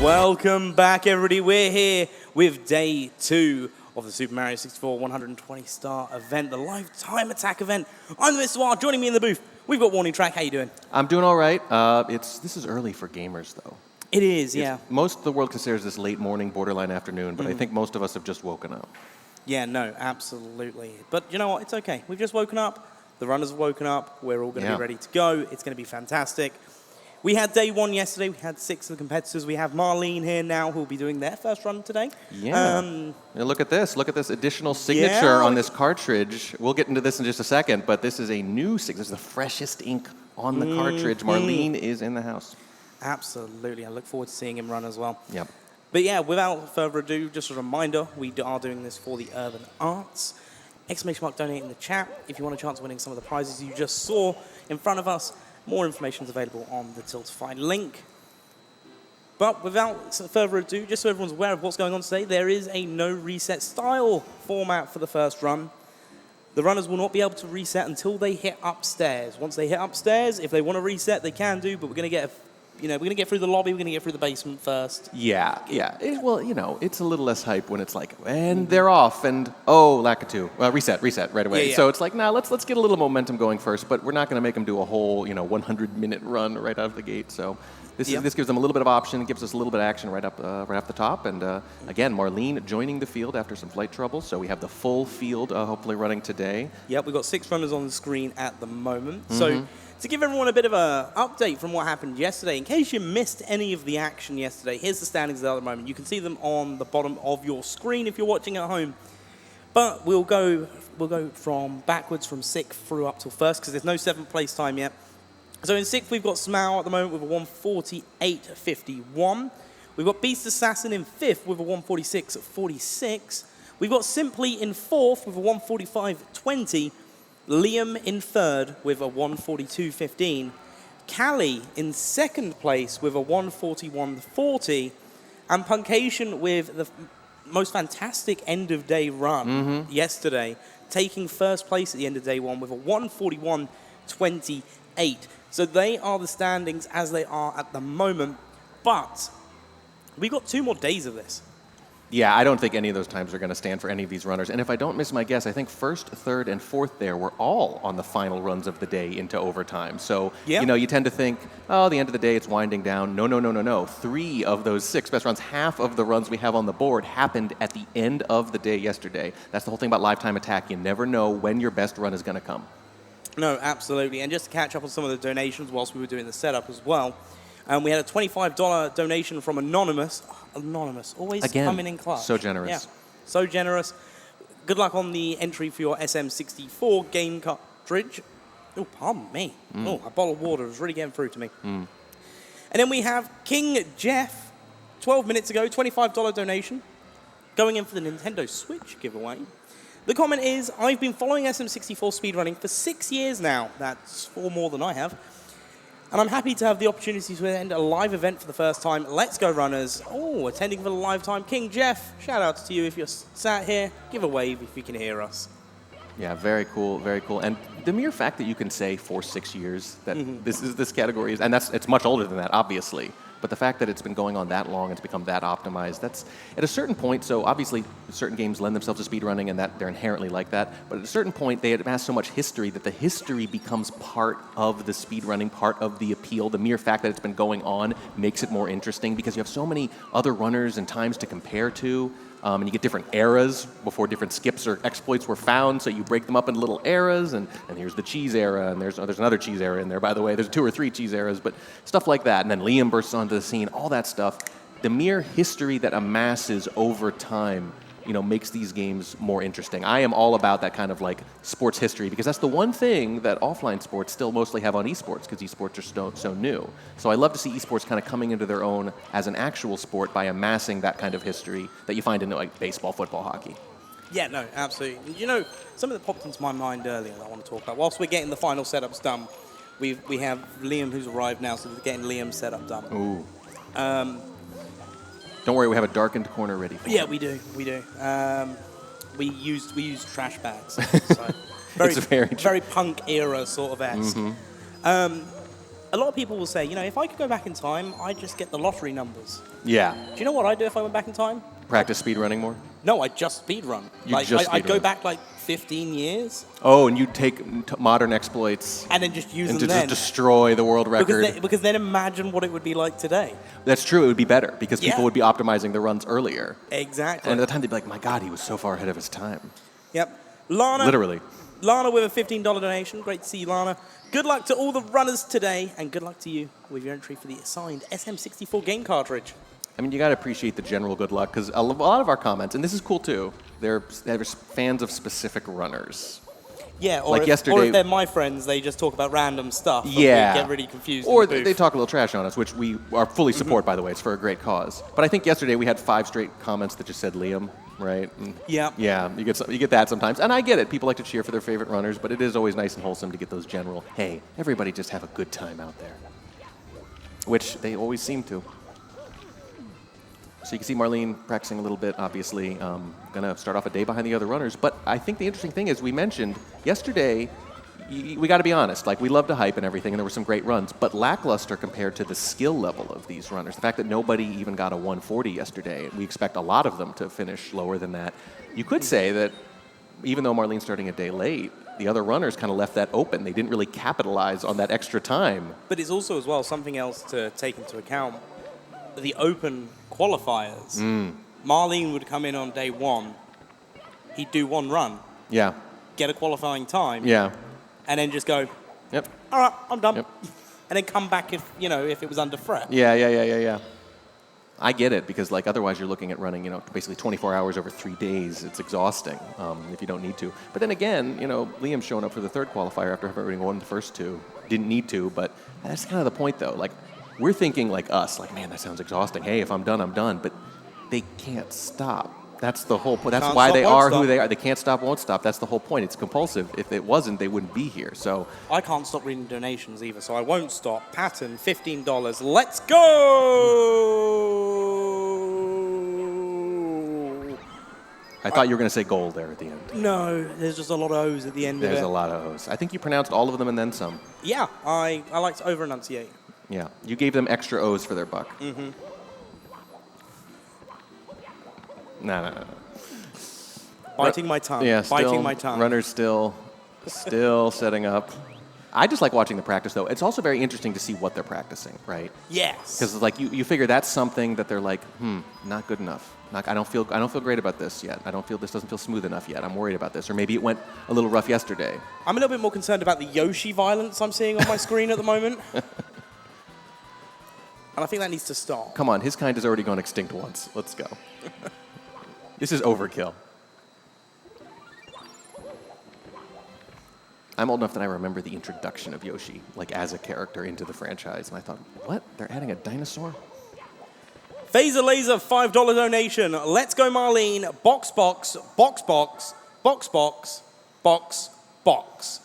Welcome back, everybody. We're here with day 2 of the Super Mario 64 120-star event, the Lifetime Attack event. I'm the Mr. Wild. Joining me in the booth, we've got Warning Track. How you doing? I'm doing all right. This is early for gamers, though. It is, yeah. Most of the world considers this late morning, borderline afternoon, but I think most of us have just woken up. Yeah, no, absolutely. But you know what? It's okay. We've just woken up. The runners have woken up. We're all going to be ready to go. It's going to be fantastic. We had day 1 yesterday. We had 6 of the competitors. We have Marlene here now who will be doing their first run today. Yeah. And look at this. Look at this additional signature on this cartridge. We'll get into this in just a second, but this is a new signature. This is the freshest ink on the cartridge. Marlene is in the house. Absolutely. I look forward to seeing him run as well. Yep. But yeah, without further ado, just a reminder, we are doing this for the Urban Arts. ! Donate in the chat if you want a chance of winning some of the prizes you just saw in front of us. More information is available on the Tiltify link. But without further ado, just so everyone's aware of what's going on today, there is a no reset style format for the first run. The runners will not be able to reset until they hit upstairs. Once they hit upstairs, if they want to reset, they can do, but we're going to get we're going to get through the lobby, we're going to get through the basement first. Yeah. Well, it's a little less hype when it's like, and they're off, and oh, Lakitu. Well, reset right away. Yeah. So it's like, let's get a little momentum going first, but we're not going to make them do a whole, 100-minute run right out of the gate. So this gives them a little bit of option, it gives us a little bit of action right off the top. And again, Marlene joining the field after some flight trouble, so we have the full field hopefully running today. Yep, we've got 6 runners on the screen at the moment. So to give everyone a bit of an update from what happened yesterday, in case you missed any of the action yesterday, here's the standings at the moment. You can see them on the bottom of your screen if you're watching at home. But we'll go from backwards from 6th through up till 1st because there's no 7th place time yet. So in 6th, we've got Smau at the moment with a 1:48.51. We've got Beast Assassin in 5th with a 1:46.46. We've got Simply in 4th with a 1:45.20. Liam in 3rd with a 1:42.15. Callie in 2nd place with a 1:41.40. And Punkation with the most fantastic end-of-day run yesterday, taking 1st place at the end of day 1 with a 1:41.28. So they are the standings as they are at the moment. But we've got 2 more days of this. Yeah, I don't think any of those times are going to stand for any of these runners. And if I don't miss my guess, I think 1st, 3rd, and 4th there were all on the final runs of the day into overtime. So, you tend to think, the end of the day, it's winding down. No. 3 of those 6 best runs, half of the runs we have on the board happened at the end of the day yesterday. That's the whole thing about Lifetime Attack. You never know when your best run is going to come. No, absolutely. And just to catch up on some of the donations whilst we were doing the setup as well, we had a $25 donation from Anonymous. Anonymous, always coming in clutch. So generous. Yeah, so generous. Good luck on the entry for your SM64 game cartridge. Oh, pardon me. Oh, a bottle of water was really getting through to me. And then we have King Jeff, 12 minutes ago, $25 donation, going in for the Nintendo Switch giveaway. The comment is, I've been following SM64 speedrunning for 6 years now. That's 4 more than I have. And I'm happy to have the opportunity to attend a live event for the first time. Let's go, runners. Oh, attending for the lifetime. King Jeff, shout out to you if you're sat here. Give a wave if you can hear us. Yeah, very cool, very cool. And the mere fact that you can say for 6 years that this category is, and it's much older than that, obviously. But the fact that it's been going on that long, it's become that optimized, that's at a certain point, so obviously certain games lend themselves to speedrunning and that they're inherently like that, but at a certain point they amass so much history that the history becomes part of the speedrunning, part of the appeal. The mere fact that it's been going on makes it more interesting because you have so many other runners and times to compare to. And you get different eras before different skips or exploits were found, so you break them up into little eras, and here's the cheese era, and there's another cheese era in there, by the way. There's 2 or 3 cheese eras, but stuff like that. And then Liam bursts onto the scene, all that stuff. The mere history that amasses over time, makes these games more interesting. I am all about that kind of like sports history because that's the one thing that offline sports still mostly have on esports because esports are so new. So I love to see esports kind of coming into their own as an actual sport by amassing that kind of history that you find in like baseball, football, hockey. Yeah, no, absolutely. Something that popped into my mind earlier that I want to talk about. Whilst we're getting the final setups done, we have Liam who's arrived now, so we're getting Liam's setup done. Ooh. Don't worry, we have a darkened corner ready for you. Yeah, we do. We used trash bags. So It's very punk era sort of esque. a lot of people will say, you know, if I could go back in time, I'd just get the lottery numbers. Yeah. Do you know what I'd do if I went back in time? Practice speedrunning more? No, I'd just speedrun. I'd go back like 15 years. Oh, and you'd take modern exploits and then just use them to then. just destroy the world record. Because then imagine what it would be like today. That's true. It would be better because people would be optimizing the runs earlier. Exactly. And at the time, they'd be like, my God, he was so far ahead of his time. Yep. Lana. Literally. Lana with a $15 donation. Great to see you, Lana. Good luck to all the runners today, and good luck to you with your entry for the assigned SM64 game cartridge. I mean, you got to appreciate the general good luck, because a lot of our comments, and this is cool too, they're fans of specific runners. Yeah, or, like if, yesterday, or if they're my friends, they just talk about random stuff. Yeah. We get really confused. Or they talk a little trash on us, which we are fully support, by the way. It's for a great cause. But I think yesterday we had 5 straight comments that just said Liam, right? Yeah. Yeah, you get that sometimes. And I get it. People like to cheer for their favorite runners, but it is always nice and wholesome to get those general, hey, everybody just have a good time out there. Which they always seem to. So you can see Marlene practicing a little bit, obviously. Going to start off a day behind the other runners. But I think the interesting thing is we mentioned yesterday, we got to be honest, like we love to hype and everything, and there were some great runs, but lackluster compared to the skill level of these runners. The fact that nobody even got a 140 yesterday, we expect a lot of them to finish lower than that. You could say that even though Marlene's starting a day late, the other runners kind of left that open. They didn't really capitalize on that extra time. But it's also, as well, something else to take into account. The open qualifiers. Marlene would come in on day 1. He'd do 1 run. Yeah. Get a qualifying time. Yeah. And then just go, yep, all right, I'm done. Yep. And then come back if it was under threat. Yeah. I get it, because like otherwise you're looking at running, basically 24 hours over 3 days. It's exhausting if you don't need to. But then again, Liam's showing up for the 3rd qualifier after having won the first 2. Didn't need to, but that's kind of the point though. Like, we're thinking like us, like, man, that sounds exhausting. Hey, if I'm done, I'm done. But they can't stop. That's the whole point. That's why they are who they are. They can't stop, won't stop. That's the whole point. It's compulsive. If it wasn't, they wouldn't be here. So I can't stop reading donations either, so I won't stop. Patton, $15. Let's go! I thought you were going to say gold there at the end. No, there's just a lot of O's at the end of it. There's a lot of O's. I think you pronounced all of them and then some. Yeah, I like to over-enunciate. Yeah, you gave them extra O's for their buck. Mm-hmm. No. Biting my tongue. Yeah, biting my tongue. Runners still setting up. I just like watching the practice, though. It's also very interesting to see what they're practicing, right? Yes. Because like you figure that's something that they're like, not good enough. I don't feel great about this yet. This doesn't feel smooth enough yet. I'm worried about this. Or maybe it went a little rough yesterday. I'm a little bit more concerned about the Yoshi violence I'm seeing on my screen at the moment. And I think that needs to stop. Come on, his kind has already gone extinct once. Let's go. This is overkill. I'm old enough that I remember the introduction of Yoshi, like as a character into the franchise. And I thought, what? They're adding a dinosaur? Phaser Laser, $5 donation. Let's go, Marlene. Box.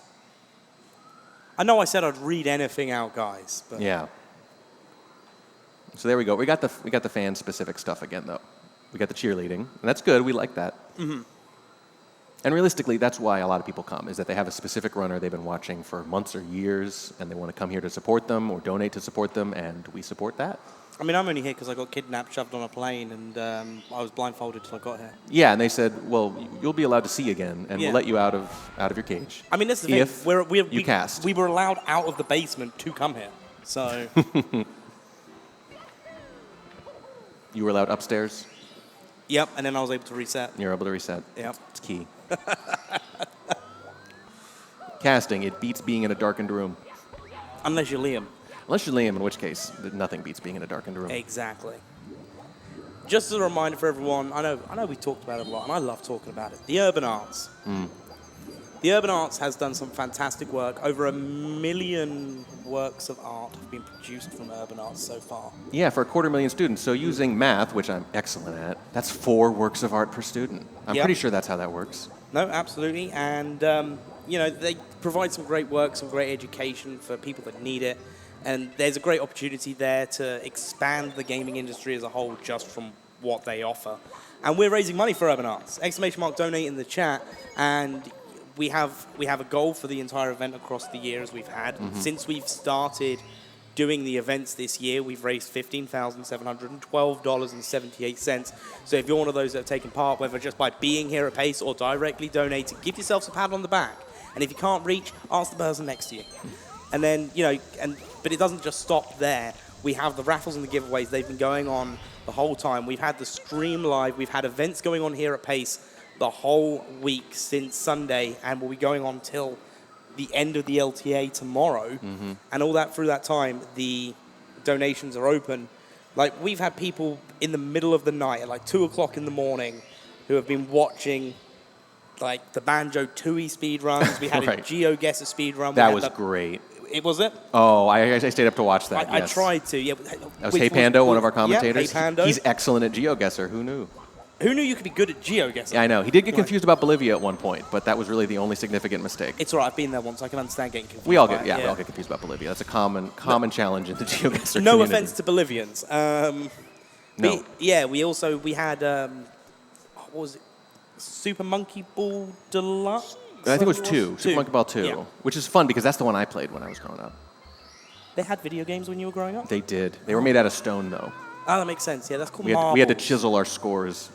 I know I said I'd read anything out, guys. But Yeah. So there we go. We got the fan-specific stuff again, though. We got the cheerleading, and that's good. We like that. Mm-hmm. And realistically, that's why a lot of people come, is that they have a specific runner they've been watching for months or years, and they want to come here to support them or donate to support them, and we support that. I mean, I'm only here because I got kidnapped, shoved on a plane, and I was blindfolded till I got here. Yeah, and they said, well, you'll be allowed to see again, and we'll let you out of your cage. I mean, this is the thing. You cast. We were allowed out of the basement to come here, so... You were allowed upstairs? Yep, and then I was able to reset. You're able to reset. Yep. It's key. Casting, it beats being in a darkened room. Unless you're Liam. Unless you're Liam, in which case, nothing beats being in a darkened room. Exactly. Just as a reminder for everyone, I know we talked about it a lot, and I love talking about it. The Urban Arts. The Urban Arts has done some fantastic work. Over 1 million works of art have been produced from Urban Arts so far. Yeah, for 250,000 students. So using math, which I'm excellent at, that's 4 works of art per student. I'm pretty sure that's how that works. No, absolutely. And, they provide some great work, some great education for people that need it. And there's a great opportunity there to expand the gaming industry as a whole just from what they offer. And we're raising money for Urban Arts. ! Donate in the chat. And we have a goal for the entire event across the years we've had. Since we've started doing the events this year, we've raised $15,712.78. So if you're one of those that have taken part, whether just by being here at Pace or directly donating, give yourself a pat on the back. And if you can't reach, ask the person next to you. And then, but it doesn't just stop there. We have the raffles and the giveaways. They've been going on the whole time. We've had the stream live. We've had events going on here at Pace the whole week since Sunday, and will be going on till the end of the LTA tomorrow. And all that through that time, the donations are open. Like, we've had people in the middle of the night at like 2 o'clock in the morning who have been watching like the Banjo Tooie speedruns. We had a GeoGuessr speedrun. That was great. It was it? Oh, I stayed up to watch that. I tried to. Yeah. That was Hey Pando, one of our commentators. Yeah, Hey Pando. He's excellent at GeoGuessr. Who knew? Who knew you could be good at GeoGuessr? Yeah, I know. He did get confused about Bolivia at one point, but that was really the only significant mistake. It's all right. I've been there once. I can understand getting confused. We all get confused about Bolivia. That's a common challenge in the GeoGuessr community. No offense to Bolivians. No. We had what was it? Super Monkey Ball Deluxe. I think it was 2. Super Monkey Ball 2, which is fun because that's the one I played when I was growing up. They had video games when you were growing up? They did. They were made out of stone, though. Oh, that makes sense. Yeah, that's called we had to chisel our scores.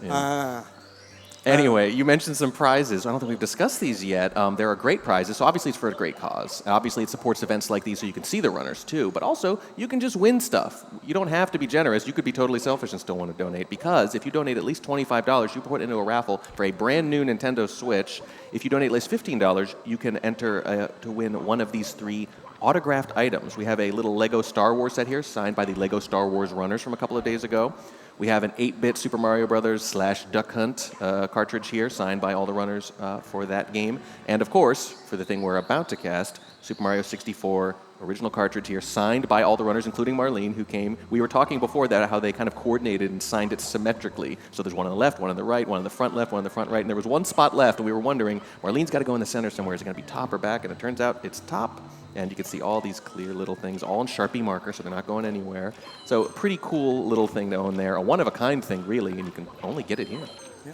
Anyway, you mentioned some prizes. I don't think we've discussed these yet. There are great prizes. So obviously it's for a great cause. Obviously it supports events like these so you can see the runners too. But also you can just win stuff. You don't have to be generous. You could be totally selfish and still want to donate, because if you donate at least $25, you put it into a raffle for a brand new Nintendo Switch. If you donate at least $15, you can enter to win one of these 3 autographed items. We have a little Lego Star Wars set here signed by the Lego Star Wars runners from a couple of days ago. We have an 8-bit Super Mario Brothers / Duck Hunt cartridge here, signed by all the runners for that game. And of course, for the thing we're about to cast, Super Mario 64 original cartridge here, signed by all the runners, including Marlene, who came. We were talking before that how they kind of coordinated and signed it symmetrically. So there's one on the left, one on the right, one on the front left, one on the front right, and there was one spot left, and we were wondering, Marlene's got to go in the center somewhere. Is it going to be top or back? And it turns out it's top. And you can see all these clear little things, all in Sharpie marker, so they're not going anywhere. So pretty cool little thing to own there. A one-of-a-kind thing, really, and you can only get it here. Yeah.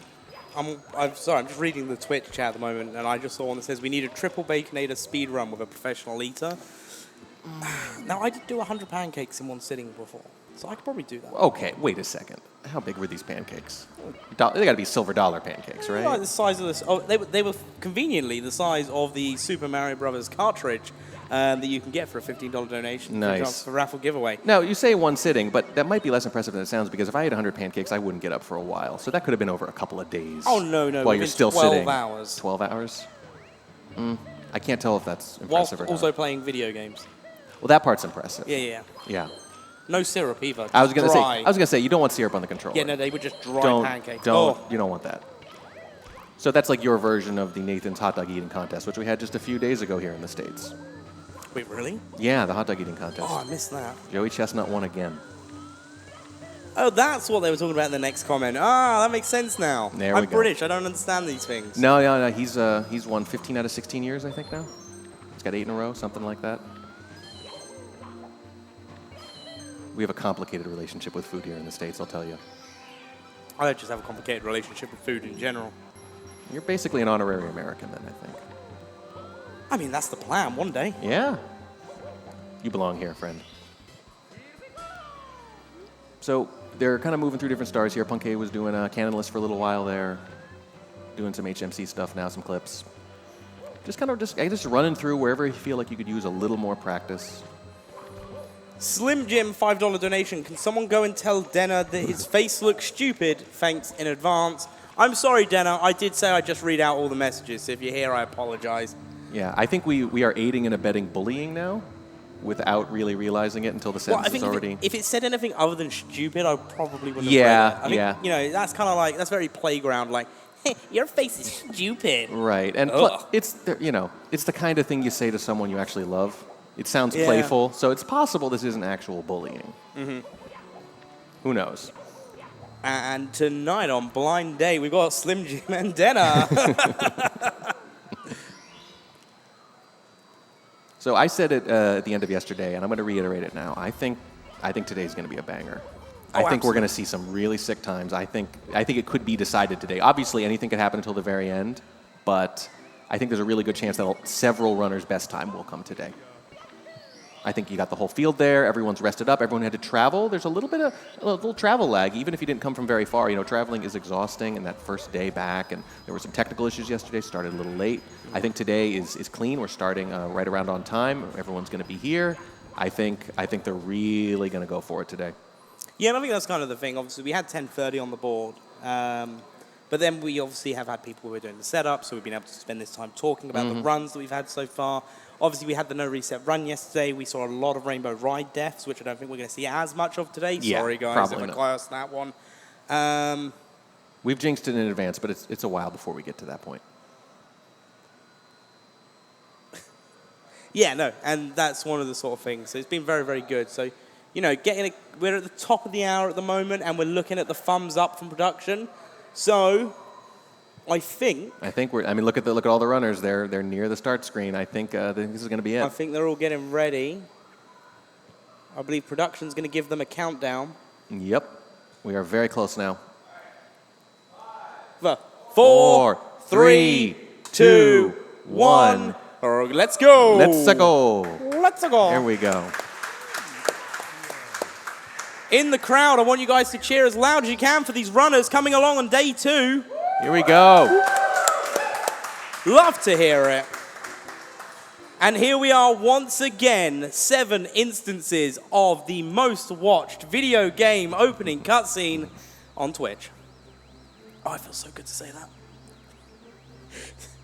I'm sorry, I'm just reading the Twitch chat at the moment, and I just saw one that says, we need a triple Baconator speed run with a professional eater. Now, I did do 100 pancakes in one sitting before, so I could probably do that. Okay, wait a second. How big were these pancakes? They got to be silver dollar pancakes, right? Like the size of this. Oh, they were conveniently the size of the Super Mario Brothers cartridge that you can get for a $15 donation. Nice. For a raffle giveaway. Now, you say one sitting, but that might be less impressive than it sounds, because if I had 100 pancakes, I wouldn't get up for a while. So that could have been over a couple of days. Oh, no. While you're still 12 sitting. 12 hours. 12 hours? I can't tell if that's impressive or not. Also playing video games. Well, that part's impressive. Yeah. No syrup either. I was gonna say you don't want syrup on the controller. Yeah, no, they were just dry pancakes. You don't want that. So that's like your version of the Nathan's hot dog eating contest, which we had just a few days ago here in the States. Wait, really? Yeah, the hot dog eating contest. Oh, I missed that. Joey Chestnut won again. Oh, that's what they were talking about in the next comment. Ah, that makes sense now. There we go. I'm British. I don't understand these things. No. He's won 15 out of 16 years, I think now. He's got 8 in a row, something like that. We have a complicated relationship with food here in the States, I'll tell you. I just have a complicated relationship with food in general. You're basically an honorary American then, I think. I mean, that's the plan, one day. Yeah. You belong here, friend. So they're kind of moving through different stars here. Punkay was doing a Canonless for a little while there, doing some HMC stuff now, some clips. Just running through wherever you feel like you could use a little more practice. Slim Jim, $5 donation. Can someone go and tell Denner that his face looks stupid? Thanks in advance. I'm sorry, Denner. I did say I'd just read out all the messages. So if you're here, I apologize. Yeah, I think we are aiding and abetting bullying now without really realizing it until the sentence is already... If it said anything other than stupid, I probably wouldn't have read it. I think, that's kind of like, that's very playground, like, hey, your face is stupid. Right, and it's the kind of thing you say to someone you actually love. It sounds playful, so it's possible this isn't actual bullying. Mm-hmm. Who knows? And tonight on Blind Day, we've got Slim Jim and Denner. So I said it at the end of yesterday, and I'm going to reiterate it now. I think today's going to be a banger. I think we're going to see some really sick times. I think it could be decided today. Obviously, anything could happen until the very end, but I think there's a really good chance that several runners' best time will come today. I think you got the whole field there. Everyone's rested up. Everyone had to travel. There's a little travel lag, even if you didn't come from very far. You know, traveling is exhausting, and that first day back, and there were some technical issues yesterday. Started a little late. I think today is clean. We're starting right around on time. Everyone's going to be here. I think they're really going to go for it today. Yeah, and I think that's kind of the thing. Obviously, we had 10:30 on the board. But then we obviously have had people who are doing the setup, so we've been able to spend this time talking about the runs that we've had so far. Obviously, we had the no reset run yesterday. We saw a lot of Rainbow Ride deaths, which I don't think we're going to see as much of today. Yeah, sorry, guys, if I classed that one. We've jinxed it in advance, but it's a while before we get to that point. Yeah, no, and that's one of the sort of things. So it's been very, very good. So, you know, we're at the top of the hour at the moment, and we're looking at the thumbs up from production. So, I think look at all the runners. They're near the start screen. I think this is going to be it. I think they're all getting ready. I believe production's going to give them a countdown. Yep, we are very close now. 4, 3, 2, 1. Let's go. Let's go. Let's go. Here we go. In the crowd, I want you guys to cheer as loud as you can for these runners coming along on day 2. Here we go. Love to hear it. And here we are once again, 7 instances of the most watched video game opening cutscene on Twitch. Oh, I feel so good to say that.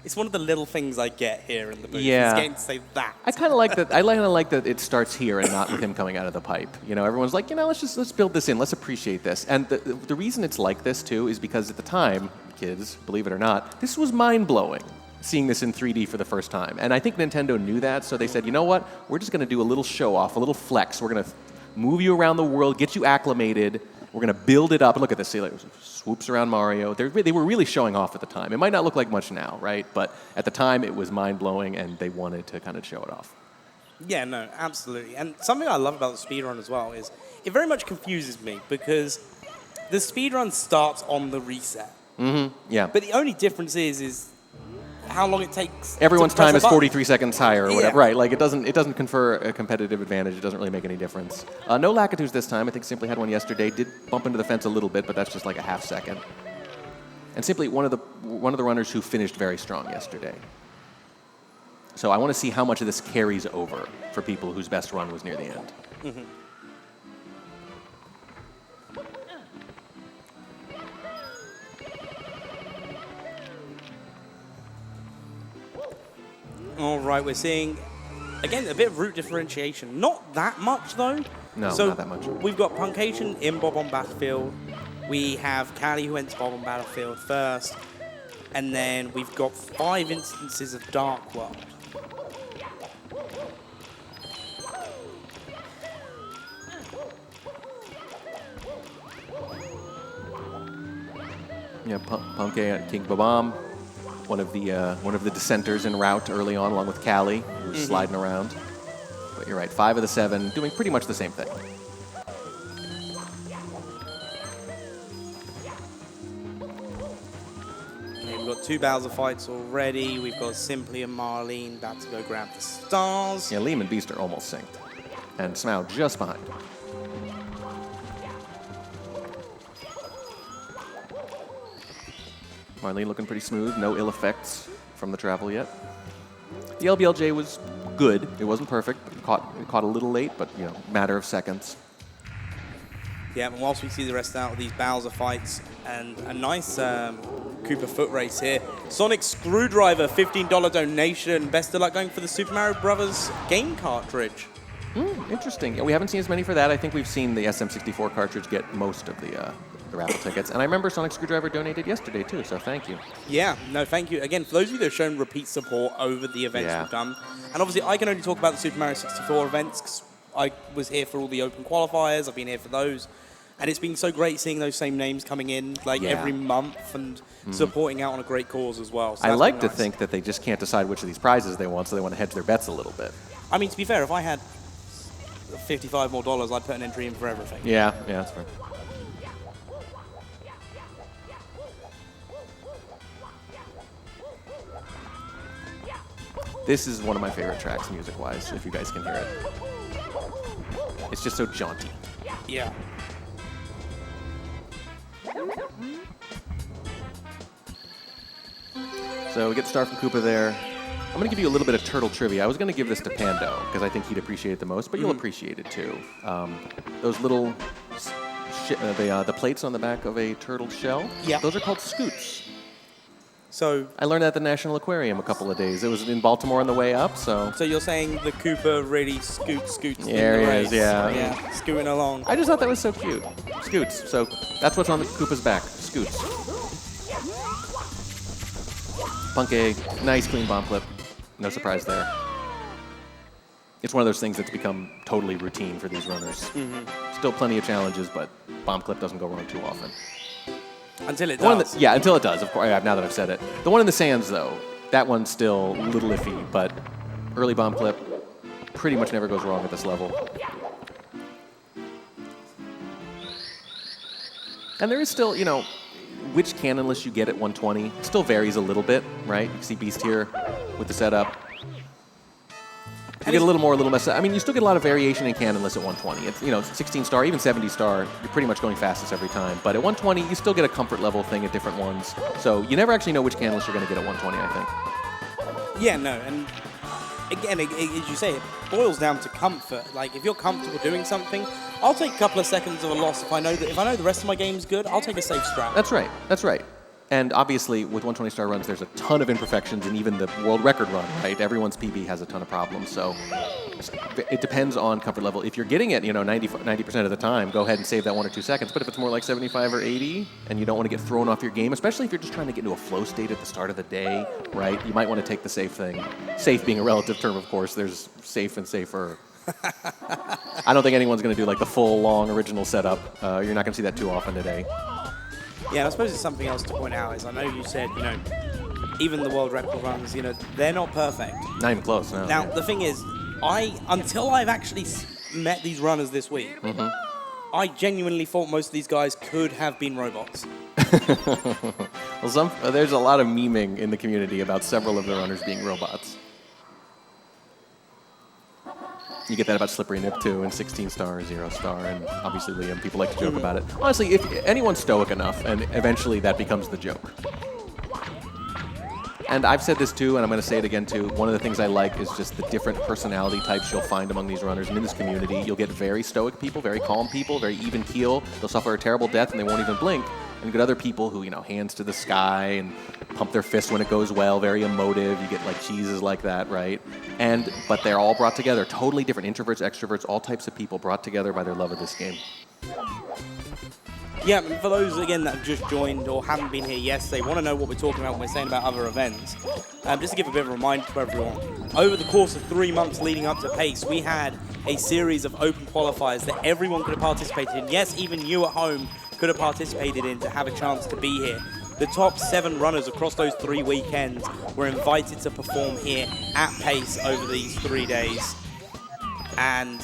It's one of the little things I get here in the booth. Yeah. It's getting to say that. I kind of like that. I kind of like that it starts here and not with him coming out of the pipe. You know, everyone's like, you know, let's build this in. Let's appreciate this. And the reason it's like this too is because at the time, kids, believe it or not, this was mind-blowing, seeing this in 3D for the first time. And I think Nintendo knew that, so they said, you know what? We're just going to do a little show-off, a little flex. We're going to move you around the world, get you acclimated. We're going to build it up. Look at this. See, like, swoops around Mario. They were really showing off at the time. It might not look like much now, right? But at the time, it was mind-blowing, and they wanted to kind of show it off. Yeah, no, absolutely. And something I love about the speedrun as well is it very much confuses me because the speedrun starts on the reset. Mm-hmm, yeah. But the only difference is how long it takes. Everyone's to press time a is button. 43 seconds higher or whatever. Yeah. Right, like it doesn't confer a competitive advantage. It doesn't really make any difference. No Lakitus this time. I think Simply had one yesterday. Did bump into the fence a little bit, but that's just like a half second. And Simply one of the runners who finished very strong yesterday. So I want to see how much of this carries over for people whose best run was near the end. Mm-hmm. All right, we're seeing, again, a bit of route differentiation. Not that much, though. No, so not that much. We've got Punkation in Bob on Battlefield. We have Callie who went to Bob on Battlefield first. And then we've got 5 instances of Dark World. Yeah, Punke and King Babam, one of the dissenters en route early on, along with Callie, who was sliding around. But you're right, 5 of the 7 doing pretty much the same thing. Okay, we've got 2 Bowser fights already. We've got Simply and Marlene about to go grab the stars. Yeah, Liam and Beast are almost synced, and Smough just behind. Marlene looking pretty smooth, no ill effects from the travel yet. The LBLJ was good. It wasn't perfect. It caught a little late, but you know, matter of seconds. Yeah, and whilst we see the rest out of these Bowser fights and a nice Koopa foot race here. Sonic Screwdriver, $15 donation. Best of luck going for the Super Mario Brothers game cartridge. Interesting. Yeah, we haven't seen as many for that. I think we've seen the SM64 cartridge get most of the raffle tickets. And I remember Sonic Screwdriver donated yesterday, too, so thank you. Yeah, no, thank you. Again, for those of you that have shown repeat support over the events we've done, and obviously I can only talk about the Super Mario 64 events because I was here for all the open qualifiers, I've been here for those, and it's been so great seeing those same names coming in like every month and supporting out on a great cause as well. So I like to think that they just can't decide which of these prizes they want, so they want to hedge their bets a little bit. I mean, to be fair, if I had $55 more, I'd put an entry in for everything. Yeah, that's fair. This is one of my favorite tracks, music-wise, if you guys can hear it. It's just so jaunty. Yeah. So we get the star from Koopa there. I'm going to give you a little bit of turtle trivia. I was going to give this to Pando because I think he'd appreciate it the most, but you'll appreciate it too. Those little the plates on the back of a turtle shell, those are called scoots. So I learned that at the National Aquarium a couple of days. It was in Baltimore on the way up, so... So you're saying the Koopa really scoots There in the he race. is, yeah. Yeah, scooting along. I just thought that was so cute. Scoots. So that's what's on the Koopa's back. Scoots. Punk egg. Nice clean bomb flip. No surprise there. It's one of those things that's become totally routine for these runners. Still plenty of challenges, but bomb clip doesn't go wrong too often. Until it does. Yeah, until it does, of course, now that I've said it. The one in the sands, though, that one's still a little iffy, but early bomb clip pretty much never goes wrong at this level. And there is still, you know, which cannonless you get at 120 still varies a little bit, right? You can see Beast here with the setup. You get a little more, a little less. I mean, you still get a lot of variation in cannonless at 120. It's, you know, 16 star, even 70 star, you're pretty much going fastest every time. But at 120, you still get a comfort level thing at different ones. So you never actually know which cannonless you're going to get at 120, I think. Yeah, no, and again, as you say, it boils down to comfort. Like, if you're comfortable doing something, I'll take a couple of seconds of a loss if I know the rest of my game's good. I'll take a safe strat. That's right. That's right. And obviously, with 120 star runs, there's a ton of imperfections, and even the world record run, right? Everyone's PB has a ton of problems. So it depends on comfort level. If you're getting it, you know, 90% of the time, go ahead and save that 1 or 2 seconds. But if it's more like 75 or 80, and you don't want to get thrown off your game, especially if you're just trying to get into a flow state at the start of the day, right? You might want to take the safe thing. Safe being a relative term, of course. There's safe and safer. I don't think anyone's going to do like the full, long, original setup. You're not going to see that too often today. Yeah, and I suppose it's something else to point out is I know you said, you know, even the world record runs, you know, they're not perfect. Not even close, no. Now, the thing is, until I've actually met these runners this week, I genuinely thought most of these guys could have been robots. Well, there's a lot of memeing in the community about several of the runners being robots. You get that about Slippery Nip, too, and 16 star, 0 star, and obviously Liam, people like to joke about it. Honestly, if anyone's stoic enough, and eventually that becomes the joke. And I've said this, too, and I'm going to say it again, too. One of the things I like is just the different personality types you'll find among these runners and in this community. You'll get very stoic people, very calm people, very even keel. They'll suffer a terrible death, and they won't even blink. And you get other people who, you know, hands to the sky and pump their fists when it goes well, very emotive. You get like cheeses like that, right? But they're all brought together, totally different introverts, extroverts, all types of people brought together by their love of this game. Yeah, and for those, again, that have just joined or haven't been here yesterday, want to know what we're talking about when we're saying about other events. Just to give a bit of a reminder to everyone, over the course of 3 months leading up to PACE, we had a series of open qualifiers that everyone could have participated in. Yes, even you at home could have participated in to have a chance to be here. The top 7 runners across those 3 weekends were invited to perform here at PACE over these 3 days. And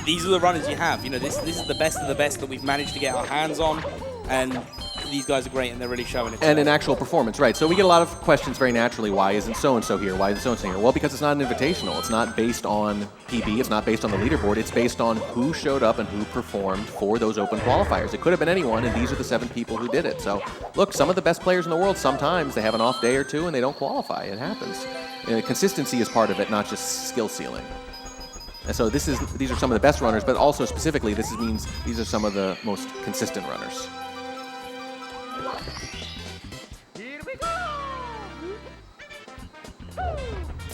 these are the runners you have. You know, this is the best of the best that we've managed to get our hands on. And these guys are great, and they're really showing it. And an actual performance, right. So we get a lot of questions very naturally. Why isn't so-and-so here? Why isn't so-and-so here? Well, because it's not an invitational. It's not based on PB. It's not based on the leaderboard. It's based on who showed up and who performed for those open qualifiers. It could have been anyone, and these are the 7 people who did it. So, look, some of the best players in the world, sometimes they have an off day or 2 and they don't qualify. It happens. And consistency is part of it, not just skill ceiling. And so these are some of the best runners, but also specifically, this means these are some of the most consistent runners.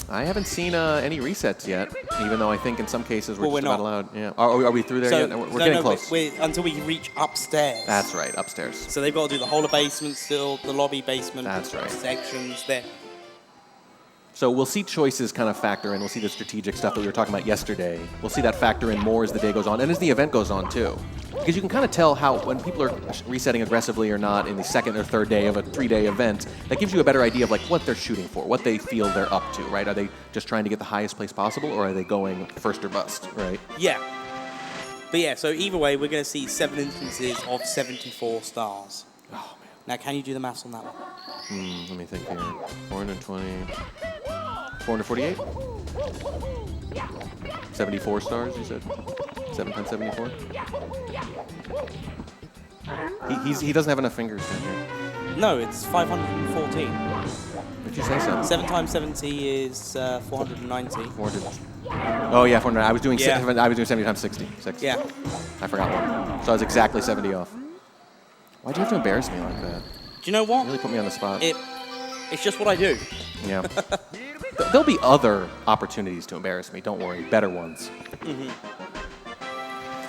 I haven't seen any resets yet, even though I think in some cases we're just not allowed. Yeah. Are we through there yet? We're getting close. Until we reach upstairs. That's right, upstairs. So they've got to do the whole of basement still, the lobby basement. That's right. Sections there. So we'll see choices kind of factor in. We'll see the strategic stuff that we were talking about yesterday. We'll see that factor in more as the day goes on and as the event goes on too. Because you can kind of tell how when people are resetting aggressively or not in the 2nd or 3rd day of a 3-day event, that gives you a better idea of like what they're shooting for, what they feel they're up to, right? Are they just trying to get the highest place possible, or are they going first or bust, right? Yeah. But yeah, so either way, we're going to see 7 instances of 74 stars. Oh, man. Now, can you do the maths on that one? Let me think here. 420, 448? 74 stars, you said? 7 times 74? He doesn't have enough fingers in here. No, it's 514. Did you say so? 7 times 70 is 490. 400. Oh yeah, 400. I was doing Yeah. I was doing 70 times 60. 6. Yeah. I forgot one. So I was exactly 70 off. Why'd you have to embarrass me like that? Do you know what? You really put me on the spot. It's just what I do. Yeah. There'll be other opportunities to embarrass me. Don't worry. Better ones.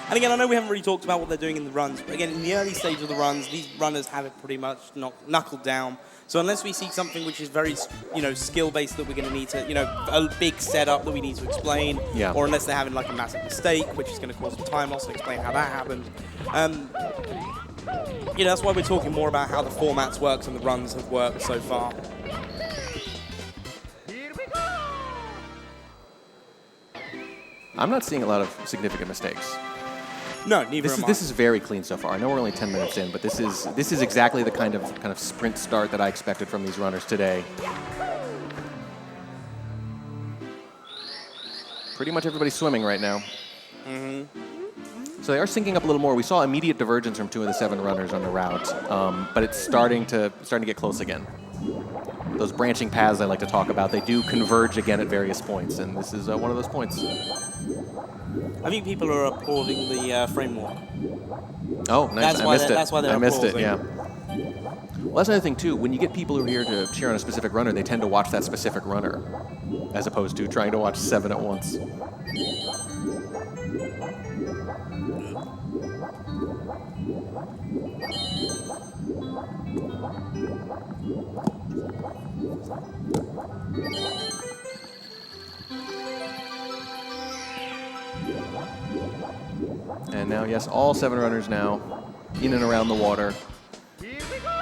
And again, I know we haven't really talked about what they're doing in the runs, but again, in the early stage of the runs, these runners have it pretty much knuckled down. So unless we see something which is very, skill-based that we're going to need to, a big setup that we need to explain, Yeah. or unless they're having like a massive mistake, which is going to cause some time loss and explain how that happened. That's why we're talking more about how the formats work and the runs have worked so far. I'm not seeing a lot of significant mistakes. No, neither am I. This is very clean so far. I know we're only 10 minutes in, but this is exactly the kind of sprint start that I expected from these runners today. Pretty much everybody's swimming right now. So they are syncing up a little more. We saw immediate divergence from 2 of the 7 runners on the route, but it's starting to get close again. Those branching paths I like to talk about, they do converge again at various points, and this is one of those points. I think people are applauding the framework. Oh, nice. I missed it. That's why they're I missed it, applauding. yeah. Well, that's another thing, too. When you get people who are here to cheer on a specific runner, they tend to watch that specific runner, as opposed to trying to watch 7 at once. And now, yes, all 7 runners now in and around the water.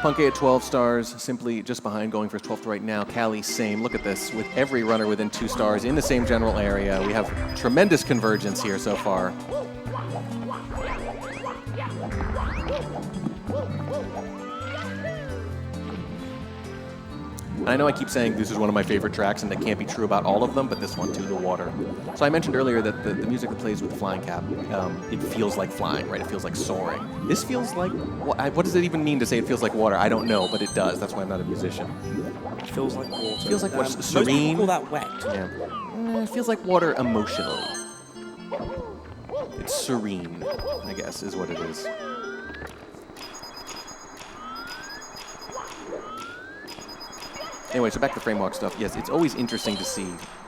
Punkay at 12 stars, simply just behind, going for his 12th right now. Callie, same. Look at this, with every runner within 2 stars in the same general area. We have tremendous convergence here so far. I know I keep saying this is one of my favorite tracks, and that can't be true about all of them, but this one too, the water. So I mentioned earlier that the music that plays with the flying cap, it feels like flying, right? It feels like soaring. This feels like, what does it even mean to say it feels like water? I don't know, but it does. That's why I'm not a musician. It feels like water. It feels like water. Most Serene. people call that wet. Yeah. It feels like water emotionally. It's serene, I guess, is what it is. Anyway, so back to framework stuff. Yes, it's always interesting to see.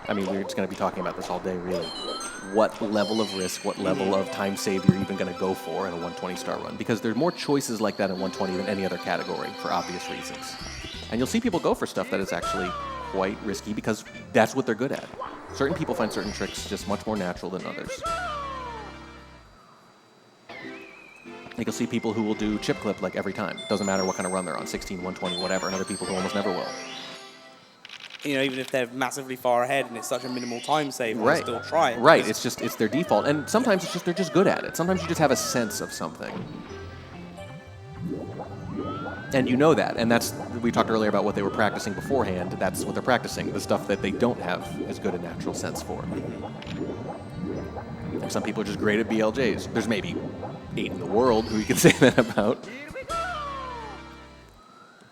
I mean, we're just going to be talking about this all day, really. What level of risk, what level of time save you're even going to go for in a 120-star run. Because there's more choices like that in 120 than any other category, for obvious reasons. And you'll see people go for stuff that is actually quite risky because that's what they're good at. Certain people find certain tricks just much more natural than others. Like you'll see people who will do chip clip like every time. Doesn't matter what kind of run they're on, 16, 120, whatever, and other people who almost never will. Even if they're massively far ahead and it's such a minimal time save, they'll Right. still try it. Right, it's their default. And sometimes it's just they're just good at it. Sometimes you just have a sense of something. And you know that. And we talked earlier about what they were practicing beforehand. That's what they're practicing, the stuff that they don't have as good a natural sense for. And some people are just great at BLJs. There's maybe 8 in the world who you can say that about.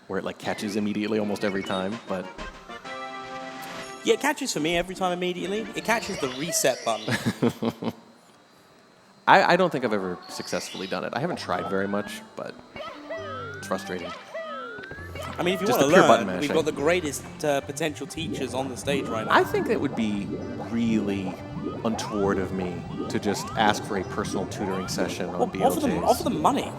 Where it catches immediately almost every time, but... Yeah, it catches for me every time immediately. It catches the reset button. I don't think I've ever successfully done it. I haven't tried very much, but it's frustrating. I mean, if you Just want to the pure button learn, mashing. we've got the greatest potential teachers on the stage right now. I think it would be really untoward of me to just ask for a personal tutoring session on BLJs. Offer them money.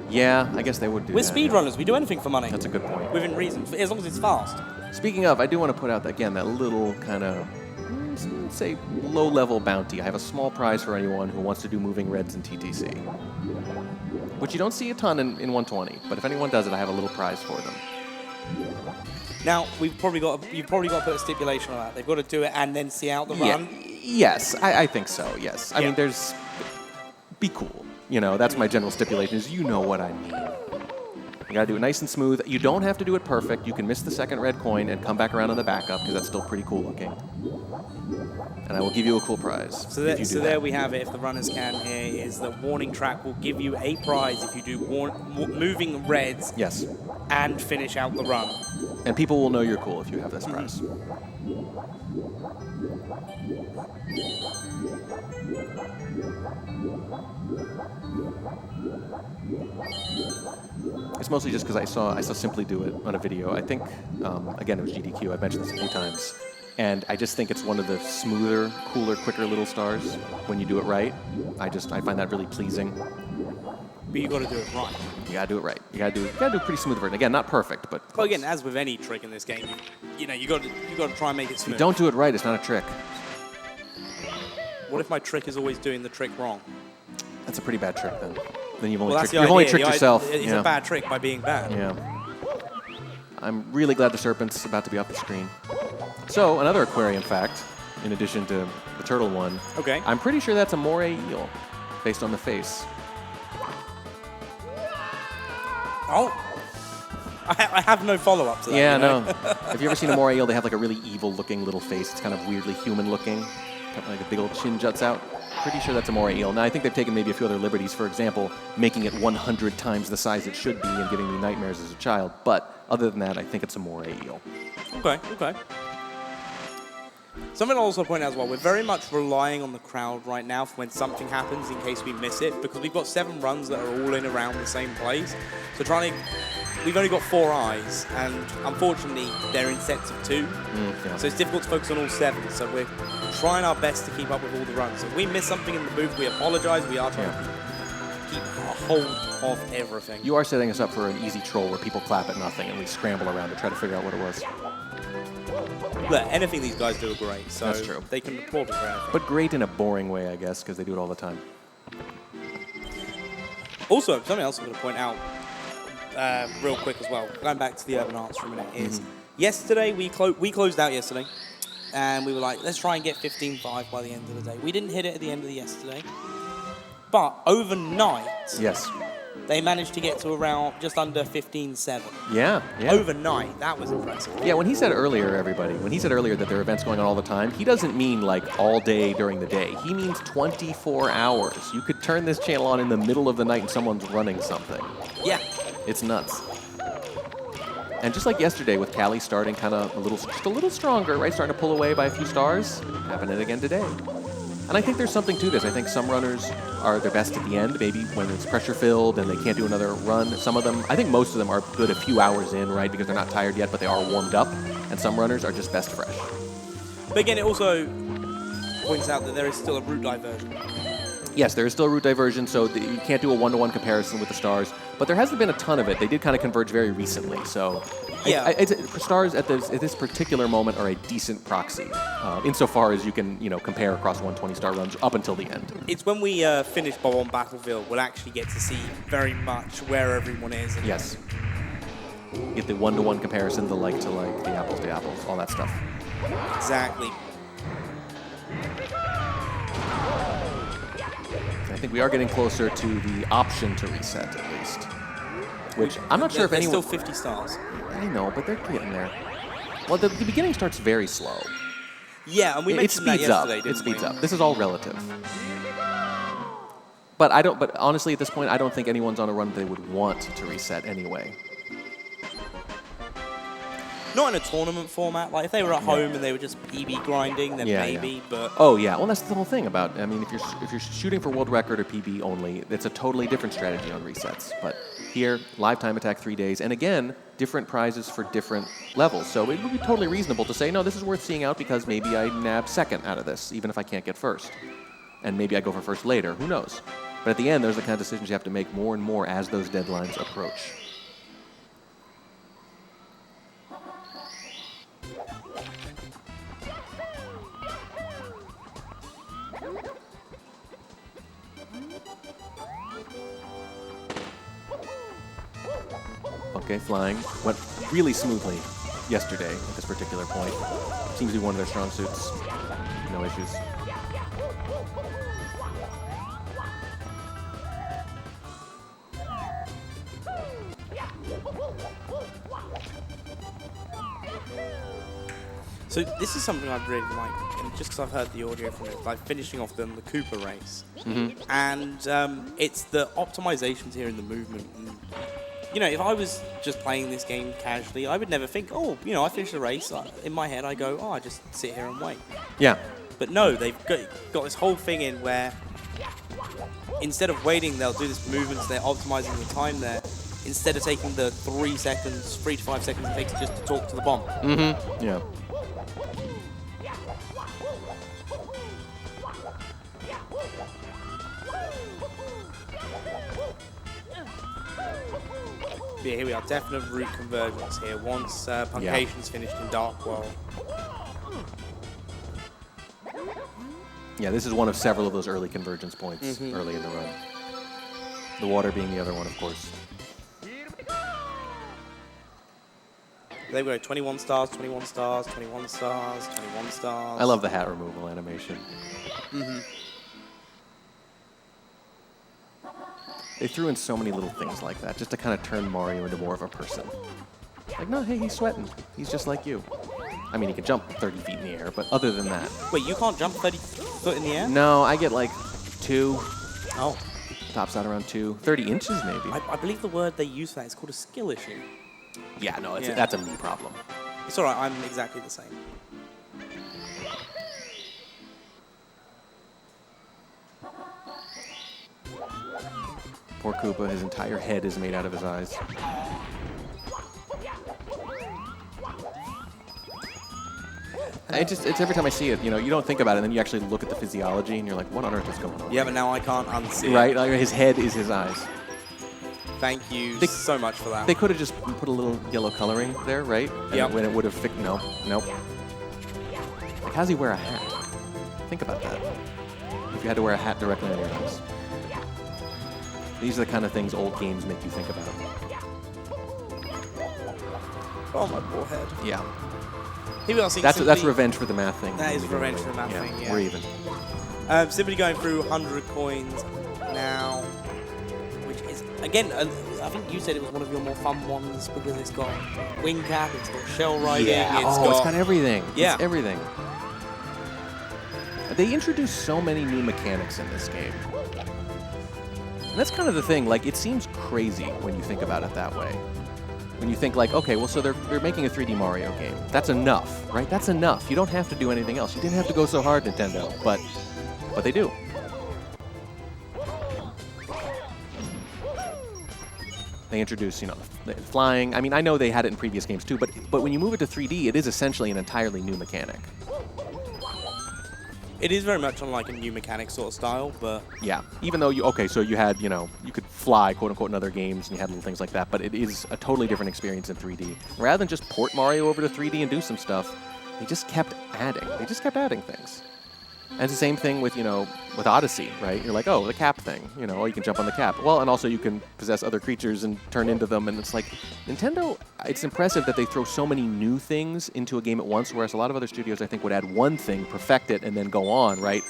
Yeah, I guess they would do We're that. speedrunners. We do anything for money. That's a good point. Within reason, as long as it's fast. Speaking of, I do want to put out, again, that little kind of, let's say, low-level bounty. I have a small prize for anyone who wants to do moving reds in TTC, which you don't see a ton in 120, but if anyone does it, I have a little prize for them. Now, you've probably got to put a stipulation on that. They've got to do it and then see out the run. Yes, I think so, yes. I Yeah. mean, be cool. That's my general stipulation, is you know what I mean. You gotta do it nice and smooth. You don't have to do it perfect. You can miss the second red coin and come back around on the backup, because that's still pretty cool looking. and I will give you a cool prize So, if you do that. there we have it. If the runners can here, is the warning track will give you a prize if you do moving reds. Yes. And finish out the run. And people will know you're cool if you have this prize. It's mostly just because I saw Simply do it on a video. I think, again, it was GDQ. I've mentioned this a few times. And I just think it's one of the smoother, cooler, quicker little stars when you do it right. I find that really pleasing. But you got to do it right. You gotta do it right. You gotta do a pretty smooth version. Again, not perfect, but close. Well, again, as with any trick in this game, you got to try and make it smooth. If you don't do it right, it's not a trick. What if my trick is always doing the trick wrong? That's a pretty bad trick then. Then you've Well, only tricked yourself. It's a bad trick by being bad. Yeah. I'm really glad the serpent's about to be off the screen. So another aquarium fact, in addition to the turtle one. Okay. I'm pretty sure that's a moray eel, based on the face. Oh. I have no follow-up to that. Yeah, you know? no. Have you ever seen a moray eel? They have like a really evil-looking little face. It's kind of weirdly human-looking. Kind of like a big old chin juts out. Pretty sure that's a moray eel. Now, I think they've taken maybe a few other liberties. For example, making it 100 times the size it should be and giving me nightmares as a child. But other than that, I think it's a moray eel. Okay. Something I'll also point out as well, we're very much relying on the crowd right now for when something happens in case we miss it, because we've got 7 runs that are all in around the same place. So we've only got 4 eyes, and unfortunately they're in sets of 2. Yeah. So it's difficult to focus on all 7. So we're trying our best to keep up with all the runs. So if we miss something in the booth, we apologize. We are trying to keep a hold of everything. You are setting us up for an easy troll where people clap at nothing and we scramble around to try to figure out what it was. Look, anything these guys do are great, so That's true. They can applaud it for anything. But great in a boring way, I guess, because they do it all the time. Also, something else I'm going to point out real quick as well, going back to the urban arts for a minute, is yesterday we closed out yesterday, and we were like, let's try and get 15.5 by the end of the day. We didn't hit it at the end of the yesterday, but overnight, Yes. they managed to get to around just under 15.7. Yeah. Overnight, that was impressive. Yeah, when he said earlier that there are events going on all the time, he doesn't mean like all day during the day. He means 24 hours. You could turn this channel on in the middle of the night and someone's running something. Yeah. It's nuts. And just like yesterday with Callie starting kind of just a little stronger, right? Starting to pull away by a few stars. Happening again today. And I think there's something to this. I think some runners are their best at the end, maybe when it's pressure-filled and they can't do another run. Some of them, I think most of them are good a few hours in, right, because they're not tired yet, but they are warmed up. And some runners are just best fresh. But again, it also points out that there is still a route diversion. Yes, there is still a route diversion, so you can't do a one-to-one comparison with the stars. But there hasn't been a ton of it. They did kind of converge very recently, so yeah. Stars at this particular moment are a decent proxy, insofar as you can compare across 120-star runs up until the end. It's when we finish Bob on Battlefield, we'll actually get to see very much where everyone is. Yes. Get the one-to-one comparison, the like-to-like, the apples-to-apples, all that stuff. Exactly. I think we are getting closer to the option to reset, at least. Which I'm not sure if anyone... There's still 50 stars. I know, but they're getting there. Well, the beginning starts very slow. Yeah, and we mentioned that yesterday, didn't we? It speeds up. This is all relative. But honestly, at this point, I don't think anyone's on a run they would want to reset anyway. Not in a tournament format. Like if they were at home and they were just PB grinding, then maybe. But oh yeah, well that's the whole thing about. I mean, if you're shooting for world record or PB only, it's a totally different strategy on resets. But here, live time attack 3 days, and again, different prizes for different levels. So it would be totally reasonable to say, no, this is worth seeing out because maybe I nab second out of this, even if I can't get first, and maybe I go for first later. Who knows? But at the end, there's the kind of decisions you have to make more and more as those deadlines approach. Okay, flying went really smoothly yesterday at this particular point. Seems to be one of their strong suits. No issues. So this is something I'd really like, and just because I've heard the audio from it, like finishing off the Cooper race. And it's the optimizations here in the movement. And, you know, if I was just playing this game casually, I would never think, oh, you know, I finished the race. In my head, I go, oh, I just sit here and wait. Yeah. But no, they've got this whole thing in where instead of waiting, they'll do this movement, so they're optimizing the time there. Instead of taking the 3 to 5 seconds it takes just to talk to the bomb. Yeah. Yeah, here we are. Definite route convergence here once Punkation's finished in Dark World. Yeah, this is one of several of those early convergence points early in the run. The water being the other one, of course. There we go. 21 stars, 21 stars, 21 stars, 21 stars. I love the hat removal animation. They threw in so many little things like that just to kind of turn Mario into more of a person. Like, no, hey, he's sweating. He's just like you. I mean, he can jump 30 feet in the air, but other than that... Wait, you can't jump 30 foot in the air? No, I get like 2. Oh. Tops out around 2. 30 inches, maybe. I believe the word they use for that is called a skill issue. Yeah, no, that's a me problem. It's all right. I'm exactly the same. Poor Koopa, his entire head is made out of his eyes. It's every time I see it, you know, you don't think about it, and then you actually look at the physiology, and you're like, what on earth is going on? Yeah, but now I can't unsee it. Right? Like, his head is his eyes. Thank you so much for that. They could have just put a little yellow coloring there, right? Yeah. When it would have fixed. No, nope. Like, how does he wear a hat? Think about that. If you had to wear a hat directly on your eyes. These are the kind of things old games make you think about. Oh, my poor head. Yeah. Here we are seeing that's revenge for the math thing. That is revenge for the math thing, yeah. We're even. Simply going through 100 coins now, which is, again, I think you said it was one of your more fun ones because it's got wing cap, it's got shell riding, it's got everything. Yeah. It's everything. They introduced so many new mechanics in this game. And that's kind of the thing, like, it seems crazy when you think about it that way. When you think like, okay, well, so they're making a 3D Mario game. That's enough, right? That's enough. You don't have to do anything else. You didn't have to go so hard, Nintendo, but they do. They introduce, you know, flying. I mean, I know they had it in previous games too, but when you move it to 3D, it is essentially an entirely new mechanic. It is very much on like a new mechanic sort of style, but... Yeah, even though so you had, you know, you could fly, quote unquote, in other games, and you had little things like that, but it is a totally different experience in 3D. Rather than just port Mario over to 3D and do some stuff, they just kept adding. They just kept adding things. And it's the same thing with, you know, with Odyssey, right? You're like, oh, the cap thing, you know, oh, you can jump on the cap. Well, and also you can possess other creatures and turn into them, and it's like, Nintendo, it's impressive that they throw so many new things into a game at once, whereas a lot of other studios, I think, would add one thing, perfect it, and then go on, right?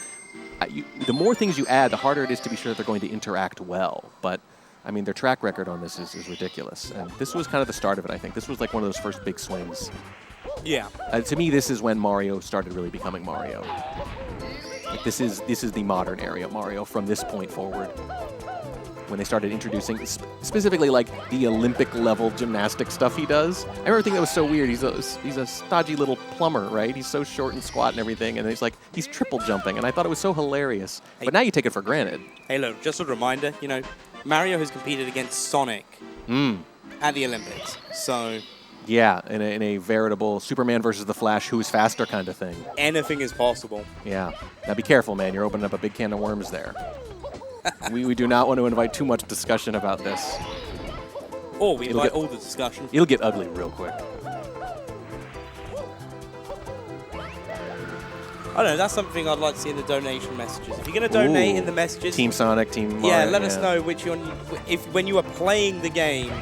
The more things you add, the harder it is to be sure that they're going to interact well. But, I mean, their track record on this is ridiculous. And this was kind of the start of it, I think. This was like one of those first big swings. Yeah. To me, this is when Mario started really becoming Mario. Like, this is the modern area of Mario from this point forward. When they started introducing, specifically like the Olympic level gymnastic stuff he does. I remember thinking that was so weird. He's a stodgy little plumber, right? He's so short and squat and everything, and he's triple jumping, and I thought it was so hilarious. Hey, but now you take it for granted. Hey, look, just a reminder, you know, Mario has competed against Sonic at the Olympics, so... Yeah, in a veritable Superman versus the Flash, who's faster kind of thing. Anything is possible. Yeah. Now be careful, man. You're opening up a big can of worms there. we do not want to invite too much discussion about this. Or we invite all the discussion. It'll get ugly real quick. I don't know, that's something I'd like to see in the donation messages. If you're going to donate in the messages... Team Sonic, Team Mario. Yeah, let us know which one... When you are playing the game...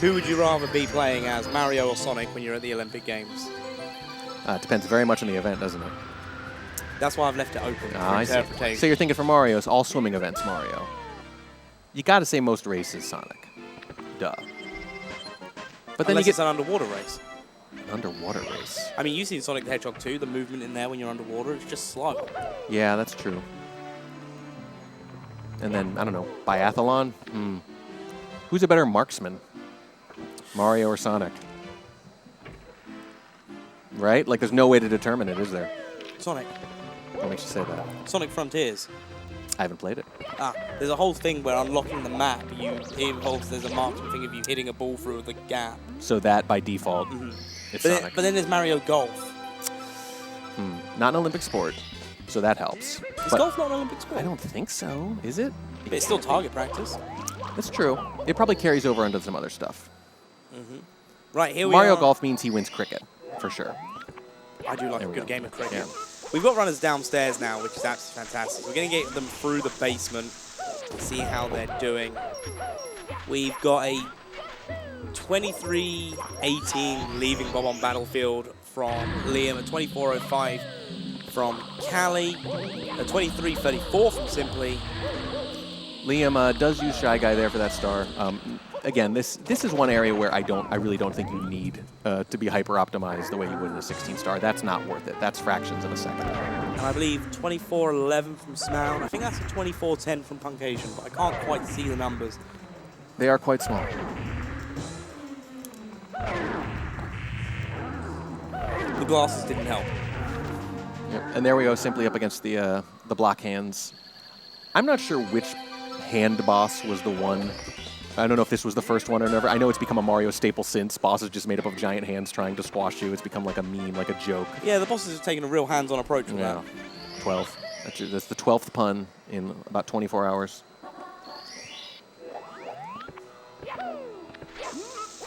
Who would you rather be playing as, Mario or Sonic, when you're at the Olympic Games? It depends very much on the event, doesn't it? That's why I've left it open for I interpretation. See. So you're thinking for Mario, it's all swimming events, Mario. You got to say most races, Sonic. Duh. But then you get an underwater race. An underwater race. I mean, you've seen Sonic the Hedgehog 2, the movement in there when you're underwater, it's just slow. Yeah, that's true. And then, I don't know, biathlon? Who's a better marksman? Mario or Sonic? Right? Like, there's no way to determine it, is there? Sonic. What makes you say that? Sonic Frontiers. I haven't played it. There's a whole thing where unlocking the map, it involves, there's a marksman thing of you hitting a ball through the gap. So that, by default, it's Sonic. But then there's Mario Golf. Not an Olympic sport, so that helps. Is golf not an Olympic sport? I don't think so. Is it? But it's still target practice. That's true. It probably carries over into some other stuff. Right, here we are. Mario Golf means he wins cricket, for sure. I do like a good go. game of cricket. Yeah. We've got runners downstairs now, which is absolutely fantastic. We're going to get them through the basement to see how they're doing. We've got a 23:18 leaving Bob on battlefield from Liam, a 24:05 from Callie, a 23:34 from Simply. Liam does use Shy Guy there for that star. Again, this is one area where I really don't think you need to be hyper optimized the way you would in a 16 star. That's not worth it. That's fractions of a second. And I believe 24:11 from Smound. I think that's a 24:10 from Punk Asian, but I can't quite see the numbers. They are quite small. The glasses didn't help. Yep. And there we go, Simply up against the block hands. I'm not sure which hand boss was the one. I don't know if this was the first one or never. I know it's become a Mario staple since. Boss is just made up of giant hands trying to squash you. It's become like a meme, like a joke. Yeah, the bosses have taken a real hands-on approach with that. 12. That's the 12th pun in about 24 hours.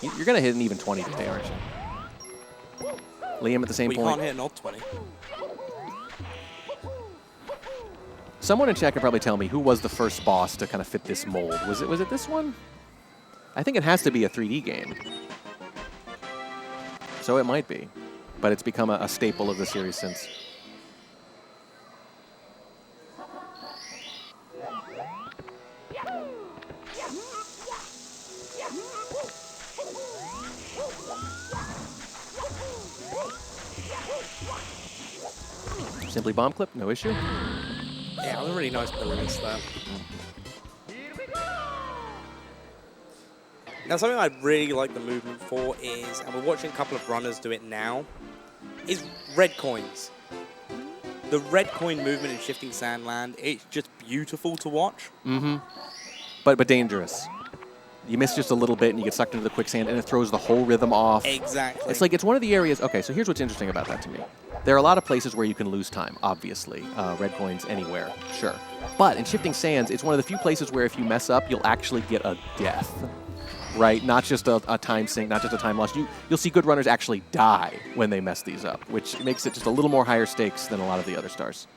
You're going to hit an even 20 today, aren't you? Liam at the same Well, you point. can't hit an odd 20. Someone in chat can probably tell me who was the first boss to kind of fit this mold. Was it this one? I think it has to be a 3D game. So it might be. But it's become a staple of the series since. Simply bomb clip, no issue. Yeah, it was a really nice release there. Now, something I really like the movement for is, and we're watching a couple of runners do it now, is red coins. The red coin movement in Shifting Sandland, it's just beautiful to watch. But dangerous. You miss just a little bit and you get sucked into the quicksand and it throws the whole rhythm off. Exactly. It's like it's one of the areas. Okay, so here's what's interesting about that to me. There are a lot of places where you can lose time, obviously. Red coins anywhere, sure. But in Shifting Sands, it's one of the few places where if you mess up, you'll actually get a death. Right? Not just a time sink, not just a time loss. You'll see good runners actually die when they mess these up, which makes it just a little more higher stakes than a lot of the other stars.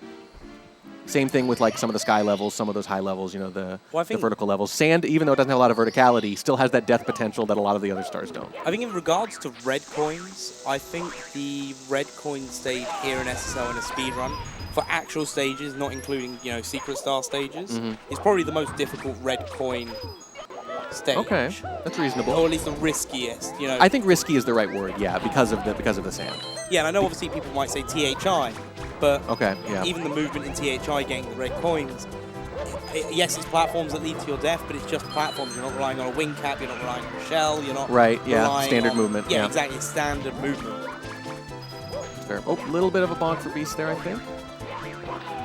Same thing with like some of the sky levels, some of those high levels, you know, the vertical levels. Sand, even though it doesn't have a lot of verticality, still has that death potential that a lot of the other stars don't. I think in regards to red coins, I think the red coin stage here in SSL in a speedrun, for actual stages, not including, you know, secret star stages, is probably the most difficult red coin stage. Okay, that's reasonable. Or at least the riskiest, you know. I think risky is the right word, yeah, because of the sand. Yeah, and I know obviously people might say THI, but Okay, yeah. even the movement in THI getting the red coins, yes, it's platforms that lead to your death, but it's just platforms. You're not relying on a wing cap, you're not relying on a shell, you're not relying standard on, movement. Yeah, exactly, it's standard movement. Fair. Oh, a little bit of a bonk for Beast there, I think.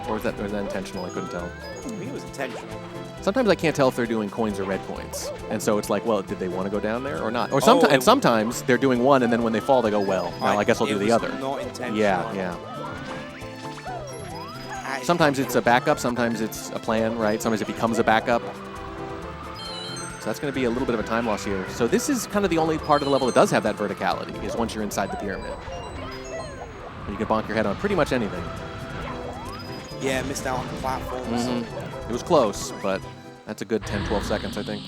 Or was that intentional? I couldn't tell. I think it was intentional. Sometimes I can't tell if they're doing coins or red coins. And so it's like, well, did they want to go down there or not? Or and sometimes they're doing one, and then when they fall, they go, well, now I guess I'll do the other. Not intentional. Yeah. Sometimes it's a backup, sometimes it's a plan, right? Sometimes it becomes a backup. So that's going to be a little bit of a time loss here. So this is kind of the only part of the level that does have that verticality, is once you're inside the pyramid. And you can bonk your head on pretty much anything. Yeah, missed out on the platforms. It was close, but that's a good 10, 12 seconds, I think.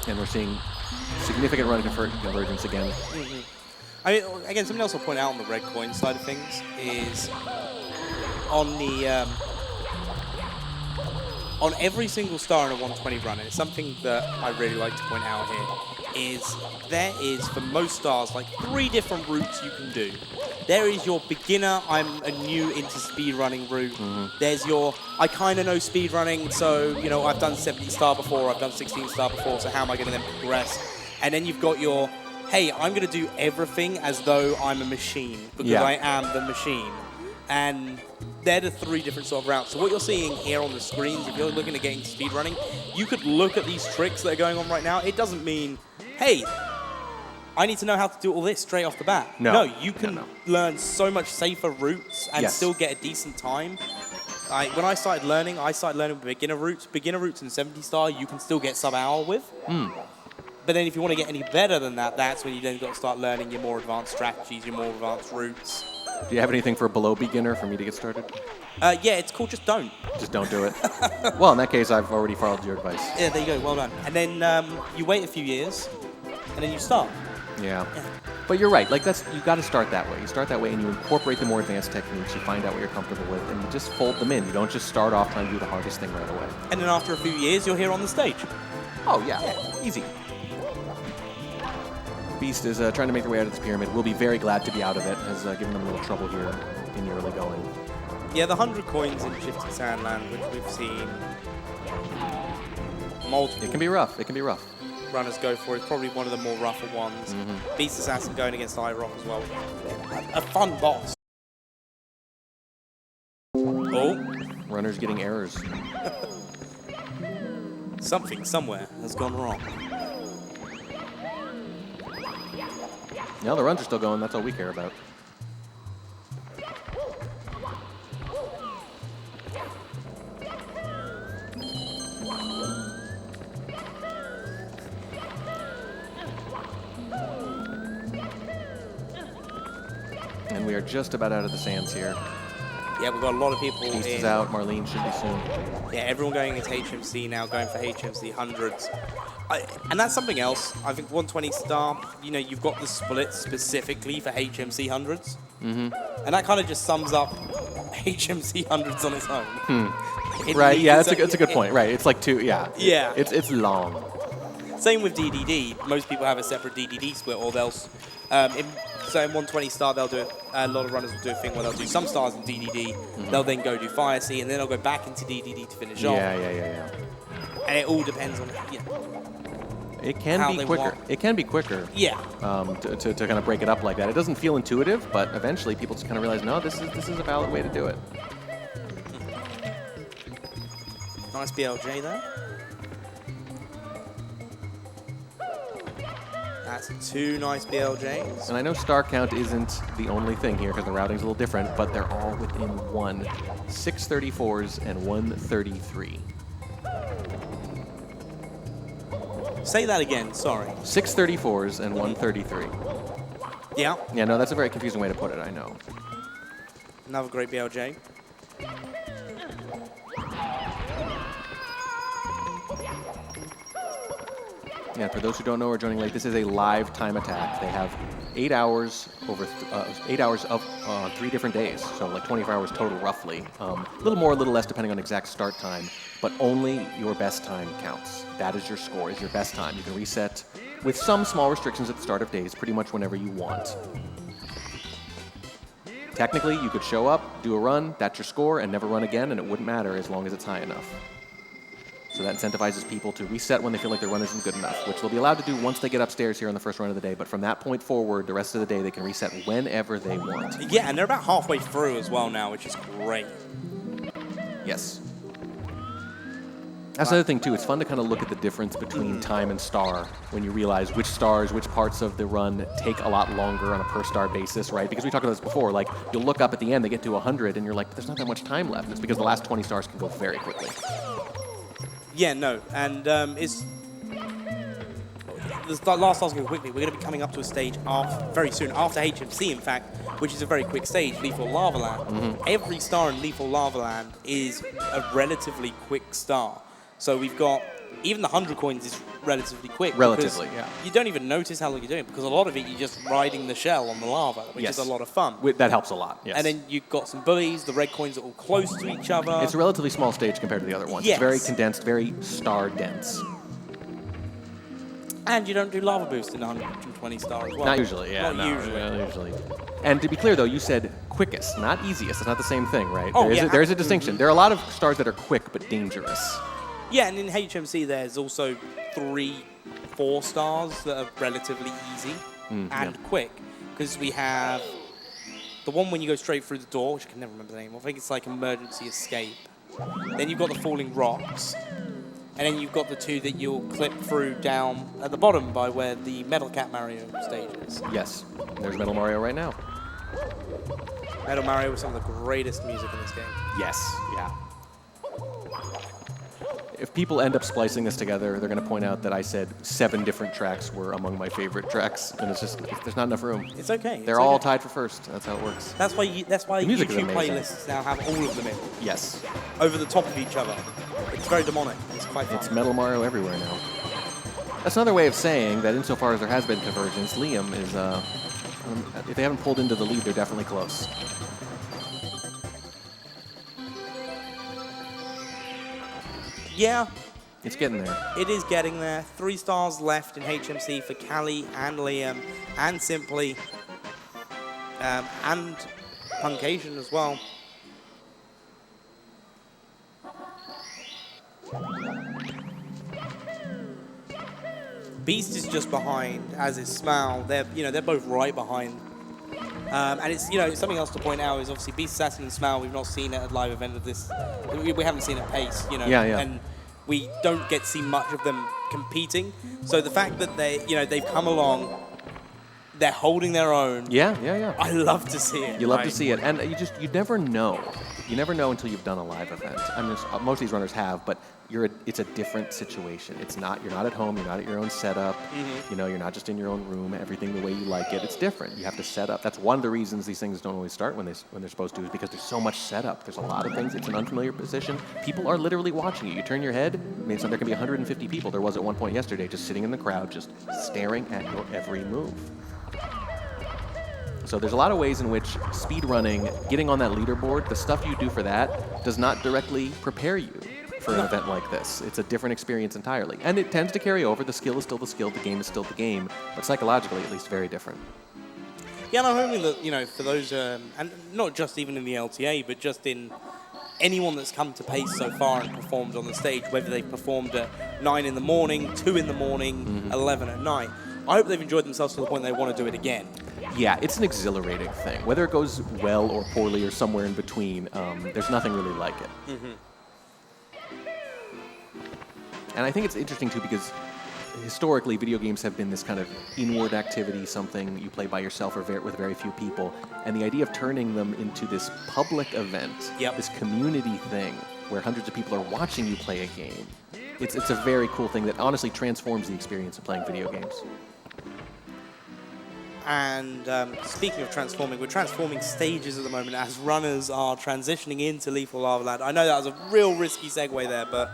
And we're seeing significant run convergence again. I mean, again, something else I'll point out on the red coin side of things is on the on every single star in a 120 run, and it's something that I really like to point out here, is there is, for most stars, like 3 different routes you can do. There is your beginner, I'm a new into speedrunning route. There's your, I kind of know speedrunning, so, you know, I've done 70 star before, I've done 16 star before, so how am I going to then progress? And then you've got your, hey, I'm going to do everything as though I'm a machine, because I am the machine. And they're the 3 different sort of routes. So what you're seeing here on the screens, if you're looking at getting speedrunning, you could look at these tricks that are going on right now. It doesn't mean, hey, I need to know how to do all this straight off the bat. No, you can learn so much safer routes and still get a decent time. When I started learning with beginner routes. Beginner routes in 70 star, you can still get sub-hour with. But then if you want to get any better than that, that's when you then got to start learning your more advanced strategies, your more advanced routes. Do you have anything for below beginner for me to get started? Yeah, it's called Just Don't. Just don't do it? Well, in that case, I've already followed your advice. Yeah, there you go. Well done. And then you wait a few years, and then you start. Yeah. But you're right. Like, you got to start that way. You start that way, and you incorporate the more advanced techniques. You find out what you're comfortable with, and you just fold them in. You don't just start off trying to do the hardest thing right away. And then after a few years, you're here on the stage. Oh, yeah. Easy. Beast is trying to make their way out of this pyramid. We'll be very glad to be out of it. Has given them a little trouble here in the early going. Yeah, the 100 coins in Shifting Sandland, which we've seen multiple. It can be rough. It can be rough. Runners go for it. Probably one of the more rougher ones. Beast Assassin going against iRock as well. A fun boss. Oh. Runners getting errors. Something somewhere has gone wrong. No, the runs are still going. That's all we care about. And we are just about out of the sands here. Yeah, we've got a lot of people Beast is out. Marlene should be soon. Yeah, everyone going into HMC now, going for HMC hundreds. And that's something else. I think 120 star, you know, you've got the split specifically for HMC hundreds. And that kind of just sums up HMC hundreds on its own. Right, yeah, that's a good point. Right, it's like 2, yeah. It's long. Same with DDD. Most people have a separate DDD split, or they'll... So in 120 star, they'll do it. A lot of runners will do a thing where they'll do some stars in DDD. They'll then go do Fire Sea, and then they'll go back into DDD to finish off. Yeah. And it all depends on it can be quicker. It can be quicker. Yeah. To kind of break it up like that. It doesn't feel intuitive, but eventually people just kind of realize, no, this is a valid way to do it. Nice BLJ there. That's 2 nice BLJs. And I know star count isn't the only thing here because the routing's a little different, but they're all within 1. 634s and 133. Say that again, sorry. 634s and 133. Yeah. Yeah, no, that's a very confusing way to put it, I know. Another great BLJ. Yeah, for those who don't know or are joining late, this is a live time attack. They have 8 hours over 8 hours of 3 different days, so like 24 hours total roughly. A little more, a little less depending on exact start time, but only your best time counts. That is your score, is your best time. You can reset with some small restrictions at the start of days, pretty much whenever you want. Technically, you could show up, do a run, that's your score, and never run again, and it wouldn't matter as long as it's high enough. So that incentivizes people to reset when they feel like their run isn't good enough, which they'll be allowed to do once they get upstairs here on the first run of the day. But from that point forward, the rest of the day, they can reset whenever they want. Yeah, and they're about halfway through as well now, which is great. Yes. That's another thing, too. It's fun to kind of look at the difference between time and star when you realize which stars, which parts of the run take a lot longer on a per-star basis, right? Because we talked about this before. Like, you'll look up at the end, they get to 100, and you're like, there's not that much time left. It's because the last 20 stars can go very quickly. Yeah, no, and it's... The last stars go quickly. We're going to be coming up to a stage very soon, after HMC, in fact, which is a very quick stage, Lethal Lava Land. Every star in Lethal Lava Land is a relatively quick star. So we've got even the 100 coins is relatively quick. Relatively, yeah. You don't even notice how long you're doing because a lot of it you're just riding the shell on the lava, which is a lot of fun. That helps a lot, yes. And then you've got some bullies, the red coins are all close to each other. It's a relatively small stage compared to the other ones. Yes. It's very condensed, very star-dense. And you don't do lava boost in 120 star as well. Not usually, yeah. Not usually. Not usually. And to be clear, though, you said quickest, not easiest. It's not the same thing, right? Oh, there is a distinction. There are a lot of stars that are quick but dangerous. Yeah, and in HMC there's also 3, 4 stars that are relatively easy and quick. Because we have the one when you go straight through the door, which I can never remember the name of. I think it's like Emergency Escape. Then you've got the Falling Rocks. And then you've got the 2 that you'll clip through down at the bottom by where the Metal Cat Mario stage is. Yes. There's Metal Mario right now. Metal Mario with some of the greatest music in this game. Yes, yeah. If people end up splicing this together, they're going to point out that I said 7 different tracks were among my favorite tracks, and it's just, there's not enough room. It's okay. They're all tied for first. That's how it works. That's why music is YouTube amazing. playlists now have all of them in. Yes. Over the top of each other. It's very demonic. It's quite fun. It's Metal Mario everywhere now. That's another way of saying that insofar as there has been convergence, Liam is, if they haven't pulled into the lead, they're definitely close. Yeah. It's getting there. It is getting there. 3 stars left in HMC for Callie and Liam and Simply. And Punkation as well. Beast is just behind, as is Smal. They're both right behind. And it's something else to point out is obviously Beast Assassin and Smal. We've not seen it at a live event of this. We haven't seen it pace. Yeah. And we don't get to see much of them competing. So the fact that they've come along, they're holding their own. Yeah. I love to see it. You love to see it, and you never know. You never know until you've done a live event. I mean, most of these runners have, but it's a different situation. You're not at home. You're not at your own setup. You're not just in your own room. Everything the way you like it. It's different. You have to set up. That's one of the reasons these things don't always start when they're supposed to, is because there's so much setup. There's a lot of things. It's an unfamiliar position. People are literally watching you. You turn your head. I mean, so there can be 150 people. There was at one point yesterday, just sitting in the crowd, just staring at your every move. So there's a lot of ways in which speedrunning, getting on that leaderboard, the stuff you do for that does not directly prepare you for an event like this. It's a different experience entirely. And it tends to carry over. The skill is still the skill, the game is still the game, but psychologically at least very different. Yeah, and I'm hoping that, for those, and not just even in the LTA, but just in anyone that's come to Pace so far and performed on the stage, whether they've performed at 9 in the morning, 2 in the morning, 11 at night, I hope they've enjoyed themselves to the point they want to do it again. Yeah, it's an exhilarating thing. Whether it goes well or poorly or somewhere in between, there's nothing really like it. And I think it's interesting, too, because historically, video games have been this kind of inward activity, something you play by yourself or with very few people. And the idea of turning them into this public event, this community thing, where hundreds of people are watching you play a game, it's a very cool thing that honestly transforms the experience of playing video games. And speaking of transforming, we're transforming stages at the moment as runners are transitioning into Lethal Lava Land. I know that was a real risky segue there, but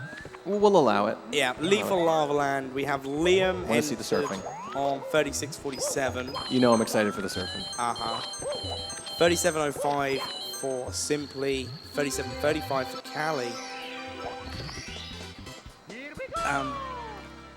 we'll allow it. Yeah, Lethal Lava Land. We have Liam want to see the surfing on 36.47. You know I'm excited for the surfing. 37.05 for Simply. 37.35 for Callie.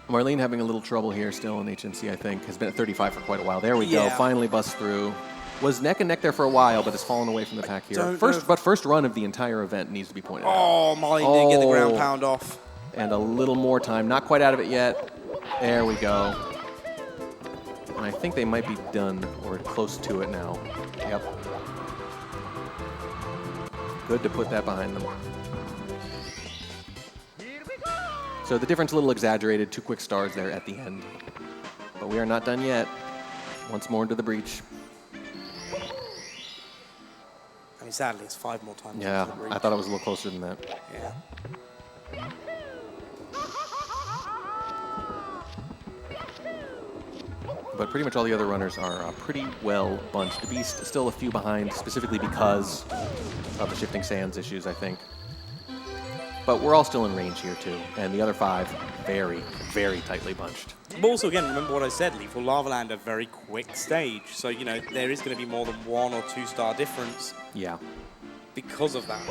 Marlene having a little trouble here still in HMC, I think. Has been at 35 for quite a while. There we go. Finally busts through. Was neck and neck there for a while, but has fallen away from the pack here. First run of the entire event needs to be pointed out. Oh, Marlene didn't get the ground pound off. And a little more time. Not quite out of it yet. There we go. And I think they might be done or close to it now. Yep. Good to put that behind them. So the difference a little exaggerated, 2 quick stars there at the end. But we are not done yet. Once more into the breach. I mean, sadly, it's 5 more times. Yeah, I thought it was a little closer than that. Yeah. But pretty much all the other runners are pretty well bunched. The Beast still a few behind, specifically because of the shifting sands issues, I think. but we're all still in range here too. And the other 5, very, very tightly bunched. But also, again, remember what I said, Lethal Lava Land, a very quick stage. So, you know, there is going to be more than 1 or 2 star difference Yeah. because of that.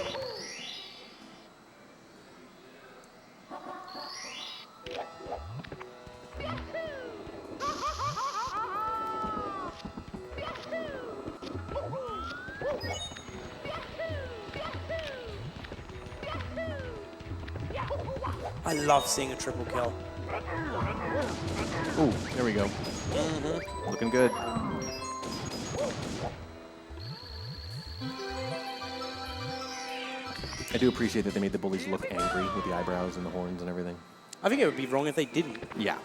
I love seeing a triple kill. Ooh, there we go. Looking good. I do appreciate that they made the bullies look angry with the eyebrows and the horns and everything. I think it would be wrong if they didn't. Yeah.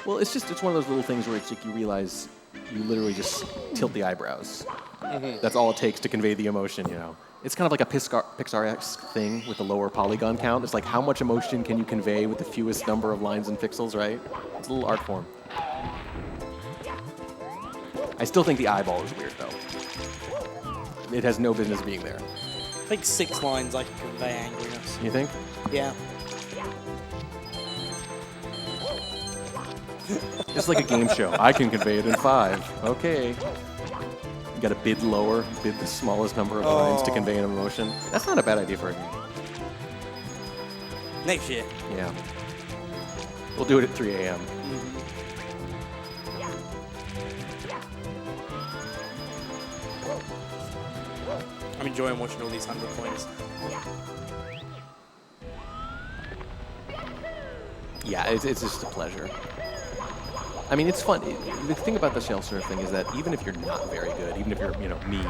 Well, it's one of those little things where it's like you realize you literally just tilt the eyebrows. That's all it takes to convey the emotion, you know. It's kind of like a Pixar-esque thing with the lower polygon count. It's like how much emotion can you convey with the fewest number of lines and pixels, right? It's a little art form. I still think the eyeball is weird, though. It has no business being there. I think 6 lines I can convey angriness. You think? Yeah. It's like a game show. I can convey it in 5. Okay. You got to bid lower, bid the smallest number of lines to convey an emotion. That's not a bad idea for a game. Next year. Yeah. We'll do it at 3 a.m. I'm enjoying watching all these 100 points. Yeah, it's just a pleasure. I mean, it's fun. The thing about the shell surf thing is that even if you're not very good, even if you're, you know, me,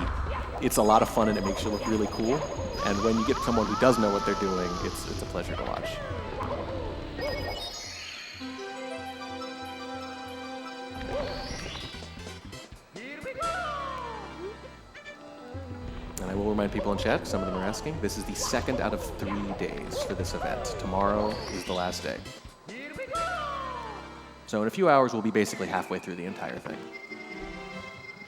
it's a lot of fun and it makes you look really cool. And when you get someone who does know what they're doing, it's a pleasure to watch. And I will remind people in chat, some of them are asking, this is the 2nd out of 3 days for this event. Tomorrow is the last day. So in a few hours, we'll be basically halfway through the entire thing.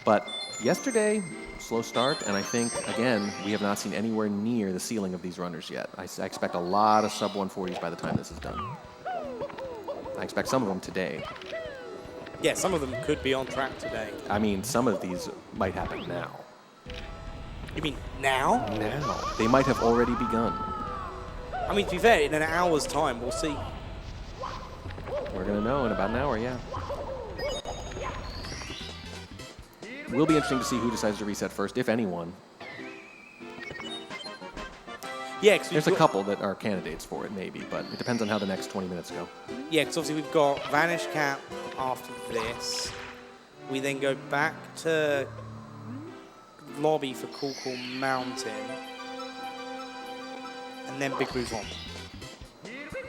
But yesterday, slow start, and I think, again, we have not seen anywhere near the ceiling of these runners yet. I expect a lot of sub-140s by the time this is done. I expect some of them today. Yeah, some of them could be on track today. I mean, some of these might happen now. You mean now? Now. They might have already begun. I mean, to be fair, in an hour's time, we'll see. We're going to know in about an hour, yeah. Will be interesting to see who decides to reset first, if anyone. Yeah, there's a couple that are candidates for it, maybe, but it depends on how the next 20 minutes go. Yeah, because obviously we've got Vanish Cap after this. We then go back to lobby for Cool Cool Mountain. And then Big Boo's on.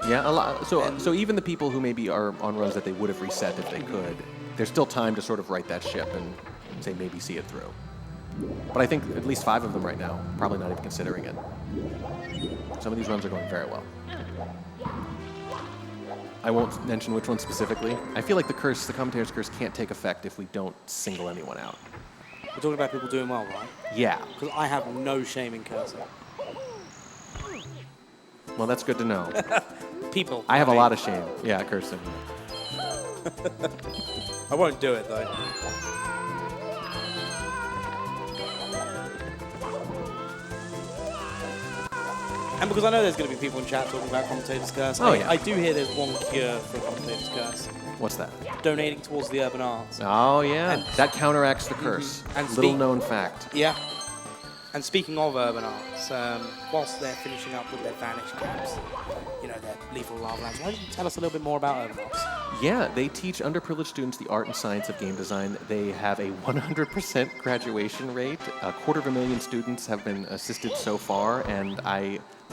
Yeah, a lot. So even the people who maybe are on runs that they would have reset if they could, there's still time to sort of right that ship and say maybe see it through. But I think at least 5 of them right now, probably not even considering it. Some of these runs are going very well. I won't mention which one specifically. I feel like the commentator's curse can't take effect if we don't single anyone out. We're talking about people doing well, right? Yeah. Because I have no shame in cursing. Well, that's good to know. People. I have a lot of shame. Yeah, cursing. I won't do it, though. And because I know there's going to be people in chat talking about commentator's curse, I do hear there's one cure for a commentator's curse. What's that? Donating towards the urban arts. Oh, yeah. And that counteracts the curse. And little known fact. Yeah. And speaking of urban arts, whilst they're finishing up with their Vanish Caps, you know, their Lethal Lava Lands, why don't you tell us a little bit more about urban arts? Yeah, they teach underprivileged students the art and science of game design. They have a 100% graduation rate. 250,000 students have been assisted so far, and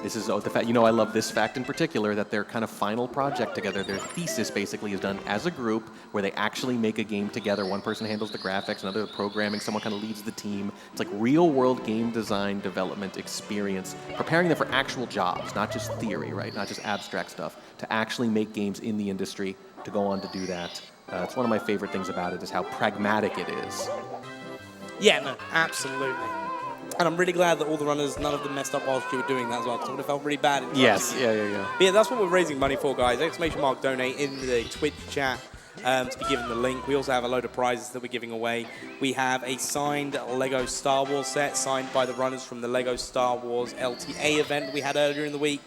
this is the fact, you know, I love this fact in particular, that their kind of final project together, their thesis basically is done as a group where they actually make a game together. One person handles the graphics, another the programming, someone kind of leads the team. It's like real world game design development experience, preparing them for actual jobs, not just theory, right? Not just abstract stuff, to actually make games in the industry, to go on to do that. It's one of my favorite things about it is how pragmatic it is. Yeah, no, absolutely. And I'm really glad that all the runners, none of them messed up whilst you were doing that as well, because I would have felt really bad. Yes, yeah. But yeah, that's what we're raising money for, guys. ! Donate in the Twitch chat to be given the link. We also have a load of prizes that we're giving away. We have a signed Lego Star Wars set signed by the runners from the Lego Star Wars LTA event we had earlier in the week.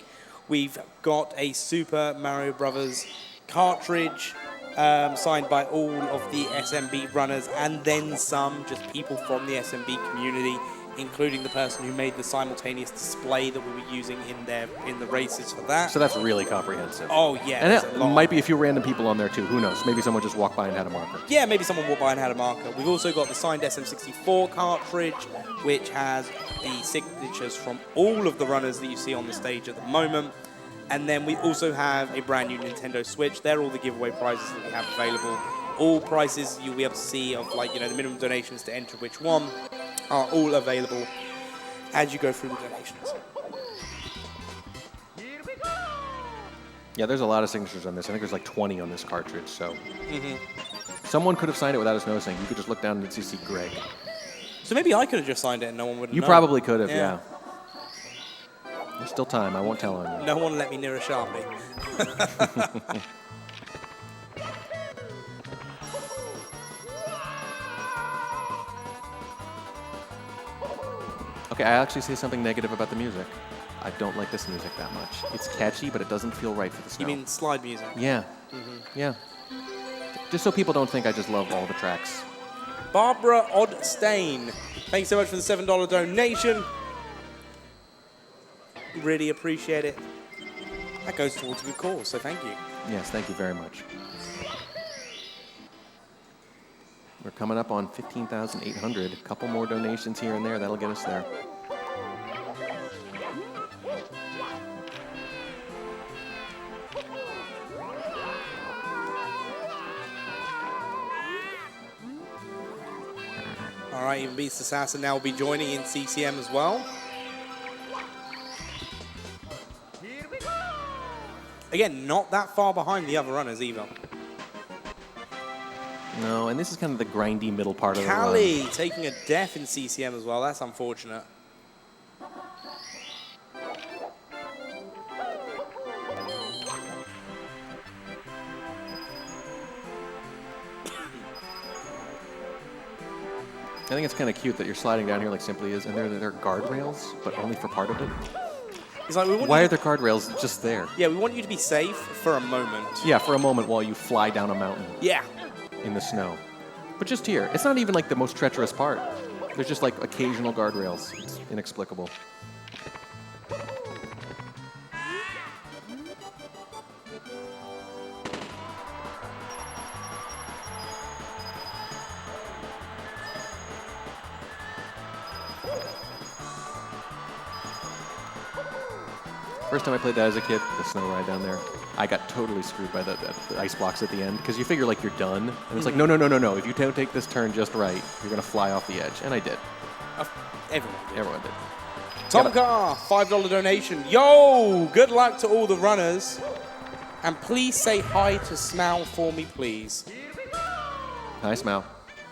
We've got a Super Mario Brothers cartridge signed by all of the SMB runners, and then some, just people from the SMB community, including the person who made the simultaneous display that we were using in the races for that. So that's really comprehensive. Oh, yeah. And it might be a few random people on there, too. Who knows? Maybe someone just walked by and had a marker. Yeah, maybe someone walked by and had a marker. We've also got the signed SM64 cartridge, which has the signatures from all of the runners that you see on the stage at the moment. And then we also have a brand new Nintendo Switch. They're all the giveaway prizes that we have available. All prices you'll be able to see of, like, the minimum donations to enter which one are all available as you go through the donations. Yeah, there's a lot of signatures on this. I think there's like 20 on this cartridge, so someone could have signed it without us noticing. You could just look down and see Greg. So maybe I could have just signed it and no one would have known. You probably could have, yeah. There's still time. I won't tell on you. No one let me near a Sharpie. Okay, I actually say something negative about the music. I don't like this music that much. It's catchy, but it doesn't feel right for the snow. You mean slide music? Yeah. Yeah. Just so people don't think I just love all the tracks. Barbara Oddstain, thanks so much for the $7 donation. Really appreciate it. That goes towards a good cause, so thank you. Yes, thank you very much. We're coming up on 15,800. A couple more donations here and there. That'll get us there. All right, even Beast Assassin now will be joining in CCM as well. Again, not that far behind the other runners either. No, and this is kind of the grindy middle part of the run. Callie taking a death in CCM as well. That's unfortunate. I think it's kind of cute that you're sliding down here like Simply is, and there are guardrails, but only for part of it. It's like, why are there guardrails just there? Yeah, we want you to be safe for a moment. Yeah, for a moment while you fly down a mountain. Yeah. In the snow. But just here. It's not even like the most treacherous part. There's just like occasional guardrails. It's inexplicable. First time I played that as a kid, the snow ride down there, I got totally screwed by the ice blocks at the end, because you figure like you're done, and it's like, no. If you don't take this turn just right, you're going to fly off the edge. And I did. Everyone did. Tom Carr, $5 donation. Yo, good luck to all the runners. And please say hi to Smal for me, please. Hi, Smal.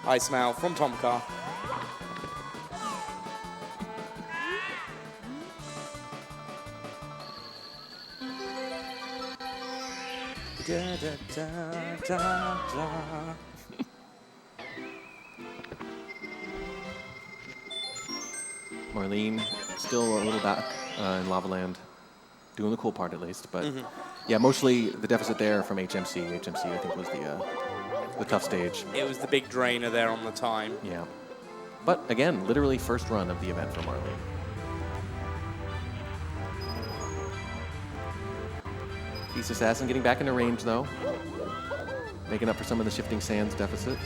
Hi, Smal, from Tom Carr. Da, da, da, da, da. Marlene, still a little back in Lava Land, doing the cool part at least. But yeah, mostly the deficit there from HMC. HMC, I think, was the tough stage. It was the big drainer there on the time. Yeah. But again, literally first run of the event for Marlene. Beast Assassin getting back into range, though. Making up for some of the shifting sands deficit.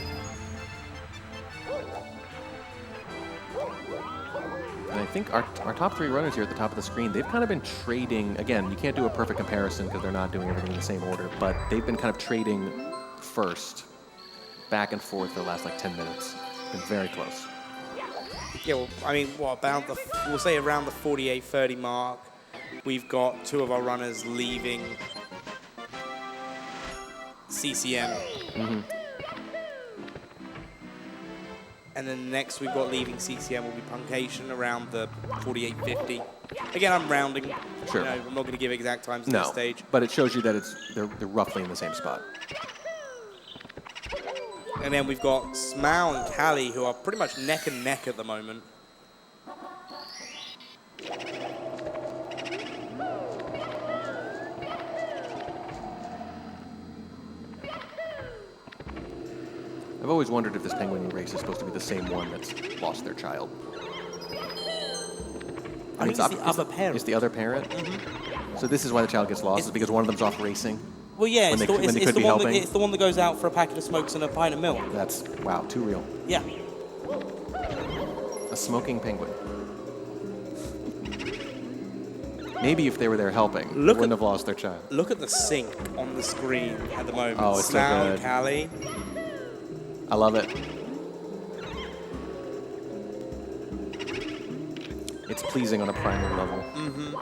And I think our top three runners here at the top of the screen, they've kind of been trading. Again, you can't do a perfect comparison because they're not doing everything in the same order, but they've been kind of trading first, back and forth for the last like 10 minutes. Been very close. Yeah, well, I mean, we'll say around the 48-30 mark, we've got two of our runners leaving CCM. And then next we've got leaving CCM will be Punkation around the 48.50. Again, I'm rounding. Sure. You know, I'm not going to give exact times at No, this stage. but it shows you that they're roughly in the same spot. And then we've got Smau and Callie, who are pretty much neck and neck at the moment. I've always wondered if this penguin race is supposed to be the same one that's lost their child. I think it's the other parent. It's the other parent? Mm-hmm. So this is why the child gets lost, is because one of them's off racing? Well, yeah, it's the one that goes out for a packet of smokes and a pint of milk. That's, wow, too real. Yeah. A smoking penguin. Maybe if they were there helping, they wouldn't have lost their child. Look at the sync on the screen at the moment. Oh, it's so Smau good. and Callie. I love it. It's pleasing on a primal level. Mm-hmm.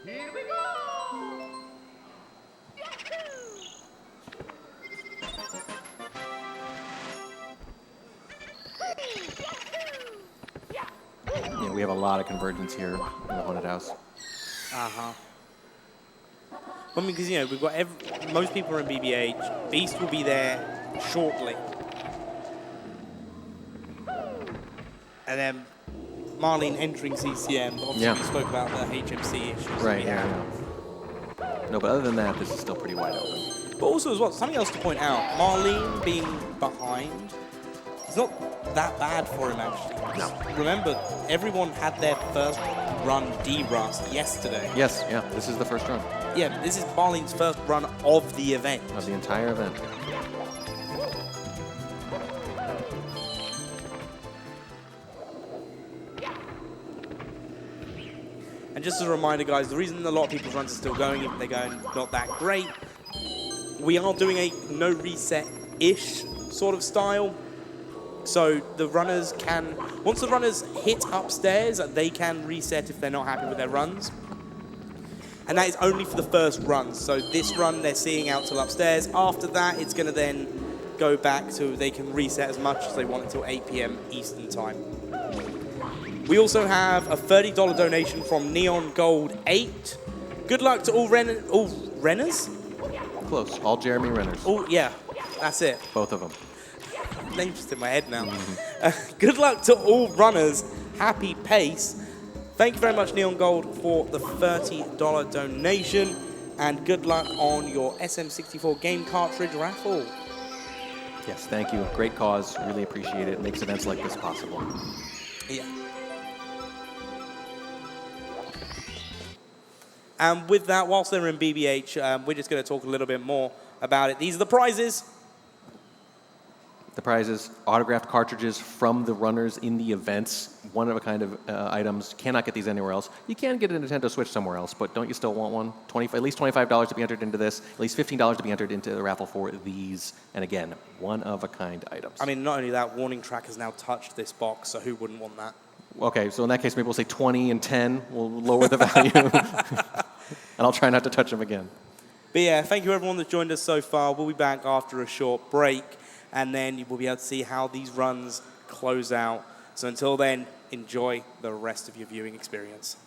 Here we go! Yeah, we have a lot of convergence here in the haunted house. Uh-huh. I mean, because, you know, we've got most people are in BBH. Beast will be there shortly. And then Marlene entering CCM. Obviously, we spoke about the HMC issues. Right, yeah. No, but other than that, this is still pretty wide open. But also as well, something else to point out, Marlene being behind, it's not that bad for him, actually. No. Remember, everyone had their first run D-Rust yesterday. Yes, yeah, this is the first run. Yeah, this is Marlene's first run of the event. Of the entire event. And just as a reminder, guys, the reason a lot of people's runs are still going, if they're going not that great, we are doing a no reset-ish sort of style. So the runners can, once the runners hit upstairs, they can reset if they're not happy with their runs. And that is only for the first run. So this run, they're seeing out till upstairs. After that, it's going to then go back to, they can reset as much as they want until 8 p.m. Eastern time. We also have a $30 donation from Neon Gold 8. Good luck to all Renners? Close. All Jeremy Renners. Oh, yeah, that's it. Both of them. Name's just in my head now. Good luck to all runners. Happy pace. Thank you very much, Neon Gold, for the $30 donation. And good luck on your SM64 game cartridge raffle. Yes, thank you. Great cause. Really appreciate it. Makes events like this possible. Yeah. And with that, whilst they're in BBH, we're just going to talk a little bit more about it. These are the prizes. The prizes, autographed cartridges from the runners in the events, one-of-a-kind of items. Cannot get these anywhere else. You can get a Nintendo Switch somewhere else, but don't you still want one? At least $25 to be entered into this, at least $15 to be entered into the raffle for these. And again, one-of-a-kind items. I mean, not only that, Warning Track has now touched this box, so who wouldn't want that? Okay, so in that case, maybe we'll say 20 and 10. We'll lower the value. And I'll try not to touch them again. But yeah, thank you everyone that joined us so far. We'll be back after a short break, and then you will be able to see how these runs close out. So until then, enjoy the rest of your viewing experience.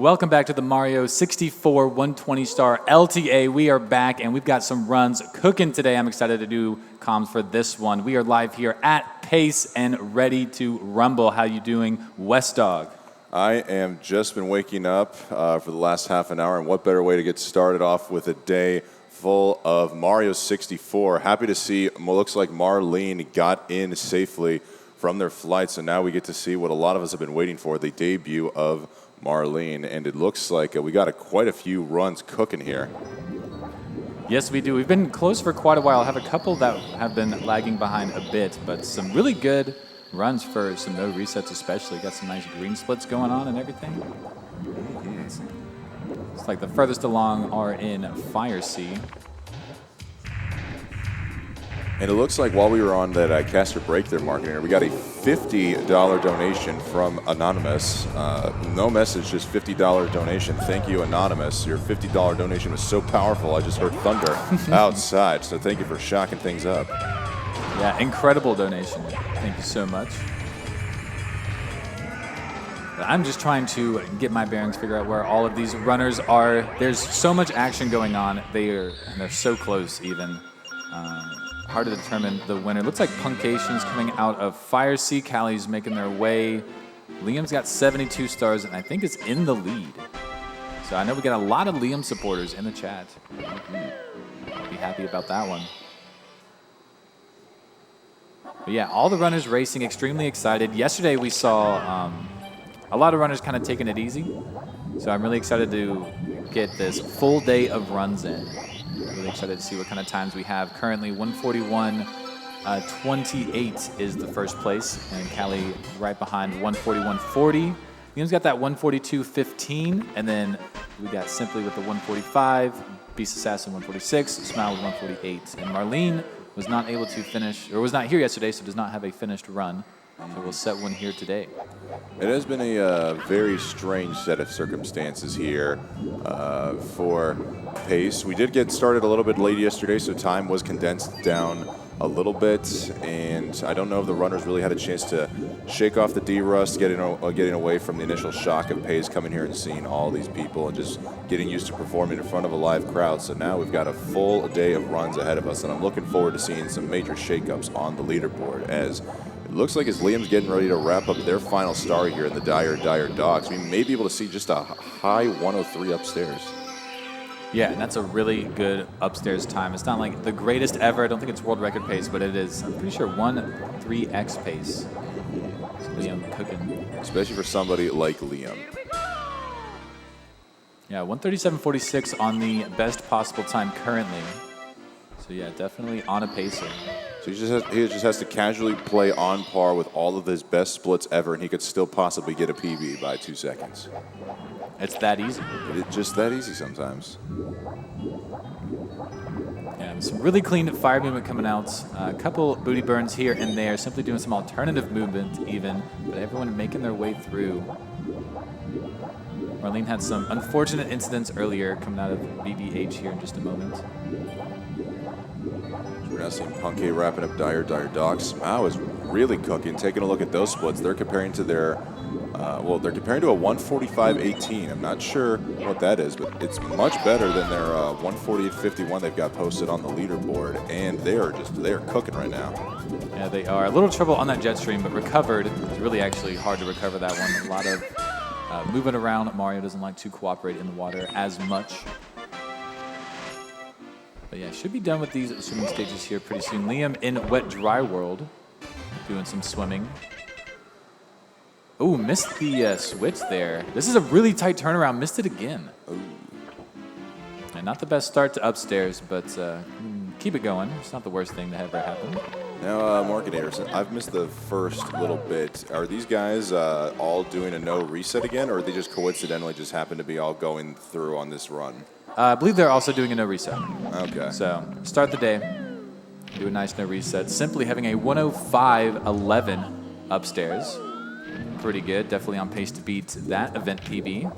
Welcome back to the Mario 64 120 star LTA. We are back and we've got some runs cooking today. I'm excited to do comms for this one. We are live here at Pace and ready to rumble. How you doing, West Dog? I am just been waking up for the last half an hour, and what better way to get started off with a day full of Mario 64. Happy to see, looks like Marlene got in safely from their flight, so now we get to see what a lot of us have been waiting for, the debut of Marlene, and it looks like we got quite a few runs cooking here. Yes, we do. We've been close for quite a while. I have a couple that have been lagging behind a bit, but some really good runs for some no resets especially. Got some nice green splits going on and everything. It's like the furthest along are in Fire Sea. And it looks like while we were on that caster break there, Marketer, we got a $50 donation from Anonymous. No message, just $50 donation. Thank you, Anonymous. Your $50 donation was so powerful, I just heard thunder outside. So thank you for shocking things up. Yeah, incredible donation. Thank you so much. I'm just trying to get my bearings, figure out where all of these runners are. There's so much action going on. They're so close even. Hard to determine the winner. Looks like Punkation's coming out of Fire Sea. Callie's making their way. Liam's got 72 stars, and I think is in the lead. So I know we got a lot of Liam supporters in the chat. I'll be happy about that one. But yeah, all the runners racing, extremely excited. Yesterday we saw a lot of runners kind of taking it easy. So I'm really excited to get this full day of runs in. Really excited to see what kind of times we have. Currently 141.28 is the first place, and Callie right behind 141.40. Liam's got that 142.15, and then we got Simply with the 145, Beast Assassin 146, Smile with 148, and Marlene was not able to finish, or was not here yesterday, so does not have a finished run. So we'll set one here today. It has been a very strange set of circumstances here for Pace. We did get started a little bit late yesterday, so time was condensed down a little bit, and I don't know if the runners really had a chance to shake off the D-Rust, getting away from the initial shock of Pace coming here and seeing all these people and just getting used to performing in front of a live crowd. So now we've got a full day of runs ahead of us, and I'm looking forward to seeing some major shakeups on the leaderboard, as it looks like as Liam's getting ready to wrap up their final star here in the Dire Dogs, we may be able to see just a high 103 upstairs. Yeah, and that's a really good upstairs time. It's not like the greatest ever. I don't think it's world record pace, but it is, I'm pretty sure, 1.3x pace. So Liam cooking. Especially for somebody like Liam. Yeah, 137.46 on the best possible time currently. So yeah, definitely on a pacer. So he just has to casually play on par with all of his best splits ever, and he could still possibly get a PB by 2 seconds. It's that easy. It's just that easy sometimes. Yeah, some really clean fire movement coming out. A couple booty burns here and there, simply doing some alternative movement even, but everyone making their way through. Marlene had some unfortunate incidents earlier coming out of BBH here in just a moment. We're now seeing Punky wrapping up Dire Dogs. Mao is really cooking. Taking a look at those splits, they're comparing to their, they're comparing to a 145.18. I'm not sure what that is, but it's much better than their 148.51 they've got posted on the leaderboard, and they are cooking right now. Yeah, they are. A little trouble on that jet stream, but recovered. It's really actually hard to recover that one. A lot of moving around. Mario doesn't like to cooperate in the water as much. But yeah, should be done with these swimming stages here pretty soon. Liam in Wet Dry World, doing some swimming. Oh, missed the switch there. This is a really tight turnaround. Missed it again. Ooh. And not the best start to upstairs, but keep it going. It's not the worst thing that ever happened. Now, Morgan Anderson, I've missed the first little bit. Are these guys all doing a no reset again, or are they just coincidentally just happen to be all going through on this run? I believe they're also doing a no reset. Okay. So start the day, do a nice no reset. Simply having a 105.11 upstairs. Pretty good. Definitely on pace to beat that event PB.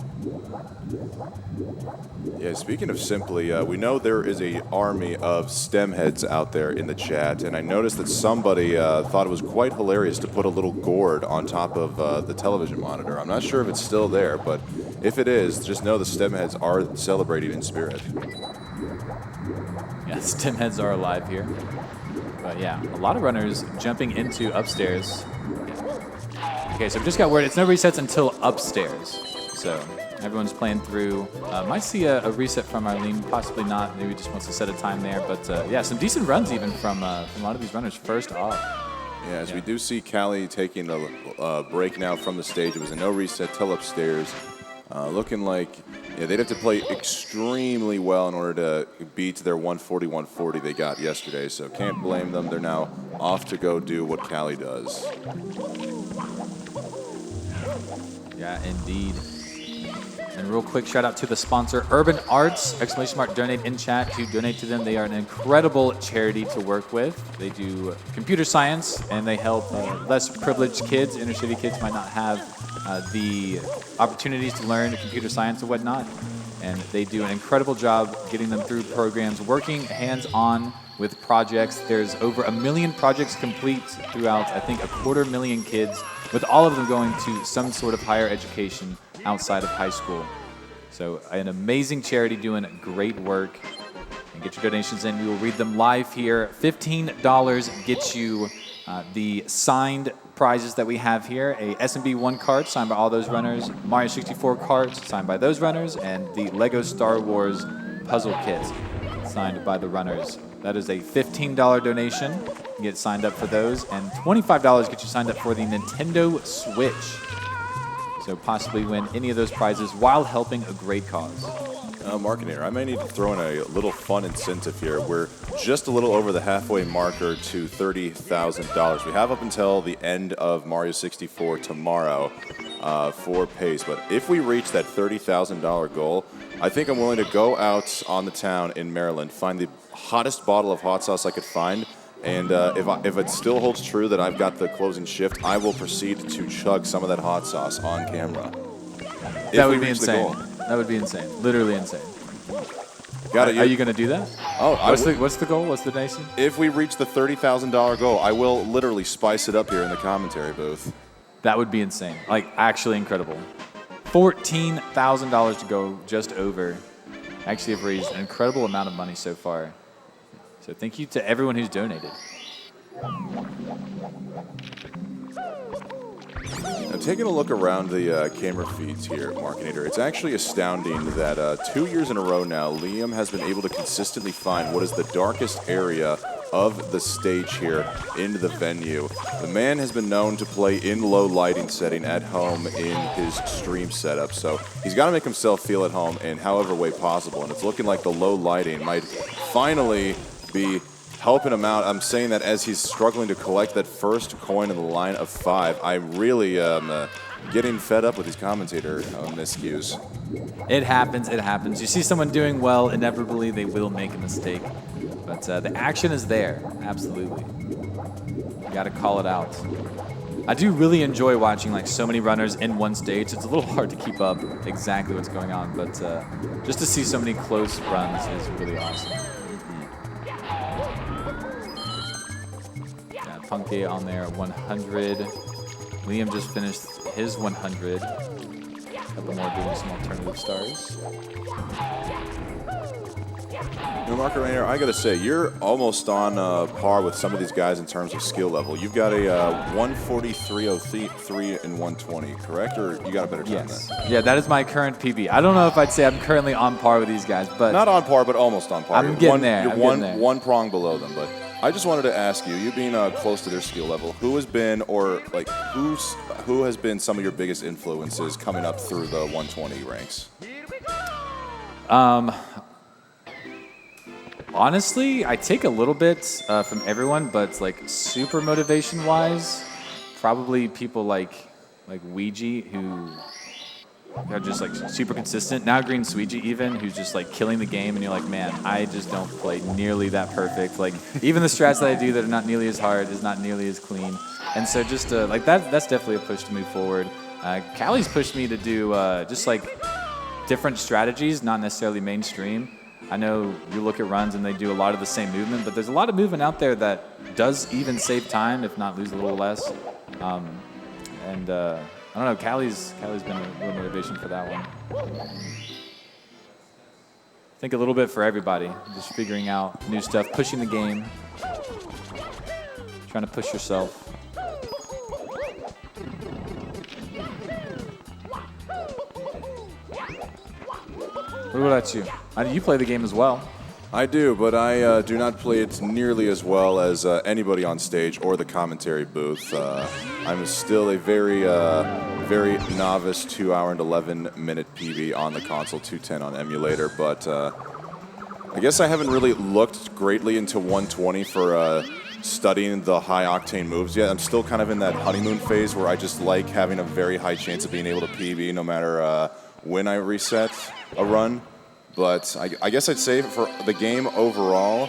Yeah, speaking of Simply, we know there is an army of STEM heads out there in the chat, and I noticed that somebody thought it was quite hilarious to put a little gourd on top of the television monitor. I'm not sure if it's still there, but If it is, just know the STEM heads are celebrating in spirit. Yeah, STEM heads are alive here. But yeah, a lot of runners jumping into upstairs. Okay, so we just got word. It's no resets until upstairs. So everyone's playing through. Might see a reset from Arlene, possibly not. Maybe just wants to set a time there. But yeah, some decent runs even from a lot of these runners first off. Yeah, as we do see Callie taking a break now from the stage. It was a no reset till upstairs. Looking like they'd have to play extremely well in order to beat their 140-140 they got yesterday. So can't blame them. They're now off to go do what Callie does. Yeah, indeed. And real quick, shout out to the sponsor, Urban Arts! ! Donate in chat to donate to them. They are an incredible charity to work with. They do computer science, and they help less privileged kids. Inner city kids might not have the opportunities to learn computer science and whatnot. And they do an incredible job getting them through programs, working hands-on with projects. There's over 1 million projects complete throughout, I think, 250,000 kids, with all of them going to some sort of higher education outside of high school. So an amazing charity doing great work. And get your donations in. We will read them live here. $15 gets you the signed prizes that we have here. A SMB 1 card signed by all those runners, Mario 64 cards signed by those runners, and the Lego Star Wars puzzle kits signed by the runners. That is a $15 donation. You get signed up for those, and $25 gets you signed up for the Nintendo Switch. So possibly win any of those prizes while helping a great cause. Marketer, I may need to throw in a little fun incentive here. We're just a little over the halfway marker to $30,000. We have up until the end of Mario 64 tomorrow for pace. But if we reach that $30,000 goal, I think I'm willing to go out on the town in Maryland, find the hottest bottle of hot sauce I could find, and if it still holds true that I've got the closing shift, I will proceed to chug some of that hot sauce on camera. That would be insane. That would be insane. Literally insane. Are you going to do that? Oh, what's the goal? What's the donation? If we reach the $30,000 goal, I will literally spice it up here in the commentary booth. That would be insane. Like, actually incredible. $14,000 to go, just over. Actually have raised an incredible amount of money so far. So thank you to everyone who's donated. Now, taking a look around the camera feeds here, Markinator, it's actually astounding that 2 years in a row now, Liam has been able to consistently find what is the darkest area of the stage here in the venue. The man has been known to play in low lighting setting at home in his stream setup, so he's got to make himself feel at home in however way possible, and it's looking like the low lighting might finally be helping him out. I'm saying that as he's struggling to collect that first coin in the line of 5. I really am getting fed up with these commentator miscues. It happens, it happens. You see someone doing well, inevitably they will make a mistake. But the action is there, absolutely. You gotta call it out. I do really enjoy watching like so many runners in one stage. It's a little hard to keep up exactly what's going on, but just to see so many close runs is really awesome. Punky on there, 100. Liam just finished his 100. A couple more doing some alternative stars. Marco Rainier, I got to say, you're almost on par with some of these guys in terms of skill level. You've got a 143.03 and 120, correct? Or you got a better time than that? Yeah, that is my current PB. I don't know if I'd say I'm currently on par with these guys, but... Not on par, but almost on par. I'm getting there. You're one prong below them, but... I just wanted to ask you, being close to their skill level, who has been, or like, who has been some of your biggest influences coming up through the 120 ranks? Honestly, I take a little bit from everyone, but like super motivation-wise, probably people like Ouija, who are just like super consistent. Now Green Suiji even, who's just like killing the game, and you're like, man, I just don't play nearly that perfect. Like even the strats that I do that are not nearly as hard is not nearly as clean. And so just like that's definitely a push to move forward. Callie's pushed me to do just like different strategies, not necessarily mainstream. I know you look at runs and they do a lot of the same movement, but there's a lot of movement out there that does even save time, if not lose a little less. I don't know. Callie's been a real motivation for that one. I think a little bit for everybody. Just figuring out new stuff, pushing the game, trying to push yourself. What about you? You play the game as well. I do, but I do not play it nearly as well as anybody on stage or the commentary booth. I'm still a very novice 2 hour and 11-minute PB on the console, 210 on emulator, but I guess I haven't really looked greatly into 120 for studying the high-octane moves yet. I'm still kind of in that honeymoon phase where I just like having a very high chance of being able to PB no matter when I reset a run. But I guess I'd say for the game overall,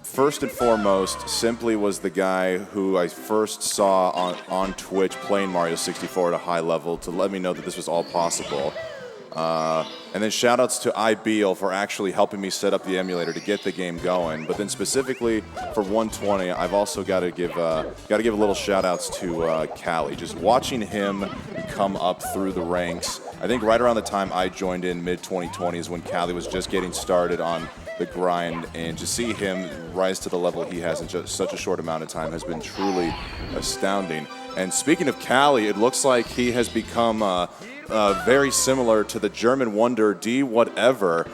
first and foremost, Simply was the guy who I first saw on Twitch playing Mario 64 at a high level to let me know that this was all possible. And then shout-outs to iBeal for actually helping me set up the emulator to get the game going. But then specifically for 120, I've also got to give a little shout-outs to Callie. Just watching him come up through the ranks. I think right around the time I joined in mid-2020 is when Callie was just getting started on the grind, and to see him rise to the level he has in just such a short amount of time has been truly astounding. And speaking of Callie, it looks like he has become very similar to the German wonder D whatever.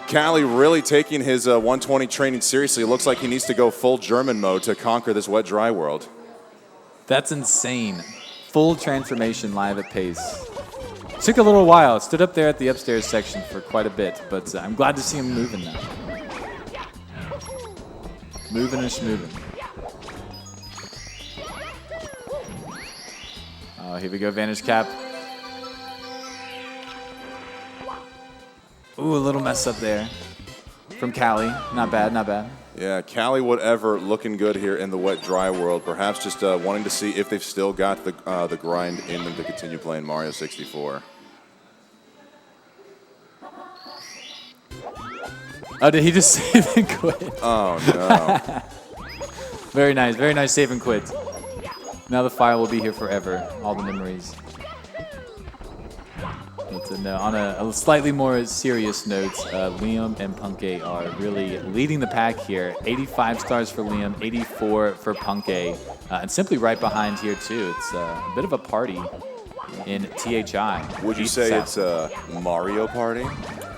Callie really taking his 120 training seriously. It looks like he needs to go full German mode to conquer this wet dry world. That's insane. Full transformation live at pace. Took a little while. It stood up there at the upstairs section for quite a bit, but I'm glad to see him moving now. Moving and schmoving. Oh, here we go, Vanish Cap. Ooh, a little mess up there from Callie. Not bad, not bad. Yeah, Callie whatever looking good here in the wet dry world. Perhaps just wanting to see if they've still got the grind in them to continue playing Mario 64. Oh, did he just save and quit? Oh, no. Very nice save and quit. Now the file will be here forever, all the memories. But on a slightly more serious note, Liam and Punkay are really leading the pack here. 85 stars for Liam, 84 for Punkay, and Simply right behind here too. It's a bit of a party in THI. Would you say it's a Mario Party?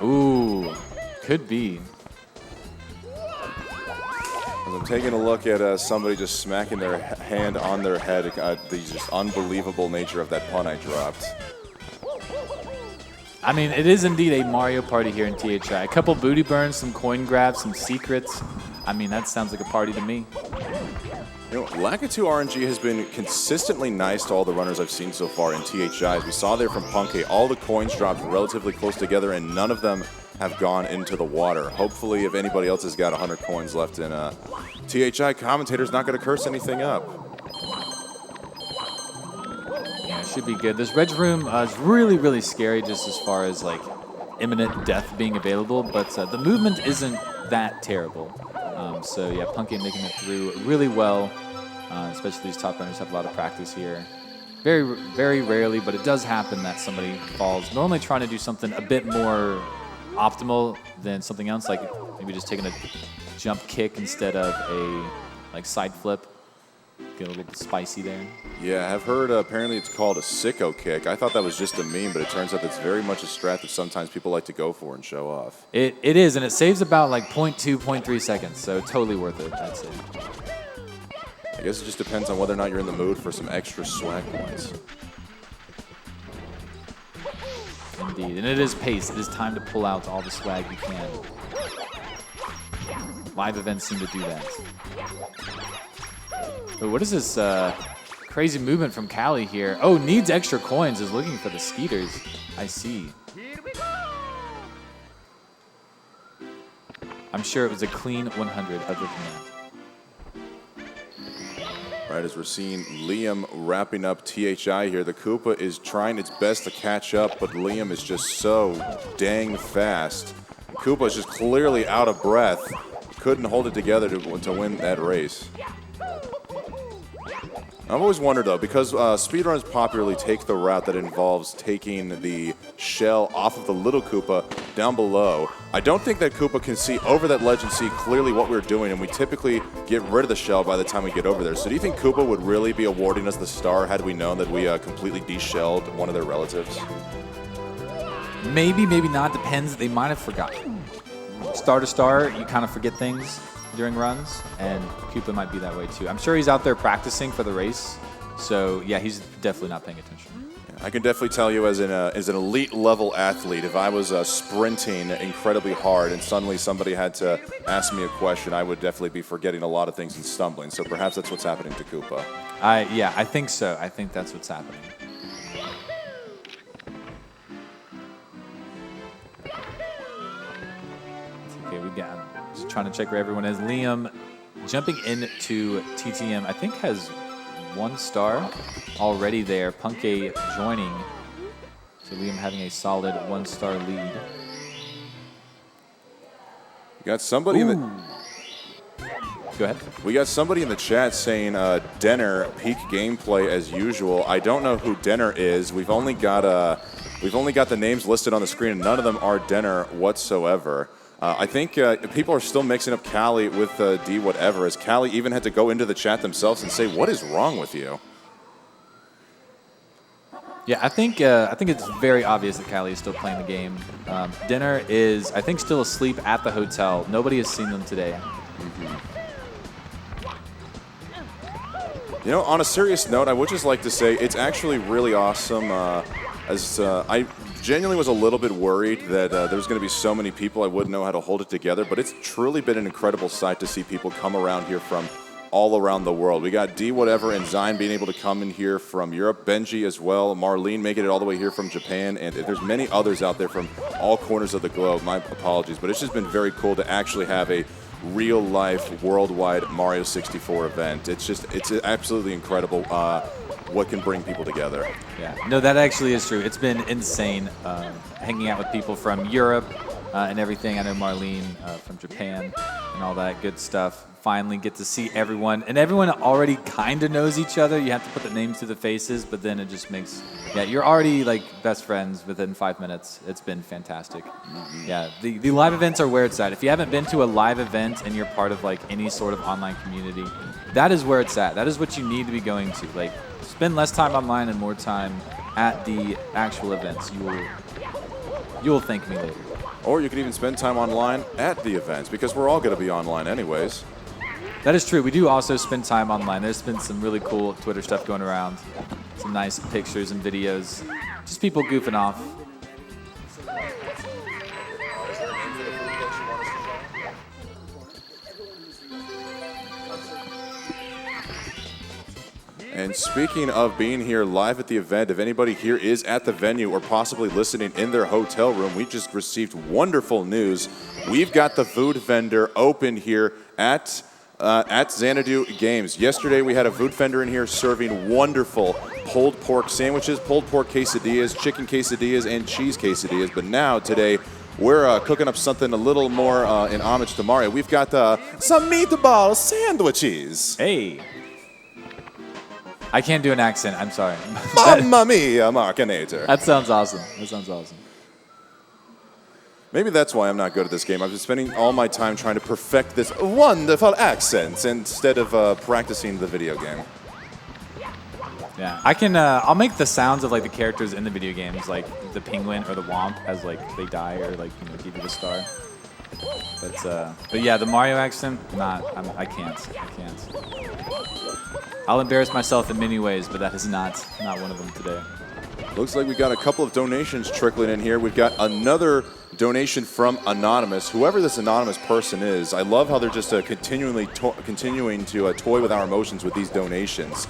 Ooh, could be. I'm taking a look at somebody just smacking their hand on their head. The just unbelievable nature of that pun I dropped. I mean, it is indeed a Mario Party here in THI. A couple booty burns, some coin grabs, some secrets. I mean, that sounds like a party to me. You know, Lakitu RNG has been consistently nice to all the runners I've seen so far in THI. As we saw there from Punkay, all the coins dropped relatively close together, and none of them have gone into the water. Hopefully, if anybody else has got 100 coins left in THI, commentator's not going to curse anything up. Yeah, it should be good. This Reg Room is really, really scary just as far as like imminent death being available, but the movement isn't that terrible. So yeah, Punkay making it through really well, especially these top runners have a lot of practice here. Very, very rarely, but it does happen that somebody falls. Normally trying to do something a bit more optimal than something else, like maybe just taking a jump kick instead of a side flip. Get a little bit spicy there. Yeah, I've heard apparently it's called a sicko kick. I thought that was just a meme, but it turns out it's very much a strat that sometimes people like to go for and show off. It is, and it saves about like 0.2, 0.3 seconds, so totally worth it, I'd say. I guess it just depends on whether or not you're in the mood for some extra swag points. Indeed, and it is pace. It is time to pull out all the swag you can. Live events seem to do that. But what is this crazy movement from Callie here? Oh, needs extra coins, is looking for the Skeeters. I see. I'm sure it was a clean 100 other than that. Right, as we're seeing Liam wrapping up THI here, the Koopa is trying its best to catch up, but Liam is just so dang fast. Koopa is just clearly out of breath. Couldn't hold it together to win that race. I've always wondered, though, because speedruns popularly take the route that involves taking the shell off of the little Koopa down below. I don't think that Koopa can see over that ledge and see clearly what we're doing, and we typically get rid of the shell by the time we get over there. So do you think Koopa would really be awarding us the star had we known that we completely de-shelled one of their relatives? Maybe, maybe not. Depends. They might have forgotten. Star to star, you kind of forget things during runs, and Koopa might be that way too. I'm sure he's out there practicing for the race, so yeah, he's definitely not paying attention. I can definitely tell you as an elite level athlete, if I was sprinting incredibly hard and suddenly somebody had to ask me a question, I would definitely be forgetting a lot of things and stumbling. So perhaps that's what's happening to Koopa. Yeah, I think so. I think that's what's happening. Okay, we got. Just trying to check where everyone is. Liam jumping into TTM, I think has 1 star already there. Punke joining. So Liam having a solid 1-star lead. We got somebody in the. Go ahead. We got somebody in the chat saying Denner peak gameplay as usual. I don't know who Denner is. We've only got the names listed on the screen, and none of them are Denner whatsoever. I think people are still mixing up Callie with D whatever, as Callie even had to go into the chat themselves and say, "What is wrong with you?" Yeah, I think it's very obvious that Callie is still playing the game. Denner is, I think, still asleep at the hotel. Nobody has seen them today. You know, on a serious note, I would just like to say it's actually really awesome. I genuinely was a little bit worried that there's going to be so many people I wouldn't know how to hold it together, but it's truly been an incredible sight to see people come around here from all around the world. We got D whatever and Zion being able to come in here from Europe, Benji as well, Marlene making it all the way here from Japan, and there's many others out there from all corners of the globe. My apologies, but it's just been very cool to actually have a real-life worldwide Mario 64 event. It's absolutely incredible what can bring people together. Yeah, no, that actually is true. It's been insane hanging out with people from Europe and everything. I know Marlene from Japan and all that good stuff. Finally get to see everyone, and everyone already kind of knows each other. You have to put the names to the faces, but then it just makes, yeah, you're already like best friends within 5 minutes. It's been fantastic. Yeah, the live events are where it's at. If you haven't been to a live event and you're part of like any sort of online community, that is where it's at. That is what you need to be going to. Like, spend less time online and more time at the actual events. You will thank me later. Or you could even spend time online at the events, because we're all going to be online anyways. That is true. We do also spend time online. There's been some really cool Twitter stuff going around. Some nice pictures and videos. Just people goofing off. And speaking of being here live at the event, if anybody here is at the venue or possibly listening in their hotel room, we just received wonderful news. We've got the food vendor open here at Xanadu Games. Yesterday we had a food vendor in here serving wonderful pulled pork sandwiches, pulled pork quesadillas, chicken quesadillas, and cheese quesadillas. But now today we're cooking up something a little more in homage to Mario. We've got some meatball sandwiches. Hey. I can't do an accent. I'm sorry. Mamma mia, Markinator. That sounds awesome. That sounds awesome. Maybe that's why I'm not good at this game. I've been spending all my time trying to perfect this wonderful accent instead of practicing the video game. Yeah, I can. I'll make the sounds of like the characters in the video games, like the penguin or the womp, as like they die or like give you the star. But yeah, the Mario accent, I can't. I'll embarrass myself in many ways, but that is not one of them today. Looks like we got a couple of donations trickling in here. We've got another donation from Anonymous. Whoever this anonymous person is, I love how they're just continuing to toy with our emotions with these donations.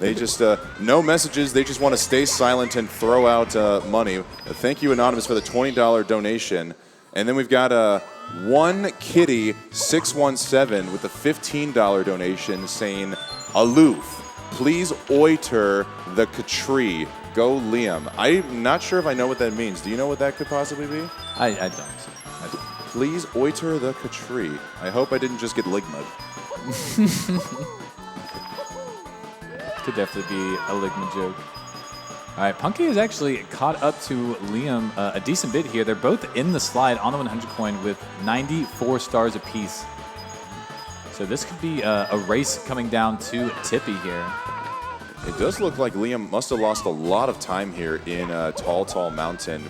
They just, no messages, they just want to stay silent and throw out money. Thank you, Anonymous, for the $20 donation. And then we've got One Kitty 617 with a $15 donation saying, aloof, please oiter the Katri. Go Liam. I'm not sure if I know what that means. Do you know what that could possibly be? I don't. Please oiter the Katri. I hope I didn't just get ligmud. Could definitely be a Ligma joke. All right, Punky has actually caught up to Liam a decent bit here. They're both in the slide on the 100 coin with 94 stars apiece. So this could be a race coming down to Tippy here. It does look like Liam must have lost a lot of time here in Tall Mountain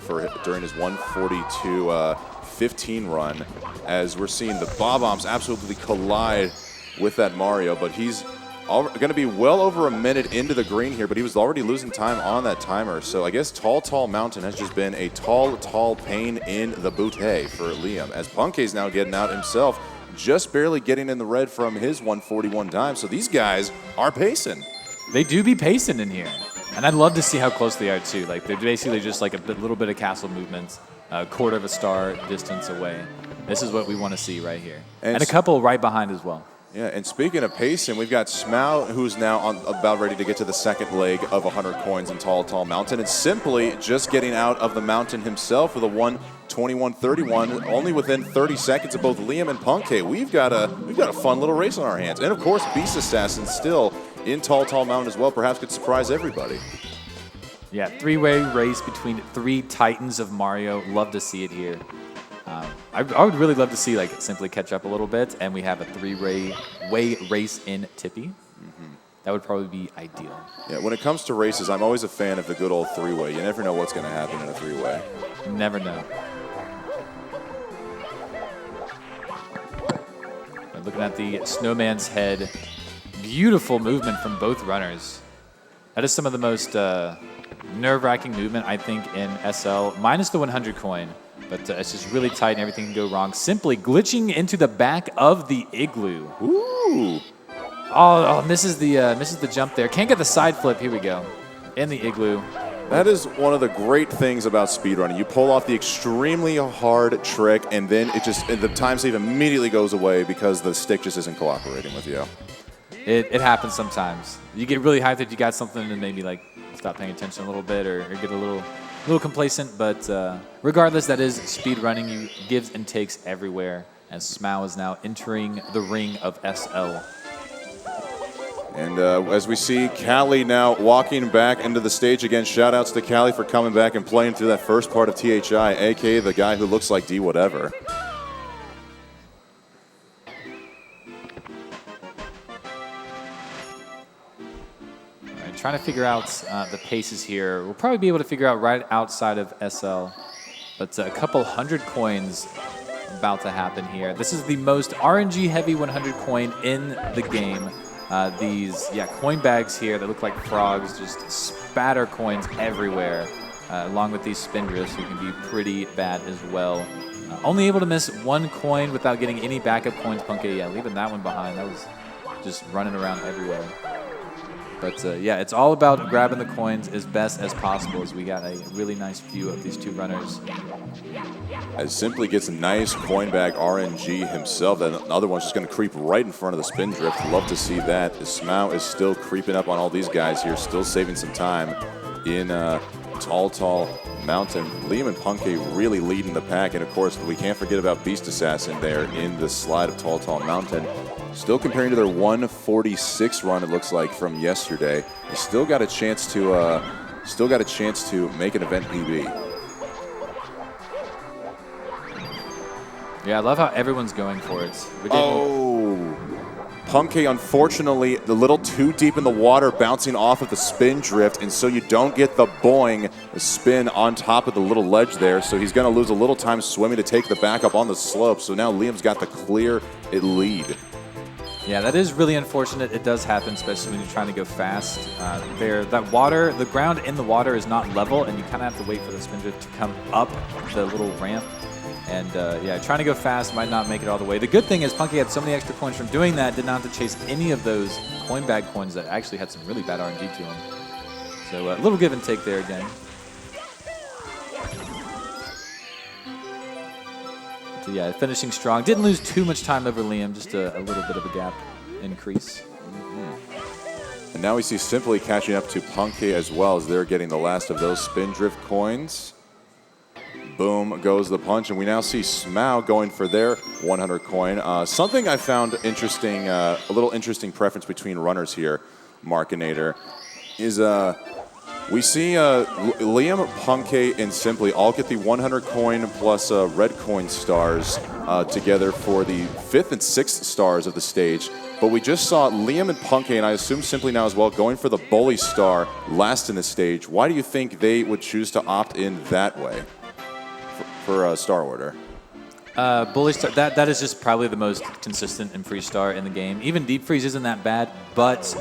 during his 142.15 run, as we're seeing the Bob-ombs absolutely collide with that Mario, but he's going to be well over a minute into the green here, but he was already losing time on that timer. So I guess Tall Mountain has just been a tall pain in the booty for Liam, as Punkey's now getting out himself, just barely getting in the red from his 141 time. So these guys are pacing. They do be pacing in here. And I'd love to see how close they are, too. Like, they're basically just like a little bit of castle movement, a quarter of a star distance away. This is what we want to see right here. And a couple right behind as well. Yeah, and speaking of pacing, we've got Smau, who's now about ready to get to the second leg of 100 coins in Tall Mountain, and Simply just getting out of the mountain himself with a 121.31, only within 30 seconds of both Liam and Punkey. We've got a fun little race on our hands, and of course, Beast Assassin still in Tall Mountain as well. Perhaps could surprise everybody. Yeah, three-way race between three titans of Mario. Love to see it here. I would really love to see like Simply catch up a little bit, and we have a three-way race in Tippy. That would probably be ideal. Yeah, when it comes to races, I'm always a fan of the good old three-way. You never know what's going to happen in a three-way. Never know. But looking at the Snowman's head, beautiful movement from both runners. That is some of the most nerve-wracking movement, I think, in SL, minus the 100 coin. But it's just really tight and everything can go wrong. Simply glitching into the back of the igloo. Ooh. Oh, misses the jump there. Can't get the side flip. Here we go. In the igloo. That is one of the great things about speedrunning. You pull off the extremely hard trick, and then the time save immediately goes away because the stick just isn't cooperating with you. It happens sometimes. You get really hyped that you got something and maybe like stop paying attention a little bit or get a little complacent, but regardless, that is speed running. You gives and takes everywhere, as Smau is now entering the ring of SL. And as we see Callie now walking back into the stage again, shout-outs to Callie for coming back and playing through that first part of THI, a.k.a. the guy who looks like D whatever. Trying to figure out the paces here. We'll probably be able to figure out right outside of SL, but a couple 100 coins about to happen here. This is the most RNG heavy 100 coin in the game. These coin bags here that look like frogs just spatter coins everywhere, along with these spin drifts, who can be pretty bad as well. Only able to miss one coin without getting any backup coins. Punky, leaving that one behind. That was just running around everywhere. But it's all about grabbing the coins as best as possible, as we got a really nice view of these two runners. As Simply gets a nice coin bag RNG himself, that other one's just going to creep right in front of the spin drift. Love to see that. Smau is still creeping up on all these guys here, still saving some time in Tall Mountain. Liam and Punkey really leading the pack, and of course we can't forget about Beast Assassin there in the slide of Tall Mountain. Still comparing to their 146 run, it looks like, from yesterday. They still got a chance to make an event PB. Yeah, I love how everyone's going for it. Punkey, unfortunately, a little too deep in the water, bouncing off of the spin drift, and so you don't get the boing spin on top of the little ledge there, so he's going to lose a little time swimming to take the back up on the slope, so now Liam's got the clear lead. Yeah, that is really unfortunate. It does happen, especially when you're trying to go fast. The ground in the water is not level, and you kind of have to wait for the spin drift to come up the little ramp. And trying to go fast might not make it all the way. The good thing is Punkey had so many extra coins from doing that, did not have to chase any of those coin bag coins that actually had some really bad RNG to him. So a little give and take there again. So finishing strong. Didn't lose too much time over Liam, just a little bit of a gap increase. And now we see Simply catching up to Punkey as well, as they're getting the last of those spin drift coins. Boom goes the punch, and we now see Smau going for their 100 coin. Something I found interesting, a little interesting preference between runners here. Markinator, is we see Liam, Punkay, and Simply all get the 100 coin plus red coin stars together for the 5th and 6th stars of the stage. But we just saw Liam and Punkay, and I assume Simply now as well, going for the Bully star last in the stage. Why do you think they would choose to opt in that way for Star Order? Bully Star, that is just probably the most consistent and free star in the game. Even Deep Freeze isn't that bad, but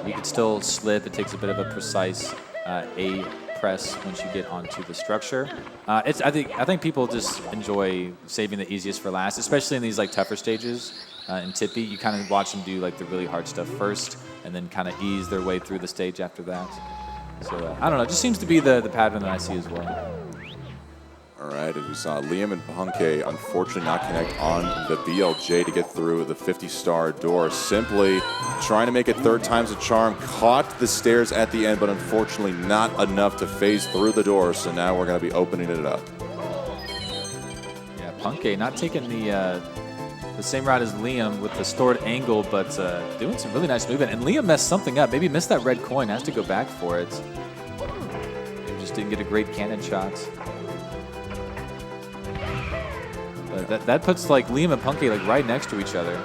you could still slip. It takes a bit of a precise A press once you get onto the structure. I think people just enjoy saving the easiest for last, especially in these like tougher stages. In Tippy, you kind of watch them do like the really hard stuff first, and then kind of ease their way through the stage after that. So I don't know. It just seems to be the pattern that I see as well. All right, as we saw, Liam and Punkay unfortunately not connect on the BLJ to get through the 50-star door. Simply trying to make it 3rd time's a charm, caught the stairs at the end, but unfortunately not enough to phase through the door, so now we're going to be opening it up. Yeah, Punkay not taking the same route as Liam with the stored angle, but doing some really nice movement. And Liam messed something up, maybe missed that red coin, has to go back for it. Maybe just didn't get a great cannon shot. That puts like Liam and Punkay like right next to each other.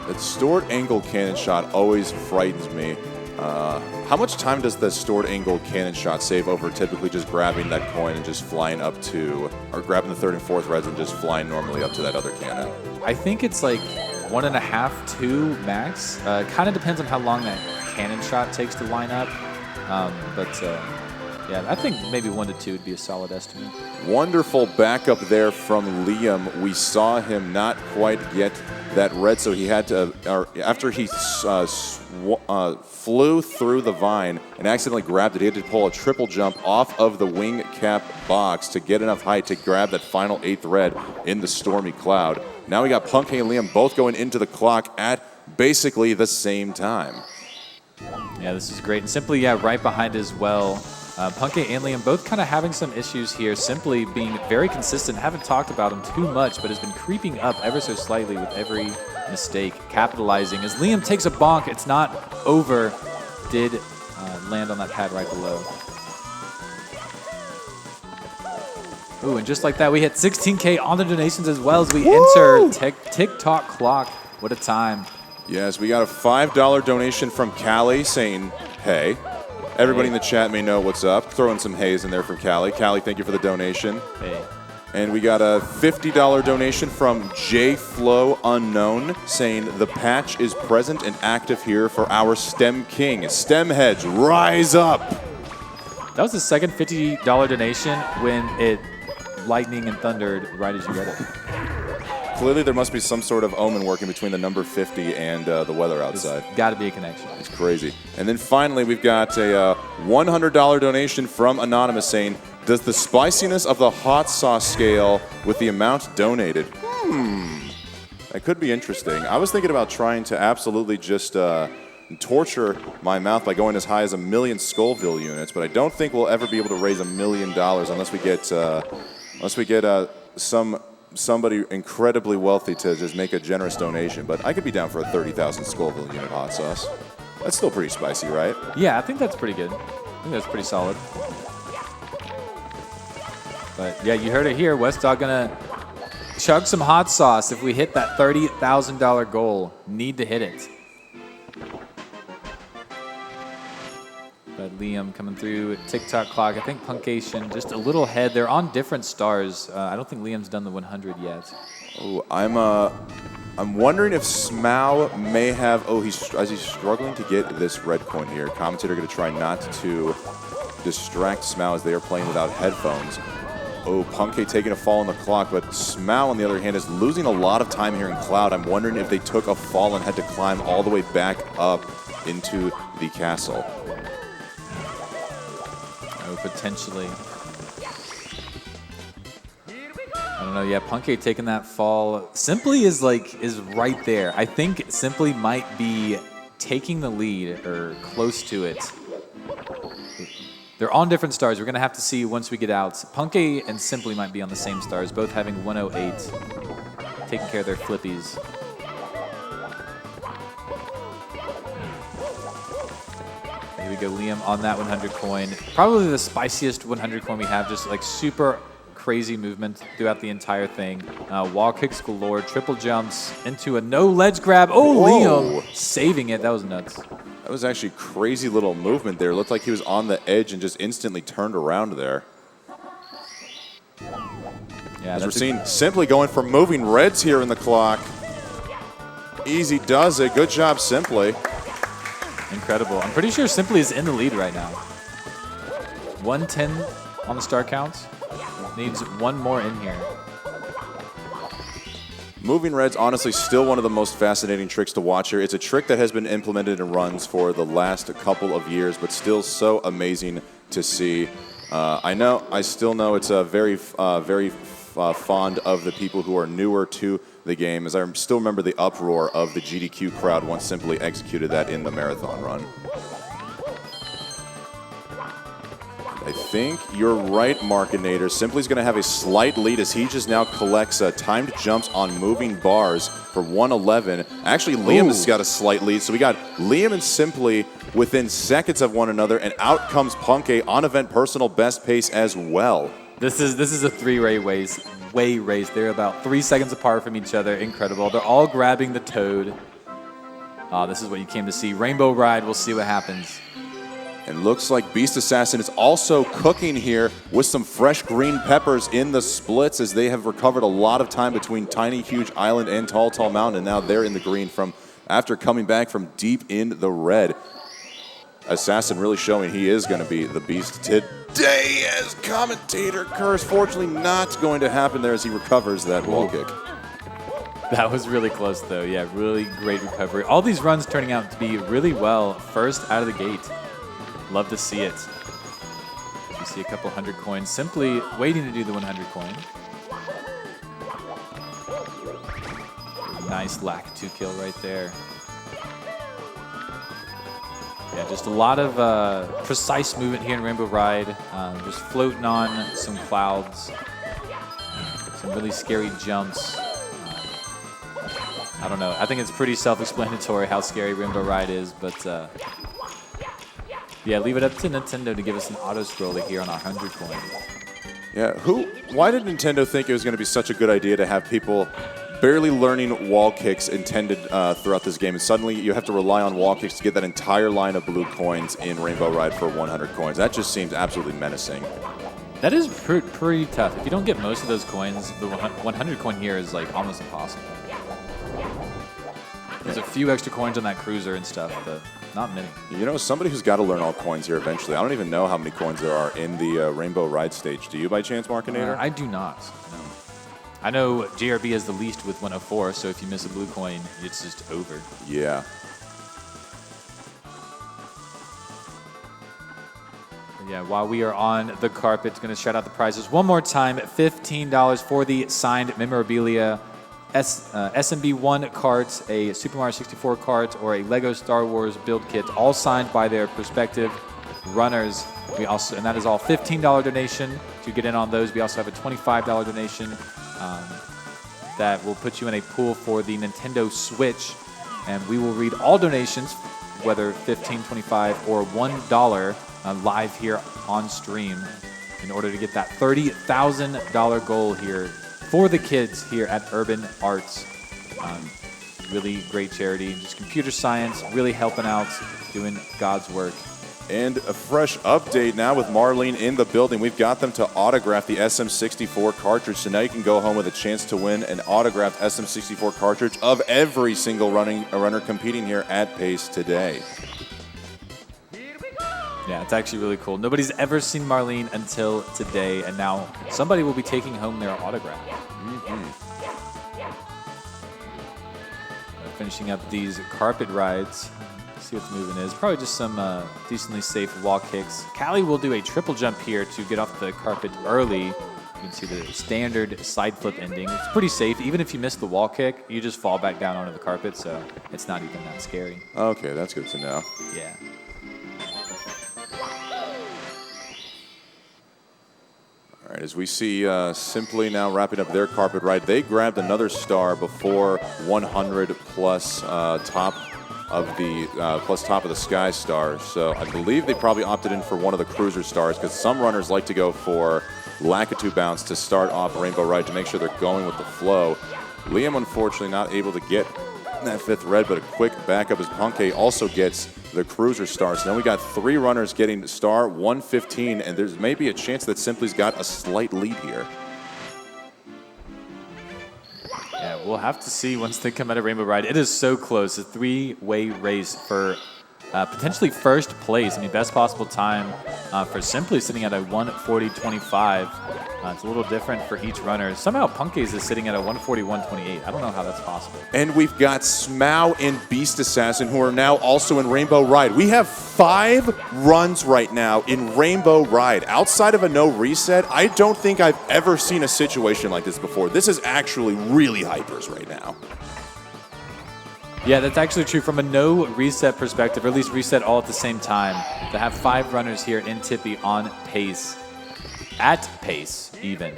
That stored angle cannon shot always frightens me. How much time does the stored angle cannon shot save over typically just grabbing that coin and just flying up to, or grabbing the 3rd and 4th reds and just flying normally up to that other cannon? I think it's like 1.5, 2 max. Kind of depends on how long that cannon shot takes to line up. Yeah, I think maybe 1 to 2 would be a solid estimate. Wonderful backup there from Liam. We saw him not quite get that red, so he had to, after he flew through the vine and accidentally grabbed it, he had to pull a triple jump off of the wing cap box to get enough height to grab that final 8th red in the stormy cloud. Now we got Punkay and Liam both going into the clock at basically the same time. Yeah, this is great. And Simply, yeah, right behind as well. Punkay and Liam both kind of having some issues here, Simply being very consistent. Haven't talked about him too much, but has been creeping up ever so slightly with every mistake, capitalizing. As Liam takes a bonk, it's not over. Did land on that pad right below. Ooh, and just like that, we hit 16K on the donations as well as we enter TikTok clock. What a time. Yes, we got a $5 donation from Callie saying, hey. Everybody in the chat may know what's up. Throwing some haze in there from Callie. Callie, thank you for the donation. Hey. And we got a $50 donation from JFlow Unknown saying the patch is present and active here for our STEM King. STEM heads, rise up. That was the second $50 donation when it lightning and thundered right as you read it. Clearly there must be some sort of omen working between the number 50 and the weather outside. Got to be a connection. It's crazy. And then finally we've got a $100 donation from Anonymous saying, does the spiciness of the hot sauce scale with the amount donated? That could be interesting. I was thinking about trying to absolutely just torture my mouth by going as high as 1 million Scoville units, but I don't think we'll ever be able to raise $1 million unless we get somebody incredibly wealthy to just make a generous donation. But I could be down for a 30,000 Scoville unit hot sauce. That's still pretty spicy, right? Yeah, I think that's pretty good. I think that's pretty solid. But yeah, you heard it here. Westdog gonna chug some hot sauce if we hit that $30,000 goal. Need to hit it. But Liam coming through TikTok clock. I think Punkation just a little ahead. They're on different stars. I don't think Liam's done the 100 yet. Oh, I'm wondering if Smau may have. Oh, he's struggling to get this red coin here. Commentator going to try not to distract Smau as they are playing without headphones. Oh, Punkay taking a fall on the clock, but Smau, on the other hand, is losing a lot of time here in Cloud. I'm wondering if they took a fall and had to climb all the way back up into the castle. Oh, potentially. I don't know. Yeah, Punkay taking that fall. Simply is right there. I think Simply might be taking the lead or close to it. They're on different stars. We're going to have to see once we get out. Punkay and Simply might be on the same stars, both having 108, taking care of their flippies. Here we go, Liam on that 100 coin. Probably the spiciest 100 coin we have, just like super crazy movement throughout the entire thing. Wall kicks galore, triple jumps into a no ledge grab. Oh, Whoa. Liam saving it. That was nuts. That was actually crazy little movement there. It looked like he was on the edge and just instantly turned around there. Yeah, As we're seeing, Simply going for moving reds here in the clock. Easy does it. Good job, Simply. incredible. I'm pretty sure Simply is in the lead right now. 110 on the star counts. Needs one more in here. Moving reds, honestly, still one of the most fascinating tricks to watch here. It's a trick that has been implemented in runs for the last couple of years, but still so amazing to see. I still know it's very fond of the people who are newer to the game, as I still remember the uproar of the GDQ crowd once Simply executed that in the marathon run. I think you're right, Markinator. Simply's going to have a slight lead as he just now collects timed jumps on moving bars for 111. Actually, Liam has got a slight lead, so we got Liam and Simply within seconds of one another, and out comes Punke on event personal best pace as well. This is a three-way race. They're about 3 seconds apart from each other. Incredible. They're all grabbing the toad. This is what you came to see. Rainbow Ride. We'll see what happens. And looks like Beast Assassin is also cooking here with some fresh green peppers in the splits, as they have recovered a lot of time between Tiny Huge Island and Tall Tall Mountain, and now they're in the green from after coming back from deep in the red. Assassin really showing he is going to be the beast today as commentator curse. Fortunately not going to happen there as he recovers that wall kick. That was really close, though. Yeah, really great recovery. All these runs turning out to be really well first out of the gate. Love to see it. You see a couple 100 coins. Simply waiting to do the 100 coin. Nice lack 2 kill right there. Yeah, just a lot of precise movement here in Rainbow Ride. Just floating on some clouds. Some really scary jumps. I don't know. I think it's pretty self-explanatory how scary Rainbow Ride is, but yeah, leave it up to Nintendo to give us an auto-scroller here on our 100 coin. Yeah, why did Nintendo think it was going to be such a good idea to have people barely learning wall kicks intended throughout this game, and suddenly you have to rely on wall kicks to get that entire line of blue coins in Rainbow Ride for 100 coins? That just seems absolutely menacing. That is pretty tough. If you don't get most of those coins, the 100 coin here is like almost impossible. There's a few extra coins on that cruiser and stuff, but not many. You know, somebody who's got to learn all coins here eventually. I don't even know how many coins there are in the Rainbow Ride stage. Do you by chance, Markinator? I do not. No. I know JRB has the least with 104, so if you miss a blue coin, it's just over. Yeah. Yeah, while we are on the carpet, going to shout out the prizes one more time. $15 for the signed memorabilia. SMB1 carts, a Super Mario 64 cart, or a Lego Star Wars build kit, all signed by their respective runners. We also, and that is all $15 donation to get in on those. We also have a $25 donation that will put you in a pool for the Nintendo Switch, and we will read all donations, whether $15, $25, or $1, live here on stream in order to get that $30,000 goal here for the kids here at Urban Arts. Really great charity, just computer science, really helping out, doing God's work. And a fresh update now with Marlene in the building. We've got them to autograph the SM64 cartridge, so now you can go home with a chance to win an autographed SM64 cartridge of every single runner competing here at Pace today. Yeah, it's actually really cool. Nobody's ever seen Marlene until today, and now somebody will be taking home their autograph. Finishing up these carpet rides. See what the movement is. Probably just some decently safe wall kicks. Callie will do a triple jump here to get off the carpet early. You can see the standard side flip ending. It's pretty safe. Even if you miss the wall kick, you just fall back down onto the carpet, so it's not even that scary. Okay, that's good to know. Yeah. All right, as we see Simply now wrapping up their carpet ride, they grabbed another star before 100 plus top of the plus top of the Sky Star. So I believe they probably opted in for one of the Cruiser Stars because some runners like to go for Lakitu Bounce to start off Rainbow Ride to make sure they're going with the flow. Liam, unfortunately, not able to get that 5th red, but a quick backup as Punkay also gets the Cruiser Star. So now we got 3 runners getting Star 115, and there's maybe a chance that Simply's got a slight lead here. Yeah, we'll have to see once they come out of Rainbow Ride. It is so close. A 3-way race for potentially first place. I mean, best possible time for Simply sitting at a 1:40.25. It's a little different for each runner. Somehow Punkay's is sitting at a 1:41.28. I don't know how that's possible. And we've got Smow and Beast Assassin, who are now also in Rainbow Ride. We have 5 runs right now in Rainbow Ride. Outside of a no reset, I don't think I've ever seen a situation like this before. This is actually really hypers right now. Yeah, that's actually true from a no reset perspective, or at least reset all at the same time. To have 5 runners here in Tippy on pace, at pace even.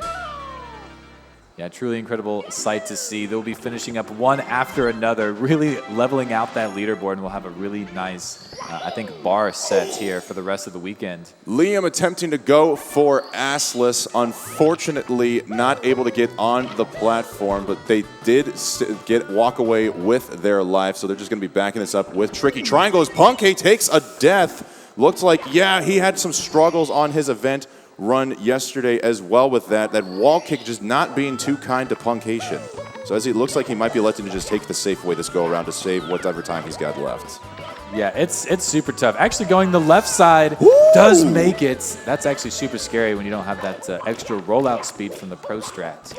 Yeah, truly incredible sight to see. They'll be finishing up one after another, really leveling out that leaderboard, and we'll have a really nice, I think, bar set here for the rest of the weekend. Liam attempting to go for Assless, unfortunately not able to get on the platform, but they did walk away with their life, so they're just going to be backing this up with Tricky Triangle as Punkay takes a death. Looks like, yeah, he had some struggles on his event run yesterday as well with that. That wall kick just not being too kind to Punkation. So as it looks like he might be electing to just take the safe way this go around to save whatever time he's got left. Yeah, it's super tough. Actually going the left side does make it. That's actually super scary when you don't have that extra rollout speed from the pro strats.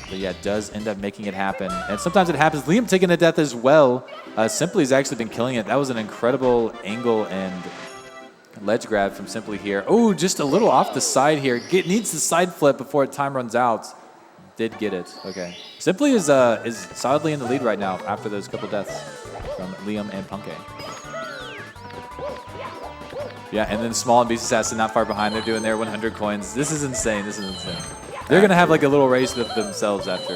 But yeah, it does end up making it happen. And sometimes it happens. Liam taking a death as well. Simply has actually been killing it. That was an incredible angle and ledge grab from Simply here. Oh, just a little off the side here. Needs the side flip before time runs out. Did get it. Okay. Simply is solidly in the lead right now after those couple deaths from Liam and Punkay. Yeah, and then Small and Beast Assassin not far behind. They're doing their 100 coins. This is insane. This is insane. They're going to have like a little race with themselves after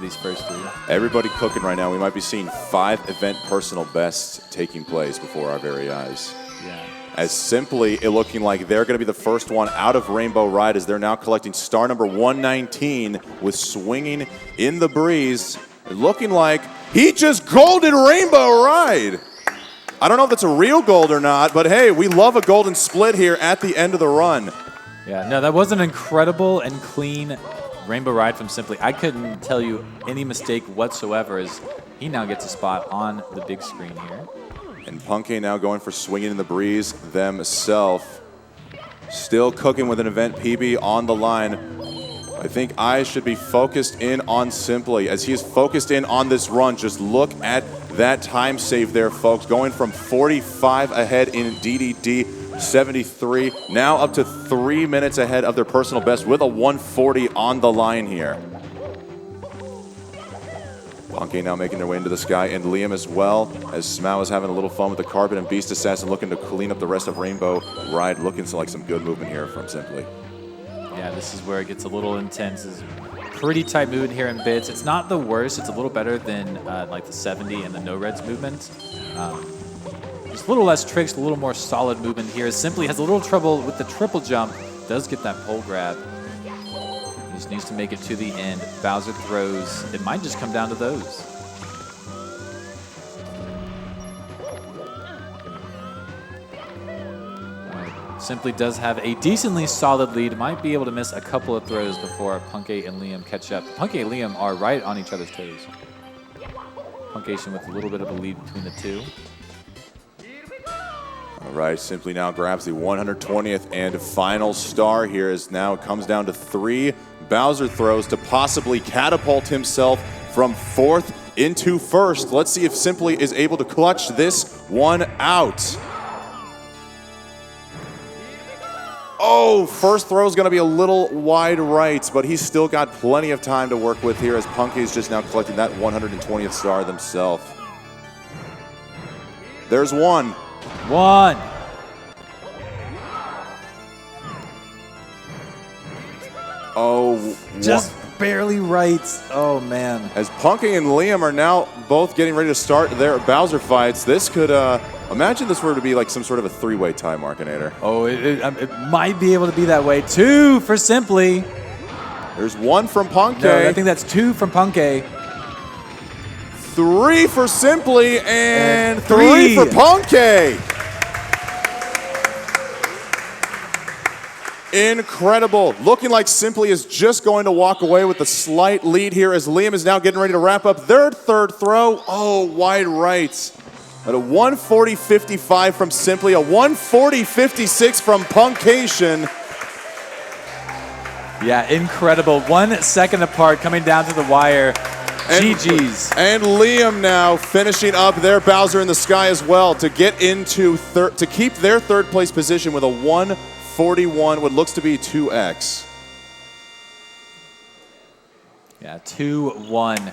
these first 3. Everybody cooking right now. We might be seeing 5 event personal bests taking place before our very eyes. Yeah. As Simply looking like they're going to be the first one out of Rainbow Ride as they're now collecting star number 119 with Swinging in the Breeze. Looking like he just golded Rainbow Ride. I don't know if it's a real gold or not, but hey, we love a golden split here at the end of the run. Yeah, no, that was an incredible and clean Rainbow Ride from Simply. I couldn't tell you any mistake whatsoever as he now gets a spot on the big screen here. And Punkay now going for Swinging in the Breeze themselves. Still cooking with an event PB on the line. I think eyes should be focused in on Simply. As he is focused in on this run, just look at that time save there, folks. Going from 45 ahead in DDD 73, now up to 3 minutes ahead of their personal best with a 140 on the line here. Punkay now making their way into the sky, and Liam as well, as Smow is having a little fun with the Carbon, and Beast Assassin looking to clean up the rest of Rainbow Ride, looking like some good movement here from Simply. Yeah, this is where it gets a little intense. It's pretty tight movement here in bits. It's not the worst. It's a little better than like the 70 and the no-reds movement. Just a little less tricks, a little more solid movement here. Simply has a little trouble with the triple jump. Does get that pole grab. Just needs to make it to the end. Bowser throws. It might just come down to those. Simply does have a decently solid lead. Might be able to miss a couple of throws before Punkay and Liam catch up. Punkay and Liam are right on each other's toes. Punkation with a little bit of a lead between the two. All right, Simply now grabs the 120th and final star here as now it comes down to 3 Bowser throws to possibly catapult himself from 4th into 1st. Let's see if Simply is able to clutch this one out. Oh, first throw is going to be a little wide right, but he's still got plenty of time to work with here as Punkay is just now collecting that 120th star themselves. There's one. Oh, just barely right. Oh, man. As Punky and Liam are now both getting ready to start their Bowser fights, this could, imagine this were to be like some sort of a three-way tie, Markinator. Oh, it might be able to be that way. 2 for Simply. There's 1 from Punky. No, I think that's 2 from Punky. 3 for Simply, and 3 for Punky. Incredible. Looking like Simply is just going to walk away with a slight lead here as Liam is now getting ready to wrap up their third throw. Oh, wide right. At a 140.55 from Simply, a 140.56 from Punkation. Yeah, incredible. 1 second apart coming down to the wire. GG's. And Liam now finishing up their Bowser in the Sky as well to get into to keep their third place position with a 141, what looks to be 2x. Yeah, 2-1.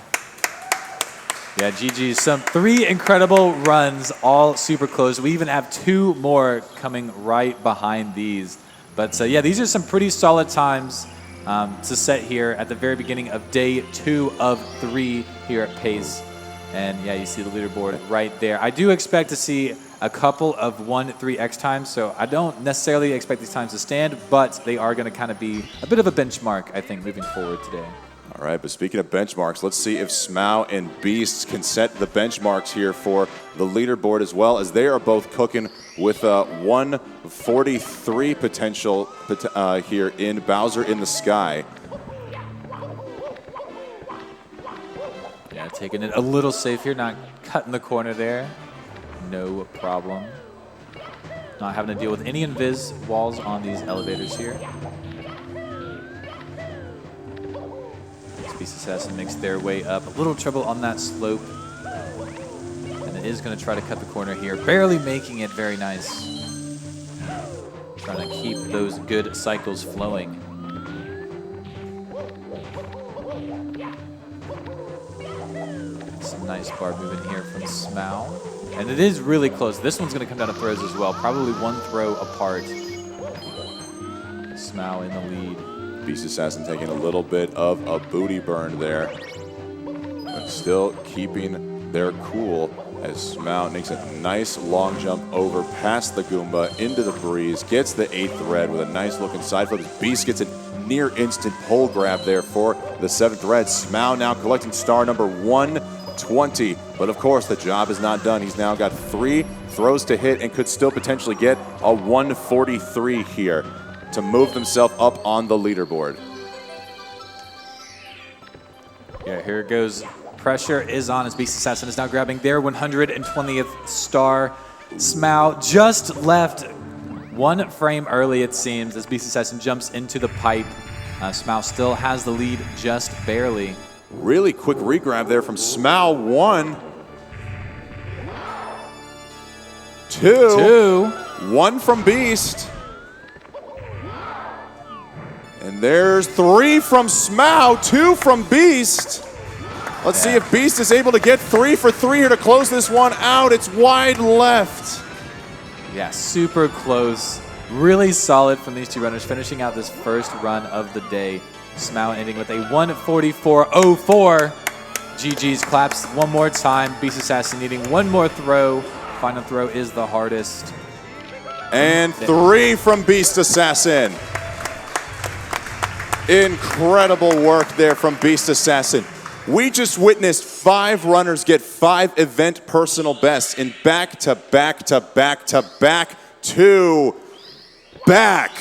Yeah, GG's. 3 incredible runs, all super close. We even have 2 more coming right behind these. But yeah, these are some pretty solid times to set here at the very beginning of day 2 of 3 here at Pace. And yeah, you see the leaderboard right there. I do expect to see a couple of 1-3x times, so I don't necessarily expect these times to stand, but they are going to kind of be a bit of a benchmark, I think, moving forward today. All right, but speaking of benchmarks, let's see if Smau and Beasts can set the benchmarks here for the leaderboard as well, as they are both cooking with a 143 potential here in Bowser in the Sky. Yeah, taking it a little safe here, not cutting the corner there. No problem. Not having to deal with any invis walls on these elevators here. Beast Assassin makes their way up. A little trouble on that slope. And it is going to try to cut the corner here. Barely making it. Very nice. Trying to keep those good cycles flowing. Some nice bar movement here from Smau. And it is really close. This one's going to come down to throws as well. Probably 1 throw apart. Smau in the lead. Beast Assassin taking a little bit of a booty burn there, but still keeping their cool as Smau makes a nice long jump over past the Goomba into the breeze, gets the 8th red with a nice looking side flip. Beast gets a near instant pole grab there for the 7th red. Smau now collecting star number 120, but of course the job is not done. He's now got 3 throws to hit and could still potentially get a 143 here to move themselves up on the leaderboard. Yeah, here it goes. Pressure is on as Beast Assassin is now grabbing their 120th star. Smau just left 1 frame early, it seems, as Beast Assassin jumps into the pipe. Smau still has the lead just barely. Really quick regrab there from Smau. 1, 2, 1 from Beast. And there's 3 from Smau, 2 from Beast. Let's see if Beast is able to get 3 for 3 here to close this one out. It's wide left. Yeah, super close. Really solid from these 2 runners, finishing out this first run of the day. Smau ending with a 144.04. GG's claps 1 more time. Beast Assassin needing 1 more throw. Final throw is the hardest. And 3 from Beast Assassin. Incredible work there from Beast Assassin. We just witnessed 5 runners get 5 event personal bests in back-to-back-to-back-to-back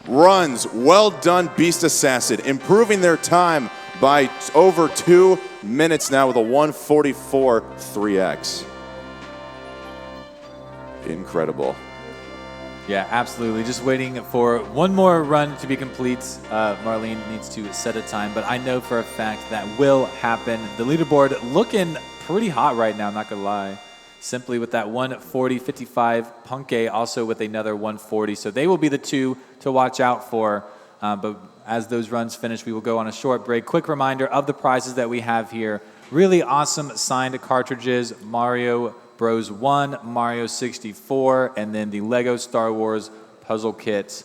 runs. Well done, Beast Assassin, improving their time by over 2 minutes now with a 144 3x. Incredible. Yeah, absolutely. Just waiting for 1 more run to be complete. Marlene needs to set a time, but I know for a fact that will happen. The leaderboard looking pretty hot right now, not gonna lie. Simply with that 140.55. Punke also with another 140. So they will be the 2 to watch out for. But as those runs finish, we will go on a short break. Quick reminder of the prizes that we have here. Really awesome signed cartridges. Mario Bros 1, Mario 64, and then the Lego Star Wars puzzle kit.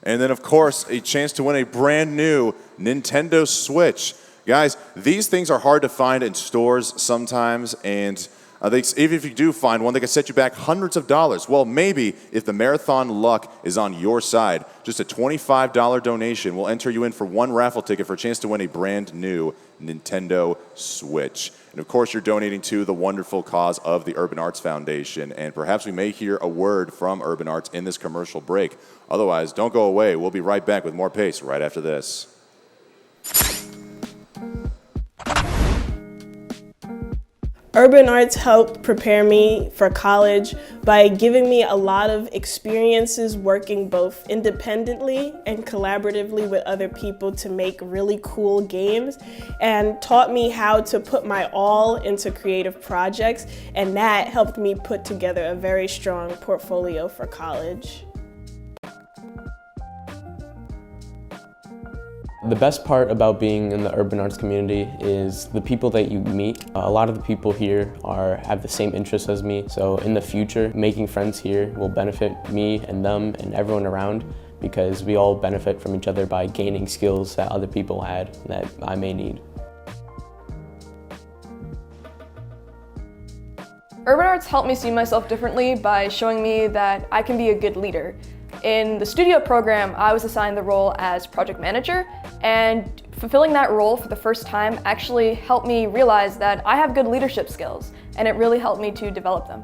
And then, of course, a chance to win a brand new Nintendo Switch. Guys, these things are hard to find in stores sometimes, and even if you do find one, they can set you back hundreds of dollars. Well, maybe if the marathon luck is on your side, just a $25 donation will enter you in for one raffle ticket for a chance to win a brand new Nintendo Switch. And of course, you're donating to the wonderful cause of the Urban Arts Foundation, and perhaps we may hear a word from Urban Arts in this commercial break. Otherwise, don't go away. We'll be right back with more Pace right after this. Urban Arts helped prepare me for college by giving me a lot of experiences working both independently and collaboratively with other people to make really cool games, and taught me how to put my all into creative projects, and that helped me put together a very strong portfolio for college. The best part about being in the urban arts community is the people that you meet. A lot of the people here have the same interests as me, so in the future, making friends here will benefit me and them and everyone around, because we all benefit from each other by gaining skills that other people had that I may need. Urban Arts helped me see myself differently by showing me that I can be a good leader. In the studio program, I was assigned the role as project manager, and fulfilling that role for the first time actually helped me realize that I have good leadership skills, and it really helped me to develop them.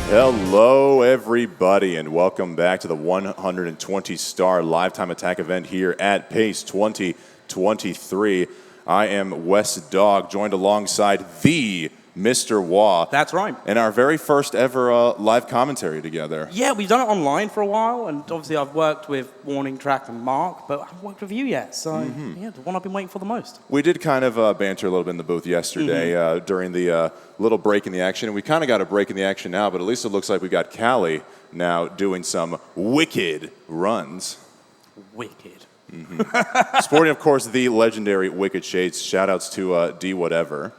Hello, everybody, and welcome back to the 120-star Lifetime Attack event here at PACE 2023. I am Wes Dog, joined alongside the Mr. Wah. That's right. And our very first ever live commentary together. Yeah, we've done it online for a while, and obviously I've worked with Warning Track and Mark, but I haven't worked with you yet, so yeah, the one I've been waiting for the most. We did kind of banter a little bit in the booth yesterday during the little break in the action, and we kind of got a break in the action now, but at least it looks like we got Callie now doing some wicked runs. Wicked. Sporting, of course, the legendary Wicked Shades. Shout-outs to D Whatever.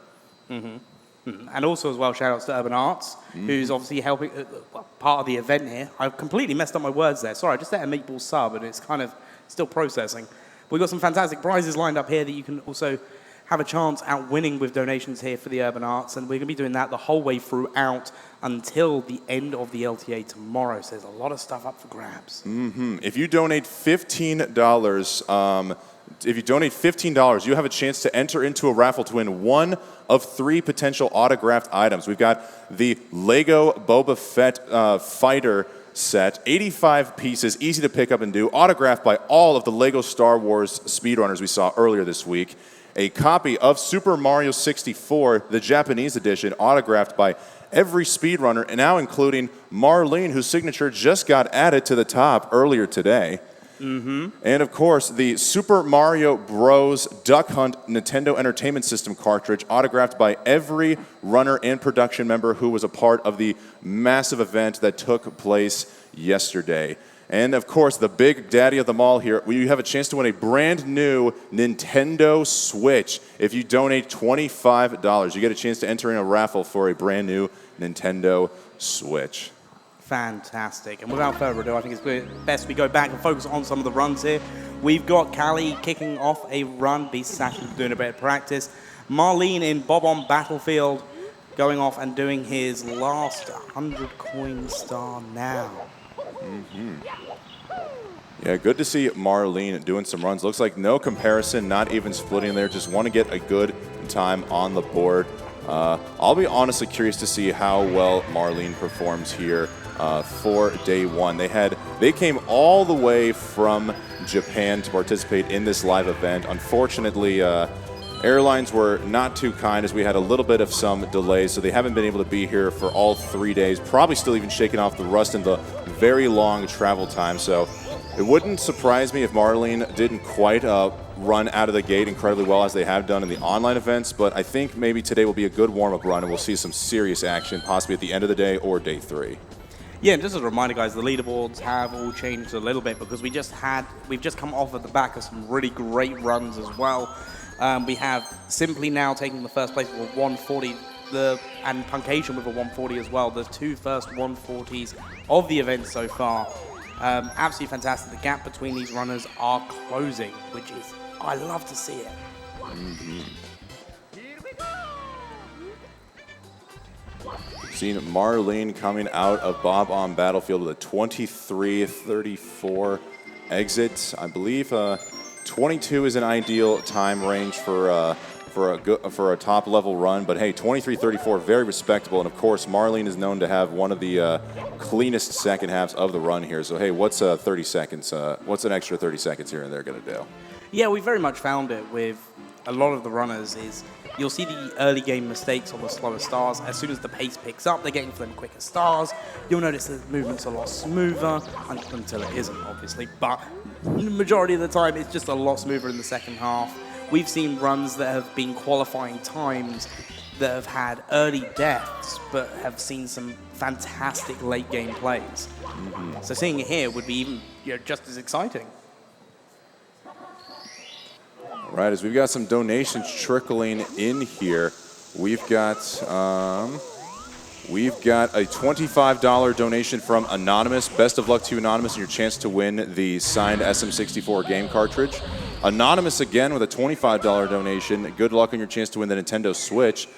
And also as well, shout-outs to Urban Arts, who's obviously helping, part of the event here. I've completely messed up my words there. Sorry, I just ate a meatball sub, and it's kind of still processing. We've got some fantastic prizes lined up here that you can also have a chance at winning with donations here for the Urban Arts, and we're going to be doing that the whole way throughout until the end of the LTA tomorrow. So there's a lot of stuff up for grabs. If you donate $15, you have a chance to enter into a raffle to win one of 3 potential autographed items. We've got the Lego Boba Fett fighter set, 85 pieces, easy to pick up and do, autographed by all of the Lego Star Wars speedrunners we saw earlier this week. A copy of Super Mario 64, the Japanese edition, autographed by every speedrunner, and now including Marlene, whose signature just got added to the top earlier today. And of course, the Super Mario Bros. Duck Hunt Nintendo Entertainment System cartridge, autographed by every runner and production member who was a part of the massive event that took place yesterday. And of course, the big daddy of them all here, you have a chance to win a brand new Nintendo Switch. If you donate $25, you get a chance to enter in a raffle for a brand new Nintendo Switch. Fantastic. And without further ado, I think it's best we go back and focus on some of the runs here. We've got Callie kicking off a run, Beast Assassin doing a bit of practice. Marlene in Bob on Battlefield going off and doing his last 100 coin star now. Yeah, good to see Marlene doing some runs. Looks like no comparison, not even splitting there. Just want to get a good time on the board. I'll be honestly curious to see how well Marlene performs here for day one. They came all the way from Japan to participate in this live event. Unfortunately, airlines were not too kind as we had a little bit of some delays, so they haven't been able to be here for all 3 days. Probably still even shaking off the rust in the very long travel time. So it wouldn't surprise me if Marlene didn't quite run out of the gate incredibly well as they have done in the online events, but I think maybe today will be a good warm-up run and we'll see some serious action possibly at the end of the day or day 3. Yeah, and just as a reminder, guys, the leaderboards have all changed a little bit because we've just come off at the back of some really great runs as well. We have Simply now taking the first place with a 140, and Punkation with a 140 as well. The 2 first 140s of the event so far. Absolutely fantastic. The gap between these runners are closing, which is, I love to see it. Seen Marlene coming out of Bob on Battlefield with a 23:34 exit. I believe 22 is an ideal time range for a top level run, but hey, 23:34, very respectable. And of course, Marlene is known to have one of the cleanest second halves of the run here. So hey, what's 30 seconds? What's an extra 30 seconds here and there going to do? Yeah, we very much found it with a lot of the runners is you'll see the early game mistakes on the slower stars. As soon as the pace picks up, they're getting for them quicker stars. You'll notice the movement's a lot smoother until it isn't, obviously. But the majority of the time, it's just a lot smoother in the second half. We've seen runs that have been qualifying times that have had early deaths, but have seen some fantastic late game plays. So seeing it here would be even just as exciting. All right, as we've got some donations trickling in here, we've got a $25 donation from Anonymous. Best of luck to you, Anonymous, and your chance to win the signed SM64 game cartridge. Anonymous again with a $25 donation. Good luck on your chance to win the Nintendo Switch.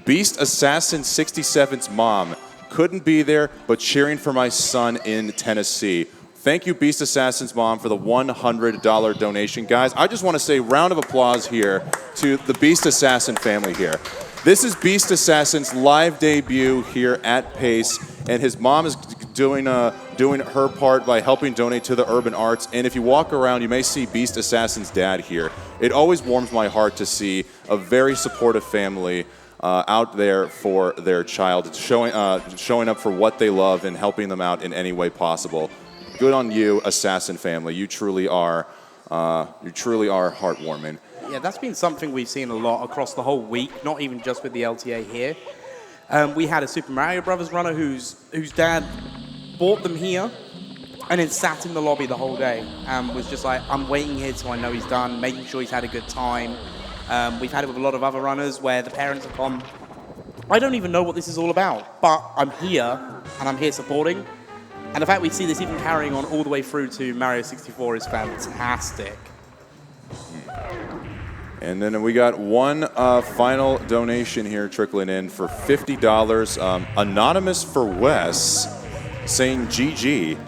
Beast Assassin 67's mom couldn't be there, but cheering for my son in Tennessee. Thank you, Beast Assassin's mom, for the $100 donation. Guys, I just want to say round of applause here to the Beast Assassin family here. This is Beast Assassin's live debut here at PACE. and his mom is doing her part by helping donate to the urban arts. And if you walk around, you may see Beast Assassin's dad here. It always warms my heart to see a very supportive family out there for their child, showing up for what they love and helping them out in any way possible. Good on you, Assassin family. You truly are heartwarming. Yeah, that's been something we've seen a lot across the whole week, not even just with the LTA here. We had a Super Mario Brothers runner whose dad bought them here and then sat in the lobby the whole day and was just like, I'm waiting here till I know he's done, making sure he's had a good time. We've had it with a lot of other runners where the parents have gone, I don't even know what this is all about, but I'm here and I'm here supporting. And the fact we see this even carrying on all the way through to Mario 64 is fantastic. And then we got one final donation here trickling in for $50. Anonymous for Wes, saying GG.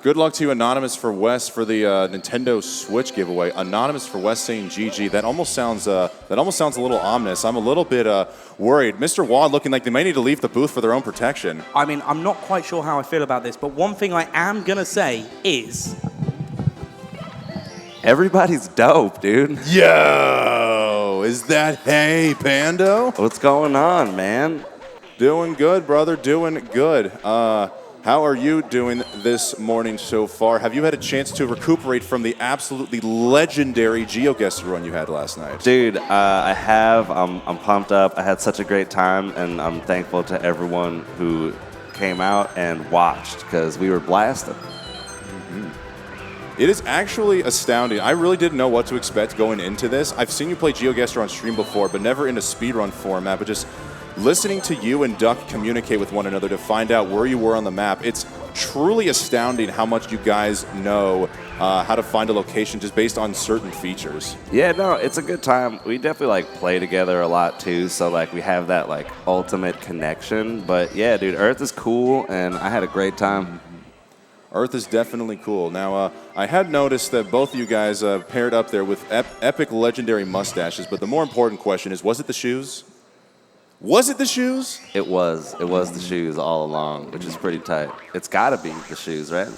Good luck to you, Anonymous for Wes, for the Nintendo Switch giveaway. Anonymous for Wes saying GG. That almost sounds a little ominous. I'm a little bit worried. Mr. Wad looking like they may need to leave the booth for their own protection. I mean, I'm not quite sure how I feel about this, but one thing I am gonna say is, everybody's dope, dude. Yo, is that hey, Pando? What's going on, man? Doing good, brother. Doing good. How are you doing this morning so far? Have you had a chance to recuperate from the absolutely legendary GeoGuessr run you had last night? Dude, I have. I'm pumped up. I had such a great time, and I'm thankful to everyone who came out and watched because we were blasted. It is actually astounding. I really didn't know what to expect going into this. I've seen you play GeoGuessr on stream before, but never in a speedrun format, but just listening to you and Duck communicate with one another to find out where you were on the map, it's truly astounding how much you guys know how to find a location just based on certain features. Yeah, no, it's a good time. We definitely play together a lot too, so we have that ultimate connection. But yeah, dude, Earth is cool, and I had a great time. Earth is definitely cool. Now, I had noticed that both of you guys paired up there with epic legendary mustaches, but the more important question is, was it the shoes? Was it the shoes? It was the shoes all along, which is pretty tight. It's gotta be the shoes, right?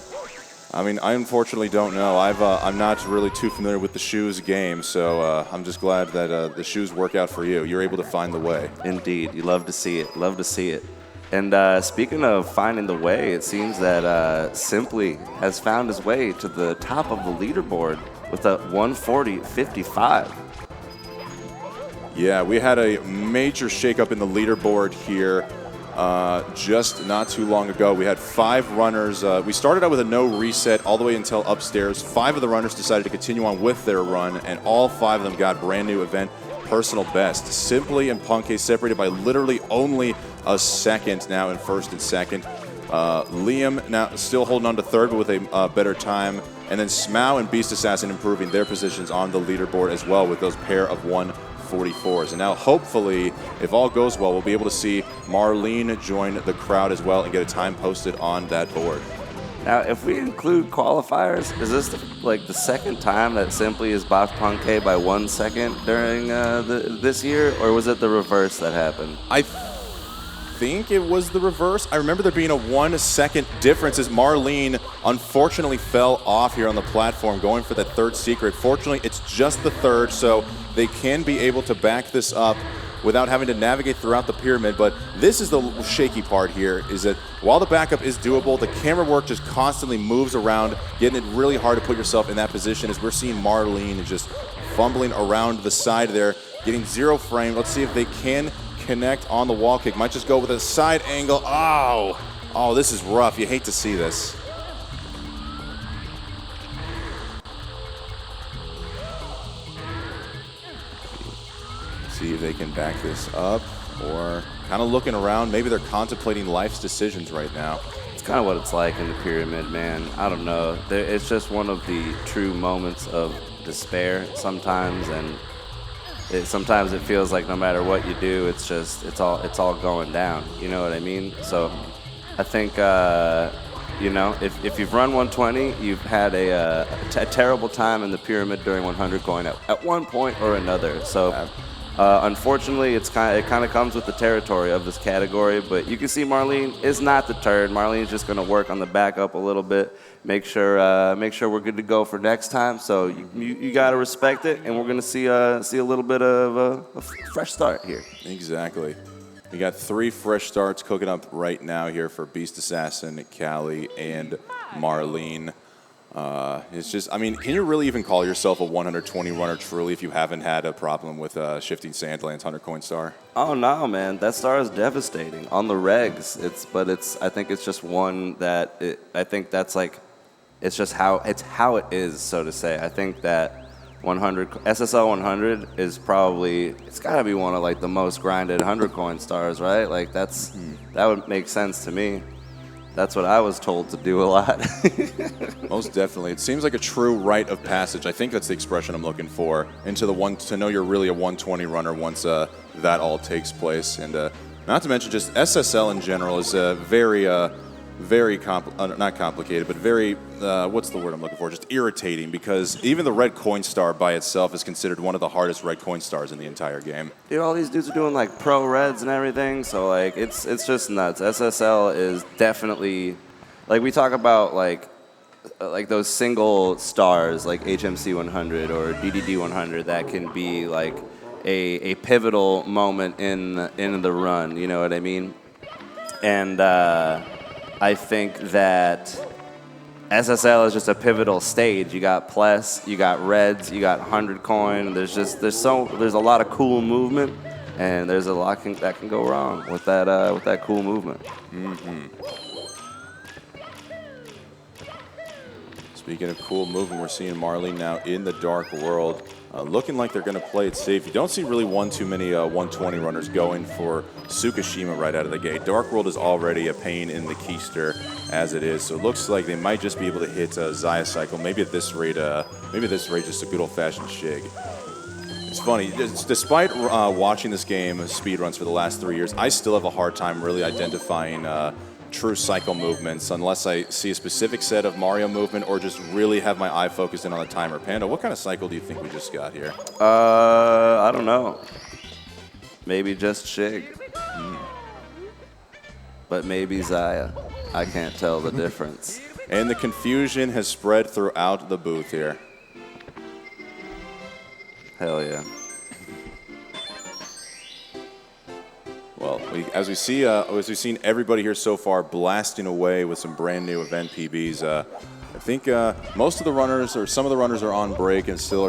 I mean, I unfortunately don't know. I'm not really too familiar with the shoes game, so I'm just glad that the shoes work out for you. You're able to find the way. Indeed, you love to see it. Love to see it. And speaking of finding the way, it seems that Simply has found his way to the top of the leaderboard with a 140.55. Yeah, we had a major shakeup in the leaderboard here just not too long ago. We had 5 runners. We started out with a no reset all the way until upstairs. 5 of the runners decided to continue on with their run, and all 5 of them got brand new event personal best. Simply and Punkay separated by literally only a second now in first and second. Liam now still holding on to third, but with a better time. And then Smau and Beast Assassin improving their positions on the leaderboard as well with those pair of 144s. And now hopefully, if all goes well, we'll be able to see Marlene join the crowd as well and get a time posted on that board. Now, if we include qualifiers, is this the second time that Simply has bopped Punkay by 1 second during this year, or was it the reverse that happened? I think it was the reverse. I remember there being a 1 second difference as Marlene unfortunately fell off here on the platform going for that third secret. Fortunately, it's just the third, so they can be able to back this up without having to navigate throughout the pyramid. But this is the shaky part here, is that while the backup is doable, the camera work just constantly moves around, getting it really hard to put yourself in that position as we're seeing Marlene just fumbling around the side there, getting 0 frame. Let's see if they can connect on the wall kick. Might just go with a side angle. Oh, this is rough. You hate to see this. See if they can back this up, or kind of looking around. Maybe they're contemplating life's decisions right now. It's kind of what it's like in the pyramid, man. I don't know. It's just one of the true moments of despair sometimes, and sometimes it feels like no matter what you do, it's all going down. You know what I mean? So I think if you've run 120, you've had a terrible time in the pyramid during 100 going at one point or another. So Unfortunately, it kind of comes with the territory of this category, but you can see Marlene is not deterred. Marlene's just going to work on the backup a little bit, make sure we're good to go for next time. So you got to respect it, and we're going to see a little bit of a fresh start here. Exactly. We got 3 fresh starts cooking up right now here for Beast Assassin, Callie, and Marlene. It's just, I mean, can you really even call yourself a 120 runner truly if you haven't had a problem with shifting Sandlands 100 coin star? Oh no, man, that star is devastating on the regs. I think it's just one that I think that's like, it's just how it is, so to say. I think that 100 SSL 100 is probably, it's got to be one of like the most grinded 100 coin stars, right? Like that would make sense to me. That's what I was told to do a lot. Most definitely. It seems like a true rite of passage. I think that's the expression I'm looking for. To know you're really a 120 runner once that all takes place. And not to mention just SSL in general is not complicated, but very, what's the word I'm looking for? Just irritating, because even the red coin star by itself is considered one of the hardest red coin stars in the entire game. Dude, all these dudes are doing like pro reds and everything, so like it's just nuts. SSL is definitely, like we talk about like those single stars like HMC 100 or DDD 100 that can be like a pivotal moment in the run, you know what I mean? And I think that SSL is just a pivotal stage. You got Pless, you got Reds, you got 100 coin. There's a lot of cool movement, and there's a lot that can go wrong with that cool movement. Mm-hmm. Speaking of cool movement, we're seeing Marlene now in the Dark World. Looking like they're going to play it safe. You don't see really too many 120 runners going for Tsukishima right out of the gate. Dark World is already a pain in the keister as it is, so it looks like they might just be able to hit Zaya Cycle. Maybe at this rate, just a good old-fashioned Shig. It's funny, despite watching this game speedruns for the last 3 years, I still have a hard time really identifying true cycle movements unless I see a specific set of Mario movement or just really have my eye focused in on the timer. Panda, what kind of cycle do you think we just got here? I don't know. Maybe just Shig. But maybe Zaya. I can't tell the difference. And the confusion has spread throughout the booth here. Hell yeah. Well, as we've seen everybody here so far blasting away with some brand new event PBs. I think most of the runners, or some of the runners, are on break and some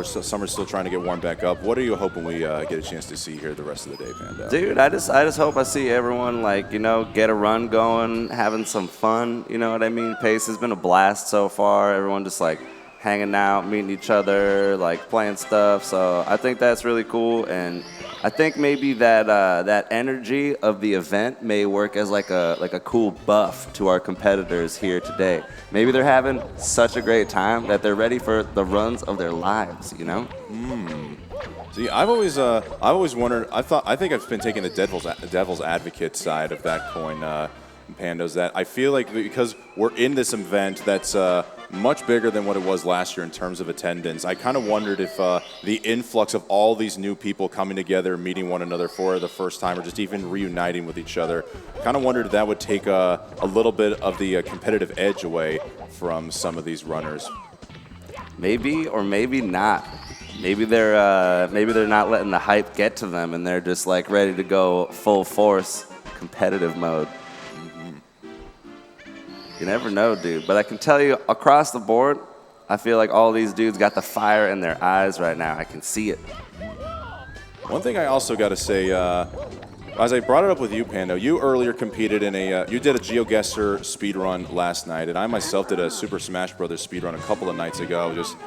are still trying to get warmed back up. What are you hoping we get a chance to see here the rest of the day, Panda? Dude, I just hope I see everyone get a run going, having some fun. You know what I mean? Pace has been a blast so far. Everyone just hanging out, meeting each other, playing stuff. So I think that's really cool, and I think maybe that energy of the event may work as a cool buff to our competitors here today. Maybe they're having such a great time that they're ready for the runs of their lives, you know? See, I've always wondered. I think I've been taking the devil's advocate side of that coin, Pandos. That I feel like because we're in this event that's much bigger than what it was last year in terms of attendance. I kind of wondered if the influx of all these new people coming together, meeting one another for the first time, or just even reuniting with each other, kind of wondered if that would take a little bit of the competitive edge away from some of these runners. Maybe or maybe not. Maybe they're not letting the hype get to them, and they're just ready to go full force competitive mode. You never know, dude. But I can tell you, across the board, I feel like all these dudes got the fire in their eyes right now. I can see it. One thing I also got to say, as I brought it up with you, Pando, you earlier competed in you did a GeoGuessr speedrun last night, and I myself did a Super Smash Brothers speedrun a couple of nights ago. Just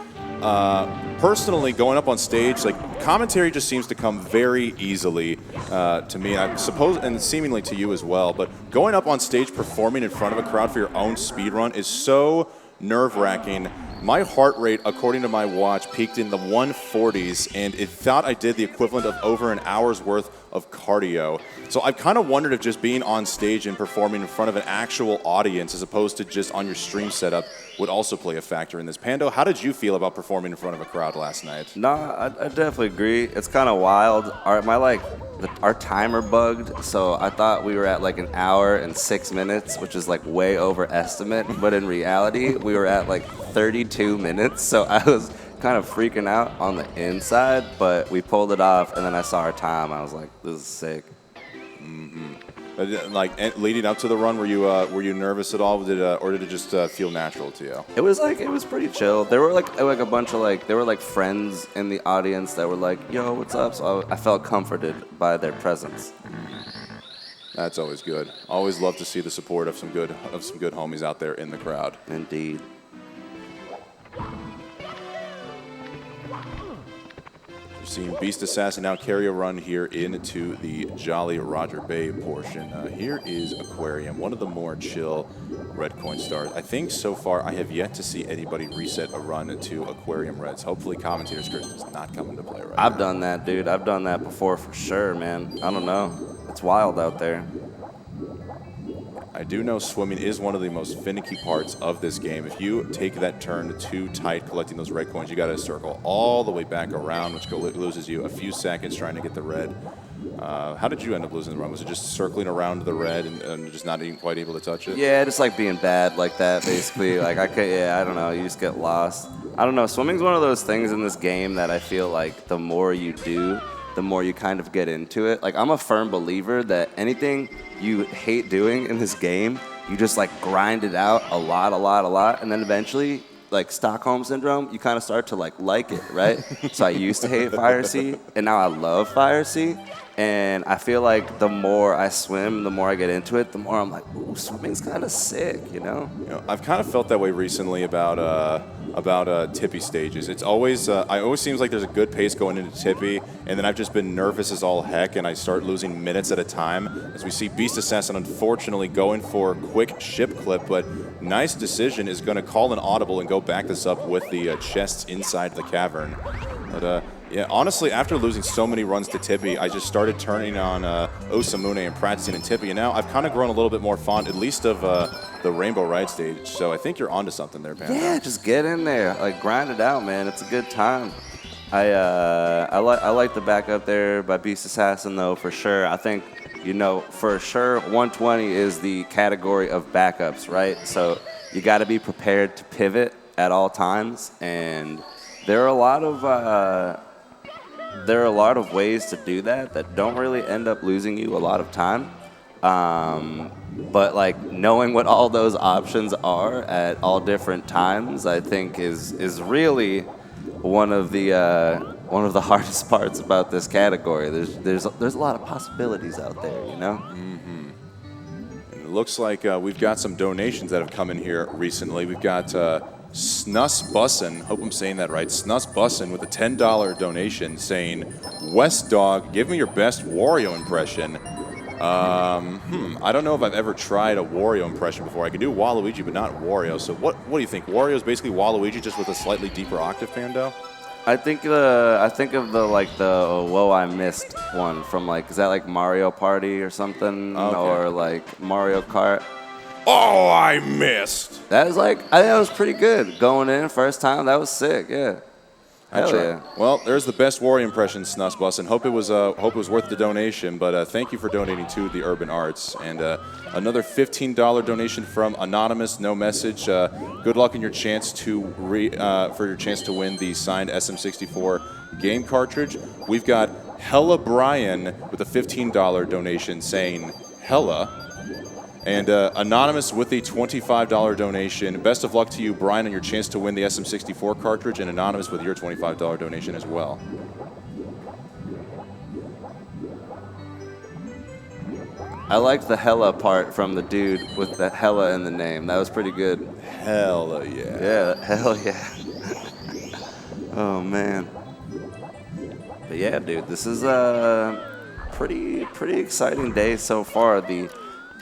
personally, going up on stage, commentary just seems to come very easily to me, and I suppose, and seemingly to you as well. But going up on stage, performing in front of a crowd for your own speedrun is so nerve-wracking My heart rate, according to my watch, peaked in the 140s, and it thought I did the equivalent of over an hour's worth of cardio. So I've kind of wondered if just being on stage and performing in front of an actual audience as opposed to just on your stream setup would also play a factor in this. Pando, how did you feel about performing in front of a crowd last night? No, I definitely agree. It's kind of wild. Our timer bugged, so I thought we were at like an hour and 6 minutes, which is like way over estimate. But in reality, we were at like 32 minutes, so I was kind of freaking out on the inside, but we pulled it off, and then I saw our time. I was like, this is sick. Like leading up to the run, were you nervous at all? Or did it just feel natural to you? It was pretty chill. There were like a bunch of there were friends in the audience that were like, "Yo, what's up?" So I felt comforted by their presence. That's always good. Always love to see the support of some good homies out there in the crowd. Indeed. Seeing Beast Assassin now carry a run here into the Jolly Roger Bay portion. Here is Aquarium, one of the more chill red coin stars. I think so far I have yet to see anybody reset a run to Aquarium Reds. Hopefully Commentator's Curse does not come into play right now. I've done that, dude. I've done that before for sure, man. I don't know. It's wild out there. I do know swimming is one of the most finicky parts of this game. If you take that turn too tight collecting those red coins, you got to circle all the way back around, which loses you a few seconds trying to get the red. How did you end up losing the run? Was it just circling around the red and just not even quite able to touch it? Yeah, just like being bad like that, basically. I don't know. You just get lost. I don't know. Swimming's one of those things in this game that I feel like the more you do, the more you kind of get into it. Like, I'm a firm believer that anything you hate doing in this game, you just like grind it out a lot, and then eventually, like Stockholm Syndrome, you kind of start to like it, right? So I used to hate Fire Sea, and now I love Fire Sea. And I feel like the more I swim, the more I get into it, the more I'm like, ooh, swimming's kind of sick, you know? I've kind of felt that way recently about tippy stages. It's always, I always seems like there's a good pace going into tippy, and then I've just been nervous as all heck, and I start losing minutes at a time. As we see Beast Assassin unfortunately going for a quick ship clip, but nice decision is going to call an audible and go back this up with the chests inside the cavern. But yeah, honestly, after losing so many runs to Tippy, I just started turning on Osamune and practicing in Tippy, and now I've kind of grown a little bit more fond, at least of the Rainbow Ride stage. So I think you're onto something there, Panda. Yeah, just get in there, like grind it out, man. It's a good time. I like the back up there by Beast Assassin though, for sure. I think for sure 120 is the category of backups, right? So you got to be prepared to pivot at all times, and there are a lot of ways to do that don't really end up losing you a lot of time. But like knowing what all those options are at all different times, I think is really one of the hardest parts about this category. There's a lot of possibilities out there, you know. Mm-hmm. And it looks like we've got some donations that have come in here recently. We've got Snus Bussin, hope I'm saying that right, Snus Bussin with a $10 donation saying, West Dog, give me your best Wario impression. I don't know if I've ever tried a Wario impression before. I can do Waluigi, but not Wario. So what do you think? Wario is basically Waluigi just with a slightly deeper octave, Pando? I think of the Whoa I Missed one from is that like Mario Party or something? Okay. Or like Mario Kart? Oh, I missed. That was I think that was pretty good. Going in first time, that was sick. Yeah. Hell yeah. Well, there's the best Wario impression, Snus Bussin. Hope it was worth the donation. But thank you for donating to the Urban Arts, and another $15 donation from Anonymous. No message. Good luck in your chance to win the signed SM64 game cartridge. We've got Hella Brian with a $15 donation saying Hella. And Anonymous with a $25 donation. Best of luck to you, Brian, on your chance to win the SM64 cartridge, and Anonymous with your $25 donation as well. I liked the hella part from the dude with the hella in the name. That was pretty good. Hella yeah. Yeah, hell yeah. Oh, man. But yeah, dude, this is a pretty exciting day so far.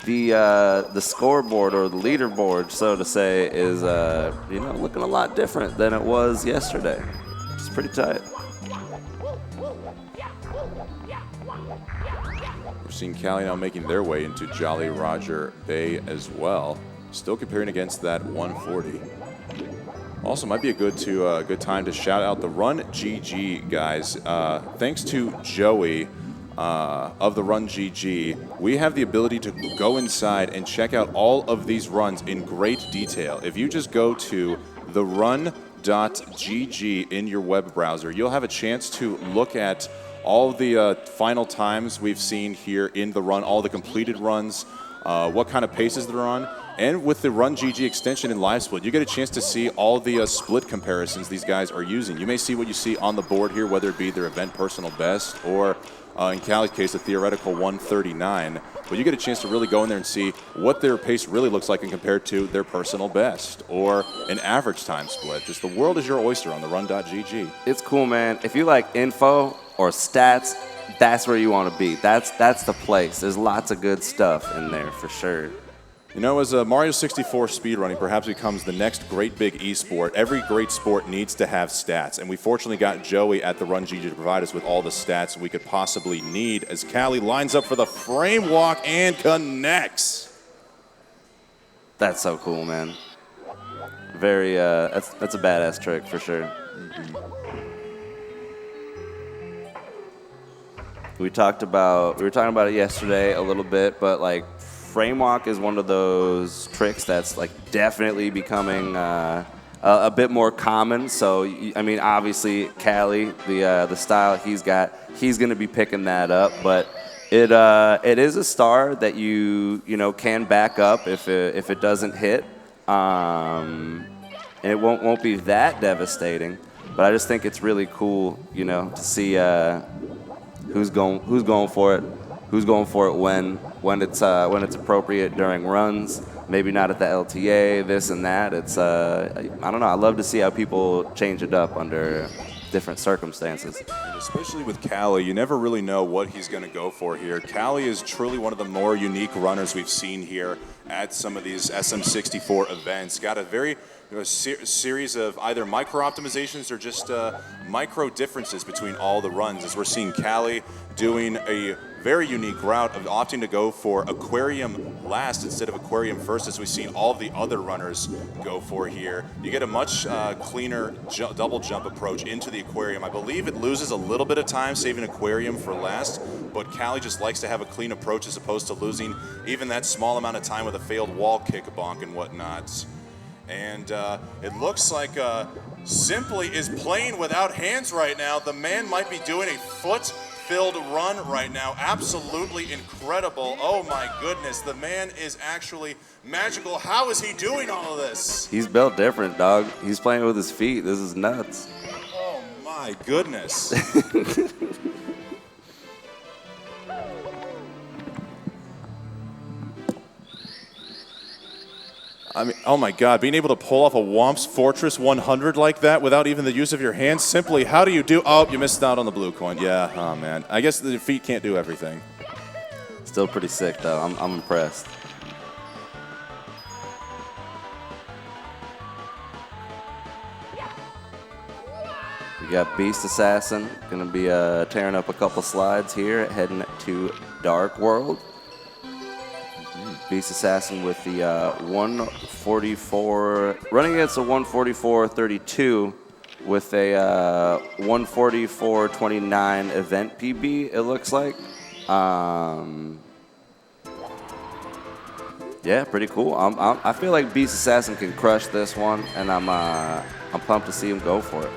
the scoreboard or the leaderboard, so to say, is looking a lot different than it was yesterday. It's pretty tight. We're seeing Cali now making their way into Jolly Roger Bay as well. Still comparing against that 140. Also, might be a good time to shout out the Run GG guys. Thanks to Joey of the Run GG, we have the ability to go inside and check out all of these runs in great detail. If you just go to the run.gg in your web browser, you'll have a chance to look at all the final times we've seen here in the run, all the completed runs, what kind of paces they're on. And with the Run GG extension in Live Split, you get a chance to see all the split comparisons these guys are using. You may see what you see on the board here, whether it be their event personal best or, in Cali's case, a theoretical 139. But you get a chance to really go in there and see what their pace really looks like and compared to their personal best or an average time split. Just the world is your oyster on the Run.gg. It's cool, man. If you like info or stats, that's where you want to be. That's the place. There's lots of good stuff in there for sure. You know, as Mario 64 speedrunning perhaps becomes the next great big esport, every great sport needs to have stats. And we fortunately got Joey at the Run GG to provide us with all the stats we could possibly need as Cali lines up for the frame walk and connects. That's so cool, man. Very, that's a badass trick for sure. Mm-hmm. We were talking about it yesterday a little bit, but like frame walk is one of those tricks that's like definitely becoming a bit more common. So I mean, obviously Cali, the style he's got, he's going to be picking that up. But it is a star that you can back up if it doesn't hit, and it won't be that devastating. But I just think it's really cool, to see who's going for it. Who's going for it when it's appropriate during runs, maybe not at the LTA, this and that. It's I don't know. I love to see how people change it up under different circumstances. And especially with Cali, you never really know what he's going to go for here. Cali is truly one of the more unique runners we've seen here at some of these SM64 events. Got a very series of either micro optimizations or just micro differences between all the runs, as we're seeing Cali doing a very unique route of opting to go for aquarium last instead of aquarium first, as we've seen all of the other runners go for here. You get a much cleaner double jump approach into the aquarium. I believe it loses a little bit of time saving aquarium for last, but Cali just likes to have a clean approach as opposed to losing even that small amount of time with a failed wall kick, bonk, and whatnot. And it looks like Simply is playing without hands right now. The man might be doing a foot-filled run right now. Absolutely incredible. Oh my goodness, the man is actually magical. How is he doing all of this? He's built different, dog. He's playing with his feet. This is nuts. Oh my goodness. I mean, oh my God, being able to pull off a Womp's Fortress 100 like that without even the use of your hands, simply, how do you do? Oh, you missed out on the blue coin. Yeah, oh man. I guess the feet can't do everything. Still pretty sick, though. I'm impressed. We got Beast Assassin, gonna be tearing up a couple slides here, heading to Dark World. Beast Assassin with the 144, running against a 144.32 with a 144.29 event PB, it looks like. Yeah, pretty cool. I feel like Beast Assassin can crush this one, and I'm pumped to see him go for it.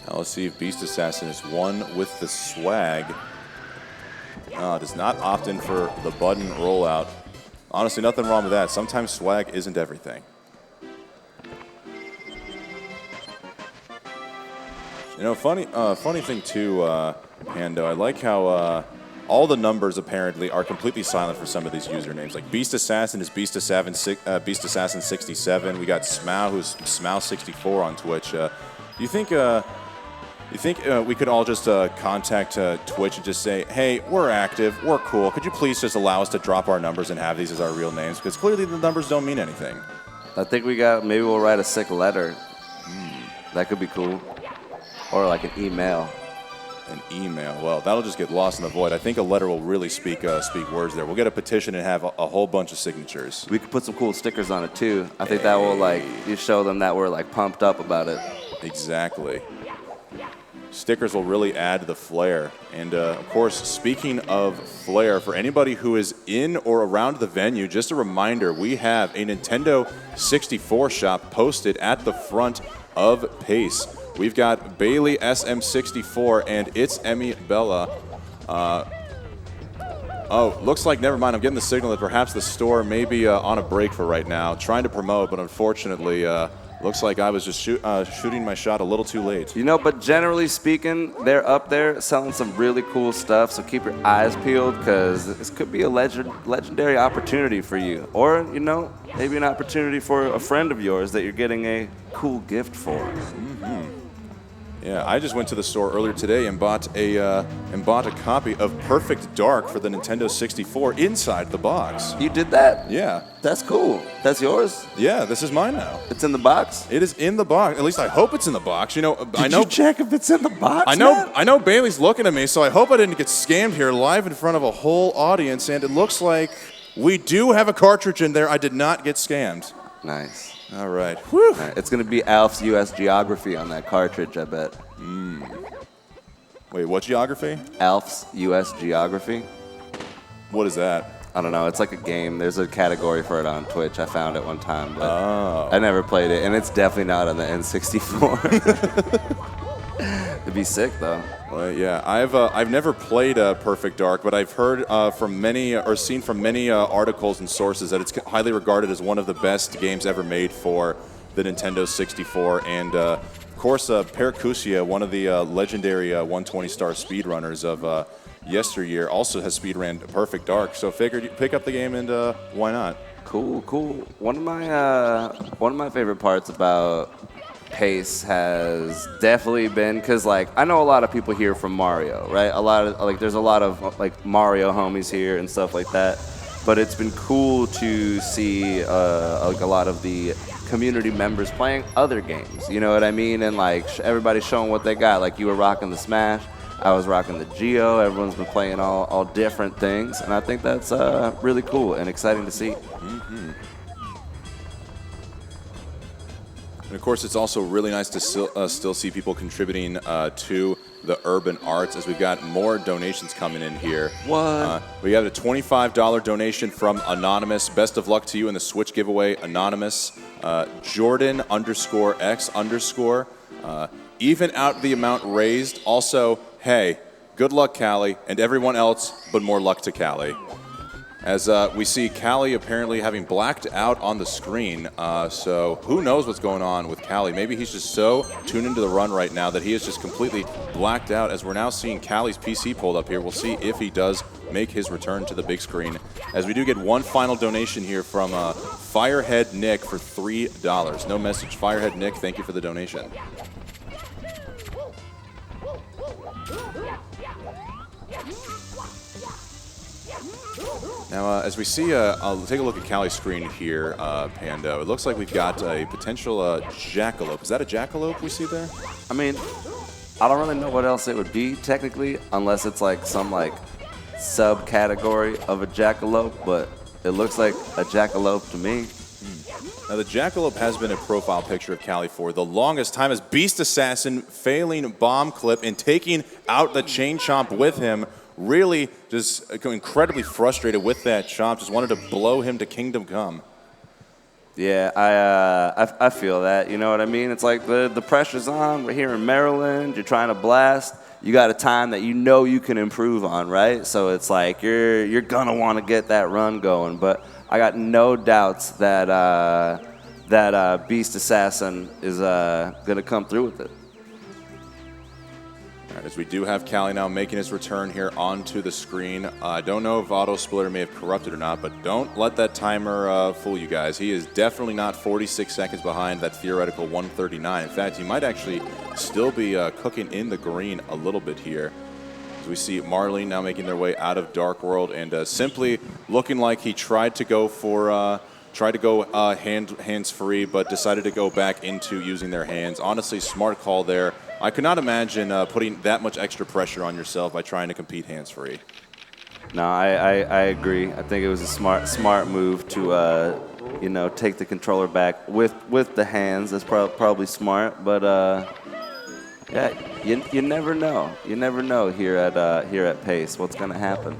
Now let's see if Beast Assassin is one with the swag. Does not opt in for the button rollout. Honestly, nothing wrong with that. Sometimes swag isn't everything. You know, funny thing too, Pando, I like how all the numbers apparently are completely silent for some of these usernames. Like Beast Assassin is Beast Assassin 67. We got Smow, who's Smow64 on Twitch. Do you think You think we could all just contact Twitch and just say, hey, we're active, we're cool. Could you please just allow us to drop our numbers and have these as our real names? Because clearly the numbers don't mean anything. I think maybe we'll write a sick letter. That could be cool. Or like an email. An email. Well, that'll just get lost in the void. I think a letter will really speak words there. We'll get a petition and have a whole bunch of signatures. We could put some cool stickers on it too. I think that will like you show them that we're like pumped up about it. Exactly. Stickers will really add to the flair. And of course, speaking of flair, for anybody who is in or around the venue, just a reminder, we have a Nintendo 64 shop posted at the front of Pace. We've got Bailey SM64 and It's Emmy Bella. Oh, looks like, never mind, I'm getting the signal that perhaps the store may be on a break for right now, trying to promote, but unfortunately, looks like I was just shooting my shot a little too late. You know, but generally speaking, they're up there selling some really cool stuff, so keep your eyes peeled because this could be a legendary opportunity for you. Or, you know, maybe an opportunity for a friend of yours that you're getting a cool gift for. Mm-hmm. Yeah, I just went to the store earlier today and bought a copy of Perfect Dark for the Nintendo 64 inside the box. You did that? Yeah. That's cool. That's yours? Yeah, this is mine now. It's in the box? It is in the box. At least I hope it's in the box. You know, Did you check if it's in the box? I know Bailey's looking at me, so I hope I didn't get scammed here live in front of a whole audience. And it looks like we do have a cartridge in there. I did not get scammed. Nice. All right. Whew. It's going to be Alf's U.S. Geography on that cartridge, I bet. Wait, what geography? Alf's U.S. Geography. What is that? I don't know. It's like a game. There's a category for it on Twitch. I found it one time, but I never played it, and it's definitely not on the N64. It'd be sick, though. Well, yeah, I've never played Perfect Dark, but I've heard from many or seen from many articles and sources that it's highly regarded as one of the best games ever made for the Nintendo 64. And of course, Paracusia, one of the legendary 120-star speedrunners of yesteryear, also has speedrun Perfect Dark. So figured you'd pick up the game and why not? Cool. One of my favorite parts about Pace has definitely been because like I know a lot of people here from Mario, right? There's a lot of like Mario homies here and stuff like that. But it's been cool to see like a lot of the community members playing other games. You know what I mean? And like everybody's showing what they got. Like you were rocking the Smash, I was rocking the Geo. Everyone's been playing all different things, and I think that's really cool and exciting to see. Mm-hmm. And of course, it's also really nice to still see people contributing to the urban arts as we've got more donations coming in here. What? We got a $25 donation from Anonymous. Best of luck to you in the Switch giveaway, Anonymous. Jordan_X_. Even out the amount raised. Also, hey, good luck, Callie, and everyone else, but more luck to Callie. As we see Callie apparently having blacked out on the screen, so who knows what's going on with Callie. Maybe he's just so tuned into the run right now that he is just completely blacked out. As we're now seeing Callie's PC pulled up here, we'll see if he does make his return to the big screen. As we do get one final donation here from Firehead Nick for $3. No message. Firehead Nick, thank you for the donation. Now, as we see, I'll take a look at Callie's screen here, Pando. It looks like we've got a potential jackalope. Is that a jackalope we see there? I mean, I don't really know what else it would be technically, unless it's like some like subcategory of a jackalope, but it looks like a jackalope to me. Now, the jackalope has been a profile picture of Callie for the longest time as Beast Assassin failing bomb clip and taking out the chain chomp with him. Really just incredibly frustrated with that chomp. Just wanted to blow him to Kingdom Come. Yeah, I feel that. You know what I mean? It's like the pressure's on. We're here in Maryland. You're trying to blast. You got a time that you know you can improve on, right? So it's like you're gonna want to get that run going. But I got no doubts that Beast Assassin is gonna come through with it. All right, as we do have Callie now making his return here onto the screen. I don't know if Auto Splitter may have corrupted or not, but don't let that timer fool you guys. He is definitely not 46 seconds behind that theoretical 139. In fact, he might actually still be cooking in the green a little bit here. As we see Marlene now making their way out of Dark World and simply looking like he tried to go for hands-free, but decided to go back into using their hands. Honestly, smart call there. I could not imagine putting that much extra pressure on yourself by trying to compete hands-free. No, I agree. I think it was a smart move to take the controller back with the hands. That's probably smart, but yeah, you never know. You never know here at Pace what's gonna happen.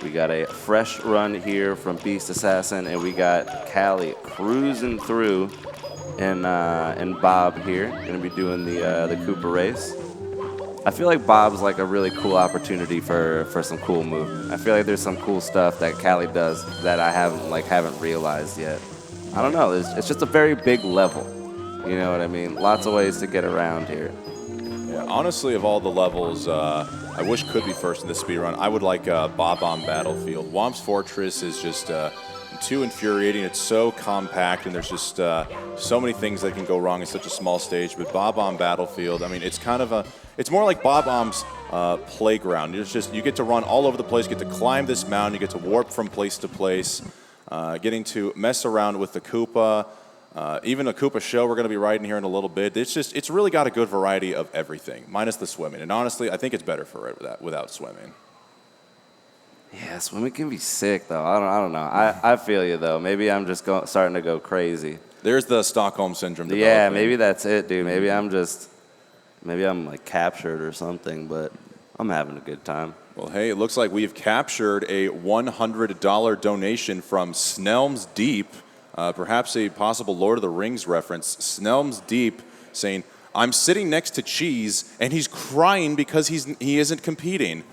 We got a fresh run here from Beast Assassin, and we got Callie cruising through, and Bob here gonna be doing the Cooper race. I feel like Bob's like a really cool opportunity for some cool movement. I feel like there's some cool stuff that Callie does that I haven't realized yet. I don't know. It's just a very big level. You know what I mean? Lots of ways to get around here. Yeah, honestly, of all the levels, I wish could be first in the speedrun. I would like Bob-omb Battlefield. Womp's Fortress is just too infuriating. It's so compact, and there's just so many things that can go wrong in such a small stage. But Bob-omb Battlefield, I mean, it's kind of it's more like Bob-omb's playground. You get to run all over the place, you get to climb this mountain, you get to warp from place to place, getting to mess around with the Koopa. Even a Koopa show we're going to be riding here in a little bit. It's really got a good variety of everything, minus the swimming. And honestly, I think it's better for it without swimming. Yeah, swimming can be sick though. I don't know. I feel you though. Maybe I'm just starting to go crazy. There's the Stockholm syndrome. Yeah, maybe that's it, dude. Maybe I'm like captured or something. But I'm having a good time. Well, hey, it looks like we've captured a $100 donation from Snelm's Deep. Perhaps a possible Lord of the Rings reference. Snelm's Deep saying, "I'm sitting next to Cheese, and he's crying because he isn't competing."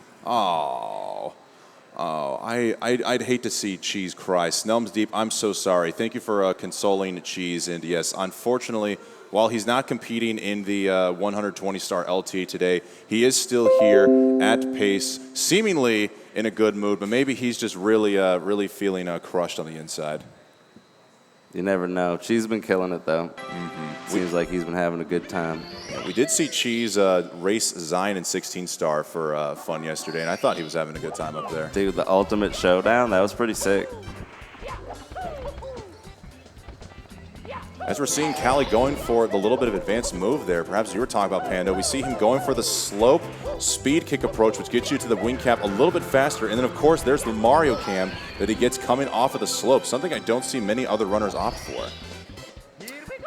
I'd hate to see Cheese cry. Snelm's Deep, I'm so sorry. Thank you for consoling Cheese. And yes, unfortunately, while he's not competing in the 120-star LT today, he is still here at Pace, seemingly in a good mood, but maybe he's just really feeling crushed on the inside. You never know. Cheese has been killing it, though. Seems like he's been having a good time. Yeah, we did see Cheese race Zion in 16-star for fun yesterday, and I thought he was having a good time up there. Dude, the ultimate showdown, that was pretty sick. As we're seeing Callie going for the little bit of advanced move there, perhaps you were talking about, Panda, we see him going for the slope speed kick approach, which gets you to the wing cap a little bit faster. And then, of course, there's the Mario cam that he gets coming off of the slope, something I don't see many other runners opt for.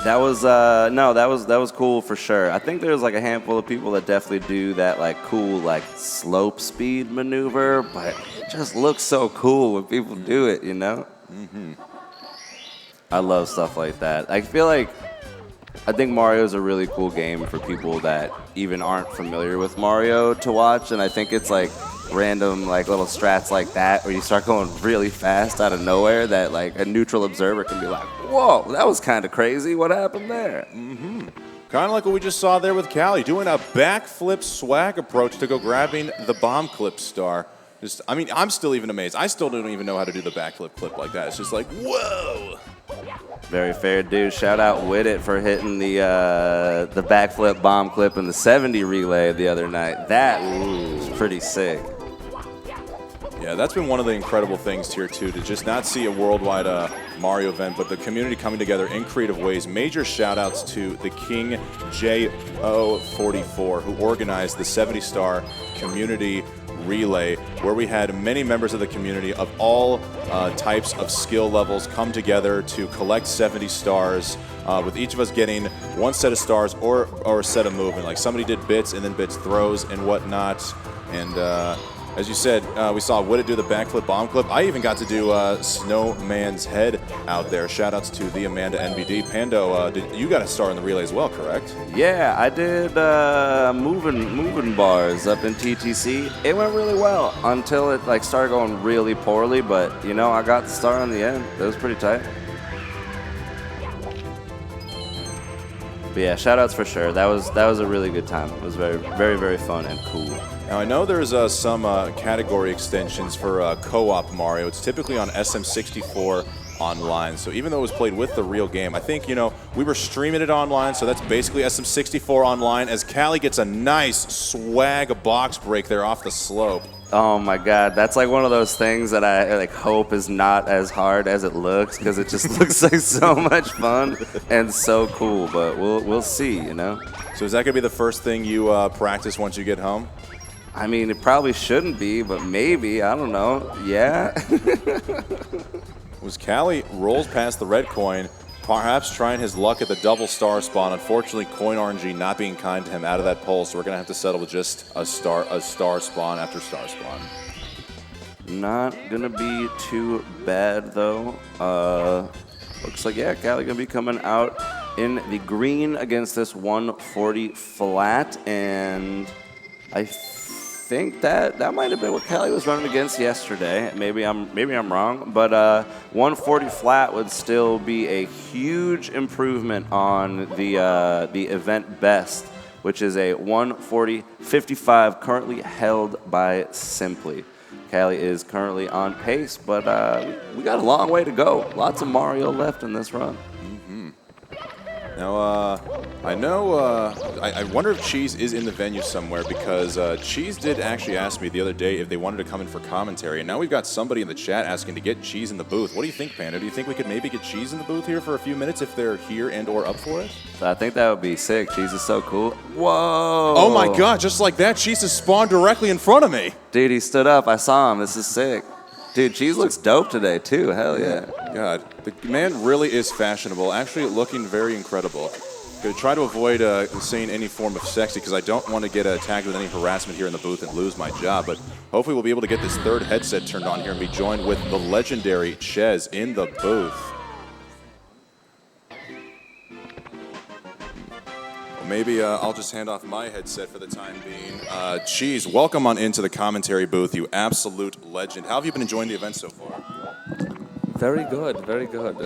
That was, that was cool for sure. I think there's like a handful of people that definitely do that like cool like slope speed maneuver, but it just looks so cool when people do it, you know? I love stuff like that. I think Mario's a really cool game for people that even aren't familiar with Mario to watch, and I think it's like random like little strats like that where you start going really fast out of nowhere that like a neutral observer can be like, whoa, that was kind of crazy. What happened there? Kind of like what we just saw there with Callie, doing a backflip swag approach to go grabbing the bomb clip star. I'm still even amazed. I still don't even know how to do the backflip clip like that. It's just like, whoa. Very fair, dude. Shout out Widit for hitting the backflip bomb clip in the 70 relay the other night. That was pretty sick. Yeah, that's been one of the incredible things here, too, to just not see a worldwide Mario event, but the community coming together in creative ways. Major shout-outs to the King JO44, who organized the 70-star community relay, where we had many members of the community of all types of skill levels come together to collect 70 stars, with each of us getting one set of stars or a set of movement. Like somebody did bits and then bits throws and whatnot. And As you said, we saw Would It do the backflip bomb clip. I even got to do Snowman's Head out there. Shout-outs to the Amanda NBD. Pando, you got a star in the relay as well, correct? Yeah, I did moving bars up in TTC. It went really well until it like started going really poorly, but you know, I got the star in the end. It was pretty tight. But yeah, shout-outs for sure. That was a really good time. It was very, very, very fun and cool. Now, I know there's some category extensions for co-op Mario. It's typically on SM64 online. So even though it was played with the real game, I think, you know, we were streaming it online, so that's basically SM64 online as Callie gets a nice swag box break there off the slope. Oh my God, that's like one of those things that I like hope is not as hard as it looks, because it just looks like so much fun and so cool. But we'll see, you know. So is that gonna be the first thing you practice once you get home? I mean, it probably shouldn't be, but maybe, I don't know. Yeah. Was Callie rolls past the red coin, perhaps trying his luck at the double star spawn. Unfortunately, Coin RNG not being kind to him out of that pole, so we're gonna have to settle with just a star spawn after star spawn. Not gonna be too bad though. Looks like, yeah, Callie gonna be coming out in the green against this 140 flat, and I think that might have been what Callie was running against yesterday. Maybe I'm wrong, but 140 flat would still be a huge improvement on the event best, which is a 140.55 currently held by Simply. Callie is currently on pace, but we got a long way to go. Lots of Mario left in this run. Now, I know, I wonder if Cheese is in the venue somewhere, because Cheese did actually ask me the other day if they wanted to come in for commentary, and now we've got somebody in the chat asking to get Cheese in the booth. What do you think, Panda? Do you think we could maybe get Cheese in the booth here for a few minutes if they're here and or up for it? I think that would be sick. Cheese is so cool. Whoa! Oh my God, just like that, Cheese has spawned directly in front of me. Dude, he stood up. I saw him. This is sick. Dude, Cheese looks dope today, too. Hell yeah. God, the man really is fashionable. Actually looking very incredible. Gonna try to avoid saying any form of sexy, because I don't want to get tagged with any harassment here in the booth and lose my job. But hopefully we'll be able to get this third headset turned on here and be joined with the legendary Ches in the booth. Maybe I'll just hand off my headset for the time being. Cheese, welcome on into the commentary booth, you absolute legend. How have you been enjoying the event so far? Very good, very good.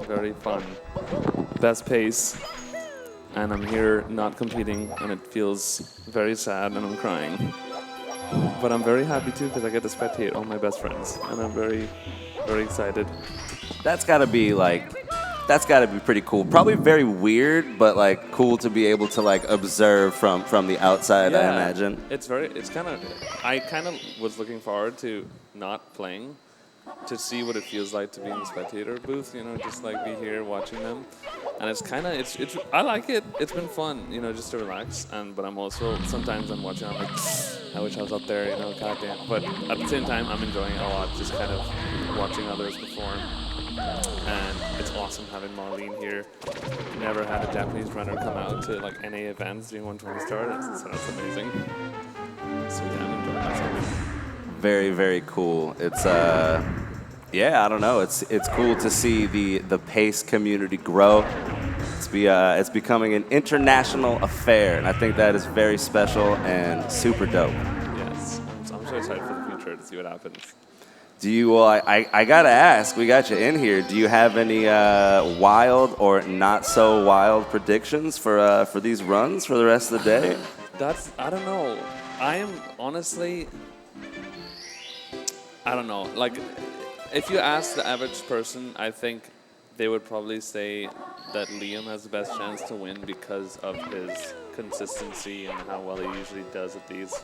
Very fun. Best pace. And I'm here not competing, and it feels very sad, and I'm crying. But I'm very happy too, because I get to spectate all my best friends, and I'm very, very excited. That's gotta be pretty cool. Probably very weird, but like cool to be able to like observe from the outside, I imagine. I kind of was looking forward to not playing, to see what it feels like to be in the spectator booth, you know, just like be here watching them. And I like it. It's been fun, you know, just to relax. But I'm also, sometimes I'm watching, I'm like, I wish I was up there, you know, goddamn. But at the same time, I'm enjoying it a lot, just kind of watching others perform. And it's awesome having Marlene here. Never had a Japanese runner come out to like NA events doing 120 star, so that's amazing. So yeah, I'm enjoying myself. Very, very cool. It's yeah, I don't know. It's cool to see the pace community grow. It's becoming an international affair, and I think that is very special and super dope. Yes, I'm so excited for the future to see what happens. Do you? Well, I gotta ask. We got you in here. Do you have any wild or not so wild predictions for these runs for the rest of the day? I don't know. I am honestly, I don't know. Like, if you ask the average person, I think they would probably say that Liam has the best chance to win because of his consistency and how well he usually does at these.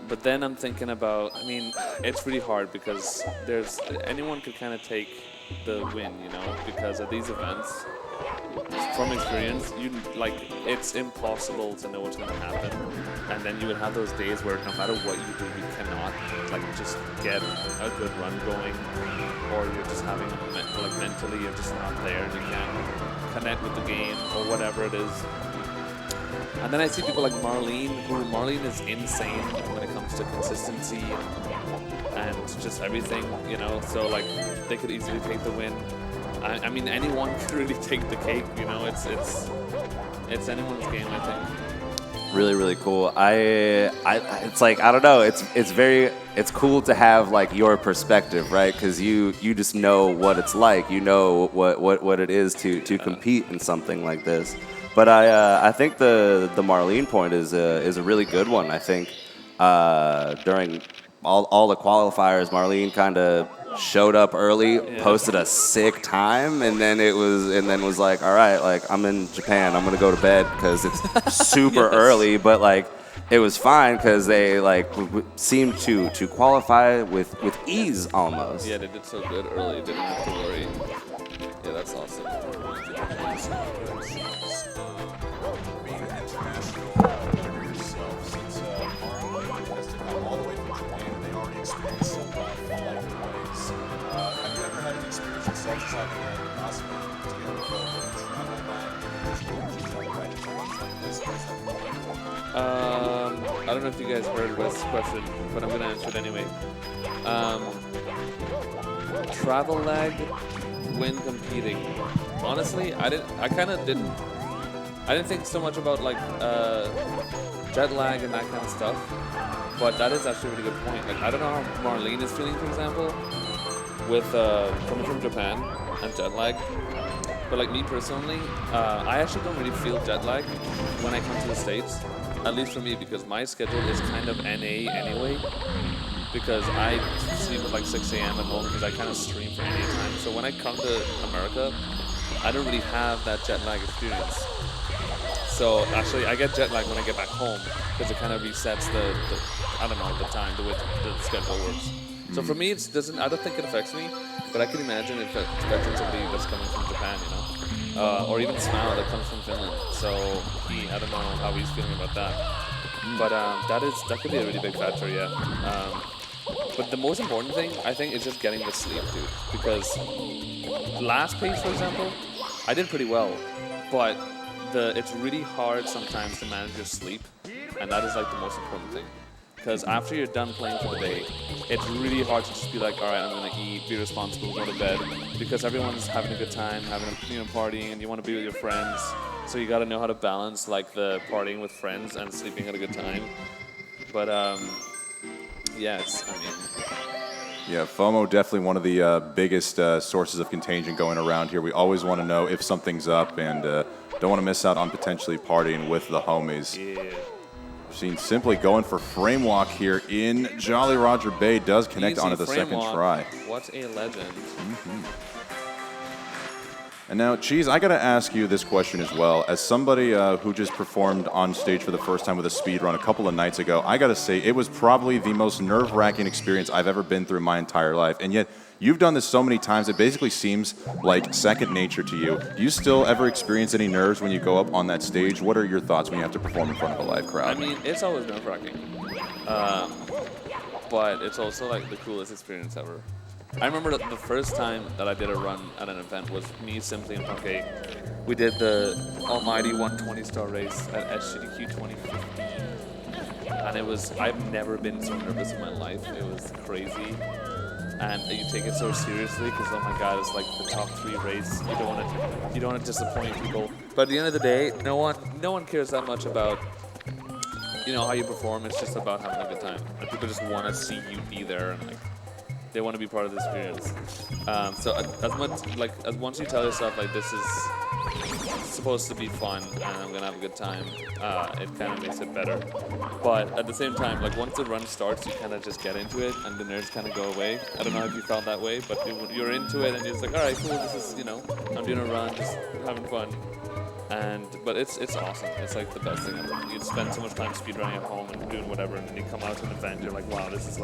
But then I'm thinking about, I mean, it's really hard because anyone could kind of take the win, you know, because at these events, from experience, it's impossible to know what's going to happen. And then you would have those days where no matter what you do, you cannot just get a good run going, or you're just having mentally you're just not there and you can't connect with the game or whatever it is. And then I see people like Marlene is insane when it comes to consistency and just everything, you know. So like they could easily take the win. I mean, anyone could really take the cake, you know. It's anyone's game, I think. Really, really cool. It's like, I don't know. It's cool to have like your perspective, right? Because you just know what it's like. You know what it is to compete in something like this. But I think the Marlene point is a really good one. I think during all the qualifiers, Marlene kind of showed up early, posted a sick time, and then was like, all right, like I'm in Japan, I'm gonna go to bed because it's super early, but like it was fine because they like seemed to qualify with ease almost. Yeah, they did so good early, didn't have to worry. Yeah, that's awesome. I don't know if you guys heard Wes's question, but I'm gonna answer it anyway. Travel lag when competing. Honestly, I didn't think so much about like jet lag and that kind of stuff, but that is actually a really good point. Like I don't know how Marlene is feeling, for example, with coming from Japan and jet lag. But like me personally, I actually don't really feel jet lag when I come to the States, at least for me, because my schedule is kind of NA anyway, because I sleep at like 6 a.m. at home because I kind of stream for NA time. So when I come to America, I don't really have that jet lag experience. So actually, I get jet lag when I get back home because it kind of resets the time, the way the schedule works. So for me, I don't think it affects me, but I can imagine it affecting somebody that's coming from Japan, you know, or even Smile that comes from Finland. So I don't know how he's feeling about that, but that could be a really big factor, yeah. But the most important thing, I think, is just getting the sleep, dude. Because last pace, for example, I did pretty well, but it's really hard sometimes to manage your sleep, and that is like the most important thing. Because after you're done playing for the day, it's really hard to just be like, all right, I'm gonna eat, be responsible, go to bed, because everyone's having a good time, partying, and you want to be with your friends. So you got to know how to balance like the partying with friends and sleeping at a good time. But Yeah, FOMO definitely one of the biggest sources of contagion going around here. We always want to know if something's up and don't want to miss out on potentially partying with the homies. Yeah. Seen Simply going for frame walk here in Jolly Roger Bay, does connect onto the second try. What a legend. And now, Cheese, I got to ask you this question as well. As somebody who just performed on stage for the first time with a speed run a couple of nights ago, I got to say it was probably the most nerve-wracking experience I've ever been through in my entire life. And yet, you've done this so many times, it basically seems like second nature to you. Do you still ever experience any nerves when you go up on that stage? What are your thoughts when you have to perform in front of a live crowd? I mean, it's always nerve-wracking. But it's also like the coolest experience ever. I remember that the first time that I did a run at an event was me, Simply, and Punkay. We did the almighty 120-star race at SGDQ 2015. And I've never been so nervous in my life. It was crazy. And you take it so seriously because, oh my God, it's like the top 3 race. You don't want to disappoint people. But at the end of the day, no one cares that much about how you perform. It's just about having a good time. And people just want to see you be there and like they want to be part of the experience. So as once you tell yourself like this is supposed to be fun and I'm gonna have a good time, it kind of makes it better. But at the same time, like once the run starts, you kind of just get into it and the nerves kind of go away. I don't know if you felt that way, but you're into it and you're just like, all right, cool, this is I'm doing a run, just having fun. But it's awesome. It's like the best thing ever. You spend so much time speedrunning at home and doing whatever, and then you come out to an event, you're like, wow, this is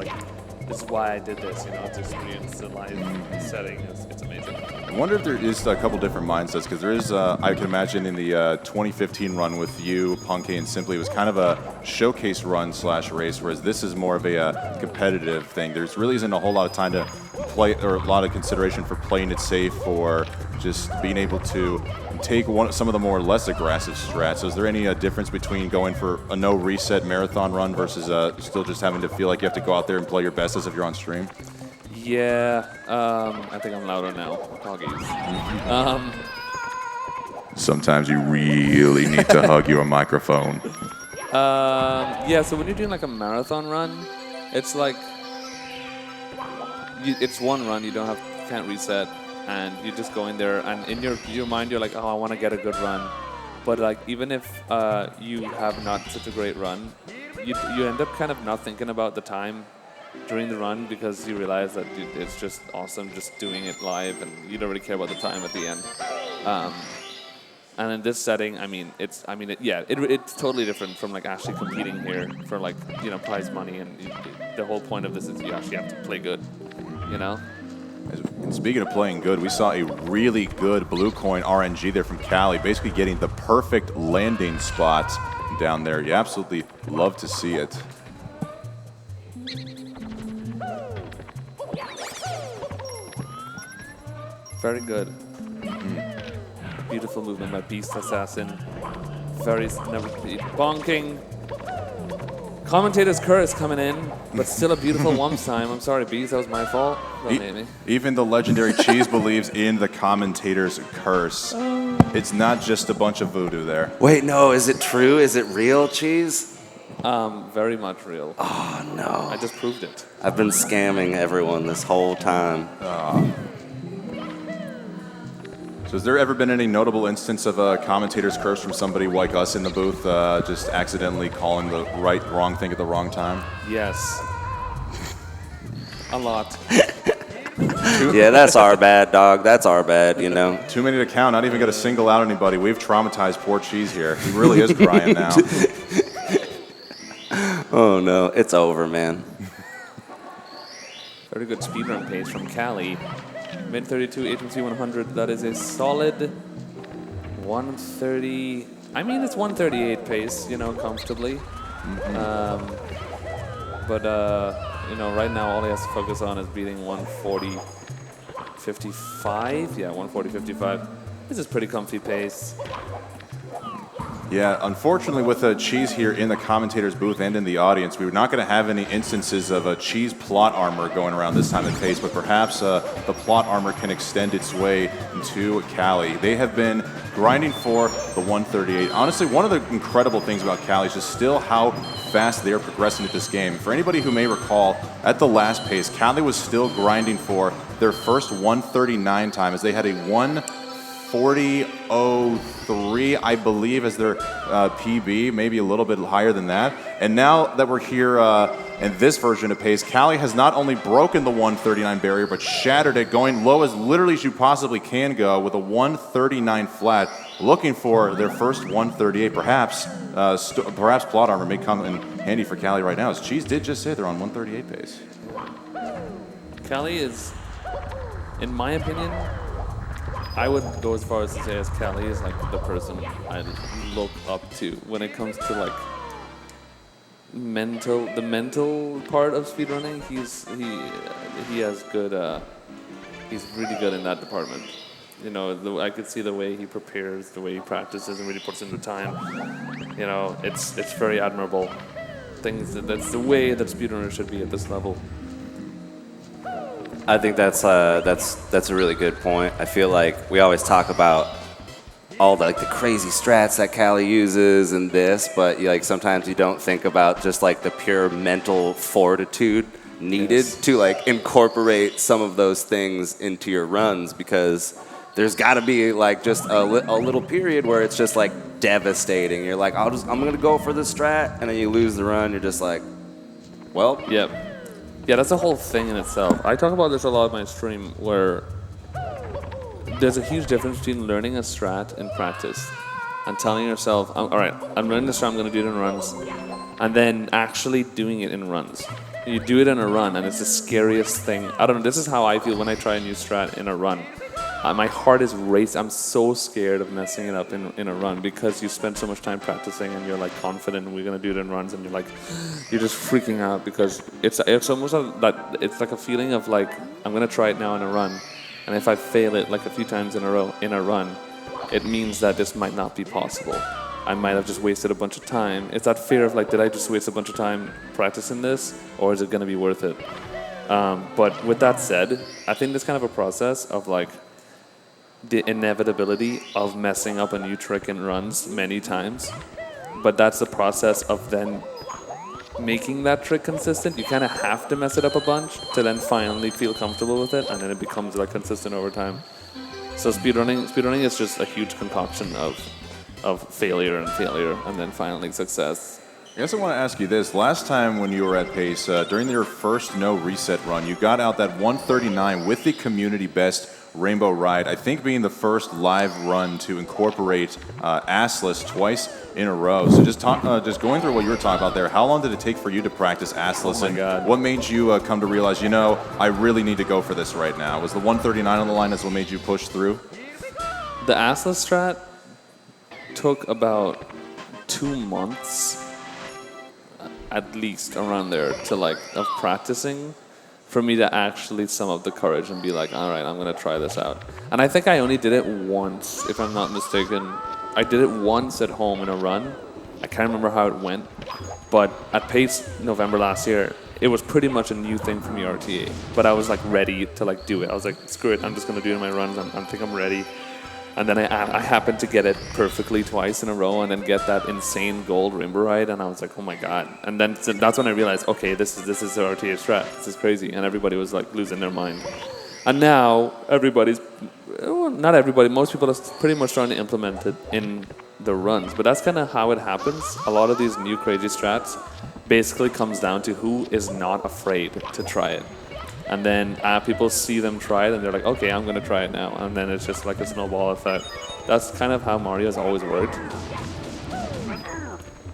why I did this, to experience the live setting. It's amazing. I wonder if there is a couple different mindsets, because there is, I can imagine in the 2015 run with you, Punkay, and Simply, it was kind of a showcase run / race, whereas this is more of a competitive thing. There's really isn't a whole lot of time to play, or a lot of consideration for playing it safe, for just being able to take some of the more less aggressive strats. So is there any difference between going for a no reset marathon run versus still just having to feel like you have to go out there and play your best as if you're on stream? Yeah, I think I'm louder now. Apologies. Sometimes you really need to hug your microphone. Yeah, so when you're doing like a marathon run, it's like it's one run. You can't reset, and you're just going there. And in your mind, you're like, oh, I want to get a good run. But like even if you have not such a great run, you end up kind of not thinking about the time during the run because you realize that it's just awesome just doing it live, and you don't really care about the time at the end. And in this setting, it's totally different from like actually competing here for like prize money, and the whole point of this is you actually have to play good, And speaking of playing good, we saw a really good blue coin RNG there from Cali, basically getting the perfect landing spot down there. You absolutely love to see it. Very good. Beautiful movement by Beast Assassin. Very bonking. Commentator's curse coming in, but still a beautiful wumps time. I'm sorry, Beast, that was my fault. Don't hate me. Even the legendary Cheese believes in the commentator's curse. It's not just a bunch of voodoo there. Wait, no, is it true? Is it real, Cheese? Very much real. Oh, no. I just proved it. I've been scamming everyone this whole time. So has there ever been any notable instance of a commentator's curse from somebody like us in the booth just accidentally calling the wrong thing at the wrong time? Yes. A lot. Yeah, that's our bad, dog. That's our bad, Too many to count. Not even going to single out anybody. We've traumatized poor Cheese here. He really is crying now. Oh, no. It's over, man. Very good speedrun pace from Cali. Mid 32, HMC 100. That is a solid 130. It's 138 pace, comfortably. But right now all he has to focus on is beating 140.55. Yeah, 140.55. This is pretty comfy pace. Yeah, unfortunately with Cheese here in the commentator's booth and in the audience, we were not going to have any instances of a Cheese plot armor going around this time in pace, but perhaps the plot armor can extend its way into Cali. They have been grinding for the 138. Honestly, one of the incredible things about Cali is just still how fast they're progressing at this game. For anybody who may recall, at the last pace, Cali was still grinding for their first 139 time as they had a 140.03, I believe, as their PB, maybe a little bit higher than that. And now that we're here in this version of pace, Cali has not only broken the 139 barrier, but shattered it, going low as literally as you possibly can go with a 139 flat, looking for their first 138. Perhaps plot armor may come in handy for Cali right now, as Cheese did just say they're on 138 pace. Cali is, in my opinion, I would go as far as to say as Cali is like the person I look up to when it comes to like the mental part of speedrunning. He has good. He's really good in that department. I could see the way he prepares, the way he practices, and really puts in the time. It's very admirable. That's the way that speedrunners should be at this level. I think that's a really good point. I feel like we always talk about all the crazy strats that Cali uses and this, but sometimes you don't think about just the pure mental fortitude needed to incorporate some of those things into your runs, because there's got to be just a little period where it's just devastating. You're like, I'm gonna go for the strat, and then you lose the run. You're just like, well, yep. Yeah, that's a whole thing in itself. I talk about this a lot on my stream, where there's a huge difference between learning a strat in practice and telling yourself, all right, I'm learning the strat, I'm going to do it in runs, and then actually doing it in runs. You do it in a run, and it's the scariest thing. I don't know, this is how I feel when I try a new strat in a run. My heart is racing. I'm so scared of messing it up in a run, because you spend so much time practicing and you're confident we're gonna do it in runs, and you're just freaking out because it's almost it's like a feeling of I'm gonna try it now in a run, And if I fail it like a few times in a row in a run, it means that this might not be possible. I might have just wasted a bunch of time. It's that fear of like, did I just waste a bunch of time practicing this, or is it going to be worth it? But with that said, I think there's kind of a process of like the inevitability of messing up a new trick in runs many times. But that's the process of then making that trick consistent. You kind of have to mess it up a bunch to then finally feel comfortable with it, and then it becomes like consistent over time. So speedrunning is just a huge concoction of failure, and then finally success. I guess I want to ask you this. Last time when you were at Pace, during your first no reset run, you got out that 139 with the community best Rainbow Ride, I think being the first live run to incorporate assless twice in a row. So just going through what you were talking about there, how long did it take for you to practice assless? Oh my God. What made you come to realize, I really need to go for this right now? Was the 139 on the line that's what made you push through? The assless strat took about 2 months, at least around there, to like of practicing, for me to actually sum up the courage and be like, all right, I'm gonna try this out. And I think I only did it once, if I'm not mistaken. I did it once at home in a run. I can't remember how it went, but at Pace November last year, it was pretty much a new thing for me, RTA. But I was like ready to like do it. I was like, screw it, I'm just gonna do it in my runs. I think I'm ready. And then I happened to get it perfectly twice in a row, and then get that insane gold Rainbow Ride, and I was like, oh my god. And then that's when I realized, okay, this is the RTA strat. This is crazy. And everybody was like losing their mind. And now not everybody, most people are pretty much trying to implement it in the runs. But that's kind of how it happens. A lot of these new crazy strats basically comes down to who is not afraid to try it. And then people see them try it, and they're like, okay, I'm going to try it now. And then it's just like a snowball effect. That's kind of how Mario's always worked.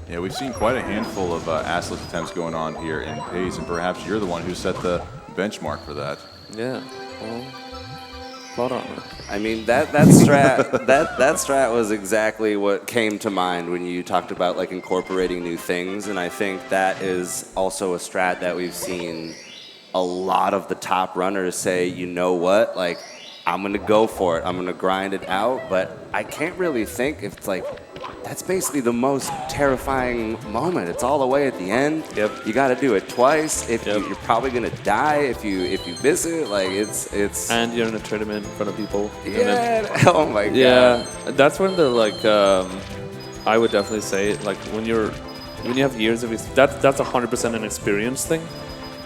Yeah, we've seen quite a handful of assless attempts going on here in Pace, and perhaps you're the one who set the benchmark for that. Yeah, well, plot armor. I mean, that strat that strat was exactly what came to mind when you talked about like incorporating new things, and I think that is also a strat that we've seen a lot of the top runners say, you know what, like, I'm gonna go for it, I'm gonna grind it out, but I can't really think if it's like, that's basically the most terrifying moment. It's all the way at the end. Yep. You gotta do it twice. You're probably gonna die if you miss it. Like it's. And you're in a tournament in front of people. Yeah. Oh my god. Yeah, that's when the like. I would definitely say like when you have years of that's 100% an experience thing.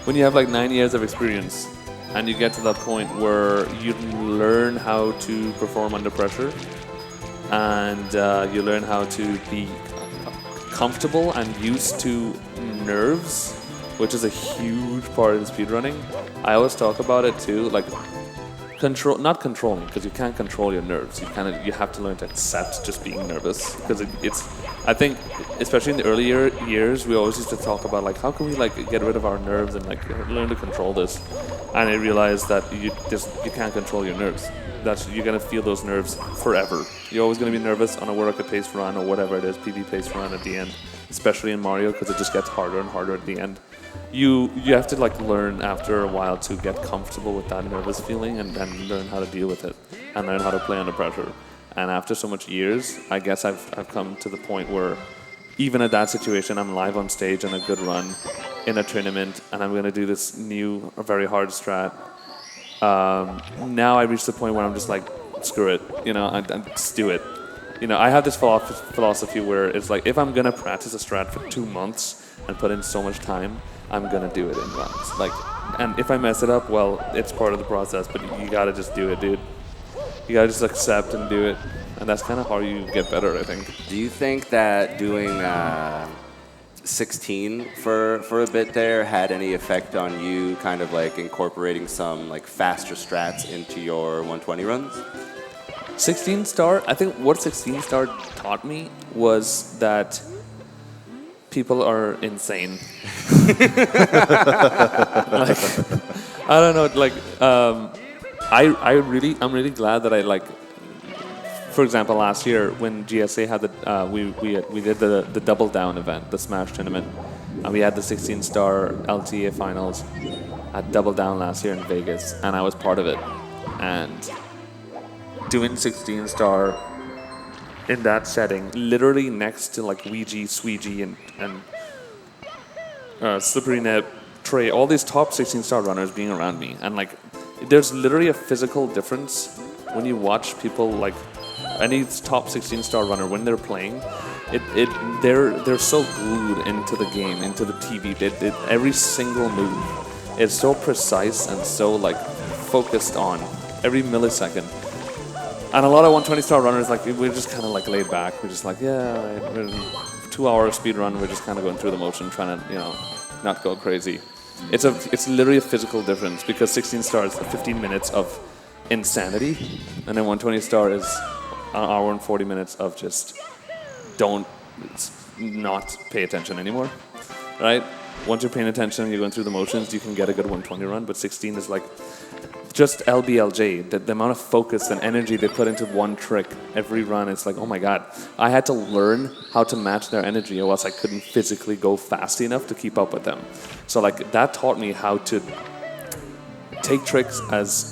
When you have like 9 years of experience, and you get to that point where you learn how to perform under pressure, and you learn how to be comfortable and used to nerves, which is a huge part of the speedrunning. I always talk about it too, like not controlling, because you can't control your nerves. You have to learn to accept just being nervous, because it's. I think, especially in the earlier years, we always used to talk about like how can we like get rid of our nerves and like learn to control this. And I realized that you can't control your nerves. You're gonna feel those nerves forever. You're always gonna be nervous on a World Cup pace run or whatever it is, PB pace run at the end, especially in Mario, because it just gets harder and harder at the end. You have to like learn after a while to get comfortable with that nervous feeling, and then learn how to deal with it and learn how to play under pressure. And after so much years, I guess I've come to the point where even at that situation, I'm live on stage on a good run in a tournament, and I'm going to do this new, very hard strat. Now I reach the point where I'm just like, screw it, I just do it. I have this philosophy where it's like, if I'm going to practice a strat for 2 months and put in so much time, I'm going to do it in runs. And if I mess it up, well, it's part of the process, but you got to just do it, dude. You gotta just accept and do it, and that's kind of how you get better, I think. Do you think that doing 16 for a bit there had any effect on you, kind of like incorporating some like faster strats into your 120 runs? 16 star. I think what 16 star taught me was that people are insane. I don't know, I'm really glad that for example, last year when GSA had we did the double down event, the Smash tournament, and we had the 16-star LTA finals at Double Down last year in Vegas, and I was part of it. and doing 16 star in that setting, literally next to like Ouija, Sweegie, and Slippery Net, Trey, all these top 16 star runners being around me, and like there's literally a physical difference when you watch people like any top 16 star runner when they're playing. They're so glued into the game, into the TV. Every single move is so precise and so like focused on every millisecond. And a lot of 120 star runners, like we're just kind of like laid back. We're just like, yeah, right, we're in 2 hour speed run. We're just kind of going through the motion, trying to not go crazy. It's literally a physical difference, because 16 stars is 15 minutes of insanity, and then 120 star is an hour and 40 minutes of just not pay attention anymore, right? Once you're paying attention, you're going through the motions, you can get a good 120 run, but 16 is like just LBLJ. The amount of focus and energy they put into one trick every run, it's like, oh my God. I had to learn how to match their energy, or else I couldn't physically go fast enough to keep up with them. So like that taught me how to take tricks as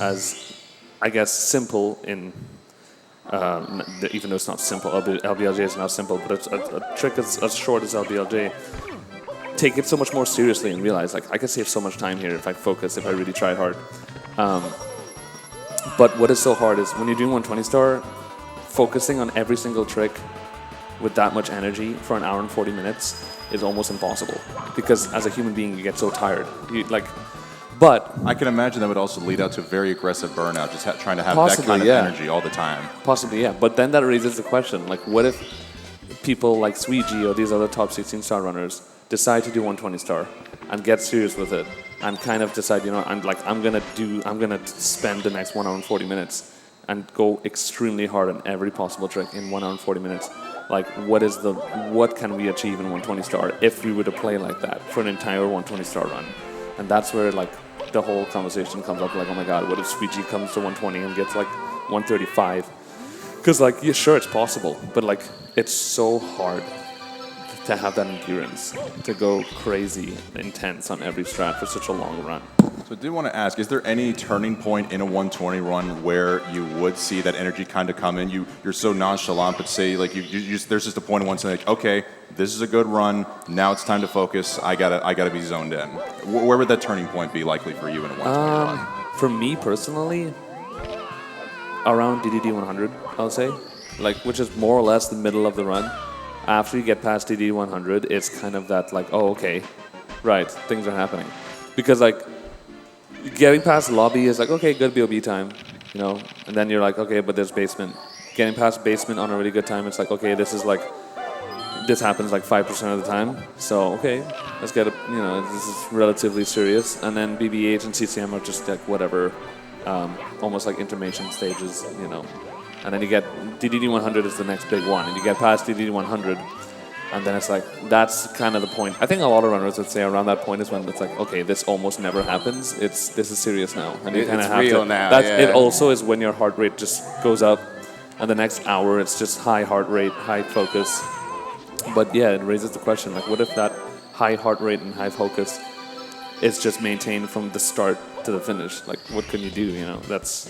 I guess simple in even though it's not simple. LBLJ is not simple, but a trick as short as LBLJ, take it so much more seriously and realize like I could save so much time here if I focus, if I really tried hard. But what is so hard is when you're doing 120 star, focusing on every single trick with that much energy for an hour and 40 minutes is almost impossible, because as a human being you get so tired. But I can imagine that would also lead out to very aggressive burnout, just trying to have possibly, that kind of yeah, energy all the time. Possibly, yeah. But then that raises the question, like, what if people like Sweegie or these other top 16 star runners decide to do 120 star and get serious with it and kind of decide, I'm gonna spend the next 1 hour and 40 minutes and go extremely hard on every possible trick in 1 hour and 40 minutes. Like, what can we achieve in 120 star if we were to play like that for an entire 120 star run? And that's where like the whole conversation comes up, like, oh my God, what if Sweegie comes to 120 and gets like 135? Because like, yeah, sure, it's possible, but like, it's so hard to have that endurance, to go crazy intense on every strat for such a long run. So I did want to ask, is there any turning point in a 120 run where you would see that energy kind of come in? You're so nonchalant, but say like there's just a point in one like, okay, this is a good run. Now it's time to focus. I gotta be zoned in. Where would that turning point be likely for you in a 120 run? For me personally, around DDD 100, I'll say, like, which is more or less the middle of the run. After you get past DDD 100, it's kind of that like, oh, okay, right, things are happening, because like getting past lobby is like, okay, good BOB time, and then you're like, okay, but there's basement. Getting past basement on a really good time, it's like, okay, this happens like 5% of the time, so okay, let's get it, this is relatively serious. And then BB8 and CCM are just like whatever, almost like intermission stages, and then you get DDD 100 is the next big one, and you get past DDD 100, and then it's like, that's kind of the point. I think a lot of runners would say around that point is when it's like, okay, this almost never happens. This is serious now, and you kind of have real to. Now. It also is when your heart rate just goes up, and the next hour it's just high heart rate, high focus. But yeah, it raises the question, like, what if that high heart rate and high focus is just maintained from the start to the finish? Like, what can you do? That's,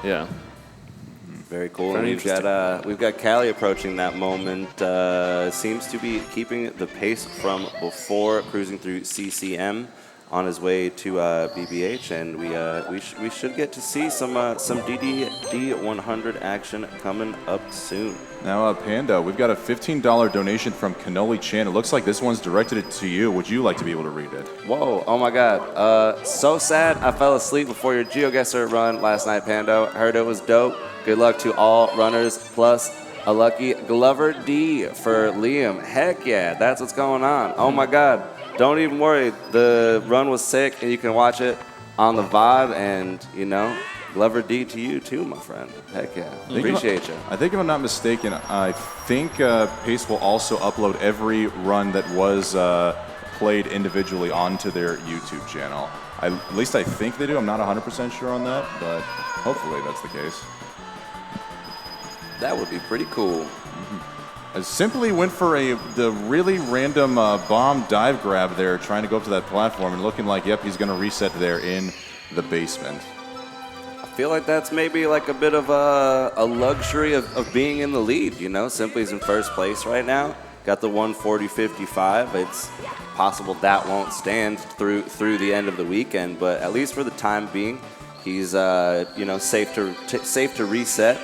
yeah. Very cool. Very And we've got Callie approaching that moment. Seems to be keeping the pace from before, cruising through CCM on his way to BBH, and we should get to see some DDD 100 action coming up soon. Now, Panda, we've got a $15 donation from Cannoli Chan. It looks like this one's directed to you. Would you like to be able to read it? Whoa, oh my God. So sad I fell asleep before your GeoGuessr run last night, Pando. Heard it was dope. Good luck to all runners, plus a lucky Glover D for Liam. Heck yeah, that's what's going on. Oh my God. Don't even worry. The run was sick, and you can watch it on the VOD, and, Glover D to you too, my friend. Heck yeah. Appreciate you. I think if I'm not mistaken, I think Pace will also upload every run that was played individually onto their YouTube channel. At least I think they do. I'm not 100% sure on that, but hopefully that's the case. That would be pretty cool. I simply went for the really random bomb dive grab there, trying to go up to that platform, and looking like, yep, he's going to reset there in the basement. I feel like that's maybe like a bit of a luxury of being in the lead, you know? Simply's in first place right now. Got the 140.55. It's possible that won't stand through the end of the weekend, but at least for the time being, he's safe to reset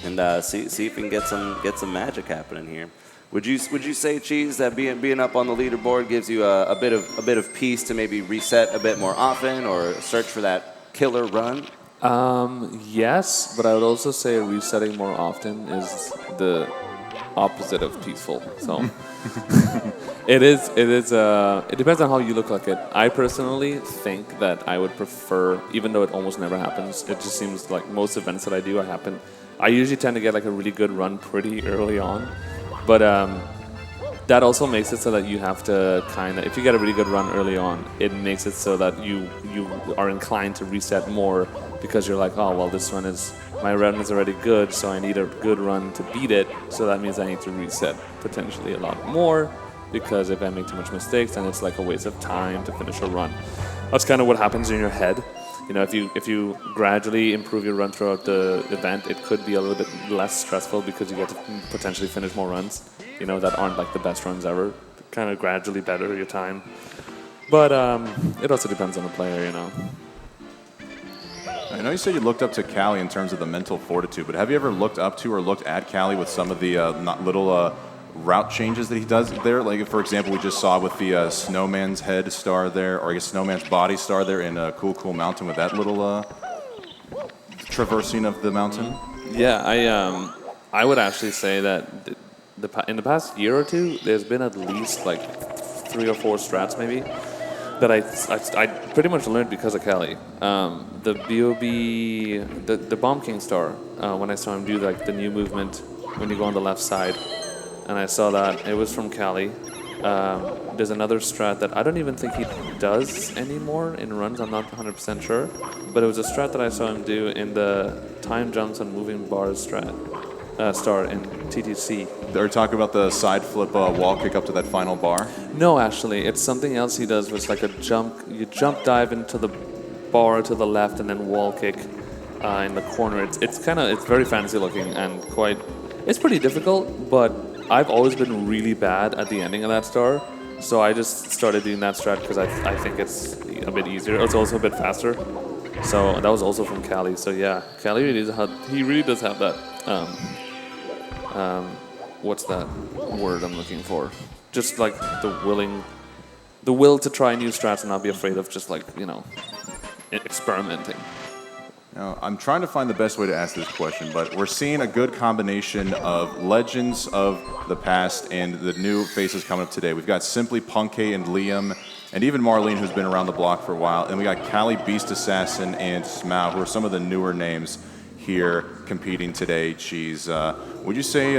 and see if he can get some magic happening here. Would you say, Cheese, that being up on the leaderboard gives you a bit of peace to maybe reset a bit more often or search for that killer run? Yes, but I would also say resetting more often is the opposite of peaceful. So it depends on how you look at it. I personally think that I would prefer, even though it almost never happens, it just seems like most events that I do happen. I usually tend to get like a really good run pretty early on. But that also makes it so that you have to kind of, if you get a really good run early on, it makes it so that you are inclined to reset more because you're like, oh, well, my run is already good, so I need a good run to beat it. So that means I need to reset potentially a lot more because if I make too much mistakes, then it's like a waste of time to finish a run. That's kind of what happens in your head. You know, if you gradually improve your run throughout the event, it could be a little bit less stressful because you get to potentially finish more runs, you know, that aren't like the best runs ever. Kind of gradually better your time. But it also depends on the player, you know. I know you said you looked up to Callie in terms of the mental fortitude, but have you ever looked up to or looked at Callie with some of the little route changes that he does there? Like, for example, we just saw with the Snowman's head star there, or I guess Snowman's body star there in Cool Mountain with that little traversing of the mountain. Yeah, I would actually say that in the past year or two, there's been at least like 3 or 4 strats maybe that I pretty much learned because of Callie. The BOB, the Bomb King star, when I saw him do like the new movement when you go on the left side, and I saw that it was from Callie. There's another strat that I don't even think he does anymore in runs. I'm not 100% sure, but it was a strat that I saw him do in the time jumps and moving bars star in TTC. Are you talking about the side flip wall kick up to that final bar? No, actually, it's something else he does. Was like a jump. You jump dive into the bar to the left and then wall kick in the corner. It's very fancy looking and it's pretty difficult, but I've always been really bad at the ending of that star, so I just started doing that strat because I think it's a bit easier. It's also a bit faster. So that was also from Callie. So yeah, Callie really does have that. What's that word I'm looking for? Just like the will to try new strats and not be afraid of just like, you know, experimenting. Now, I'm trying to find the best way to ask this question, but we're seeing a good combination of legends of the past and the new faces coming up today. We've got Simply, Punkay, and Liam, and even Marlene, who's been around the block for a while. And we got Callie, Beast Assassin, and Smau, who are some of the newer names here competing today. Cheese, would you say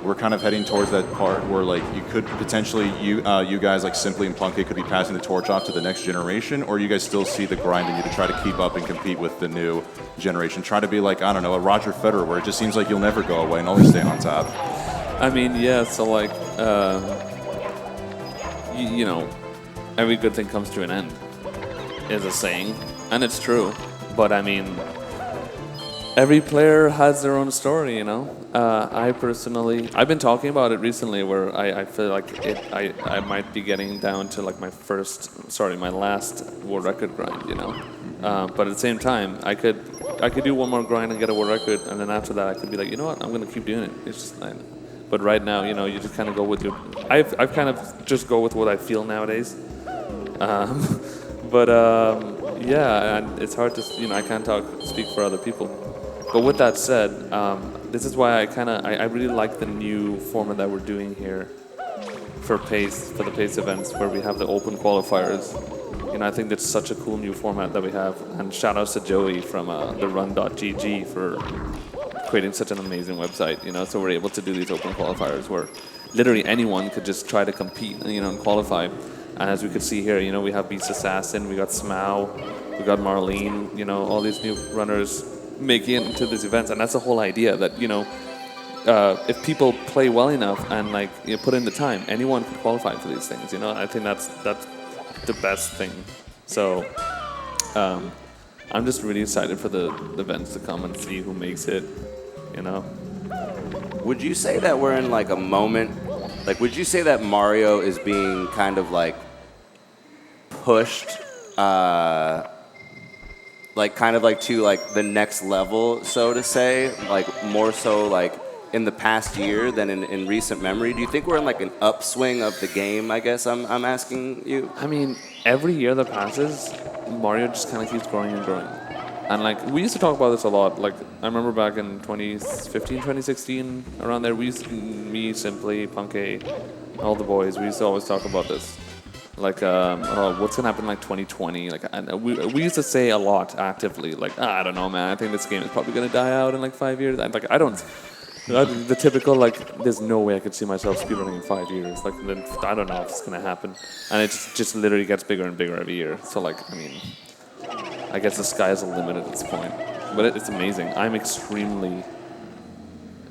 we're kind of heading towards that part where like you could potentially you guys like Simply and Punkay could be passing the torch off to the next generation, or you guys still see the grind in you to try to keep up and compete with the new generation, try to be like, I don't know, a Roger Federer where it just seems like you'll never go away and always stay on top? I mean, yeah, so like you know, every good thing comes to an end is a saying, and it's true, but I mean, every player has their own story, you know. I've been talking about it recently where I feel like I might be getting down to like my last world record grind, you know. But at the same time, I could do one more grind and get a world record, and then after that I could be like, you know what, I'm gonna keep doing it. It's just like, but right now, you know, you just kind of go with your. I've kind of just go with what I feel nowadays. Yeah, and it's hard to, you know, I can't speak for other people. But with that said, this is why I really like the new format that we're doing here for the PACE events, where we have the open qualifiers. You know, I think that's such a cool new format that we have. And shout outs to Joey from the run.gg for creating such an amazing website. You know, so we're able to do these open qualifiers where literally anyone could just try to compete, you know, and qualify. And as we could see here, you know, we have Beast Assassin, we got Smau, we got Marlene, you know, all these new runners making it into these events. And that's the whole idea that, you know, if people play well enough and like, you know, put in the time, anyone can qualify for these things. You know, I think that's the best thing. So I'm just really excited for the events to come and see who makes it. You know. Would you say that we're in like a moment? Like, would you say that Mario is being kind of like pushed, like kind of like to like the next level, so to say, like more so like in the past year than in recent memory? Do you think we're in like an upswing of the game? I guess I'm asking you. I mean, every year that passes, Mario just kind of keeps growing and growing. And like, we used to talk about this a lot. Like, I remember back in 2015, 2016, around there, me, Simply, Punkay, all the boys, we used to always talk about this. Like, what's gonna happen in like 2020? Like, and we used to say a lot actively, like, I don't know, man, I think this game is probably gonna die out in like 5 years. And like, the typical, like, there's no way I could see myself speedrunning in 5 years. Like, then I don't know if it's gonna happen. And it just literally gets bigger and bigger every year. So like, I mean, I guess the sky is the limit at this point. But it's amazing. I'm extremely,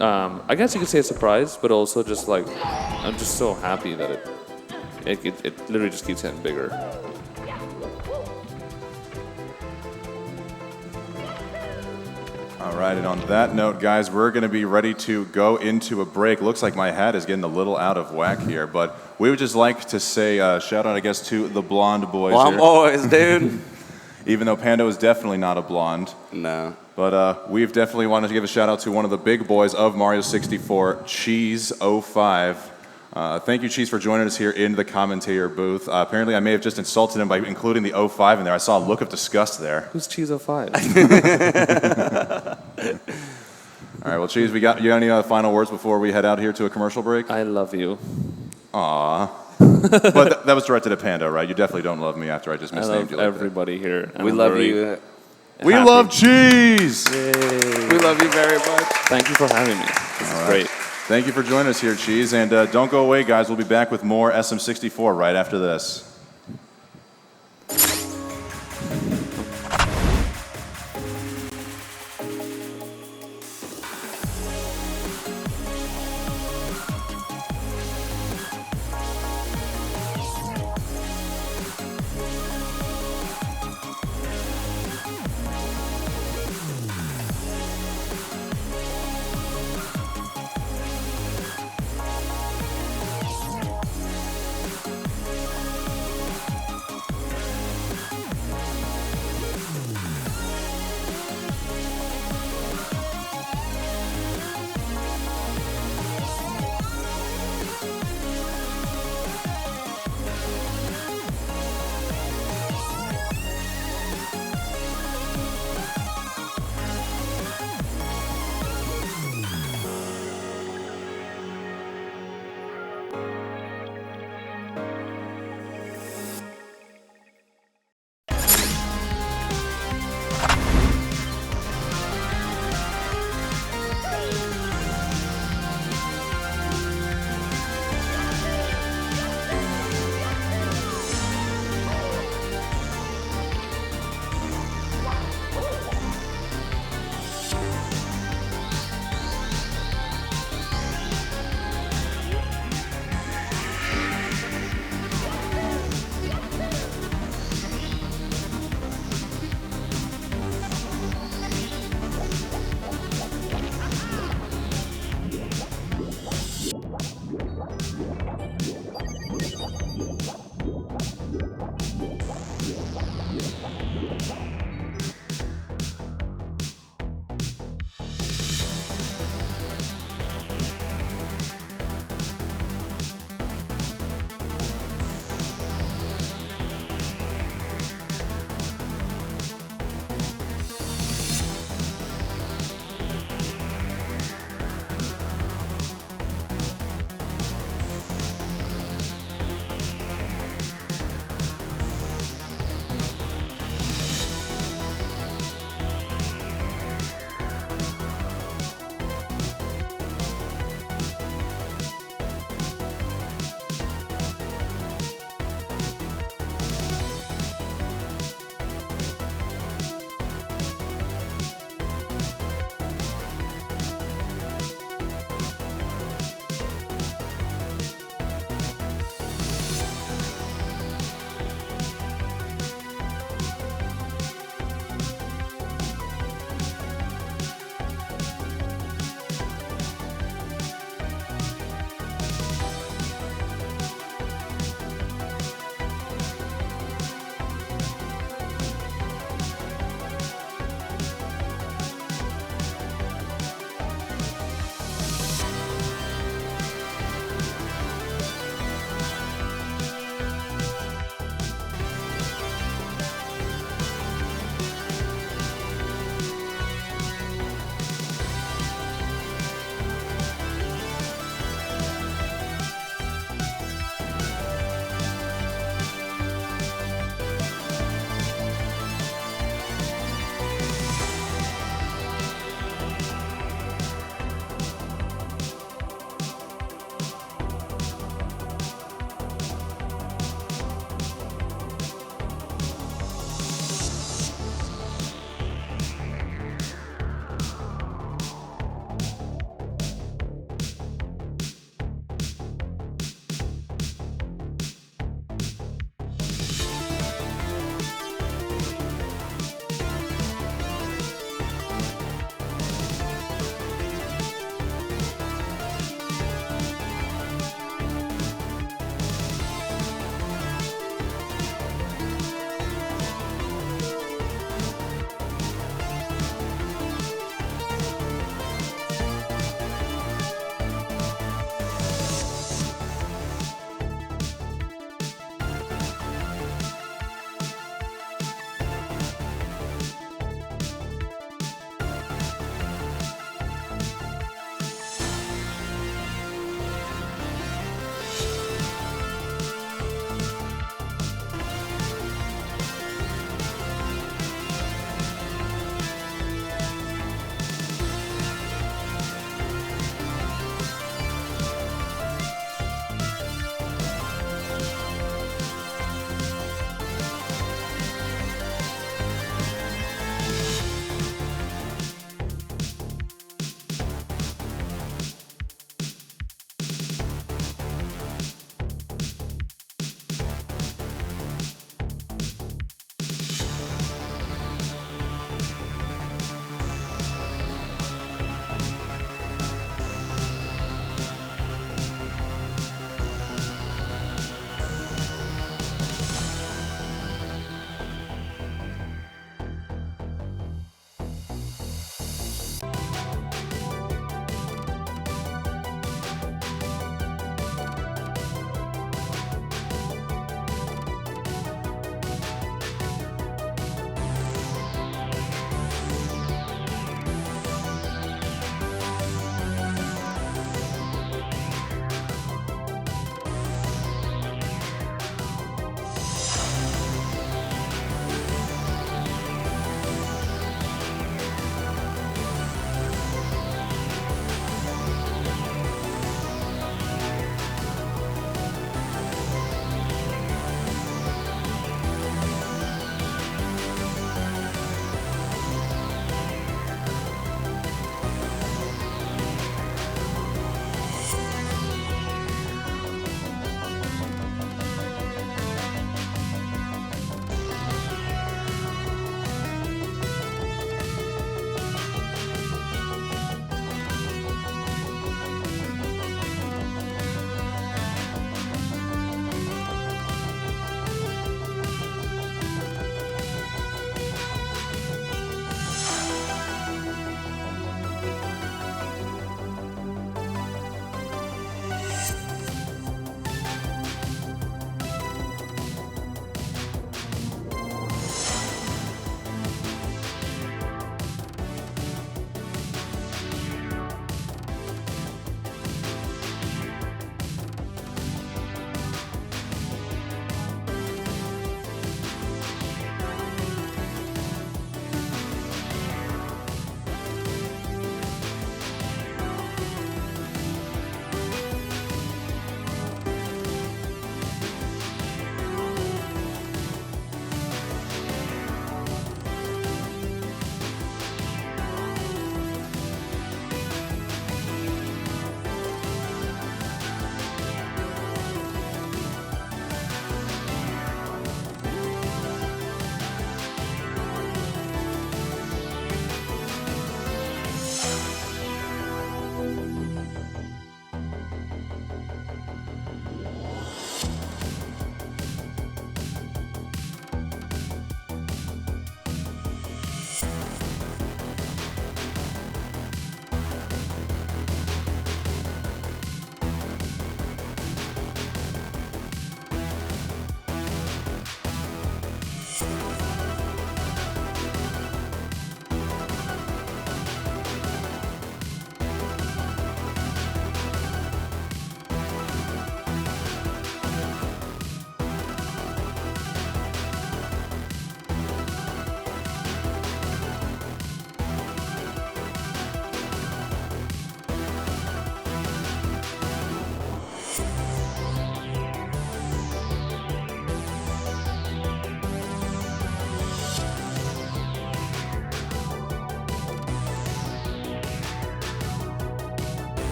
I guess you could say surprised, but also just like, I'm just so happy that it literally just keeps getting bigger. All right, and on that note, guys, we're going to be ready to go into a break. Looks like my hat is getting a little out of whack here, but we would just like to say shout out, I guess, to the blonde boys Blonde here. boys, dude. Even though Pando is definitely not a blonde. No. But we've definitely wanted to give a shout out to one of the big boys of Mario 64, Cheese05. Thank you, Cheese, for joining us here in the commentator booth. Apparently, I may have just insulted him by including the 05 in there. I saw a look of disgust there. Who's Cheese 05? All right, well, Cheese, you got any final words before we head out here to a commercial break? I love you. Aw. But that was directed at Pando, right? You definitely don't love me after I just I misnamed you love like everybody here. We love you. We happy. love Cheese! We love you very much. Thank you for having me. This is great. Thank you for joining us here, Cheese. And don't go away, guys. We'll be back with more SM64 right after this.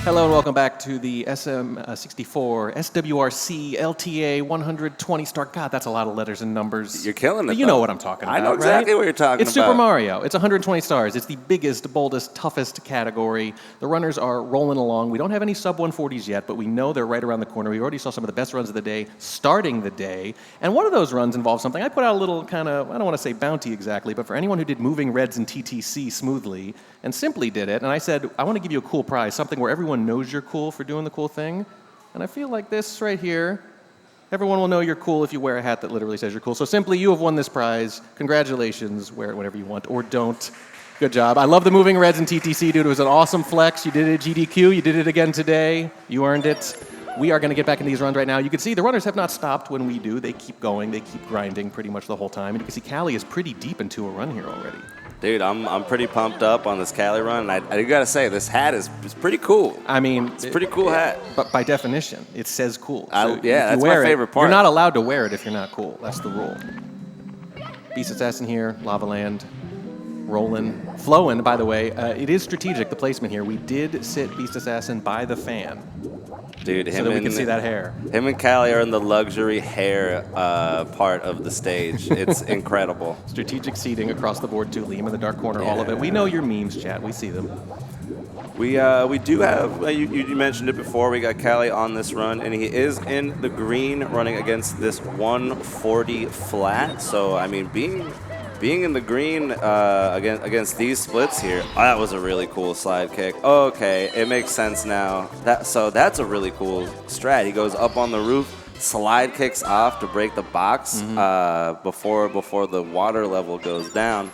Hello and welcome back to the SM64 SWRC LTA 120 star. God, that's a lot of letters and numbers. You're killing it. But you know what I'm talking about. I know exactly right? what you're talking It's about. Super Mario. It's 120 stars. It's the biggest, boldest, toughest category. The runners are rolling along. We don't have any sub 140s yet, but we know they're right around the corner. We already saw some of the best runs of the day starting the day. And one of those runs involves something. I put out a little kind of, I don't want to say bounty exactly, but for anyone who did moving reds and TTC smoothly and simply did it, and I said, I want to give you a cool prize, something where everyone knows you're cool for doing the cool thing. And I feel like this right here, everyone will know you're cool if you wear a hat that literally says you're cool. So simply, you have won this prize. Congratulations. Wear it whenever you want, or don't. Good job. I love the moving reds and TTC, dude. It was an awesome flex. You did it at GDQ. You did it again today. You earned it. We are going to get back into these runs right now. You can see the runners have not stopped when we do. They keep going. They keep grinding pretty much the whole time. And you can see Callie is pretty deep into a run here already. Dude, I'm pretty pumped up on this Cali run. And I got to say, this hat is pretty cool. I mean, it's a pretty cool hat. But by definition, it says cool. Yeah, that's my favorite part. You're not allowed to wear it if you're not cool. That's the rule. Beast Assassin here, Lava Land, rolling, flowing, by the way. It is strategic, the placement here. We did sit Beast Assassin by the fan. Dude, so that we can see that hair. Him and Callie are in the luxury hair part of the stage. It's incredible. Strategic seating across the board, too. Liam in the dark corner, all of it. We know your memes, chat. We see them. We do have, you mentioned it before, we got Callie on this run, and he is in the green running against this 140 flat. So, I mean, being in the green against these splits here, that was a really cool slide kick. Okay, it makes sense now. So that's a really cool strat. He goes up on the roof, slide kicks off to break the box before the water level goes down.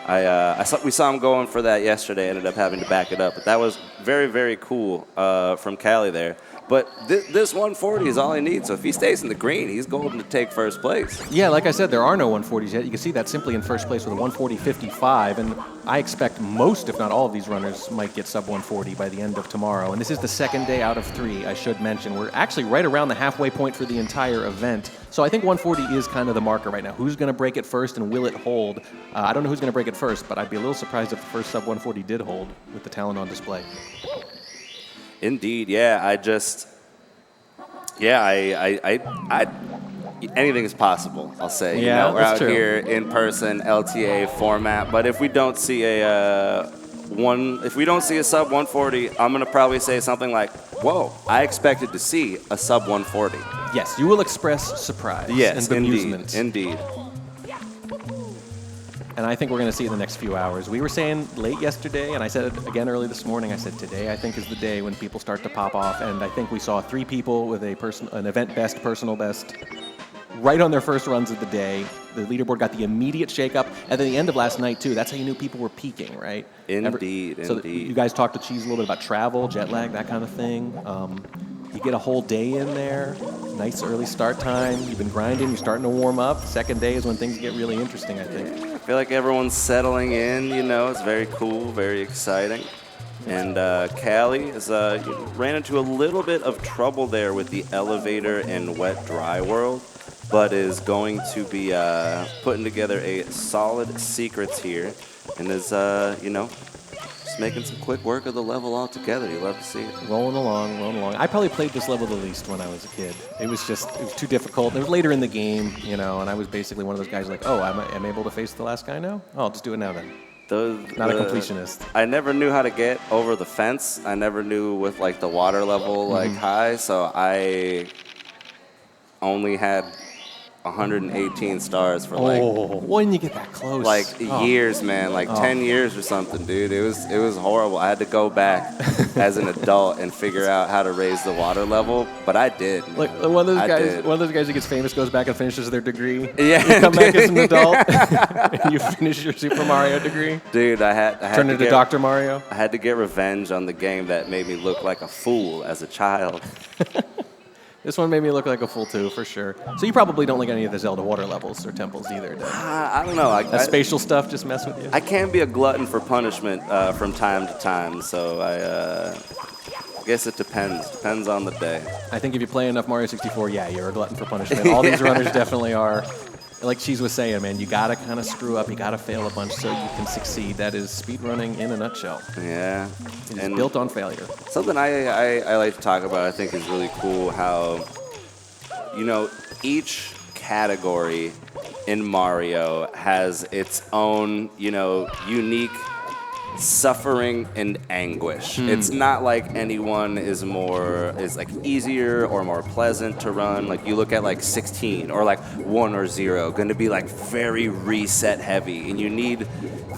We saw him going for that yesterday. Ended up having to back it up, but that was very, very cool from Callie there. But this 140 is all he needs. So if he stays in the green, he's golden to take first place. Yeah, like I said, there are no 140s yet. You can see that simply in first place with a 140.55, and I expect most, if not all, of these runners might get sub 140 by the end of tomorrow. And this is the second day out of 3, I should mention. We're actually right around the halfway point for the entire event. So I think 140 is kind of the marker right now. Who's going to break it first, and will it hold? I don't know who's going to break it first, but I'd be a little surprised if the first sub 140 did hold with the talent on display. Indeed, yeah. Anything is possible, I'll say. Yeah, we're out here in person, LTA format. But if we don't see a sub 140, I'm gonna probably say something like, "Whoa, I expected to see a sub 140." Yes, you will express surprise and amusement. Indeed. And I think we're going to see it in the next few hours. We were saying late yesterday, and I said it again early this morning, I said today I think is the day when people start to pop off, and I think we saw 3 people with an event best, personal best, right on their first runs of the day. The leaderboard got the immediate shakeup, and then the end of last night, too. That's how you knew people were peaking, right? Indeed. So you guys talked to Cheese a little bit about travel, jet lag, that kind of thing. You get a whole day in there, nice early start time. You've been grinding, you're starting to warm up. Second day is when things get really interesting, I think. I feel like everyone's settling in, it's very cool, very exciting. And Callie ran into a little bit of trouble there with the elevator in wet dry world, but is going to be putting together a solid secrets here, and is, just making some quick work of the level altogether. You love to see it. Rolling along. I probably played this level the least when I was a kid. It was too difficult. It was later in the game, and I was basically one of those guys like, oh, am I able to face the last guy now? Oh, I'll just do it now then. Not a completionist. I never knew how to get over the fence. I never knew with the water level high, so I only had 118 stars for when you get that close, years, man, 10 years or something, dude. It was horrible. I had to go back as an adult and figure out how to raise the water level, but I did. Man. Like one of those guys who gets famous goes back and finishes their degree. Yeah, you come back as an adult and you finish your Super Mario degree. Dude, I had turn into Dr. Mario. I had to get revenge on the game that made me look like a fool as a child. This one made me look like a fool too, for sure. So you probably don't like any of the Zelda water levels or temples either, do you? I don't know. That spatial stuff just mess with you? I can be a glutton for punishment from time to time, so I guess it depends. Depends on the day. I think if you play enough Mario 64, yeah, you're a glutton for punishment. All these runners definitely are. like Cheese was saying, man, you gotta kind of screw up, you gotta fail a bunch so you can succeed. That is speedrunning in a nutshell. Yeah. It is built on failure. Something I like to talk about, I think, is really cool how, each category in Mario has its own, unique suffering and anguish. It's not like anyone is like easier or more pleasant to run. Like you look at like 16 or like 1 or 0, going to be like very reset heavy, and you need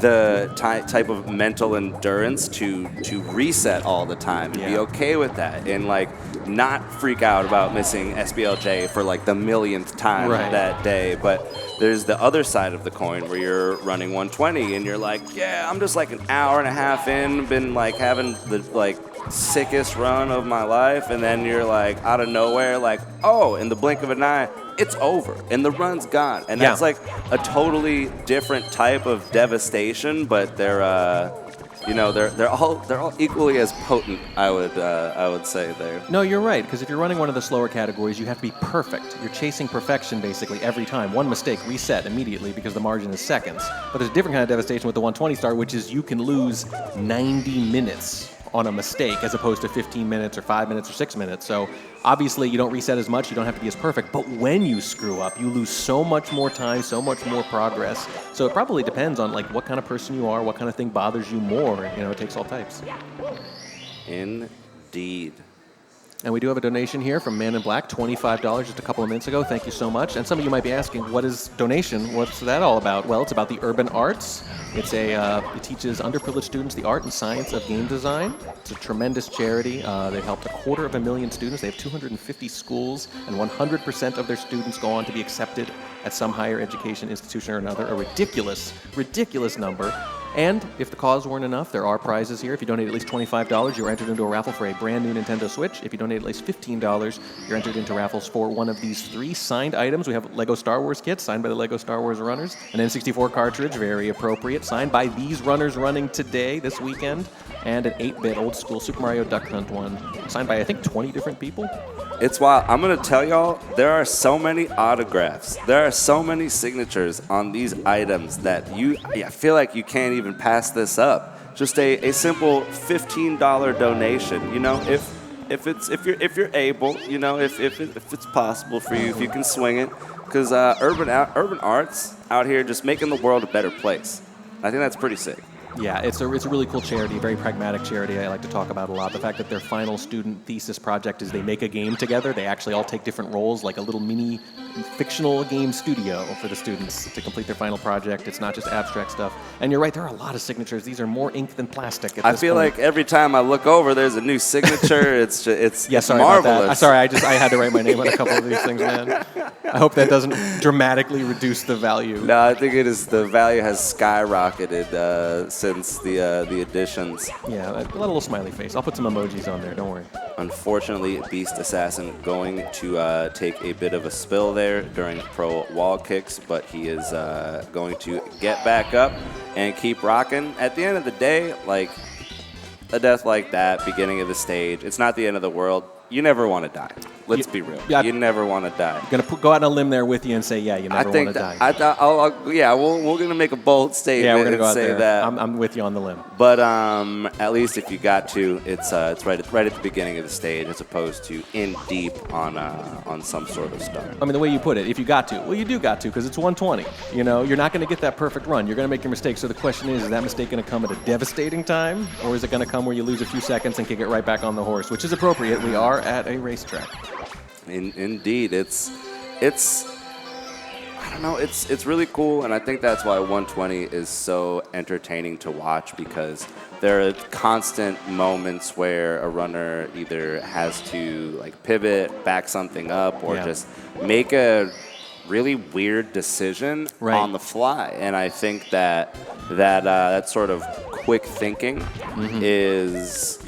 the type of mental endurance to reset all the time and be okay with that, and like not freak out about missing SBLJ for like the millionth time that day. But there's the other side of the coin where you're running 120 and you're like, yeah, I'm just like an hour and a half in, been like having the like sickest run of my life, and then you're like out of nowhere, like, oh, in the blink of an eye, it's over and the run's gone. And that's like a totally different type of devastation, but they're all equally as potent, I would say there. No, you're right, because if you're running one of the slower categories, you have to be perfect. You're chasing perfection basically every time. One mistake, reset immediately because the margin is seconds. But there's a different kind of devastation with the 120 star, which is you can lose 90 minutes on a mistake as opposed to 15 minutes or 5 minutes or 6 minutes. So obviously you don't reset as much, you don't have to be as perfect, but when you screw up, you lose so much more time, so much more progress. So it probably depends on like what kind of person you are, what kind of thing bothers you more. It takes all types. Indeed. And we do have a donation here from Man in Black, $25 just a couple of minutes ago. Thank you so much. And some of you might be asking, what is donation? What's that all about? Well, it's about the Urban Arts. It teaches underprivileged students the art and science of game design. It's a tremendous charity. They've helped 250,000 students. They have 250 schools, and 100% of their students go on to be accepted at some higher education institution or another. A ridiculous, ridiculous number. And if the cause weren't enough, there are prizes here. If you donate at least $25, you're entered into a raffle for a brand new Nintendo Switch. If you donate at least $15, you're entered into raffles for one of these 3 signed items. We have Lego Star Wars kits, signed by the Lego Star Wars runners. An N64 cartridge, very appropriate, signed by these runners running today, this weekend. And an 8-bit old-school Super Mario Duck Hunt one, signed by, I think, 20 different people. It's wild. I'm going to tell y'all, there are so many autographs. There are so many signatures on these items that I feel like you can't even pass this up. Just a simple $15 donation. If you're able, if it's possible for you, if you can swing it, because urban arts out here just making the world a better place. I think that's pretty sick. Yeah, it's a really cool charity, a very pragmatic charity I like to talk about a lot. The fact that their final student thesis project is they make a game together. They actually all take different roles, like a little mini fictional game studio for the students to complete their final project. It's not just abstract stuff. And you're right, there are a lot of signatures. These are more ink than plastic at this I feel point. like every time I look over, there's a new signature. It's sorry marvelous. About that. Sorry, I had to write my name on a couple of these things, man. I hope that doesn't dramatically reduce the value. No, I think the value has skyrocketed since the additions. Yeah, a little smiley face. I'll put some emojis on there, don't worry. Unfortunately, Beast Assassin going to take a bit of a spill there during pro wall kicks, but he is going to get back up and keep rocking. At the end of the day, like a death like that, beginning of the stage, it's not the end of the world. You never want to die. Let's be real. Yeah, you never want to die. I'm going to go out on a limb there with you and say, yeah, you never want to die. We're going to make a bold statement we're gonna go out say there. that. I'm with you on the limb. But at least if you got to, it's right at the beginning of the stage as opposed to in deep on some sort of start. I mean, the way you put it, if you got to, well, you do got to because it's 120. You're not going to get that perfect run. You're going to make your mistake. So the question is that mistake going to come at a devastating time, or is it going to come where you lose a few seconds and kick it right back on the horse, which is appropriate. We are at a racetrack. Indeed, it's I don't know, it's really cool, and I think that's why 120 is so entertaining to watch, because there are constant moments where a runner either has to like pivot, back something up, or just make a really weird decision on the fly. And I think that sort of quick thinking is,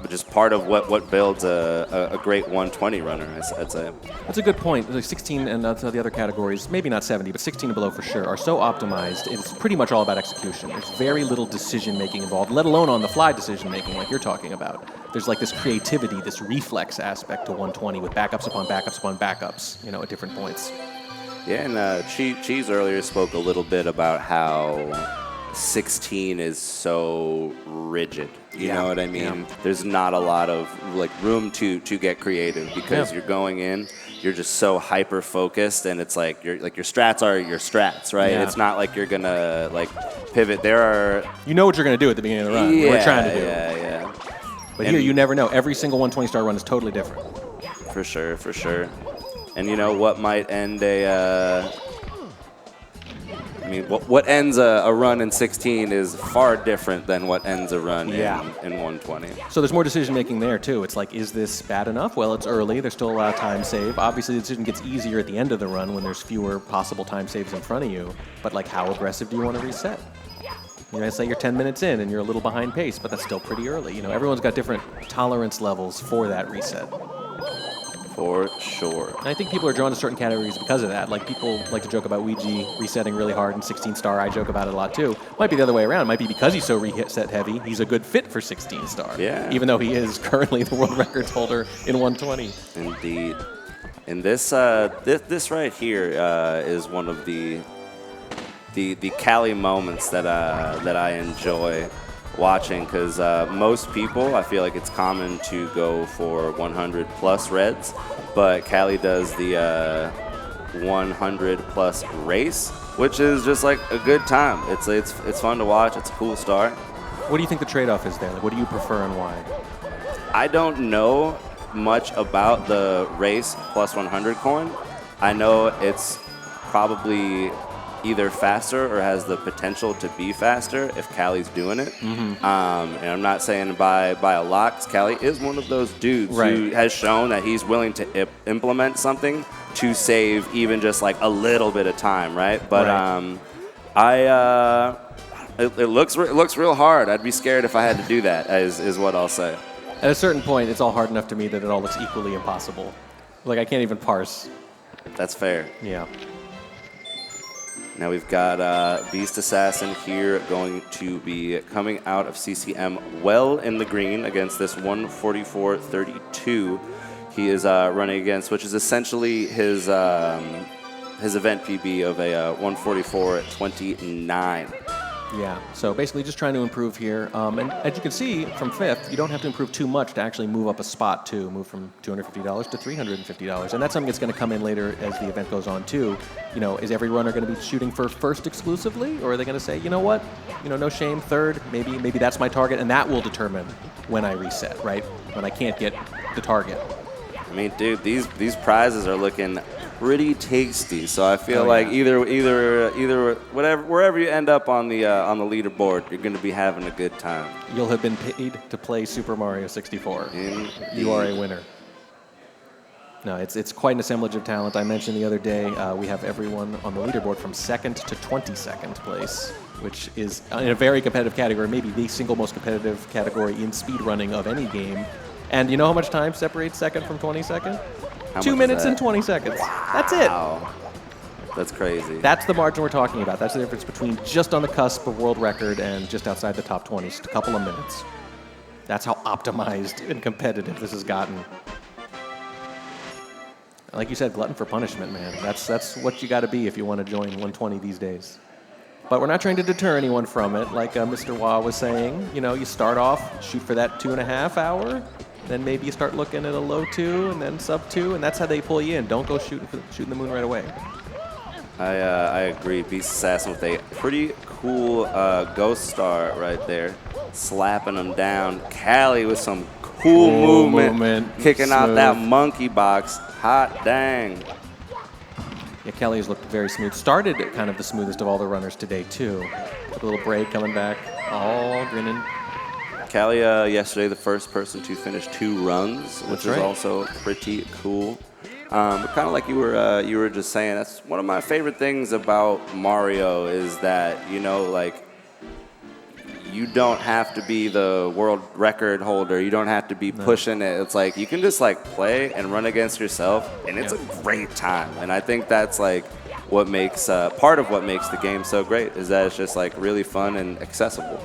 just part of what builds a great 120 runner, I'd say. That's a good point. The 16 and the other categories, maybe not 70, but 16 and below for sure, are so optimized. It's pretty much all about execution. There's very little decision-making involved, let alone on-the-fly decision-making like you're talking about. There's like this creativity, this reflex aspect to 120 with backups upon backups upon backups, at different points. Yeah, and Cheese earlier spoke a little bit about how 16 is so rigid. You know what I mean? Yeah. There's not a lot of like room to get creative because you're going in, you're just so hyper focused, and it's like your strats are your strats, right? It's not like you're gonna like pivot. There are what you're gonna do at the beginning of the run. We're trying to do. Yeah. But here you never know. Every single 120-star run is totally different. For sure. And you know what might end what ends a run in 16 is far different than what ends a run in 120. So there's more decision making there too. It's like, is this bad enough? Well, it's early. There's still a lot of time save. Obviously, the decision gets easier at the end of the run when there's fewer possible time saves in front of you. But like, how aggressive do you want to reset? You know, say you're 10 minutes in and you're a little behind pace, but that's still pretty early. You know, everyone's got different tolerance levels for that reset. For sure. And I think people are drawn to certain categories because of that. Like, people like to joke about Ouija resetting really hard in 16-star. I joke about it a lot, too. Might be the other way around. Might be because he's so reset heavy, he's a good fit for 16-star. Yeah. Even though he is currently the world records holder in 120. Indeed. And this right here is one of the Cali moments that I enjoy watching, because most people, I feel like it's common to go for 100 plus reds, but Cali does the 100 plus race, which is just like a good time. It's fun to watch. It's a cool start. What do you think the trade-off is there? Like, what do you prefer and why? I don't know much about the race plus 100 coin. I know it's probably either faster or has the potential to be faster if Cali's doing it. Mm-hmm. And I'm not saying by a lot, because Cali is one of those dudes who has shown that he's willing to implement something to save even just like a little bit of time, right? But it looks real hard. I'd be scared if I had to do that, is what I'll say. At a certain point, it's all hard enough to me that it all looks equally impossible. Like, I can't even parse. That's fair. Yeah. Now we've got Beast Assassin here going to be coming out of CCM well in the green against this 144.32 he is running against, which is essentially his event PB of a 144.29. Yeah, so basically just trying to improve here. And as you can see from 5th, you don't have to improve too much to actually move up a spot too, move from $250 to $350. And that's something that's going to come in later as the event goes on too. You know, is every runner going to be shooting for first exclusively? Or are they going to say, you know what, no shame, third, maybe that's my target, and that will determine when I reset, right? When I can't get the target. I mean, dude, these prizes are looking pretty tasty. So I feel like either wherever you end up on the leaderboard, you're going to be having a good time. You'll have been paid to play Super Mario 64. Indeed. You are a winner. No, it's quite an assemblage of talent. I mentioned the other day we have everyone on the leaderboard from 2nd to 22nd place, which is in a very competitive category, maybe the single most competitive category in speedrunning of any game. And you know how much time separates 2nd from 22nd? 2 minutes and 20 seconds. Wow. That's it. That's crazy. That's the margin we're talking about. That's the difference between just on the cusp of world record and just outside the top 20. Just a couple of minutes. That's how optimized and competitive this has gotten. Like you said, glutton for punishment, man. That's what you got to be if you want to join 120 these days. But we're not trying to deter anyone from it. Like Mr. Wah was saying, you start off, shoot for that 2.5 hour. Then maybe you start looking at a low 2 and then sub 2, and that's how they pull you in. Don't go shooting the moon right away. I agree. Beast Assassin with a pretty cool Ghost Star right there, slapping them down. Cali with some cool movement. Kicking out that monkey box. Hot dang. Yeah, Cali has looked very smooth. Started kind of the smoothest of all the runners today, too. Took a little break, coming back, all grinning. Cali, yesterday, the first person to finish 2 runs, which is also pretty cool. But kind of like you were just saying, that's one of my favorite things about Mario is that, you don't have to be the world record holder. You don't have to be pushing it. It's like you can just play and run against yourself, and it's a great time. And I think that's what makes part of what makes the game so great is that it's just really fun and accessible.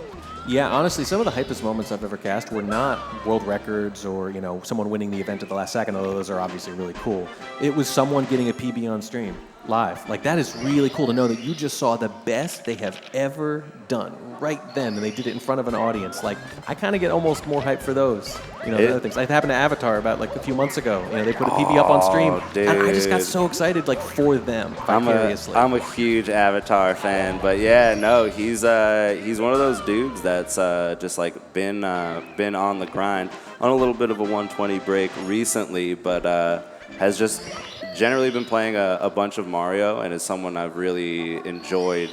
Yeah, honestly, some of the hypest moments I've ever cast were not world records or, someone winning the event at the last second, although those are obviously really cool. It was someone getting a PB on stream live. Like, that is really cool to know that you just saw the best they have ever done right then, and they did it in front of an audience. Like, I kind of get almost more hype for those, the other things. It happened to Avatar about, a few months ago. They put a PB up on stream. Dude. And I just got so excited, for them, vicariously. I'm a huge Avatar fan, but yeah, no, he's one of those dudes that's just, been on the grind, on a little bit of a 120 break recently, but has just generally been playing a bunch of Mario, and is someone I've really enjoyed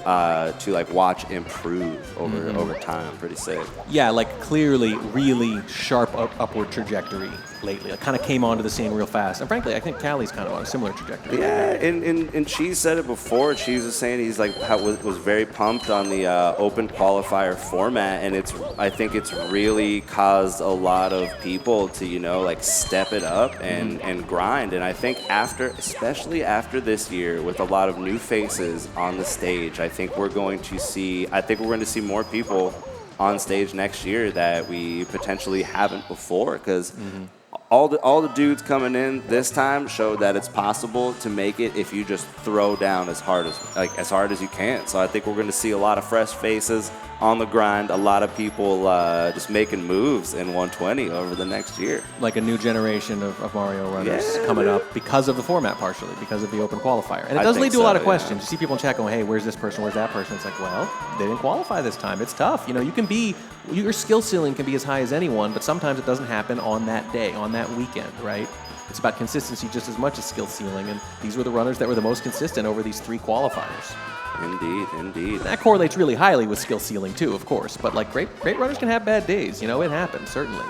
to watch improve over time. Pretty sick. Yeah, clearly really sharp upward trajectory lately. It kind of came onto the scene real fast. And frankly, I think Callie's kind of on a similar trajectory. Yeah, and Cheese said it before. Cheese was saying he's was very pumped on the open qualifier format, and I think it's really caused a lot of people to step it up and grind. And I think especially after this year, with a lot of new faces on the stage, I think we're going to see more people on stage next year that we potentially haven't before, because all the dudes coming in this time showed that it's possible to make it if you just throw down as hard as you can. So I think we're going to see a lot of fresh faces on the grind, a lot of people just making moves in 120 over the next year. Like a new generation of Mario runners coming up because of the format, partially, because of the open qualifier. And it does lead to a lot of questions. You see people in chat going, hey, where's this person, where's that person? It's like, well, they didn't qualify this time. It's tough. Your skill ceiling can be as high as anyone, but sometimes it doesn't happen on that day, on that weekend, right? It's about consistency just as much as skill ceiling, and these were the runners that were the most consistent over these 3 qualifiers. Indeed. That correlates really highly with skill ceiling too, of course. But great runners can have bad days. It happens, certainly.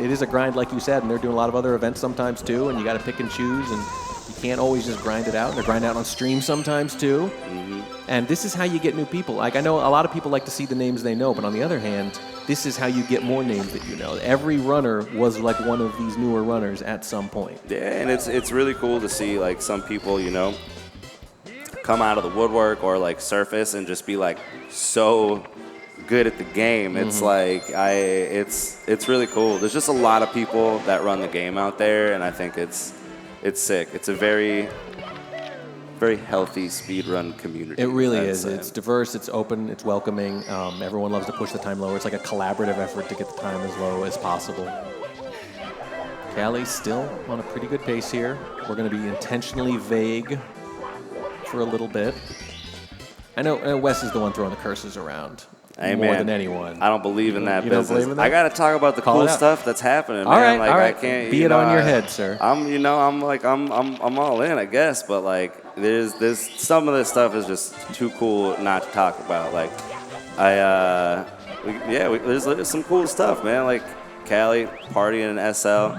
It is a grind, like you said, and they're doing a lot of other events sometimes too. And you got to pick and choose, and you can't always just grind it out. And they're grinding out on stream sometimes too. And this is how you get new people. I know a lot of people like to see the names they know, but on the other hand, this is how you get more names that you know. Every runner was one of these newer runners at some point. Yeah, and it's really cool to see some people come out of the woodwork or surface and just be so good at the game. It's it's really cool. There's just a lot of people that run the game out there, and I think it's sick. It's a very, very healthy speedrun community. It really is. It's diverse, it's open, it's welcoming. Everyone loves to push the time lower. It's like a collaborative effort to get the time as low as possible. Callie's still on a pretty good pace here. We're going to be intentionally vague for a little bit. I know Wes is the one throwing the curses around more than anyone. I don't believe in that business. Don't believe in that? I got to talk about the cool stuff that's happening, man. All right. I can't be it on your head, sir. I'm all in, I guess, but there's some of this stuff is just too cool not to talk about. There's some cool stuff, man. Callie partying in SL.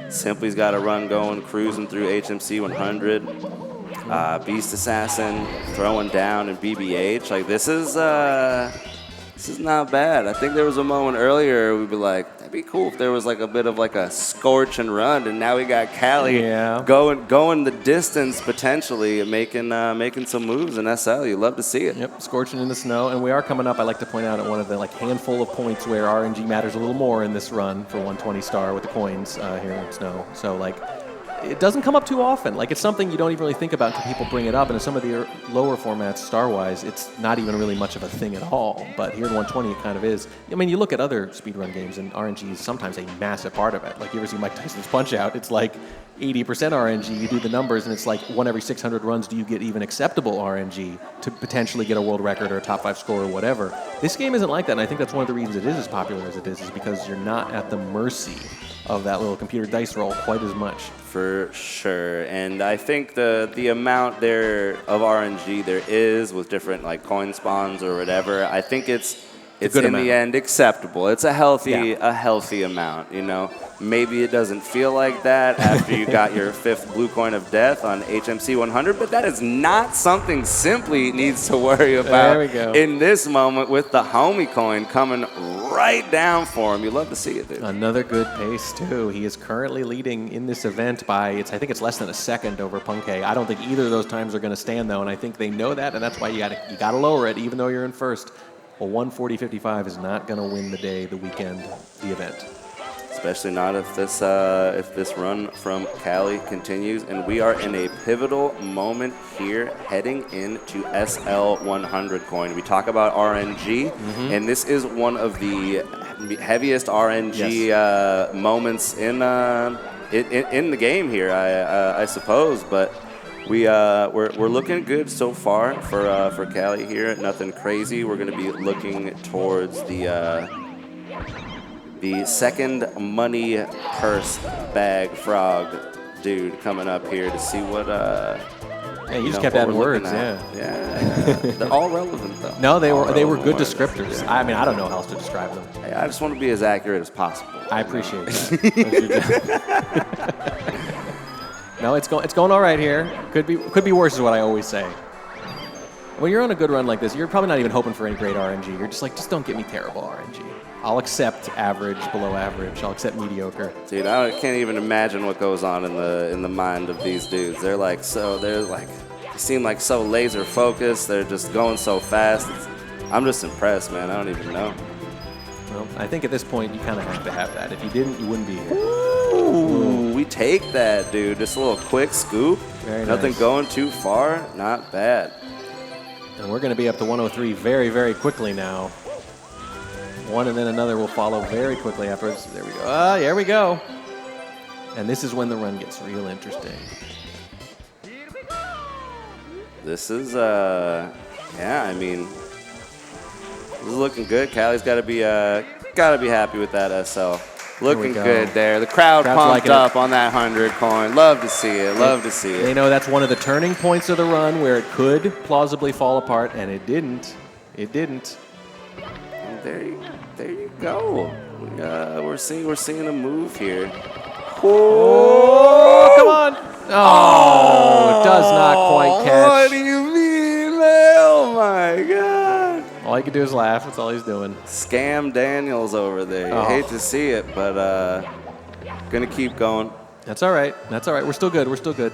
Simply's got a run going, cruising through HMC 100. Beast Assassin throwing down in BBH. This is not bad. I think there was a moment earlier we'd be that'd be cool if there was a bit of a scorch and run, and now we got Callie going the distance potentially, and making some moves in SL. You love to see it. Yep, scorching in the snow, and we are coming up. I like to point out at one of the handful of points where RNG matters a little more in this run for 120 star with the coins here in snow. So it doesn't come up too often. It's something you don't even really think about until people bring it up. And in some of the lower formats, star-wise, it's not even really much of a thing at all. But here in 120, it kind of is. I mean, you look at other speedrun games, and RNG is sometimes a massive part of it. You ever see Mike Tyson's Punch-Out? It's 80% RNG. You do the numbers, and it's 1 every 600 runs do you get even acceptable RNG to potentially get a world record or a top 5 score or whatever. This game isn't like that, and I think that's one of the reasons it is as popular as it is because you're not at the mercy of that little computer dice roll quite as much. For sure. And I think the amount there of RNG there is with different coin spawns or whatever, I think it's in the end acceptable. It's a healthy amount, Maybe it doesn't feel like that after you got your 5th blue coin of death on HMC 100, but that is not something Simply needs to worry about in this moment with the homie coin coming right down for him. You love to see it, dude. Another good pace, too. He is currently leading in this event by, I think it's less than a second over Punkay. I don't think either of those times are going to stand, though, and I think they know that, and that's why you got to lower it, even though you're in first. a 1:40.55 is not going to win the day, the weekend, the event. Especially not if this run from Cali continues. And we are in a pivotal moment here heading into SL100 coin. We talk about RNG, and this is one of the heaviest RNG moments in the game here, I suppose. But we're looking good so far for Cali here. Nothing crazy. We're going to be looking towards the second money purse bag frog dude coming up here to see what. Hey, you just kept adding words, yeah. They're all relevant though. No, they were good descriptors. I mean, I don't know how else to describe them. Hey, I just want to be as accurate as possible. I appreciate that. No, it's going all right here. Could be worse is what I always say. When you're on a good run like this, you're probably not even hoping for any great RNG. You're just like, just don't get me terrible RNG. I'll accept average, below average. I'll accept mediocre. Dude, I can't even imagine what goes on in the mind of these dudes. They seem like so laser focused. They're just going so fast. I'm just impressed, man. I don't even know. Well, I think at this point you kind of have to have that. If you didn't, you wouldn't be here. Ooh, we take that, dude. Just a little quick scoop. Very Nothing nice. going too far. Not bad. And we're going to be up to 103 very, very quickly now. One and then another will follow very quickly afterwards. There we go. Here we go. And this is when the run gets real interesting. This is, I mean, this is looking good. Cali's got to be happy with that SL. Looking good there. The crowd's pumped up on that 100 coin. Love to see it. Love to see it. They know that's one of the turning points of the run where it could plausibly fall apart, and it didn't. It didn't. And there you go. We're seeing a move here. Oh, come on. Oh, it does not quite catch. What do you mean, man? Oh, my God. All he can do is laugh. That's all he's doing. Scam Daniels over there. You hate to see it, but gonna keep going. That's all right. That's all right. We're still good. We're still good.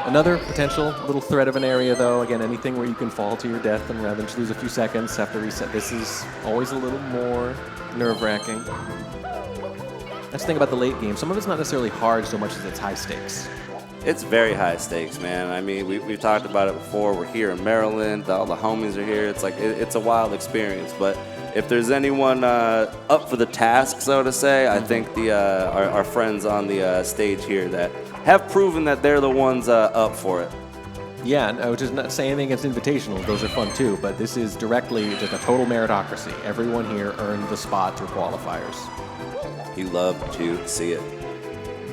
Another potential little threat of an area, though. Again, anything where you can fall to your death and rather than just lose a few seconds after reset. This is always a little more nerve-wracking. That's the thing about the late game. Some of it's not necessarily hard so much as it's high stakes. It's very high stakes, man. I mean, we've talked about it before. We're here in Maryland. All the homies are here. It's like it's a wild experience. But if there's anyone up for the task, so to say, I think our friends on the stage here that have proven that they're the ones up for it. Yeah, no, which is not saying anything against invitationals. Those are fun too. But this is directly just a total meritocracy. Everyone here earned the spot through qualifiers. You love to see it.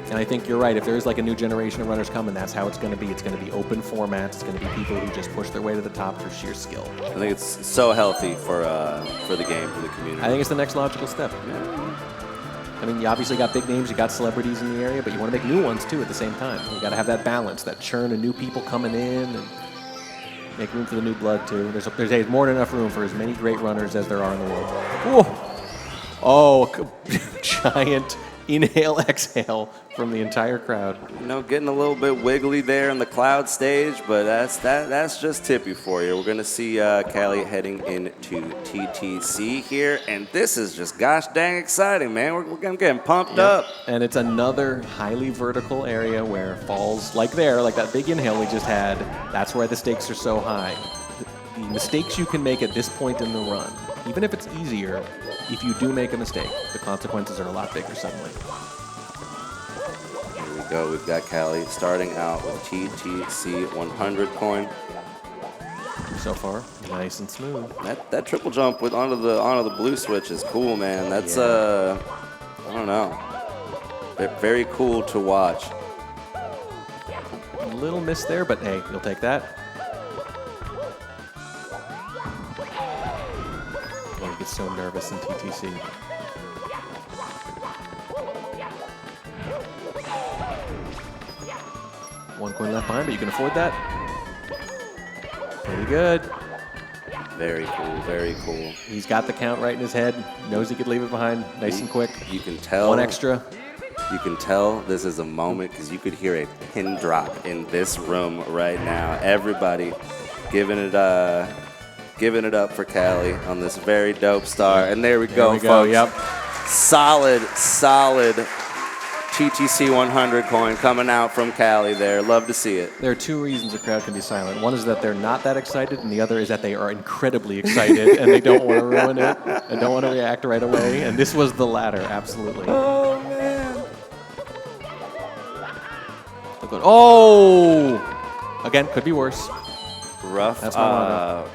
And I think you're right. If there's like a new generation of runners coming, that's how it's going to be. It's going to be open formats. It's going to be people who just push their way to the top through sheer skill. I think it's so healthy for the game, for the community. I think it's the next logical step. Yeah. I mean, you obviously got big names, you got celebrities in the area, but you want to make new ones too at the same time. You got to have that balance, that churn of new people coming in, and make room for the new blood too. There's more than enough room for as many great runners as there are in the world. Oh, giant inhale, exhale from the entire crowd. You know, getting a little bit wiggly there in the cloud stage, but that's just tippy for you. We're going to see Cali heading into TTC here, and this is just gosh dang exciting, man. We're getting pumped up. And it's another highly vertical area where falls like that big inhale we just had, that's why the stakes are so high. The mistakes you can make at this point in the run, even if it's easier, if you do make a mistake, the consequences are a lot bigger suddenly. Here we go. We've got Cali starting out with TTC 100 coin. So far, nice and smooth. That triple jump onto the blue switch is cool, man. That's I don't know. Very cool to watch. A little miss there, but hey, you'll take that. Oh, he gets so nervous in TTC. One coin left behind, but you can afford that. Pretty good. Very cool, very cool. He's got the count right in his head. Knows he could leave it behind nice and quick. You can tell. One extra. You can tell this is a moment because you could hear a pin drop in this room right now. Everybody giving it giving it up for Callie on this very dope star. And there we go, folks. Yep. Solid TTC 100 coin coming out from Callie there. Love to see it. There are two reasons a crowd can be silent. One is that they're not that excited, and the other is that they are incredibly excited and they don't want to ruin it and don't want to react right away. And this was the latter, absolutely. Oh, man. Oh! Again, could be worse. Rough, That's my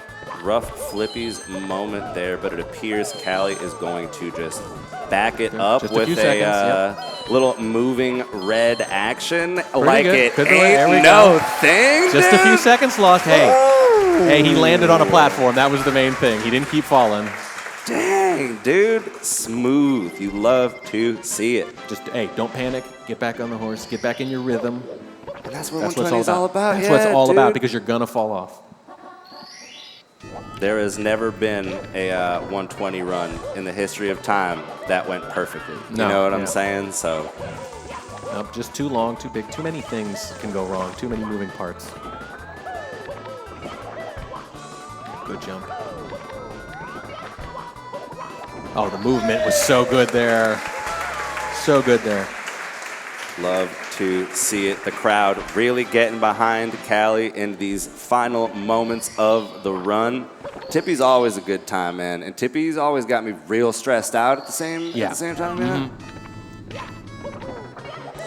rough Flippy's moment there, but it appears Callie is going to just back it up Just a with few a seconds, little moving red action. Pretty like good. it Good delay. There we ain't no go. thing, Just a dude. few seconds lost. Hey, he landed on a platform. That was the main thing. He didn't keep falling. Dang, dude. Smooth. You love to see it. Just, hey, don't panic. Get back on the horse. Get back in your rhythm. And that's what That's 120 is all about. That's yeah, what it's all dude. about, because you're going to fall off. There has never been a 120 run in the history of time that went perfectly. No, you know what I'm yeah. saying? So Nope, just too long, too big. Too many things can go wrong. Too many moving parts. Good jump. Oh, the movement was so good there. So good there. love to see it. The crowd really getting behind Callie in these final moments of the run. Tippy's always a good time, man. And Tippy's always got me real stressed out at the same time, man.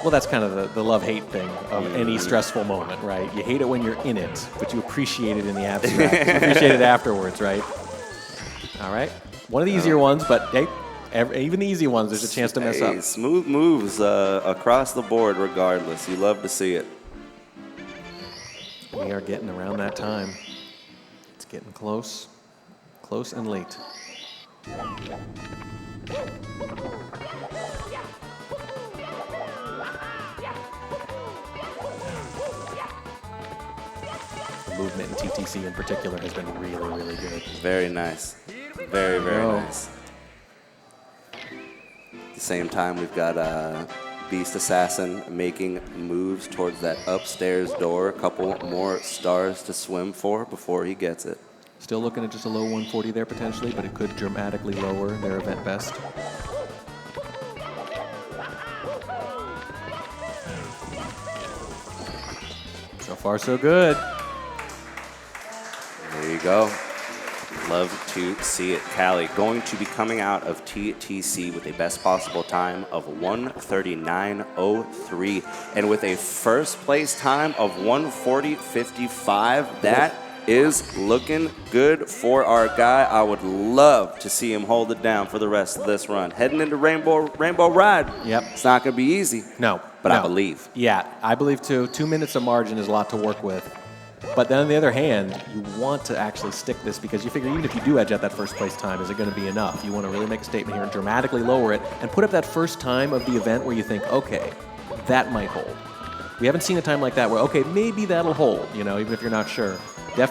Well, that's kind of the love-hate thing of any stressful moment, right? You hate it when you're in it, but you appreciate it in the abstract. You appreciate it afterwards, right? All right. One of the easier ones, but hey, even the easy ones, there's a chance to mess up. Smooth moves across the board regardless. You love to see it. We are getting around that time. It's getting close. Close and late. The movement in TTC in particular has been really, really good. Very nice. Very, very nice. At the same time, we've got Beast Assassin making moves towards that upstairs door. A couple more stars to swim for before he gets it. Still looking at just a low 140 there potentially, but it could dramatically lower their event best. So far, so good. There you go. Love to see it. Callie going to be coming out of TTC with a best possible time of 1:39.03 and with a first place time of 1:40.55. That is looking good for our guy. I would love to see him hold it down for the rest of this run. Heading into Rainbow Ride. Yep. It's not going to be easy. No. But no. I believe. Yeah, I believe too. 2 minutes of margin is a lot to work with. But then on the other hand, you want to actually stick this because you figure even if you do edge out that first place time, is it going to be enough? You want to really make a statement here and dramatically lower it and put up that first time of the event where you think, okay, that might hold. We haven't seen a time like that where, okay, maybe that'll hold, you know, even if you're not sure.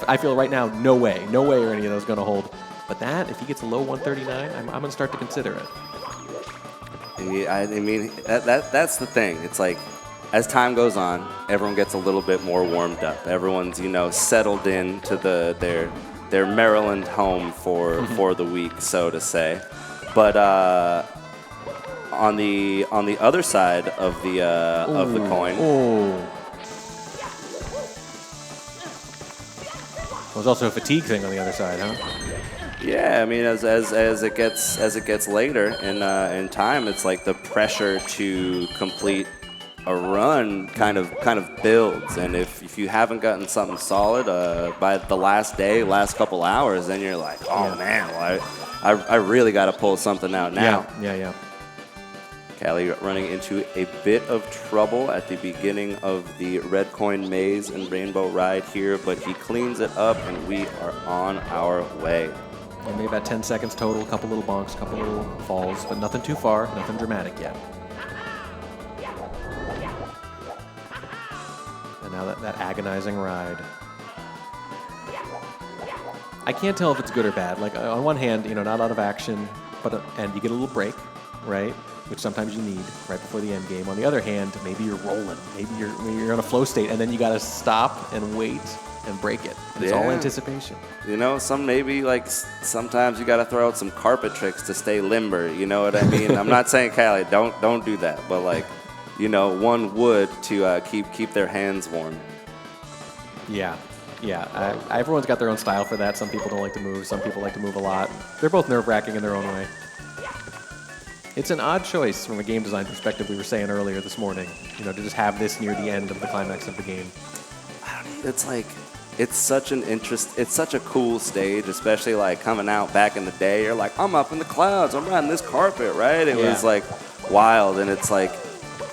I feel right now, no way are any of those going to hold. But that, if he gets a low 139, I'm going to start to consider it. I mean, that's the thing. It's like, as time goes on, everyone gets a little bit more warmed up. Everyone's, you know, settled into their Maryland home for the week, so to say. But on the other side of the coin, There's also a fatigue thing on the other side, huh? yeah, I mean, as it gets later in time, it's like the pressure to complete a run kind of builds, and if you haven't gotten something solid by the last day, couple hours, then you're like, oh man, well, I really got to pull something out now. Yeah. Callie running into a bit of trouble at the beginning of the red coin maze and Rainbow Ride here, but he cleans it up, and we are on our way. And maybe about 10 seconds total, a couple little bonks, a couple little falls, but nothing too far, nothing dramatic yet. And now that agonizing ride. I can't tell if it's good or bad. Like, on one hand, you know, not a lot of action, and you get a little break, right? Which sometimes you need right before the end game. On the other hand, maybe you're rolling. Maybe you're in a flow state, and then you got to stop and wait and break it. And it's all anticipation. You know, sometimes you got to throw out some carpet tricks to stay limber. You know what I mean? I'm not saying, Callie, don't do that. But, like, you know, one would to keep their hands warm. Yeah. Everyone's got their own style for that. Some people don't like to move. Some people like to move a lot. They're both nerve-wracking in their own way. It's an odd choice from a game design perspective, we were saying earlier this morning, you know, to just have this near the end of the climax of the game. It's like, it's such a cool stage, especially like coming out back in the day. You're like, I'm up in the clouds, I'm riding this carpet, right? It was like wild, and it's like,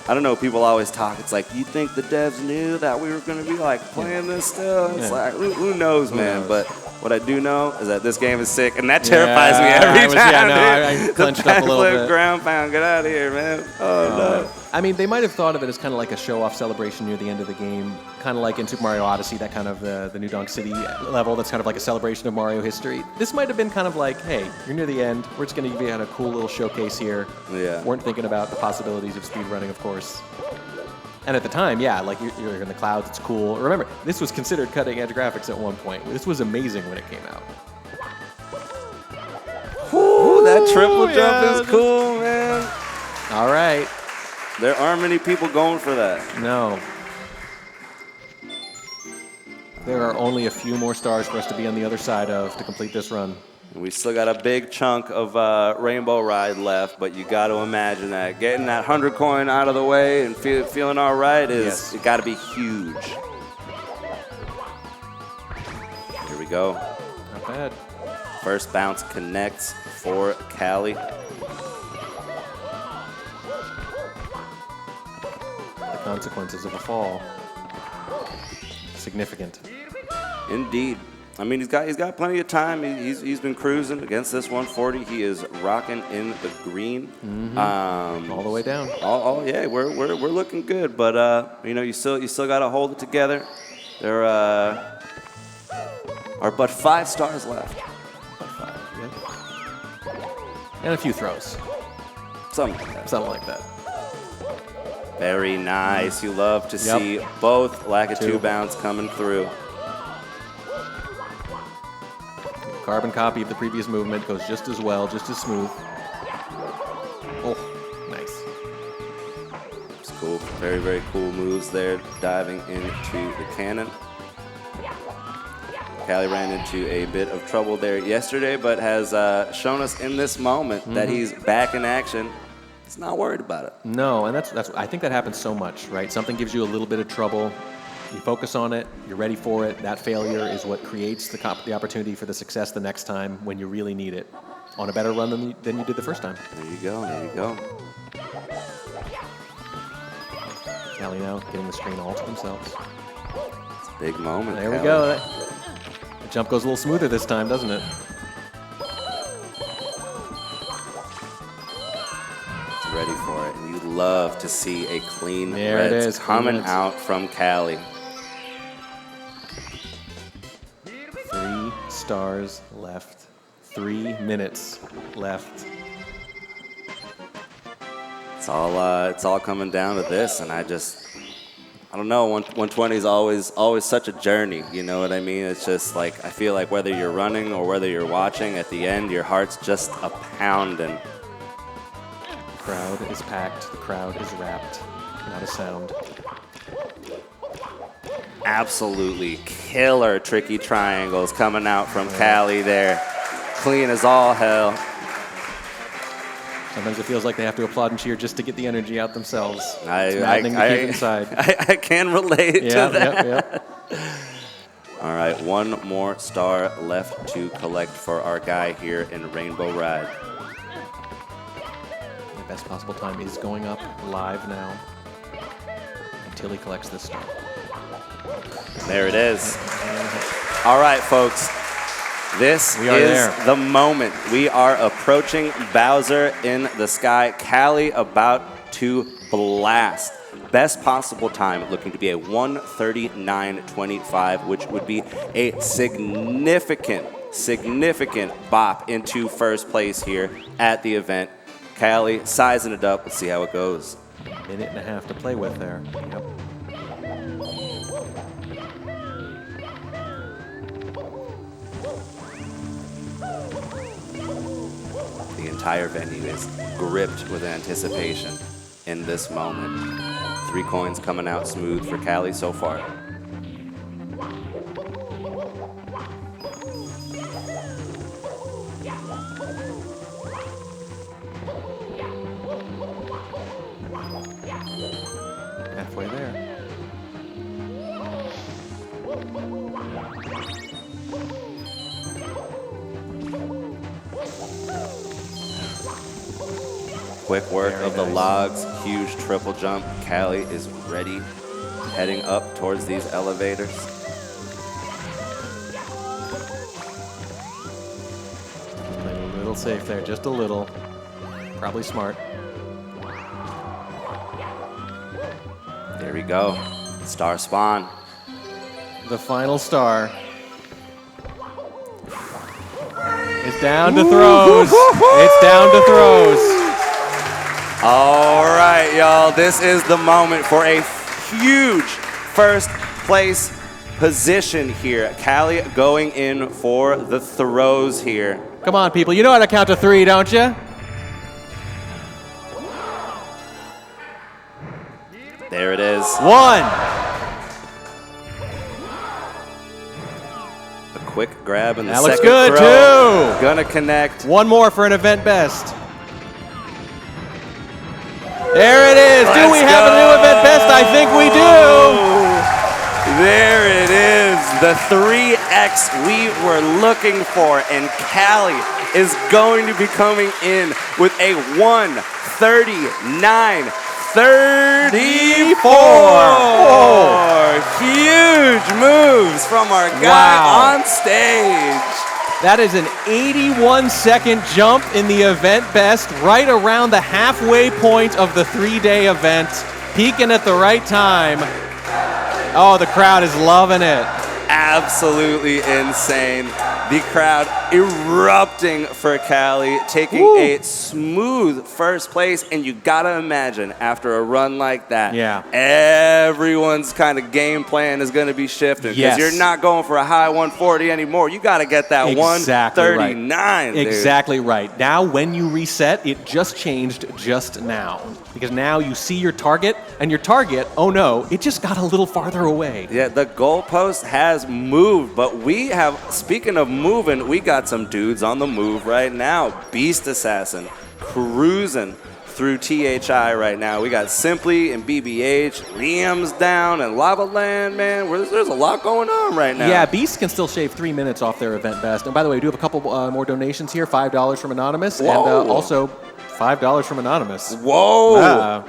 I don't know, people always talk, it's like, you think the devs knew that we were going to be like playing this still? It's like, who knows, man? But what I do know is that this game is sick, and that terrifies me every time. I clenched up a little bit. Ground pound, get out of here, man. Oh, no. I mean, they might have thought of it as kind of like a show-off celebration near the end of the game, kind of like in Super Mario Odyssey, that kind of the New Donk City level that's kind of like a celebration of Mario history. This might have been kind of like, hey, you're near the end. We're just going to give you a cool little showcase here. Yeah. Weren't thinking about the possibilities of speedrunning, of course. And at the time, yeah, like you're in the clouds, it's cool. Remember, this was considered cutting-edge graphics at one point. This was amazing when it came out. Ooh, that triple jump is cool, man. All right. There aren't many people going for that. No. There are only a few more stars for us to be on the other side of to complete this run. We still got a big chunk of Rainbow Ride left, but you got to imagine that getting that 100 coin out of the way and feeling all right is it got to be huge. Here we go. Not bad. First bounce connects for Callie. The consequences of a fall. Significant. Indeed. I mean, he's got plenty of time. He's been cruising against this 140. He is rocking in the green. Mm-hmm. All the way down. Oh yeah, we're looking good. But you know, you still got to hold it together. There are but 5 stars left. But 5, yeah. And a few throws. Something like that. Very nice. You love to see both Lakitu bounce coming through. Carbon copy of the previous movement goes just as well, just as smooth. Oh, nice. It's cool. Very, very cool moves there, diving into the cannon. Callie ran into a bit of trouble there yesterday, but has shown us in this moment that he's back in action. He's not worried about it. No, and that's I think that happens so much, right? Something gives you a little bit of trouble. You focus on it, you're ready for it. That failure is what creates the opportunity for the success the next time when you really need it. On a better run than you did the first time. There you go, there you go. Callie now getting the screen all to themselves. It's a big moment. There Callie. we go. The jump goes a little smoother this time, doesn't it? It's ready for it. And you love to see a clean There Reds it is, coming clean Reds. out from Callie. 3 stars left. 3 minutes left. It's all coming down to this, and I don't know. 120 is always such a journey. You know what I mean? It's just like I feel like whether you're running or whether you're watching, at the end your heart's just a pounding. The crowd is packed. The crowd is wrapped. Not a sound. Absolutely killer tricky triangles coming out from Callie there. Clean as all hell. Sometimes it feels like they have to applaud and cheer just to get the energy out themselves. It's I maddening to keep inside. I can relate to that. Yep. All right, 1 more star left to collect for our guy here in Rainbow Ride. The best possible time is going up live now until he collects this star. There it is. All right, folks. This is the moment. We are approaching Bowser in the sky. Callie about to blast. Best possible time looking to be a 1:39.25, which would be a significant bop into first place here at the event. Callie sizing it up. Let's see how it goes. A minute and a half to play with there. Yep. entire venue is gripped with anticipation in this moment. 3 coins coming out smooth for Callie so far. Halfway there. Quick work of the logs, huge triple jump. Callie is ready, heading up towards these elevators. Playing a little safe there, just a little. Probably smart. There we go. Star spawn. The final star. It's down to throws. It's down to throws. All right, y'all. This is the moment for a huge first place position here. Callie going in for the throws here. Come on, people. You know how to count to 3, don't you? There it is. 1. A quick grab in the That second looks good, throw. too. Gonna connect. 1 more for an event best. There it is. Do we have a new event best? I think we do. There it is. The 3X we were looking for. And Callie is going to be coming in with a 1:39.34. Huge moves from our guy on stage. That is an 81-second jump in the event best, right around the halfway point of the 3-day event, peaking at the right time. Oh, the crowd is loving it. Absolutely insane. The crowd erupting for Callie, taking a smooth first place. And you gotta imagine, after a run like that, everyone's kind of game plan is gonna be shifting. Because you're not going for a high 140 anymore. You gotta get that 139. Dude. Exactly right. Now, when you reset, it just changed just now. Because now you see your target, and your target, oh no, it just got a little farther away. Yeah, the goalpost has moved, but we have, speaking of moving, we got some dudes on the move right now. Beast Assassin cruising through THI right now. We got Simply and BBH, Liam's down, and Lava Land, man. There's a lot going on right now. Yeah, Beast can still shave 3 minutes off their event best. And by the way, we do have a couple more donations here, $5 from Anonymous, and also $5 from Anonymous. Whoa!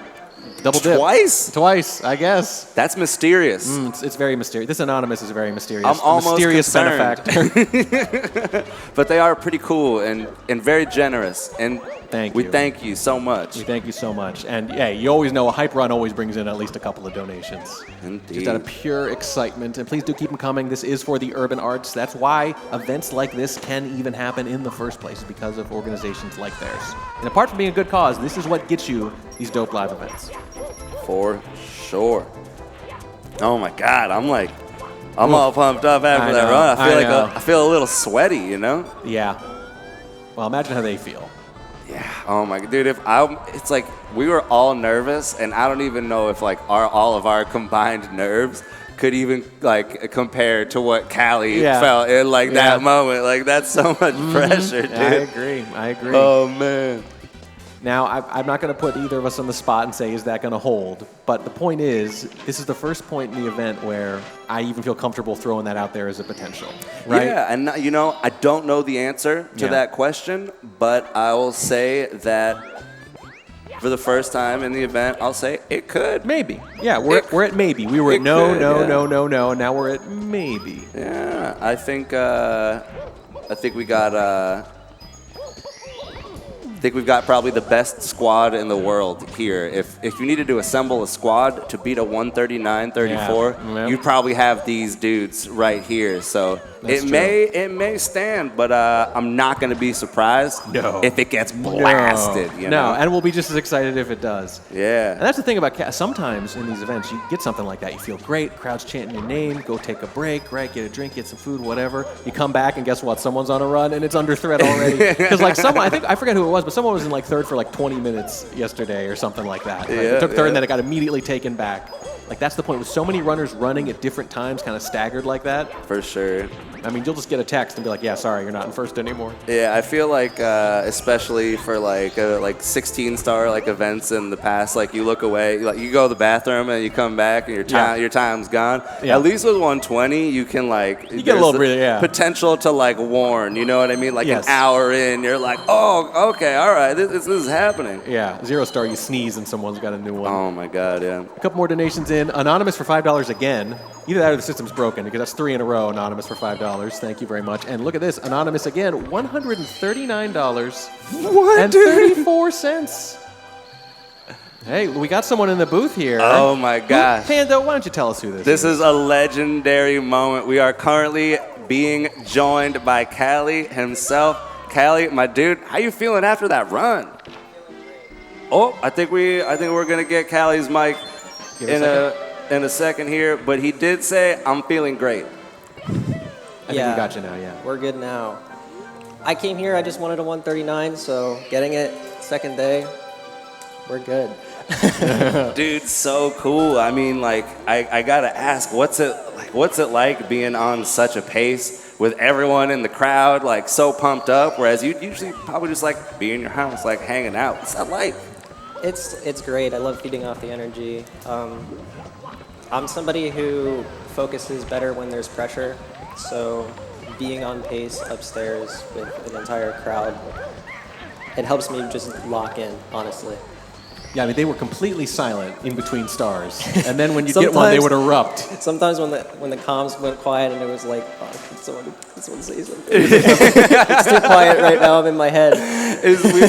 Double dip. Twice, I guess. That's mysterious. It's very mysterious. This Anonymous is very mysterious. I'm almost mysterious concerned. benefactor. But they are pretty cool and very generous. And we you. thank you so much. We thank you so much. And yeah, you always know a hype run always brings in at least a couple of donations. Indeed. Just out of pure excitement. And please do keep them coming. This is for the urban arts. That's why events like this can even happen in the first place, because of organizations like theirs. And apart from being a good cause, this is what gets you these dope live events. For sure. Oh my God, I'm all pumped up after that run. I feel a little sweaty, you know? Yeah. Well, imagine how they feel. Yeah. Oh my, dude. It's like we were all nervous, and I don't even know if all of our combined nerves could even compare to what Callie felt in that moment. That's so much pressure, dude. I agree. Oh man. Now, I'm not going to put either of us on the spot and say, is that going to hold? But the point is, this is the first point in the event where I even feel comfortable throwing that out there as a potential, right? Yeah, and I don't know the answer to that question, but I will say that for the first time in the event, I'll say it could. Maybe. Yeah, we're at maybe. We were at no, and now we're at maybe. Yeah, I think we got... I think we've got probably the best squad in the world here. If you needed to assemble a squad to beat a 139.34, you'd probably have these dudes right here. So It may stand, but I'm not going to be surprised if it gets blasted. You know? And we'll be just as excited if it does. Yeah. And that's the thing about sometimes in these events, you get something like that. You feel great, crowd's chanting your name, go take a break, right? Get a drink, get some food, whatever. You come back and guess what? Someone's on a run and it's under threat already. Because like someone, I forget who it was, but someone was in like third for like 20 minutes yesterday or something like that. Like, it took third and then it got immediately taken back. Like that's the point. With so many runners running at different times, kind of staggered like that. For sure. I mean, you'll just get a text and be like, yeah, sorry, you're not in first anymore. Yeah, I feel like especially for like 16-star like events in the past, like you look away, like you go to the bathroom and you come back and your time's gone. Yeah. At least with 120, you can like you get a little breather, potential to like warn. You know what I mean? Like an hour in, you're like, oh, okay, all right, this is happening. Yeah, 0-star, you sneeze and someone's got a new one. Oh my God, yeah. A couple more donations in. Anonymous for $5 again. Either that or the system's broken because that's 3 in a row. Anonymous for $5. Thank you very much. And look at this. Anonymous again. $139.34. Hey, we got someone in the booth here. Oh my gosh. Panda, why don't you tell us who this is? This is a legendary moment. We are currently being joined by Callie himself. Callie, my dude, how you feeling after that run? Oh, I think we're gonna get Callie's mic in a second here, but he did say, I'm feeling great. I think we got you now, yeah. We're good now. I came here, I just wanted a 139, so getting it second day, we're good. Dude, so cool. I mean, like, I gotta ask, what's it like being on such a pace with everyone in the crowd, like, so pumped up, whereas you'd usually probably just, like, be in your house, like, hanging out. What's that like? It's great. I love feeding off the energy. I'm somebody who focuses better when there's pressure, so being on pace upstairs with an entire crowd, it helps me just lock in, honestly. Yeah, I mean, they were completely silent in between stars, and then when you get one, they would erupt. Sometimes when the comms went quiet and it was like, oh, can someone say something? It's too quiet right now, I'm in my head.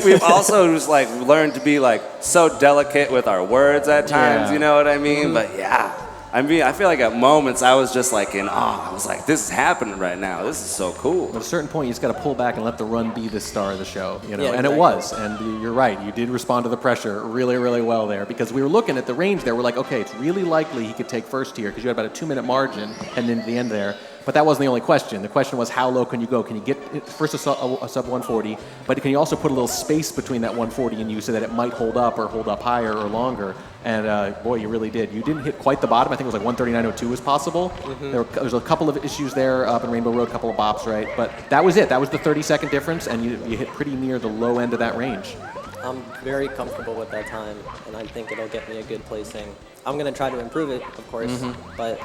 We've also just like learned to be like so delicate with our words at times, you know what I mean? Mm-hmm. But yeah, I mean, I feel like at moments I was just like in awe. I was like, this is happening right now. This is so cool. At a certain point, you just got to pull back and let the run be the star of the show, you know. Yeah, and it was. And you're right. You did respond to the pressure really, really well there because we were looking at the range there. We're like, okay, it's really likely he could take first here because you had about a 2-minute margin heading into the end there. But that wasn't the only question. The question was, how low can you go? Can you get first a sub 140, but can you also put a little space between that 140 and you so that it might hold up or hold up higher or longer? And boy, you really did. You didn't hit quite the bottom. I think it was like 139.02 was possible. Mm-hmm. There was a couple of issues there up in Rainbow Road, a couple of bops, right? But that was it. That was the 30-second difference, and you hit pretty near the low end of that range. I'm very comfortable with that time, and I think it'll get me a good placing. I'm going to try to improve it, of course, but...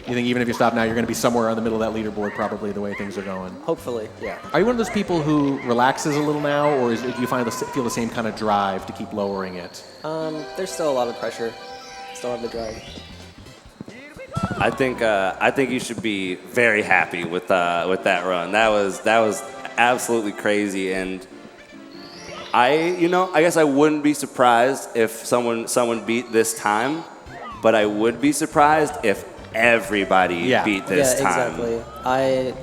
You think even if you stop now, you're going to be somewhere in the middle of that leaderboard probably the way things are going? Hopefully, yeah. Are you one of those people who relaxes a little now, or do you feel the same kind of drive to keep lowering it? There's still a lot of pressure. Still have the drive. I think you should be very happy with that run. That was absolutely crazy, and I guess I wouldn't be surprised if someone beat this time, but I would be surprised if everybody beat this time. Yeah, exactly.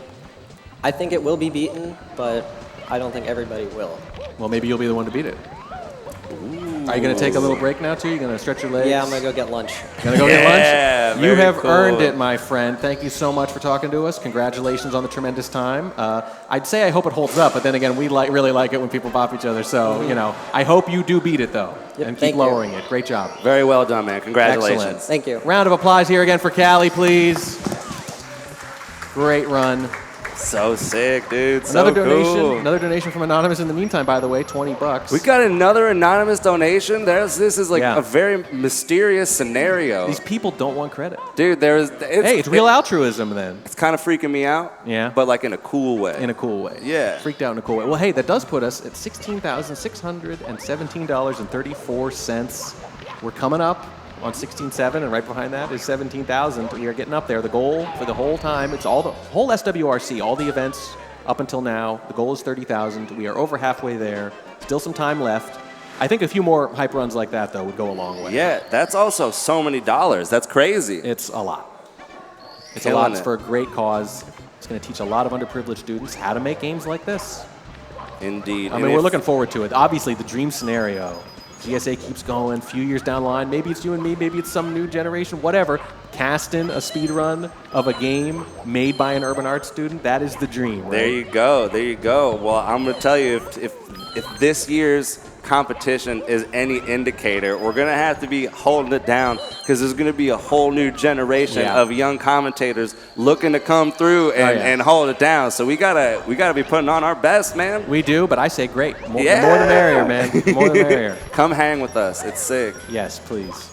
I think it will be beaten, but I don't think everybody will. Well, maybe you'll be the one to beat it. Are you going to take a little break now, too? You're going to stretch your legs? Yeah, I'm going to go get lunch. Going to go get lunch? You have earned it, my friend. Thank you so much for talking to us. Congratulations on the tremendous time. I'd say I hope it holds up, but then again, we really like it when people bop each other. So, I hope you do beat it, though, and keep lowering it. Great job. Very well done, man. Congratulations. Excellent. Thank you. Round of applause here again for Callie, please. Great run. So sick, dude. Another donation from Anonymous in the meantime, by the way, $20. We got another anonymous donation. This is like a very mysterious scenario. These people don't want credit. Dude, it's real altruism then. It's kind of freaking me out. Yeah. But like in a cool way. In a cool way. Yeah. Freaked out in a cool way. Well, hey, that does put us at $16,617.34. We're coming up on 16.7, and right behind that is 17,000. We are getting up there. The goal for the whole time, it's all the whole SWRC, all the events up until now. The goal is 30,000. We are over halfway there. Still some time left. I think a few more hype runs like that, though, would go a long way. Yeah, that's also so many dollars. That's crazy. It's a lot. It's a lot. It's for a great cause. It's going to teach a lot of underprivileged students how to make games like this. Indeed. I mean, we're looking forward to it. Obviously, the dream scenario, GSA keeps going, a few years down the line, maybe it's you and me, maybe it's some new generation, whatever. Casting a speed run of a game made by an urban arts student, that is the dream, right? There you go. There you go. Well, I'm going to tell you, if this year's competition is any indicator, we're going to have to be holding it down because there's going to be a whole new generation of young commentators looking to come through and hold it down. So we gotta be putting on our best, man. We do, but I say great. The more the merrier, man. The more the merrier. Come hang with us. It's sick. Yes, please.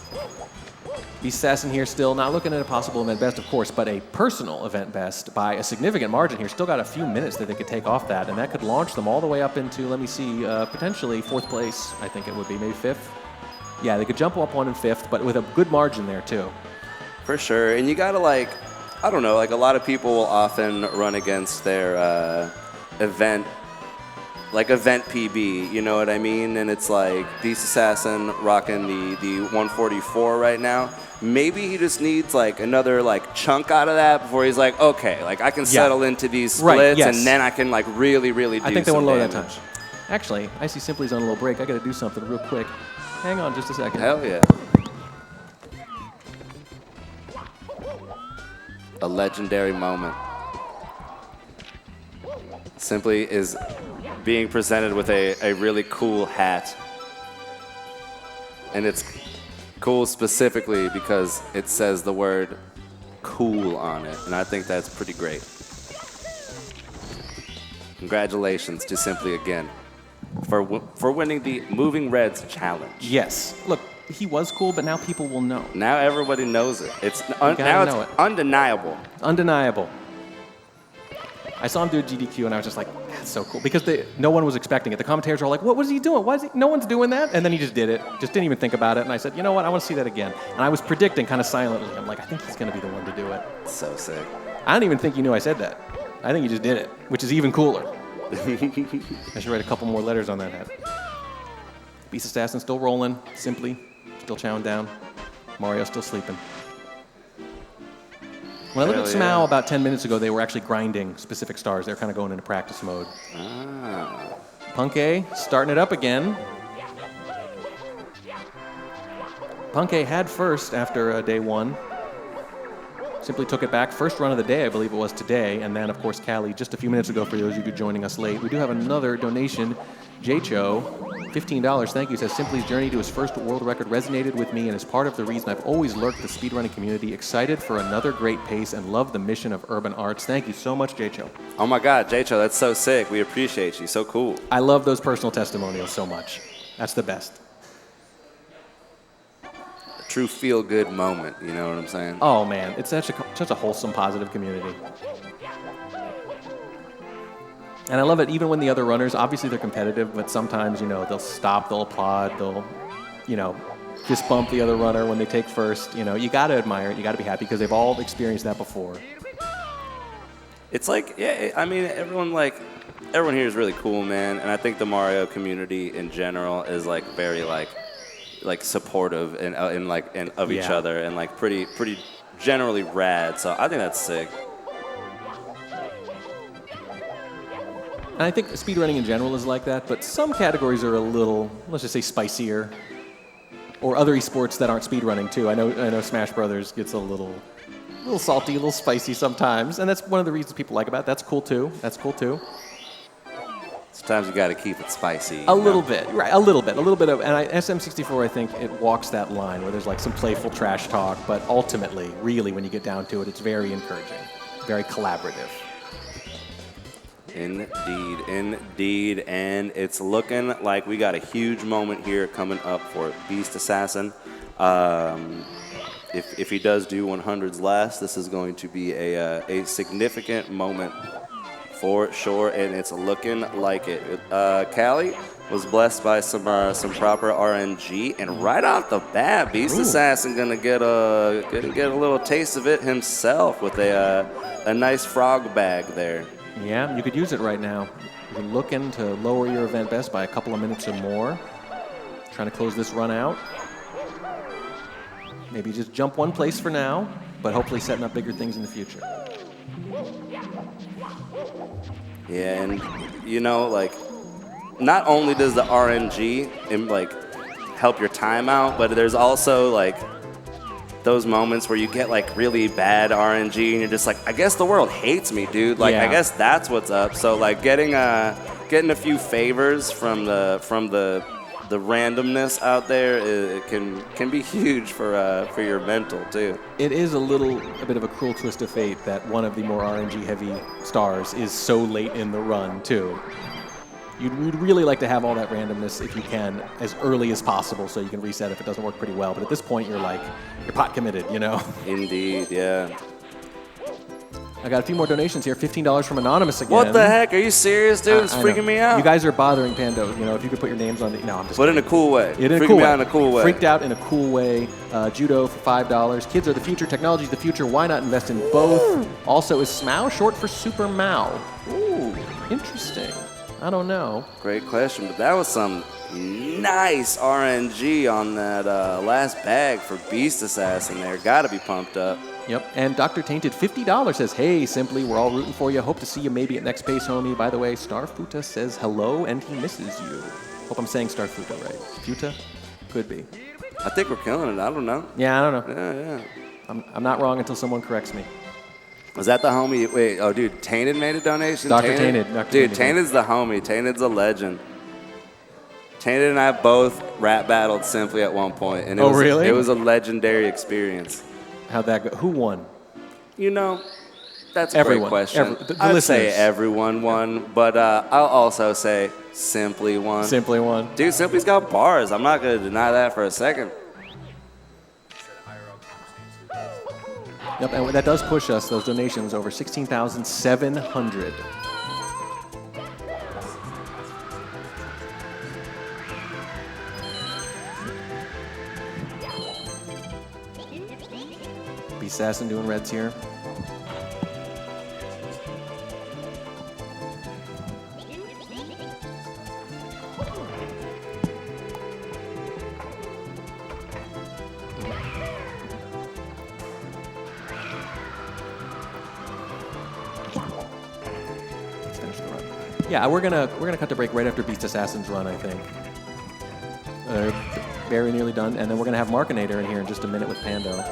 Beast Assassin here still not looking at a possible event best, of course, but a personal event best by a significant margin here. Still got a few minutes that they could take off that, and that could launch them all the way up into, let me see, potentially 4th place, I think it would be, maybe 5th. Yeah, they could jump up 1 and 5th, but with a good margin there, too. For sure. And you got to, like, I don't know, like a lot of people will often run against their event PB, you know what I mean? And it's like Beast Assassin rocking the 144 right now. Maybe he just needs like another like chunk out of that before he's like, okay, like I can settle into these splits and then I can like really do I think they want to lower that damage. time. Actually, I see Simply's on a little break. I got to do something real quick. Hang on just a second. Hell yeah. A legendary moment. Simply is being presented with a really cool hat. And it's cool specifically because it says the word cool on it. And I think that's pretty great. Congratulations to Simply again for winning the Moving Reds Challenge. Yes. Look, he was cool, but now people will know. Now everybody knows it. Now it's undeniable. Undeniable. I saw him do a GDQ, and I was just like, that's so cool. Because no one was expecting it. The commentators were all like, what was he doing? No one's doing that? And then he just did it. Just didn't even think about it. And I said, you know what? I want to see that again. And I was predicting kind of silently. I'm like, I think he's going to be the one to do it. So sick. I don't even think he knew I said that. I think he just did it, which is even cooler. I should write a couple more letters on that hat. Beast Assassin still rolling. Simply still chowing down. Mario still sleeping. When I looked at Smao about 10 minutes ago, they were actually grinding specific stars. They were kind of going into practice mode. Punkay starting it up again. Punkay had first after day 1. Simply took it back. First run of the day, I believe it was today. And then, of course, Callie, just a few minutes ago, for those of you joining us late. We do have another donation. J-Cho, $15, thank you, says Simply's journey to his first world record resonated with me and is part of the reason I've always lurked the speedrunning community, excited for another great pace and love the mission of urban arts. Thank you so much, J-Cho. Oh my God, J-Cho, that's so sick. We appreciate you. So cool. I love those personal testimonials so much. That's the best. True feel-good moment, you know what I'm saying? Oh man, it's such a wholesome, positive community. And I love it even when the other runners, obviously they're competitive, but sometimes, they'll stop, they'll applaud, they'll, fist bump the other runner when they take first. You got to admire it, you got to be happy because they've all experienced that before. It's like, I mean, everyone here is really cool, man. And I think the Mario community in general is like very like supportive and of each other and like pretty generally rad. So I think that's sick. And I think speedrunning in general is like that, but some categories are a little, let's just say, spicier. Or other esports that aren't speedrunning too. I know Smash Brothers gets a little salty, a little spicy sometimes, and that's one of the reasons people like about it. That's cool too. Sometimes you got to keep it spicy. A little bit, right? A little bit of. And SM64, I think it walks that line where there's like some playful trash talk, but ultimately, really, when you get down to it, it's very encouraging, very collaborative. Indeed, and it's looking like we got a huge moment here coming up for Beast Assassin. If he does do 100s last, this is going to be a significant moment for sure, and it's looking like it. Callie was blessed by some proper RNG, and right off the bat, Beast Assassin gonna get a little taste of it himself with a nice frog bag there. Yeah, you could use it right now. You're looking to lower your event best by a couple of minutes or more. Trying to close this run out. Maybe just jump one place for now, but hopefully setting up bigger things in the future. Yeah, and you know, like, not only does the RNG like help your time out, but there's also like those moments where you get like really bad RNG and you're just like, I guess the world hates me, dude. Like, I guess that's what's up. So like getting a few favors from the randomness out there, it can be huge for your mental too. It is a bit of a cruel twist of fate that one of the more RNG heavy stars is so late in the run too. You'd really like to have all that randomness if you can as early as possible so you can reset if it doesn't work pretty well. But at this point, you're pot committed, you know? Indeed, yeah. I got a few more donations here. $15 from Anonymous again. What the heck? Are you serious, dude? It's freaking me out. You guys are bothering Pando. You know, if you could put your names on the... No, I'm just But kidding. in a cool way. Freaking me out in a cool way. Freaked out in a cool way. Judo for $5. Kids are the future. Technology is the future. Why not invest in both? Also, is SMAO short for Super Mao? Ooh, interesting. I don't know. Great question, but that was some nice RNG on that last bag for Beast Assassin there. Gotta be pumped up. Yep, and Dr. Tainted, $50 says, hey, Simply, we're all rooting for you. Hope to see you maybe at Next Pace, homie. By the way, Starfuta says hello and he misses you. Hope I'm saying Starfuta right. Futa? Could be. I think we're killing it. I don't know. Yeah, I don't know. Yeah. I'm not wrong until someone corrects me. Was that the homie? Wait, oh, dude, Tainted made a donation? Dr. Tainted. Dude, Tainted's the homie. Tainted's a legend. Tainted and I both rap battled Simply at one point, and really? It was a legendary experience. How'd that go? Who won? You know, that's a Everyone. great question. The I'd say listeners. everyone won, but I'll also say Simply won. Simply won. Dude, Simply's got bars. I'm not going to deny that for a second. Yep, and that does push us, those donations, over 16,700. Beast Assassin doing reds here. Let's finish the run. Yeah, we're gonna cut the break right after Beast Assassin's run, I think. Very nearly done, and then we're gonna have Markinator in here in just a minute with Pando.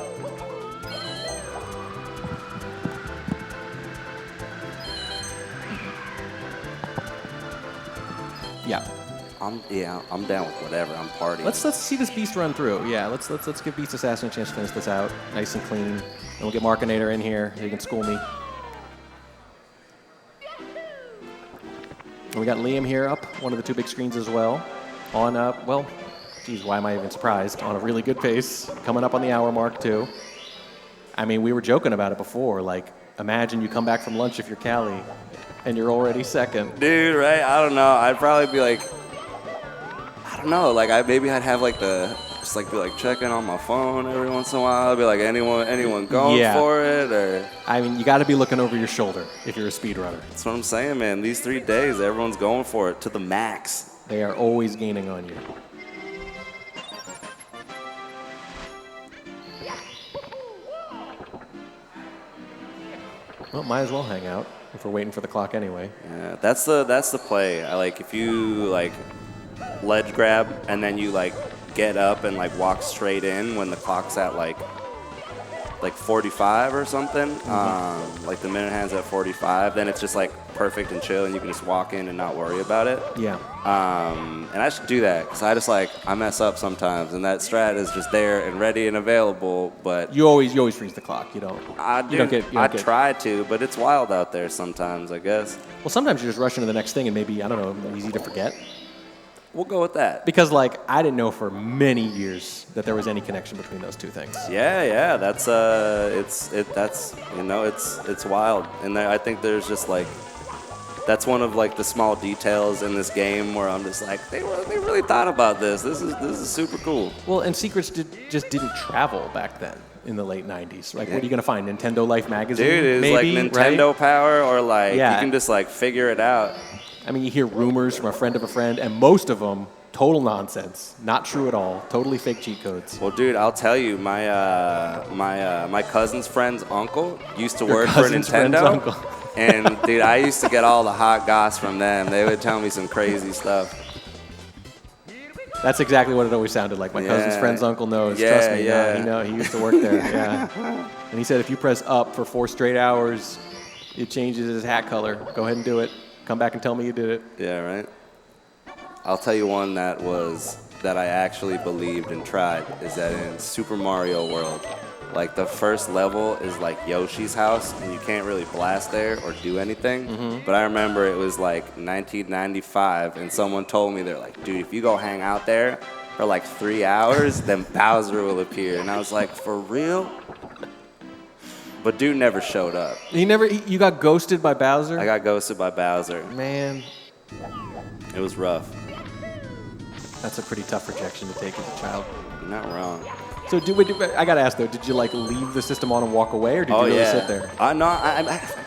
Yeah. I'm down with whatever. I'm partying. Let's see this beast run through. Yeah, let's give Beast Assassin a chance to finish this out, nice and clean. And we'll get Markinator in here. He can school me. And we got Liam here up, one of the two big screens as well. On well, geez, why am I even surprised? On a really good pace, coming up on the hour mark too. I mean, we were joking about it before. Like, imagine you come back from lunch if you're Cali, and you're already second. Dude, right? I don't know. I'd probably be like, I don't know. Like, maybe I'd have like just like be like checking on my phone every once in a while. I'd be like, anyone going for it? Or I mean, you got to be looking over your shoulder if you're a speedrunner. That's what I'm saying, man. These 3 days, everyone's going for it to the max. They are always gaining on you. Well, might as well hang out if we're waiting for the clock anyway. Yeah, that's the play. I like if you like ledge grab and then you like get up and like walk straight in when the clock's at like 45 or something. Like the minute hand's at 45, then it's just like perfect and chill, and you can just walk in and not worry about it. Yeah. And I should do that because I mess up sometimes, and that strat is just there and ready and available. But you always freeze the clock. You don't. I try to, but it's wild out there sometimes, I guess. Well, sometimes you're just rushing to the next thing, and maybe I don't know, easy to forget. We'll go with that. Because like I didn't know for many years that there was any connection between those two things. Yeah. That's it's wild, and I think there's just like. That's one of like the small details in this game where I'm just like, they really thought about this. This is super cool. Well, and secrets just didn't travel back then in the late 90s. Like, what are you gonna find? Nintendo Life magazine? Dude, it's maybe, like Nintendo right? Power, or like you can just like figure it out. I mean, you hear rumors from a friend of a friend, and most of them Total nonsense. Not true at all. Totally fake cheat codes. Well, dude, I'll tell you, my cousin's friend's uncle used to Your work for cousin's friend's Nintendo. uncle. And, dude, I used to get all the hot goss from them. They would tell me some crazy stuff. That's exactly what it always sounded like. My cousin's friend's uncle knows. Trust me. Yeah. He used to work there. Yeah. And he said if you press up for 4 straight hours, it changes his hat color. Go ahead and do it. Come back and tell me you did it. Yeah, right? I'll tell you one that I actually believed and tried is that in Super Mario World, like the first level is like Yoshi's house and you can't really blast there or do anything. But I remember it was like 1995 and someone told me, they're like, dude, if you go hang out there for like 3 hours, then Bowser will appear. And I was like, for real? But dude never showed up. You got ghosted by Bowser? I got ghosted by Bowser. Man. It was rough. That's a pretty tough rejection to take as a child. You're not wrong. So I gotta ask though, did you like leave the system on and walk away, or did you really sit there? No, I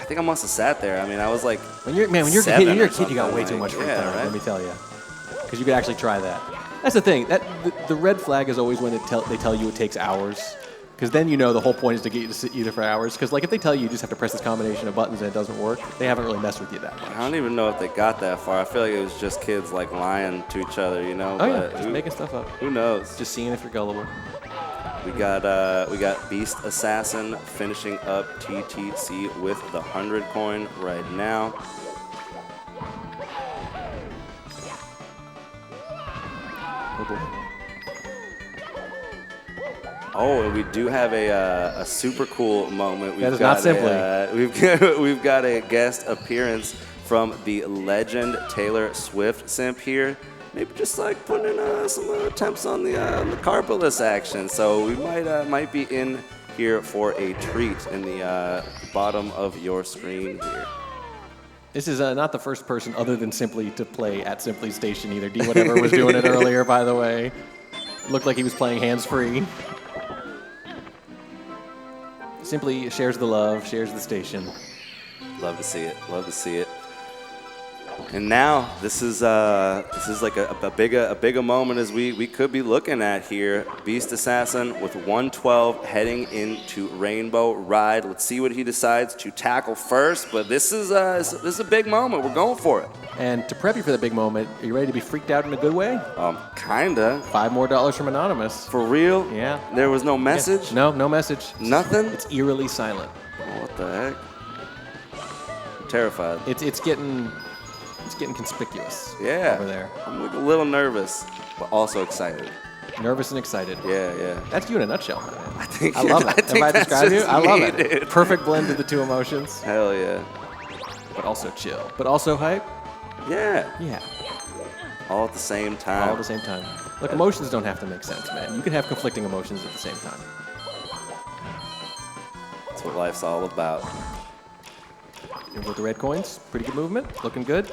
think I must have sat there. I mean, I was like, when you're a kid, you got way too much free time. Right? Let me tell you, because you could actually try that. That's the thing. The red flag is always when they tell you it takes hours, because then you know the whole point is to get you to sit either for hours. Because like if they tell you just have to press this combination of buttons and it doesn't work, they haven't really messed with you that much. I don't even know if they got that far. I feel like it was just kids like lying to each other, you know. Oh yeah, just making stuff up. Who knows? Just seeing if you're gullible. We got Beast Assassin finishing up TTC with the 100 coin right now. Oh, and we do have a super cool moment. That is not simply. We've got a guest appearance from the legend Taylor Swift simp here. Maybe just like putting in some attempts on the carpetless action. So we might be in here for a treat in the bottom of your screen here. This is not the first person other than Simply to play at Simply Station either. D Whatever was doing it earlier, by the way. Looked like he was playing hands-free. Simply shares the love, shares the station. Love to see it. Love to see it. And now this is like a bigger moment as we could be looking at here. Beast Assassin with 112 heading into Rainbow Ride. Let's see what he decides to tackle first. But this is a big moment. We're going for it. And to prep you for the big moment, are you ready to be freaked out in a good way? Kinda. $5 more from Anonymous. For real? Yeah. There was no message? Yeah. No message. Nothing? It's eerily silent. Oh, what the heck? I'm terrified. It's getting conspicuous. Yeah. Over there. I'm like a little nervous, but also excited. Nervous and excited. Yeah. That's you in a nutshell, man. I love it. If I describe you, I love it. Dude. Perfect blend of the two emotions. Hell yeah. But also chill. But also hype. Yeah. Yeah. All at the same time. All at the same time. Look, emotions don't have to make sense, man. You can have conflicting emotions at the same time. That's what life's all about. With the red coins, pretty good movement. Looking good.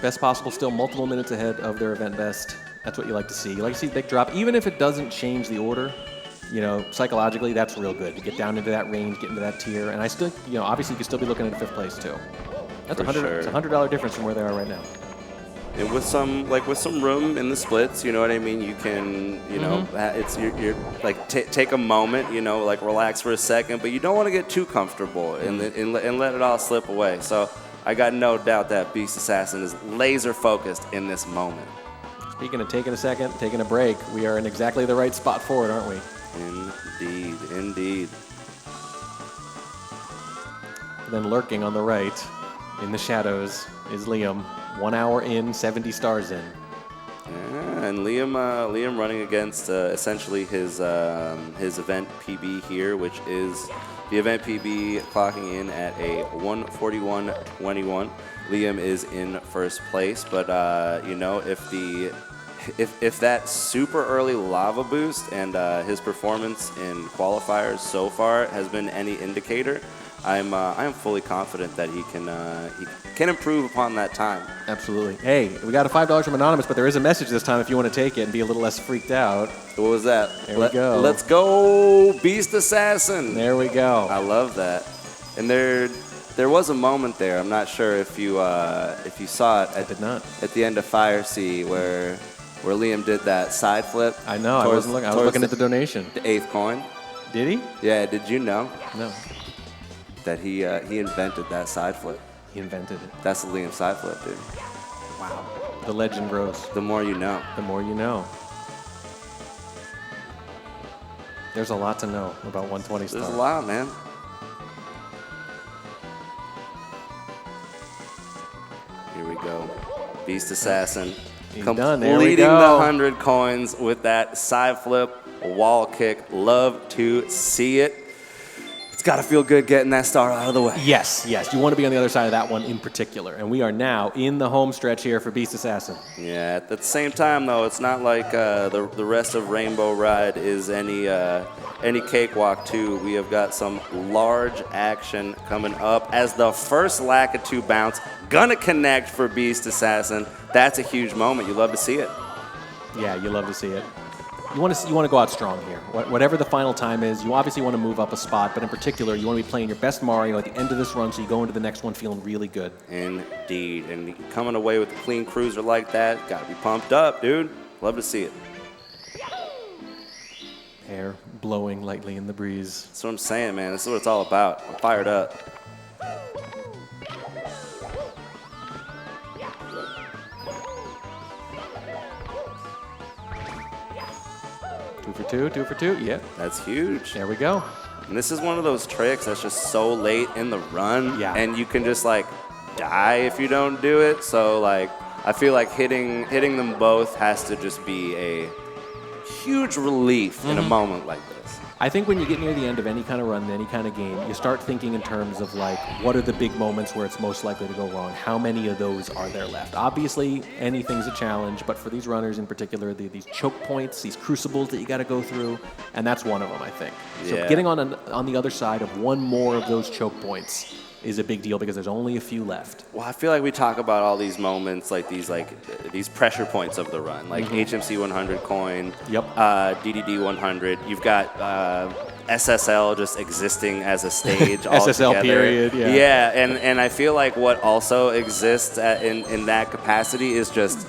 Best possible, still multiple minutes ahead of their event best. That's what you like to see. You like to see the big drop, even if it doesn't change the order. You know, psychologically, that's real good to get down into that range, get into that tier. And I still, you know, obviously you could still be looking at 5th place too. That's it's a $100 difference from where they are right now. And with some room in the splits, you know what I mean. You can, you know, it's you're like take a moment, you know, like relax for a second, but you don't want to get too comfortable and let it all slip away. So I got no doubt that Beast Assassin is laser focused in this moment. Speaking of taking a second, taking a break, we are in exactly the right spot for it, aren't we? Indeed. Then lurking on the right, in the shadows, is Liam. 1 hour in, 70 stars in. Yeah, and Liam running against essentially his event PB here, which is the event PB clocking in at a 141.21. Liam is in first place, but you know, if that super early lava boost and his performance in qualifiers so far has been any indicator, I am fully confident that he can improve upon that time. Absolutely. Hey, we got a $5 from Anonymous, but there is a message this time if you want to take it and be a little less freaked out. What was that? There we go. Let's go, Beast Assassin. There we go. I love that. And they're There was a moment there. I'm not sure if you saw it. I did not. At the end of SWRC where Liam did that side flip. I know. I wasn't looking. I was looking at the donation. The 8th coin. Did he? Yeah. Did you know? No. That he invented that side flip. He invented it. That's the Liam side flip, dude. Wow. The legend grows. The more you know. The more you know. There's a lot to know about 120 stars. There's a lot, man. Here we go. Beast Assassin. Done. There we Completing go. the 100 coins with that side flip, wall kick. Love to see it. It's got to feel good getting that star out of the way. Yes, yes. You want to be on the other side of that one in particular. And we are now in the home stretch here for Beast Assassin. Yeah, at the same time, though, it's not like the rest of Rainbow Ride is any cakewalk, too. We have got some large action coming up as the first Lakitu bounce gonna connect for Beast Assassin. That's a huge moment. You love to see it. Yeah, you love to see it. You want to go out strong here. Whatever the final time is, you obviously want to move up a spot, but in particular, you want to be playing your best Mario at the end of this run so you go into the next one feeling really good. Indeed. And coming away with a clean cruiser like that, got to be pumped up, dude. Love to see it. Hair blowing lightly in the breeze. That's what I'm saying, man. This is what it's all about. I'm fired up. Two for two. Yep. That's huge. There we go. And this is one of those tricks that's just so late in the run. Yeah. And you can just like die if you don't do it. So like I feel like hitting them both has to just be a huge relief in a moment like this. I think when you get near the end of any kind of run, any kind of game, you start thinking in terms of like, what are the big moments where it's most likely to go wrong? How many of those are there left? Obviously, anything's a challenge, but for these runners in particular, these choke points, these crucibles that you got to go through, and that's one of them, I think. So Yeah. getting on the other side of one more of those choke points is a big deal because there's only a few left. Well, I feel like we talk about all these moments, like these pressure points of the run, like HMC 100 coin, Yep. DDD 100. You've got SSL just existing as a stage. SSL altogether. period, yeah. Yeah, and I feel like what also exists in that capacity is just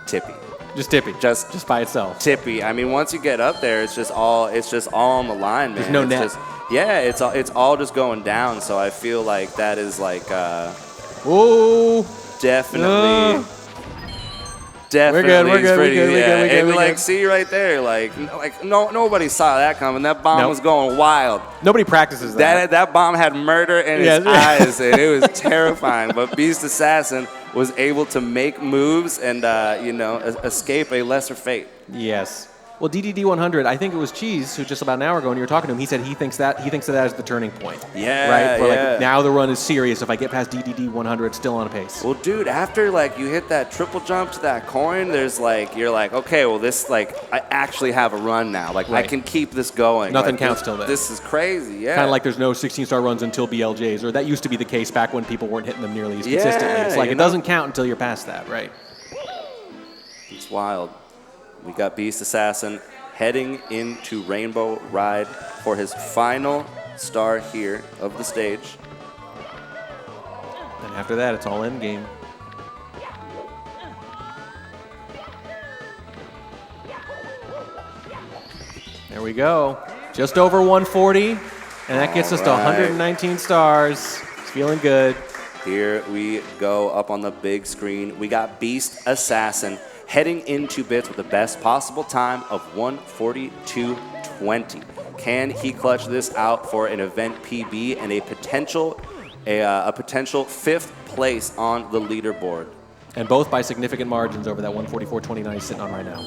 Tippy. Just Tippy. Just by itself. Tippy. I mean, once you get up there, it's just all on the line, man. There's no It's net. just- yeah, it's all just going down. So I feel like that is like Ooh. definitely. We're good, we're good, pretty, we're good, we're yeah. good, we're good, And we're like, good. see right there, like nobody saw that coming. That bomb Nope. was going wild. Nobody practices that. That bomb had murder in Yes. its eyes, and it was terrifying. But Beast Assassin was able to make moves and escape a lesser fate. Yes. Well, DDD 100, I think it was Cheese who just about an hour ago when you were talking to him, he said he thinks that is the turning point. Yeah, right? Where yeah. like now the run is serious. If I get past DDD 100, it's still on a pace. Well, dude, after like you hit that triple jump to that coin, there's like you're like, okay, well this like I actually have a run now. Like I Right. can keep this going. Nothing Like, counts till then. This is crazy. Yeah. Kind of like there's no 16-star runs until BLJs, or that used to be the case back when people weren't hitting them nearly as consistently. It's like you it know? doesn't count until you're past that, right? It's wild. We got Beast Assassin heading into Rainbow Ride for his final star here of the stage. And after that, it's all end game. There we go. Just over 140, and that gets us to All right. 119 stars. It's feeling good. Here we go up on the big screen. We got Beast Assassin heading into bits with the best possible time of 142.20. Can he clutch this out for an event PB and a potential fifth place on the leaderboard? And both by significant margins over that 144.29 he's sitting on right now.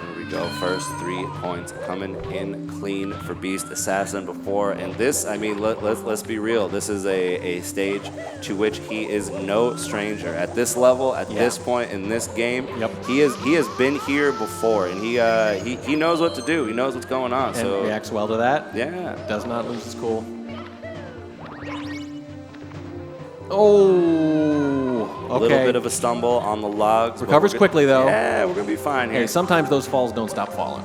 There we go. First 3 points coming in clean for Beast Assassin before. And this, I mean, let's be real. This is a stage to which he is no stranger. At this level, at this point in this game, he has been here before, and he knows what to do. He knows what's going on. And So reacts well to that. yeah. Does not lose his cool. Oh, Okay. little bit of a stumble on the logs. but Recovers we're quickly, though. Yeah, we're going to be fine here. Hey, sometimes those falls don't stop falling.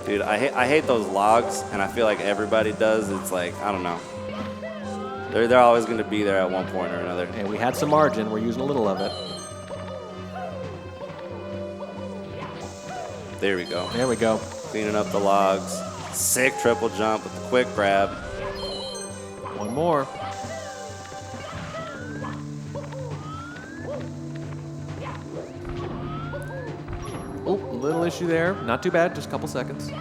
Dude, I hate those logs, and I feel like everybody does. It's like, I don't know. They're always going to be there at one point or another. Hey, we had some margin. We're using a little of it. There we go. There we go. Cleaning up the logs. Sick triple jump with the quick grab. One more. Oh, little issue there. Not too bad. Just a couple seconds.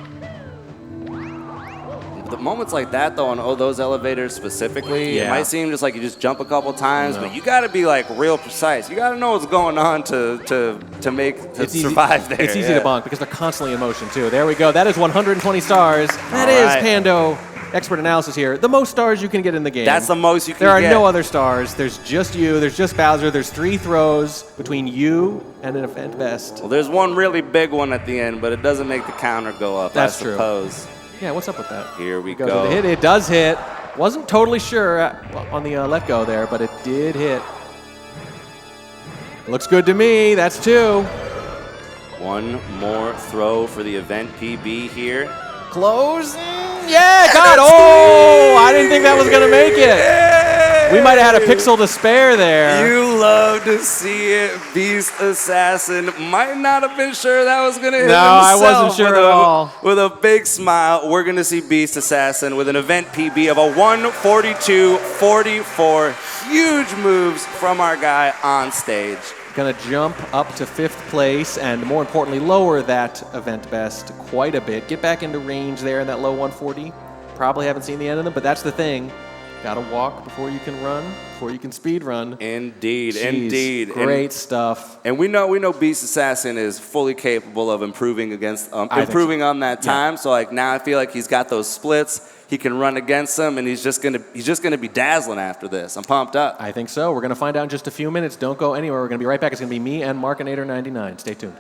The moments like that, though, on those elevators specifically, it Yeah. might seem just like you just jump a couple times, but you got to be like real precise. You got to know what's going on to survive there. It's easy to bonk because they're constantly in motion, too. There we go. That is 120 stars. That is right. Pando. Expert analysis here. The most stars you can get in the game. That's the most you can There are get. no other stars. There's just you. There's just Bowser. There's 3 throws between you and an event best. Well, there's one really big one at the end, but it doesn't make the counter go up, That's I true. suppose. Yeah, what's up with that? Here we Go go. to the hit. It does hit. Wasn't totally sure on the let go there, but it did hit. Looks good to me. That's 2. One more throw for the event PB here. Close. Yeah, God. Oh, I didn't think that was going to make it. We might have had a pixel to spare there. You love to see it. Beast Assassin might not have been sure that was going to hit No, I himself wasn't sure with at all. With a big smile, we're going to see Beast Assassin with an event PB of a 142.44. Huge moves from our guy on stage. Going to jump up to 5th place and, more importantly, lower that event best quite a bit. Get back into range there in that low 140. Probably haven't seen the end of them, but that's the thing. Got to walk before you can run, before you can speed run. Indeed, Jeez, indeed. Great stuff. And we know Beast Assassin is fully capable of improving against on that time. So like now I feel like he's got those splits. He can run against them, and he's just gonna be dazzling after this. I'm pumped up. I think so. We're going to find out in just a few minutes. Don't go anywhere. We're going to be right back. It's going to be me and Markinator99. Stay tuned.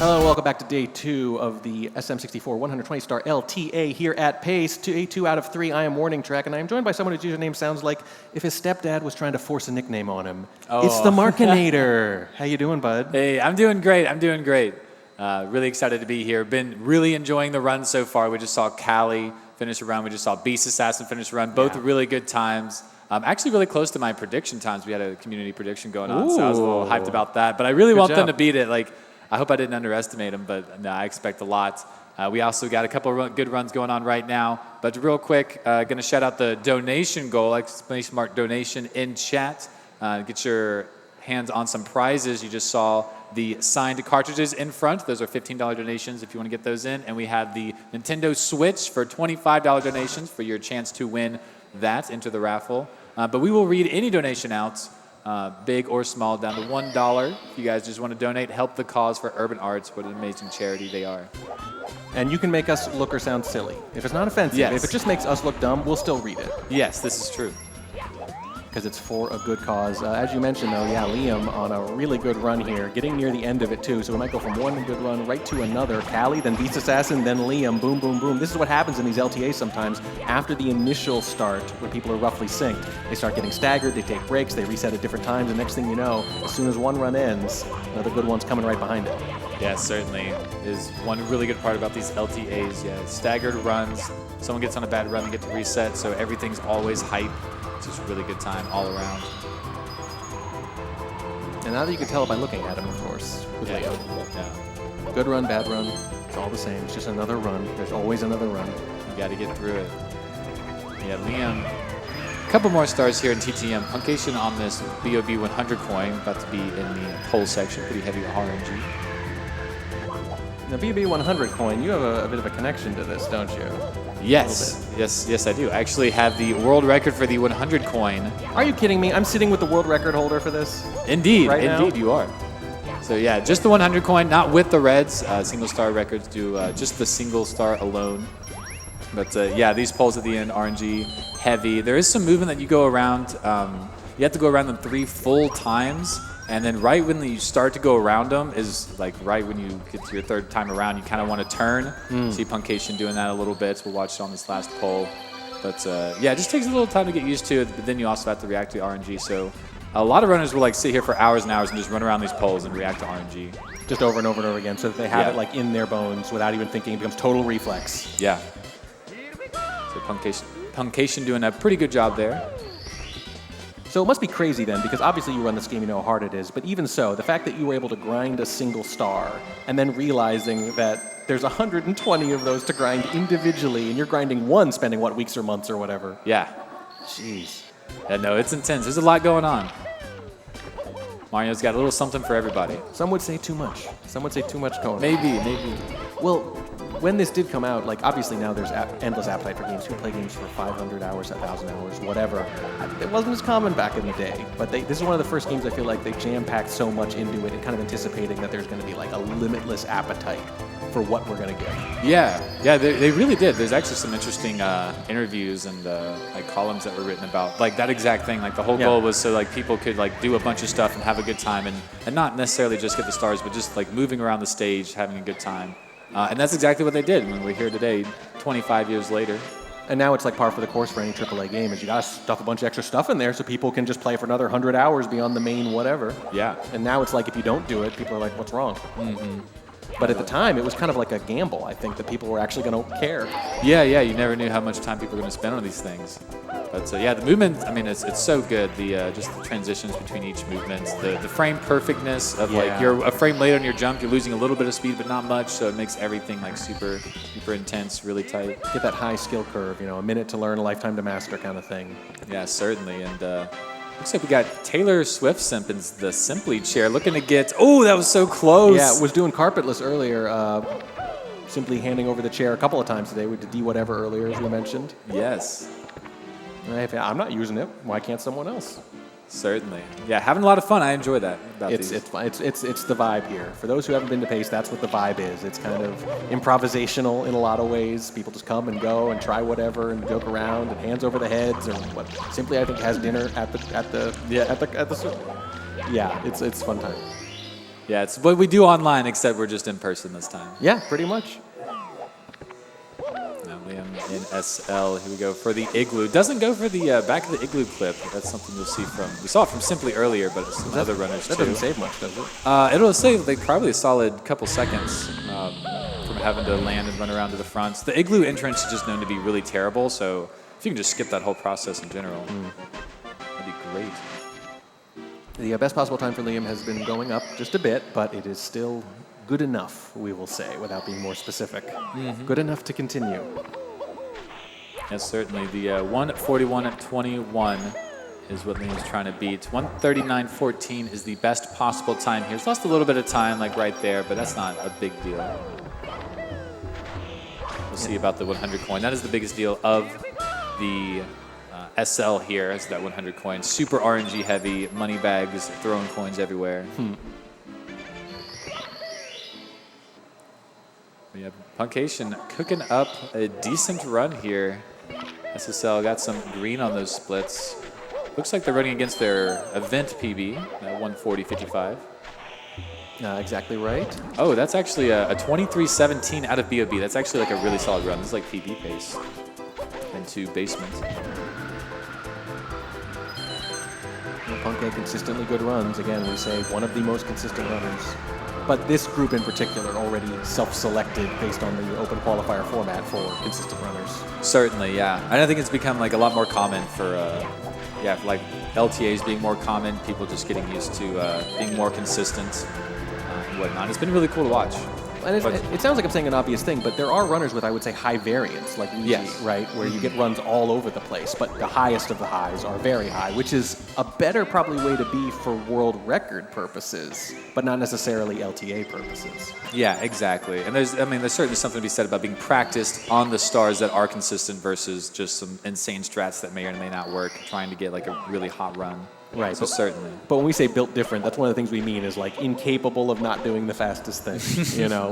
Hello and welcome back to day 2 of the SM64 120-star LTA here at Pace. Day 2 out of 3, I am Warning Track, and I am joined by someone whose username sounds like if his stepdad was trying to force a nickname on him. Oh. It's the Markinator. How you doing, bud? Hey, I'm doing great. Really excited to be here. Been really enjoying the run so far. We just saw Callie finish a run. We just saw Beast Assassin finish a run. Both really good times. Actually really close to my prediction times. We had a community prediction going on, so I was a little hyped about that. But I really want them to beat it. Like, I hope I didn't underestimate them, but no, I expect a lot. We also got a couple of good runs going on right now. But real quick, going to shout out the donation goal, exclamation mark donation in chat. Get your hands on some prizes. You just saw the signed cartridges in front. Those are $15 donations if you want to get those in. And we have the Nintendo Switch for $25 donations for your chance to win that into the raffle. But we will read any donation out, big or small, down to $1. If you guys just want to donate, help the cause for urban arts. What an amazing charity they are. And you can make us look or sound silly. If it's not offensive, if it just makes us look dumb, we'll still read it. Yes, this is true. Because it's for a good cause. As you mentioned, though, yeah, Liam on a really good run here, getting near the end of it, too. So we might go from one good run right to another. Callie, then Beast Assassin, then Liam. Boom, boom, boom. This is what happens in these LTAs sometimes. After the initial start, where people are roughly synced, they start getting staggered, they take breaks, they reset at different times, and next thing you know, as soon as one run ends, another good one's coming right behind it. Yeah, certainly is one really good part about these LTAs. Yeah, staggered runs. Someone gets on a bad run, they get to reset, so everything's always hype. It's just a really good time all around. And now that you can tell by looking at him, of course, with Leo. Yeah. Good run, bad run, it's all the same. It's just another run. There's always another run. You got to get through it. Yeah, Liam, a couple more stars here in TTM. Puncation on this BOB 100 coin, about to be in the pole section. Pretty heavy RNG. The BB 100 coin, you have a bit of a connection to this, don't you? Yes, I do. I actually have the world record for the 100 coin. Are you kidding me? I'm sitting with the world record holder for this. Indeed, right now? Indeed you are. So yeah, just the 100 coin, not with the reds. Single star records do just the single star alone. But yeah, these poles at the end, RNG heavy. There is some movement that you go around. You have to go around them 3 full times. And then right when you start to go around them is like right when you get to your 3rd time around, you kind of want to turn. See Puncation doing that a little bit. So we'll watch it on this last pole. But yeah, it just takes a little time to get used to it. But then you also have to react to RNG. So a lot of runners will like sit here for hours and hours and just run around these poles and react to RNG. Just over and over and over again. So that they have it like in their bones without even thinking. It becomes total reflex. Yeah. So Puncation doing a pretty good job there. So it must be crazy then, because obviously you run this game, you know how hard it is, but even so, the fact that you were able to grind a single star and then realizing that there's 120 of those to grind individually and you're grinding one, spending what, weeks or months or whatever. Yeah. Jeez. Yeah, no, it's intense. There's a lot going on. Mario's got a little something for everybody. Some would say too much. Some would say too much going on. Maybe. Well, when this did come out, like obviously now there's endless appetite for games. People play games for 500 hours, 1,000 hours, whatever. It wasn't as common back in the day, but this is one of the first games I feel like they jam-packed so much into it and kind of anticipating that there's going to be like a limitless appetite for what we're going to get. Yeah, they really did. There's actually some interesting interviews and like columns that were written about like that exact thing. Like the whole goal was so like people could like do a bunch of stuff and have a good time and not necessarily just get the stars, but just like moving around the stage, having a good time. And that's exactly what they did when we're here today, 25 years later. And now it's like par for the course for any AAA game is you got to stuff a bunch of extra stuff in there so people can just play for another 100 hours beyond the main whatever. Yeah. And now it's like if you don't do it, people are like, what's wrong? Mm-hmm. But at the time, it was kind of like a gamble, I think, that people were actually going to care. Yeah, you never knew how much time people were going to spend on these things. But yeah, the movement, I mean, it's so good. Just the transitions between each movement, the frame perfectness of like you're a frame late on your jump, you're losing a little bit of speed, but not much, so it makes everything like super intense, really tight. Get that high skill curve, a minute to learn, a lifetime to master kind of thing. Yeah, certainly. And looks like we got Taylor Swift Simp in the Simply chair looking to get, oh, that was so close. Yeah, was doing carpetless earlier. Simply handing over the chair a couple of times today. We did D whatever earlier, as we mentioned. Yes. I'm not using it. Why can't someone else? Certainly. Yeah, having a lot of fun. I enjoy that. It's the vibe here. For those who haven't been to Pace, that's what the vibe is. It's kind of improvisational in a lot of ways. People just come and go and try whatever and joke around and hands over the heads or what. Simply, I think, has dinner at the. Yeah, it's fun time. Yeah, it's what we do online, except we're just in person this time. Yeah, pretty much. Now Liam in SL. Here we go for the igloo. Doesn't go for the back of the igloo clip. That's something you'll see from. We saw it from Simply earlier, but it's some other runners That too. doesn't save much, does it? It'll save like probably a solid couple seconds from having to land and run around to the front. The igloo entrance is just known to be really terrible, so if you can just skip that whole process in general, that'd be great. The best possible time for Liam has been going up just a bit, but it is still good enough, we will say, without being more specific. Good enough to continue. Yes, certainly. The 1:41.21 is what Liam's trying to beat. 1:39.14 is the best possible time here. He's lost a little bit of time, like right there, but that's not a big deal. We'll see about the 100 coin. That is the biggest deal of the SL here. It's that 100 coin. Super RNG heavy, money bags, throwing coins everywhere. We have Punkation cooking up a decent run here. SSL got some green on those splits. Looks like they're running against their event PB, 1:40.55. Exactly right. Oh, that's actually a 23.17 out of BOB. That's actually like a really solid run. This is like PB pace into basement. Punkay consistently good runs. Again, we say one of the most consistent runners. But this group in particular already self-selected based on the open qualifier format for consistent runners. Certainly, yeah. And I think it's become like a lot more common for, like LTAs being more common, people just getting used to being more consistent and whatnot. It's been really cool to watch. And it sounds like I'm saying an obvious thing, but there are runners with, I would say, high variance, like Luigi, right, where you get runs all over the place, but the highest of the highs are very high, which is a better probably way to be for world record purposes, but not necessarily LTA purposes. Yeah, exactly. And there's certainly something to be said about being practiced on the stars that are consistent versus just some insane strats that may or may not work, trying to get like a really hot run. Right. So certainly. But when we say built different, that's one of the things we mean is like incapable of not doing the fastest thing,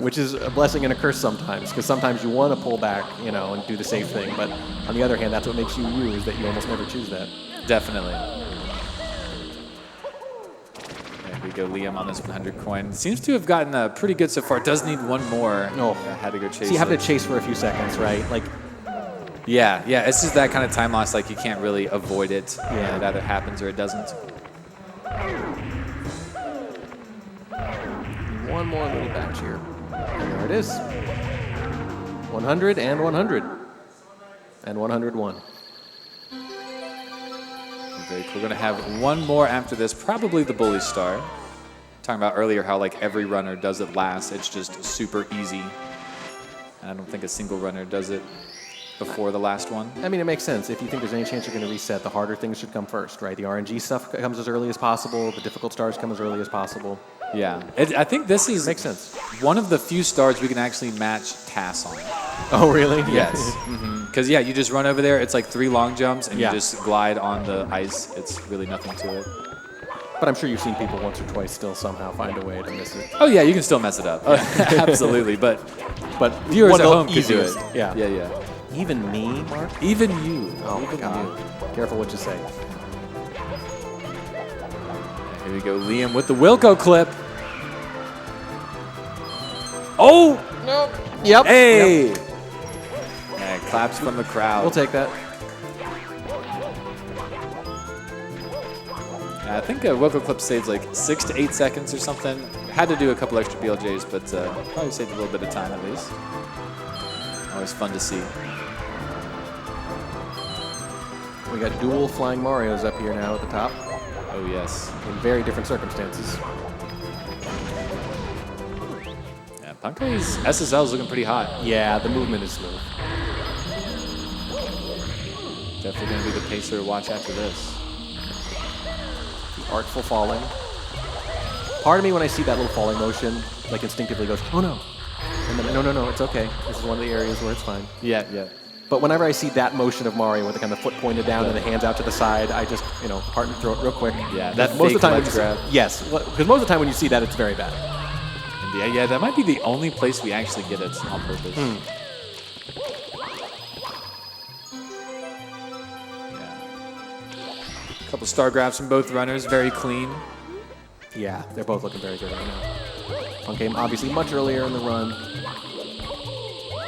which is a blessing and a curse sometimes, because sometimes you want to pull back, and do the safe thing. But on the other hand, that's what makes you you, is that you almost never choose that. Definitely. There we go, Liam on this 100 coin. Seems to have gotten pretty good so far. Does need one more. Oh. Had to go chase. So you have to chase for a few seconds, right? Like. Yeah, it's just that kind of time loss, like you can't really avoid it. Yeah. It either happens or it doesn't. One more little batch here. And there it is. 100 and 100. And 101. Very cool. We're going to have one more after this, probably the Bully Star. Talking about earlier how like every runner does it last. It's just super easy. And I don't think a single runner does it before the last one. I mean, it makes sense. If you think there's any chance you're going to reset, the harder things should come first, right? The RNG stuff comes as early as possible. The difficult stars come as early as possible. Yeah. I think this is makes sense. One of the few stars we can actually match TAS on. Oh, really? Yes. Because, you just run over there. It's like 3 long jumps, and you just glide on the ice. It's really nothing to it. But I'm sure you've seen people once or twice still somehow find a way to miss it. Oh, yeah, you can still mess it up. Absolutely. But viewers at home can do it. Yeah. Yeah. Even me, Mark? Even you. Oh, my God. Careful what you say. Here we go, Liam with the Wilco clip. Oh! Nope. Yep. Hey! Yep. Yeah, claps from the crowd. We'll take that. Yeah, I think a Wilco clip saves like 6 to 8 seconds or something. Had to do a couple extra BLJs, but probably saved a little bit of time at least. Always fun to see. We got dual flying Marios up here now at the top. Oh, yes. In very different circumstances. Yeah, Punkay's SSL is looking pretty hot. Yeah, the movement is smooth. Definitely going to be the pacer to watch after this. The artful falling. Part of me, when I see that little falling motion, like instinctively goes, oh no. And then, no, it's okay. This is one of the areas where it's fine. Yeah. But whenever I see that motion of Mario with the kind of foot pointed down and the hands out to the side, I just, heart and throat real quick. Yeah, that most of the time grab. Yes, because most of the time when you see that, it's very bad. And yeah, that might be the only place we actually get it on purpose. Yeah. A couple star grabs from both runners, very clean. Yeah, they're both looking very good right now. Game obviously much earlier in the run.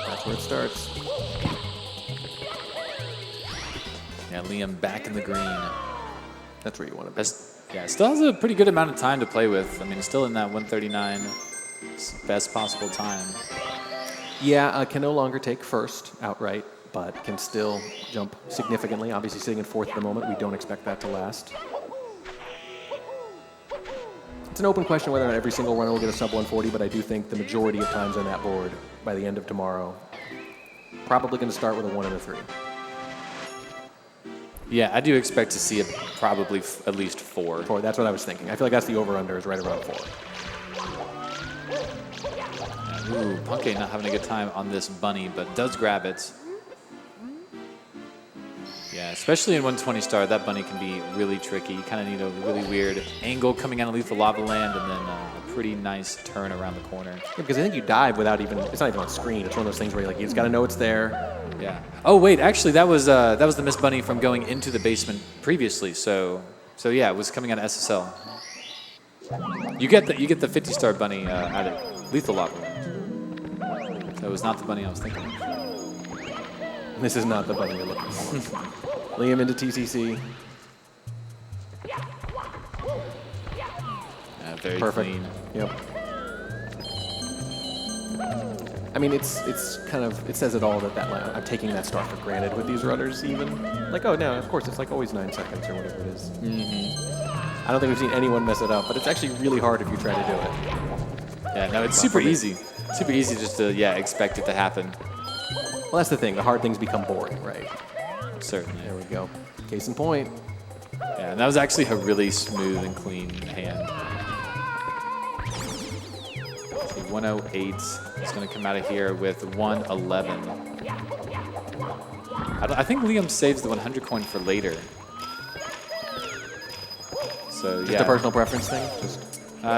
That's where it starts. Yeah, Liam back in the green. That's where you want to be. Yeah, still has a pretty good amount of time to play with. I mean, still in that 139 best possible time. Yeah, can no longer take first outright, but can still jump significantly. Obviously sitting in fourth at the moment. We don't expect that to last. It's an open question whether or not every single runner will get a sub 140, but I do think the majority of times on that board by the end of tomorrow, probably going to start with a 1 and a 3. Yeah, I do expect to see probably at least 4. 4, that's what I was thinking. I feel like that's the over-under is right around 4. Ooh, Punke not having a good time on this bunny, but does grab it. Yeah, especially in 120 star, that bunny can be really tricky. You kind of need a really weird angle coming out of Lethal Lava Land and then a pretty nice turn around the corner. Yeah, because I think you dive without even, it's not even on screen. It's one of those things where you just got to know it's there. Yeah. Oh wait, actually that was the Miss Bunny from going into the basement previously. So yeah, it was coming out of SSL. You get the 50 star bunny out of Lethal Lava Land. That was not the bunny I was thinking of. This is not the bunny you're looking for. Liam into TCC. Very perfect. Clean. Yep. I mean, it's kind of, it says it all that I'm taking that star for granted with these runners even. Like, oh no, of course, it's like always 9 seconds or whatever it is. Mm-hmm. I don't think we've seen anyone mess it up, but it's actually really hard if you try to do it. Yeah, no, it's super easy. Super easy just to, expect it to happen. Well, that's the thing. The hard things become boring, right? Certainly. There we go. Case in point. Yeah, and that was actually a really smooth and clean hand. 108 is going to come out of here with 111. I think Liam saves the 100 coin for later. So Just a personal preference thing?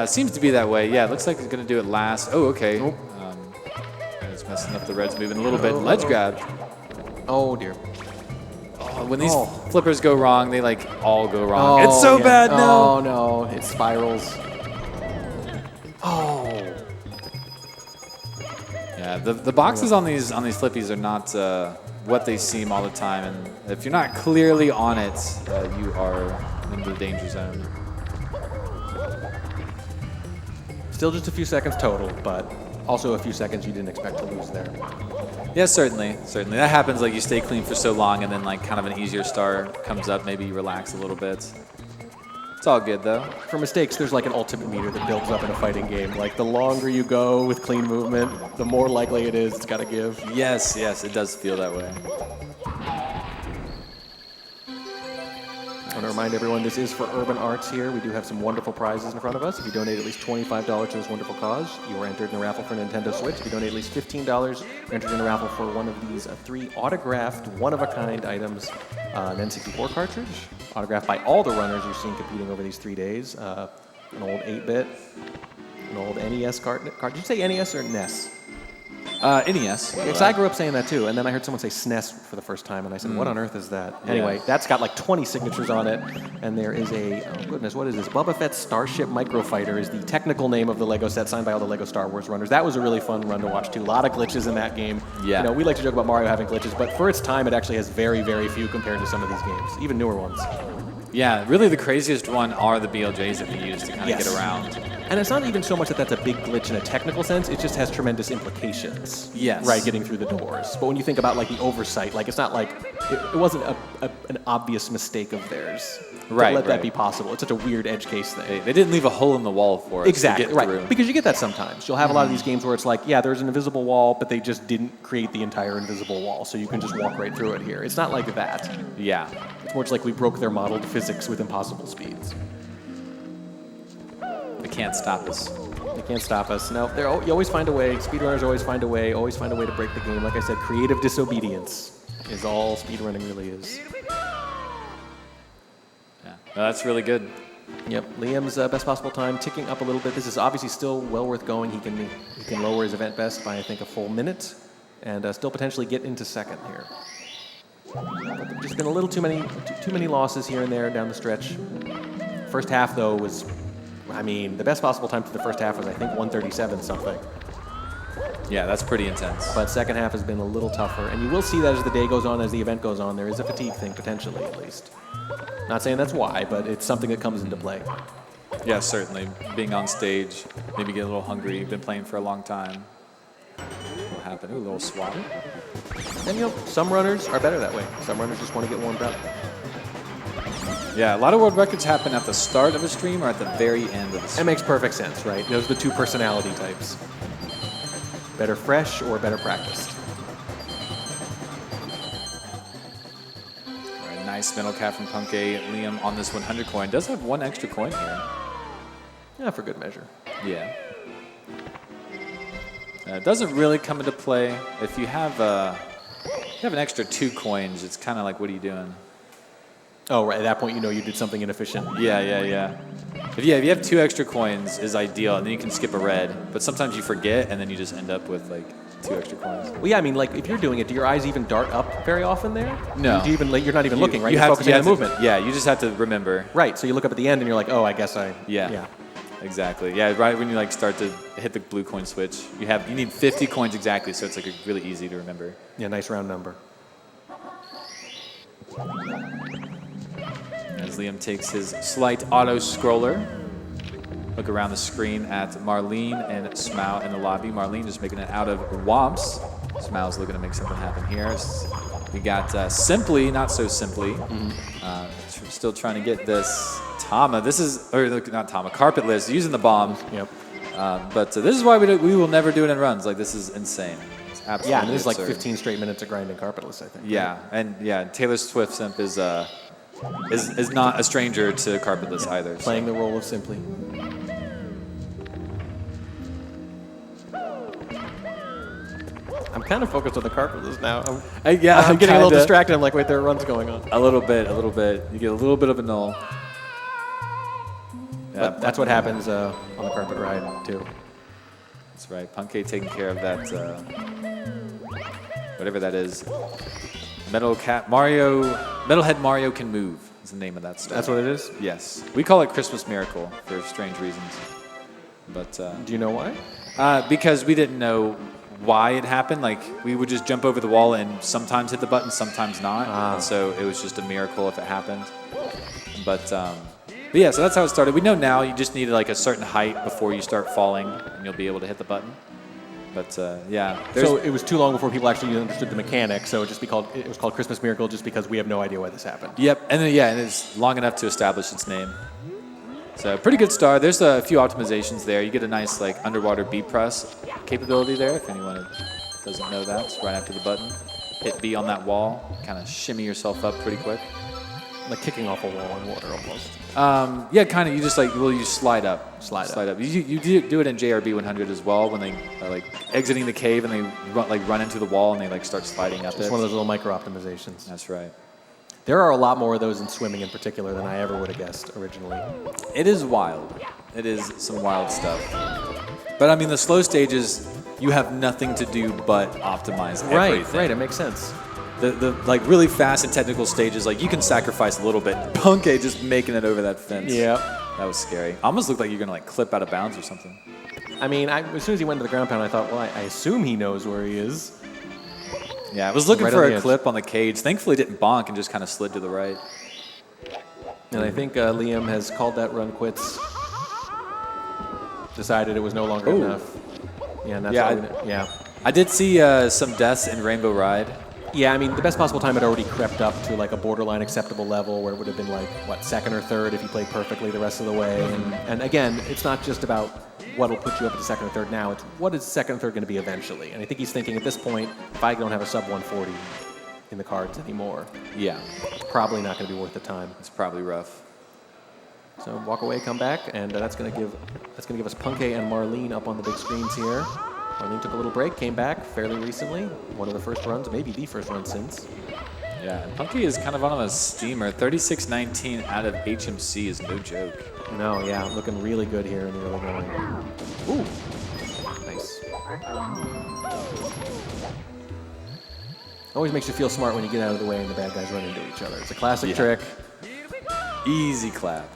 Seems to be that way. Yeah, it looks like he's going to do it last. Oh, okay. And it's messing up the Reds moving a little bit. Ledge grab. Oh, dear. Oh, when these flippers go wrong, they all go wrong. Oh, it's so bad now. Oh, no. It spirals. Oh. Yeah, the boxes on these flippies are not what they seem all the time, and if you're not clearly on it, you are in the danger zone. Still just a few seconds total, but also a few seconds you didn't expect to lose there. Yeah, certainly. That happens, you stay clean for so long, and then kind of an easier star comes up, maybe you relax a little bit. It's all good, though. For mistakes, there's an ultimate meter that builds up in a fighting game. The longer you go with clean movement, the more likely it is it's got to give. Yes, it does feel that way. I want to remind everyone this is for Urban Arts here. We do have some wonderful prizes in front of us. If you donate at least $25 to this wonderful cause, you are entered in the raffle for Nintendo Switch. If you donate at least $15, you're entered in the raffle for one of these 3 autographed, one-of-a-kind items, an N64 cartridge, autographed by all the runners you've seen competing over these 3 days, an old 8-bit, an old NES card. Did you say NES or NES? NES. Because I grew up saying that too, and then I heard someone say SNES for the first time, and I said, what on earth is that? Anyway, that's got 20 signatures on it, and there is a, oh goodness, what is this? Boba Fett's Starship Microfighter is the technical name of the Lego set signed by all the Lego Star Wars runners. That was a really fun run to watch too. A lot of glitches in that game. Yeah. We like to joke about Mario having glitches, but for its time, it actually has very, very few compared to some of these games, even newer ones. Yeah, really the craziest one are the BLJs that they use to kind of get around. And it's not even so much that that's a big glitch in a technical sense, it just has tremendous implications. Yes. Right, getting through the doors. But when you think about the oversight, it's not it wasn't an obvious mistake of theirs to let that be possible. It's such a weird edge case thing. They didn't leave a hole in the wall for us to get through. Because you get that sometimes. You'll have a lot of these games where it's there's an invisible wall, but they just didn't create the entire invisible wall, so you can just walk right through it here. It's not like that. Yeah. It's more just we broke their modeled physics with impossible speeds. They can't stop us. They can't stop us. No, you always find a way. Speedrunners always find a way to break the game. Like I said, creative disobedience is all speedrunning really is. Yeah, no, that's really good. Yep, Liam's best possible time ticking up a little bit. This is obviously still well worth going. He can lower his event best by I think a full minute, and still potentially get into second here. But there's just been a little too many losses here and there down the stretch. First half though was I mean, the best possible time for the first half was, I think, 137 something. Yeah, that's pretty intense. But second half has been a little tougher. And you will see that as the day goes on, as the event goes on. There is a fatigue thing, potentially, at least. Not saying that's why, but it's something that comes into play. Yeah, certainly. Being on stage, maybe get a little hungry. You've been playing for a long time. What happened? Ooh, a little swat. And, you know, some runners are better that way. Some runners just want to get warmed up. Yeah, a lot of world records happen at the start of a stream or at the very end of the stream. It makes perfect sense, right? Those are the two personality types. Better fresh or better practiced. All right, nice middle cat from Punke. Liam on this 100 coin. Does have one extra coin here. Yeah, for good measure. Yeah. It doesn't really come into play. If you have an extra 2 coins, it's kind of like, what are you doing? Oh, right. At that point, you know you did something inefficient. Yeah. If you have 2 extra coins is ideal, and then you can skip a red. But sometimes you forget, and then you just end up with like 2 extra coins. Well, yeah, I mean, like if you're doing it, do your eyes even dart up very often there? No. Do you even, like, you're not even looking, right? You're have focusing on the to- movement. Yeah, you just have to remember. Right. So you look up at the end, and you're like, oh, I guess I. Yeah. Exactly. Yeah, right when you like start to hit the blue coin switch, you need 50 coins exactly, so it's like really easy to remember. Yeah, nice round number. As Liam takes his slight auto scroller, look around the screen at Marlene and Smau in the lobby. Marlene just making it out of Womps. Smau's looking to make something happen here. We got Simply, not so simply. Still trying to get this Tama. This is, or not Tama, Carpetless, using the bomb. Yep. But this is why we will never do it in runs. Like, this is insane. It's absolutely Yeah, and there's like absurd. 15 straight minutes of grinding carpetless, I think. Yeah, and yeah, Taylor Swift Simp is not a stranger to carpetless either. So. Playing the role of Simply. I'm kind of focused on the carpetless now. I'm getting a little distracted. I'm like, wait, there are runs going on. A little bit. You get a little bit of a null. Yeah, But that's what happens on the carpet ride, too. That's right. Punke taking care of that, whatever that is. Metalhead Mario Can Move is the name of that stuff. That's what it is? Yes. We call it Christmas Miracle for strange reasons. But do you know why? Because we didn't know why it happened. Like, we would just jump over the wall and sometimes hit the button, sometimes not. And so it was just a miracle if it happened. But yeah, so that's how it started. We know now you just need like a certain height before you start falling, and you'll be able to hit the button. But yeah. So it was too long before people actually understood the mechanics, so it was called Christmas Miracle just because we have no idea why this happened. Yep, and then, and it's long enough to establish its name. So pretty good start. There's a few optimizations there. You get a nice like underwater B press capability there, if anyone doesn't know that. It's right after the button. Hit B on that wall, kind of shimmy yourself up pretty quick. Like kicking off a wall in water almost. Yeah, kind of. You just you slide up. Slide up. You do it in JRB 100 as well when they are like exiting the cave and they run into the wall and they like start sliding up. It's one of those little micro optimizations. That's right. There are a lot more of those in swimming in particular than I ever would have guessed originally. It is wild. It is some wild stuff. But I mean, the slow stages, you have nothing to do but optimize everything. Right. It makes sense. The like really fast and technical stages, like you can sacrifice a little bit. Punke just making it over that fence. Yeah. That was scary. Almost looked like you're gonna like clip out of bounds or something. I mean, as soon as he went to the ground pound, I thought, well, I assume he knows where he is. Yeah, I was looking Right for on the a edge. clip on the cage. Thankfully, it didn't bonk and just kind of slid to the right. And I think Liam has called that run quits. Decided it was no longer enough. Yeah, and that's I did see some deaths in Rainbow Ride. Yeah, I mean, the best possible time had already crept up to like a borderline acceptable level where it would have been like, what, second or third if you played perfectly the rest of the way. And again, it's not just about what will put you up at the second or third now, it's what is second or third going to be eventually. And I think he's thinking at this point, if I don't have a sub 140 in the cards anymore, Yeah, it's probably not going to be worth the time. it's probably rough. So walk away, come back, and that's going to give us Punke and Marlene up on the big screens here. Marlene took a little break, came back fairly recently. One of the first runs, maybe the first run since. Yeah, and Punke is kind of on a steamer. 36-19 out of HMC is no joke. No, yeah, looking really good here in the early going. Ooh, nice. Always makes you feel smart when you get out of the way and the bad guys run into each other. It's a classic trick. Easy clap.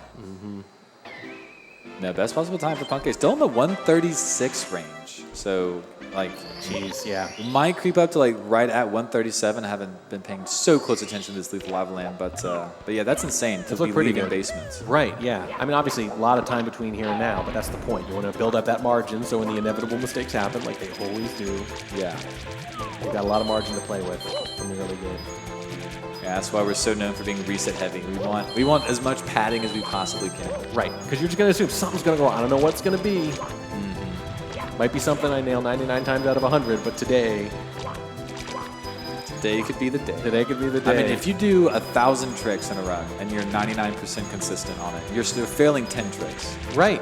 No, best possible time for Punkay. Still in the 136 range. So, like, Jeez, yeah. might creep up to like right at 137. I haven't been paying so close attention to this Lethal Lava Land, but yeah, that's insane to be pretty leaving good. basements. Right, yeah. I mean, obviously, a lot of time between here and now, but that's the point. You want to build up that margin so when the inevitable mistakes happen, like they always do, Yeah. you've got a lot of margin to play with from the early game. Yeah, that's why we're so known for being reset heavy. We want as much padding as we possibly can. Right, because you're just going to assume something's going to go on. I don't know what's going to be. Might be something I nail 99 times out of 100, but today could be the day. Today could be the day. I mean, if you do 1,000 tricks in a run and you're 99% consistent on it, you're failing 10 tricks. Right.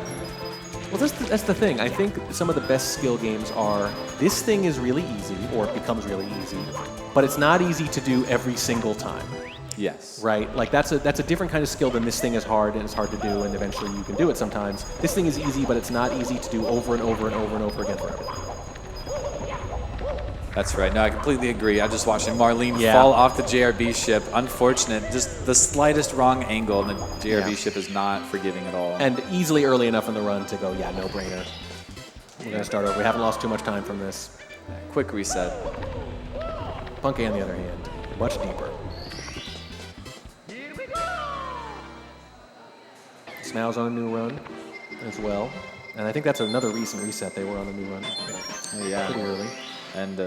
Well, that's the thing. I think some of the best skill games are, this thing is really easy, or it becomes really easy, but it's not easy to do every single time. Yes. Right? Like, that's a different kind of skill than this thing is hard and it's hard to do, and eventually you can do it sometimes. This thing is easy, but it's not easy to do over and over and over and over again forever. That's right. No, I completely agree. I'm just watching Marlene Yeah. fall off the JRB ship. Unfortunate. Just the slightest wrong angle, and the JRB Yeah. ship is not forgiving at all. And easily early enough in the run to go, yeah, no brainer. We're going to start over. We haven't lost too much time from this. Quick reset. Punkay, on the other hand, much deeper. Smow's on a new run as well. And I think that's another recent reset. They were on a new run. Yeah. Pretty early. And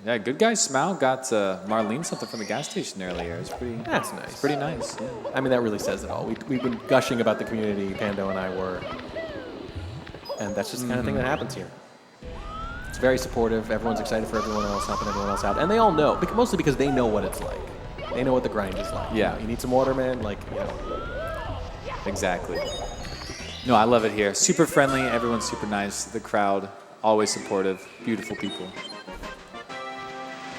yeah, good guy Smow got Marlene something from the gas station earlier. It's pretty. That's nice. It's pretty nice. Yeah. I mean, that really says it all. We've been gushing about the community, Pando and I were. And that's just the kind of thing that happens here. It's very supportive. Everyone's excited for everyone else, helping everyone else out. And they all know, mostly because they know what it's like. They know what the grind is like. Yeah. You need some water, man? Like, you know. Exactly. No, I love it here. Super friendly. Everyone's super nice. The crowd, always supportive. Beautiful people.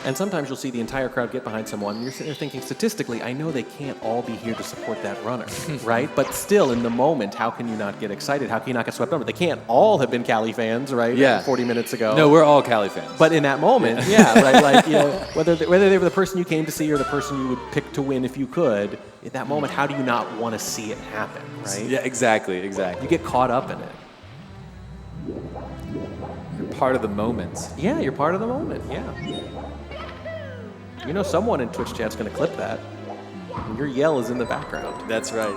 And sometimes you'll see the entire crowd get behind someone, and you're sitting there thinking, statistically, I know they can't all be here to support that runner, right? But still, in the moment, how can you not get excited? How can you not get swept over? They can't all have been Cali fans, right? Yeah. 40 minutes ago. No, we're all Cali fans. But in that moment, yeah, right? Like, you know, whether they were the person you came to see or the person you would pick to win if you could, in that moment, how do you not want to see it happen, right? Yeah, exactly. You get caught up in it. You're part of the moment. Yeah, you're part of the moment, yeah. You know someone in Twitch chat's going to clip that. And your yell is in the background. That's right.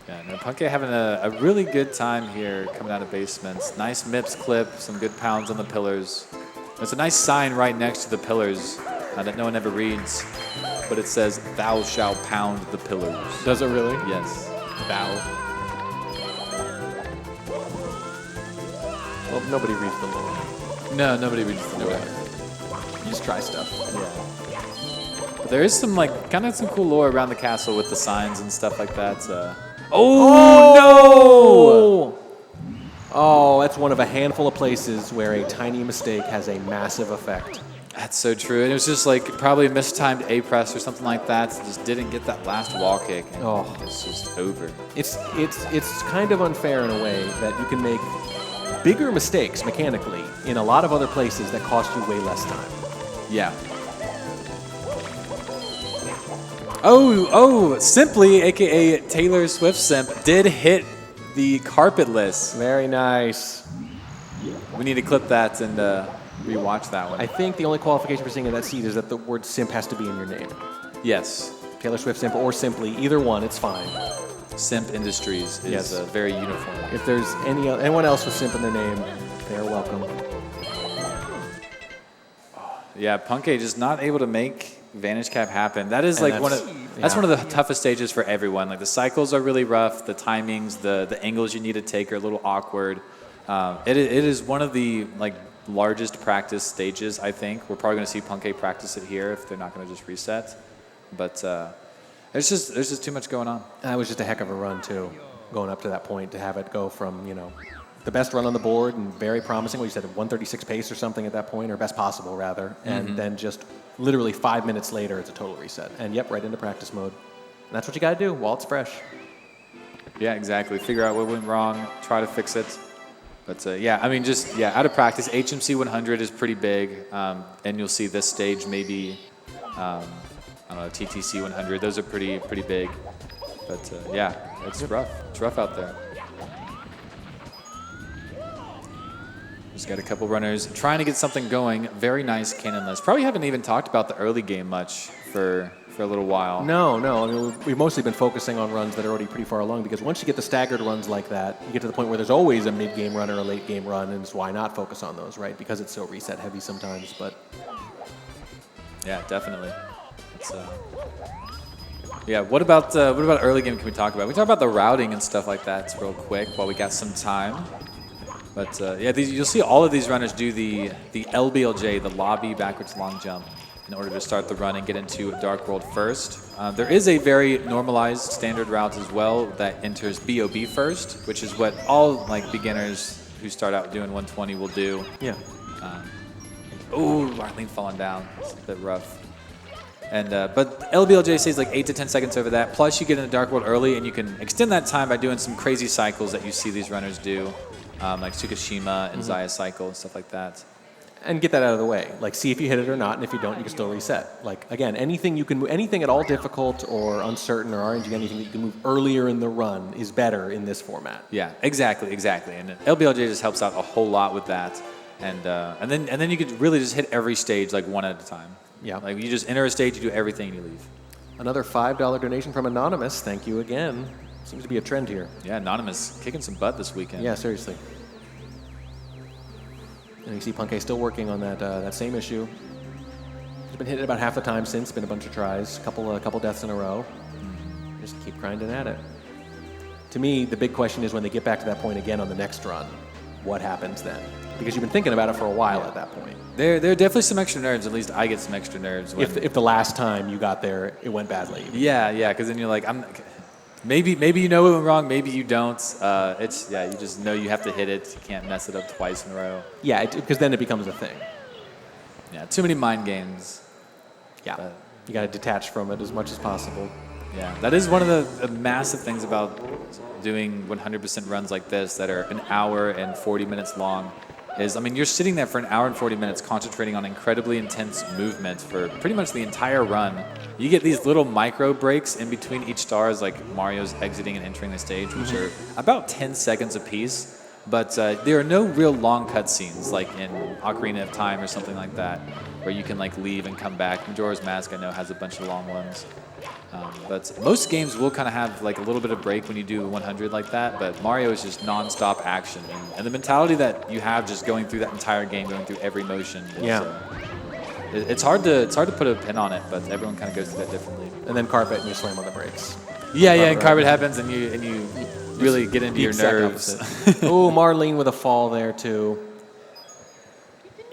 Yeah, no, Punkay having a really good time here coming out of basements. Nice MIPS clip, some good pounds on the pillars. There's a nice sign right next to the pillars that no one ever reads, but it says, "Thou shalt pound the pillars." Does it really? Yes. Thou. Well, nobody reads the lore. No, nobody reads the lore. You just try stuff. Yeah. But there is some, like, kind of some cool lore around the castle with the signs and stuff like that. Oh, no! Oh, that's one of a handful of places where a tiny mistake has a massive effect. That's so true. And it was just like probably a mistimed A press or something like that. So just didn't get that last wall kick. And it's just over. It's kind of unfair in a way that you can make bigger mistakes mechanically in a lot of other places that cost you way less time. Yeah. Oh, Simply, aka Taylor Swift Simp, did hit the carpetless. Very nice. We need to clip that and rewatch that one. I think the only qualification for seeing in that seed is that the word simp has to be in your name. Yes. Taylor Swift Simp or Simply, either one, it's fine. Simp Industries is very uniform. If there's anyone else with Simp in their name, they're welcome. Yeah, Punkay just not able to make Vantage Cap happen. That is like one of the toughest stages for everyone. Like the cycles are really rough, the timings, the angles you need to take are a little awkward. It is one of the like largest practice stages, I think. We're probably going to see Punkay practice it here if they're not going to just reset. But there's just too much going on. That was just a heck of a run too, going up to that point to have it go from, you know, the best run on the board and very promising. What you said, 136 pace or something at that point, or best possible rather, and then just literally 5 minutes later, it's a total reset. And yep, right into practice mode. And that's what you got to do while it's fresh. Yeah, exactly. Figure out what went wrong, try to fix it. But yeah, I mean, just out of practice, HMC 100 is pretty big, and you'll see this stage maybe, I don't know, TTC 100. Those are pretty big. But yeah, it's rough. It's rough out there. Just got a couple runners trying to get something going. Very nice cannonless. Probably haven't even talked about the early game much for a little while. No. I mean, we've mostly been focusing on runs that are already pretty far along, because once you get the staggered runs like that, you get to the point where there's always a mid-game run or a late-game run, and it's why not focus on those, right? Because it's so reset heavy sometimes. But yeah, definitely. It's, yeah. What about early game? Can we talk about? We talk about the routing and stuff like that real quick while we got some time. But yeah, you'll see all of these runners do the LBLJ, the lobby backwards long jump, in order to start the run and get into Dark World first. There is a very normalized standard route as well that enters BOB first, which is what all like beginners who start out doing 120 will do. yeah. Oh, Marlene falling down. It's a bit rough. And but LBLJ stays like 8 to 10 seconds over that. Plus, you get into Dark World early, and you can extend that time by doing some crazy cycles that you see these runners do, like Tsukishima and Zaya cycle and stuff like that. And get that out of the way. Like, see if you hit it or not, and if you don't, you can still reset. Like, again, anything at all difficult or uncertain or RNG, anything that you can move earlier in the run is better in this format. Yeah, exactly. And LBLJ just helps out a whole lot with that. And then you could really just hit every stage like one at a time. Yeah. Like you just enter a stage, you do everything, and you leave. Another $5 donation from Anonymous. Thank you again. Seems to be a trend here. Yeah, Anonymous kicking some butt this weekend. Yeah, seriously. And you see Punkei still working on that same issue. He's been hitting about half the time since. Been a bunch of tries, couple deaths in a row. Just keep grinding at it. To me, the big question is when they get back to that point again on the next run, what happens then? Because you've been thinking about it for a while at that point. There are definitely some extra nerves. At least I get some extra nerves. If the last time you got there, it went badly. Yeah, because then you're like, maybe you know it went wrong, maybe you don't. You just know you have to hit it. You can't mess it up twice in a row. Yeah, because then it becomes a thing. Yeah, too many mind games. Yeah, you got to detach from it as much as possible. Yeah, that is one of the massive things about doing 100% runs like this that are an hour and 40 minutes long. You're sitting there for an hour and 40 minutes concentrating on incredibly intense movement for pretty much the entire run. You get these little micro breaks in between each star as like Mario's exiting and entering the stage, which are about 10 seconds apiece. But there are no real long cutscenes like in Ocarina of Time or something like that, where you can like leave and come back. Majora's Mask, I know, has a bunch of long ones. But most games will kind of have like a little bit of break when you do 100 like that, but Mario is just non-stop action. And the mentality that you have just going through that entire game, going through every motion, is, it's hard to put a pin on it, but everyone kind of goes through that differently. And then carpet and you slam on the brakes. Yeah, and carpet happens and you really get into your nerves. Oh, Marlene with a fall there too.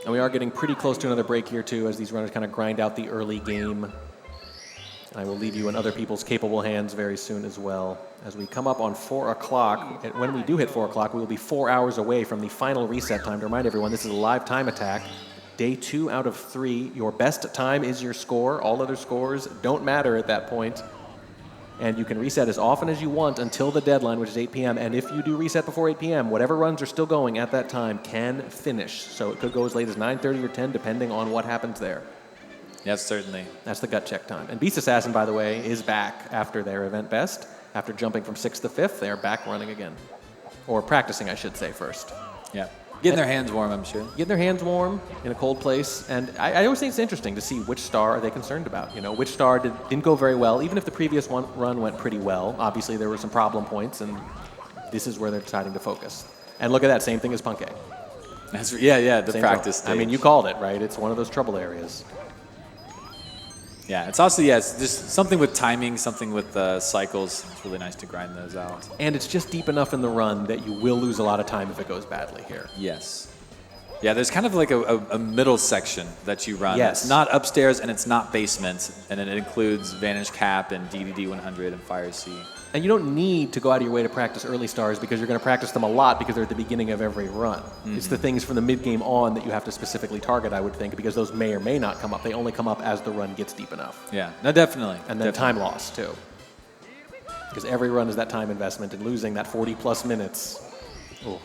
And we are getting pretty close to another break here too as these runners kind of grind out the early game. I will leave you in other people's capable hands very soon as well. As we come up on 4 o'clock, when we do hit 4 o'clock, we will be 4 hours away from the final reset time. To remind everyone, this is a live time attack. Day 2 out of 3. Your best time is your score. All other scores don't matter at that point. And you can reset as often as you want until the deadline, which is 8 p.m. And if you do reset before 8 p.m., whatever runs are still going at that time can finish. So it could go as late as 9:30 or 10, depending on what happens there. Yes, certainly. That's the gut check time. And Beast Assassin, by the way, is back after their event best. After jumping from 6th to 5th, they are back running again. Or practicing, I should say, first. Yeah. Getting their hands warm, I'm sure. Getting their hands warm in a cold place. And I always think it's interesting to see which star are they concerned about. You know, which star didn't go very well. Even if the previous run went pretty well, obviously there were some problem points, and this is where they're deciding to focus. And look at that, same thing as Punkei. The practice stage. I mean, you called it, right? It's one of those trouble areas. Yeah, it's also, it's just something with timing, something with cycles. It's really nice to grind those out. And it's just deep enough in the run that you will lose a lot of time if it goes badly here. Yes. Yeah, there's kind of like a middle section that you run. Yes. It's not upstairs and it's not basement. And then it includes Vanish Cap and DDD 100 and Fire Sea. And you don't need to go out of your way to practice early stars because you're going to practice them a lot because they're at the beginning of every run. Mm-hmm. It's the things from the mid-game on that you have to specifically target, I would think, because those may or may not come up. They only come up as the run gets deep enough. Yeah, no, definitely. And then time loss, too. Because every run is that time investment, and losing that 40-plus minutes. Ooh.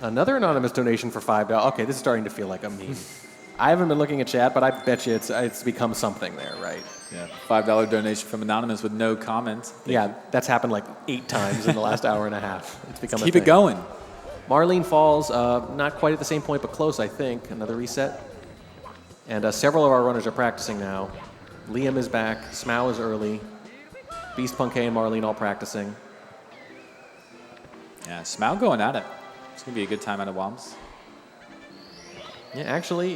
Another anonymous donation for $5. Okay, this is starting to feel like a meme. I haven't been looking at chat, but I bet you it's become something there, right? Yeah, $5 donation from Anonymous with no comment. Yeah, that's happened like 8 times in the last hour and a half. It's become Keep a thing. it going. Marlene falls, not quite at the same point, but close, I think. Another reset. And several of our runners are practicing now. Liam is back. Smau is early. Beast Punkay and Marlene all practicing. Yeah, Smau going at it. It's going to be a good time out of WOMS. Yeah, actually,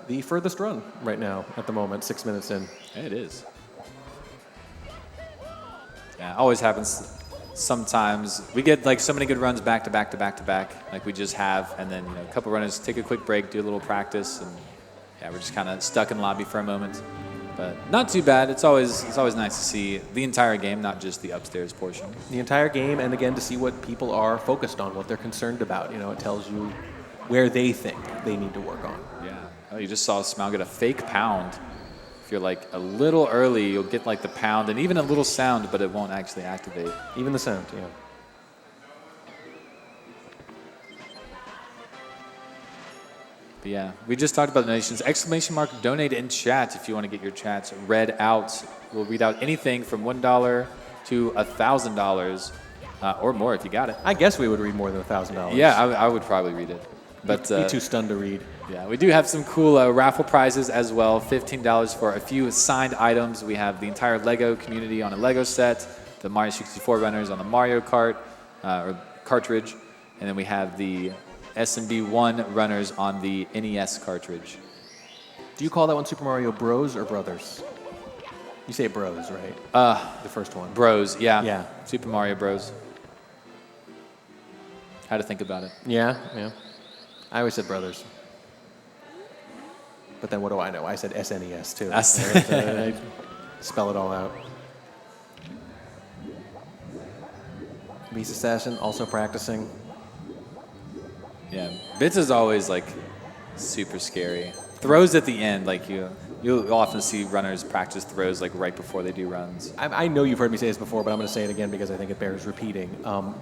the furthest run right now at the moment, 6 minutes in. Yeah, it is. Yeah, always happens. Sometimes we get like so many good runs back to back to back to back, like we just have, and then a couple runners take a quick break, do a little practice, and yeah, we're just kind of stuck in the lobby for a moment. But not too bad. It's always nice to see the entire game, not just the upstairs portion. The entire game, and again to see what people are focused on, what they're concerned about. It tells you where they think they need to work on. Yeah. Oh, you just saw Smau get a fake pound. If you're like a little early, you'll get like the pound and even a little sound, but it won't actually activate. Even the sound, yeah. But yeah, we just talked about donations. Exclamation mark donate in chat if you want to get your chats read out. We'll read out anything from $1 to $1,000 or more if you got it. I guess we would read more than $1,000. Yeah, I would probably read it. But be too stunned to read. Yeah, we do have some cool raffle prizes as well. $15 for a few signed items. We have the entire Lego community on a Lego set, the Mario 64 runners on the Mario Kart or cartridge, and then we have the SMB1 runners on the NES cartridge. Do you call that one Super Mario Bros. Or Brothers? You say Bros, right? The first one. Bros, yeah. Yeah. Super Mario Bros. How to think about it. Yeah. I always said Brothers. But then what do I know? I said SNES too. I spell it all out. Beast Assassin also practicing. Yeah, Bits is always like super scary. Throws at the end, like you'll often see runners practice throws like right before they do runs. I know you've heard me say this before, but I'm going to say it again because I think it bears repeating.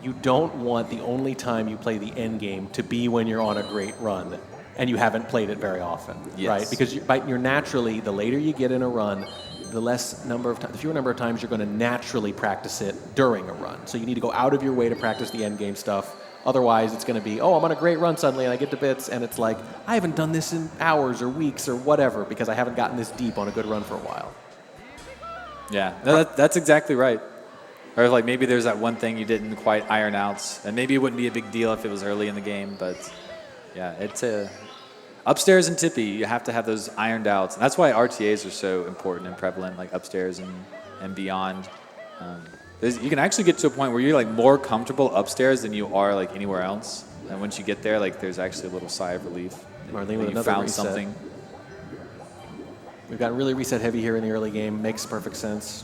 You don't want the only time you play the end game to be when you're on a great run and you haven't played it very often, right? Because you're naturally, the later you get in a run, the fewer number of times you're going to naturally practice it during a run. So you need to go out of your way to practice the end game stuff. Otherwise, it's going to be, I'm on a great run suddenly, and I get to Bits, and it's like, I haven't done this in hours or weeks or whatever because I haven't gotten this deep on a good run for a while. Yeah, no, that's exactly right. Or like maybe there's that one thing you didn't quite iron out, and maybe it wouldn't be a big deal if it was early in the game, but yeah, it's upstairs and Tippy, you have to have those ironed out. And that's why RTAs are so important and prevalent, like upstairs and beyond. You can actually get to a point where you're like more comfortable upstairs than you are like anywhere else. And once you get there, like there's actually a little sigh of relief. Marlene with you another found reset. something. We've got really reset heavy here in the early game. Makes perfect sense.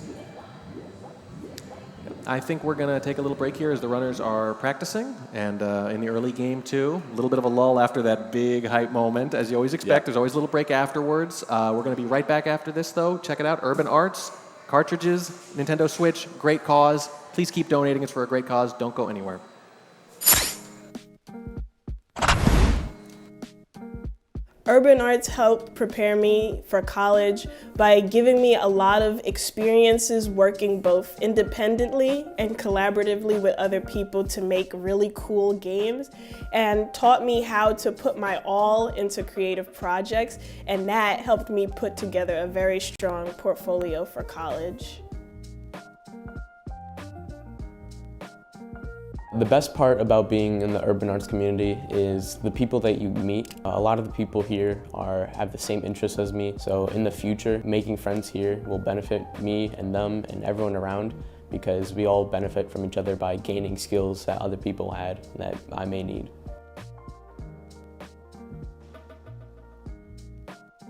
I think we're going to take a little break here as the runners are practicing. And in the early game, too, a little bit of a lull after that big hype moment. As you always expect, There's always a little break afterwards. We're going to be right back after this, though. Check it out. Urban Arts, cartridges, Nintendo Switch, great cause. Please keep donating. It's for a great cause. Don't go anywhere. Urban Arts helped prepare me for college by giving me a lot of experiences working both independently and collaboratively with other people to make really cool games, and taught me how to put my all into creative projects, and that helped me put together a very strong portfolio for college. The best part about being in the urban arts community is the people that you meet. A lot of the people here have the same interests as me, so in the future, making friends here will benefit me and them and everyone around, because we all benefit from each other by gaining skills that other people had that I may need.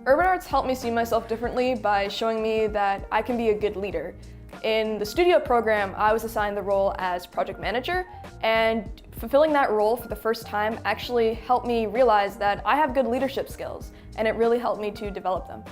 Urban Arts helped me see myself differently by showing me that I can be a good leader. In the studio program, I was assigned the role as project manager, and fulfilling that role for the first time actually helped me realize that I have good leadership skills, and it really helped me to develop them.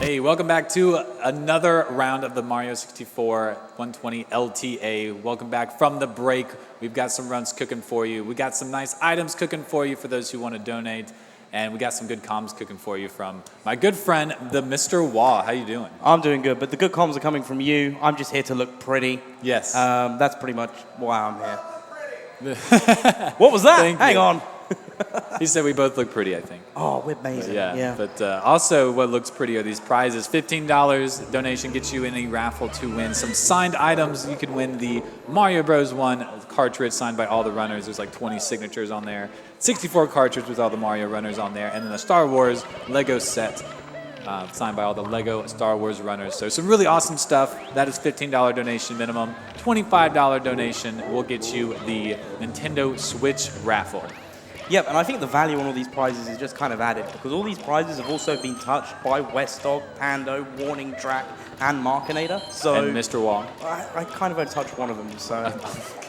Hey, welcome back to another round of the Mario 64 120 LTA. Welcome back from the break. We've got some runs cooking for you. We got some nice items cooking for you for those who want to donate. And we got some good comms cooking for you from my good friend, the Mr. Wah. How you doing? I'm doing good, but the good comms are coming from you. I'm just here to look pretty. Yes. That's pretty much why I'm here. What was that? Hang on. He said we both look pretty, I think. Oh, we're amazing. But also what looks pretty are these prizes. $15 donation gets you in a raffle to win some signed items. You can win the Mario Bros. 1 cartridge signed by all the runners. There's like 20 signatures on there. 64 cartridge with all the Mario runners on there. And then the Star Wars Lego set signed by all the Lego Star Wars runners. So some really awesome stuff. That is $15 donation minimum. $25 donation will get you the Nintendo Switch raffle. Yep, and I think the value on all these prizes is just kind of added because all these prizes have also been touched by West Dog, Pando, Warning Track, and Markinator. So And Mr. Wall. I kind of only touched one of them, so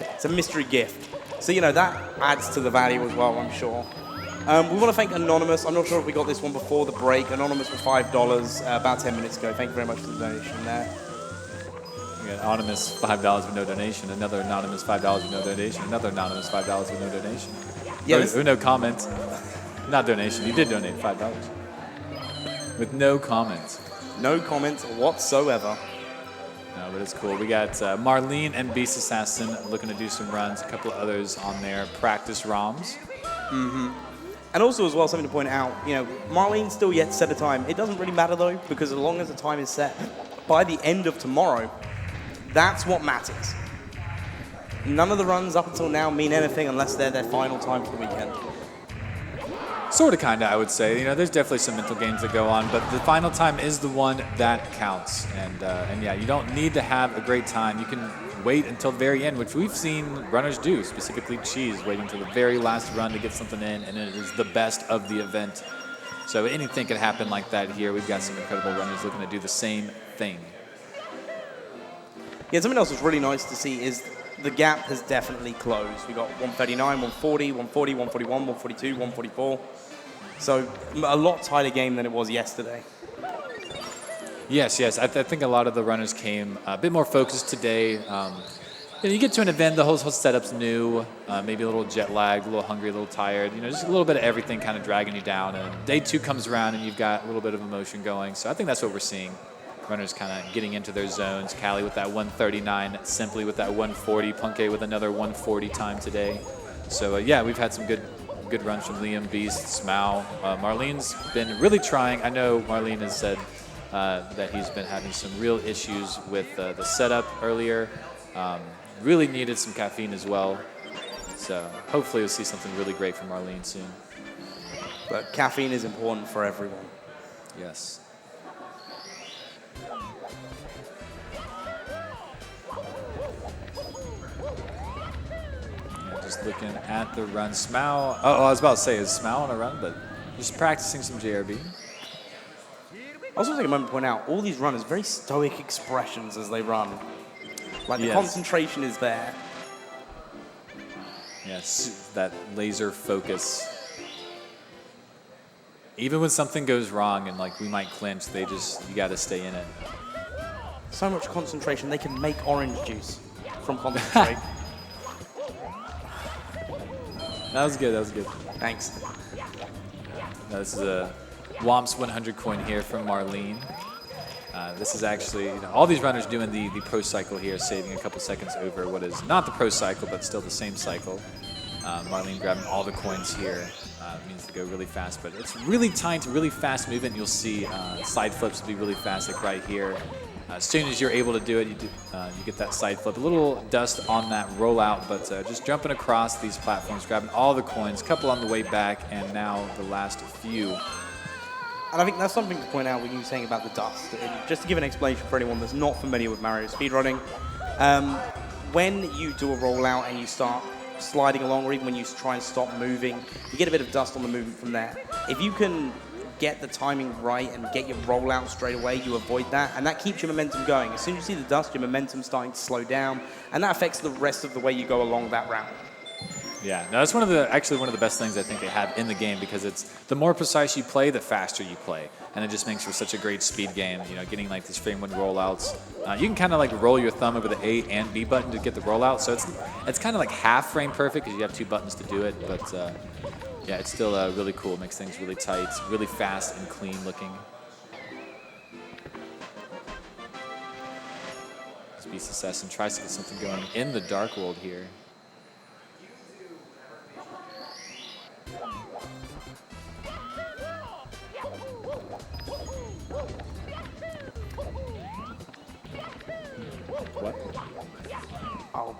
it's a mystery gift. So, you know, that adds to the value as well, I'm sure. We want to thank Anonymous. I'm not sure if we got this one before the break. Anonymous for $5 about 10 minutes ago. Thank you very much for the donation there. We got anonymous $5 with no donation. Another anonymous $5 with no donation. Another anonymous $5 with no donation. Yeah, no comments. Not donation. You did donate $5. With no comments. No comments whatsoever. No, but it's cool. We got Marlene and Beast Assassin looking to do some runs. A couple of others on their practice ROMs. Mm-hmm. And also as well, something to point out, you know, Marlene's still yet to set a time. It doesn't really matter though, because as long as the time is set, by the end of tomorrow, that's what matters. None of the runs up until now mean anything unless they're their final time for the weekend. Sort of, kind of, I would say. You know, there's definitely some mental games that go on, but the final time is the one that counts. And yeah, you don't need to have a great time. You can wait until the very end, which we've seen runners do, specifically Cheese, waiting until the very last run to get something in, and it is the best of the event. So anything could happen like that here. We've got some incredible runners looking to do the same thing. Yeah, something else that's really nice to see is the gap has definitely closed. We got 139, 140, 140, 141, 142, 144. So a lot tighter game than it was yesterday. Yes. I think a lot of the runners came a bit more focused today. You get to an event, the whole setup's new, maybe a little jet lagged, a little hungry, a little tired. You know, just a little bit of everything kind of dragging you down. And day 2 comes around and you've got a little bit of emotion going. So I think that's what we're seeing. Runners kind of getting into their zones. Callie with that 139, Simply with that 140, Punke with another 140 time today. So yeah, we've had some good runs from Liam, Beast, Smau. Marlene's been really trying. I know Marlene has said that he's been having some real issues with the setup earlier. Really needed some caffeine as well. So hopefully we'll see something really great from Marlene soon. But caffeine is important for everyone. Yes. Just looking at the run. Smau. Oh, I was about to say, is Smau on a run, but just practicing some JRB. I also take a moment to point out, all these runners, very stoic expressions as they run. Like the concentration is there. Yes, that laser focus. Even when something goes wrong and like we might clinch, you gotta stay in it. So much concentration, they can make orange juice from concentrate. That was good. Thanks. This is a Womps 100 coin here from Marlene. This is actually, all these runners doing the pro cycle here, saving a couple seconds over what is not the pro cycle, but still the same cycle. Marlene grabbing all the coins here. Means to go really fast, but it's really tight, really fast movement. You'll see side flips will be really fast, like right here. As soon as you're able to do it, you get that side flip. A little dust on that rollout, but just jumping across these platforms, grabbing all the coins, couple on the way back, and now the last few. And I think that's something to point out when you were saying about the dust. Just to give an explanation for anyone that's not familiar with Mario speedrunning, when you do a rollout and you start sliding along, or even when you try and stop moving, you get a bit of dust on the movement from there. If you can get the timing right and get your rollout straight away, you avoid that, and that keeps your momentum going. As soon as you see the dust, your momentum's starting to slow down, and that affects the rest of the way you go along that route. Yeah, no, that's actually one of the best things I think they have in the game, because it's the more precise you play, the faster you play, and it just makes for such a great speed game. You know, getting like these frame one rollouts. You can kind of like roll your thumb over the A and B button to get the rollout, so it's kind of like half frame perfect because you have 2 buttons to do it. But yeah, it's still really cool. Makes things really tight, really fast and clean looking. This Beast Assassin tries to get something going in the Dark World here. What? I'll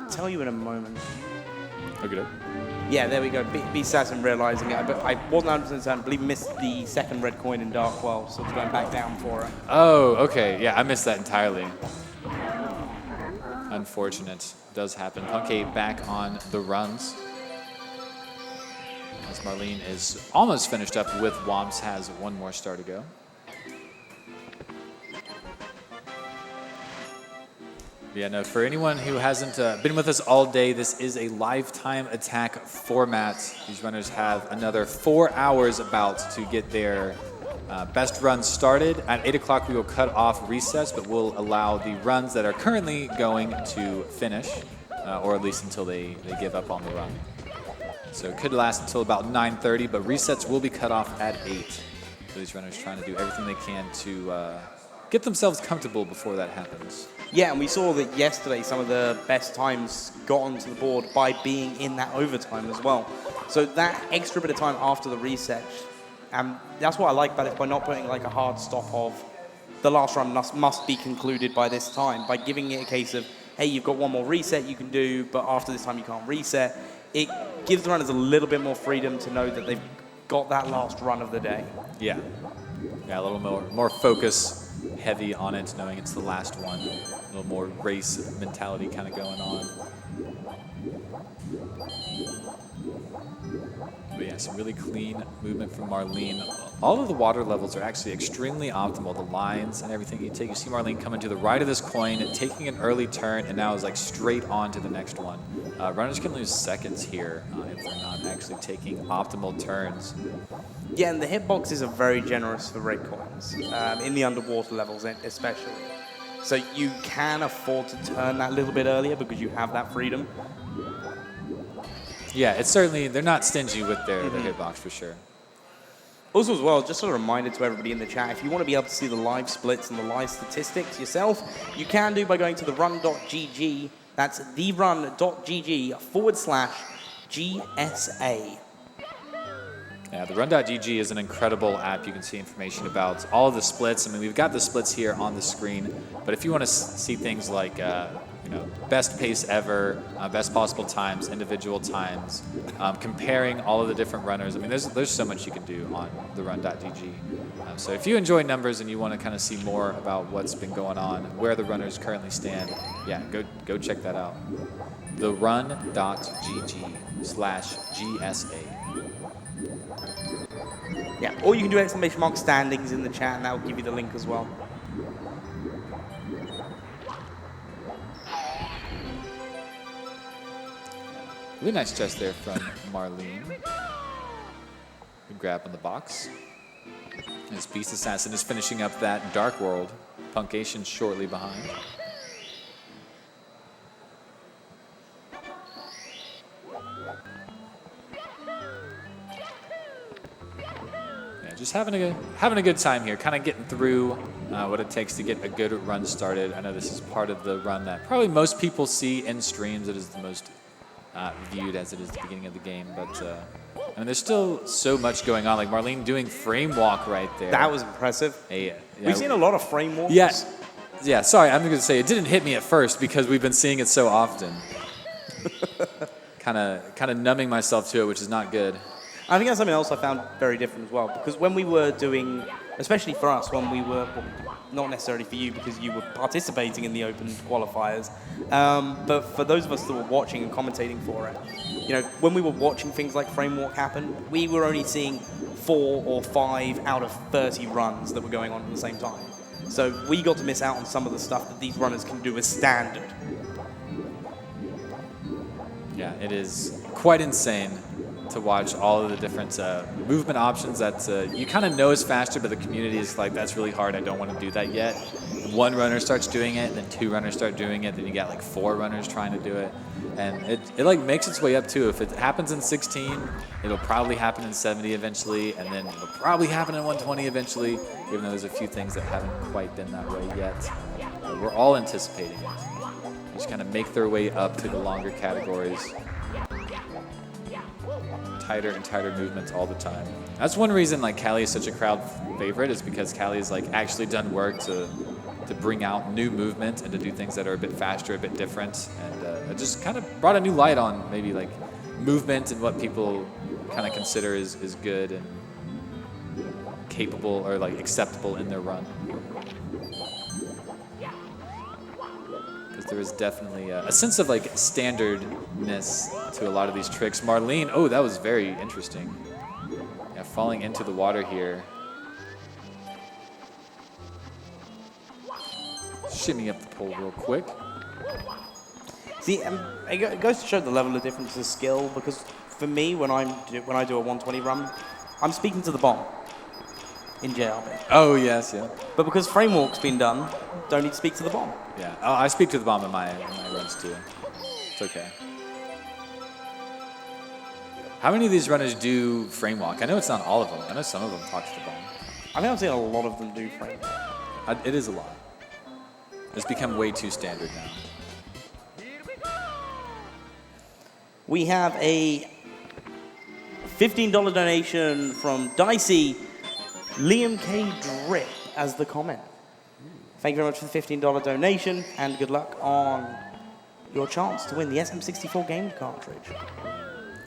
tell you in a moment. Okay. Yeah, there we go. B Assassin realizing it, but I wasn't 100% certain. I believe missed the second red coin in Dark Well, so it's going back down for it. Oh, okay. Yeah, I missed that entirely. Unfortunate. Does happen. Punky back on the runs. As Marlene is almost finished up with Womps, has 1 more star to go. Yeah, no, for anyone who hasn't been with us all day, this is a lifetime attack format. These runners have another 4 hours about to get their best runs started. At 8 o'clock, we will cut off recess, but we'll allow the runs that are currently going to finish, or at least until they give up on the run. So it could last until about 9:30, but resets will be cut off at 8. So these runners trying to do everything they can to get themselves comfortable before that happens. Yeah, and we saw that yesterday some of the best times got onto the board by being in that overtime as well. So that extra bit of time after the reset, that's what I like about it, by not putting like a hard stop of the last run must be concluded by this time, by giving it a case of, hey, you've got 1 more reset you can do, but after this time you can't reset. It gives the runners a little bit more freedom to know that they've got that last run of the day. Yeah, a little more focus heavy on it, knowing it's the last one. A little more race mentality kind of going on. But yeah, some really clean movement from Marlene. All of the water levels are actually extremely optimal. The lines and everything you take. You see Marlene coming to the right of this coin, taking an early turn, and now is like straight on to the next one. Runners can lose seconds here if they're not actually taking optimal turns. Yeah, and the hitboxes are very generous for red coins, in the underwater levels especially. So you can afford to turn that little bit earlier because you have that freedom. Yeah, it's certainly, they're not stingy with their hitbox for sure. Also as well, just a reminder to everybody in the chat, if you want to be able to see the live splits and the live statistics yourself, you can do by going to therun.gg. That's therun.gg/GSA. Yeah, the Run.gg is an incredible app. You can see information about all of the splits. I mean, we've got the splits here on the screen, but if you want to see things like, best pace ever, best possible times, individual times, comparing all of the different runners, I mean, there's so much you can do on the Run.gg. So if you enjoy numbers and you want to kind of see more about what's been going on, where the runners currently stand, yeah, go check that out. The Run.gg/GSA. Yeah, or you can do ! standings in the chat, and that will give you the link as well. Really nice chest there from Marlene. Good grab on the box. As Beast Assassin is finishing up that Dark World. Punkation shortly behind. Just having a good time here, kind of getting through what it takes to get a good run started. I know this is part of the run that probably most people see in streams. It is the most viewed as it is the beginning of the game, but I mean, there's still so much going on. Like Marlene doing frame walk right there. That was impressive. Yeah, we've seen a lot of frame walks. Yeah. Sorry, I'm going to say it didn't hit me at first because we've been seeing it so often. kind of numbing myself to it, which is not good. I think that's something else I found very different as well, because when we were doing, especially for us, when we were, well, not necessarily for you because you were participating in the open qualifiers, but for those of us that were watching and commentating for it, when we were watching things like frame walk happen, we were only seeing 4 or 5 out of 30 runs that were going on at the same time. So we got to miss out on some of the stuff that these runners can do as standard. Yeah, it is quite insane to watch all of the different movement options that you kind of know is faster, but the community is like, that's really hard, I don't want to do that yet. One runner starts doing it, then 2 runners start doing it, then you got like 4 runners trying to do it. And it like makes its way up too. If it happens in 16, it'll probably happen in 70 eventually, and then it'll probably happen in 120 eventually, even though there's a few things that haven't quite been that way yet. We're all anticipating it. Just kind of make their way up to the longer categories. Tighter and tighter movements all the time. That's one reason like Callie is such a crowd favorite, is because Callie's like actually done work to bring out new movement and to do things that are a bit faster, a bit different, and it just kind of brought a new light on maybe like movement and what people kind of consider is good and capable or like acceptable in their run. Because there is definitely a sense of like standardness to a lot of these tricks. Marlene, oh, that was very interesting. Yeah, falling into the water here. Shimmy up the pole real quick. See, it goes to show the level of difference of skill, because for me, when I do a 120 run, I'm speaking to the bomb in JRB. Oh, yes, yeah. But because frame walk's been done, don't need to speak to the bomb. Yeah, oh, I speak to the bomb in my runs too. It's okay. How many of these runners do frame walk? I know it's not all of them. I know some of them talk to the bomb. I think I've seen a lot of them do frame walk. It is a lot. It's become way too standard now. We have a $15 donation from Dicey, Liam K. Drip as the comment. Thank you very much for the $15 donation, and good luck on your chance to win the SM64 game cartridge.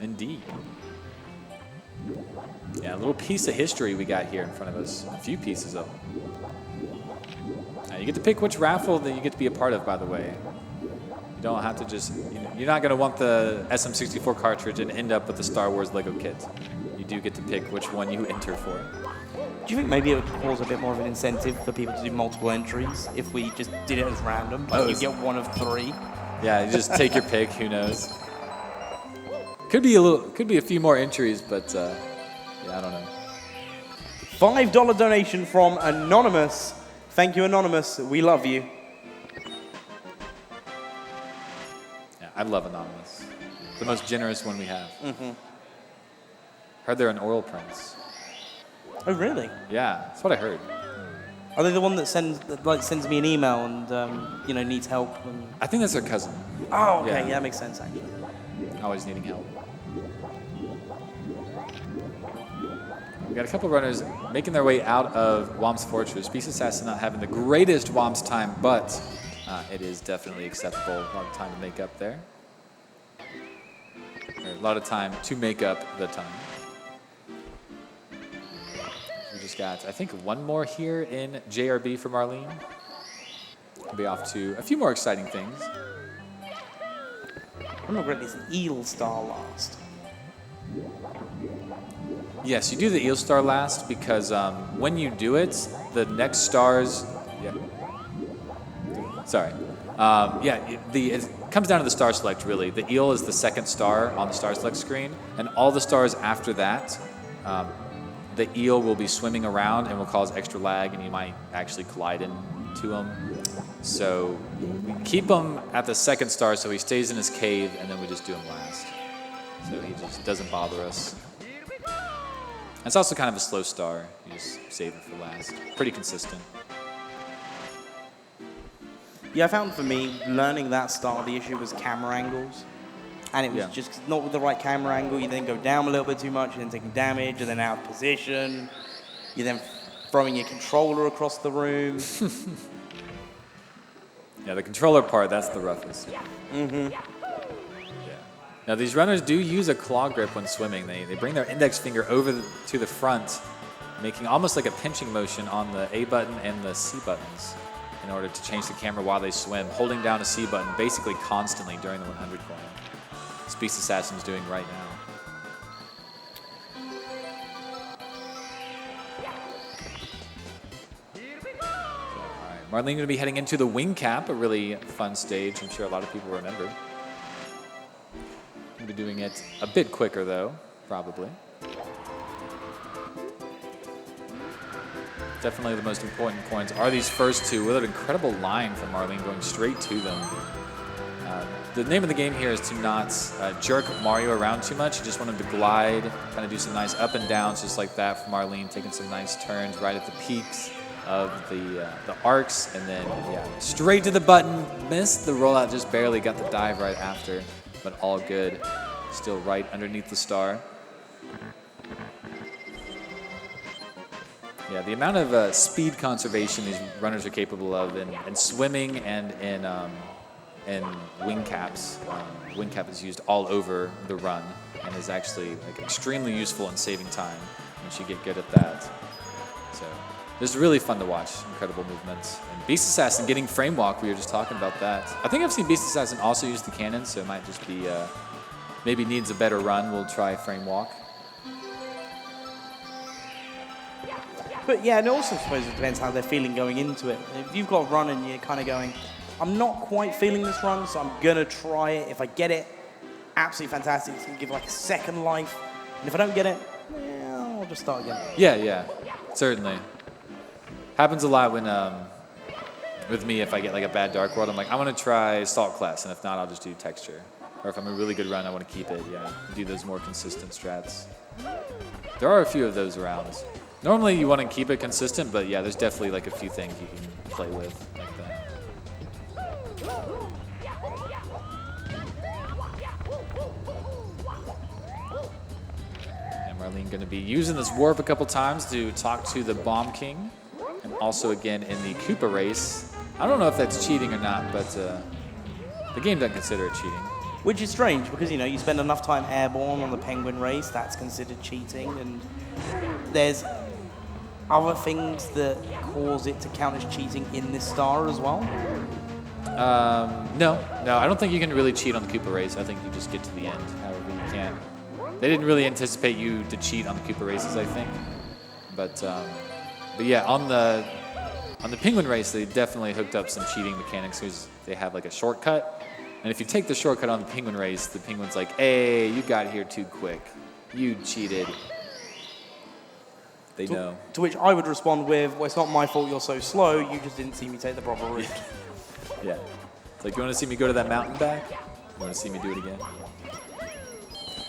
Indeed. Yeah, a little piece of history we got here in front of us. A few pieces of them. Now, you get to pick which raffle that you get to be a part of, by the way. You don't have to just, you're not going to want the SM64 cartridge and end up with the Star Wars Lego kit. You do get to pick which one you enter for. Do you think maybe it would cause a bit more of an incentive for people to do multiple entries if we just did it as random? Like you get one of 3. Yeah, you just take your pick, who knows. Could be a few more entries, but yeah, I don't know. $5 donation from Anonymous. Thank you, Anonymous. We love you. Yeah, I love Anonymous. The most generous one we have. Mm-hmm. Heard they're an oral prince. Oh, really? Yeah, that's what I heard. Are they the one that sends me an email and needs help? And... I think that's their cousin. Oh, okay, yeah, that makes sense actually. Always needing help. We got a couple runners making their way out of Whomp's Fortress. Beast Assassin not having the greatest Whomp's time, but it is definitely acceptable. A lot of time to make up there. Or a lot of time to make up the time. We just got, I think, one more here in JRB for Marlene. We'll be off to a few more exciting things. I'm not great, it's an eel star last. Yes, you do the eel star last because when you do it, the next stars. Yeah. Sorry. It comes down to the star select really. The eel is the second star on the star select screen, and all the stars after that, the eel will be swimming around and will cause extra lag, and you might actually collide into them. So we keep him at the second star so he stays in his cave, and then we just do him last. So he just doesn't bother us. It's also kind of a slow star. You just save it for last. Pretty consistent. Yeah, I found for me, learning that star, the issue was camera angles. And it was just not with the right camera angle. You then go down a little bit too much, and then taking damage, and then out of position. You're then throwing your controller across the room. Yeah, the controller part, that's the roughest. Mm-hmm. Now, these runners do use a claw grip when swimming. They bring their index finger over to the front, making almost like a pinching motion on the A button and the C buttons in order to change the camera while they swim, holding down a C button basically constantly during the 100 corner. This Beast Assassin's doing right now. All right, Marlene going to be heading into the wing cap, a really fun stage I'm sure a lot of people remember. be doing it a bit quicker, though, probably. Definitely the most important coins are these first two with an incredible line from Marlene going straight to them. The name of the game here is to not jerk Mario around too much. You just want him to glide, kind of do some nice up and downs just like that from Marlene, taking some nice turns right at the peaks of the arcs, and then straight to the button. Missed the rollout, just barely got the dive right after, but all good. Still right underneath the star. Yeah, the amount of speed conservation these runners are capable of in swimming and in wing caps. Wing cap is used all over the run and is actually like extremely useful in saving time once you get good at that. So this is really fun to watch. Incredible movements. And Beast Assassin getting frame walk. We were just talking about that. I think I've seen Beast Assassin also use the cannon, so it might just be maybe needs a better run. We'll try frame walk. But yeah, and also I suppose it depends how they're feeling going into it. If you've got a run and you're kind of going, I'm not quite feeling this run, so I'm going to try it. If I get it, absolutely fantastic. It's going to give like a second life. And if I don't get it, I'll just start again. Yeah, certainly. Happens a lot when, with me, if I get like a bad Dark World, I'm like, I want to try Salt Class, and if not, I'll just do Texture. Or if I'm a really good run, I want to keep it, do those more consistent strats. There are a few of those around. Normally you want to keep it consistent, but yeah, there's definitely like a few things you can play with like that. And Marlene going to be using this warp a couple times to talk to the Bomb King, and also again in the Koopa race. I don't know if that's cheating or not, but the game doesn't consider it cheating. Which is strange because, you spend enough time airborne on the Penguin race, that's considered cheating, and there's other things that cause it to count as cheating in this star as well? No, I don't think you can really cheat on the Koopa race. I think you just get to the end however you can. They didn't really anticipate you to cheat on the Koopa races, I think. But yeah, on the Penguin race, they definitely hooked up some cheating mechanics because they have like a shortcut. And if you take the shortcut on the Penguin race, the Penguin's like, hey, you got here too quick. You cheated. They know. To which I would respond with, well, it's not my fault you're so slow, you just didn't see me take the proper route. Yeah. It's like, you want to see me go to that mountain back? You want to see me do it again?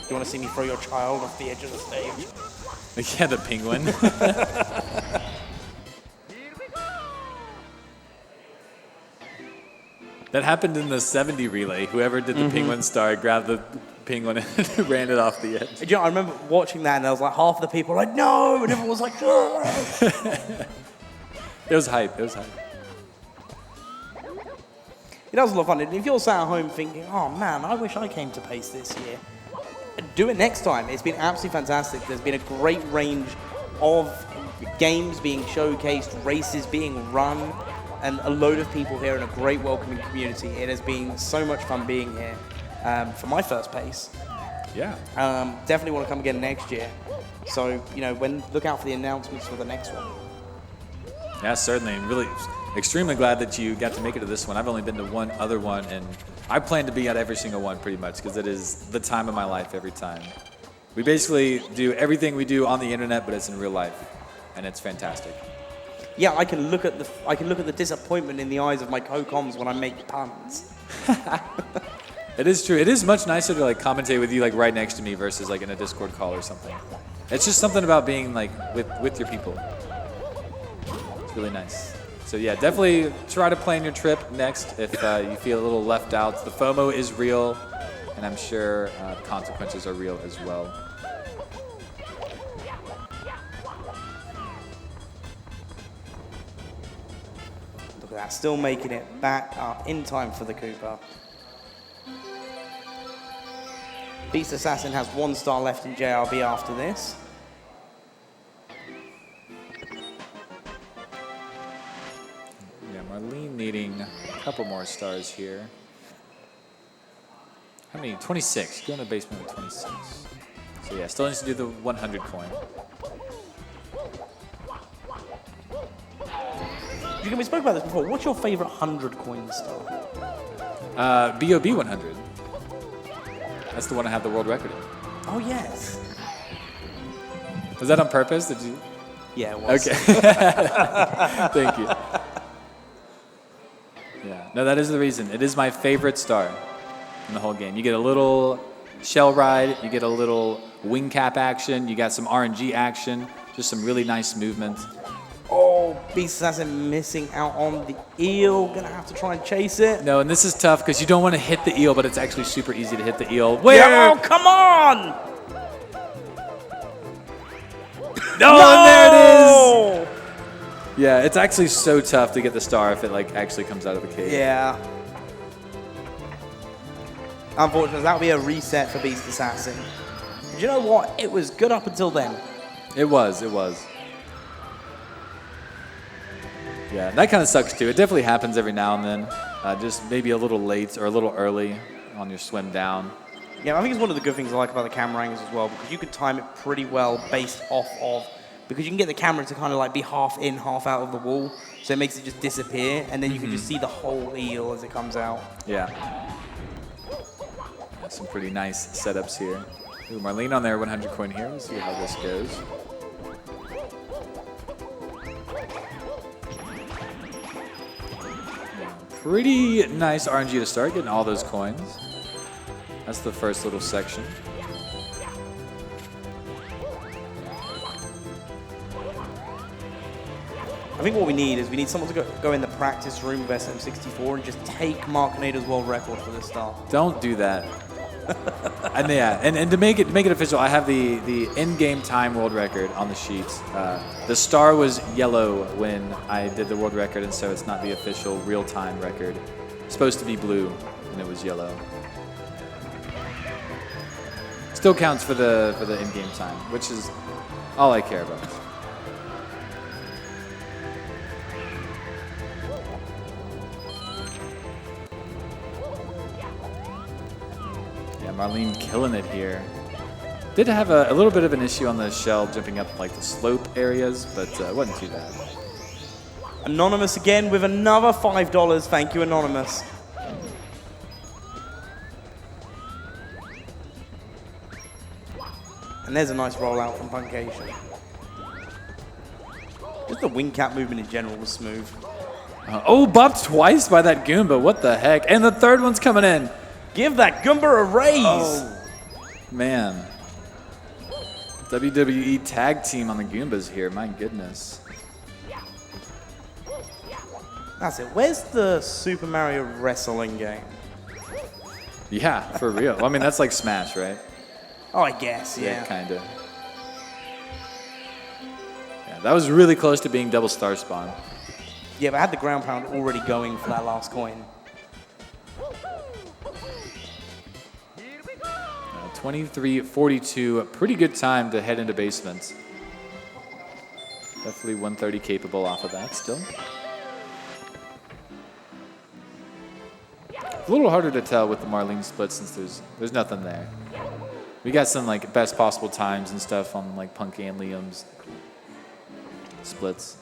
You want to see me throw your child off the edge of the stage? Yeah, the Penguin. That happened in the 70 relay. Whoever did the Penguin star grabbed the Penguin and ran it off the edge. I remember watching that and there was like half the people were like, no, and everyone was like, It was hype. It was a lot of fun. If you're sat at home thinking, oh man, I wish I came to Pace this year, do it next time. It's been absolutely fantastic. There's been a great range of games being showcased, races being run, and a load of people here and a great welcoming community. It has been so much fun being here for my first Pace. Yeah. Definitely want to come again next year. So, look out for the announcements for the next one. Yeah, certainly. Really extremely glad that you got to make it to this one. I've only been to one other one, and I plan to be at every single one pretty much because it is the time of my life every time. We basically do everything we do on the internet, but it's in real life, and it's fantastic. Yeah, I can look at the disappointment in the eyes of my co-coms when I make puns. It is true. It is much nicer to like commentate with you like right next to me versus like in a Discord call or something. It's just something about being like with your people. It's really nice. So yeah, definitely try to plan your trip next if you feel a little left out. The FOMO is real, and I'm sure the consequences are real as well. Look at that, still making it back up in time for the Koopa. Beast Assassin has 1 star left in JRB after this. Yeah, Marlene needing a couple more stars here. How many? 26. Go in the basement with 26. So yeah, still needs to do the 100 coin. We spoke about this before. What's your favorite 100 coin star? BOB 100. That's the one I have the world record in. Oh, yes. Was that on purpose? Did you? Yeah, it was. Okay. Thank you. Yeah. No, that is the reason. It is my favorite star in the whole game. You get a little shell ride. You get a little wing cap action. You got some RNG action. Just some really nice movement. Oh, Beast Assassin missing out on the eel. Gonna have to try and chase it. No, and this is tough because you don't want to hit the eel, but it's actually super easy to hit the eel. Where? Yeah, oh, come on! No, and there it is! Yeah, it's actually so tough to get the star if it like actually comes out of the cave. Yeah. Unfortunately, that'll be a reset for Beast Assassin. But you know what? It was good up until then. It was. Yeah, that kind of sucks too. It definitely happens every now and then. Just maybe a little late or a little early on your swim down. Yeah, I think it's one of the good things I like about the camera angles as well, because you can time it pretty well based off of, because you can get the camera to kind of like be half in, half out of the wall, so it makes it just disappear, and then you can just see the whole eel as it comes out. Yeah. Some pretty nice setups here. Ooh, Marlene on their 100 coin here. Let's see how this goes. Pretty nice RNG to start, getting all those coins. That's the first little section. I think what we need is we need someone to go in the practice room of SM64 and just take Mark Nader's world record for this star. Don't do that. And yeah, and to make it official, I have the in-game time world record on the sheets. The star was yellow when I did the world record, and so it's not the official real-time record. It's supposed to be blue, and it was yellow. Still counts for the in-game time, which is all I care about. Marlene killing it here. Did have a little bit of an issue on the shell jumping up like the slope areas, but it wasn't too bad. Anonymous again with another $5. Thank you, Anonymous. And there's a nice rollout from Puncation. Just the wing cap movement in general was smooth. Oh, bopped twice by that Goomba. What the heck? And the third one's coming in. Give that Goomba a raise! Oh, man. WWE tag team on the Goombas here, my goodness. That's it. Where's the Super Mario wrestling game? Yeah, for real. Well, I mean, that's like Smash, right? Oh, I guess, yeah. Kind of. Yeah, that was really close to being double star spawn. Yeah, but I had the ground pound already going for that last coin. 23:42, a pretty good time to head into basements. Definitely 130 capable off of that still. A little harder to tell with the Marlene split since there's nothing there. We got some like best possible times and stuff on like Punky and Liam's splits.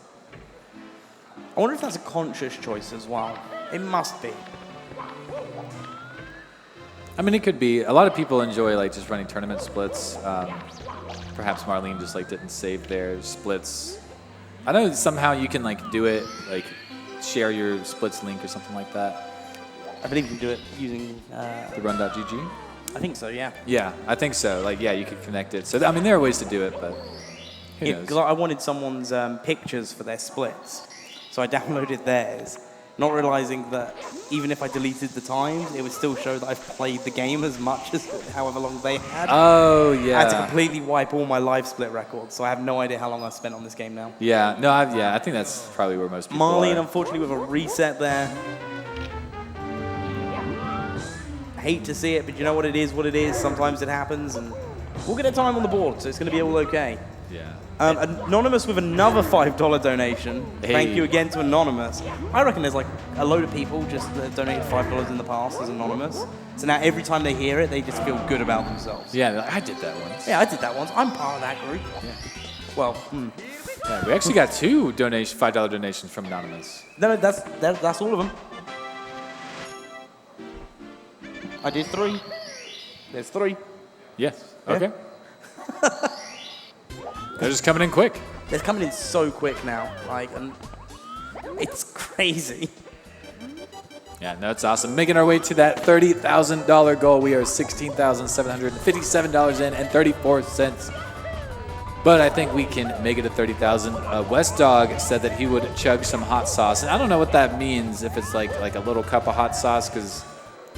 I wonder if that's a conscious choice as well. It must be. I mean, it could be. A lot of people enjoy like just running tournament splits. Perhaps Marlene just like didn't save their splits. I know somehow you can like do it, like share your splits link or something like that. I believe you can do it using the run.gg. I think so, yeah. Yeah, I think so. Like, yeah, you could connect it. So I mean, there are ways to do it, but who knows? Because I wanted someone's pictures for their splits, so I downloaded theirs. Not realizing that even if I deleted the times, it would still show that I've played the game as much as however long they had. Oh, yeah. I had to completely wipe all my live split records, so I have no idea how long I've spent on this game now. Yeah, no, I think that's probably where most people Marlene, are. unfortunately, with a reset there. I hate to see it, but you know what it is. Sometimes it happens, and we'll get a time on the board, so it's going to be all okay. Yeah. Anonymous with another $5 donation. Hey. Thank you again to Anonymous. I reckon there's like a load of people just donated $5 in the past as Anonymous. So now every time they hear it, they just feel good about themselves. Yeah, like, I did that once. Yeah, I did that once. I'm part of that group. Yeah. Well, Yeah, we actually got two $5 donations from Anonymous. No, that's all of them. I did 3. There's 3. Yes. Okay. They're just coming in quick. They're coming in so quick now. Like, and it's crazy. Yeah, no, it's awesome. Making our way to that $30,000 goal. We are $16,757 in and 34 cents. But I think we can make it to 30,000. West Dog said that he would chug some hot sauce, and I don't know what that means. If it's like a little cup of hot sauce, because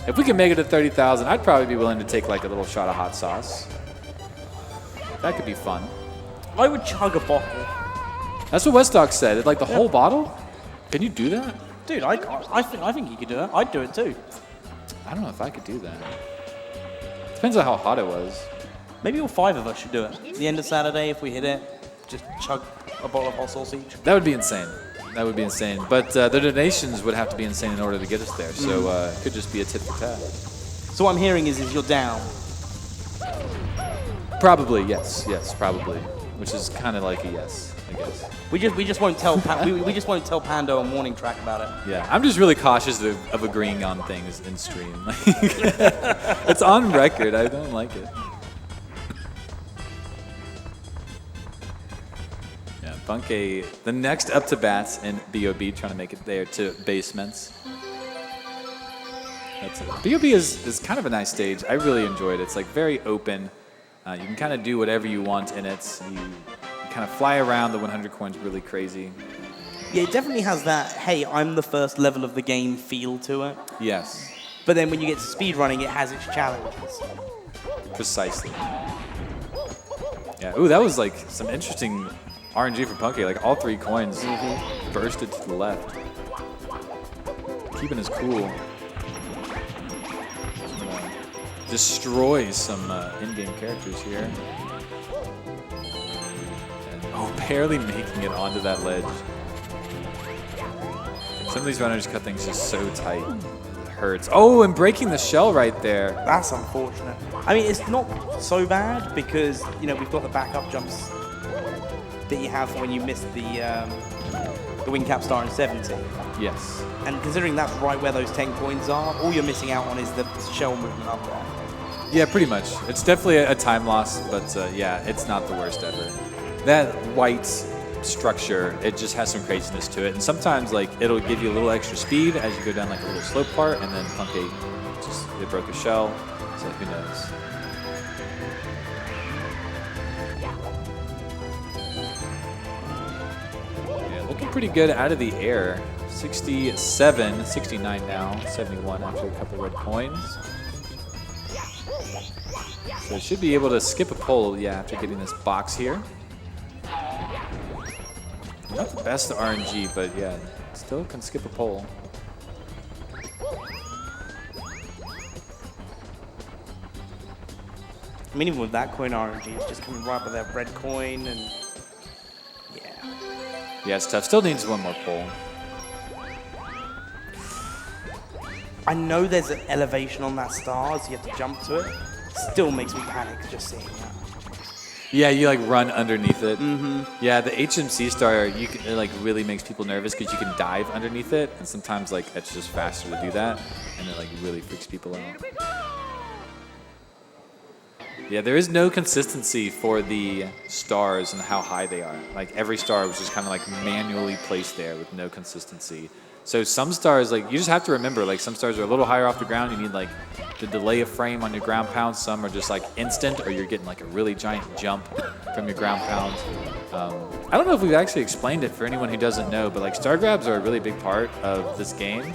if we can make it to 30,000, I'd probably be willing to take like a little shot of hot sauce. That could be fun. I would chug a bottle. That's what West Dog said. Like the whole bottle. Can you do that? Dude, I think you could do that. I'd do it too. I don't know if I could do that. Depends on how hot it was. Maybe all 5 of us should do it. At the end of Saturday, if we hit it, just chug a bottle of hot sauce each. That would be insane. That would be insane. But the donations would have to be insane in order to get us there. So it could just be a tit for tat. So what I'm hearing is you're down. Probably, yes. Yes, probably. Which is kind of like a yes, I guess. We just won't tell we just won't tell Pando and Morning Track about it. Yeah, I'm just really cautious of agreeing on things in stream. It's on record. I don't like it. Yeah, Bunke, the next up to bats in BOB, trying to make it there to basements. That's it. BOB is kind of a nice stage. I really enjoyed it. It's like very open. You can kind of do whatever you want in it. You kind of fly around. The 100 coins really crazy. Yeah, it definitely has that, hey, I'm the first level of the game feel to it. Yes. But then when you get to speedrunning, it has its challenges. Precisely. Yeah, ooh, that was like some interesting RNG for Punky. Like all 3 coins bursted to the left. Keeping his cool. Destroys some in-game characters here. And, barely making it onto that ledge. Some of these runners cut things just so tight. It hurts. Oh, and breaking the shell right there. That's unfortunate. I mean, it's not so bad because, you know, we've got the backup jumps that you have when you miss the wing cap star in 70. Yes. And considering that's right where those 10 coins are, all you're missing out on is the shell movement up there. Yeah, pretty much. It's definitely a time loss, but yeah, it's not the worst ever. That white structure, it just has some craziness to it. And sometimes, like, it'll give you a little extra speed as you go down, like, a little slope part, and then Punky just, it broke a shell, so who knows. Yeah, looking pretty good out of the air. 67, 69 now, 71 after a couple red coins. So should be able to skip a pole, yeah, after getting this box here. Not the best RNG, but yeah, still can skip a pole. I mean, even with that coin RNG, it's just coming right with that red coin, and yeah. Yeah, it's tough. Still needs one more pole. I know there's an elevation on that star, so you have to jump to it. Still makes me panic just seeing that. Yeah, you like run underneath it. Yeah, the HMC star, it like really makes people nervous because you can dive underneath it, and sometimes like it's just faster to do that, and it like really freaks people out. Yeah, there is no consistency for the stars and how high they are. Like every star was just kind of like manually placed there with no consistency. So some stars, like, you just have to remember, like, some stars are a little higher off the ground. You need, like, to delay a frame on your ground pound. Some are just, like, instant, or you're getting, like, a really giant jump from your ground pound. I don't know if we've actually explained it for anyone who doesn't know, but, like, star grabs are a really big part of this game.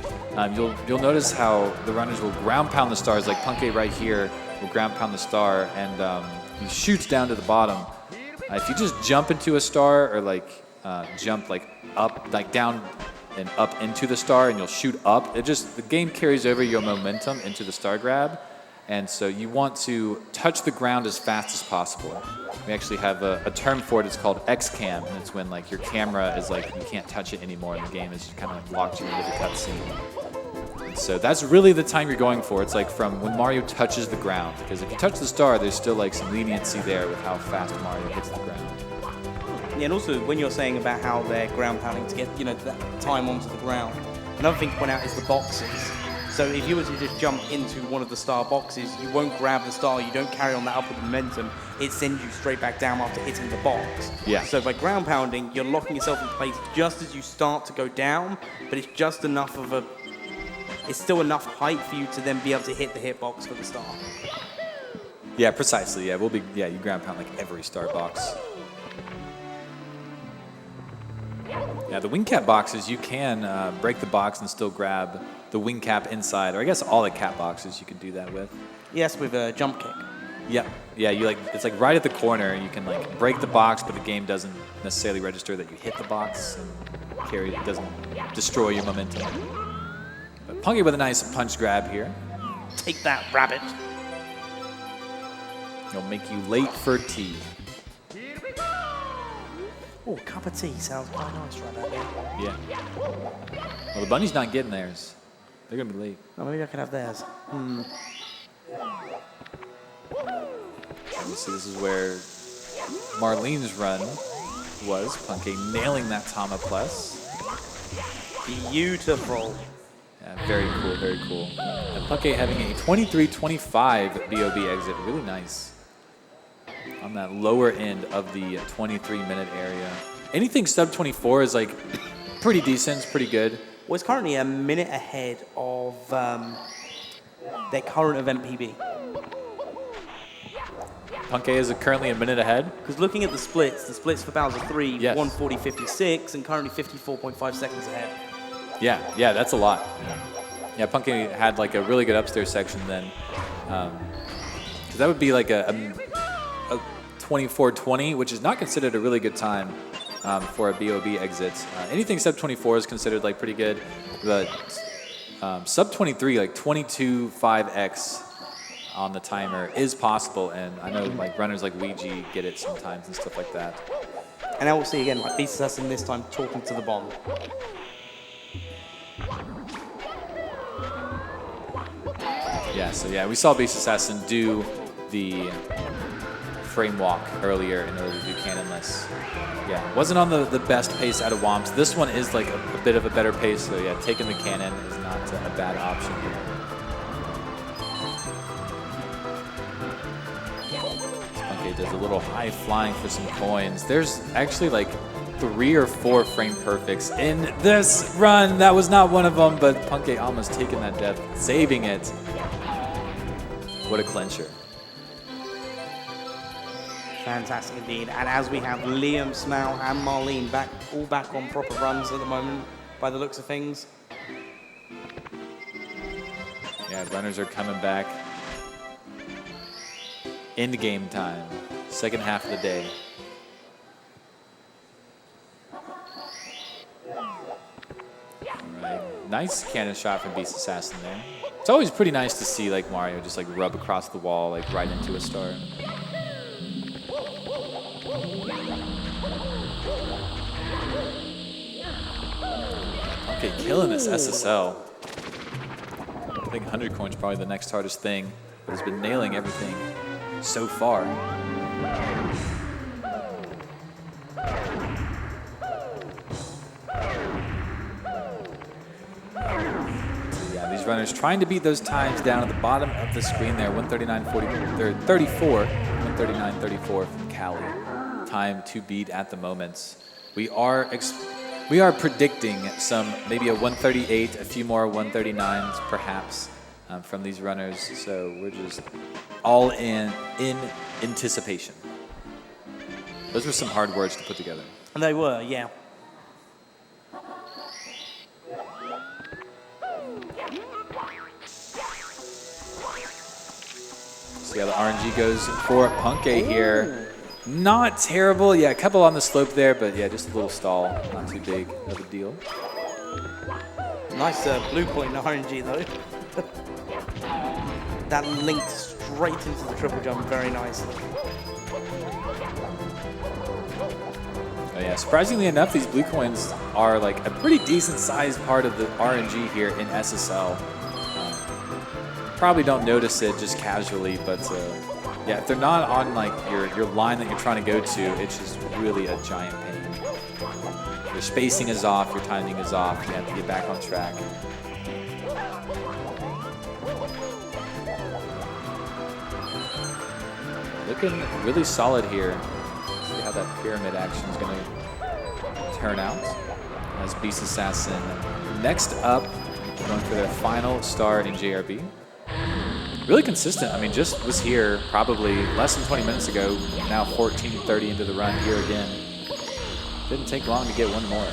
You'll notice how the runners will ground pound the stars, like Punky right here will ground pound the star, and he shoots down to the bottom. If you just jump into a star, or, like, jump, like, up, like, down, and up into the star, and you'll shoot up. The game carries over your momentum into the star grab, and so you want to touch the ground as fast as possible. We actually have a term for it. It's called X-Cam, and it's when like your camera is like you can't touch it anymore, and the game is just kind of locked you into the cutscene. And so that's really the time you're going for. It's like from when Mario touches the ground, because if you touch the star, there's still like some leniency there with how fast Mario hits the ground. Yeah, and also when you're saying about how they're ground pounding to get, you know, that time onto the ground, another thing to point out is the boxes. So if you were to just jump into one of the star boxes, you won't grab the star, you don't carry on that upward momentum, it sends you straight back down after hitting the box. Yeah. So by ground pounding, you're locking yourself in place just as you start to go down, but it's just enough of a, it's still enough height for you to then be able to hit the hitbox for the star. Yeah, precisely. Yeah, you ground pound like every star box. Yeah, the wing cap boxes, you can break the box and still grab the wing cap inside, or I guess all the cap boxes you can do that with. Yes, with a jump kick. Yeah, you it's like right at the corner. You can like break the box, but the game doesn't necessarily register that you hit the box and it doesn't destroy your momentum. But Punky with a nice punch grab here. Take that, rabbit. It'll make you late for tea. Oh, cup of tea sounds quite nice right now. Yeah. Well, the bunny's not getting theirs. They're gonna be late. Oh, maybe I can have theirs. You see, this is where Marlene's run was. Punky nailing that Tama plus. Beautiful. Yeah, very cool, very cool. And Punky having a 23-25 BOB exit, really nice. On that lower end of the 23-minute area. Anything sub 24 is like pretty decent, it's pretty good. Well, it's currently a minute ahead of their current event PB. Punky is currently a minute ahead. Because looking at the splits for Bowser 3, Yes. 1:40.56 and currently 54.5 seconds ahead. Yeah, that's a lot. Yeah, Punky had like a really good upstairs section then. Because that would be like a 24:20, which is not considered a really good time for a BOB exit. Anything sub 24 is considered like pretty good, but sub 23, like 22.5x on the timer is possible, and I know like runners like Ouija get it sometimes and stuff like that. And now we'll see again, like Beast Assassin this time talking to the bomb. Yeah, so yeah, we saw Beast Assassin do the frame walk earlier in order to do cannonless. Yeah, wasn't on the best pace out of Womps. This one is like a bit of a better pace, so yeah, taking the cannon is not a bad option here. Punky does a little high flying for some coins. There's actually like 3 or 4 frame perfects in this run. That was not one of them, but Punky almost taking that death, saving it. What a clincher. Fantastic indeed. And as we have Liam, Smau, and Marlene all back on proper runs at the moment, by the looks of things. Yeah, runners are coming back. End game time. Second half of the day. Alright. Nice cannon shot from Beast Assassin there. It's always pretty nice to see like Mario just like rub across the wall, like right into a star. Okay, killing this SSL. I think 100 coins probably the next hardest thing, but has been nailing everything so far. Yeah, these runners trying to beat those times down at the bottom of the screen there. 139.34, 139.34 from Cali. Time to beat at the moment. We are predicting maybe a 138, a few more 139s perhaps from these runners. So we're just all in anticipation. Those were some hard words to put together. And they were, yeah. So yeah, the RNG goes for Punky here. Not terrible. Yeah, a couple on the slope there, but yeah, just a little stall. Not too big of a deal. Nice blue point RNG though. That linked straight into the triple jump very nicely. Oh yeah, surprisingly enough, these blue coins are like a pretty decent sized part of the RNG here in SSL. Probably don't notice it just casually, but yeah, if they're not on like your line that you're trying to go to, it's just really a giant pain. Your spacing is off, your timing is off, you have to get back on track. looking really solid here. See how that pyramid action is going to turn out. As Beast Assassin next up, going for their final start in JRB. Really consistent. I mean, just was here probably less than 20 minutes ago. Now 14:30 into the run here again. Didn't take long to get one more.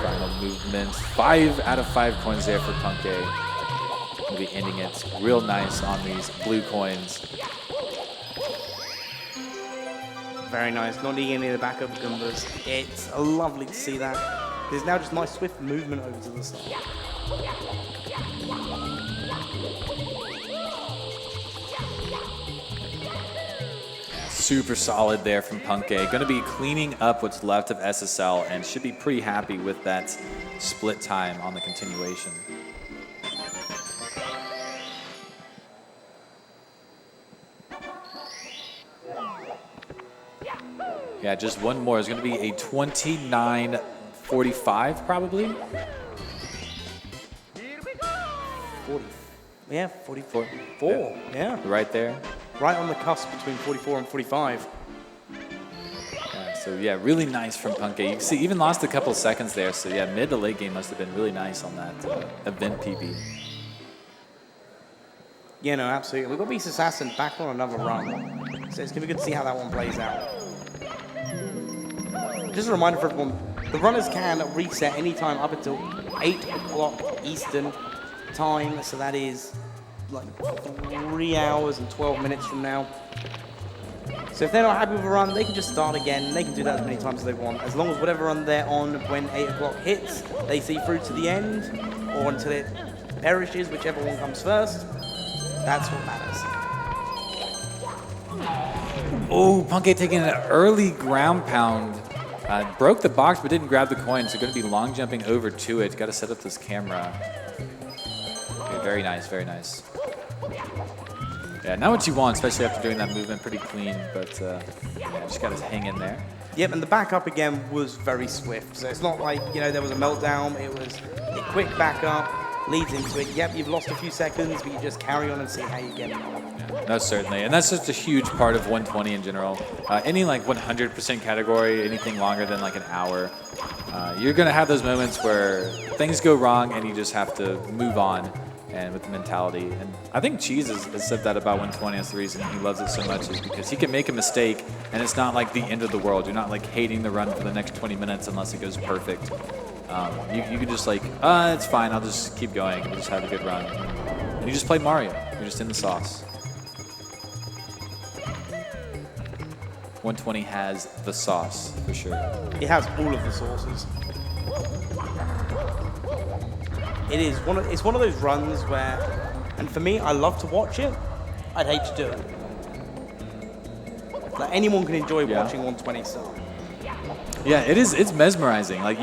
Final movement. 5 out of 5 coins there for Punke. Will be ending it real nice on these blue coins. Very nice. Not needing any of the backup Goombas. It's lovely to see that. There's now just nice swift movement over to the side. Super solid there from Punke. Going to be cleaning up what's left of SSL and should be pretty happy with that split time on the continuation. Yeah, just one more. It's going to be a 29:45 probably. 40. Yeah, 44. Yeah. Right there. Right on the cusp between 44 and 45. Yeah, so yeah, really nice from Punke. You can see even lost a couple seconds there. So yeah, mid to late game must have been really nice on that event PB. Yeah, no, absolutely. We've got Beast Assassin back on another run. So it's going to be good to see how that one plays out. Just a reminder for everyone, the runners can reset anytime up until 8 o'clock Eastern time. So that is like 3 hours and 12 minutes from now. So if they're not happy with a run, they can just start again. They can do that as many times as they want. As long as whatever run they're on when 8 o'clock hits, they see through to the end or until it perishes, whichever one comes first. That's what matters. Oh, Punke taking an early ground pound. Broke the box but didn't grab the coin, so going to be long jumping over to it. Got to set up this camera. Okay, very nice, very nice. Yeah, not what you want, especially after doing that movement pretty clean, but yeah, just got to hang in there. Yep, and the backup again was very swift. So it's not like, you know, there was a meltdown. It was a quick backup, leads into it. Yep, you've lost a few seconds, but you just carry on and see how you get on. No, certainly. And that's just a huge part of 120 in general. Any like 100% category, anything longer than like an hour, you're going to have those moments where things go wrong and you just have to move on and with the mentality. And I think Cheese has said that about 120. That's the reason he loves it so much, is because he can make a mistake and it's not like the end of the world. You're not like hating the run for the next 20 minutes unless it goes perfect. You can just like, it's fine. I'll just keep going. We'll just have a good run. And you just play Mario. You're just in the sauce. 120 has the sauce, for sure. It has all of the sauces. It's one of those runs where, and for me, I love to watch it. I'd hate to do it. Like anyone can enjoy watching 120 stuff. Yeah, it is. It's mesmerizing. Like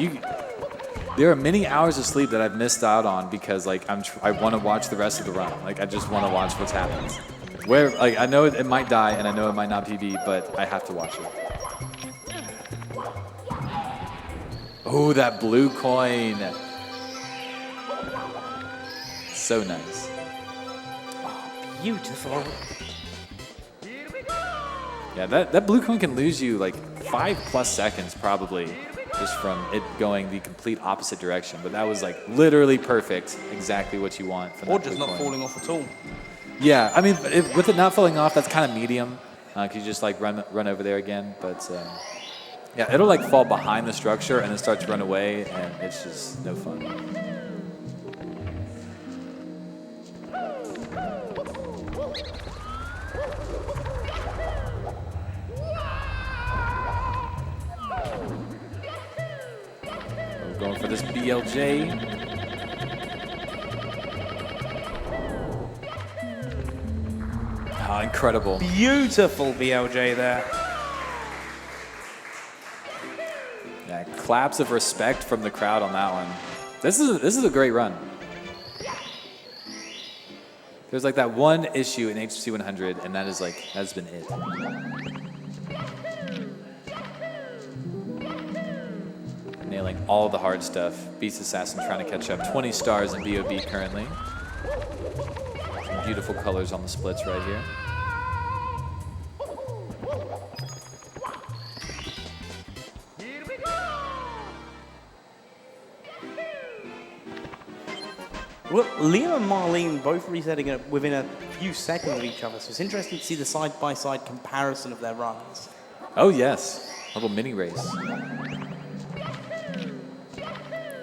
there are many hours of sleep that I've missed out on because like I want to watch the rest of the run. Like I just want to watch what's happening. Where like I know it might die and I know it might not PB, but I have to watch it. Oh, that blue coin. So nice. Oh, beautiful. Yeah, that blue coin can lose you like 5+ seconds probably just from it going the complete opposite direction. But that was like literally perfect. Exactly what you want from Or that just blue not coin. falling off at all. Yeah, I mean, with it not falling off, that's kind of medium. Cause you just like run over there again. But yeah, it'll like fall behind the structure and then start to run away, and it's just no fun. We're going for this BLJ. Oh, incredible. Beautiful BLJ there. Yeah, claps of respect from the crowd on that one. This is a great run. There's like that one issue in HC 100, and that is like, that's been it. Nailing all the hard stuff. Beast Assassin trying to catch up. 20 stars in BOB currently. Some beautiful colors on the splits right here. Well, Liam and Marlene both resetting it within a few seconds of each other, so it's interesting to see the side-by-side comparison of their runs. Oh yes, a little mini race.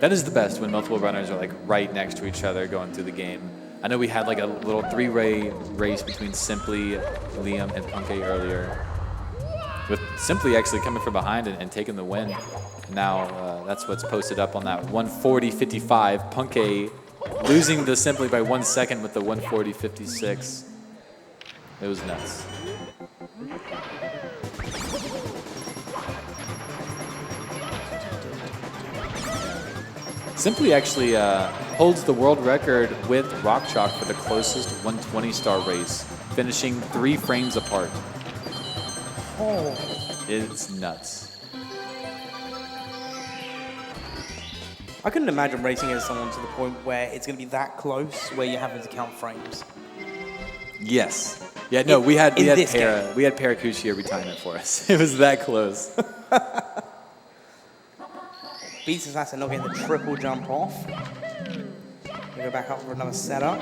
That is the best when multiple runners are like right next to each other going through the game. I know we had like a little three-way race between Simply, Liam, and Punke earlier. With Simply actually coming from behind and taking the win. Now that's what's posted up on that 140.55. Punke losing to Simply by 1 second with the 140.56. It was nuts. Simply actually holds the world record with Rock Chalk for the closest 120-star race, finishing 3 frames apart. Oh. It's nuts. I couldn't imagine racing against someone to the point where it's going to be that close where you're having to count frames. Yes. Yeah, no, we had Paracucci retying it for us. It was that close. Beast Assassin not getting the triple jump off. We go back up for another setup.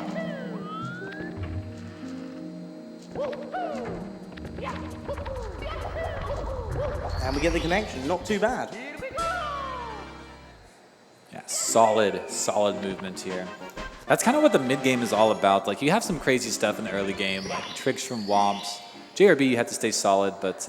And we get the connection. Not too bad. Yeah, solid movement here. That's kind of what the mid game is all about. Like, you have some crazy stuff in the early game, like tricks from Womps. JRB, you have to stay solid, but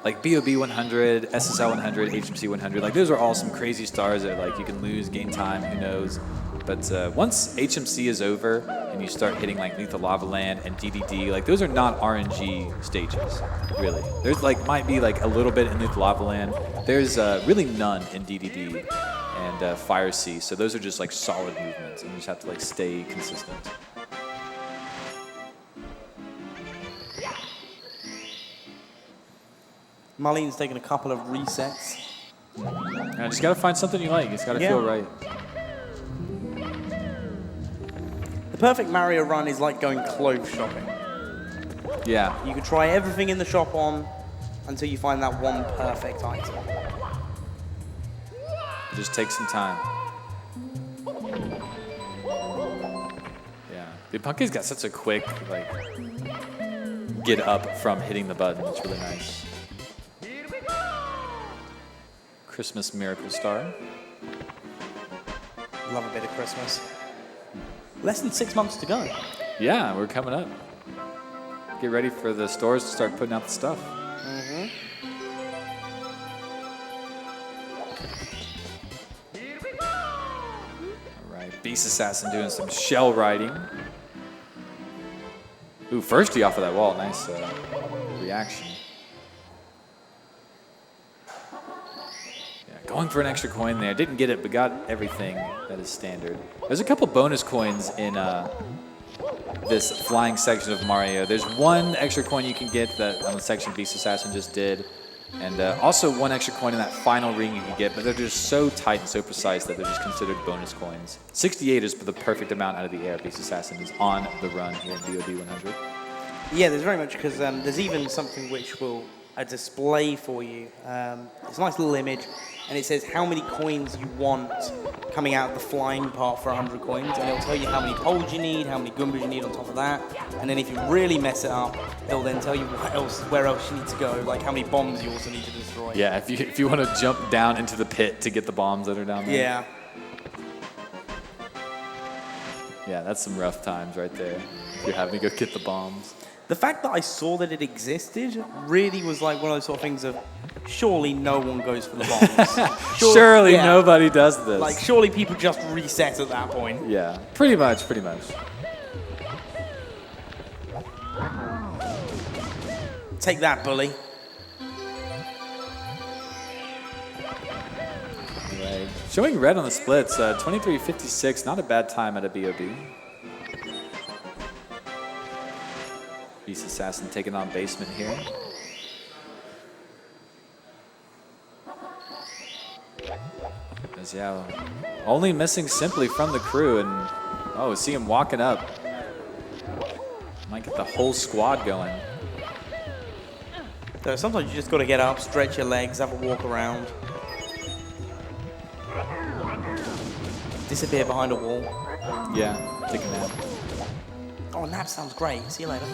like BOB 100, SSL 100, HMC 100, like those are all some crazy stars that like you can lose, gain time, who knows. But once HMC is over and you start hitting like Lethal Lava Land and DDD, like those are not RNG stages, really. There's like, might be like a little bit in Lethal Lava Land. There's really none in DDD and Fire Sea. So those are just like solid movements and you just have to like stay consistent. Marlene's taking a couple of resets. Yeah, just got to find something you like. It's got to feel right. The perfect Mario run is like going clothes shopping. Yeah. You can try everything in the shop on until you find that one perfect item. It just takes some time. Yeah. The Punke's got such a quick, like, get up from hitting the button. It's really nice. Christmas Miracle Star. Love a bit of Christmas. Less than 6 months to go. Yeah, we're coming up. Get ready for the stores to start putting out the stuff. Mm-hmm. All right, Beast Assassin doing some shell riding. Ooh, firsty off of that wall. Nice reaction. Going for an extra coin there. Didn't get it, but got everything that is standard. There's a couple bonus coins in this flying section of Mario. There's one extra coin you can get that on the section Beast Assassin just did. And also one extra coin in that final ring you can get, but they're just so tight and so precise that they're just considered bonus coins. 68 is the perfect amount out of the air. Beast Assassin is on the run here in BOD 100. Yeah, there's very much, because there's even something which will display for you. It's a nice little image, and it says how many coins you want coming out of the flying part for 100 coins, and it'll tell you how many poles you need, how many Goombas you need on top of that, and then if you really mess it up, it'll then tell you where else you need to go, like how many bombs you also need to destroy. Yeah, if you want to jump down into the pit to get the bombs that are down there. Yeah. Yeah, that's some rough times right there. If you're having to go get the bombs. The fact that I saw that it existed really was like one of those sort of things of, surely no one goes for the bombs. Surely nobody does this. Like, surely people just reset at that point. Yeah, pretty much. Take that, bully. Right. Showing red on the splits, 23.56, not a bad time at a BOB. Beast Assassin taking on Basement here. As, yeah, only missing Simply from the crew, and oh, see him walking up. Might get the whole squad going. So sometimes you just got to get up, stretch your legs, have a walk around. Disappear behind a wall. Yeah, take a nap. Oh, nap sounds great. See you later.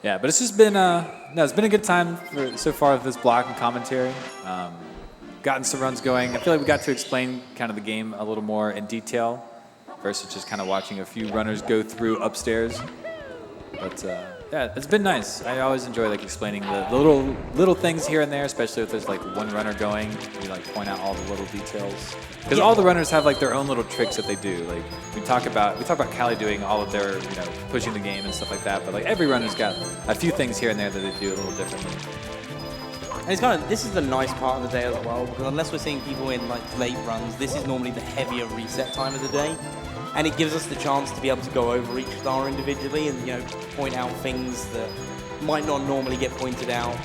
Yeah, but it's just been it's been a good time so far with this block and commentary. Gotten some runs going. I feel like we got to explain kind of the game a little more in detail versus just kind of watching a few runners go through upstairs. But yeah, it's been nice. I always enjoy like explaining the little things here and there, especially if there's like one runner going. We like point out all the little details because all the runners have like their own little tricks that they do. Like we talk about Callie doing all of their pushing the game and stuff like that. But like every runner's got a few things here and there that they do a little differently. And it's this is the nice part of the day as well, because unless we're seeing people in like late runs, this is normally the heavier reset time of the day. And it gives us the chance to be able to go over each star individually and, point out things that might not normally get pointed out.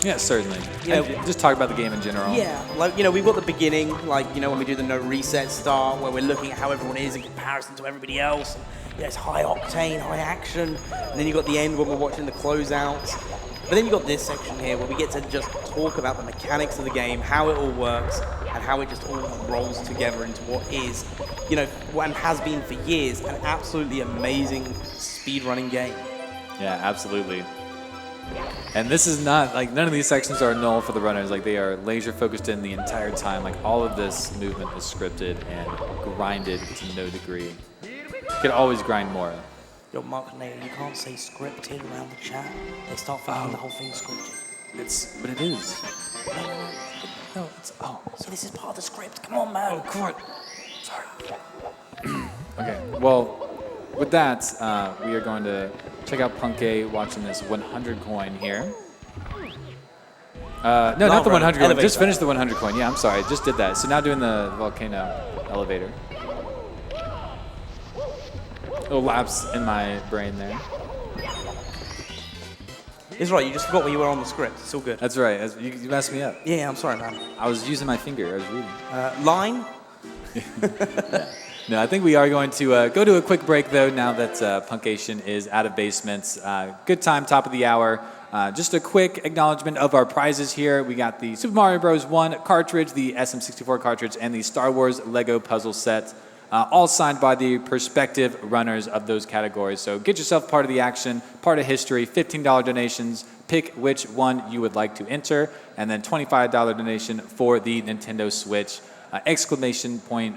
Yeah, certainly. Just talk about the game in general. Yeah, like, we've got the beginning, like, when we do the no reset start, where we're looking at how everyone is in comparison to everybody else. And, it's high octane, high action. And then you've got the end when we're watching the closeouts. But then you've got this section here where we get to just talk about the mechanics of the game, how it all works, and how it just all rolls together into what is, and has been for years, an absolutely amazing speedrunning game. Yeah, absolutely. And this is not, like, none of these sections are null for the runners. Like, they are laser focused in the entire time. Like, all of this movement is scripted and grinded to no degree. You could always grind more. Yo, Mark and Nate, you can't say scripted around the chat. They start thinking the whole thing's scripted. But it is. No, it's, so this is part of the script. Come on, man. Oh, court. Sorry. Okay, well, with that, we are going to check out Punk A watching this 100 coin here. No, not the 100 coin. Just finished the 100 coin. Yeah, I'm sorry. Just did that. So now doing the volcano elevator. Little lapse in my brain there. It's right, you just forgot where you were on the script. It's all good. That's right. You messed me up. Yeah, I'm sorry, man. I was using my finger. I was reading. Line? No, I think we are going to go to a quick break, though, now that Punkation is out of basements. Good time, top of the hour. Just a quick acknowledgement of our prizes here. We got the Super Mario Bros. 1 cartridge, the SM64 cartridge, and the Star Wars Lego puzzle set. All signed by the prospective runners of those categories. So get yourself part of the action, part of history, $15 donations, pick which one you would like to enter, and then $25 donation for the Nintendo Switch. Exclamation point,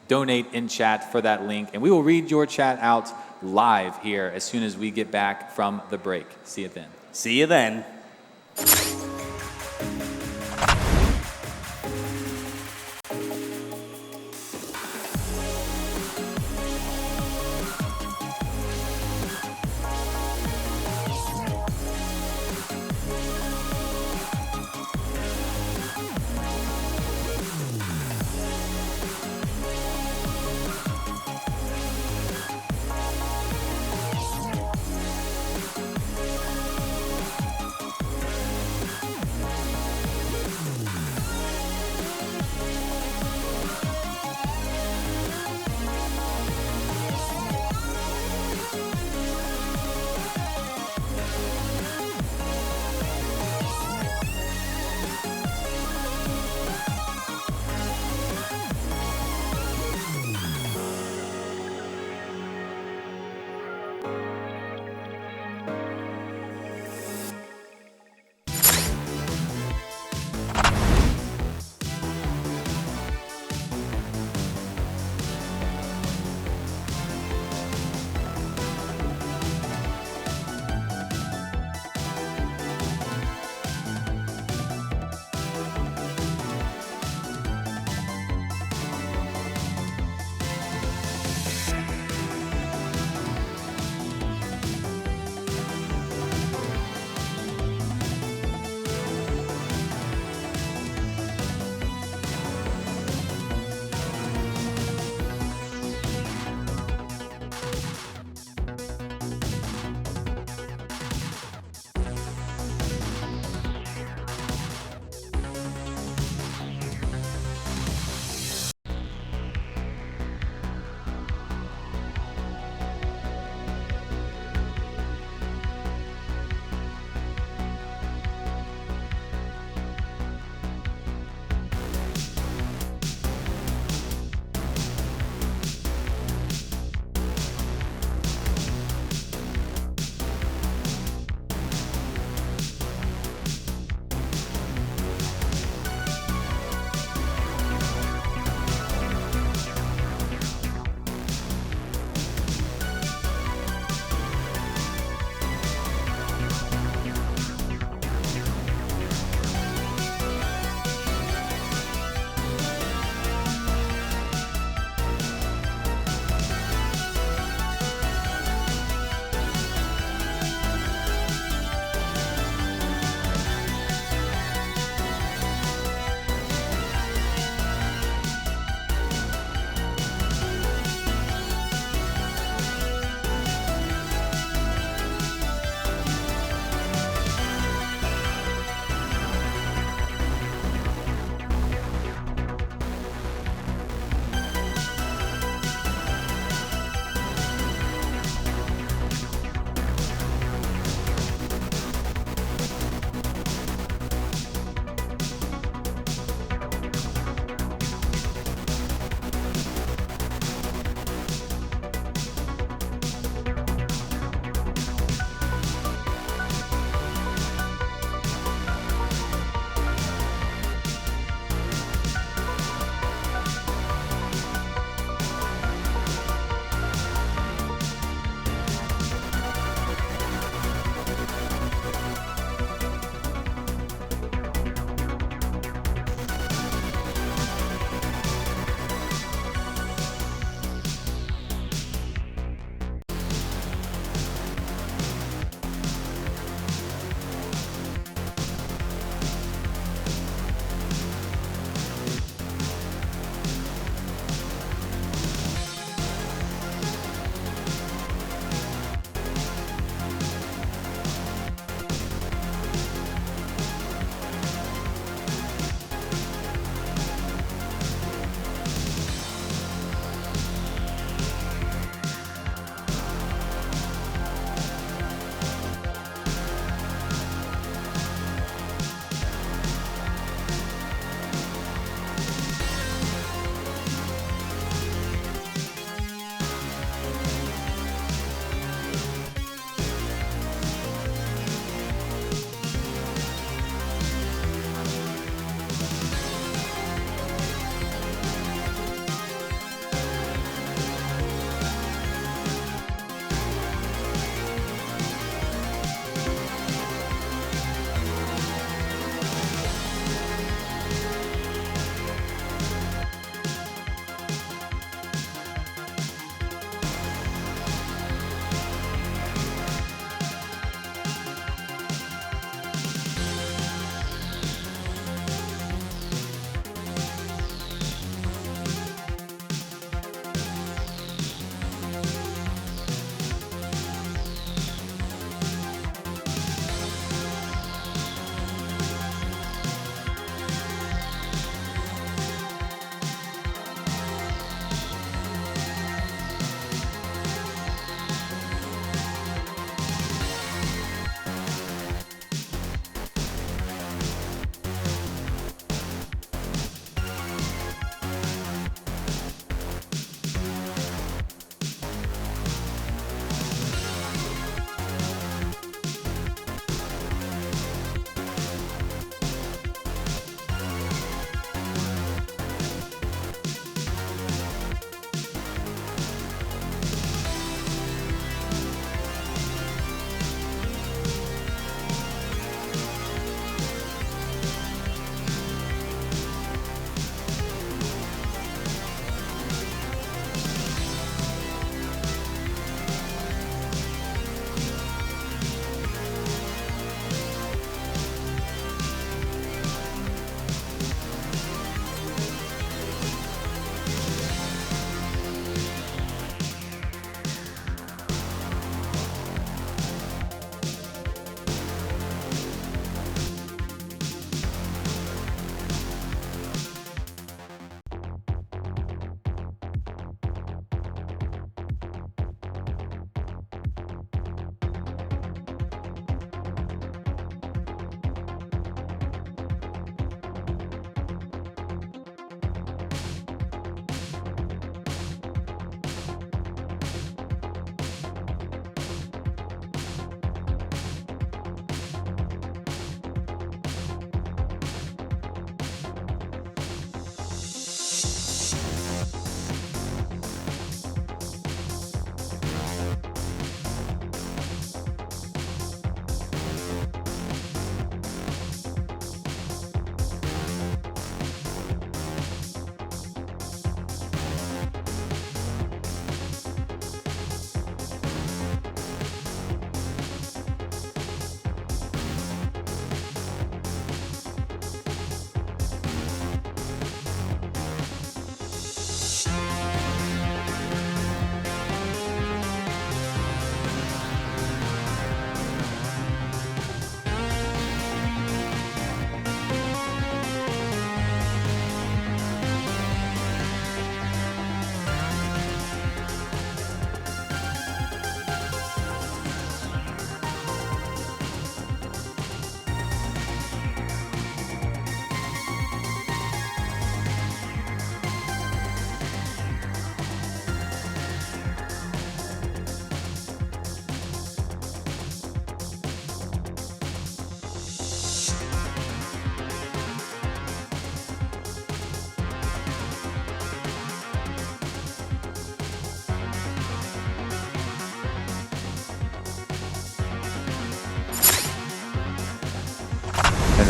donate in chat for that link, and we will read your chat out live here as soon as we get back from the break. See you then. See you then.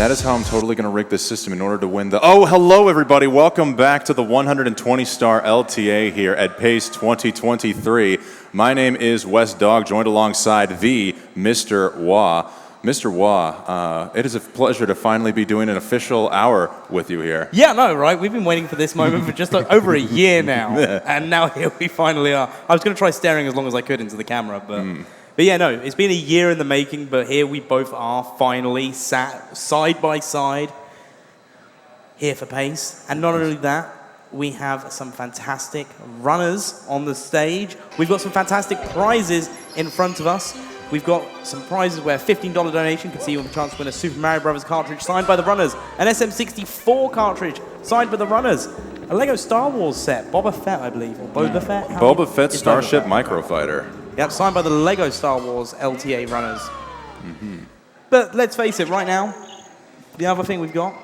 that is how I'm totally going to rig this system in order to win the... Oh, hello, everybody. Welcome back to the 120-star LTA here at PACE 2023. My name is Wes Dog, joined alongside the Mr. Wah. Mr. Wah, it is a pleasure to finally be doing an official hour with you here. Yeah, no, right? We've been waiting for this moment for just over a year now, and now here we finally are. I was going to try staring as long as I could into the camera, but yeah, no, it's been a year in the making, but here we both are finally sat side by side here for PACE. And not only that, we have some fantastic runners on the stage. We've got some fantastic prizes in front of us. We've got some prizes where a $15 donation can see you with a chance to win a Super Mario Bros. Cartridge signed by the runners, an SM64 cartridge signed by the runners, a Lego Star Wars set, Boba Fett, I believe, or Boba Fett? Boba Fett Starship Microfighter. Yep, signed by the Lego Star Wars LTA runners. But let's face it, right now, the other thing we've got,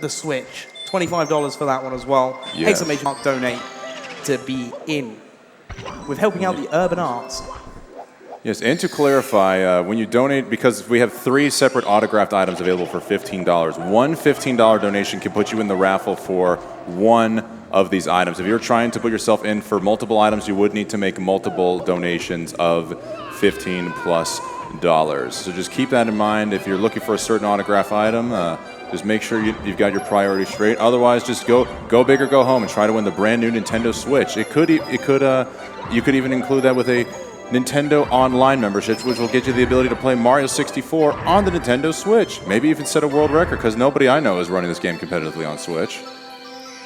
the Switch. $25 for that one as well. Yes. Exclamation mark donate to be in with helping out the urban arts. Yes, and to clarify, when you donate, because we have 3 separate autographed items available for $15, one $15 donation can put you in the raffle for one of these items. If you're trying to put yourself in for multiple items, you would need to make multiple donations of $15+. So just keep that in mind. If you're looking for a certain autograph item, just make sure you've got your priorities straight. Otherwise, just go big or go home and try to win the brand new Nintendo Switch. You could even include that with a Nintendo Online membership, which will get you the ability to play Mario 64 on the Nintendo Switch. Maybe even set a world record, because nobody I know is running this game competitively on Switch.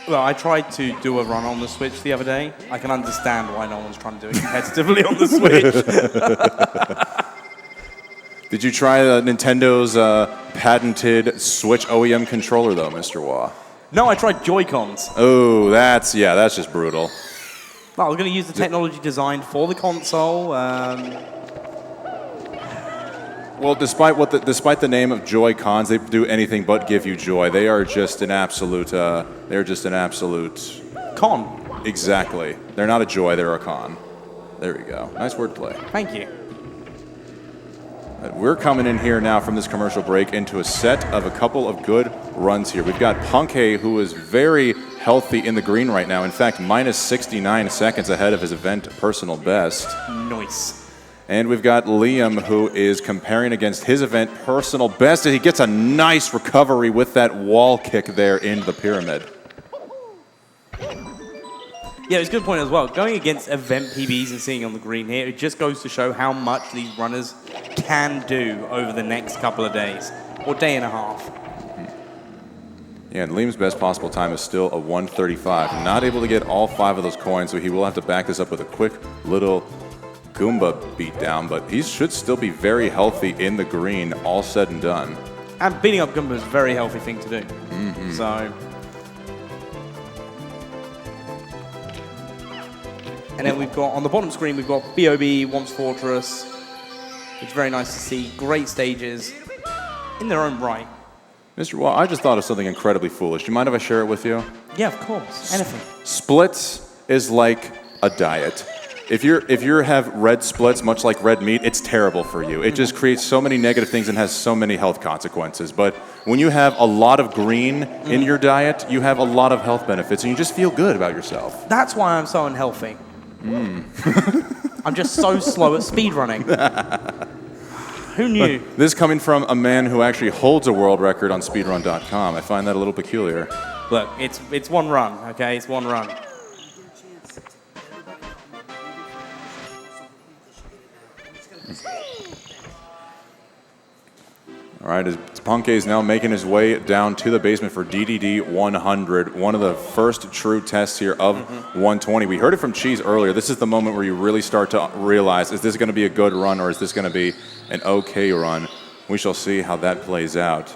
Well, I tried to do a run on the Switch the other day. I can understand why no one's trying to do it competitively on the Switch. Did you try Nintendo's patented Switch OEM controller, though, Mr. Wah? No, I tried Joy-Cons. Oh, that's just brutal. Well, I was going to use the technology designed for the console. Well, despite the name of Joy-Cons, they do anything but give you joy. They are just an absolute. They're just an absolute con. Exactly. They're not a joy. They're a con. There we go. Nice wordplay. Thank you. We're coming in here now from this commercial break into a set of a couple of good runs here. We've got Punkay, who is very healthy in the green right now. In fact, minus 69 seconds ahead of his event personal best. Nice. And we've got Liam, who is comparing against his event personal best. And he gets a nice recovery with that wall kick there into the pyramid. Yeah, it's a good point as well. Going against event PBs and seeing on the green here, it just goes to show how much these runners can do over the next couple of days, or day and a half. Yeah, and Liam's best possible time is still a 1:35. Not able to get all 5 of those coins, so he will have to back this up with a quick little Goomba beatdown, but he should still be very healthy in the green, all said and done. And beating up Goomba is a very healthy thing to do. So... And then we've got, on the bottom screen, we've got B.O.B. Wants Fortress. It's very nice to see. Great stages in their own right. Mr. Wall, I just thought of something incredibly foolish. Do you mind if I share it with you? Yeah, of course. Anything. Splits is like a diet. If you have red splits, much like red meat, it's terrible for you. It just creates so many negative things and has so many health consequences. But when you have a lot of green in your diet, you have a lot of health benefits, and you just feel good about yourself. That's why I'm so unhealthy. I'm just so slow at speedrunning. Who knew? This coming from a man who actually holds a world record on speedrun.com. I find that a little peculiar. Look, it's one run, okay? It's one run. All right, Punkay is now making his way down to the basement for DDD 100, one of the first true tests here of 120. We heard it from Cheese earlier. This is the moment where you really start to realize, is this going to be a good run or is this going to be an okay run? We shall see how that plays out.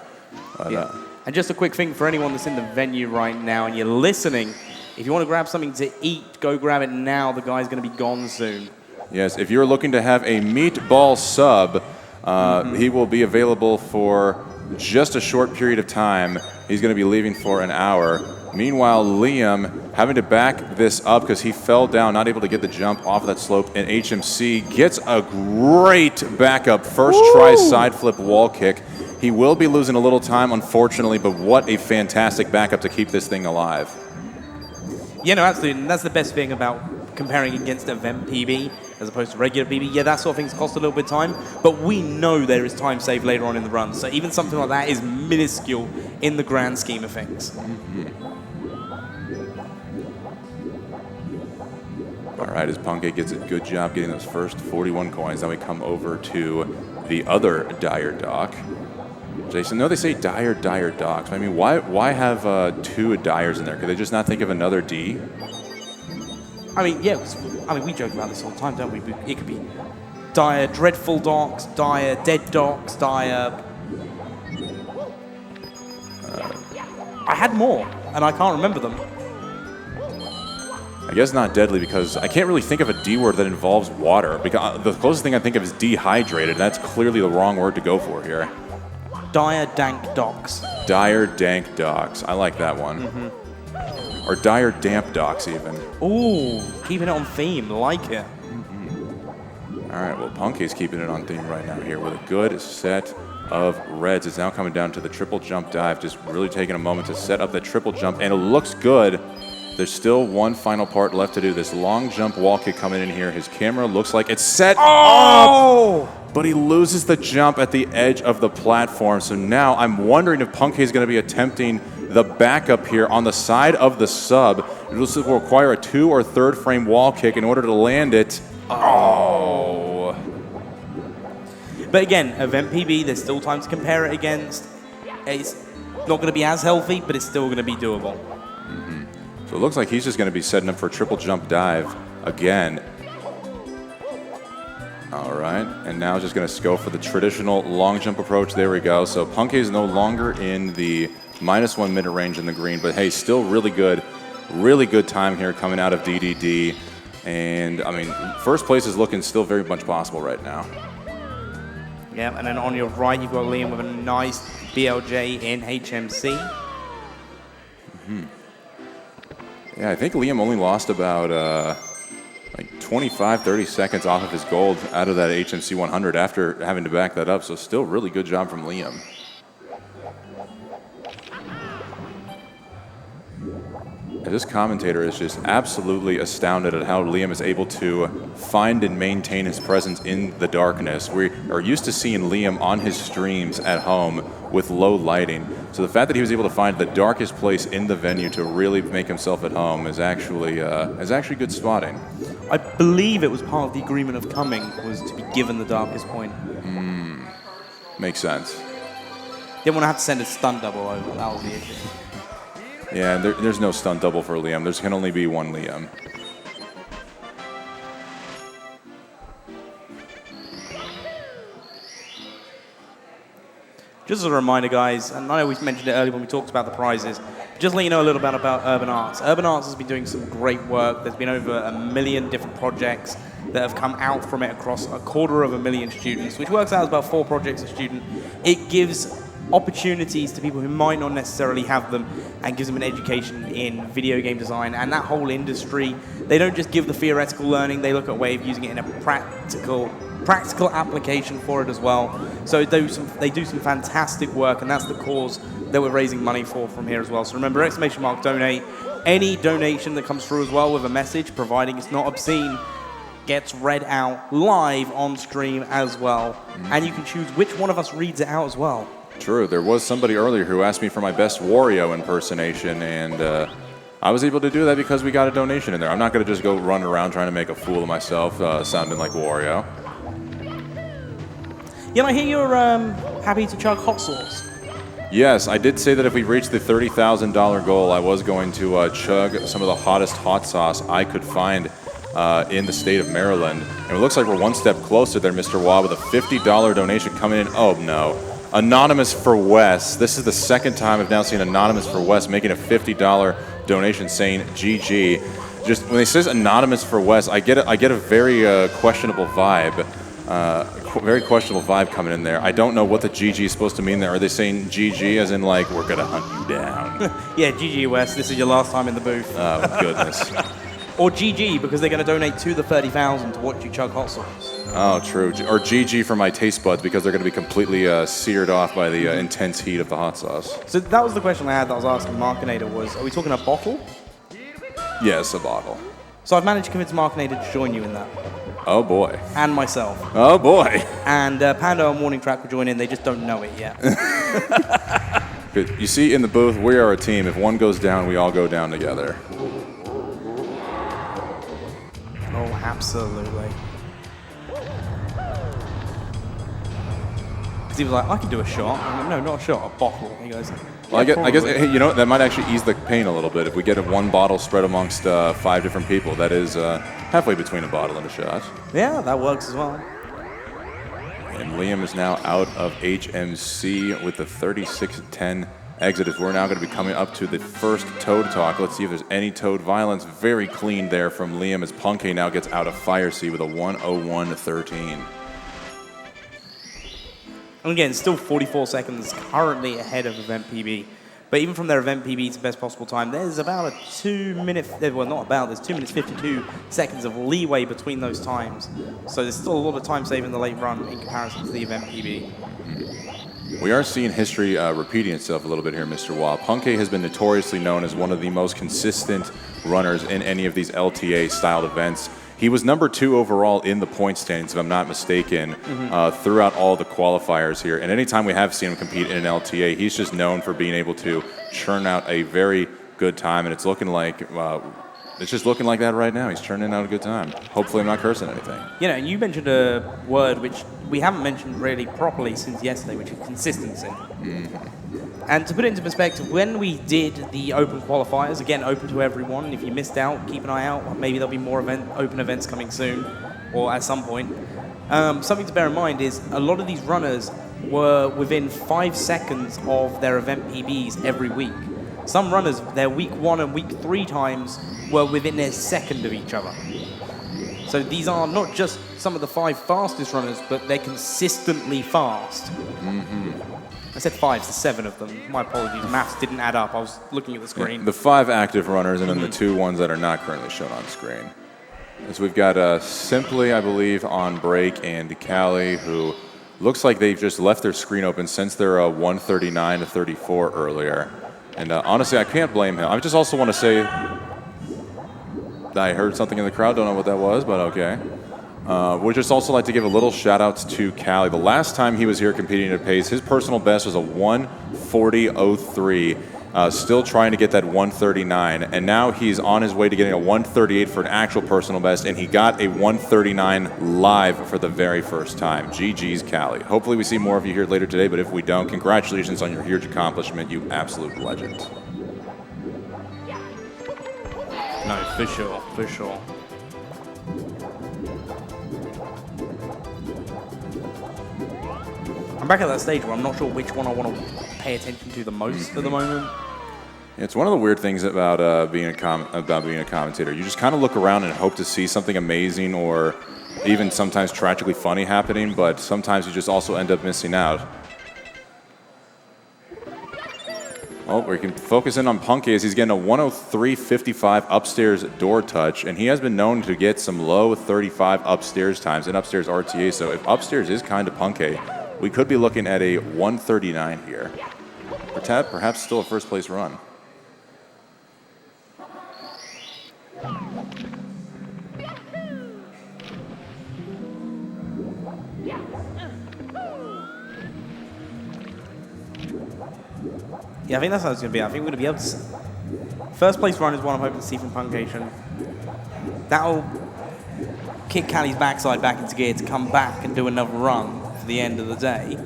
But, And just a quick thing for anyone that's in the venue right now and you're listening, if you want to grab something to eat, go grab it now. The guy's going to be gone soon. Yes, if you're looking to have a meatball sub, he will be available for just a short period of time. He's going to be leaving for an hour. Meanwhile, Liam, having to back this up because he fell down, not able to get the jump off of that slope, and HMC gets a great backup. First try side flip wall kick. He will be losing a little time, unfortunately, but what a fantastic backup to keep this thing alive. Yeah, no, absolutely. And that's the best thing about comparing against event PB as opposed to regular PB. Yeah, that sort of things cost a little bit of time, but we know there is time saved later on in the run. So even something like that is minuscule in the grand scheme of things. All right, as Punkay gets a good job getting those first 41 coins, now we come over to the other Dire Dock. Jason, no, they say Dire Docks. I mean, why have two Dyers in there? Could they just not think of another D? I mean, yeah, we joke about this all the time, don't we? It could be Dire Dreadful Docks, Dire Dead Docks, Dire... I had more, and I can't remember them. I guess not deadly because I can't really think of a D word that involves water. Because the closest thing I think of is dehydrated. That's clearly the wrong word to go for here. Dire Dank Docks. Dire Dank Docks. I like that one. Or Dire Damp Docks, even. Ooh, keeping it on theme. Like it. All right, well, Punkay's keeping it on theme right now here with a good set of reds. It's now coming down to the triple jump dive, just really taking a moment to set up the triple jump, and it looks good. There's still one final part left to do. This long jump wall kick coming in here. His camera looks like it's set up, but he loses the jump at the edge of the platform. So now I'm wondering if Punkay is going to be attempting the backup here on the side of the sub. It will require a 2 or 3rd frame wall kick in order to land it. Oh. But again, event PB, there's still time to compare it against. It's not going to be as healthy, but it's still going to be doable. So it looks like he's just going to be setting up for a triple jump dive again. All right, and now just going to go for the traditional long jump approach. There we go. So Punkay is no longer in the -1 minute range in the green, but hey, still really good time here coming out of DDD. And I mean, first place is looking still very much possible right now. Yeah, and then on your right, you've got Liam with a nice BLJ in HMC. Yeah, I think Liam only lost about like 25, 30 seconds off of his gold out of that HMC 100 after having to back that up. So still really good job from Liam. And this commentator is just absolutely astounded at how Liam is able to find and maintain his presence in the darkness. We are used to seeing Liam on his streams at home with low lighting. So the fact that he was able to find the darkest place in the venue to really make himself at home is actually good spotting. I believe it was part of the agreement of coming was to be given the darkest point. Makes sense. Didn't want to have to send a stunt double over. That was the issue. Yeah, there's no stunt double for Liam. There can only be one Liam. Just as a reminder, guys, and I know we mentioned it earlier when we talked about the prizes, just to let you know a little bit about Urban Arts. Urban Arts has been doing some great work. There's been over 1 million different projects that have come out from it across 250,000 students, which works out as about 4 projects a student. It gives opportunities to people who might not necessarily have them and gives them an education in video game design and that whole industry. They don't just give the theoretical learning, they look at a way of using it in a practical application for it as well. So they do some fantastic work, and that's the cause that we're raising money for from here as well. So remember, !donate. Any donation that comes through as well with a message, providing it's not obscene, gets read out live on stream as well. And you can choose which one of us reads it out as well. True. There was somebody earlier who asked me for my best Wario impersonation, and I was able to do that because we got a donation in there. I'm not going to just go run around trying to make a fool of myself sounding like Wario. Yeah, I hear you're happy to chug hot sauce. Yes, I did say that if we reached the $30,000 goal, I was going to chug some of the hottest hot sauce I could find in the state of Maryland. And it looks like we're one step closer there, Mr. Wah, with a $50 donation coming in. Oh, no. Anonymous for Wes. This is the second time I've now seen Anonymous for Wes making a $50 donation saying GG. Just when it says Anonymous for Wes, I get a very questionable vibe. Very questionable vibe coming in there. I don't know what the GG is supposed to mean there. Are they saying GG as in like, we're going to hunt you down? Yeah, GG Wes, this is your last time in the booth. Oh, goodness. Or GG, because they're going to donate to the 30,000 to watch you chug hot sauce. Oh, true. Or GG for my taste buds, because they're going to be completely seared off by the intense heat of the hot sauce. So that was the question I had that I was asking Markinator was, are we talking a bottle? Yes, a bottle. So I've managed to convince Markinator to join you in that. Oh, boy. And myself. Oh, boy. And Pando and Warning Track will join in. They just don't know it yet. Good. You see, in the booth, we are a team. If one goes down, we all go down together. Oh, absolutely. Because he was like, I can do a shot. I'm like, no, not a shot, a bottle. He goes, Well, I guess, hey, you know, that might actually ease the pain a little bit. If we get one bottle spread amongst 5 different people, that is halfway between a bottle and a shot. yeah, that works as well. And Liam is now out of HMC with the 36-10 exit, as we're now going to be coming up to the first Toad talk. Let's see if there's any Toad violence. Very clean there from Liam, as Punke now gets out of Fire Sea with a 1:01:13. And again, still 44 seconds currently ahead of Event PB. But even from their Event PB to best possible time, there's about a 2 minute, well, not about, there's 2 minutes 52 seconds of leeway between those times. So there's still a lot of time saving the late run in comparison to the Event PB. We are seeing history repeating itself a little bit here, Mr. Wah. Punke has been notoriously known as one of the most consistent runners in any of these LTA-styled events. He was number 2 overall in the point standings, if I'm not mistaken, throughout all the qualifiers here. And anytime we have seen him compete in an LTA, he's just known for being able to churn out a very good time. And it's looking like, it's just looking like that right now. He's churning out a good time. Hopefully I'm not cursing anything. You know, you mentioned a word which we haven't mentioned really properly since yesterday, which is consistency. And to put it into perspective, when we did the open qualifiers, again, open to everyone, if you missed out, keep an eye out. Maybe there'll be more open events coming soon, or at some point. Something to bear in mind is a lot of these runners were within 5 seconds of their event PBs every week. Some runners, their week 1 and week 3 times were within their second of each other. So these are not just some of the 5 fastest runners, but they're consistently fast. I said 5, so 7 of them. My apologies, maths didn't add up. I was looking at the screen. Yeah, the 5 active runners and then the 2 ones that are not currently shown on screen. So we've got Simply, I believe, on break, and Callie, who looks like they've just left their screen open since their 1:39:34 earlier. And honestly, I can't blame him. I just also want to say I heard something in the crowd. Don't know what that was, but okay. We'd just also like to give a little shout out to Callie. The last time he was here competing at pace, his personal best was a 1:40:03. Still trying to get that 1:39, and now he's on his way to getting a 1:38 for an actual personal best, and he got a 1:39 live for the very first time. GG's, Callie. Hopefully we see more of you here later today, but if we don't, congratulations on your huge accomplishment, you absolute legend. No, for sure, for sure. I'm back at that stage where I'm not sure which one I want to pay attention to the most at the moment. It's one of the weird things about being a commentator. You just kind of look around and hope to see something amazing or even sometimes tragically funny happening, but sometimes you just also end up missing out. Well, we can focus in on Punke as he's getting a 1:03:55 upstairs door touch, and he has been known to get some low 35 upstairs times in upstairs RTA, so if upstairs is kind of Punke, we could be looking at a 1:39 here. Perhaps still a first place run. Yeah, I think that's how it's going to be. I think we're going to be able to... First place run is what I'm hoping to see from Punkation. That'll kick Callie's backside back into gear to come back and do another run for the end of the day.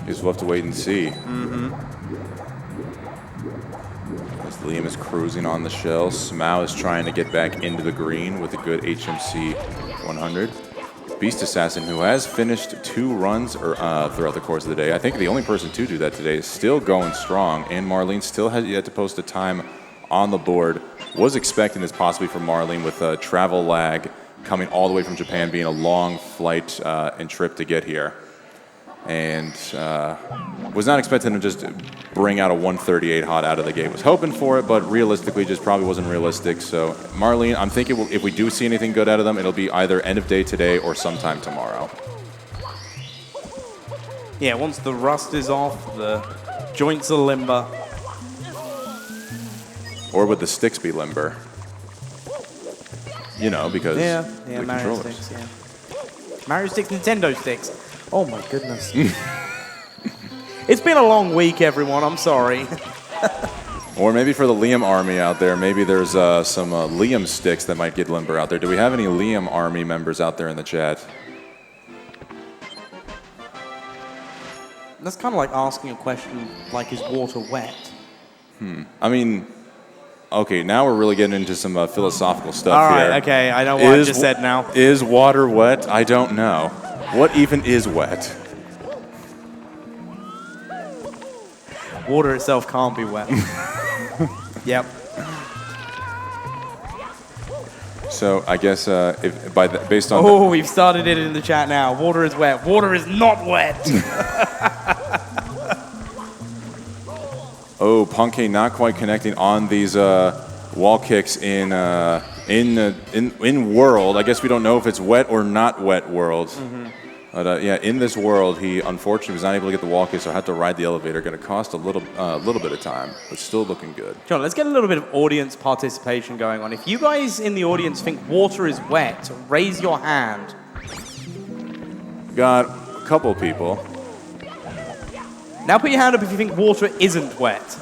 Guess we'll have to wait and see. As Liam is cruising on the shell, Smau is trying to get back into the green with a good HMC 100. Beast Assassin, who has finished 2 runs throughout the course of the day. I think the only person to do that today is still going strong, and Marlene still has yet to post a time on the board. Was expecting this possibly for Marlene with a travel lag coming all the way from Japan, being a long flight and trip to get here. and was not expecting to just bring out a 138 hot out of the gate. Was hoping for it, but realistically just probably wasn't realistic. So Marlene, I'm thinking if we do see anything good out of them, it'll be either end of day today or sometime tomorrow. Yeah, once the rust is off, the joints are limber. Or would the sticks be limber? You know, because Yeah, the Mario controllers. sticks, yeah. Mario sticks, Nintendo sticks. Oh my goodness. It's been a long week, everyone. I'm sorry. Or maybe for the Liam army out there, maybe there's some Liam sticks that might get limber out there. Do we have any Liam army members out there in the chat? That's kind of like asking a question like, is water wet? I mean, okay, now we're really getting into some philosophical stuff All right, here. okay, I know what I just said now. Is water wet? I don't know. What even is wet? Water itself can't be wet. Yep. So I guess based on Oh, we've started it in the chat now. Water is wet. Water is not wet. Oh, Punkay not quite connecting on these wall kicks in World. I guess we don't know if it's wet or not wet World. But yeah, in this World, he unfortunately was not able to get the wall kick, so had to ride the elevator. Going to cost a little bit of time, but still looking good. John, let's get a little bit of audience participation going on. If you guys in the audience think water is wet, raise your hand. Got a couple people. Now put your hand up if you think water isn't wet.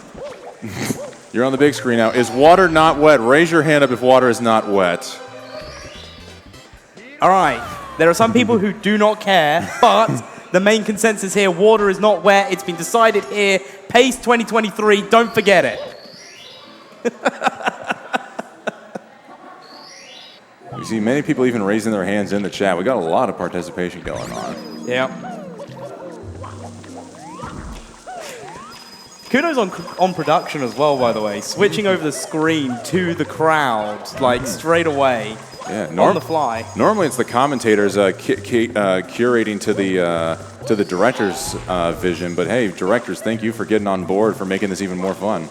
You're on the big screen now. Is water not wet? Raise your hand up if water is not wet. All right. There are some people who do not care, but the main consensus here, water is not wet. It's been decided here. PACE 2023, don't forget it. We see many people even raising their hands in the chat. We got a lot of participation going on. Yeah. Kudos on production as well, by the way. Switching over the screen to the crowd, like straight away. Yeah, on the fly. Normally, it's the commentators curating to the director's vision. But hey, directors, thank you for getting on board for making this even more fun.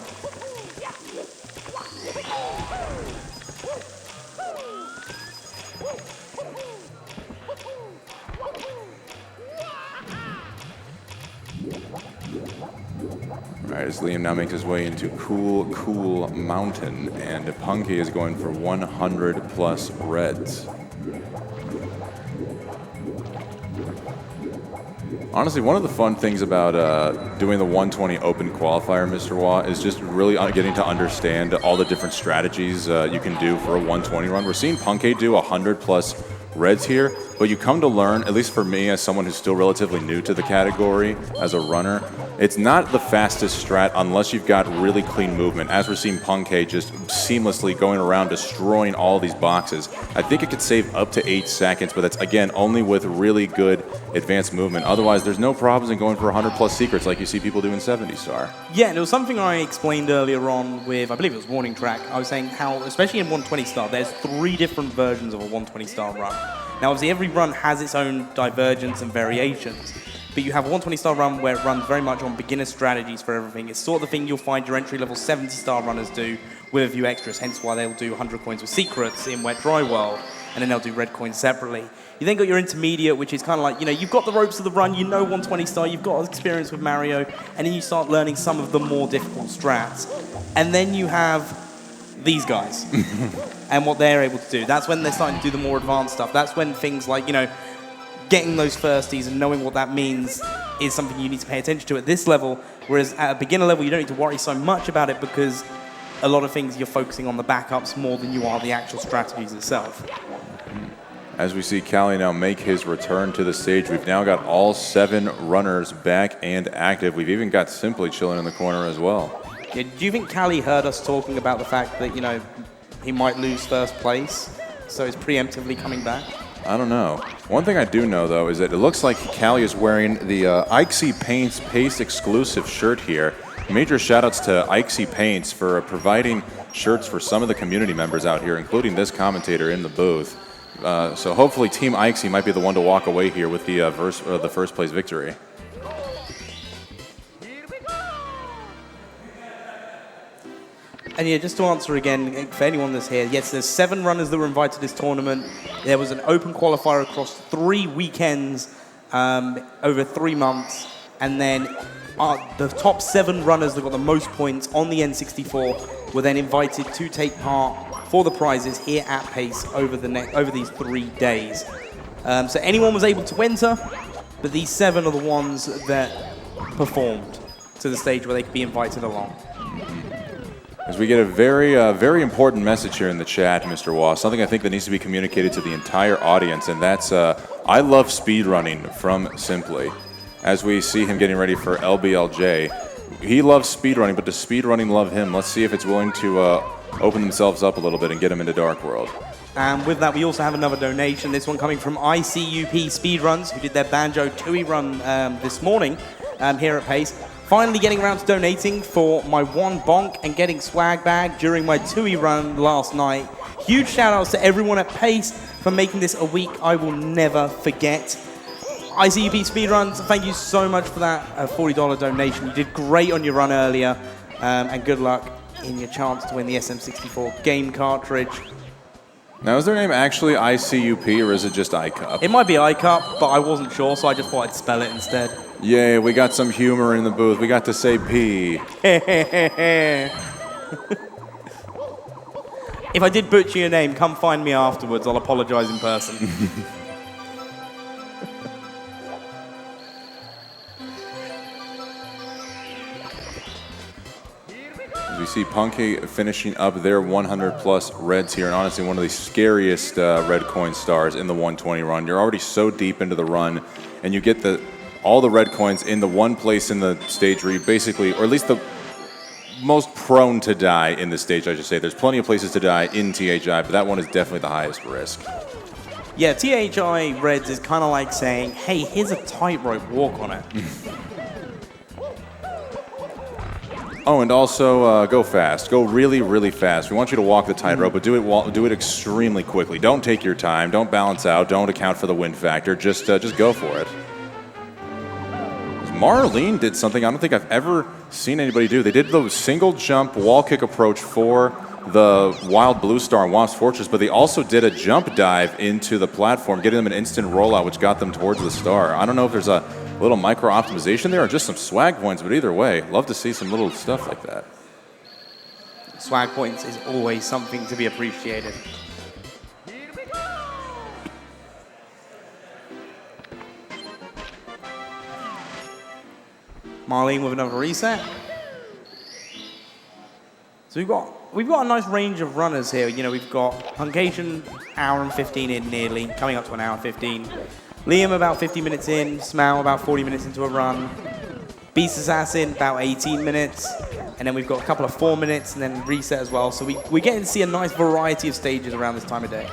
All right, as Liam now makes his way into Cool Mountain, and Punkay is going for 100 plus reds. Honestly, one of the fun things about doing the 120 open qualifier, Mr. Waugh, is just really getting to understand all the different strategies you can do for a 120 run. We're seeing Punkay do 100 plus reds here, but you come to learn, at least for me as someone who's still relatively new to the category as a runner, it's not the fastest strat unless you've got really clean movement, as we're seeing Punkay just seamlessly going around destroying all these boxes. I think it could save up to 8 seconds, but that's, again, only with really good advanced movement. Otherwise, there's no problems in going for 100 plus secrets like you see people do in 70 star. Yeah, and it was something I explained earlier on with, I believe it was Warning Track. I was saying how, especially in 120 star, there's 3 different versions of a 120 star run. Now, obviously, every run has its own divergence and variations. But you have a 120 star run where it runs very much on beginner strategies for everything. It's sort of the thing you'll find your entry level 70 star runners do with a few extras, hence why they'll do 100 coins with secrets in Wet Dry World, and then they'll do red coins separately. You then got your intermediate, which is kind of like, you know, you've got the ropes of the run, you know 120 star, you've got experience with Mario, and then you start learning some of the more difficult strats. And then you have these guys and what they're able to do. That's when they're starting to do the more advanced stuff. That's when things like, you know, getting those firsties and knowing what that means is something you need to pay attention to at this level, whereas at a beginner level, you don't need to worry so much about it because a lot of things you're focusing on the backups more than you are the actual strategies itself. As we see Callie now make his return to the stage, we've now got all 7 runners back and active. We've even got Simply chilling in the corner as well. Yeah, do you think Callie heard us talking about the fact that, you know, he might lose first place, so he's preemptively coming back? I don't know. One thing I do know, though, is that it looks like Callie is wearing the Ikesy Paints Pace exclusive shirt here. Major shout-outs to Ikesy Paints for providing shirts for some of the community members out here, including this commentator in the booth. So hopefully Team Ikesy might be the one to walk away here with the first place victory. And yeah, just to answer again, for anyone that's here, yes, there's 7 runners that were invited to this tournament. There was an open qualifier across 3 weekends over 3 months. And then the top 7 runners that got the most points on the N64 were then invited to take part for the prizes here at Pace over these 3 days. So anyone was able to enter, but these 7 are the ones that performed to the stage where they could be invited along. As we get a very important message here in the chat, Mr. Waugh, something I think that needs to be communicated to the entire audience, and that's I love speedrunning from Simply. As we see him getting ready for LBLJ, he loves speedrunning, but does speedrunning love him? Let's see if it's willing to open themselves up a little bit and get him into Dark World. And with that, we also have another donation, this one coming from ICUP Speedruns, who did their Banjo Tooie run this morning here at Pace. Finally getting around to donating for my 1 bonk and getting swag bag during my Tooie run last night. Huge shout outs to everyone at Pace for making this a week I will never forget. ICUP Speedruns, thank you so much for that $40 donation. You did great on your run earlier, and good luck in your chance to win the SM64 game cartridge. Now, is their name actually ICUP, or is it just iCup? It might be iCup, but I wasn't sure, so I just thought I'd spell it instead. Yay, we got some humor in the booth. We got to say P. If I did butcher your name, come find me afterwards. I'll apologize in person. We see Punky finishing up their 100-plus reds here, and honestly, one of the scariest red coin stars in the 120 run. You're already so deep into the run, and you get all the red coins in the one place in the stage where you basically, or at least the most prone to die in the stage, I should say. There's plenty of places to die in THI, but that one is definitely the highest risk. Yeah, THI Reds is kind of like saying, hey, here's a tightrope, walk on it. Oh, and also go fast. Go really, really fast. We want you to walk the tightrope, but do it extremely quickly. Don't take your time. Don't balance out. Don't account for the wind factor. Just go for it. Marlene did something I don't think I've ever seen anybody do. They did the single jump wall kick approach for the Wild Blue Star and Wasp's Fortress, but they also did a jump dive into the platform, getting them an instant rollout, which got them towards the star. I don't know if there's a little micro optimization there or just some swag points, but either way, love to see some little stuff like that. Swag points is always something to be appreciated. Marlene with another reset. So we've got a nice range of runners here. You know, we've got Puncation, hour and 15 in nearly, coming up to an hour and 15. Liam about 50 minutes in, Smal about 40 minutes into a run. Beast Assassin about 18 minutes. And then we've got a couple of 4 minutes and then reset as well. So we're getting to see a nice variety of stages around this time of day.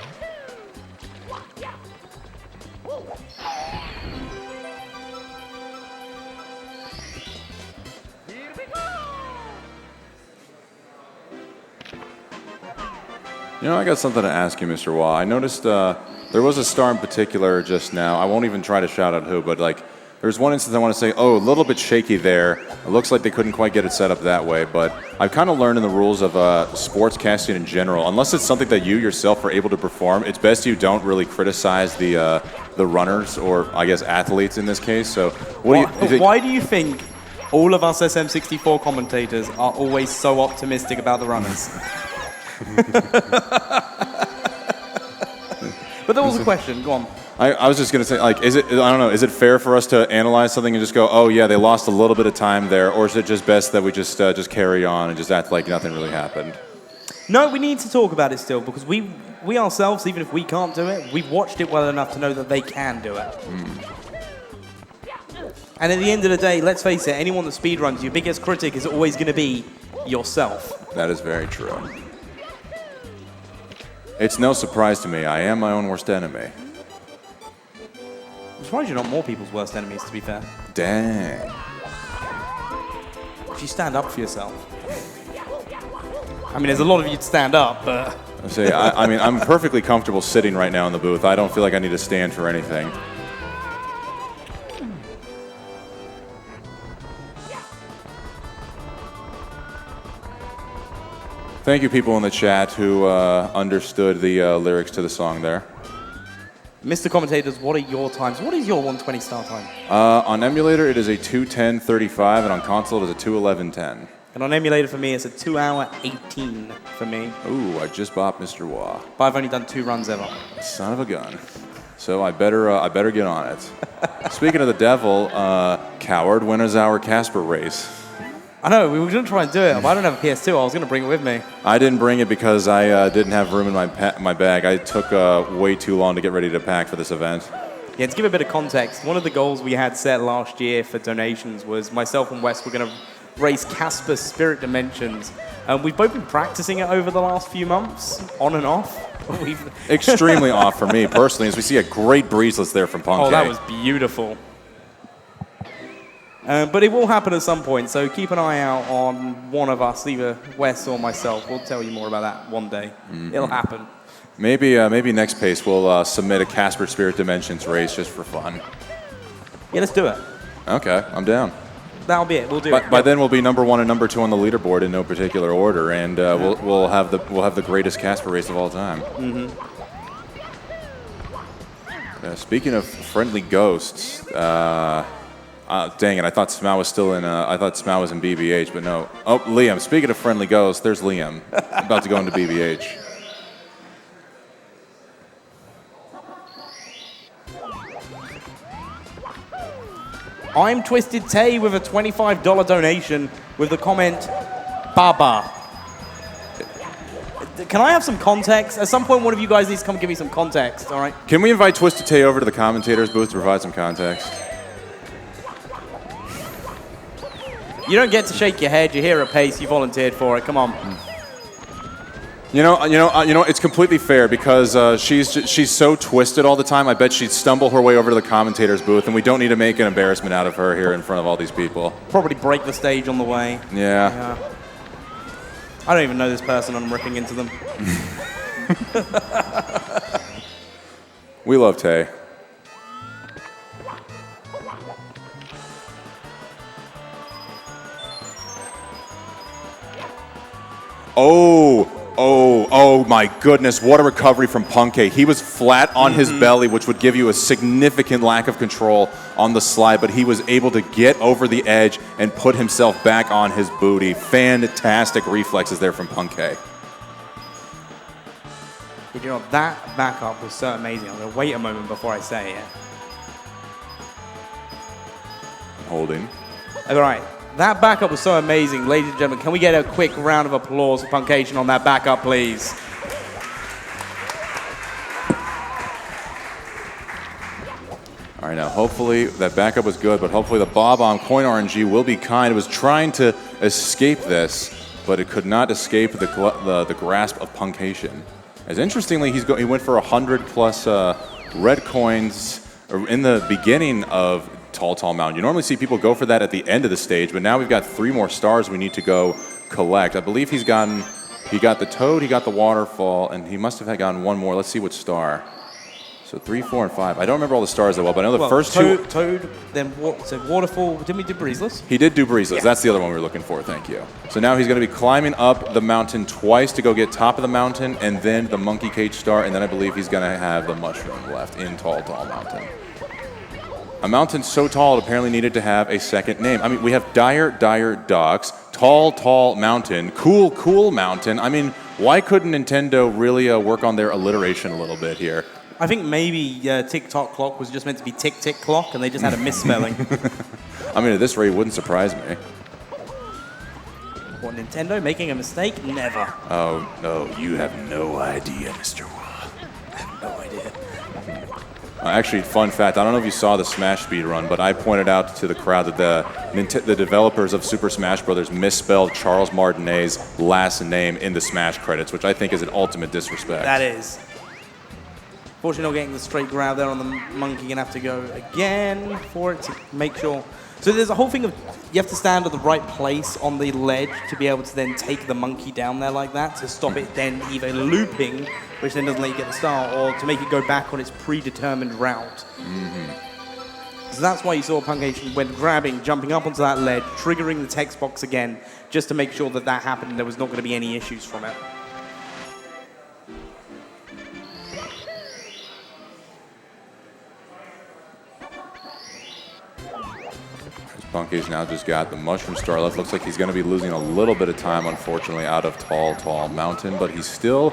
You know, I got something to ask you, Mr. Waugh. I noticed there was a star in particular just now. I won't even try to shout out who, but like, there's one instance I want to say, oh, a little bit shaky there. It looks like they couldn't quite get it set up that way, but I've kind of learned in the rules of sportscasting in general, unless it's something that you yourself are able to perform, it's best you don't really criticize the runners, or I guess athletes in this case. So why do you think all of us SM64 commentators are always so optimistic about the runners? But there was a question. Go on. I was just going to say, like, is it fair for us to analyze something and just go, oh, yeah, they lost a little bit of time there, or is it just best that we just carry on and just act like nothing really happened? No, we need to talk about it still, because we ourselves, even if we can't do it, we've watched it well enough to know that they can do it. And at the end of the day, let's face it, anyone that speedruns, your biggest critic is always going to be yourself. That is very true. It's no surprise to me. I am my own worst enemy. I'm surprised you're not more people's worst enemies, to be fair. Dang. If you stand up for yourself. I mean, there's a lot of you to stand up, but... I mean, I'm perfectly comfortable sitting right now in the booth. I don't feel like I need to stand for anything. Thank you, people in the chat who understood the lyrics to the song there. Mr. Commentators, what are your times? What is your 120 star time? On emulator, it is a 2:10:35, and on console, it is a 2:11:10. And on emulator for me, it's a 2 hour 18 for me. Ooh, I just bopped Mr. Wah. But I've only done 2 runs ever. Son of a gun. So I better get on it. Speaking of the devil, Coward, when is our Casper race? I know, we were going to try and do it, but I don't have a PS2. I was going to bring it with me. I didn't bring it because I didn't have room in my bag. I took way too long to get ready to pack for this event. Yeah, to give a bit of context, one of the goals we had set last year for donations was myself and Wes were going to race Casper Spirit Dimensions. We've both been practicing it over the last few months, on and off. Extremely off for me, personally, as we see a great breezeless there from Punkay. Oh, that was beautiful. But it will happen at some point, so keep an eye out on one of us, either Wes or myself. We'll tell you more about that one day. It'll happen. Maybe next pace we'll submit a Casper Spirit Dimensions race just for fun. Yeah, let's do it. Okay, I'm down. That'll be it. We'll do it. By then we'll be number 1 and number 2 on the leaderboard in no particular order, and we'll have the greatest Casper race of all time. Speaking of friendly ghosts, dang it! I thought Smau was still in. I thought Smau was in BBH, but no. Oh, Liam. Speaking of friendly ghosts, there's Liam about to go into BBH. I'm Twisted Tay with a $25 donation with the comment, Baba. Can I have some context? At some point, one of you guys needs to come give me some context, all right? Can we invite Twisted Tay over to the commentators booth to provide some context? You don't get to shake your head. You're here at Pace. You volunteered for it. Come on. You know, it's completely fair because she's so twisted all the time. I bet she'd stumble her way over to the commentators booth, and we don't need to make an embarrassment out of her here in front of all these people. Probably break the stage on the way. Yeah. I don't even know this person, and I'm ripping into them. We love Tay. Oh my goodness, what a recovery from Punkay. He was flat on his belly, which would give you a significant lack of control on the slide, but he was able to get over the edge and put himself back on his booty. Fantastic reflexes there from Punkay. You know, that backup was so amazing. I'm going to wait a moment before I say it. Holding. All right. That backup was so amazing. Ladies and gentlemen, can we get a quick round of applause for Punkation on that backup, please? All right, now hopefully that backup was good, but hopefully the Bob on Coin RNG will be kind. It was trying to escape this, but it could not escape the grasp of Punkation. As interestingly, he went for 100 plus red coins in the beginning of Tall Mountain. You normally see people go for that at the end of the stage, but now we've got 3 more stars we need to go collect. I believe he got the Toad, he got the Waterfall, and he must have gotten 1 more. Let's see what star. So 3, 4, and 5. I don't remember all the stars that well, but I know the first Toad, 2. Toad, then Waterfall. Didn't we do Breezeless? He did do Breezeless. Yeah. That's the other one we were looking for. Thank you. So now he's going to be climbing up the mountain twice to go get top of the mountain, and then the Monkey Cage star, and then I believe he's going to have the Mushroom left in Tall Mountain. A mountain so tall it apparently needed to have a second name. I mean, we have Dire Docks, Tall Mountain, Cool Mountain. I mean, why couldn't Nintendo really work on their alliteration a little bit here? I think maybe Tick-Tock Clock was just meant to be Tick-Tick Clock, and they just had a misspelling. I mean, at this rate, it wouldn't surprise me. What, Nintendo making a mistake? Never. Oh, no, you have no idea, Mr. Wah. I have no idea. Actually, fun fact, I don't know if you saw the Smash speedrun, but I pointed out to the crowd that the developers of Super Smash Bros. Misspelled Charles Martinet's last name in the Smash credits, which I think is an ultimate disrespect. That is. Fortunately, not getting the straight grab there on the monkey. Gonna have to go again for it to make sure. So there's a whole thing of you have to stand at the right place on the ledge to be able to then take the monkey down there like that to stop it then either looping, which then doesn't let you get the star, or to make it go back on its predetermined route. So that's why you saw Punkation when grabbing, jumping up onto that ledge, triggering the text box again, just to make sure that that happened and there was not going to be any issues from it. Punkay's now just got the Mushroom Star left. Looks like he's going to be losing a little bit of time, unfortunately, out of Tall Mountain, but he's still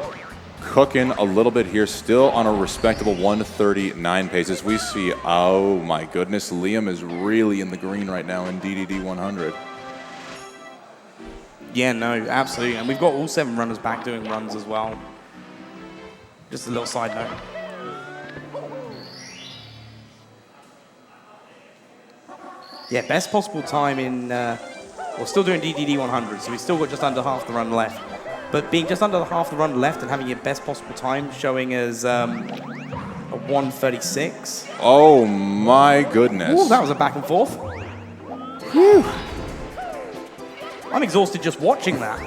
cooking a little bit here, still on a respectable 139 paces. We see, oh my goodness, Liam is really in the green right now in DDD 100. Yeah, no, absolutely. And we've got all 7 runners back doing runs as well. Just a little side note. Yeah, best possible time in, we're still doing DDD 100, so we've still got just under half the run left. But being just under half the run left and having your best possible time showing as a 1:36. Oh my goodness. Ooh, that was a back and forth. Whew. I'm exhausted just watching that.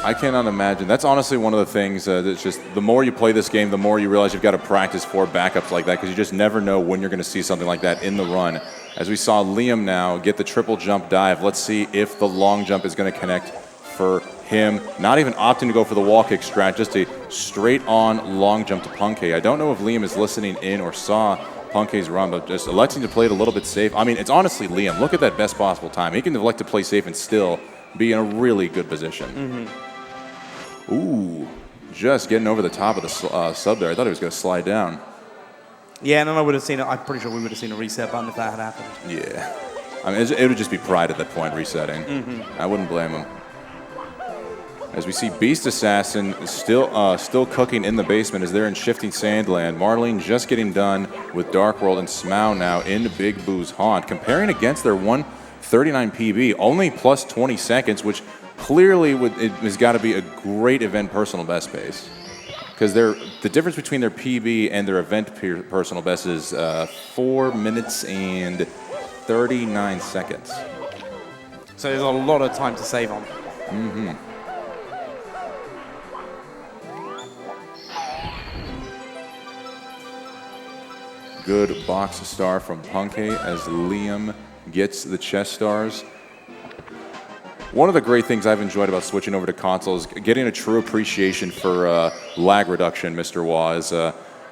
I cannot imagine. That's honestly one of the things that's just, the more you play this game, the more you realize you've got to practice for backups like that, because you just never know when you're going to see something like that in the run. As we saw Liam now get the triple jump dive, let's see if the long jump is going to connect for him. Not even opting to go for the wall kick strat, just a straight on long jump to Punkay. I don't know if Liam is listening in or saw Punkay's run, but just electing to play it a little bit safe. I mean, it's honestly Liam. Look at that best possible time. He can elect to play safe and still be in a really good position. Mm-hmm. Ooh, just getting over the top of the sub there. I thought he was going to slide down. Yeah, and I would have seen it. I'm pretty sure we would have seen a reset button if that had happened. Yeah. I mean, it would just be pride at that point, resetting. Mm-hmm. I wouldn't blame him. As we see Beast Assassin still cooking in the basement as they're in Shifting Sandland. Marlene just getting done with Dark World, and Smough now in Big Boo's Haunt. Comparing against their 139 PB, only plus 20 seconds, which clearly it has got to be a great event personal best pace. Because the difference between their PB and their event personal best is 4 minutes and 39 seconds. So there's a lot of time to save on. Mm-hmm. Good box star from Punkay as Liam gets the chest stars. One of the great things I've enjoyed about switching over to consoles is getting a true appreciation for lag reduction, Mr. Wah. Is,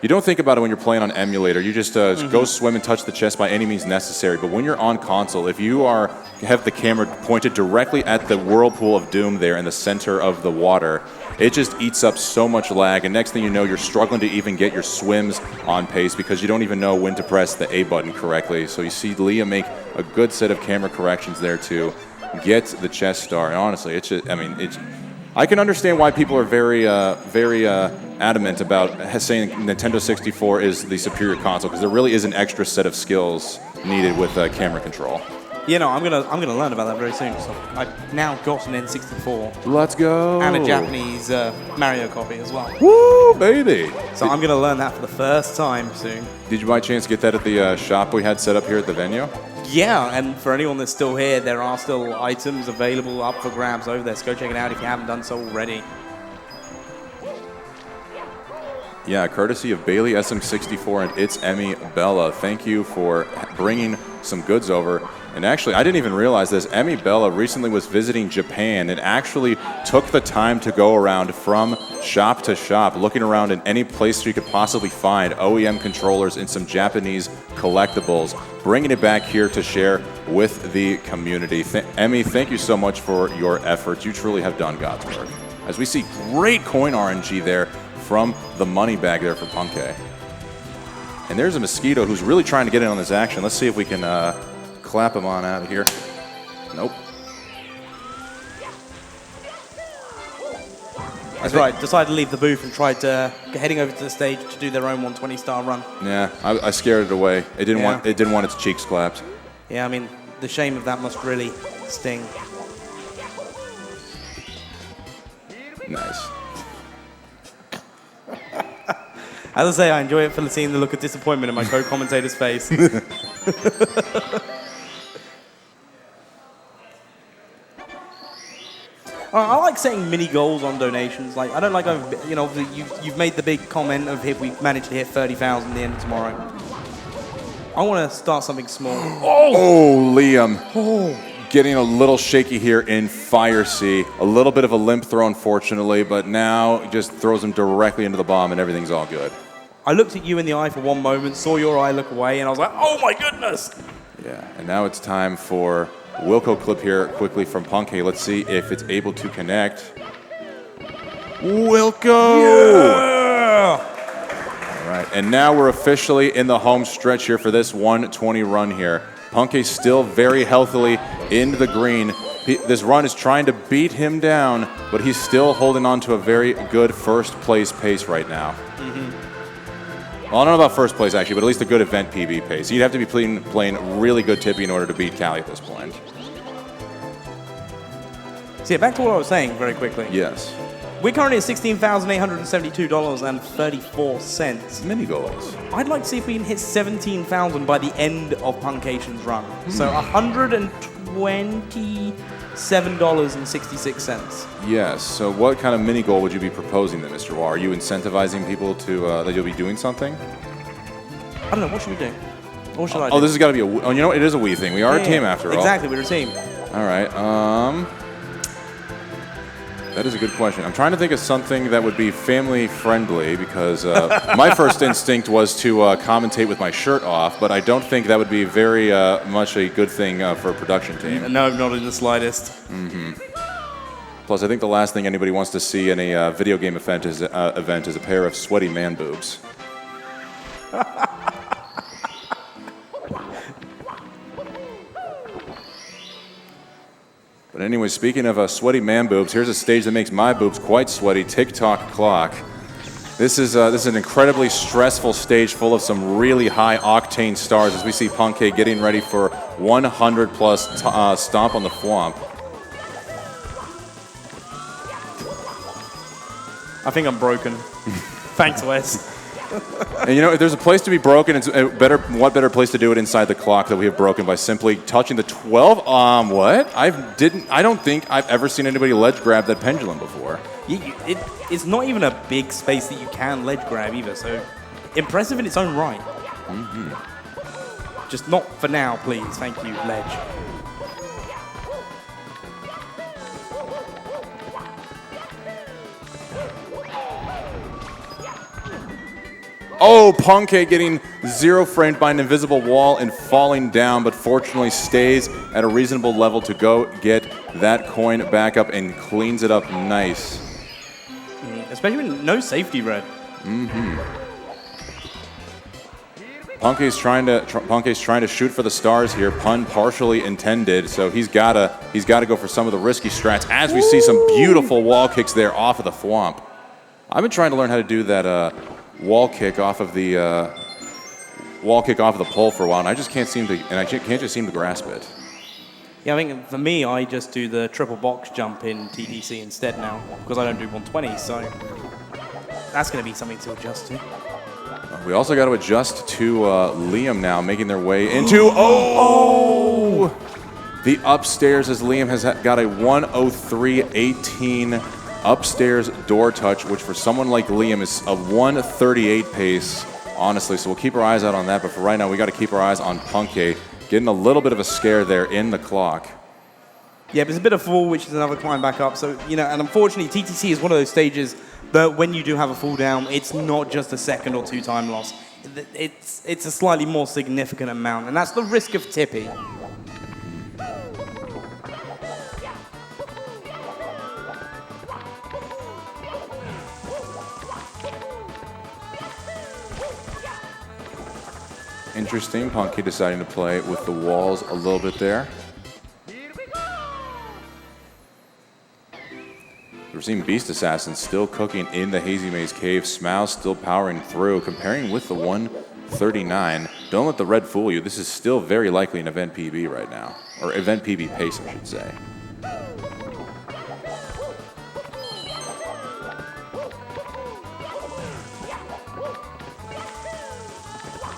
you don't think about it when you're playing on emulator. You just go swim and touch the chest by any means necessary. But when you're on console, if you have the camera pointed directly at the whirlpool of doom there in the center of the water, it just eats up so much lag. And next thing you know, you're struggling to even get your swims on pace because you don't even know when to press the A button correctly. So you see Liam make a good set of camera corrections there too. Gets the chest star, and honestly, it's just, I mean, I can understand why people are very adamant about saying Nintendo 64 is the superior console, because there really is an extra set of skills needed with camera control. You know, I'm gonna learn about that very soon. So I've now got an N64. Let's go. And a Japanese Mario copy as well. Woo, baby! So I'm gonna learn that for the first time soon. Did you by chance get that at the shop we had set up here at the venue? Yeah, and for anyone that's still here, there are still items available up for grabs over there, so go check it out if you haven't done so already. Yeah, courtesy of Bailey SM64 and It's Emmy Bella. Thank you for bringing some goods over. And actually, I didn't even realize this. Emmy Bella recently was visiting Japan and actually took the time to go around from shop to shop, looking around in any place you could possibly find OEM controllers and some Japanese collectibles, bringing it back here to share with the community. Emmy, thank you so much for your efforts. You truly have done God's work. As we see great coin RNG there from the money bag there for Punkay. And there's a Mosquito who's really trying to get in on this action. Let's see if we can clap him on out of here. Nope. That's right. Decided to leave the booth and tried heading over to the stage to do their own 120-star run. Yeah, I scared it away. It didn't want its cheeks clapped. Yeah, I mean, the shame of that must really sting. Nice. As I say, I enjoy it for seeing the look of disappointment in my co-commentator's face. I like setting mini goals on donations. Like, I don't like, you've made the big comment of if we manage to hit 30,000 at the end of tomorrow. I want to start something small. Oh, Liam. Getting a little shaky here in Fire Sea. A little bit of a limp throw, unfortunately, but now just throws him directly into the bomb and everything's all good. I looked at you in the eye for one moment, saw your eye look away, and I was like, oh my goodness! Yeah, and now it's time for Wilco clip here quickly from Punkay. Let's see if it's able to connect. Wilco! Yeah! All right, and now we're officially in the home stretch here for this 120 run here. Punkay still very healthily into the green. This run is trying to beat him down, but he's still holding on to a very good first place pace right now. Well, I don't know about first place, actually, but at least a good event PB pace. You'd have to be playing really good Tippy in order to beat Callie at this point. So yeah, back to what I was saying very quickly. Yes. We're currently at $16,872.34. Mini goals. I'd like to see if we can hit 17,000 by the end of Punkation's run. So $127.66. Yes. So what kind of mini goal would you be proposing then, Mr. Wah? Are you incentivizing people to that you'll be doing something? I don't know. What should we do? What should I do? Oh, this has got to be a... Oh, you know what? It is a we thing. We are a team after all. Exactly. We're a team. All right. That is a good question. I'm trying to think of something that would be family friendly because my first instinct was to commentate with my shirt off, but I don't think that would be very much a good thing for a production team. No, not in the slightest. Plus, I think the last thing anybody wants to see in a video game event is a pair of sweaty man boobs. But anyway, speaking of sweaty man boobs, here's a stage that makes my boobs quite sweaty, Tick-Tock Clock. This is an incredibly stressful stage full of some really high octane stars as we see Punkay getting ready for 100 plus stomp on the Thwomp. I think I'm broken. Thanks, Wes. And you know, if there's a place to be broken, it's better. What better place to do it inside the clock that we have broken by simply touching the 12? What? I don't think I've ever seen anybody ledge grab that pendulum before. It's not even a big space that you can ledge grab either, so impressive in its own right. Just not for now, please. Thank you, ledge. Oh, Punkay getting zero framed by an invisible wall and falling down, but fortunately stays at a reasonable level to go get that coin back up and cleans it up nice. Especially with no safety red. Punkay's trying to shoot for the stars here. Pun partially intended, so he's gotta go for some of the risky strats. As we see some beautiful wall kicks there off of the Thwomp. I've been trying to learn how to do that wall kick off of the pole for a while, and I just can't seem to grasp it. Yeah, I think for me, I just do the triple box jump in TTC instead now because I don't do 120, so that's going to be something to adjust to. We also got to adjust to Liam now, making their way into the upstairs as Liam has got a 103.18 upstairs door touch, which for someone like Liam is a 138 pace, honestly. So we'll keep our eyes out on that. But for right now, we got to keep our eyes on Punkay, getting a little bit of a scare there in the clock. Yeah, but it's a bit of fall, which is another climb back up. So, you know, and unfortunately, TTC is one of those stages that when you do have a fall down, it's not just a second or two time loss. It's a slightly more significant amount, and that's the risk of Tippy. Interesting, Punkay deciding to play with the walls a little bit there. We're seeing Beast Assassin still cooking in the Hazy Maze Cave. Smouse still powering through, comparing with the 139. Don't let the red fool you. This is still very likely an event PB right now. Or event PB pace, I should say.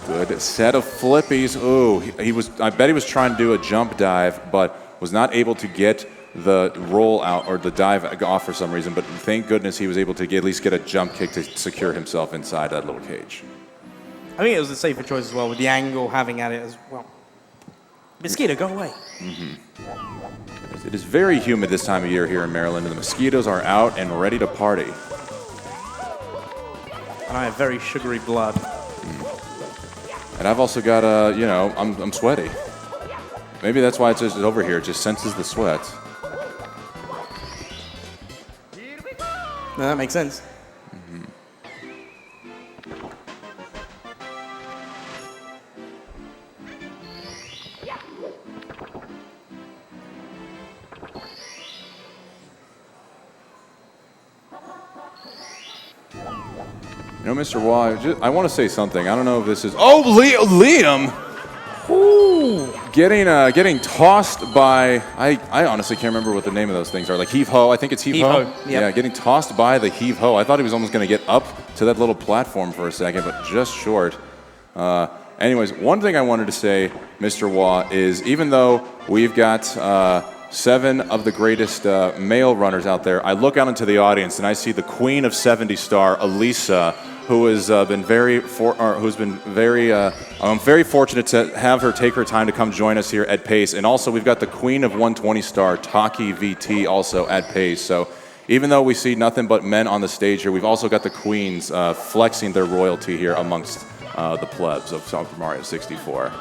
Good set of flippies. Ooh, I bet he was trying to do a jump dive, but was not able to get the roll out or the dive off for some reason. But thank goodness he was able to at least get a jump kick to secure himself inside that little cage. I think it was a safer choice as well with the angle having at it as well. Mosquito, go away. It is very humid this time of year here in Maryland, and the mosquitoes are out and ready to party. And I have very sugary blood. And I've also got I'm sweaty. Maybe that's why it's just over here. It just senses the sweat. No, that makes sense. You know, Mr. Waugh, I want to say something. I don't know if this is... Oh, Liam! Ooh. Getting tossed by... I honestly can't remember what the name of those things are. Like heave-ho. I think it's heave-ho. Heave-ho, yep. Yeah, getting tossed by the heave-ho. I thought he was almost going to get up to that little platform for a second, but just short. Anyways, one thing I wanted to say, Mr. Waugh, is even though we've got 7 of the greatest male runners out there, I look out into the audience and I see the queen of 70 star, Elisa, who has been very I'm very fortunate to have her take her time to come join us here at Pace. And also we've got the queen of 120 star, Taki VT, also at Pace. So even though we see nothing but men on the stage here, we've also got the queens flexing their royalty here amongst the plebs of Super Mario 64.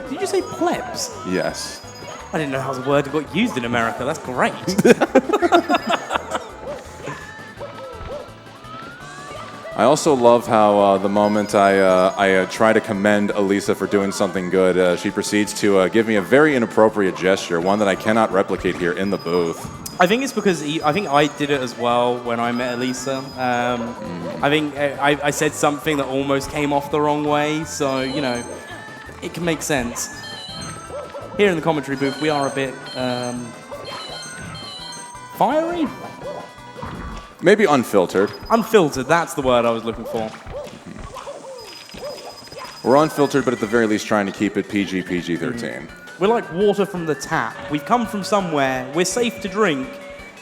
Did you say plebs? Yes. I didn't know how the word got used in America. That's great. I also love how the moment I try to commend Elisa for doing something good, she proceeds to give me a very inappropriate gesture, one that I cannot replicate here in the booth. I think it's because I think I did it as well when I met Elisa. I think I said something that almost came off the wrong way, so, you know, it can make sense. Here in the commentary booth, we are a bit fiery? Maybe unfiltered. Unfiltered, that's the word I was looking for. We're unfiltered, but at the very least trying to keep it PG-13. We're like water from the tap. We've come from somewhere. We're safe to drink.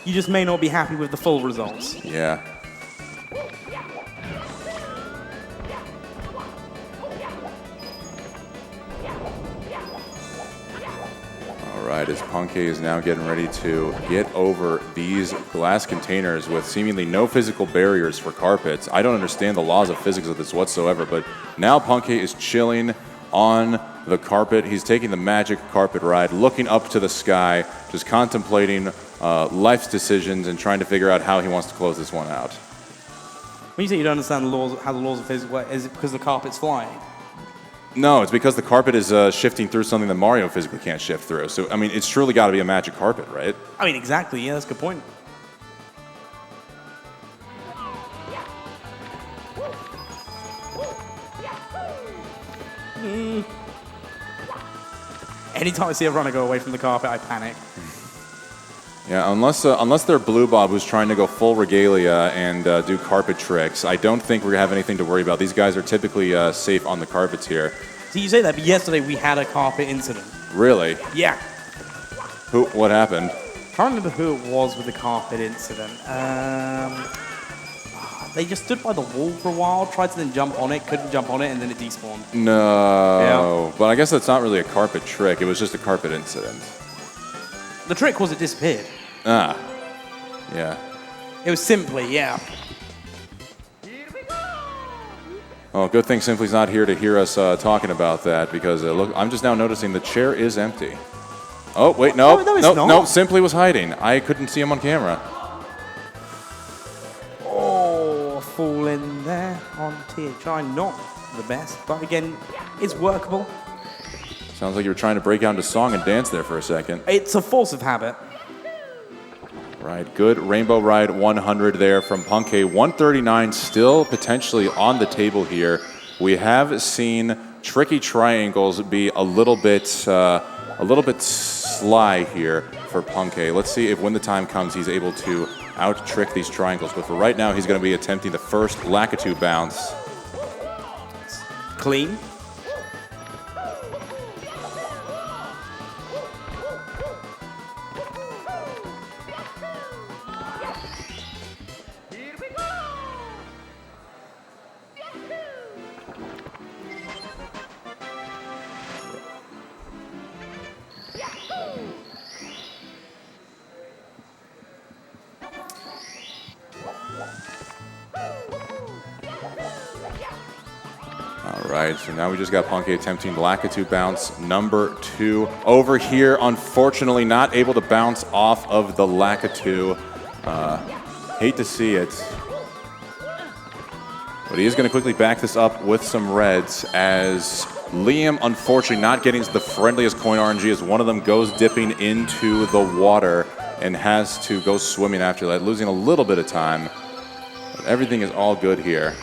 You just may not be happy with the full results. Yeah. All right, as Punke is now getting ready to get over these glass containers with seemingly no physical barriers for carpets. I don't understand the laws of physics of this whatsoever, but now Punke is chilling on the carpet. He's taking the magic carpet ride, looking up to the sky, just contemplating life's decisions and trying to figure out how he wants to close this one out. When you say you don't understand the laws, how the laws of physics work, is it because the carpet's flying? No, it's because the carpet is shifting through something that Mario physically can't shift through. So, I mean, it's truly got to be a magic carpet, right? I mean, exactly. Yeah, that's a good point. Anytime I see a runner go away from the carpet, I panic. Yeah, unless they're Blue Bob, who's trying to go full regalia and do carpet tricks, I don't think we're going to have anything to worry about. These guys are typically safe on the carpets here. So you say that, but yesterday we had a carpet incident. Really? Yeah. What happened? I can't remember who it was with the carpet incident. They just stood by the wall for a while, tried to then jump on it, couldn't jump on it, and then it despawned. No. Yeah. But I guess that's not really a carpet trick. It was just a carpet incident. The trick was it disappeared. Ah. Yeah. It was simply, yeah. Oh, good thing Simply's not here to hear us talking about that, because look, I'm just now noticing the chair is empty. Oh, wait, no. No, Simply was hiding. I couldn't see him on camera. Oh, fall in there on THI. Not the best, but again, it's workable. Sounds like you were trying to break out into song and dance there for a second. It's a force of habit. Right, good Rainbow Ride 100 there from Punke. 139 still potentially on the table here. We have seen tricky triangles be a little bit sly here for Punke. Let's see if when the time comes he's able to out-trick these triangles. But for right now, he's going to be attempting the first Lakitu bounce. Clean. right, so now we just got Punky attempting Lakitu bounce number 2. Over here, unfortunately, not able to bounce off of the Lakitu. Hate to see it. But he is going to quickly back this up with some reds as Liam, unfortunately, not getting the friendliest coin RNG as one of them goes dipping into the water and has to go swimming after that, losing a little bit of time. But everything is all good here.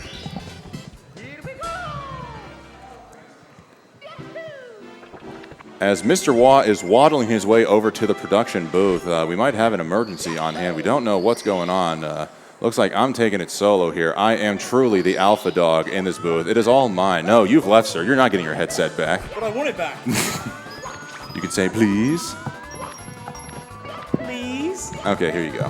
As Mr. Wah is waddling his way over to the production booth, we might have an emergency on hand. We don't know what's going on. Looks like I'm taking it solo here. I am truly the alpha dog in this booth. It is all mine. No, you've left, sir. You're not getting your headset back. But I want it back. You can say, please. Please? Okay, here you go.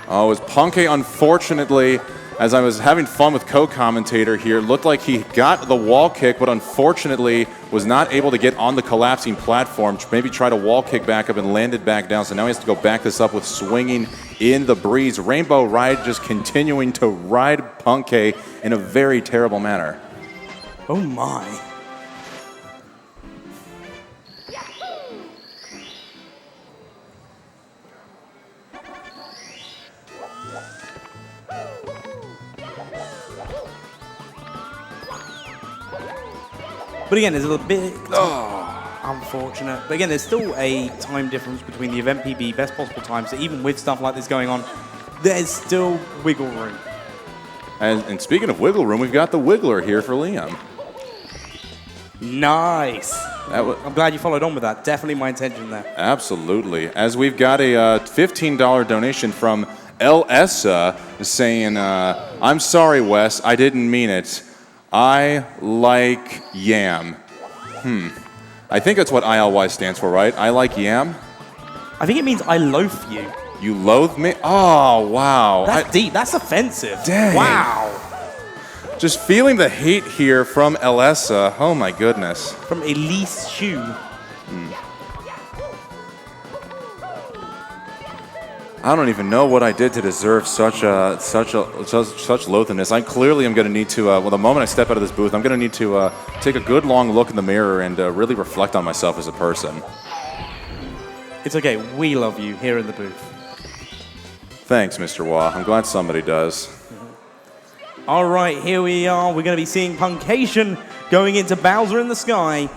Oh, it was Punky, unfortunately, as I was having fun with co-commentator here, looked like he got the wall kick, but unfortunately was not able to get on the collapsing platform, maybe try to wall kick back up and landed back down. So now he has to go back this up with swinging in the breeze. Rainbow Ride just continuing to ride Punky in a very terrible manner. Oh my. But again, there's a little bit unfortunate. But again, there's still a time difference between the event PB, best possible time. So even with stuff like this going on, there's still wiggle room. And speaking of wiggle room, we've got the Wiggler here for Liam. Nice. I'm glad you followed on with that. Definitely my intention there. Absolutely. As we've got a $15 donation from LSA saying, I'm sorry, Wes, I didn't mean it. I like yam. I think that's what ILY stands for, right? I like yam? I think it means I loathe you. You loathe me? Oh, wow. That's deep. That's offensive. Dang. Wow. Just feeling the hate here from LSA. Oh, my goodness. From Elise Shu. I don't even know what I did to deserve such loathedness. I clearly am going to need to, well, the moment I step out of this booth, I'm going to need to take a good long look in the mirror and really reflect on myself as a person. It's okay. We love you here in the booth. Thanks, Mr. Wah. I'm glad somebody does. All right, here we are. We're going to be seeing Punkation going into Bowser in the Sky.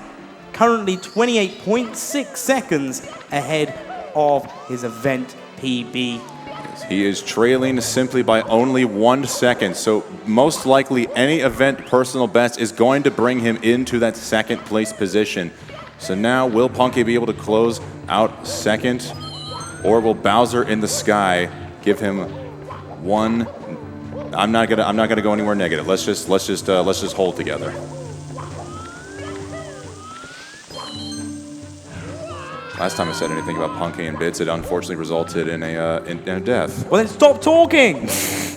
Currently 28.6 seconds ahead of his event PB. He is trailing simply by only 1 second, so most likely any event personal best is going to bring him into that second place position. So now, will Punky be able to close out second, or will Bowser in the Sky give him one? I'm not gonna go anywhere negative. Let's just hold together. Last time I said anything about Punky and bits, it unfortunately resulted in a death. Well, then stop talking! This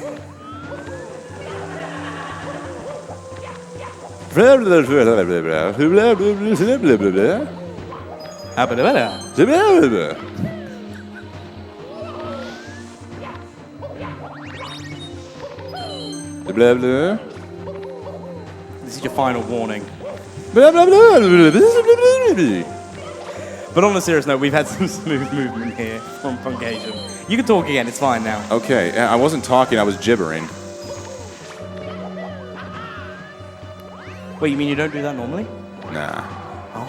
is your final warning. But on a serious note, we've had some smooth movement here from Punkation. You can talk again, it's fine now. Okay, I wasn't talking, I was gibbering. Wait, you mean you don't do that normally? Nah. Oh.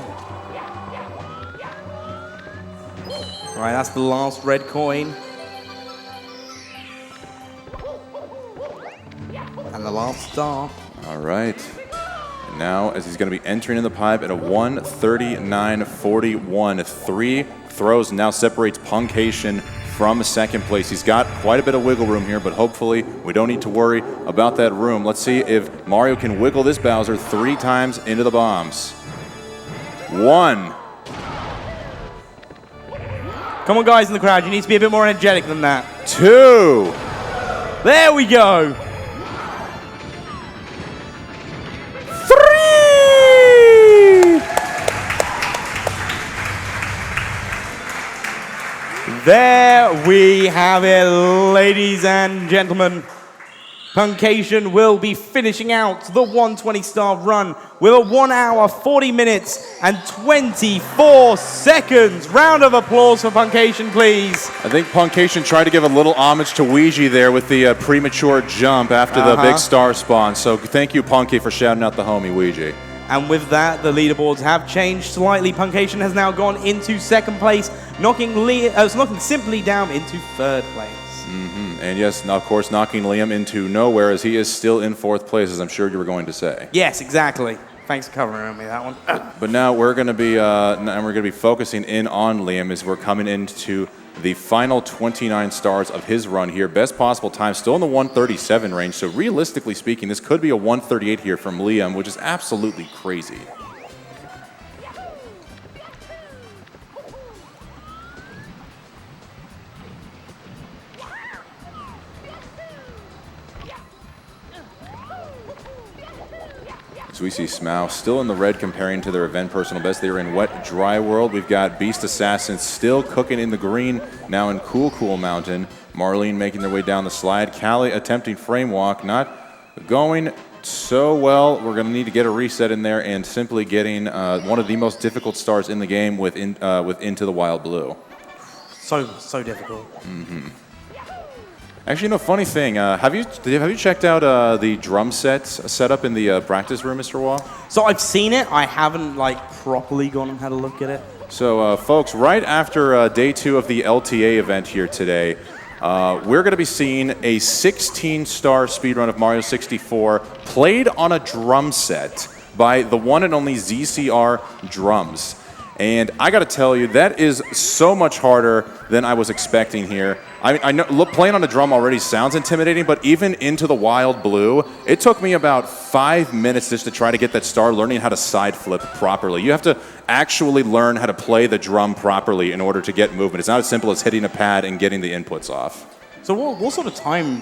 All right, that's the last red coin. And the last star. All right. And now, as he's going to be entering in the pipe at a 1:39.41, 3 throws now separates Punkation from second place. He's got quite a bit of wiggle room here, but hopefully we don't need to worry about that room. Let's see if Mario can wiggle this Bowser 3 times into the bombs. 1. Come on, guys in the crowd. You need to be a bit more energetic than that. 2. There we go. 3. There we have it, ladies and gentlemen. Puncation will be finishing out the 120-star run with a 1 hour, 40 minutes, and 24 seconds. Round of applause for Puncation, please. I think Puncation tried to give a little homage to Ouija there with the premature jump after the big star spawn. So thank you, Punky, for shouting out the homie Ouija. And with that, the leaderboards have changed slightly. Puncation has now gone into second place, knocking Simply down into third place. And yes, of course, knocking Liam into nowhere as he is still in fourth place, as I'm sure you were going to say. Yes, exactly. Thanks for covering me that one. But now we're going to be focusing in on Liam as we're coming into the final 29 stars of his run here. Best possible time, still in the 137 range. So realistically speaking, this could be a 138 here from Liam, which is absolutely crazy. So we see Smough still in the red comparing to their event personal best. They were in Wet Dry World. We've got Beast Assassin still cooking in the green, now in Cool Cool Mountain. Marlene making their way down the slide. Callie attempting frame walk, not going so well. We're going to need to get a reset in there and simply getting one of the most difficult stars in the game with Into the Wild Blue. So difficult. Actually, no, funny thing. Have you checked out the drum set up in the practice room, Mr. Waugh? So I've seen it. I haven't properly gone and had a look at it. So, folks, right after day 2 of the LTA event here today, we're going to be seeing a 16-star speedrun of Mario 64 played on a drum set by the one and only ZCR Drums. And I got to tell you, that is so much harder than I was expecting here. I know playing on a drum already sounds intimidating, but even Into the Wild Blue, it took me about 5 minutes just to try to get that star, learning how to side flip properly. You have to actually learn how to play the drum properly in order to get movement. It's not as simple as hitting a pad and getting the inputs off. So what sort of time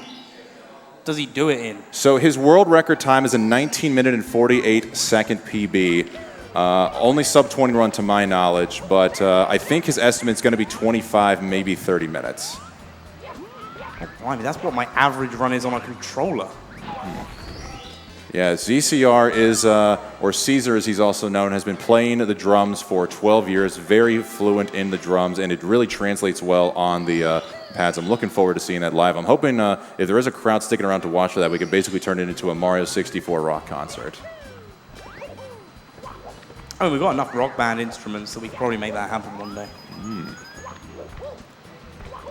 does he do it in? So his world record time is a 19-minute and 48-second PB. Only sub-20 run to my knowledge, but I think his estimate's going to be 25, maybe 30 minutes. I mean, that's what my average run is on a controller. Yeah, ZCR is, or Caesar as he's also known, has been playing the drums for 12 years, very fluent in the drums, and it really translates well on the pads. I'm looking forward to seeing that live. I'm hoping if there is a crowd sticking around to watch for that, we can basically turn it into a Mario 64 rock concert. I mean, we've got enough rock band instruments that we could probably make that happen one day.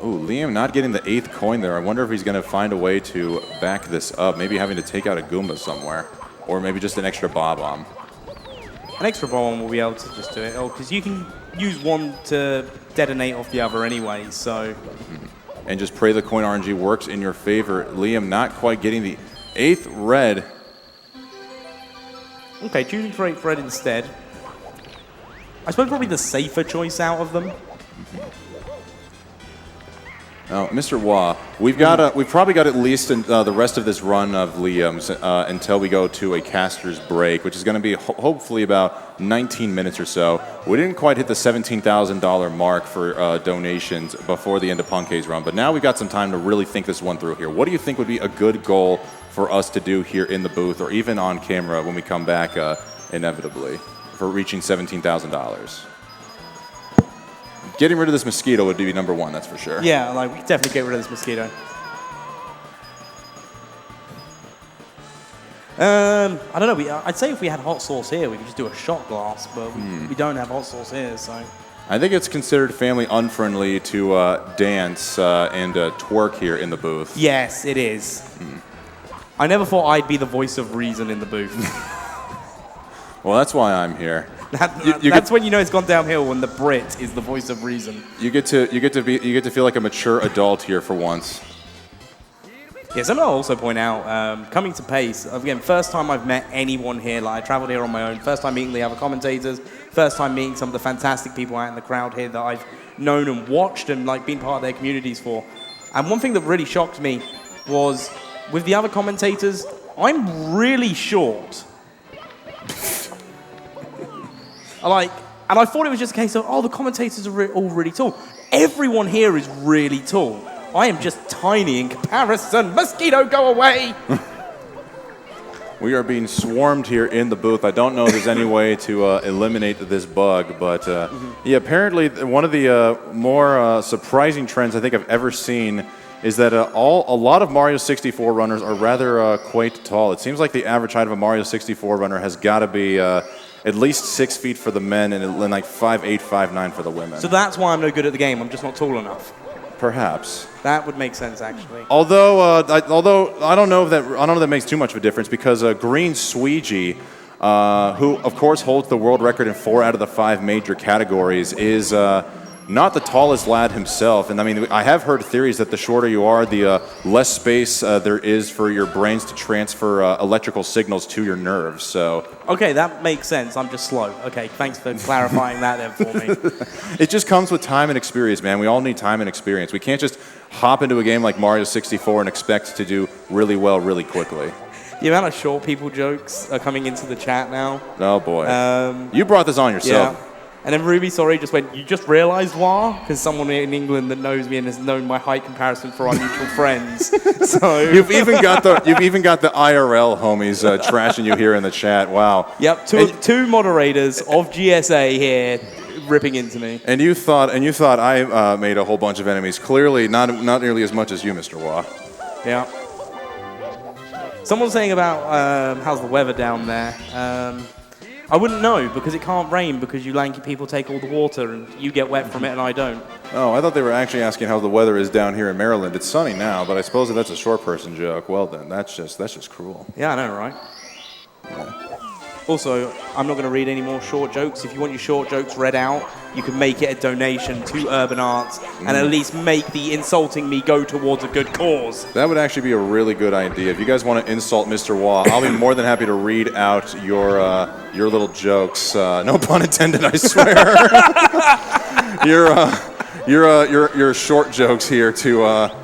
Ooh, Liam not getting the 8th coin there. I wonder if he's going to find a way to back this up. Maybe having to take out a Goomba somewhere. Or maybe just an extra Bob-omb. An extra Bob-omb will be able to just do it. Oh, because you can use one to detonate off the other anyway, so... And just pray the coin RNG works in your favor. Liam not quite getting the 8th red. Okay, choosing for 8th red instead. I suppose probably the safer choice out of them. Now, Mr. Waugh, we've probably got at least the rest of this run of Liam's until we go to a caster's break, which is going to be hopefully about 19 minutes or so. We didn't quite hit the $17,000 mark for donations before the end of Punkay's run, but now we've got some time to really think this one through here. What do you think would be a good goal for us to do here in the booth or even on camera when we come back inevitably for reaching $17,000? Getting rid of this mosquito would be number one, that's for sure. Yeah, we could definitely get rid of this mosquito. I don't know. I'd say if we had hot sauce here, we could just do a shot glass, but we don't have hot sauce here, so... I think it's considered family unfriendly to dance and twerk here in the booth. Yes, it is. I never thought I'd be the voice of reason in the booth. Well, that's why I'm here. That's when you know it's gone downhill, when the Brit is the voice of reason. You get to feel like a mature adult here for once. Yes, and I'll also point out, coming to PACE, again, first time I've met anyone here. I traveled here on my own. First time meeting the other commentators. First time meeting some of the fantastic people out in the crowd here that I've known and watched and been part of their communities for. And one thing that really shocked me was with the other commentators, I'm really short. And I thought it was just a case of, the commentators are all really tall. Everyone here is really tall. I am just tiny in comparison. Mosquito, go away! We are being swarmed here in the booth. I don't know if there's any way to eliminate this bug, but yeah, apparently one of the more surprising trends I think I've ever seen is that a lot of Mario 64 runners are rather quite tall. It seems like the average height of a Mario 64 runner has got to be at least 6 feet for the men and like 5'8", 5'9" for the women. So that's why I'm no good at the game. I'm just not tall enough. Perhaps. That would make sense, actually. Although I don't know if that makes too much of a difference because Green Sweegie, who of course holds the world record in 4 out of the 5 major categories, is not the tallest lad himself. And I mean, I have heard theories that the shorter you are, the less space there is for your brains to transfer electrical signals to your nerves. So. Okay, that makes sense. I'm just slow. Okay, thanks for clarifying that then for me. It just comes with time and experience, man. We all need time and experience. We can't just hop into a game like Mario 64 and expect to do really well really quickly. The amount of short people jokes are coming into the chat now. Oh, boy. You brought this on yourself. Yeah. And then Ruby, sorry, just went, you just realized why? Because someone in England that knows me and has known my height comparison for our mutual friends. So you've even got the IRL homies trashing you here in the chat. Wow. Yep, two moderators of GSA here ripping into me. And you thought I made a whole bunch of enemies. Clearly not nearly as much as you, Mr. Wah. Yeah. Someone's saying about how's the weather down there. I wouldn't know because it can't rain because you lanky people take all the water and you get wet from it and I don't. Oh, I thought they were actually asking how the weather is down here in Maryland. It's sunny now, but I suppose that's a short person joke. Well then, that's just cruel. Yeah, I know, right? Yeah. Also, I'm not going to read any more short jokes. If you want your short jokes read out, you can make it a donation to Urban Arts and at least make the insulting me go towards a good cause. That would actually be a really good idea. If you guys want to insult Mr. Wah, I'll be more than happy to read out your little jokes. No pun intended, I swear. your short jokes here to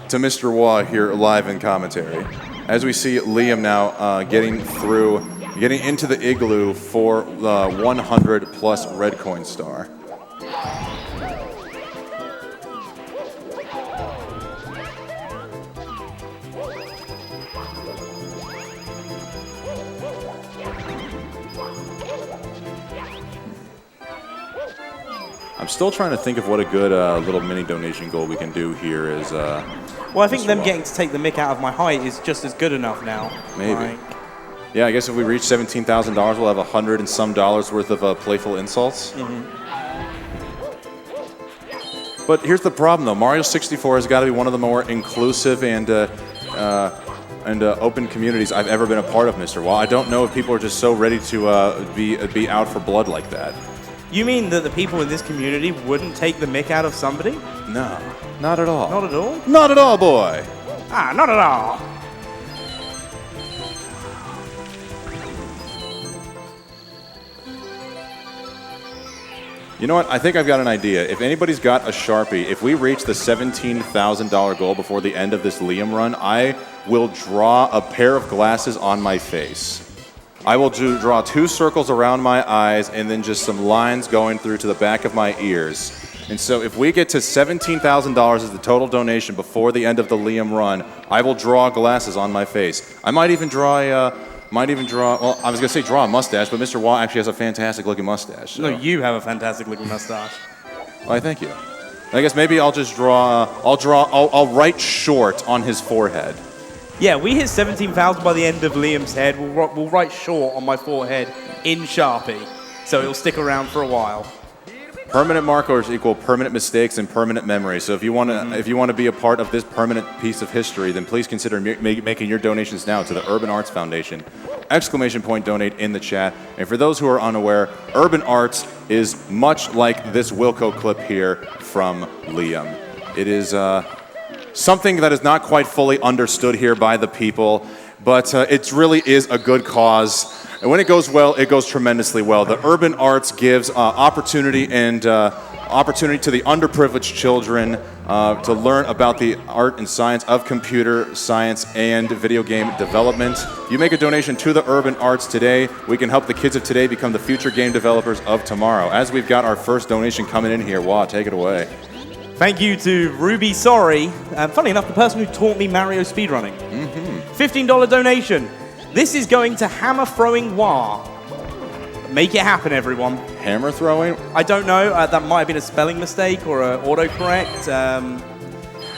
Mr. Wah here live in commentary. As we see Liam now getting into the igloo for the 100 plus red coin star. I'm still trying to think of what a good little mini donation goal we can do here is. Well, I think them getting to take the mick out of my height is just as good enough now. Maybe. Yeah, I guess if we reach $17,000, we'll have $100 and some worth of playful insults. Mm-hmm. But here's the problem, though. Mario 64 has got to be one of the more inclusive and open communities I've ever been a part of, Mr. Wah. I don't know if people are just so ready to be out for blood like that. You mean that the people in this community wouldn't take the mick out of somebody? No, not at all. Not at all? Not at all, boy. Not at all. You know what? I think I've got an idea. If anybody's got a Sharpie, if we reach the $17,000 goal before the end of this Liam run, I will draw a pair of glasses on my face. I will draw 2 circles around my eyes and then just some lines going through to the back of my ears. And so if we get to $17,000 as the total donation before the end of the Liam run, I will draw glasses on my face. I might even draw well, I was going to say draw a mustache, but Mr. Wah actually has a fantastic looking mustache. So. No, you have a fantastic looking mustache. Why, thank you. I guess maybe I'll just I'll write short on his forehead. Yeah, we hit 17,000 by the end of Liam's head. We'll write short on my forehead in Sharpie, so it'll stick around for a while. Permanent markers equal permanent mistakes and permanent memory. So if you want to be a part of this permanent piece of history, then please consider making your donations now to the Urban Arts Foundation. ! Donate in the chat. And for those who are unaware, Urban Arts is much like this Wilco clip here from Liam. It is something that is not quite fully understood here by the people, but it really is a good cause. And when it goes well, it goes tremendously well. The Urban Arts gives opportunity to the underprivileged children to learn about the art and science of computer science and video game development. You make a donation to the Urban Arts today, we can help the kids of today become the future game developers of tomorrow. As we've got our first donation coming in here, Wah, take it away. Thank you to Ruby Sorry. Funny enough, the person who taught me Mario speedrunning. $15 donation. This is going to Hammer Throwing Wah. Make it happen, everyone. Hammer throwing? I don't know. That might have been a spelling mistake or an autocorrect.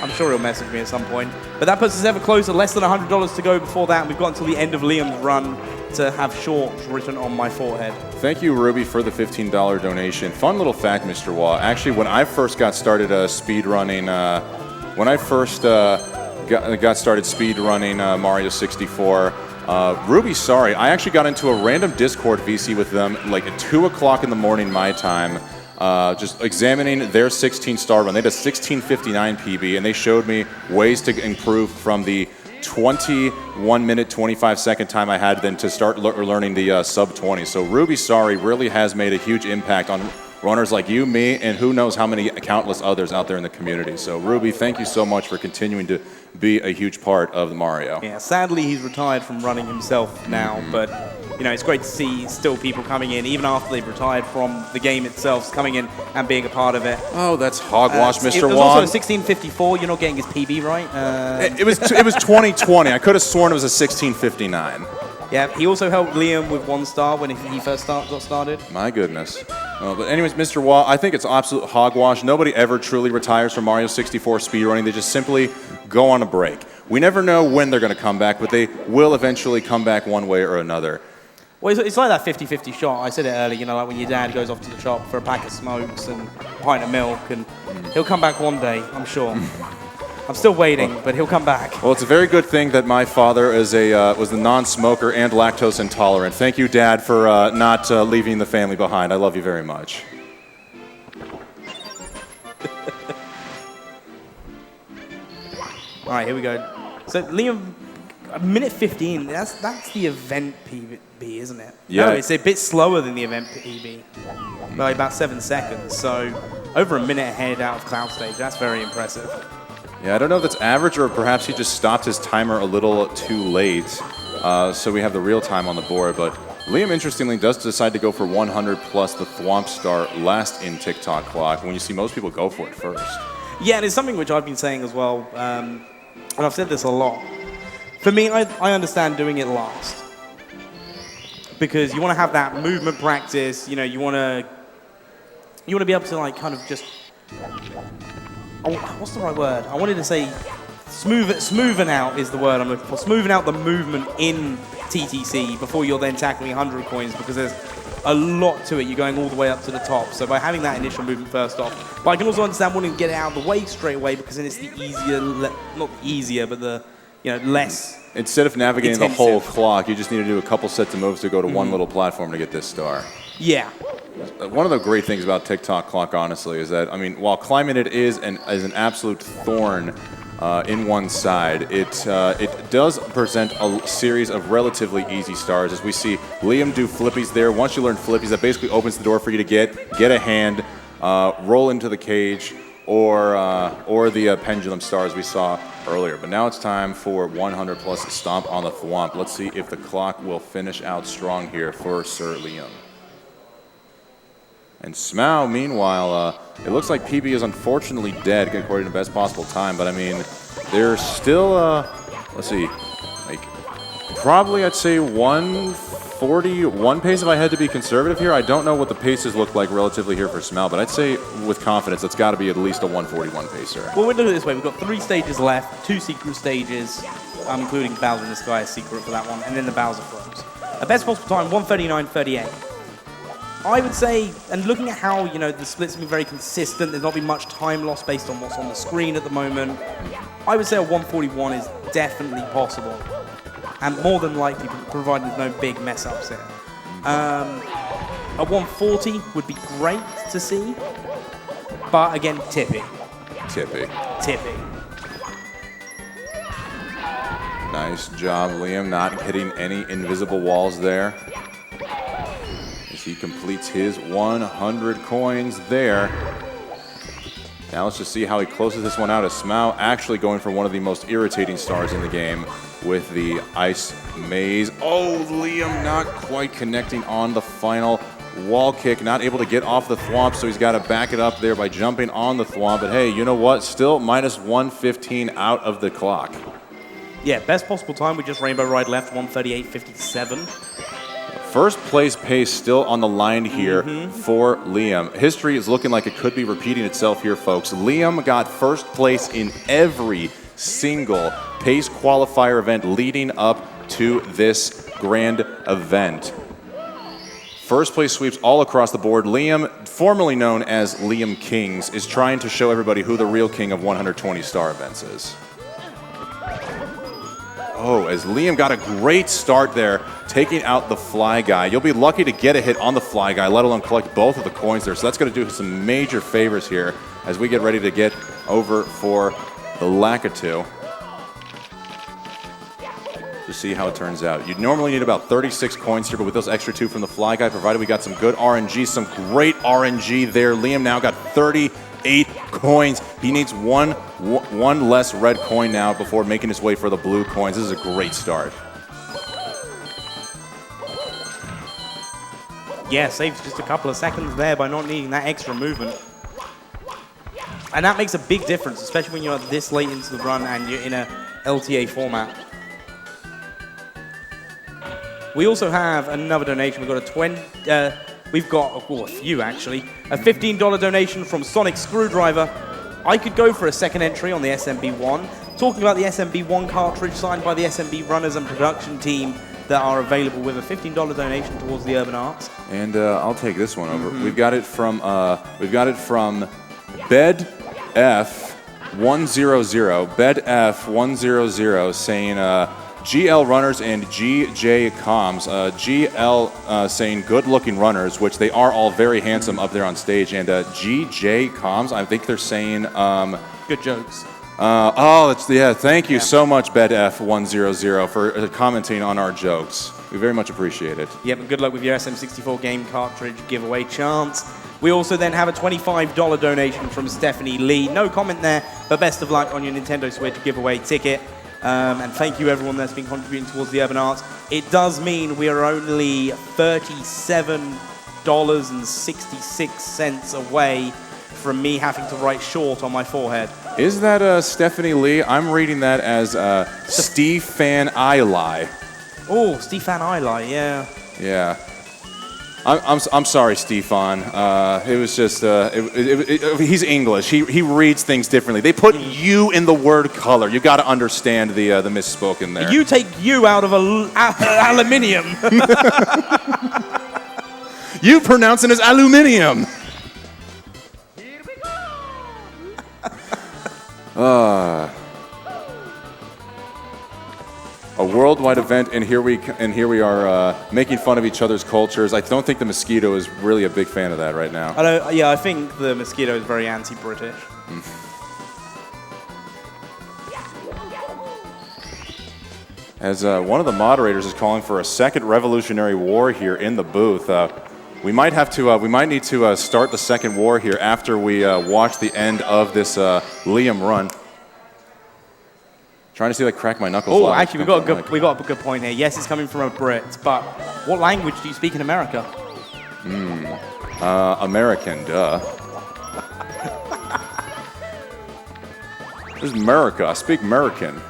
I'm sure he'll message me at some point. But that puts us ever closer. Less than $100 to go before that. And we've got until the end of Liam's run to have shorts written on my forehead. Thank you, Ruby, for the $15 donation. Fun little fact, Mr. Wah. Actually, when I first got started speedrunning, Mario 64, Ruby Sorry, I actually got into a random Discord VC with them like at 2 o'clock in the morning my time, just examining their 16-star run. They had a 16:59 PB, and they showed me ways to improve from the 21-minute, 25-second time I had then to start learning the sub-20. So Ruby Sorry really has made a huge impact on runners like you, me, and who knows how many countless others out there in the community. So Ruby, thank you so much for continuing to be a huge part of the Mario. Yeah, sadly he's retired from running himself now, but you know, it's great to see still people coming in, even after they've retired from the game itself, coming in and being a part of it. Oh, that's hogwash, Mr. It was Wong. also a 16:54. You're not getting his PB right. It was 2020. I could have sworn it was a 16:59. Yeah, he also helped Liam with 1 star when he first got started. My goodness. But anyways, Mr. Wah, I think it's absolute hogwash. Nobody ever truly retires from Mario 64 speedrunning. They just simply go on a break. We never know when they're going to come back, but they will eventually come back one way or another. Well, it's like that 50-50 shot. I said it earlier, you know, like when your dad goes off to the shop for a pack of smokes and a pint of milk, and he'll come back one day, I'm sure. I'm still waiting, but he'll come back. Well, it's a very good thing that my father was a non-smoker and lactose intolerant. Thank you, Dad, for not leaving the family behind. I love you very much. All right, here we go. So Liam, a minute 15. That's the event PB, isn't it? Yeah. No, it's a bit slower than the event PB, by about 7 seconds. So over a minute ahead out of Cloud Stage. That's very impressive. Yeah, I don't know if that's average or perhaps he just stopped his timer a little too late. So we have the real time on the board. But Liam, interestingly, does decide to go for 100 plus the Thwomp Star last in TikTok clock when you see most people go for it first. Yeah, and it's something which I've been saying as well, and I've said this a lot. For me, I understand doing it last. Because you want to have that movement practice, you know, you want to be able to like kind of just, what's the right word? I wanted to say smoothen out is the word I'm looking for. Smoothing out the movement in TTC before you're then tackling 100 coins, because there's a lot to it. You're going all the way up to the top. So by having that initial movement first off, but I can also understand wanting to get it out of the way straight away, because then it's the easier, not easier, but the less. Instead of navigating intensive. the whole clock, you just need to do a couple sets of moves to go to one little platform to get this star. Yeah. One of the great things about TikTok clock, honestly, is that, I mean, while climbing it is an absolute thorn in one side, it does present a series of relatively easy stars. As we see Liam do flippies there. Once you learn flippies, that basically opens the door for you to get a hand, roll into the cage, or the pendulum stars we saw earlier. But now it's time for 100 plus stomp on the Thwomp. Let's see if the clock will finish out strong here for Sir Liam. And Smough, meanwhile, it looks like PB is unfortunately dead according to best possible time. But I mean, there's still, let's see, like probably I'd say 141 pace if I had to be conservative here. I don't know what the paces look like relatively here for Smough, but I'd say with confidence it's got to be at least a 141 pacer. Well, we're looking at it this way. We've got 3 stages left, 2 secret stages, including Bowser in the Sky is secret for that one, and then the Bowser throws. A best possible time, 139.38. I would say, and looking at how, the splits have been very consistent, there's not been much time lost based on what's on the screen at the moment, I would say a 141 is definitely possible. And more than likely, provided there's no big mess-ups here. A 140 would be great to see, but again, tippy. Nice job, Liam, not hitting any invisible walls there. As he completes his 100 coins there. Now let's just see how he closes this one out, as Smough actually going for one of the most irritating stars in the game with the Ice Maze. Oh, Liam not quite connecting on the final wall kick, not able to get off the thwomp, so he's got to back it up there by jumping on the thwomp. But hey, you know what? Still minus 115 out of the clock. Yeah, best possible time. We just Rainbow Ride left, 138.57. First place pace still on the line here for Liam. History is looking like it could be repeating itself here, folks. Liam got first place in every single pace qualifier event leading up to this grand event. First place sweeps all across the board. Liam, formerly known as Liam Kings, is trying to show everybody who the real king of 120 star events is. Oh, as Liam got a great start there, taking out the fly guy. You'll be lucky to get a hit on the fly guy, let alone collect both of the coins there. So that's going to do some major favors here as we get ready to get over for the Lakitu. To see how it turns out. You'd normally need about 36 coins here, but with those extra 2 from the fly guy, provided we got some good RNG, some great RNG there. Liam now got 38 coins. He needs one less red coin now before making his way for the blue coins. This is a great start. Yeah, saves just a couple of seconds there by not needing that extra movement. And that makes a big difference, especially when you're this late into the run and you're in a LTA format. We also have another donation. We've got a few actually. A $15 donation from Sonic Screwdriver. I could go for a second entry on the SMB1. Talking about the SMB1 cartridge signed by the SMB runners and production team that are available with a $15 donation towards the Urban Arts. And I'll take this one over. We've got it from Bed F100. Bed F100 saying. GL Runners and GJ Comms. GL saying good-looking runners, which they are all very handsome up there on stage. And GJ Comms, I think they're saying... good jokes. Thank you so much, BedF100, for commenting on our jokes. We very much appreciate it. Yep, and good luck with your SM64 game cartridge giveaway chance. We also then have a $25 donation from Stephanie Lee. No comment there, but best of luck on your Nintendo Switch giveaway ticket. And thank you everyone that's been contributing towards the Urban Arts. It does mean we are only $37.66 away from me having to write short on my forehead. Is that Stephanie Lee? I'm reading that as Stefan Eili. Oh, Stefan Eili, yeah. Yeah. I'm sorry, Stefan. It was just he's English. He reads things differently. They put "you" in the word color. You got to understand the misspoken there. You take "you" out of aluminium. You pronounce it as aluminium. A worldwide event, and here we are making fun of each other's cultures. I don't think the Mosquito is really a big fan of that right now. I think the Mosquito is very anti-British. As one of the moderators is calling for a second Revolutionary War here in the booth, we might need to start the second war here after we watch the end of this Liam run. Trying to see like crack my knuckles. Oh, actually, we got a good point here. Yes, it's coming from a Brit, but what language do you speak in America? American, duh. This is America. I speak American.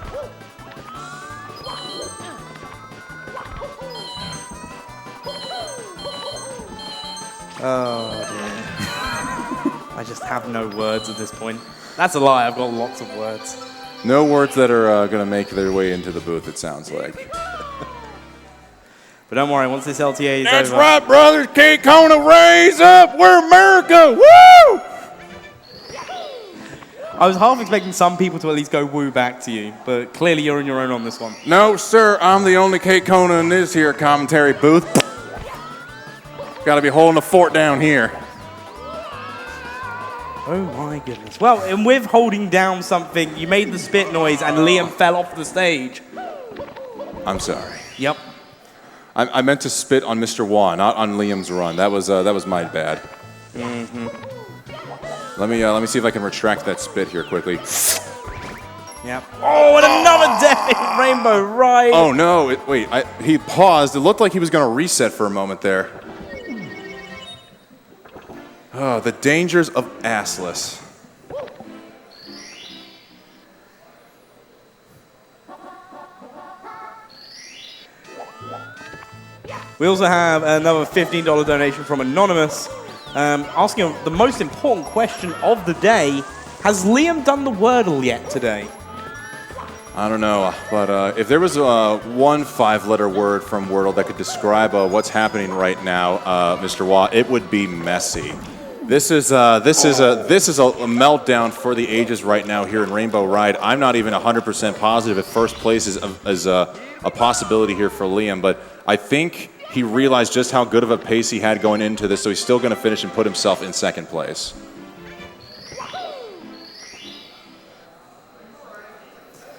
Oh dear. I just have no words at this point. That's a lie. I've got lots of words. No words that are going to make their way into the booth, it sounds like. But don't worry, once this LTA is That's over... right, brothers. K-Kona, raise up. We're America. Woo! I was half expecting some people to at least go woo back to you, but clearly you're on your own on this one. No, sir. I'm the only K-Kona in this here commentary booth. Got to be holding the fort down here. Oh my goodness. Well, and with holding down something, you made the spit noise and Liam fell off the stage. I'm sorry. Yep. I meant to spit on Mr. Wan, not on Liam's run. That was my bad. Let me see if I can retract that spit here quickly. Yep. Oh, and another death in Rainbow Ride. Oh no! He paused. It looked like he was going to reset for a moment there. Oh, the dangers of assless. We also have another $15 donation from Anonymous, asking the most important question of the day. Has Liam done the Wordle yet today? I don't know, but if there was one 5-letter word from Wordle that could describe what's happening right now, Mr. Waugh, it would be messy. This is a meltdown for the ages right now here in Rainbow Ride. I'm not even 100% positive if first place is a possibility here for Liam, but I think he realized just how good of a pace he had going into this, so he's still going to finish and put himself in second place.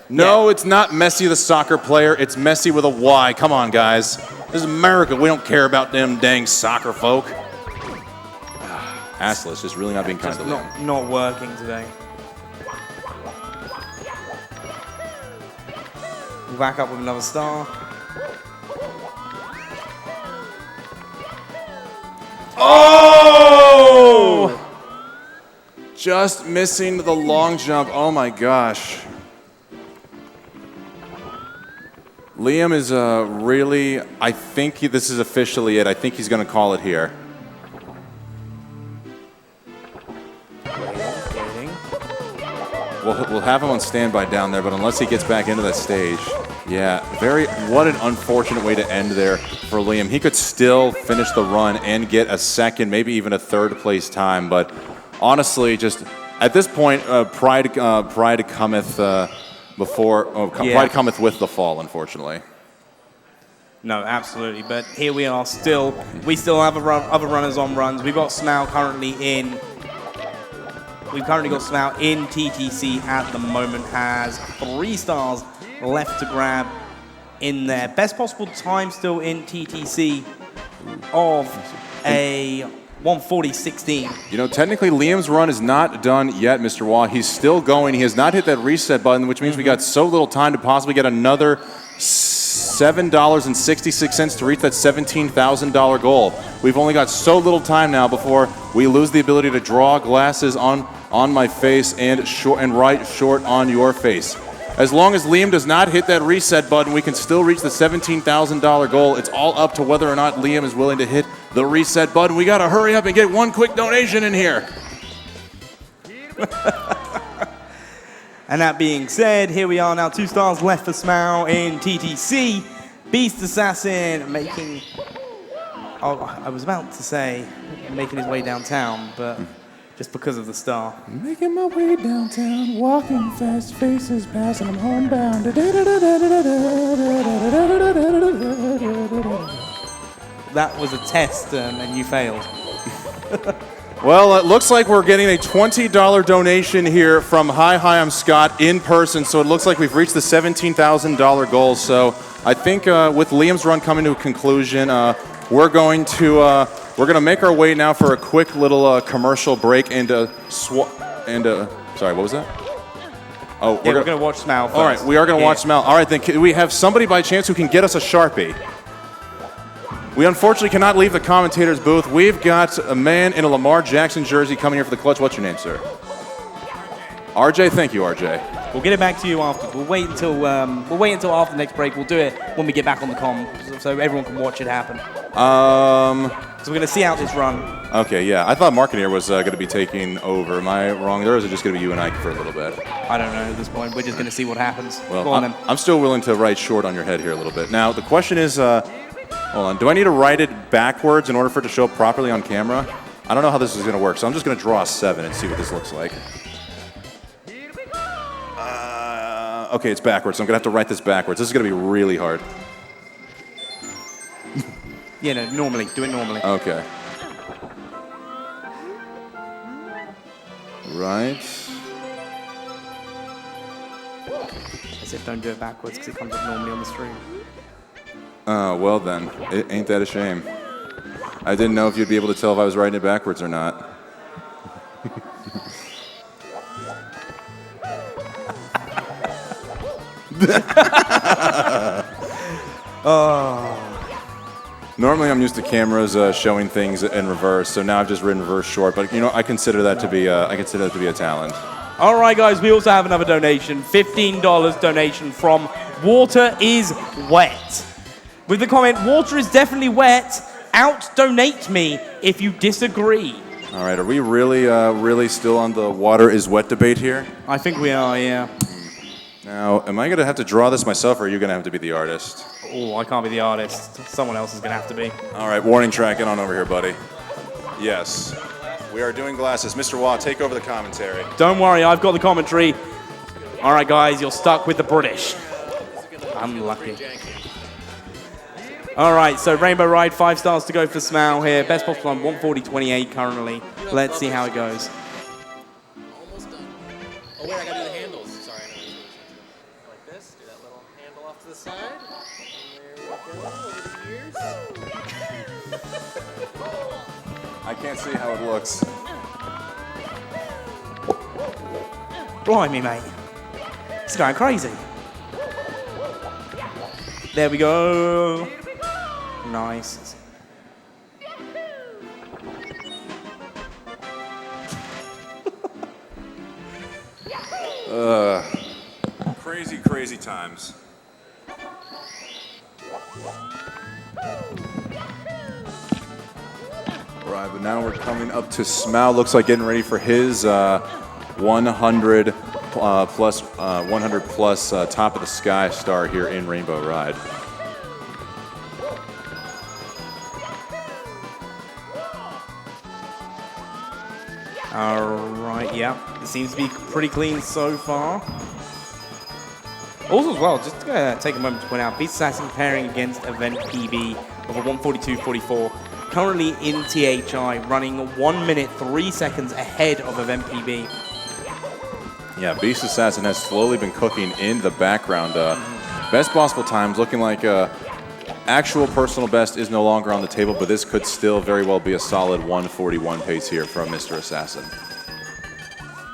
No, it's not Messi the soccer player. It's Messi with a Y. Come on, guys. This is America. We don't care about them dang soccer folk. Assless, just really not being kind to Liam. Not working today. We'll back up with another star. Oh! Just missing the long jump. Oh my gosh. Liam is really, I think this is officially it. I think he's going to call it here. We'll have him on standby down there, but unless he gets back into that stage, yeah, what an unfortunate way to end there for Liam. He could still finish the run and get a second, maybe even a third place time, but honestly, just at this point, pride cometh pride cometh with the fall, unfortunately. No, absolutely. But here we are still. We still have other runners on runs. We've got Smau currently in. We've currently got Smau in TTC at the moment. Has 3 stars left to grab in there. Best possible time still in TTC of a 1:40.16. You know, technically Liam's run is not done yet, Mr. Waugh. He's still going. He has not hit that reset button, which means we got so little time to possibly get another $7.66 to reach that $17,000 goal. We've only got so little time now before we lose the ability to draw glasses on my face and right short on your face. As long as Liam does not hit that reset button, we can still reach the $17,000 goal. It's all up to whether or not Liam is willing to hit the reset button. We got to hurry up and get one quick donation in here. And that being said, here we are now. 2 stars left for Smau in TTC. Beast Assassin making... Oh, I was about to say making his way downtown, but just because of the star. Making my way downtown, walking fast, faces passing, I'm homebound. That was a test, and you failed. Well, it looks like we're getting a $20 donation here from Hi, I'm Scott in person, so it looks like we've reached the $17,000 goal. So I think with Liam's run coming to a conclusion, we're going to make our way now for a quick little commercial break and sorry, what was that? Oh, we're going to watch Smau first. All right, we are going to watch Smau. All right, then can we have somebody by chance who can get us a Sharpie? We unfortunately cannot leave the commentator's booth. We've got a man in a Lamar Jackson jersey coming here for the clutch. What's your name, sir? RJ. Thank you, RJ. We'll get it back to you after. We'll wait until after the next break. We'll do it when we get back on the comm, so everyone can watch it happen. So we're going to see out this run. Okay, yeah. I thought Marketeer was going to be taking over. Am I wrong there, or is it just going to be you and I for a little bit? I don't know at this point. We're just going to see what happens. Well, Go on, then. I'm still willing to write short on your head here a little bit. Now, the question is, hold on. Do I need to write it backwards in order for it to show up properly on camera? I don't know how this is going to work, so I'm just going to draw a 7 and see what this looks like. Okay, it's backwards, so I'm going to have to write this backwards. This is going to be really hard. Yeah, no, normally. Do it normally. Okay. Right. I said don't do it backwards because it comes up normally on the screen. Well then, ain't that a shame? I didn't know if you'd be able to tell if I was writing it backwards or not. normally I'm used to cameras showing things in reverse, so now I've just ridden reverse short. But you know, I consider that to be a talent. All right, guys, we also have another donation, $15 donation from Water is Wet. With the comment, water is definitely wet, out-donate me if you disagree. All right, are we really still on the water is wet debate here? I think we are, yeah. Now, am I going to have to draw this myself, or are you going to have to be the artist? Oh, I can't be the artist. Someone else is going to have to be. All right, warning track, get on over here, buddy. Yes. We are doing glasses. Mr. Watt, take over the commentary. Don't worry, I've got the commentary. All right, guys, you're stuck with the British. Unlucky. All right, so Rainbow Ride, 5 stars to go for Smile here. Best possible time, 140.28 currently. Let's see how it goes. Almost done. Oh, wait, I got to do the handles. Sorry, I know. Like this. Do that little handle off to the side. And there we go. Over the ears. I can't see how it looks. Blimey, mate. It's going crazy. There we go. Nice. Crazy, crazy times. Right, but now we're coming up to Smile. Looks like getting ready for his 100 plus top of the sky star here in Rainbow Ride. All right, yeah. It seems to be pretty clean so far. Also as well, just to take a moment to point out, Beast Assassin pairing against Event PB of a 142.44. Currently in THI, running 1 minute 3 seconds ahead of Event PB. Yeah, Beast Assassin has slowly been cooking in the background. Best possible times, looking like actual personal best is no longer on the table, but this could still very well be a solid 141 pace here from Mr. Assassin.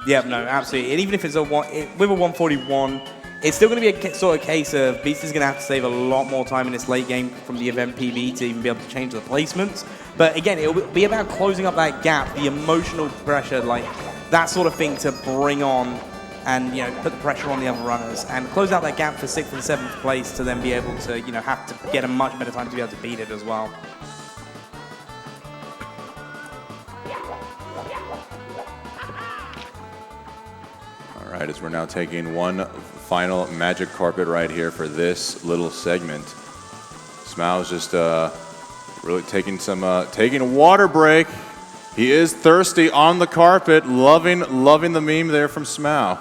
Yep, no, absolutely. And even if it's with a 141, it's still going to be a sort of case of Beast is going to have to save a lot more time in this late game from the event PB to even be able to change the placements. But again, it'll be about closing up that gap, the emotional pressure, like that sort of thing to bring on and, you know, put the pressure on the other runners and close out that gap for 6th and 7th place to then be able to, you know, have to get a much better time to be able to beat it as well. All right, as we're now taking one final magic carpet right here for this little segment. Smile's just really taking a water break. He is thirsty on the carpet, loving the meme there from Smile.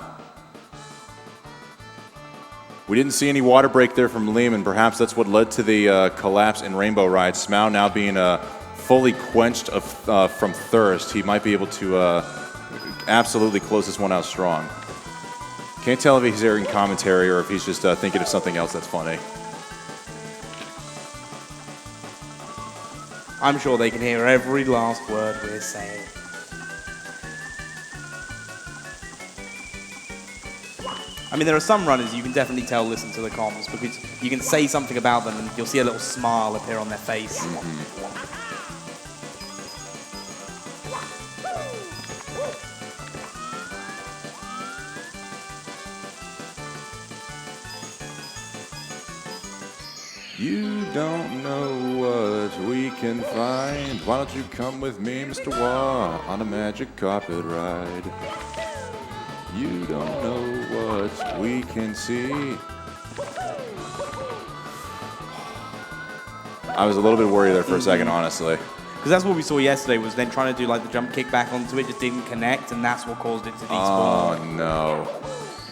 We didn't see any water break there from Liam, and perhaps that's what led to the collapse in Rainbow Ride. Smile now being fully quenched from thirst. He might be able to absolutely close this one out strong. Can't tell if he's hearing commentary or if he's just thinking of something else that's funny. I'm sure they can hear every last word we're saying. I mean, there are some runners you can definitely tell listen to the comms because you can say something about them and you'll see a little smile appear on their face. Mm-hmm. You don't know what we can find. Why don't you come with me, Mr. Wah, on a magic carpet ride? You don't know what we can see. I was a little bit worried there for a second, honestly. Because that's what we saw yesterday, was then trying to do like the jump kick back onto it, just didn't connect, and that's what caused it to despawn. Oh, no.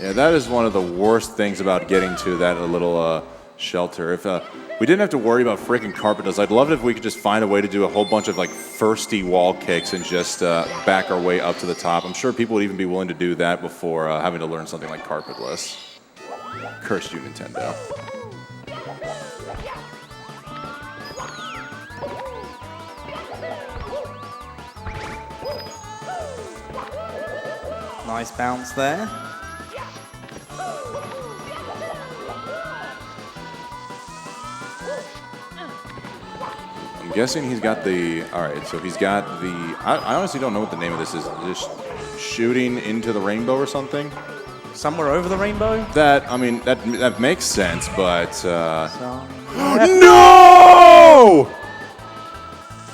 Yeah, that is one of the worst things about getting to that little shelter. If we didn't have to worry about freaking carpet dust, I'd love it if we could just find a way to do a whole bunch of like firsty wall kicks and just back our way up to the top. I'm sure people would even be willing to do that before having to learn something like carpetless. Curse you, Nintendo. Nice bounce there. I'm guessing he's got the, all right, so he's got the, I honestly don't know what the name of this is. Just shooting into the rainbow or something? Somewhere over the rainbow? That, I mean, that makes sense, but, No!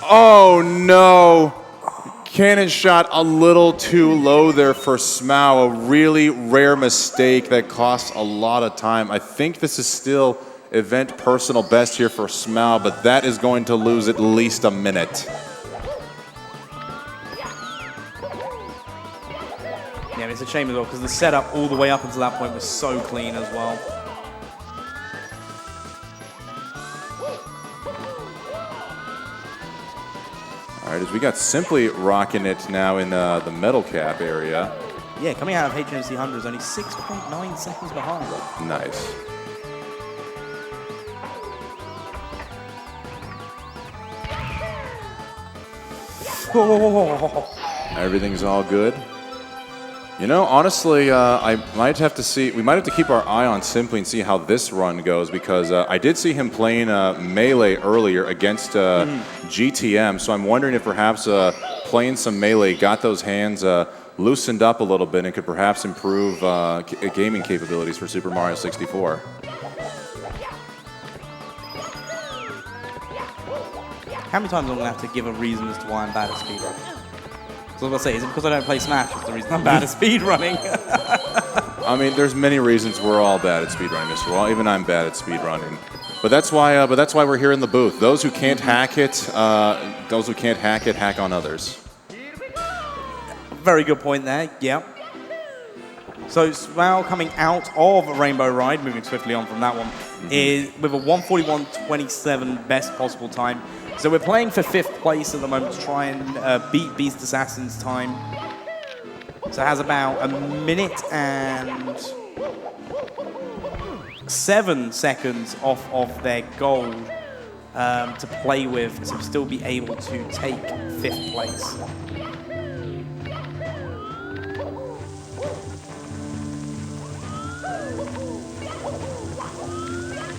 Oh no! Cannon shot a little too low there for Smau. A really rare mistake that costs a lot of time. I think this is still event personal best here for Smau, but that is going to lose at least a minute. Yeah, it's a shame as well because the setup all the way up until that point was so clean as well. All right, as we got Simply rocking it now in the metal cap area. Yeah, coming out of HMC 100 is only 6.9 seconds behind. Nice. Everything's all good. You know, honestly, I might have to see. We might have to keep our eye on Simply and see how this run goes because I did see him playing melee earlier against GTM. So I'm wondering if perhaps playing some melee got those hands loosened up a little bit and could perhaps improve gaming capabilities for Super Mario 64. How many times am I going to have to give a reason as to why I'm bad at speedrunning? So I was going to say, is it because I don't play Smash? That's the reason I'm bad at speedrunning. I mean, there's many reasons we're all bad at speedrunning, Mr. Wall. Even I'm bad at speedrunning. But that's why we're here in the booth. Those who can't hack it, hack on others. Very good point there, yeah. So Smau coming out of Rainbow Ride, moving swiftly on from that one, is with a 1:41.27 best possible time. So we're playing for 5th place at the moment to try and beat Beast Assassin's time. So it has about a minute and 7 seconds off of their goal to play with to still be able to take 5th place.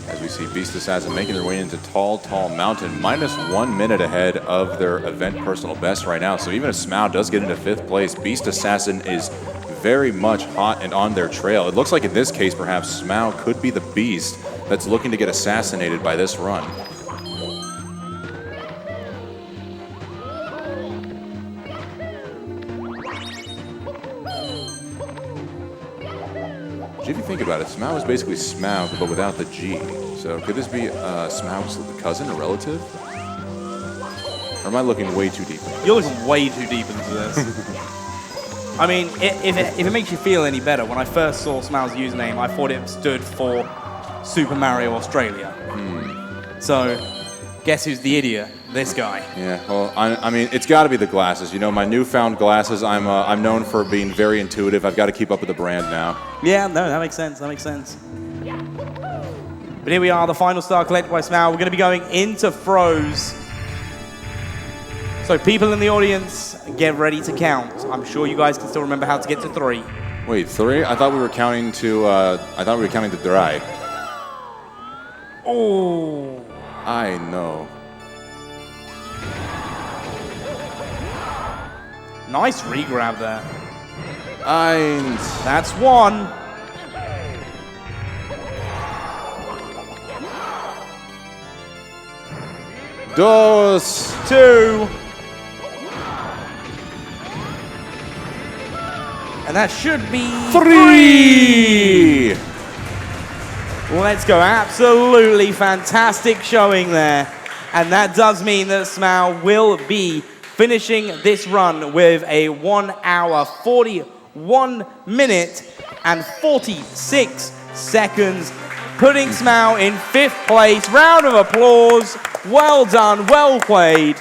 As we see Beast Assassin making their way into Tall, Tall Mountain, minus 1 minute ahead of their event personal best right now. So even if Smau does get into 5th place, Beast Assassin is very much hot and on their trail. It looks like in this case, perhaps Smau could be the Beast that's looking to get assassinated by this run. If you think about it, Smau is basically Smaug, but without the G. So could this be Smaug's cousin or relative? Or am I looking way too deep? You're looking way too deep into this. I mean, if it makes you feel any better, when I first saw Smau's username, I thought it stood for Super Mario Australia. So, guess who's the idiot? This guy. Yeah, well, I mean, it's got to be the glasses. You know, my newfound glasses, I'm known for being very intuitive. I've got to keep up with the brand now. Yeah, no, that makes sense. That makes sense. But here we are, the final star collected by Smau. We're going to be going into throws. So people in the audience, get ready to count. I'm sure you guys can still remember how to get to 3. Wait, 3? I thought we were counting to. dry. Oh. I know. Nice regrab there. Eins. That's 1. Dos. 2. And that should be 3. Let's go. Absolutely fantastic showing there. And that does mean that Smau will be finishing this run with a 1 hour, 41 minute and 46 seconds, putting Smau in 5th place. Round of applause. Well done, well played.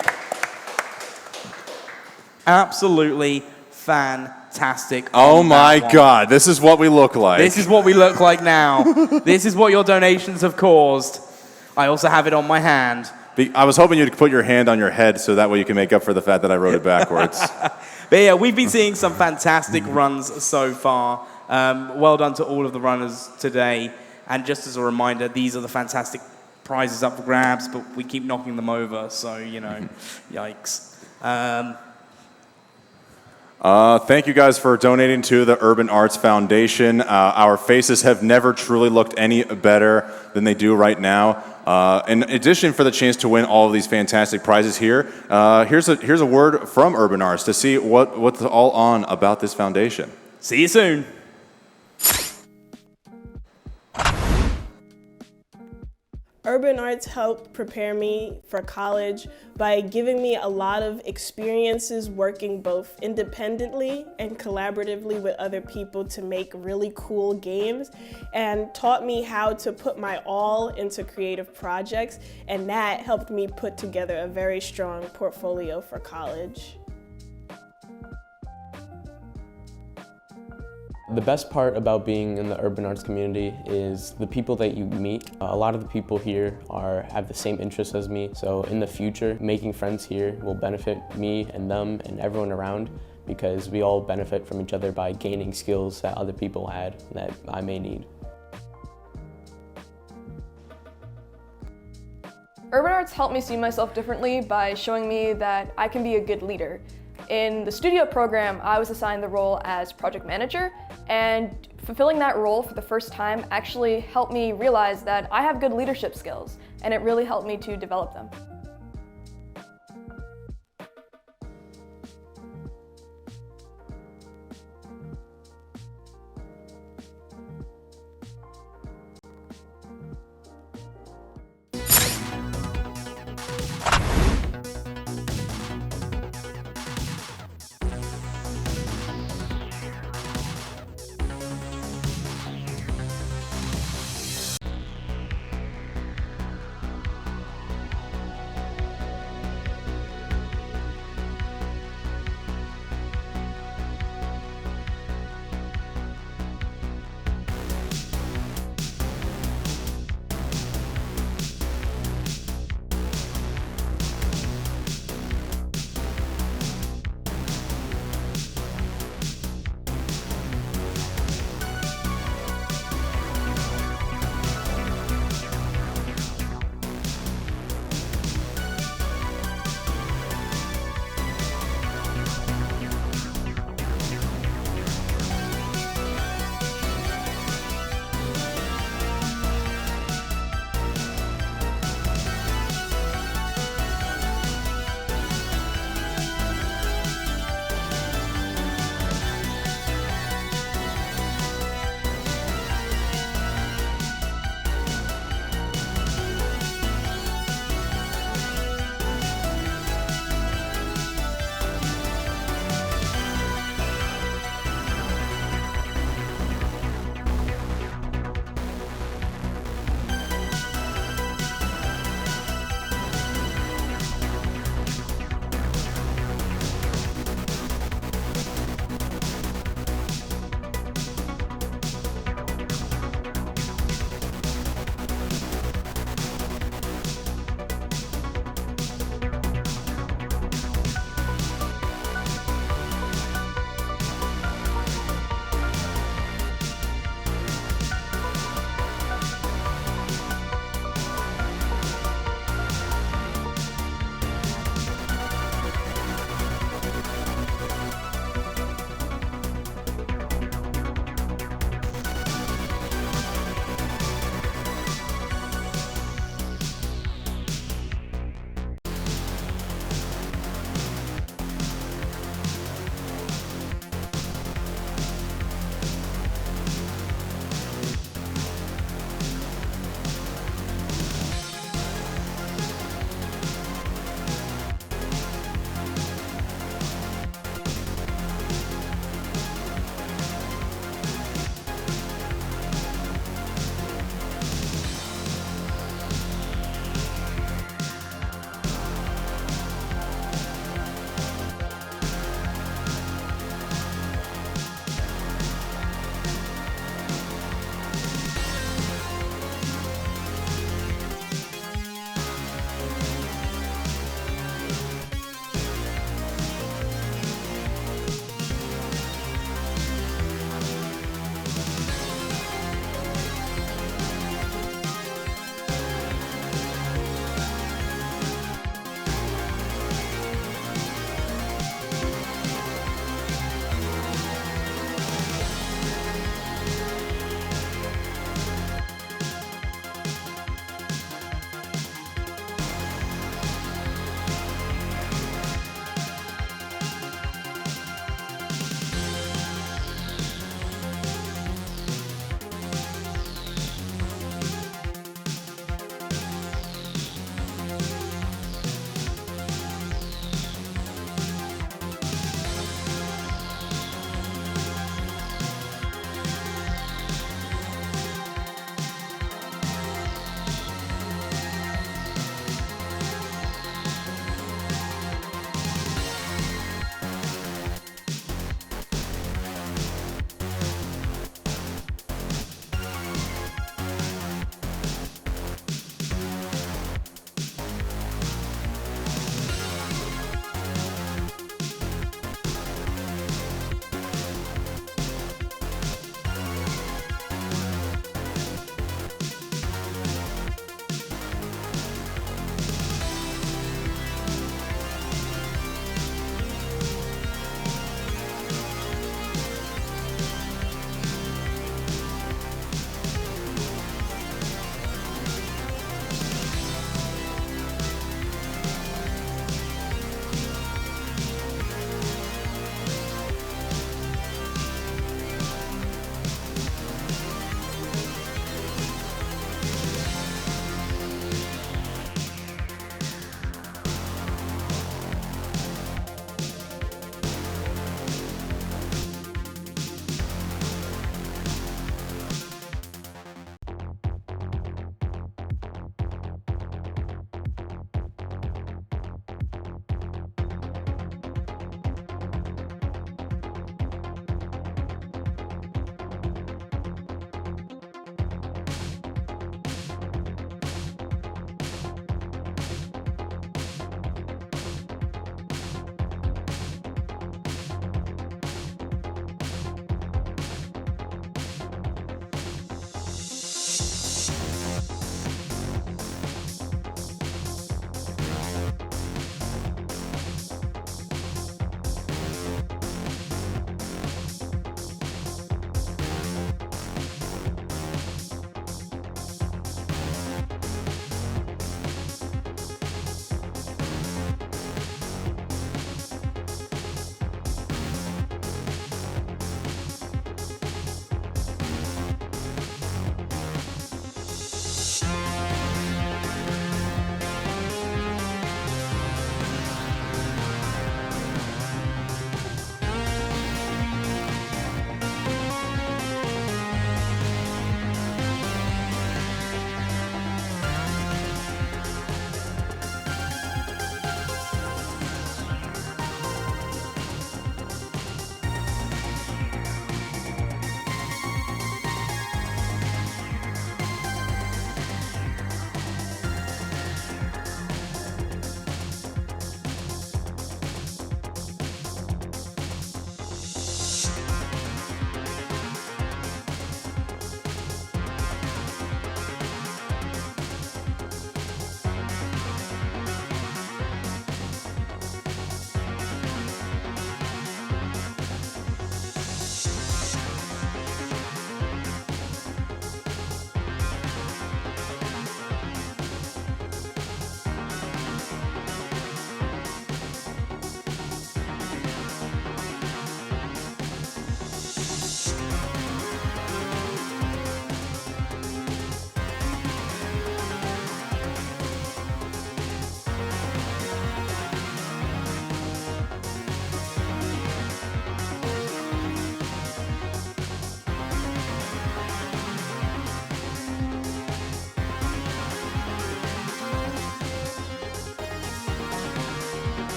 Absolutely fantastic. Oh my God, this is what we look like. This is what we look like now. This is what your donations have caused. I also have it on my hand. I was hoping you'd put your hand on your head so that way you can make up for the fact that I wrote it backwards. But yeah, we've been seeing some fantastic runs so far. Well done to all of the runners today. And just as a reminder, these are the fantastic prizes up for grabs, but we keep knocking them over, so, you know, yikes. Thank you guys for donating to the Urban Arts Foundation. Our faces have never truly looked any better than they do right now. In addition, for the chance to win all of these fantastic prizes here, here's a word from Urban Arts to see what's all on about this foundation. See you soon. Urban Arts helped prepare me for college by giving me a lot of experiences working both independently and collaboratively with other people to make really cool games, and taught me how to put my all into creative projects, and that helped me put together a very strong portfolio for college. The best part about being in the urban arts community is the people that you meet. A lot of the people here have the same interests as me, so in the future, making friends here will benefit me and them and everyone around, because we all benefit from each other by gaining skills that other people had that I may need. Urban Arts helped me see myself differently by showing me that I can be a good leader. In the studio program, I was assigned the role as project manager, and fulfilling that role for the first time actually helped me realize that I have good leadership skills, and it really helped me to develop them.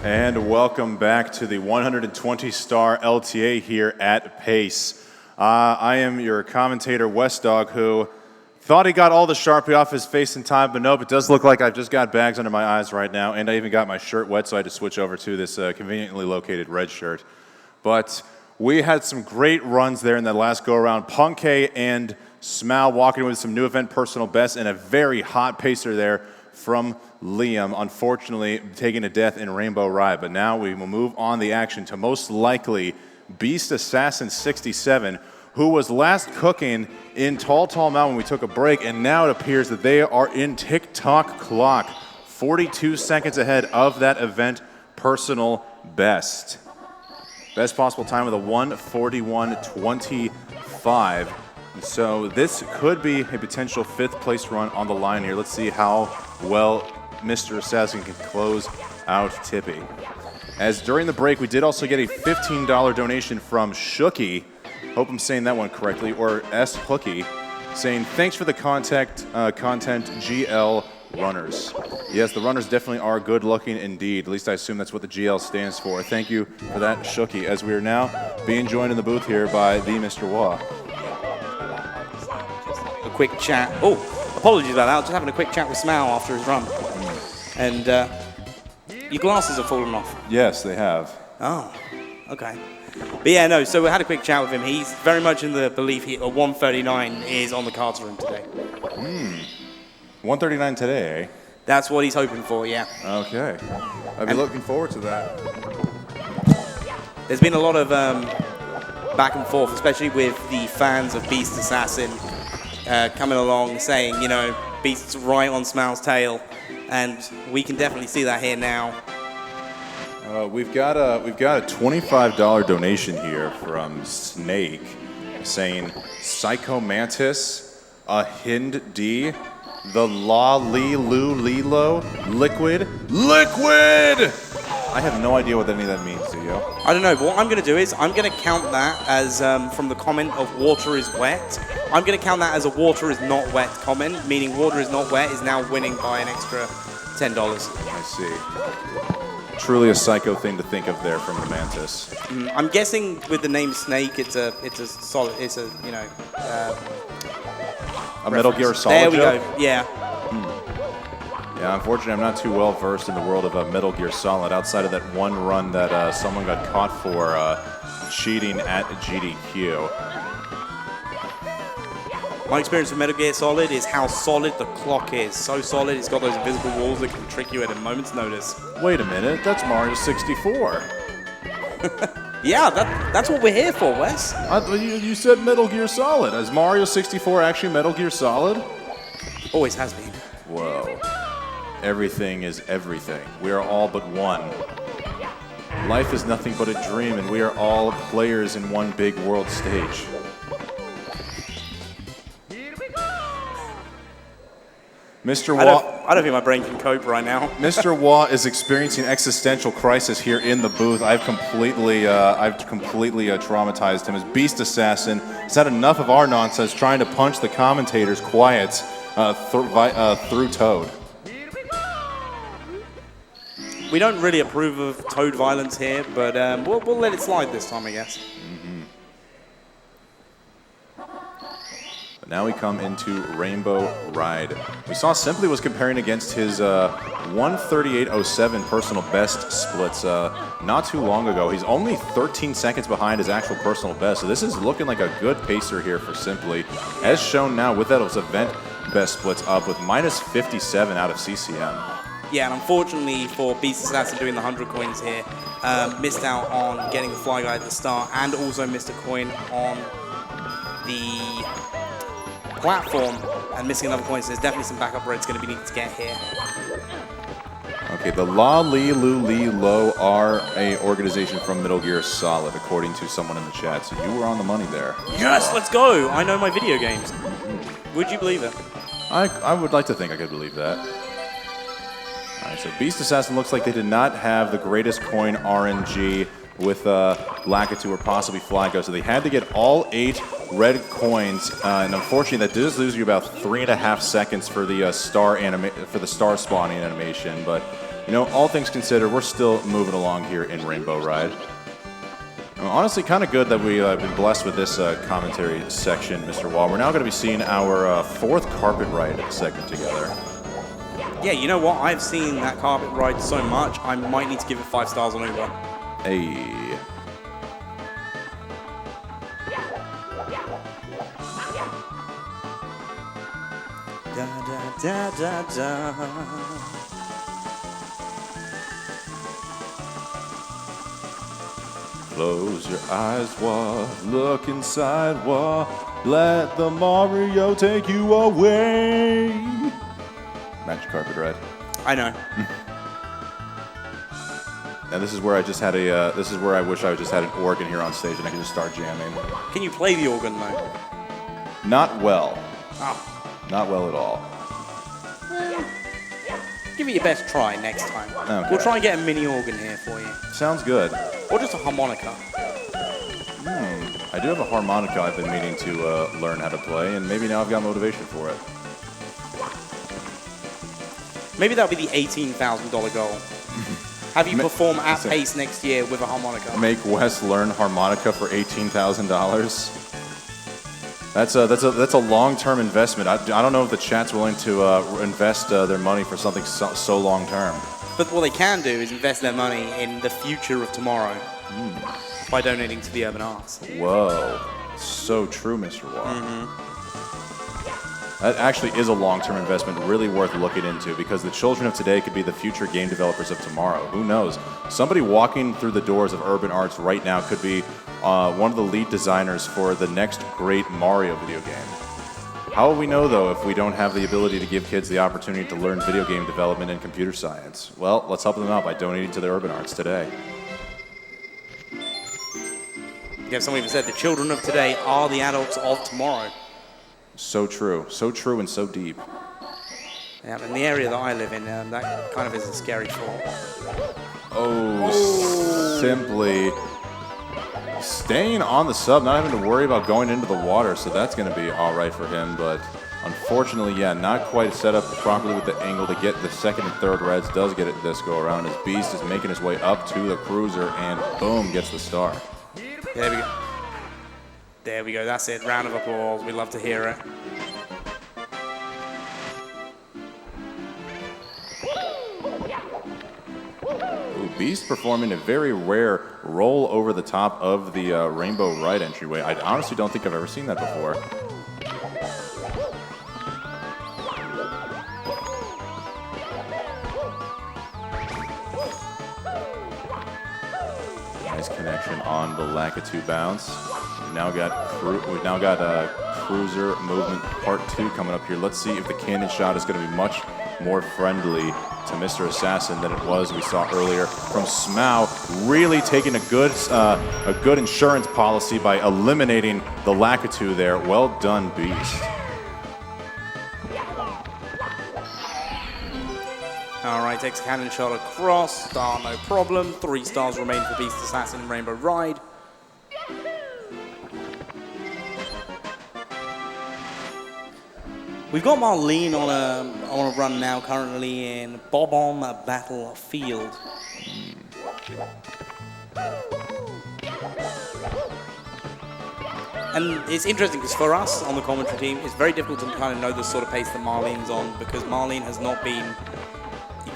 And welcome back to the 120-star LTA here at Pace. I am your commentator, West Dog, who thought he got all the Sharpie off his face in time, but nope, it does look like I've just got bags under my eyes right now, and I even got my shirt wet, so I had to switch over to this conveniently located red shirt. But we had some great runs there in that last go-around. Punkay and Smal walking with some new event personal bests, and a very hot pacer there from Liam, unfortunately taking a death in Rainbow Ride. But now we will move on the action to most likely Beast Assassin 67, who was last cooking in Tall Mountain when we took a break, and now it appears that they are in tick-tock clock, 42 seconds ahead of that event personal best. Best possible time with a 1:41.25. So this could be a potential 5th place run on the line here. Let's see how well Mr. Assassin can close out Tippy. As during the break, we did also get a $15 donation from Shooky, hope I'm saying that one correctly, or S. Hooky, saying, thanks for the content, GL runners. Yes, the runners definitely are good looking indeed. At least I assume that's what the GL stands for. Thank you for that, Shooky, as we are now being joined in the booth here by the Mr. Wah. A quick chat. Oh, apologies about that. I was just having a quick chat with Smal after his run. And your glasses have fallen off. Yes, they have. Oh, okay. But yeah, no, so we had a quick chat with him. He's very much in the belief a 139 is on the cards for him today. 139 today, eh? That's what he's hoping for, yeah. Okay. I'll be looking forward to that. There's been a lot of back and forth, especially with the fans of Beast Assassin coming along saying, you know, Beast's right on Smal's tail, and we can definitely see that here now. We've got a $25 donation here from Snake saying Psycho Mantis, a Hind D, the La Li Lu Lilo, Liquid. I have no idea what any of that means, do you? I don't know, but what I'm going to do is I'm going to count that as from the comment of water is wet. I'm going to count that as a water is not wet comment, meaning water is not wet is now winning by an extra $10. I see. Truly a psycho thing to think of there from the Mantis. I'm guessing with the name Snake, it's a Metal Gear Solid There we joke? go, yeah. Yeah, unfortunately, I'm not too well versed in the world of Metal Gear Solid outside of that one run that someone got caught for cheating at GDQ. My experience with Metal Gear Solid is how solid the clock is. So solid, it's got those invisible walls that can trick you at a moment's notice. Wait a minute, that's Mario 64. Yeah, that's what we're here for, Wes. You said Metal Gear Solid. Is Mario 64 actually Metal Gear Solid? Always has been. Whoa. Everything is everything. We are all but one. Life is nothing but a dream, and we are all players in one big world stage. Mr. Wah, I don't think my brain can cope right now. Mr. Wah is experiencing existential crisis here in the booth. I've completely traumatized him. As Beast Assassin has had enough of our nonsense trying to punch the commentators quiet through Toad. We don't really approve of Toad violence here, but we'll let it slide this time, I guess. Now we come into Rainbow Ride. We saw Simply was comparing against his 1:38.07 personal best splits not too long ago. He's only 13 seconds behind his actual personal best, so this is looking like a good pacer here for Simply. As shown now with that, event best splits up with minus 57 out of CCM. Yeah, and unfortunately for Beast Assassin doing the 100 coins here, missed out on getting the Fly Guy at the start, and also missed a coin on the platform and missing another coin, so there's definitely some backup reds going to be needed to get here. Okay, the La Li Lu Li Lo are a organization from Metal Gear Solid, according to someone in the chat, so you were on the money there. Yes, let's go! I know my video games. Would you believe it? I would like to think I could believe that. Alright, so Beast Assassin looks like they did not have the greatest coin RNG with Lakitu or possibly Flygo, so they had to get all 8 red coins, and unfortunately that does lose you about 3.5 seconds for the star spawning animation, but You know, all things considered, we're still moving along here in Rainbow Ride. Honestly, kind of good that we've been blessed with this commentary section, Mr. Wall. We're now going to be seeing our fourth carpet ride segment together. Yeah, you know what? I've seen that carpet ride so much, I might need to give it 5 stars on Uber. Hey. Da da da da da. Close your eyes, wah, look inside, wah, let the Mario take you away. Magic carpet ride. I know. And this is where I just had a. This is where I wish I just had an organ here on stage and I could just start jamming. Can you play the organ though? Not well. Oh. Not well at all. Give it your best try next time. Okay. We'll try and get a mini organ here for you. Sounds good. Or just a harmonica. I do have a harmonica I've been meaning to learn how to play, and maybe now I've got motivation for it. Maybe that'll be the $18,000 goal. Have you perform at Pace next year with a harmonica? Make Wes learn harmonica for $18,000. That's a long-term investment. I don't know if the chat's willing to invest their money for something so long-term. But what they can do is invest their money in the future of tomorrow by donating to the Urban Arts. Whoa, so true, Mr. Wall. That actually is a long-term investment, really worth looking into, because the children of today could be the future game developers of tomorrow. Who knows? Somebody walking through the doors of Urban Arts right now could be one of the lead designers for the next great Mario video game. How will we know, though, if we don't have the ability to give kids the opportunity to learn video game development and computer science? Well, let's help them out by donating to the Urban Arts today. Yeah, someone even said the children of today are the adults of tomorrow. So true and so deep. Yeah, in the area that I live in, that kind of is a scary thought. Oh, simply staying on the sub, not having to worry about going into the water, so that's going to be all right for him, but unfortunately, yeah, not quite set up properly with the angle to get the second and third reds. Does get it this go around as Beast is making his way up to the cruiser, and boom, gets the star. There we go. There we go, that's it. Round of applause. We love to hear it. Ooh, Beast performing a very rare roll over the top of the Rainbow Ride entryway. I honestly don't think I've ever seen that before. Nice connection on the Lakitu bounce. We've now got Cruiser Movement Part 2 coming up here. Let's see if the cannon shot is going to be much more friendly to Mr. Assassin than it was we saw earlier from Smough. Really taking a good insurance policy by eliminating the Lakitu there. Well done, Beast. All right, takes a cannon shot across. Star, no problem. 3 stars remain for Beast Assassin and Rainbow Ride. We've got Marlene on a run now, currently in Bob-omb Battlefield. And it's interesting because for us on the commentary team, it's very difficult to kind of know the sort of pace that Marlene's on, because Marlene has not been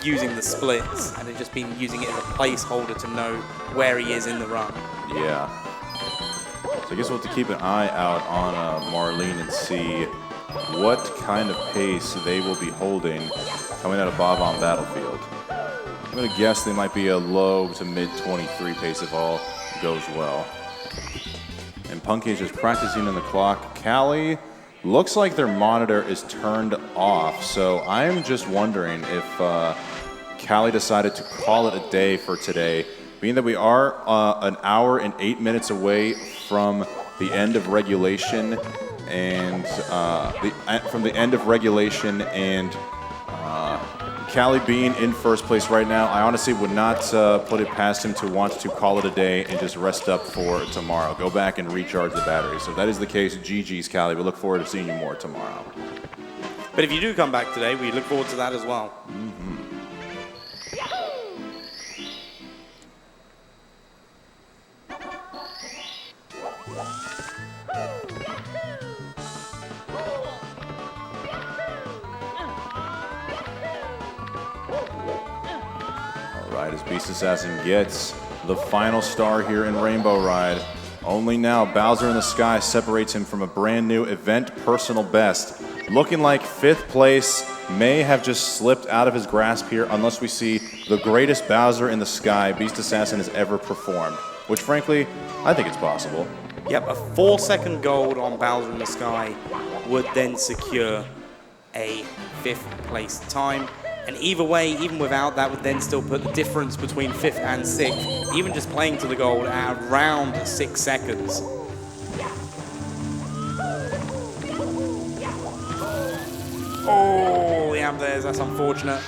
using the splits and has just been using it as a placeholder to know where he is in the run. Yeah. So I guess we'll have to keep an eye out on Marlene and see what kind of pace they will be holding coming out of Bob-omb Battlefield. I'm going to guess they might be a low to mid 23 pace if all goes well. And Punky is just practicing on the clock. Callie, looks like their monitor is turned off, so I'm just wondering if Callie decided to call it a day for today, being that we are an hour and 8 minutes away from the end of regulation, and Callie being in first place right now, I honestly would not put it past him to want to call it a day and just rest up for tomorrow. Go back and recharge the battery. So if that is the case, GG's, Callie. We look forward to seeing you more tomorrow. But if you do come back today, we look forward to that as well. right, as Beast Assassin gets the final star here in Rainbow Ride. Only now, Bowser in the Sky separates him from a brand new event personal best. Looking like 5th place may have just slipped out of his grasp here unless we see the greatest Bowser in the Sky Beast Assassin has ever performed, which frankly, I think it's possible. Yep, a 4-second gold on Bowser in the Sky would then secure a 5th place time. And either way, even without that, would then still put the difference between 5th and 6th, even just playing to the gold, at around 6 seconds. Oh, the amp there, that's unfortunate.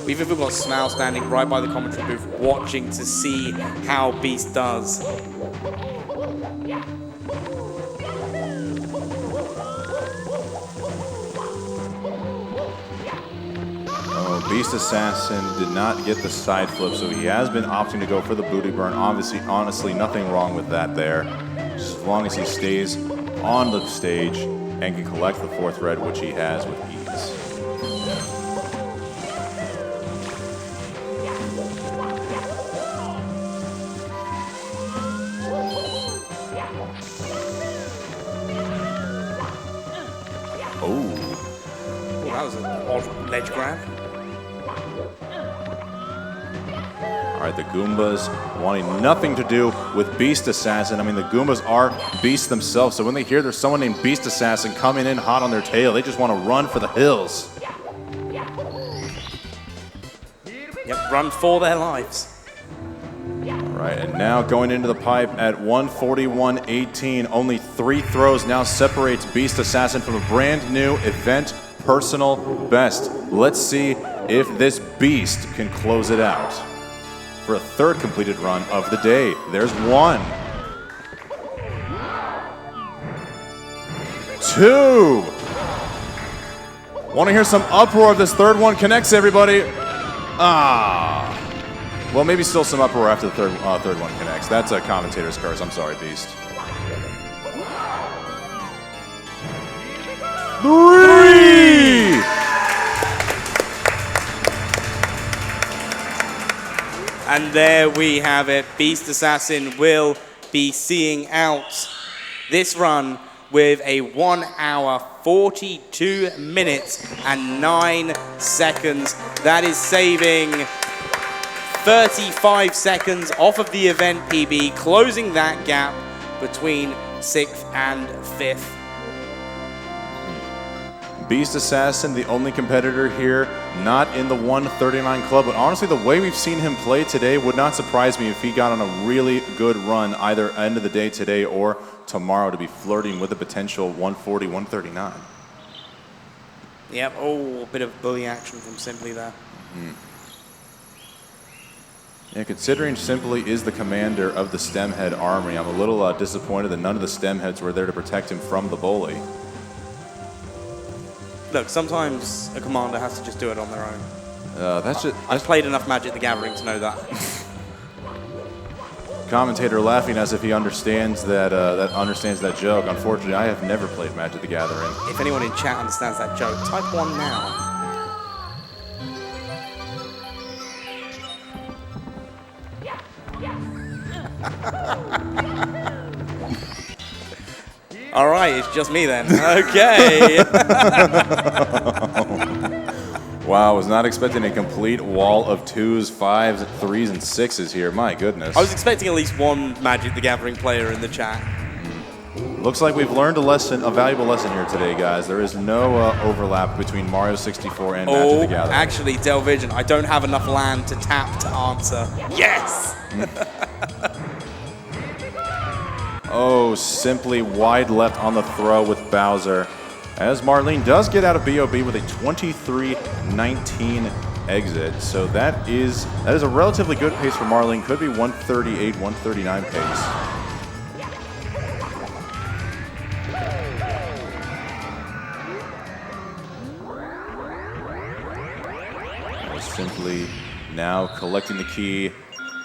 We've even got Smile standing right by the commentary booth, watching to see how Beast does. Beast Assassin did not get the side flip, so he has been opting to go for the booty burn. Obviously, honestly, nothing wrong with that there. Just as long as he stays on the stage and can collect the 4th red, which he has with ease. Oh, that was an odd ledge grab. All right, the Goombas wanting nothing to do with Beast Assassin. I mean, the Goombas are beasts themselves, so when they hear there's someone named Beast Assassin coming in hot on their tail, they just want to run for the hills. Yep, run for their lives. All right, and now going into the pipe at 141.18. Only 3 throws now separates Beast Assassin from a brand new event personal best. Let's see if this beast can close it out for a 3rd completed run of the day. There's 1. 2. Want to hear some uproar if this 3rd one connects, everybody? Well, maybe still some uproar after the third one connects. That's a commentator's curse. I'm sorry, Beast. 3! And there we have it. Beast Assassin will be seeing out this run with a 1 hour, 42 minutes and 9 seconds. That is saving 35 seconds off of the event PB, closing that gap between 6th and 5th. Beast Assassin, the only competitor here, not in the 139 club, but honestly, the way we've seen him play today would not surprise me if he got on a really good run either end of the day today or tomorrow to be flirting with a potential 140, 139. Yep, oh, a bit of bully action from Simply there. Yeah, considering Simply is the commander of the Stemhead Army, I'm a little disappointed that none of the Stemheads were there to protect him from the bully. Look, sometimes a commander has to just do it on their own. I've played enough Magic the Gathering to know that. Commentator laughing as if he understands that that joke. Unfortunately, I have never played Magic the Gathering. If anyone in chat understands that joke, type 1 now. All right, it's just me then. Okay. Wow, was not expecting a complete wall of 2s, 5s, 3s, and 6s here. My goodness. I was expecting at least one Magic the Gathering player in the chat. Looks like we've learned a valuable lesson here today, guys. There is no overlap between Mario 64 and Magic the Gathering. Actually, Delvision, I don't have enough land to tap to answer. Yes! Oh, Simply wide left on the throw with Bowser. As Marlene does get out of BOB with a 23-19 exit. So that is a relatively good pace for Marlene. Could be 138, 139 pace. Simply now collecting the key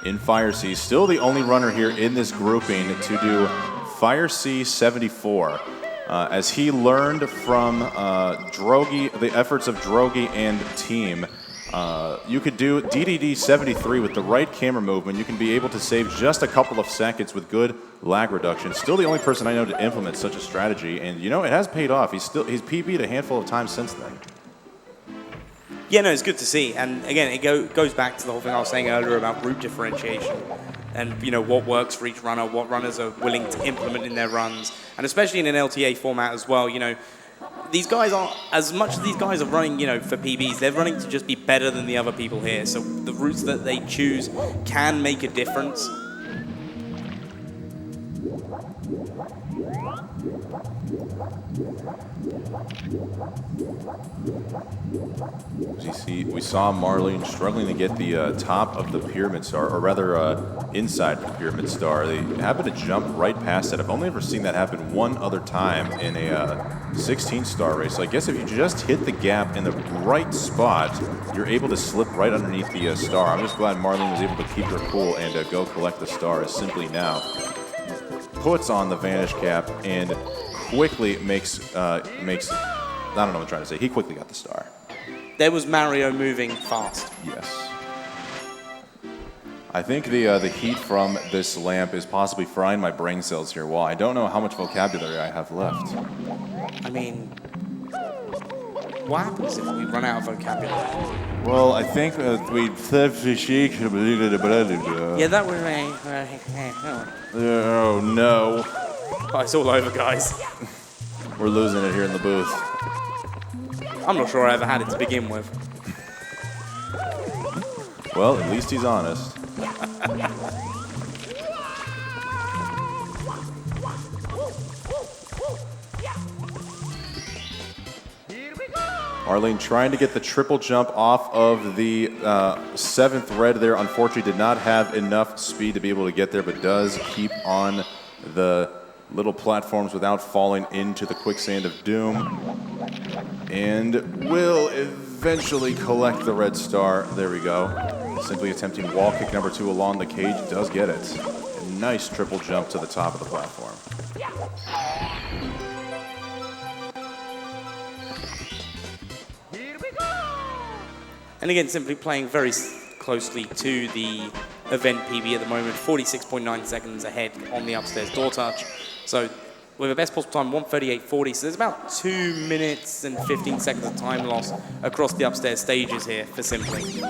in Fire Sea. Still the only runner here in this grouping to do Fire Sea 74. As he learned from Drogi, the efforts of Drogi and team, You could do DDD 73 with the right camera movement. You can be able to save just a couple of seconds with good lag reduction. Still the only person I know to implement such a strategy, and you know, it has paid off. He's PB'd a handful of times since then. Yeah, no, it's good to see. And again, it goes back to the whole thing I was saying earlier about route differentiation and, you know, what works for each runner, what runners are willing to implement in their runs, and especially in an LTA format as well. You know, these guys are, as much as these guys are running, you know, for PBs, they're running to just be better than the other people here. So the routes that they choose can make a difference. As you see, we saw Marlene struggling to get the top of the pyramid star, or rather inside the pyramid star. They happened to jump right past it. I've only ever seen that happen one other time in a 16-star race. So I guess if you just hit the gap in the right spot, you're able to slip right underneath the star. I'm just glad Marlene was able to keep her cool and go collect the star, as Simply now puts on the vanish cap and quickly makes I don't know what I'm trying to say. He quickly got the star. There was Mario moving fast. Yes. I think the heat from this lamp is possibly frying my brain cells here. Well, I don't know how much vocabulary I have left. I mean, what happens if we run out of vocabulary? Well, I think we... Yeah, that would... Oh, no. Oh, it's all over, guys. We're losing it here in the booth. I'm not sure I ever had it to begin with. Well, at least he's honest. Arlene trying to get the triple jump off of the 7th red there. Unfortunately, did not have enough speed to be able to get there, but does keep on the little platforms without falling into the quicksand of doom. And will eventually collect the red star. There we go. Simply attempting wall kick number 2 along the cage. Does get it. A nice triple jump to the top of the platform. And again, Simply playing very closely to the event PB at the moment, 46.9 seconds ahead on the upstairs door touch. So with a best possible time, 1:38.40. So there's about 2 minutes and 15 seconds of time loss across the upstairs stages here for Simply.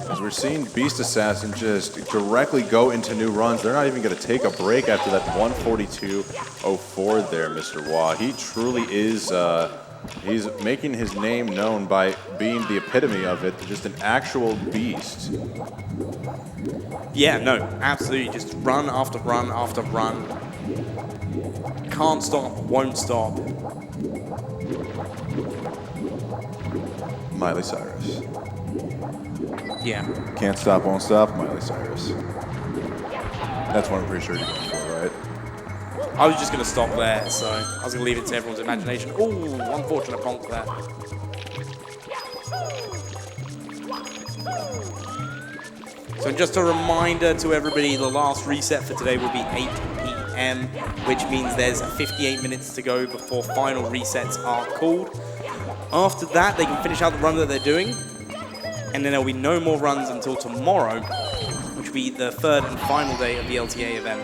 As we're seeing Beast Assassin just directly go into new runs. They're not even going to take a break after that 1:42.04 there, Mr. Wah. He truly is, he's making his name known by being the epitome of it, just an actual beast. Yeah, no, absolutely. Just run after run after run. Can't stop, won't stop. Miley Cyrus. Yeah. Can't stop, won't stop, Miley Cyrus. That's what I'm pretty sure you're going for, right? I was just going to stop there, so I was going to leave it to everyone's imagination. Ooh, unfortunate bonk there. So just a reminder to everybody, the last reset for today will be 8 p.m., which means there's 58 minutes to go before final resets are called. After that, they can finish out the run that they're doing, and then there'll be no more runs until tomorrow, which will be the 3rd and final day of the LTA event.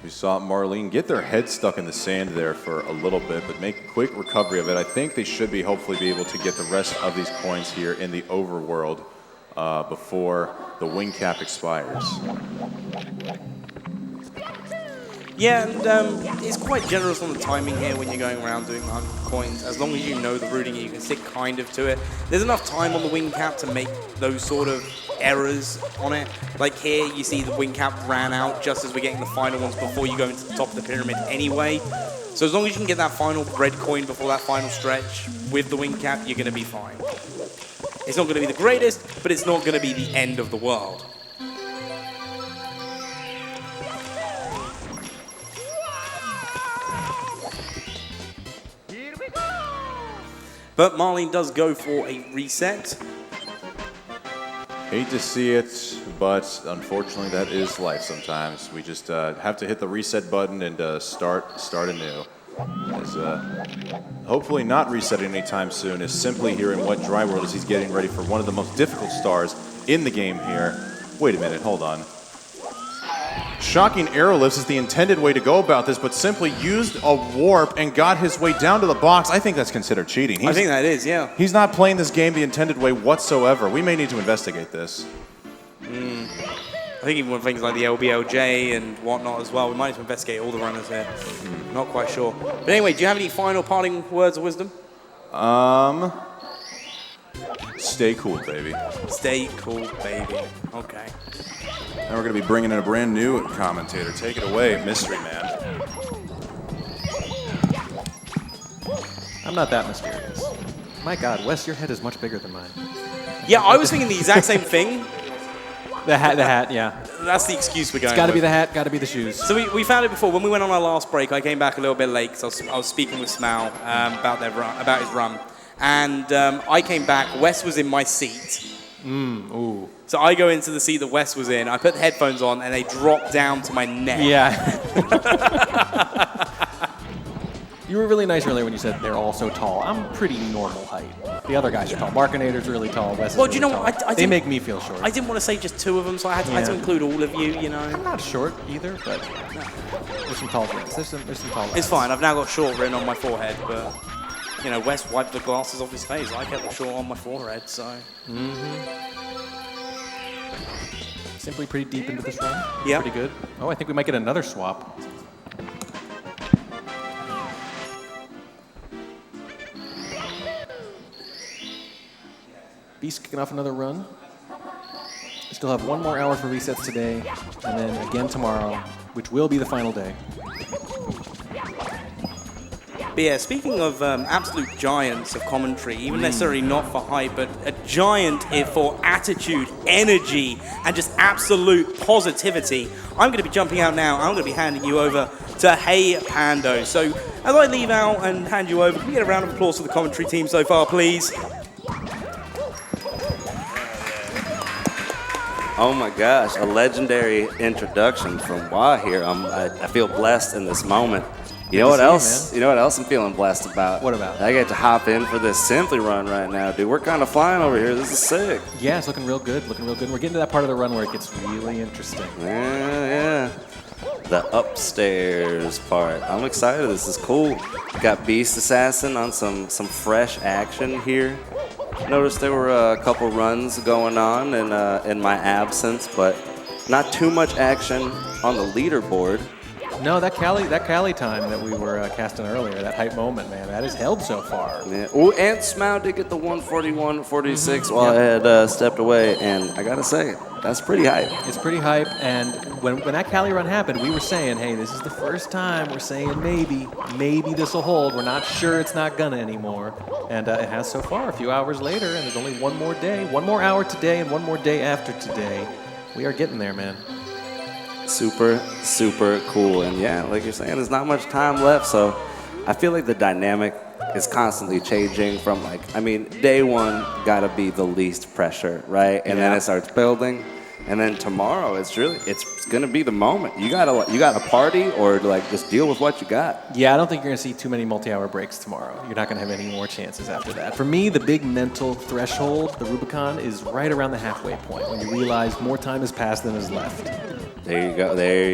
We saw Marlene get their head stuck in the sand there for a little bit, but make a quick recovery of it. I think they should be hopefully be able to get the rest of these coins here in the overworld before the wing cap expires. Yeah, and it's quite generous on the timing here when you're going around doing 100 coins. As long as you know the routing, you can stick kind of to it. There's enough time on the wing cap to make those sort of errors on it. Like here, you see the wing cap ran out just as we're getting the final ones before you go into the top of the pyramid anyway. So as long as you can get that final red coin before that final stretch with the wing cap, you're going to be fine. It's not going to be the greatest, but it's not going to be the end of the world. But Marlene does go for a reset. Hate to see it, but unfortunately that is life sometimes. We just have to hit the reset button and start anew. As, hopefully not resetting anytime soon is simply here in What Dry World as he's getting ready for one of the most difficult stars in the game here. Wait a minute, hold on. Shocking arrow lifts is the intended way to go about this, but simply used a warp and got his way down to the box. I think that's considered cheating. I think that is, yeah. He's not playing this game the intended way whatsoever. We may need to investigate this. I think even with things like the LBLJ and whatnot as well, we might need to investigate all the runners here. Not quite sure. But anyway, do you have any final parting words of wisdom? Stay cool, baby. Stay cool, baby. Okay. Now we're going to be bringing in a brand new commentator. Take it away, Mystery Man. I'm not that mysterious. My God, Wes, your head is much bigger than mine. Yeah, I was thinking the exact same thing. The hat, yeah. That's the excuse we're going It's got to with. be the hat, got to be the shoes. So we found it before. When we went on our last break, I came back a little bit late because I was speaking with Smal about his run. And I came back. Wes was in my seat. Ooh. So I go into the seat that Wes was in. I put the headphones on, and they drop down to my neck. Yeah. You were really nice earlier when you said they're all so tall. I'm pretty normal height. The other guys are tall. Markinator's really tall. Wes is Well, do you know really what? tall. They make me feel short. I didn't want to say just two of them, so I had to include all of you, you know. I'm not short either, but there's some tall guys. There's some tall guys. It's fine. I've now got short written on my forehead, but, you know, Wes wiped the glasses off his face. I kept the short on my forehead, so. Simply pretty deep into this run. Yeah. Pretty good. Oh, I think we might get another swap. Beast kicking off another run. We still have one more hour for resets today, and then again tomorrow, which will be the final day. But yeah, speaking of absolute giants of commentary, even necessarily not for hype, but a giant for attitude, energy, and just absolute positivity, I'm going to be jumping out now. I'm going to be handing you over to Hey Pando. So as I leave out and hand you over, can we get a round of applause for the commentary team so far, please? Oh my gosh, a legendary introduction from Wah here. I feel blessed in this moment. You know what else? You know what else I'm feeling blessed about? What about? I get to hop in for this Simply run right now, dude. We're kind of flying over here. This is sick. Yeah, it's looking real good. Looking real good. We're getting to that part of the run where it gets really interesting. Yeah. The upstairs part. I'm excited. This is cool. Got Beast Assassin on some fresh action here. Noticed there were a couple runs going on in my absence, but not too much action on the leaderboard. No, that Cali time that we were casting earlier, that hype moment, man, that is held so far. Yeah. Oh, and Smow did get the 141.46 while I had stepped away, and I gotta say, that's pretty hype. It's pretty hype, and when that Cali run happened, we were saying, hey, this is the first time we're saying maybe this will hold. We're not sure it's not gonna anymore, and it has so far. A few hours later, and there's only one more day, one more hour today, and one more day after today. We are getting there, man. Super, super cool. And yeah, like you're saying, there's not much time left, so I feel like the dynamic is constantly changing from day one gotta be the least pressure, right? And then it starts building. And then tomorrow it's gonna be the moment. You gotta party or just deal with what you got. Yeah, I don't think you're gonna see too many multi-hour breaks tomorrow. You're not gonna have any more chances after that. For me, the big mental threshold, the Rubicon, is right around the halfway point when you realize more time has passed than is left. There you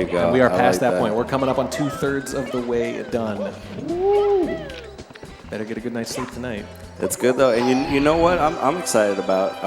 go. And we are past that point. We're coming up on 2/3 of the way done. Woo! Better get a good night's sleep tonight. It's good though, and you know what? I'm excited about.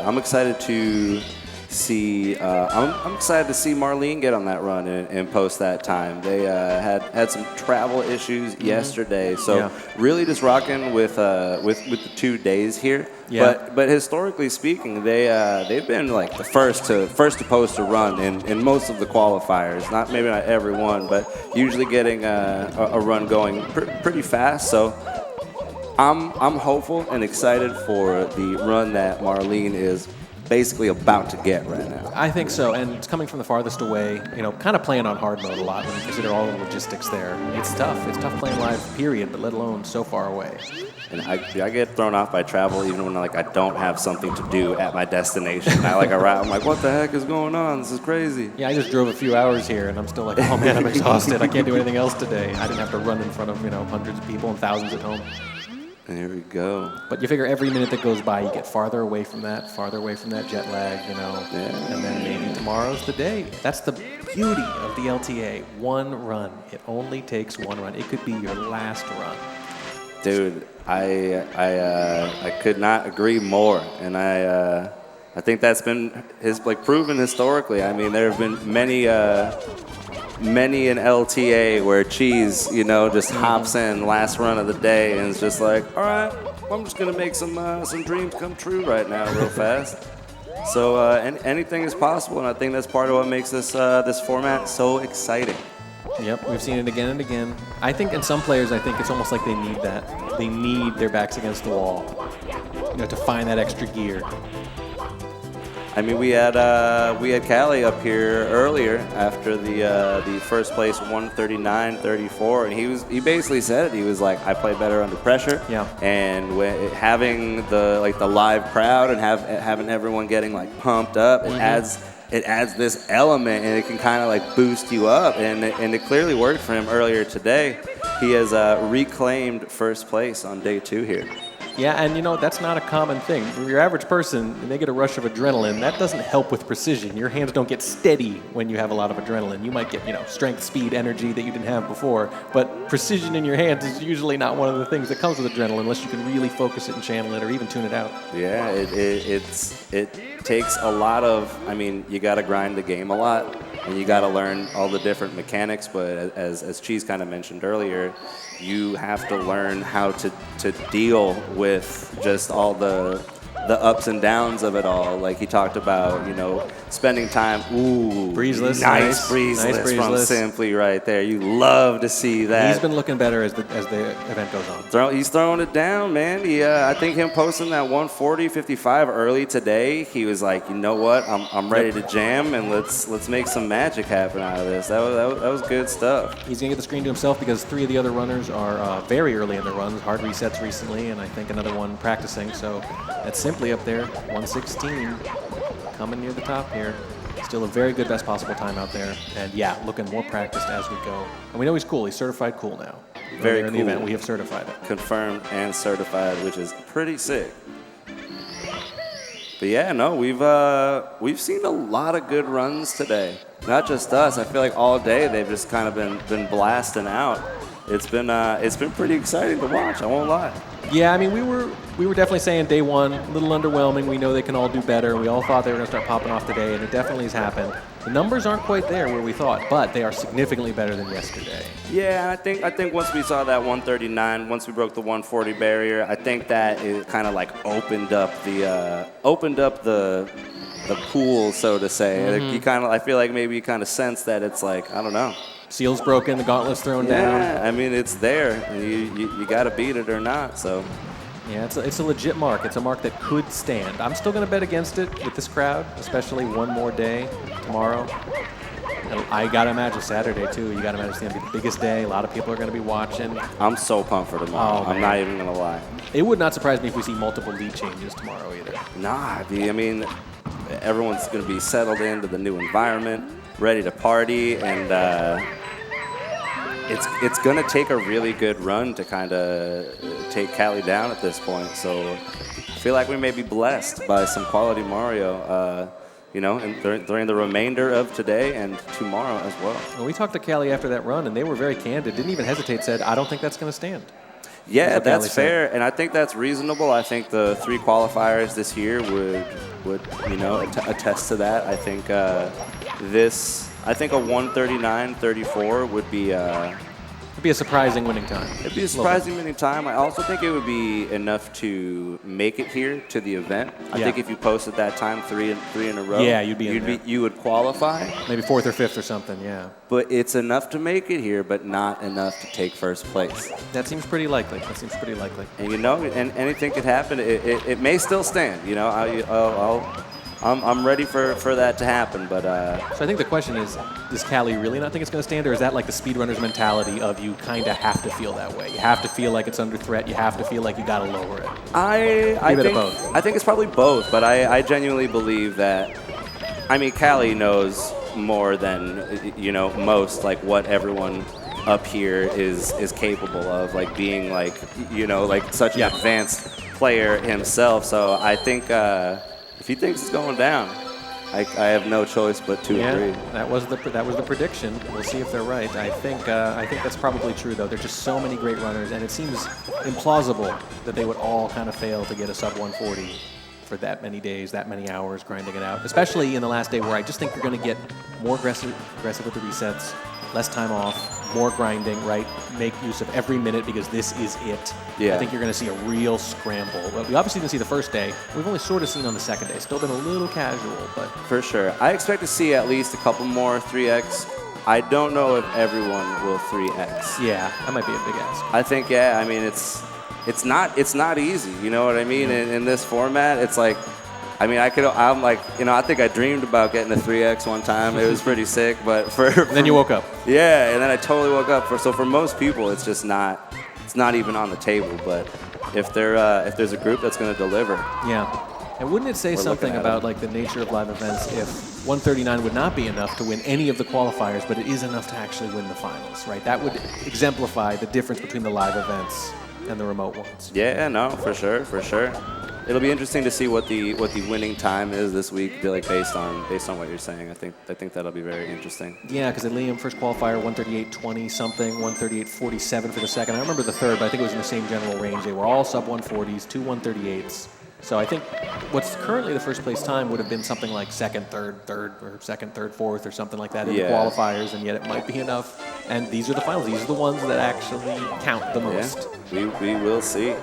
I'm excited to see. I'm excited to see Marlene get on that run and post that time. They had some travel issues yesterday, so really just rocking with the 2 days here. Yeah. But historically speaking, they've been like the first to post a run in most of the qualifiers. Maybe not every one, but usually getting a run going pretty fast. So I'm hopeful and excited for the run that Marlene is basically about to get right now. I think so, and it's coming from the farthest away, you know, kind of playing on hard mode a lot when you consider all the logistics there. It's tough. It's tough playing live, period, but let alone so far away. And I get thrown off by travel even when like I don't have something to do at my destination. I'm like, what the heck is going on? This is crazy. Yeah, I just drove a few hours here, and I'm still like, oh man, I'm exhausted. I can't do anything else today. I didn't have to run in front of, you know, hundreds of people and thousands at home. And here we go. But you figure every minute that goes by, you get farther away from that jet lag, you know. Yeah. And then maybe tomorrow's the day. That's the beauty of the LTA. One run. It only takes one run. It could be your last run. Dude, I could not agree more, and I think that's been proven historically. I mean, there have been many an LTA where Cheese, you know, just hops in last run of the day and is just like, all right, well, I'm just gonna make some dreams come true right now, real fast. So anything is possible, and I think that's part of what makes this format so exciting. Yep, we've seen it again and again. I think in some players, it's almost like they need that. They need their backs against the wall, you know, to find that extra gear. I mean, we had Callie up here earlier after the first place 139.34, and he basically said it. He was like, I play better under pressure. Yeah. And having the live crowd and having everyone getting like pumped up, it adds this element, and it can kind of like boost you up, and it clearly worked for him earlier today. He has reclaimed first place on day 2 here. Yeah, and you know, that's not a common thing. For your average person, and they get a rush of adrenaline, that doesn't help with precision. Your hands don't get steady when you have a lot of adrenaline. You might get, you know, strength, speed, energy that you didn't have before, but precision in your hands is usually not one of the things that comes with adrenaline unless you can really focus it and channel it or even tune it out. Yeah, it takes a lot of, I mean, you got to grind the game a lot, and you got to learn all the different mechanics, but as Cheese kind of mentioned earlier, you have to learn how to deal with just all the ups and downs of it all. Like he talked about, you know, spending time. Ooh, breezeless, nice breezeless from Simply right there. You love to see that. He's been looking better as the event goes on. He's throwing it down, man. I think him posting that 140.55 early today, he was like, you know what, I'm ready to jam, and let's make some magic happen out of this. That was good stuff. He's gonna get the screen to himself because 3 of the other runners are very early in their runs, hard resets recently, and I think another one practicing. So that's Simply up there, 116, coming near the top here. Still a very good best possible time out there, and yeah, looking more practiced as we go. And we know he's cool. He's certified cool now. Very cool. In the event, we have certified it. Confirmed and certified, which is pretty sick. But yeah, no, we've seen a lot of good runs today. Not just us. I feel like all day they've just kind of been blasting out. It's been pretty exciting to watch. I won't lie. Yeah, I mean, we were definitely saying day 1, a little underwhelming. We know they can all do better. We all thought they were going to start popping off today, and it definitely has happened. The numbers aren't quite there where we thought, but they are significantly better than yesterday. Yeah, I think once we saw that 139, once we broke the 140 barrier, I think that it kind of like opened up the pool, so to say. You kind of, I feel like maybe you kind of sense that it's like, I don't know. Seal's broken, the gauntlet's thrown down. Yeah, I mean, it's there. You got to beat it or not, so. Yeah, it's a legit mark. It's a mark that could stand. I'm still going to bet against it with this crowd, especially one more day tomorrow. And I got to imagine Saturday, too. You got to imagine it's going to be the biggest day. A lot of people are going to be watching. I'm so pumped for tomorrow. I'm not even going to lie. It would not surprise me if we see multiple lead changes tomorrow either. Nah, I mean, everyone's going to be settled into the new environment, ready to party, and it's going to take a really good run to kind of take Callie down at this point. So I feel like we may be blessed by some quality Mario, you know, and during the remainder of today and tomorrow as well. Well, we talked to Callie after that run, and they were very candid. Didn't even hesitate. Said, I don't think that's going to stand. Yeah, that's fair, and I think that's reasonable. I think the 3 qualifiers this year would you know, attest to that. I think I think a 139.34 would be It'd be a surprising winning time. It'd be a surprising winning time. I also think it would be enough to make it here to the event. I think if you posted that time three in a row, yeah, you would qualify. Maybe 4th or 5th or something, yeah. But it's enough to make it here, but not enough to take first place. That seems pretty likely. And and anything could happen. It may still stand. I'm ready for that to happen, but... So I think the question is, does Cali really not think it's going to stand, or is that like the speedrunner's mentality of you kind of have to feel that way? You have to feel like it's under threat. You have to feel like you got to lower it. I think it's probably both, but I genuinely believe that... I mean, Cali knows more than, most, like, what everyone up here is capable of, like, being, like, such an advanced player himself. So I think... if he thinks it's going down, I have no choice but to agree. That was the prediction. We'll see if they're right. I think that's probably true, though. There's just so many great runners, and it seems implausible that they would all kind of fail to get a sub 140 for that many days, that many hours grinding it out. Especially in the last day, where I just think you're going to get more aggressive with the resets, less time off, more grinding, right? Make use of every minute because this is it. Yeah. I think you're going to see a real scramble. Well, we obviously didn't see the first day. We've only sort of seen on the second day. Still been a little casual, but... For sure. I expect to see at least a couple more 3X. I don't know if everyone will 3X. Yeah, that might be a big ask. I think, I mean, it's not easy, you know what I mean? In this format, it's like... I mean, I think I dreamed about getting a 3X one time. It was pretty sick, but then you woke up. Yeah, and then I totally woke up. So for most people, it's just not even on the table. But if there's a group that's going to deliver. Yeah. And wouldn't it say something about like the nature of live events if 139 would not be enough to win any of the qualifiers, but it is enough to actually win the finals, right? That would exemplify the difference between the live events and the remote ones. Yeah, no, for sure. It'll be interesting to see what the winning time is this week, like based on what you're saying. I think that'll be very interesting. Yeah, because Liam first qualifier 138.20 something, 138.47 for the second. I remember the third, but I think it was in the same general range. They were all sub 140s, 2 138s. So I think what's currently the first place time would have been something like second, third, or second, third, fourth, or something like that in the qualifiers, and yet it might be enough. And these are the finals. These are the ones that actually count the most. We will see.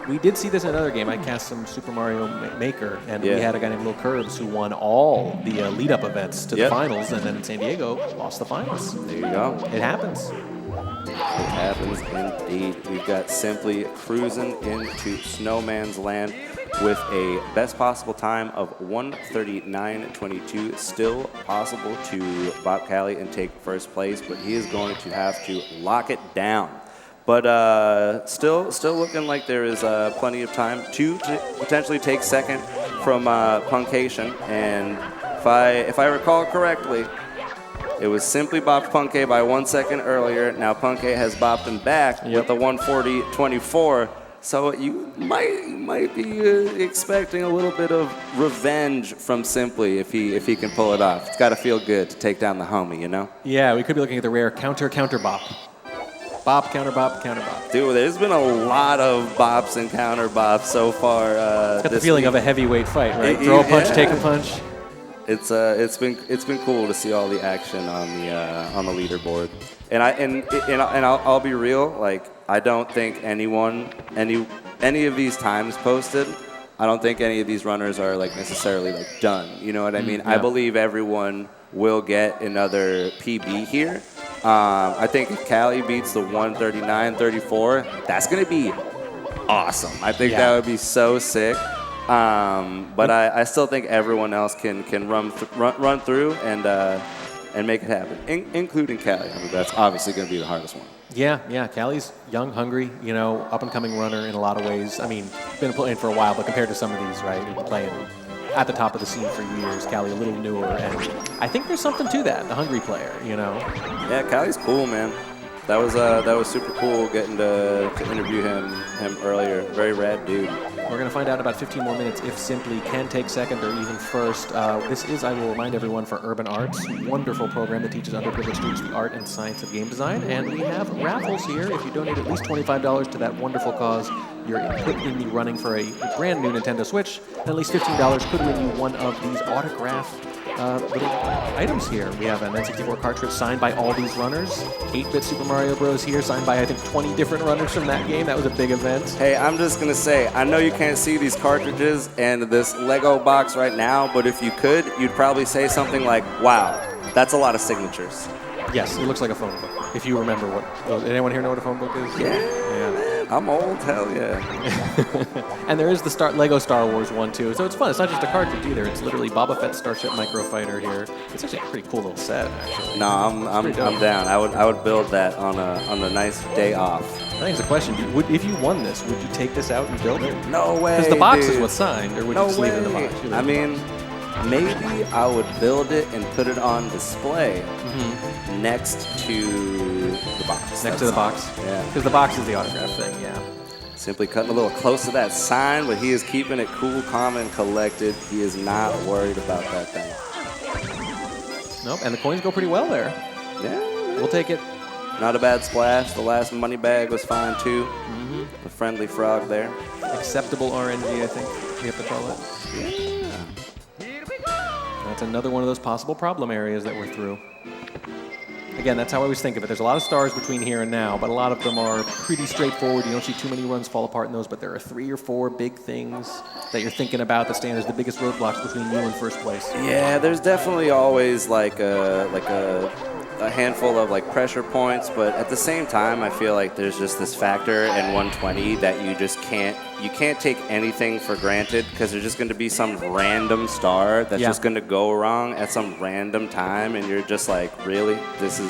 We did see this in another game. I cast some Super Mario Maker, and we had a guy named Lil Curbs who won all the lead-up events to the finals, and then in San Diego lost the finals. There you go. It happens. It happens indeed. We've got Simply cruising into Snowman's Land with a best possible time of 1:39.22. Still possible to Bob Cali and take first place, but he is going to have to lock it down. But still looking like there is plenty of time to potentially take second from Punkation. And if I recall correctly, it was Simply bopped Punkay by 1 second earlier. Now Punkay has bopped him back with the 140.24. So you might be expecting a little bit of revenge from Simply if he can pull it off. It's got to feel good to take down the homie, you know? Yeah, we could be looking at the rare counter bop. Bop, counter bop, counter bop. Dude, there's been a lot of bops and counter bops so far. It's got the feeling of a heavyweight fight, right? Throw a punch, take a punch. It's been cool to see all the action on the leaderboard, and I'll be real. Like, I don't think any of these times posted, I don't think any of these runners are like necessarily like done. You know what I mean? I believe everyone will get another PB here. I think if Cali beats the 139.34, that's gonna be awesome. I think that would be so sick. But I still think everyone else can run through and make it happen, including Cali. I mean, that's obviously going to be the hardest one. Yeah. Cali's young, hungry, up-and-coming runner in a lot of ways. I mean, been playing for a while, but compared to some of these, right, he's been playing at the top of the scene for years. Cali a little newer, and I think there's something to that, the hungry player, Yeah, Cali's cool, man. That was super cool getting to interview him earlier. Very rad dude. We're going to find out about 15 more minutes if Simply can take second or even first. This is, I will remind everyone, for Urban Arts, wonderful program that teaches underprivileged students the art and science of game design. And we have raffles here. If you donate at least $25 to that wonderful cause, you're put in the running for a brand new Nintendo Switch. And at least $15 could win you one of these autographed little items here. We have an N64 cartridge signed by all these runners. 8-bit Super Mario Bros. Here, signed by, I think, 20 different runners from that game. That was a big event. Hey, I'm just going to say, I know you can't see these cartridges and this Lego box right now, but if you could, you'd probably say something like, wow, that's a lot of signatures. Yes, it looks like a phone book, if you remember what. Did anyone here know what a phone book is? Yeah. I'm old, hell yeah. And there is the Lego Star Wars one, too. So it's fun. It's not just a cartridge either. It's literally Boba Fett Starship Microfighter here. It's actually a pretty cool little set, actually. No, I'm down. I would build that on a nice day off. I think it's a question. If you won this, would you take this out and build it? No way, because the box dude. is what's signed, or would No you just leave it in the way. box? I mean, maybe I would build it and put it on display next to the box. Next to the box? Yeah. Because the box is the autograph thing, yeah. Simply cutting a little close to that sign, but he is keeping it cool, calm, and collected. He is not worried about that thing. Nope, and the coins go pretty well there. Yeah. We'll take it. Not a bad splash. The last money bag was fine, too. The friendly frog there. Acceptable RNG, I think we have to call it. Yeah. That's another one of those possible problem areas that we're through. Again, that's how I always think of it. There's a lot of stars between here and now, but a lot of them are pretty straightforward. You don't see too many runs fall apart in those, but there are 3 or 4 big things that you're thinking about that stand as the biggest roadblocks between you and first place. Yeah, there's definitely always like a handful of like pressure points, but at the same time, I feel like there's just this factor in 120 that you just can't take anything for granted, because there's just going to be some random star that's just going to go wrong at some random time, and you're just like, really, this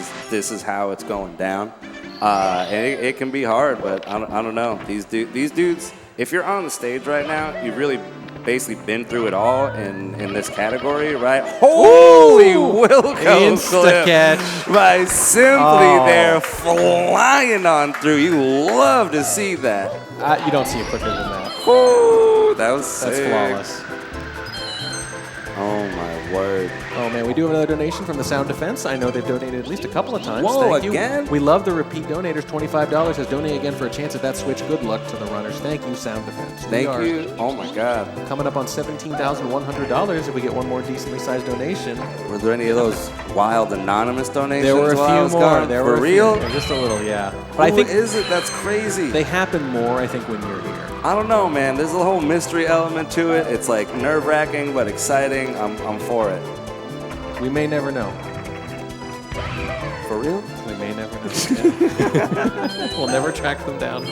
is how it's going down, and it can be hard, but I don't know. These dudes, if you're on the stage right now, you've really basically been through it all in this category, right? Holy welcome Insta-catch by Simply there flying on through. You love to see that. You don't see it quicker than that. Oh, that was sick. That's flawless. Oh my word. Oh man, we do have another donation from the Sound Defense. I know they've donated at least a couple of times. Whoa, Thank again? You. We love the repeat donators. $25 says donate again for a chance at that Switch. Good luck to the runners. Thank you, Sound Defense. Thank you. Oh my God. Coming up on $17,100 if we get one more decently sized donation. Were there any of those wild anonymous donations? There were a few more. There were real? Just a little, yeah. But Who is it? That's crazy. They happen more, I think, when you're here. I don't know, man. There's a whole mystery element to it. It's like nerve-wracking but exciting. I'm for it. We may never know. For real? We may never know. We'll never track them down.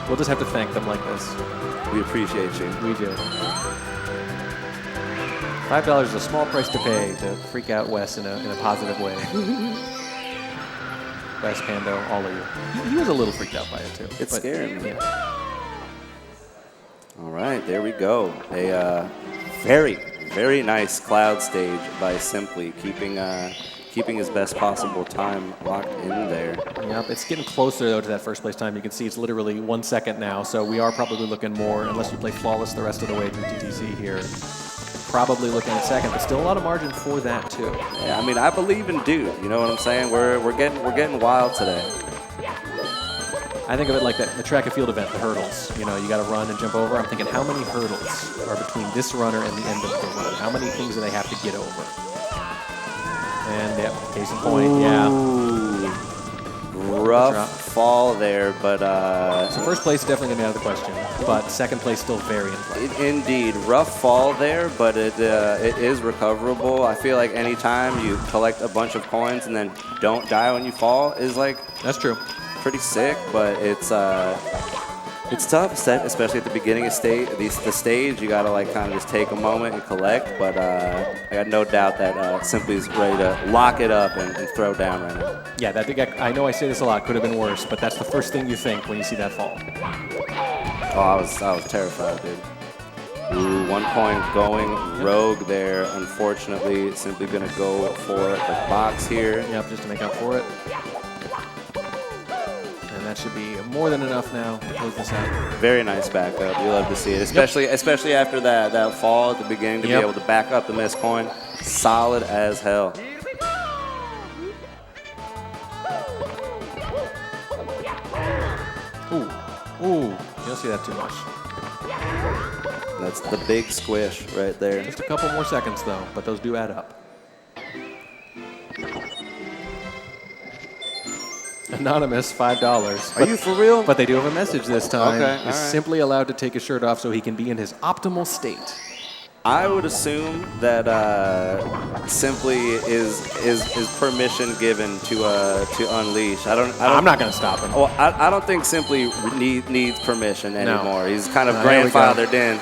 We'll just have to thank them like this. We appreciate you. We do. $5 is a small price to pay to freak out Wes in a positive way. Wes, Pando, all of you. He was a little freaked out by it too. It's scaring me. Yeah. All right, there we go. A very, very nice cloud stage by Simply, keeping his best possible time locked in there. Yep, it's getting closer though to that first place time. You can see it's literally 1 second now, so we are probably looking more, unless you play flawless the rest of the way through TTC here. Probably looking at second, but still a lot of margin for that too. Yeah, I mean, I believe in Dude. You know what I'm saying? We're getting wild today. I think of it like the track and field event, the hurdles. You know, you got to run and jump over. I'm thinking, how many hurdles are between this runner and the end of the run? How many things do they have to get over? And yeah, case in point, Rough fall there, but so first place is definitely going to be out of the question, but second place still very in play. Indeed, rough fall there, but it is recoverable. I feel like any time you collect a bunch of coins and then don't die when you fall is like, that's true, pretty sick. But it's tough, especially at the beginning of the stage. You gotta like kind of just take a moment and collect. But I got no doubt that Simply's ready to lock it up and throw down right now. Yeah, I know I say this a lot. Could have been worse, but that's the first thing you think when you see that fall. Oh, I was terrified, dude. Ooh, 1 coin going rogue there. Unfortunately, Simply gonna go for the box here. Yep, just to make up for it. That should be more than enough now to close this out. Very nice backup. You love to see it, especially after that fall at the beginning to be able to back up the missed coin. Solid as hell. Ooh, you don't see that too much. That's the big squish right there. Just a couple more seconds, though, but those do add up. Anonymous, $5. Are you for real? But they do have a message this time. Okay, all He's right. simply allowed to take his shirt off so he can be in his optimal state. I would assume that simply is permission given to unleash. I'm not going to stop him. Well, I don't think simply needs permission anymore. No. He's kind of There we go. grandfathered in.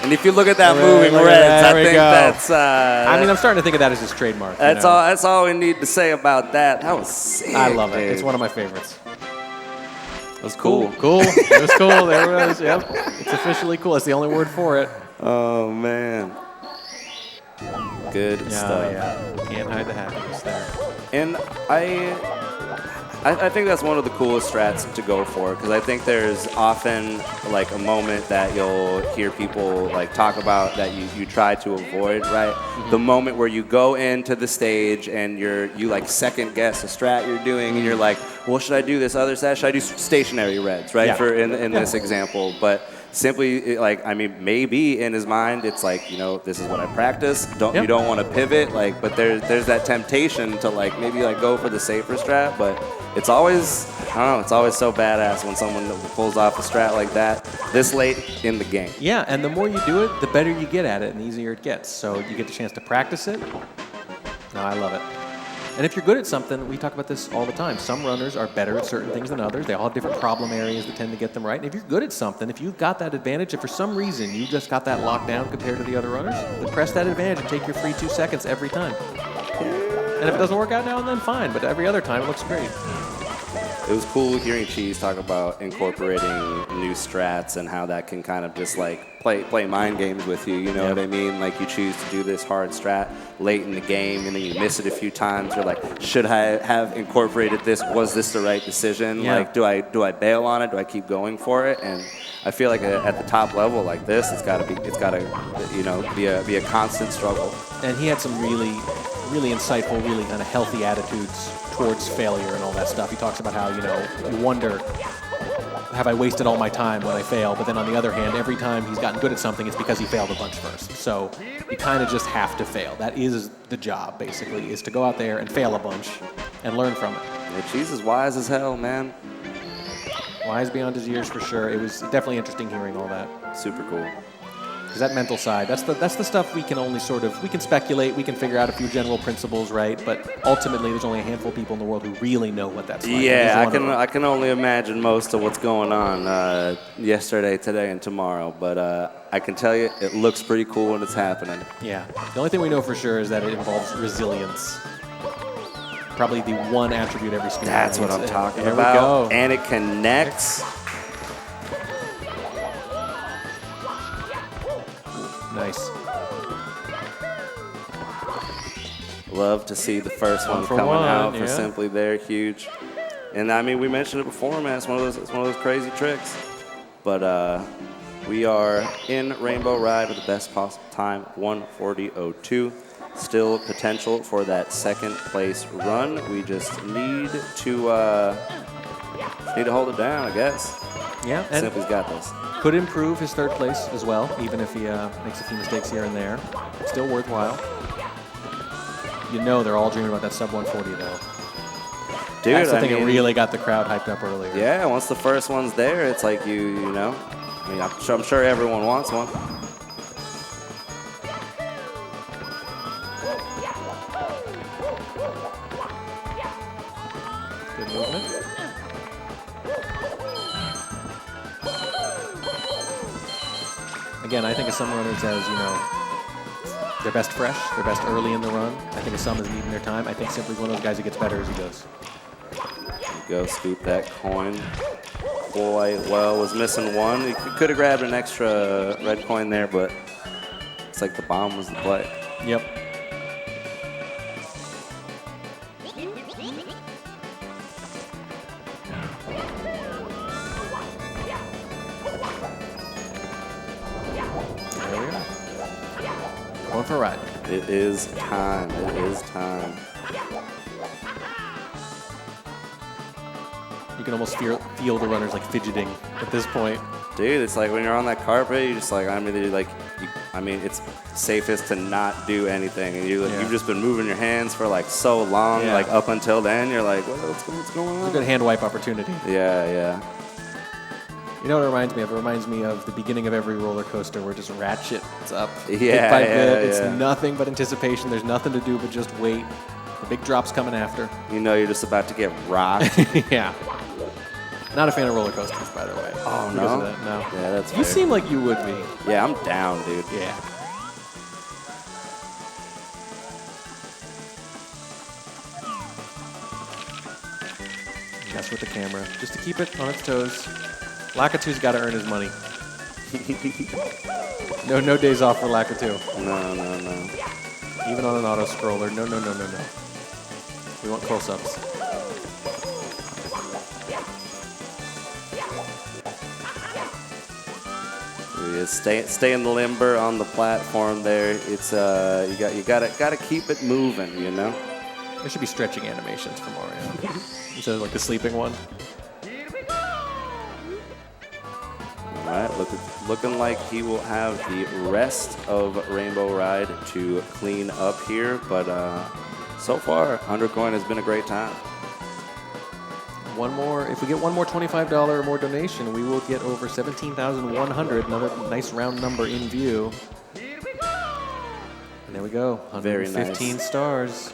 And if you look at that Look moving at Reds, that. I There we think go. that's. I mean, I'm starting to think of that as his trademark. That's all. That's all we need to say about that. That was sick. I love it. dude. It's one of my favorites. It was cool. Cool. It was cool. There it was. Yep. It's officially cool. That's the only word for it. Oh man. Good stuff. Yeah. Can't hide the happiness there. And I think that's one of the coolest strats to go for, because I think there's often like a moment that you'll hear people like talk about that you try to avoid, right? Mm-hmm. The moment where you go into the stage and you like second guess a strat you're doing, and you're like, well, should I do this other strat? Should I do stationary reds, right? Yeah. For in this example, but. Simply, like, I mean, maybe in his mind, it's like, you know, this is what I practice. You don't want to pivot, like, but there's that temptation to like maybe like go for the safer strat. But it's always, I don't know, it's always so badass when someone pulls off a strat like that this late in the game. Yeah, and the more you do it, the better you get at it and the easier it gets. So you get the chance to practice it. No, I love it. And if you're good at something, we talk about this all the time. Some runners are better at certain things than others. They all have different problem areas that tend to get them right. And if you're good at something, if you've got that advantage, if for some reason you just got that locked down compared to the other runners, then press that advantage and take your free 2 seconds every time. And if it doesn't work out now and then, fine. But every other time, it looks great. It was cool hearing Cheese talk about incorporating new strats and how that can kind of just like play mind games with you, you know what I mean? Like you choose to do this hard strat late in the game and then you miss it a few times. You're like, should I have incorporated this? Was this the right decision? Yeah. Like, do I bail on it? Do I keep going for it? And I feel like at the top level like this, it's gotta you know, be a constant struggle. And he had some really insightful, really kind of healthy attitudes towards failure and all that stuff. He talks about how, you know, you wonder, have I wasted all my time when I fail? But then on the other hand, every time he's gotten good at something, it's because he failed a bunch first. So you kind of just have to fail. That is the job, basically, is to go out there and fail a bunch and learn from it. Yeah, Cheese is wise as hell, man. Wise beyond his years for sure. It was definitely interesting hearing all that. Super cool. Because that mental side, that's the stuff we can only we can speculate, we can figure out a few general principles, right? But ultimately, there's only a handful of people in the world who really know what that's like. Yeah, I can only imagine most of what's going on yesterday, today, and tomorrow. But I can tell you, it looks pretty cool when it's happening. Yeah. The only thing we know for sure is that it involves resilience. Probably the one attribute every speedrunner That's what needs. I'm talking There about. we go. And it connects. Nice. Love to see the first one for coming one, out for yeah. Simply There, huge. And I mean, we mentioned it before, man. It's one of those crazy tricks. But we are in Rainbow Ride with the best possible time, 1:40.02. Still potential for that second place run. We just need to hold it down, I guess. Yeah. And Simply's got this. could improve his third place as well, even if he makes a few mistakes here and there. Still worthwhile. You know they're all dreaming about that sub 140 though. Dude, That's the I thing that mean, really got the crowd hyped up earlier. yeah, once the first one's there, it's like you know. I mean, I'm sure everyone wants one. Good movement. Again, I think of some runners as, you know, they're best fresh, they're best early in the run. I think of some as needing their time. I think Simply's one of those guys who gets better as he goes. Go scoop that coin. Boy, well, was missing one. He could have grabbed an extra red coin there, but it's like the bomb was the play. Yep. There we are. Going for a ride. It is time. It is time. You can almost feel the runners like fidgeting at this point. Dude, it's like when you're on that carpet, you just like, I mean, it's safest to not do anything. And you've just been moving your hands for like so long, like up until then, you're like, what's going on? It's a good hand wipe opportunity. Yeah. You know what it reminds me of? It reminds me of the beginning of every roller coaster where just ratchets up. Yeah, bit by bit. yeah. It's nothing but anticipation. There's nothing to do but just wait. The big drop's coming after. You know you're just about to get rocked. Yeah. Not a fan of roller coasters, by the way. Oh, Because no? of that, no. Yeah, that's You fair. seem like you would be. Yeah, I'm down, dude. Yeah. Mess with the camera, just to keep it on its toes. Lakitu's got to earn his money. No days off for Lakitu. No. Even on an auto scroller. No. We want close-ups. Stay in the limber on the platform there. It's you gotta keep it moving, you know. There should be stretching animations for Mario instead of like the sleeping one. All right, looking like he will have the rest of Rainbow Ride to clean up here, but so far 100 coin has been a great time. One more. If we get one more $25 or more donation, we will get over 17,100. Another nice round number in view. And there we go. Very 115 nice. stars.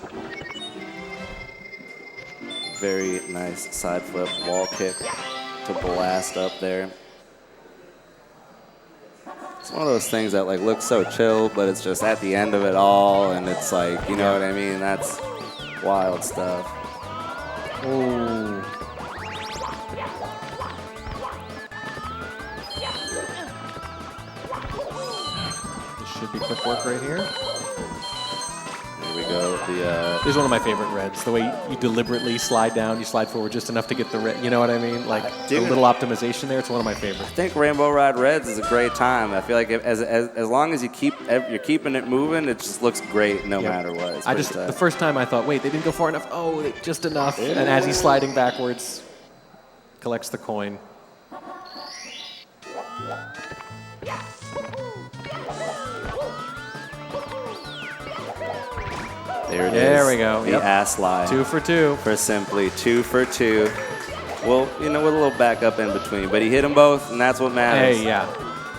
Very nice side flip wall kick to blast up there. It's one of those things that like looks so chill, but it's just at the end of it all, and it's like, you know what I mean? That's wild stuff. Oh. This should be quick work right here. Here we go. This is one of my favorite reds. The way you deliberately slide down, you slide forward just enough to get the red. You know what I mean? Like a little optimization there. It's one of my favorites. I think Rainbow Ride Reds is a great time. I feel like as long as you're keeping it moving, it just looks great no matter what. It's The first time I thought, wait, they didn't go far enough. Oh, just enough. Yeah. And as he's sliding backwards, collects the coin. There it is. There we go. The ass lie. 2 for 2. For Simply. 2 for 2. Well, you know, with a little backup in between. But he hit them both, and that's what matters. Hey, yeah.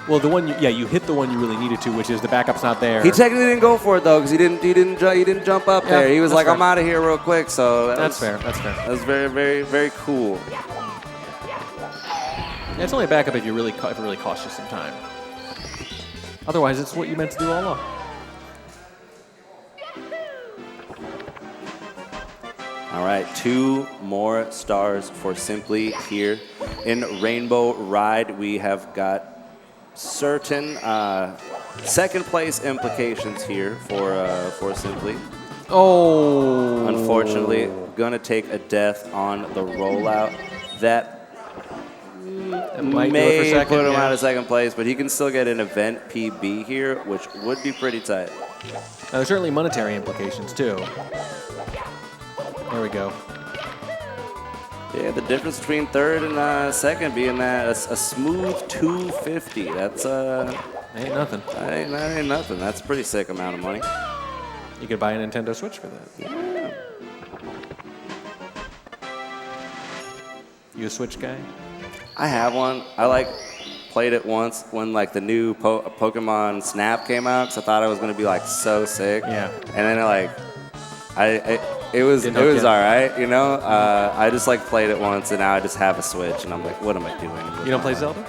Well, the one, you hit the one you really needed to, which is the backup's not there. He technically didn't go for it though, because he didn't jump up there. He was like, fair. I'm out of here real quick. So That's fair. That was very, very, very cool. Yeah, it's only a backup if it really costs you some time. Otherwise, it's what you meant to do all along. All right, 2 more stars for Simply here in Rainbow Ride. We have got certain second place implications here for Simply. Oh. Unfortunately, gonna take a death on the rollout. That might do it may for second, put him yeah. out of second place, but he can still get an event PB here, which would be pretty tight. There's certainly monetary implications too. There we go. Yeah, the difference between third and second being that a smooth 250. That's ain't nothing. That ain't nothing. That's a pretty sick amount of money. You could buy a Nintendo Switch for that. Yeah. You a Switch guy? I have one. I played it once when like the new Pokemon Snap came out, because I thought it was gonna be like so sick. Yeah. And then it was all right, you know. I just played it once, and now I just have a Switch, and I'm like, what am I doing? You don't play Zelda?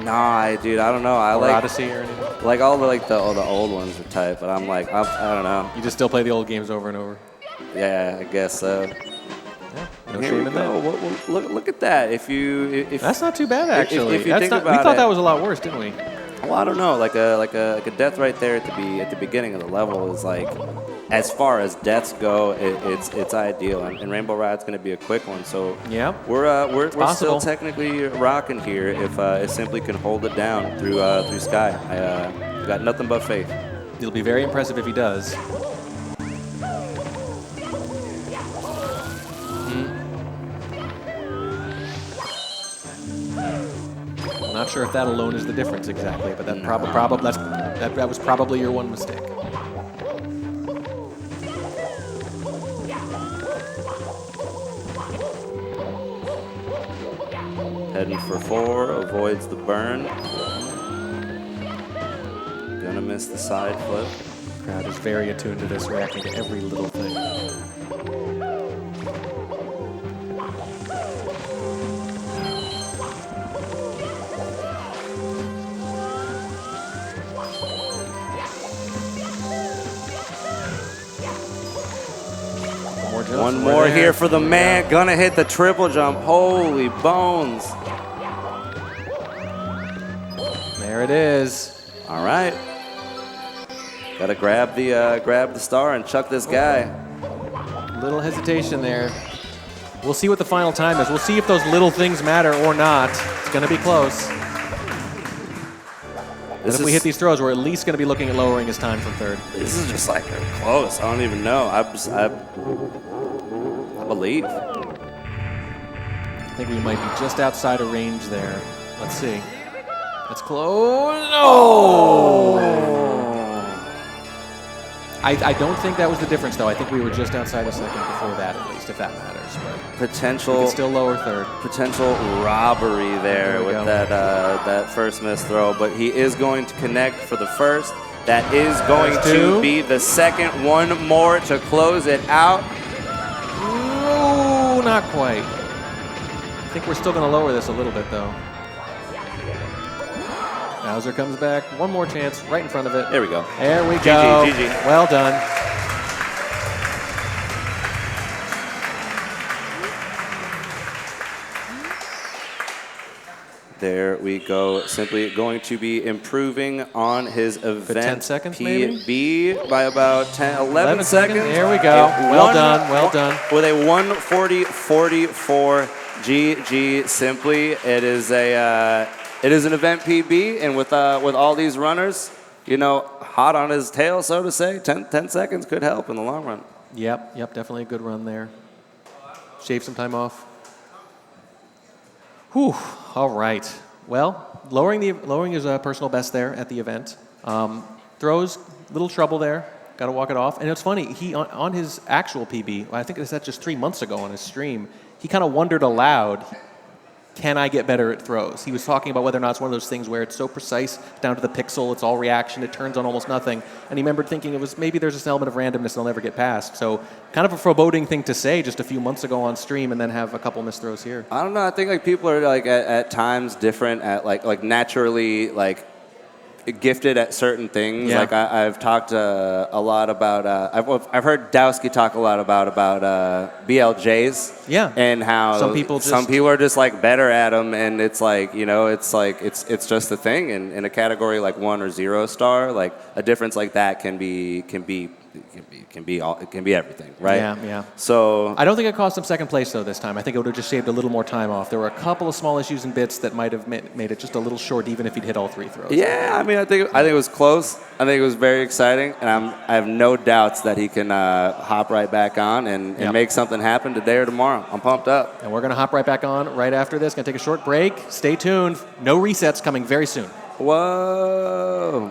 Nah, dude, I don't know. I Or like Odyssey or anything? Like all the old ones are tight, but I'm like, I don't know. You just still play the old games over and over? Yeah, I guess so. No Here shame we in go. that. Well, look at that. If That's not too bad, actually. If you think about we thought it, that was a lot worse, didn't we? Well, I don't know. Like a death right there at the beginning of the level is like, as far as deaths go, it's ideal. And Rainbow Ride's going to be a quick one. So yeah, we're possible. still technically rocking here if Simply can hold it down through Sky. I got nothing but faith. It'll be very impressive if he does. I'm not sure if that alone is the difference exactly, but that was probably your one mistake. Heading for 4, avoids the burn. Gonna miss the side flip. Crowd is very attuned to this, reacting to every little thing. One more here for the man. Gonna hit the triple jump. Holy bones. There it is. All right. Gotta grab the star and chuck this guy. Little hesitation there. We'll see what the final time is. We'll see if those little things matter or not. It's gonna be close. And if we hit these throws, we're at least gonna be looking at lowering his time from third. This is just like close. I don't even know. I believe. I think we might be just outside of range there. Let's see. That's close. No! I don't think that was the difference, though. I think we were just outside a second before that, at least, if that matters. But potential. we could still lower third. Potential robbery there with that first missed throw, but he is going to connect for the first. That is going to be the second. One more to close it out. No, not quite. I think we're still going to lower this a little bit, though. Bowser comes back. One more chance right in front of it. There we go. There we go. GG. Well done. There we go. Simply going to be improving on his event 10 seconds, PB by about 11 seconds. There we go. Well done. Well done. With a 1:40.44 GG. Simply, it is an event PB, and with all these runners, hot on his tail, so to say, 10 seconds could help in the long run. Yep, definitely a good run there. Shave some time off. Whew. All right. Well, lowering his personal best there at the event. Throws, little trouble there. Got to walk it off. And it's funny, he on his actual PB, I think it was just 3 months ago on his stream, he kind of wondered aloud, can I get better at throws? He was talking about whether or not it's one of those things where it's so precise, down to the pixel, it's all reaction, it turns on almost nothing. And he remembered thinking it was maybe there's this element of randomness they'll never get past. So kind of a foreboding thing to say just a few months ago on stream and then have a couple missed throws here. I don't know. I think people are at times different at like naturally gifted at certain things. Yeah. I've talked a lot about. I've heard Dowski talk a lot about BLJs. Yeah. And how some people are just better at them, and it's it's just a thing. And in a category like 1 or 0 star, a difference like that can be everything, right? Yeah. So I don't think it cost him second place though this time. I think it would have just saved a little more time off. There were a couple of small issues and bits that might have made it just a little short, even if he'd hit all 3 throws. Yeah, I think it was close. I think it was very exciting, and I have no doubts that he can hop right back on and make something happen today or tomorrow. I'm pumped up. And we're going to hop right back on right after this. Going to take a short break. Stay tuned. No resets coming very soon. Whoa.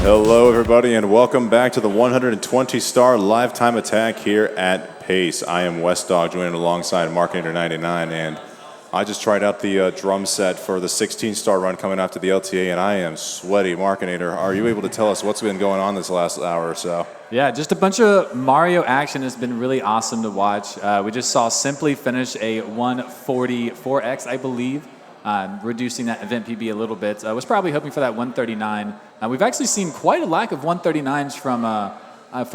Hello, everybody, and welcome back to the 120-star lifetime attack here at Pace. I am West Dog, joining alongside Markinator99, and I just tried out the drum set for the 16-star run coming after the LTA, and I am sweaty. Markinator, are you able to tell us what's been going on this last hour or so? Yeah, just a bunch of Mario action has been really awesome to watch. We just saw Simply finish a 144X, I believe. Reducing that event PB a little bit. I was probably hoping for that 139. We've actually seen quite a lack of 139s from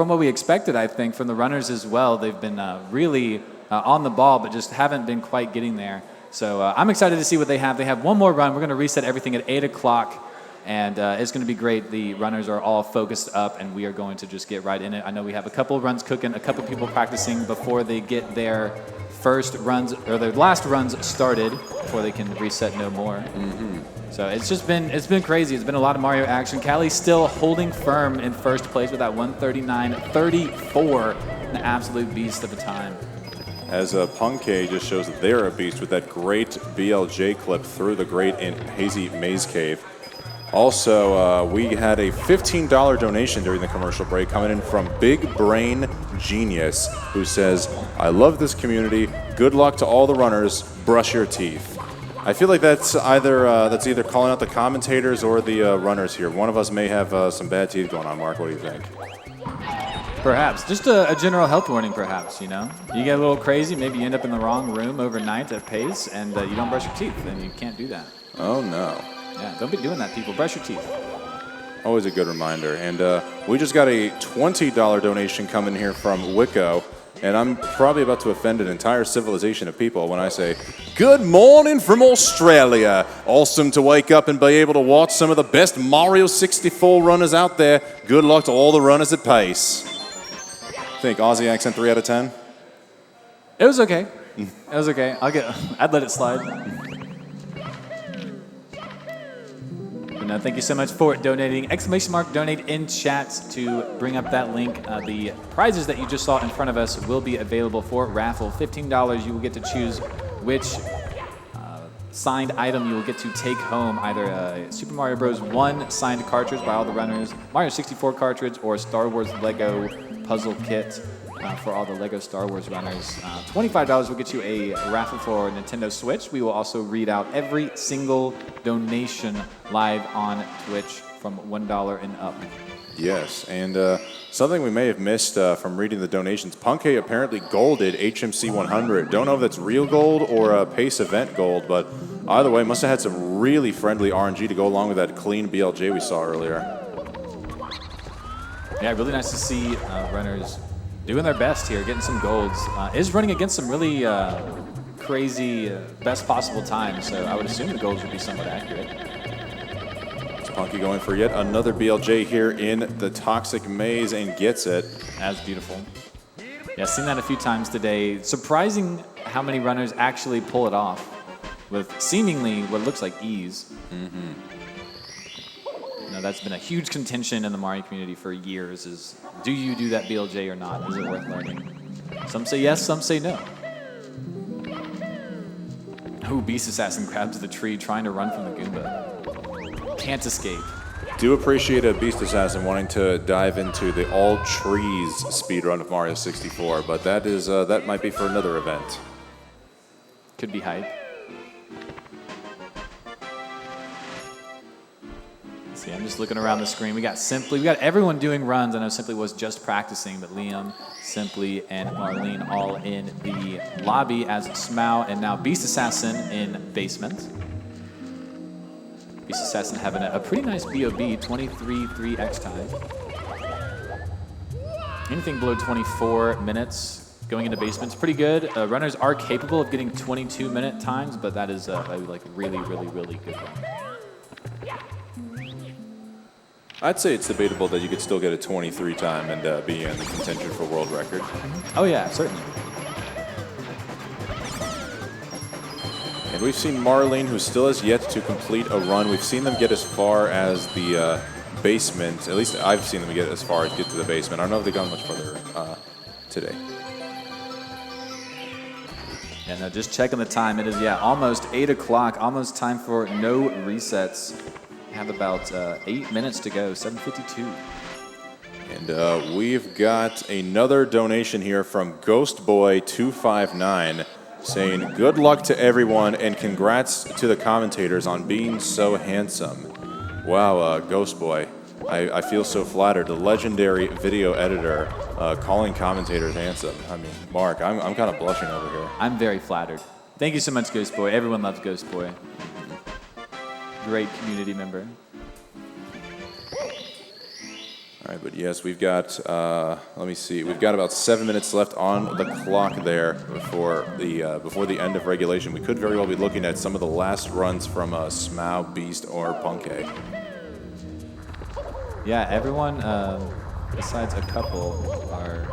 what we expected, I think, from the runners as well. They've been really on the ball, but just haven't been quite getting there. So I'm excited to see what they have. They have one more run. We're going to reset everything at 8 o'clock, and it's going to be great. The runners are all focused up, and we are going to just get right in it. I know we have a couple of runs cooking, a couple of people practicing before they get their first runs, or their last runs started, before they can reset no more. Mm-hmm. So it's been crazy. It's been a lot of Mario action. Callie's still holding firm in first place with that 139.34, an absolute beast of a time. As Punkay just shows that they're a beast with that great BLJ clip through the great and hazy maze cave. Also, we had a $15 donation during the commercial break coming in from Big Brain Genius, who says, "I love this community. Good luck to all the runners. Brush your teeth." I feel like that's either calling out the commentators or the runners here. One of us may have some bad teeth going on. Mark, what do you think? Perhaps. Just a general health warning, perhaps, you know? You get a little crazy, maybe you end up in the wrong room overnight at Pace, and you don't brush your teeth, and you can't do that. Oh, no. Yeah, don't be doing that, people. Brush your teeth. Always a good reminder. And we just got a $20 donation coming here from Wicco, and I'm probably about to offend an entire civilization of people when I say, "Good morning from Australia. Awesome to wake up and be able to watch some of the best Mario 64 runners out there. Good luck to all the runners at Pace." Think Aussie accent 3 out of 10? It was okay. It was okay. I'd let it slide. But no, thank you so much for donating. Exclamation mark donate in chat to bring up that link. The prizes that you just saw in front of us will be available for raffle. $15. You will get to choose which signed item you will get to take home, either a Super Mario Bros. 1 signed cartridge by all the runners, Mario 64 cartridge, or a Star Wars Lego puzzle kit for all the Lego Star Wars runners. $25 will get you a raffle for Nintendo Switch. We will also read out every single donation live on Twitch from $1 and up. Yes, and something we may have missed from reading the donations, Punkay apparently golded HMC 100. Don't know if that's real gold or Pace event gold, but either way, must have had some really friendly RNG to go along with that clean BLJ we saw earlier. Yeah, really nice to see runners doing their best here, getting some golds. Is running against some really crazy best possible times, so I would assume the golds would be somewhat accurate. Punky going for yet another BLJ here in the Toxic Maze and gets it. That's beautiful. Yeah, I've seen that a few times today. Surprising how many runners actually pull it off with seemingly what looks like ease. Mm-hmm. You know, that's been a huge contention in the Mario community for years is, do you do that BLJ or not? Is it worth learning? Some say yes, some say no. Oh, Beast Assassin grabs the tree trying to run from the Goomba. Can't escape. Do appreciate a Beast Assassin wanting to dive into the all trees speedrun of Mario 64, but that might be for another event. Could be hype. See, I'm just looking around the screen. We got Simply, we got everyone doing runs. I know Simply was just practicing, but Liam, Simply, and Marlene all in the lobby as Smough and now Beast Assassin in basement. Beast Assassin having a pretty nice BOB, 23.3x time. Anything below 24 minutes going into basement's pretty good. Runners are capable of getting 22-minute times, but that is a like really, really, really good run. I'd say it's debatable that you could still get a 23 time and be in the contention for world record. Oh yeah, certainly. And we've seen Marlene, who still has yet to complete a run. We've seen them get as far as the basement. At least I've seen them get as far as get to the basement. I don't know if they've gone much further today. And just checking the time, it is, yeah, almost 8 o'clock, almost time for no resets. have about 8 minutes to go, 7:52. And we've got another donation here from Ghostboy259 saying, good luck to everyone and congrats to the commentators on being so handsome. Wow, Ghostboy, I feel so flattered. The legendary video editor calling commentators handsome. I mean, Mark, I'm kind of blushing over here. I'm very flattered. Thank you so much, Ghostboy. Everyone loves Ghostboy. Great community member. All right, but yes, we've got, let me see, we've got about 7 minutes left on the clock there before the end of regulation. We could very well be looking at some of the last runs from Smau, Beast, or Punkay. Yeah, everyone, besides a couple, are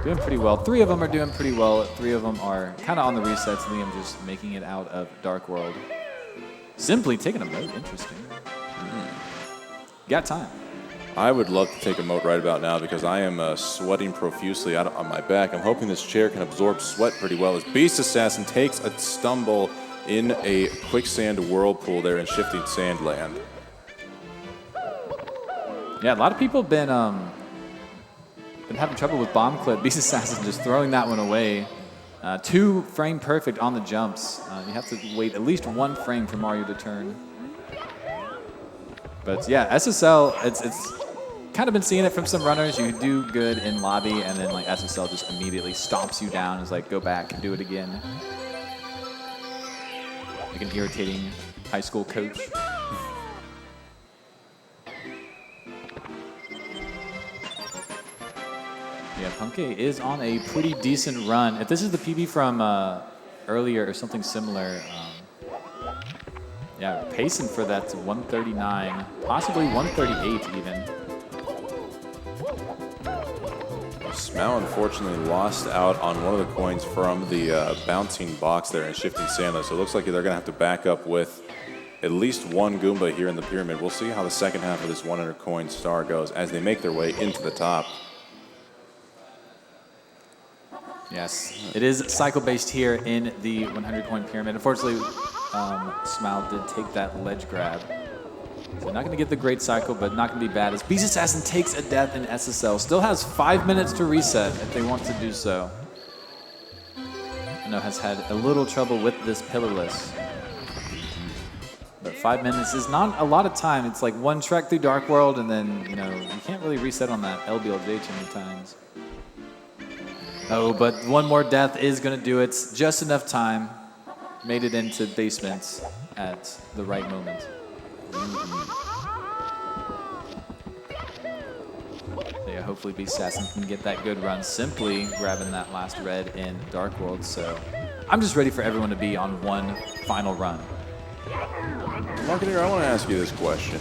doing pretty well. 3 of them are doing pretty well. 3 of them are kind of on the resets. Liam just making it out of Dark World. Simply taking a moat. Interesting. Got time. I would love to take a moat right about now because I am sweating profusely out on my back. I'm hoping this chair can absorb sweat pretty well as Beast Assassin takes a stumble in a quicksand whirlpool there in Shifting Sandland. Yeah, a lot of people have been having trouble with bomb clip. Beast Assassin just throwing that one away. 2 frame perfect on the jumps. You have to wait at least 1 frame for Mario to turn. But yeah, SSL, it's kind of been seeing it from some runners. You do good in lobby, and then like SSL just immediately stomps you down. It's like, go back and do it again. Like an irritating high school coach. Yeah, Punkay is on a pretty decent run. If this is the PB from earlier or something similar, yeah, pacing for that to 139, possibly 138 even. Smau unfortunately lost out on one of the coins from the bouncing box there in Shifting Sandland, so it looks like they're going to have to back up with at least 1 Goomba here in the pyramid. We'll see how the second half of this 100 coin star goes as they make their way into the top. Yes, it is cycle-based here in the 100 coin pyramid. Unfortunately, Smau did take that ledge grab. So not going to get the great cycle, but not going to be bad as Beast Assassin takes a death in SSL. Still has 5 minutes to reset if they want to do so. I know has had a little trouble with this pillarless. But 5 minutes is not a lot of time. It's like 1 trek through Dark World, and then, you know, you can't really reset on that LBLJ too many times. Oh, but 1 more death is going to do it. Just enough time. Made it into basements at the right moment. Yeah, hopefully Beast Assassin can get that good run, simply grabbing that last red in Dark World. So I'm just ready for everyone to be on 1 final run. Marketeer, I want to ask you this question.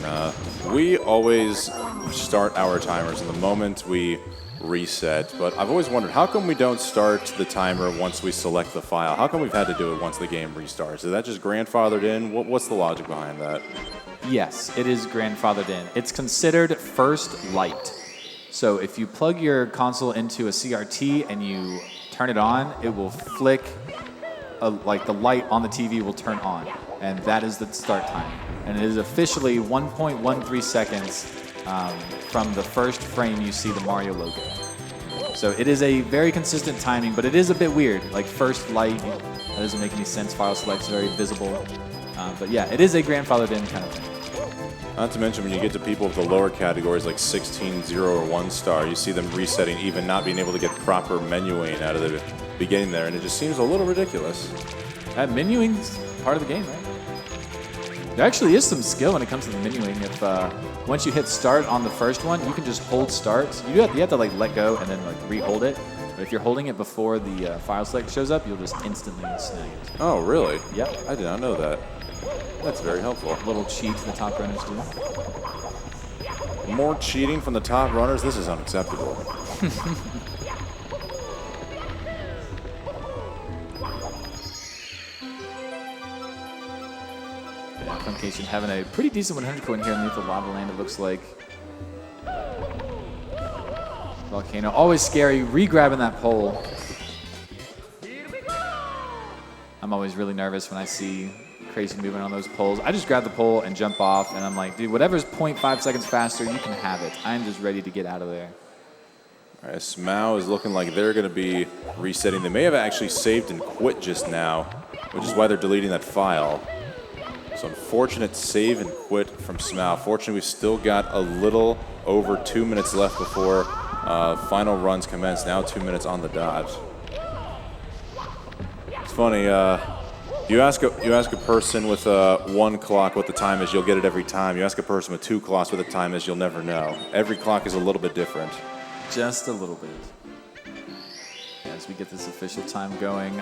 We always start our timers in the moment we reset, but I've always wondered, how come we don't start the timer once we select the file? How come we've had to do it once the game restarts? Is that just grandfathered in? What's the logic behind that? Yes, it is grandfathered in. It's considered first light. So if you plug your console into a CRT and you turn it on, it will flick, like the light on the TV will turn on, and that is the start time. And it is officially 1.13 seconds from the first frame you see the Mario logo. So it is a very consistent timing, but it is a bit weird. Like first light, that doesn't make any sense. File select's very visible. But yeah, it is a grandfathered in kind of thing. Not to mention when you get to people with the lower categories like 16, 0, or 1 star, you see them resetting, even not being able to get proper menuing out of the beginning there, and it just seems a little ridiculous. Menuing's part of the game, right? There actually is some skill when it comes to the menuing. If once you hit start on the first one, you can just hold start. You have to like let go and then like re-hold it. But if you're holding it before the file select shows up, you'll just instantly snag it. Oh, really? Yep. I did not know that. That's very helpful. A little cheat the top runners do. More cheating from the top runners? This is unacceptable. Funcation having a pretty decent 100 coin here underneath the lava land, it looks like. Volcano, always scary, re-grabbing that pole. I'm always really nervous when I see crazy movement on those poles. I just grab the pole and jump off, and I'm like, dude, whatever's 0.5 seconds faster, you can have it. I'm just ready to get out of there. All right, SMAU is looking like they're going to be resetting. They may have actually saved and quit just now, which is why they're deleting that file. So unfortunate save and quit from SMAU. Fortunately, we've still got a little over 2 minutes left before final runs commence. Now 2 minutes on the dot. It's funny. You ask a person with 1 clock what the time is, you'll get it every time. You ask a person with 2 clocks what the time is, you'll never know. Every clock is a little bit different. Just a little bit. As we get this official time going,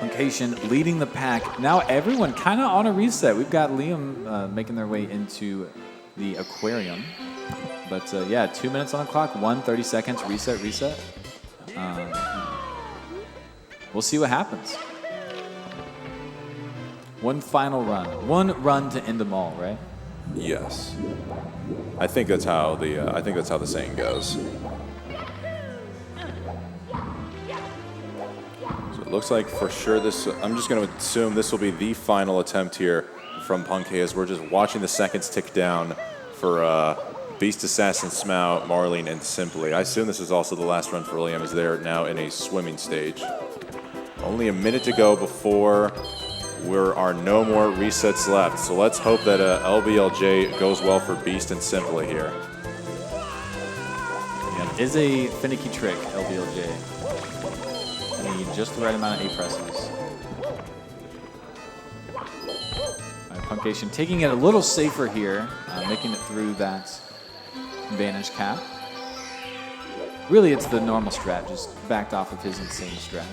Puncation leading the pack. Now everyone kind of on a reset. We've got Liam making their way into the aquarium. But yeah, 2 minutes on the clock, 30 seconds, reset. We'll see what happens. One final run. One run to end them all, right? Yes. I think that's how the saying goes. It looks like for sure I'm just going to assume this will be the final attempt here from Punkay as we're just watching the seconds tick down for Beast Assassin, SMAU, Marlene, and Simply. I assume this is also the last run for Liam as they're now in a swimming stage. Only a minute to go before there are no more resets left. So let's hope that LBLJ goes well for Beast and Simply here. Yeah, it is a finicky trick, LBLJ. Need just the right amount of A presses. Puncation taking it a little safer here, making it through that Vanish cap. Really, it's the normal strat, just backed off of his insane strat.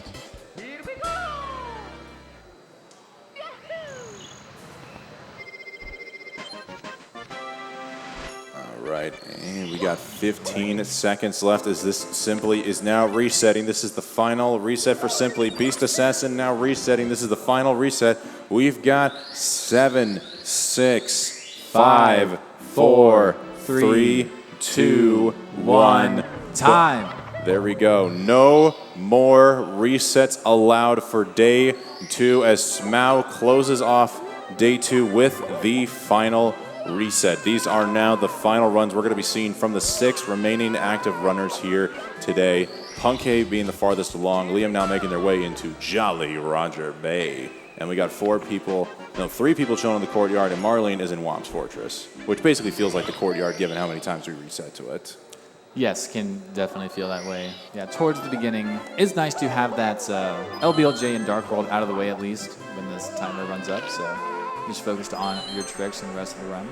Right, and we got 15 seconds left as this Simply is now resetting. This is the final reset for Simply. Beast Assassin now resetting. This is the final reset. We've got 7, 6, 5, 4, 3, 2, 1. Time. There we go. No more resets allowed for day 2 as SMAU closes off day 2 with the final reset. These are now the final runs we're going to be seeing from the 6 remaining active runners here today. Punkay being the farthest along. Liam now making their way into Jolly Roger Bay. And we got 3 people shown in the courtyard, and Marlene is in Wom's Fortress, which basically feels like the courtyard given how many times we reset to it. Yes, can definitely feel that way. Yeah, towards the beginning, it's nice to have that LBLJ and Dark World out of the way at least when this timer runs up, so just focused on your tricks and the rest of the run.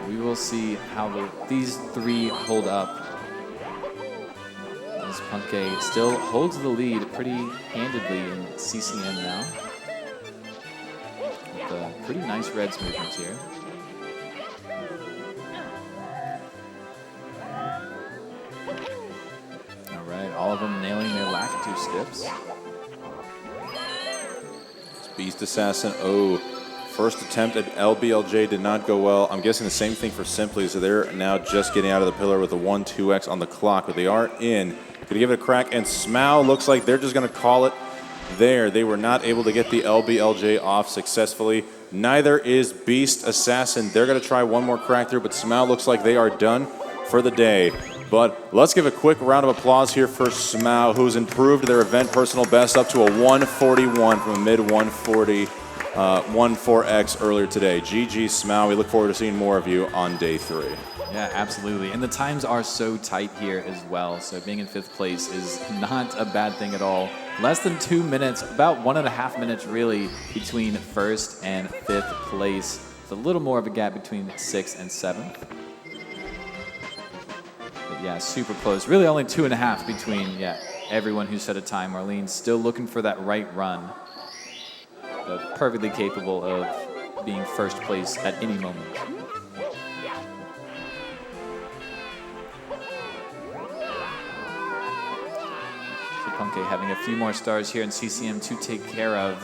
We will see how these 3 hold up. As Punkay still holds the lead pretty handedly in CCM now. With pretty nice Reds movements here. All right, all of them nailing their Lakitu skips. Beast Assassin, first attempt at LBLJ did not go well. I'm guessing the same thing for Simply, so they're now just getting out of the pillar with a 1-2x on the clock, but they are in. Gonna give it a crack, and SMAU looks like they're just gonna call it there. They were not able to get the LBLJ off successfully. Neither is Beast Assassin. They're gonna try one more crack through, but SMAU looks like they are done for the day. But let's give a quick round of applause here for SMAU, who's improved their event personal best up to a 141 from a mid 140. 1-4X earlier today. GG SMAU. We look forward to seeing more of you on day 3. Yeah, absolutely. And the times are so tight here as well. So being in 5th place is not a bad thing at all. Less than 2 minutes, about 1.5 minutes really between 1st and 5th place. It's a little more of a gap between 6th and 7th. But yeah, super close. Really only 2.5 between everyone who set a time. Marlene's still looking for that right run. But perfectly capable of being 1st place at any moment. So Punkay having a few more stars here in CCM to take care of.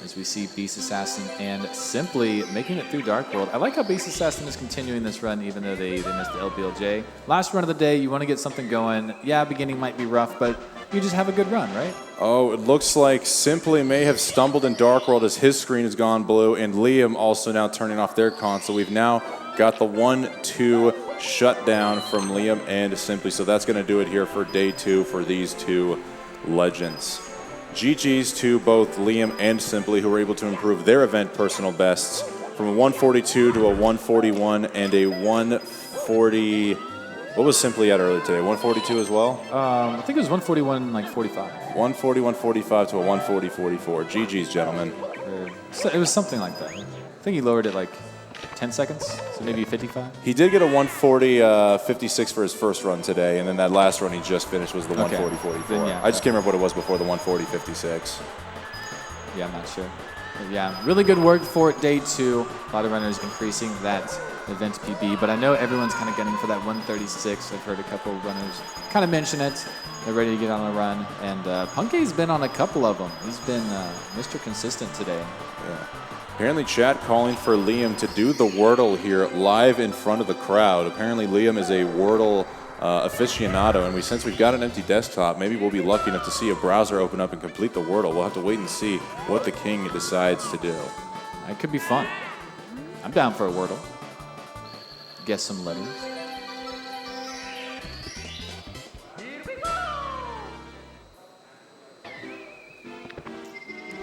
As we see Beast Assassin and Simply making it through Dark World. I like how Beast Assassin is continuing this run even though they missed the LBLJ. Last run of the day, you want to get something going. Yeah, beginning might be rough, but you just have a good run, right? Oh, it looks like Simply may have stumbled in Dark World as his screen has gone blue, and Liam also now turning off their console. We've now got the 1-2 shutdown from Liam and Simply, so that's going to do it here for day 2 for these two legends. GG's to both Liam and Simply, who were able to improve their event personal bests from a 142 to a 141 and a 140. What was Simply at earlier today? 142 as well? I think it was 141, like 45. 140, 145 to a 140, 44. GG's, gentlemen. So it was something like that. I think he lowered it like 10 seconds, so maybe 55. He did get a 140, 56 for his first run today, and then that last run he just finished was the 140, 44. Then, yeah, I just can't remember what it was before the 140, 56. Yeah, I'm not sure. But yeah, really good work for day 2. A lot of runners increasing that event PB, but I know everyone's kind of gunning for that 136. I've heard a couple of runners kind of mention it. They're ready to get on a run, and Punkei's been on a couple of them. He's been Mr. Consistent today. Yeah. Apparently chat calling for Liam to do the Wordle here live in front of the crowd. Apparently Liam is a Wordle aficionado, and since we've got an empty desktop, maybe we'll be lucky enough to see a browser open up and complete the Wordle. We'll have to wait and see what the king decides to do. It could be fun. I'm down for a Wordle. Guess some letters.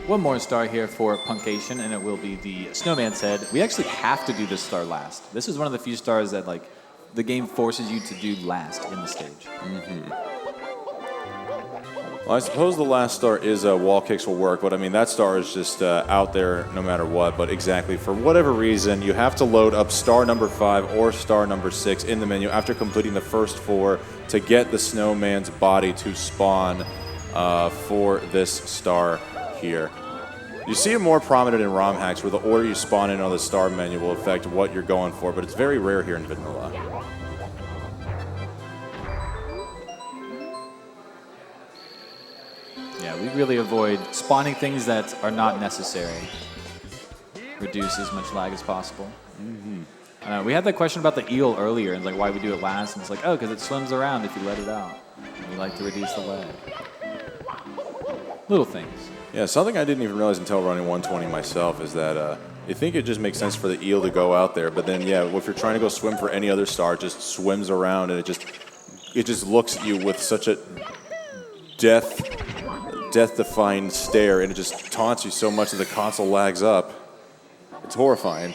One more star here for Punkation, and it will be the Snowman's Head. We actually have to do this star last. This is one of the few stars that like the game forces you to do last in the stage. Well, I suppose the last star is wall kicks will work, but I mean that star is just out there no matter what. But exactly, for whatever reason, you have to load up star number 5 or star number 6 in the menu after completing the first 4 to get the snowman's body to spawn for this star here. You see it more prominent in ROM hacks where the order you spawn in on the star menu will affect what you're going for, but it's very rare here in vanilla. Yeah, we really avoid spawning things that are not necessary. Reduce as much lag as possible. We had that question about the eel earlier, and like why we do it last, and it's like, oh, because it swims around if you let it out. And we like to reduce the lag. Little things. Yeah, something I didn't even realize until running 120 myself is that you think it just makes sense for the eel to go out there, but then yeah, if you're trying to go swim for any other star, it just swims around and it just looks at you with such a death-defying stare, and it just taunts you so much that the console lags up. It's horrifying.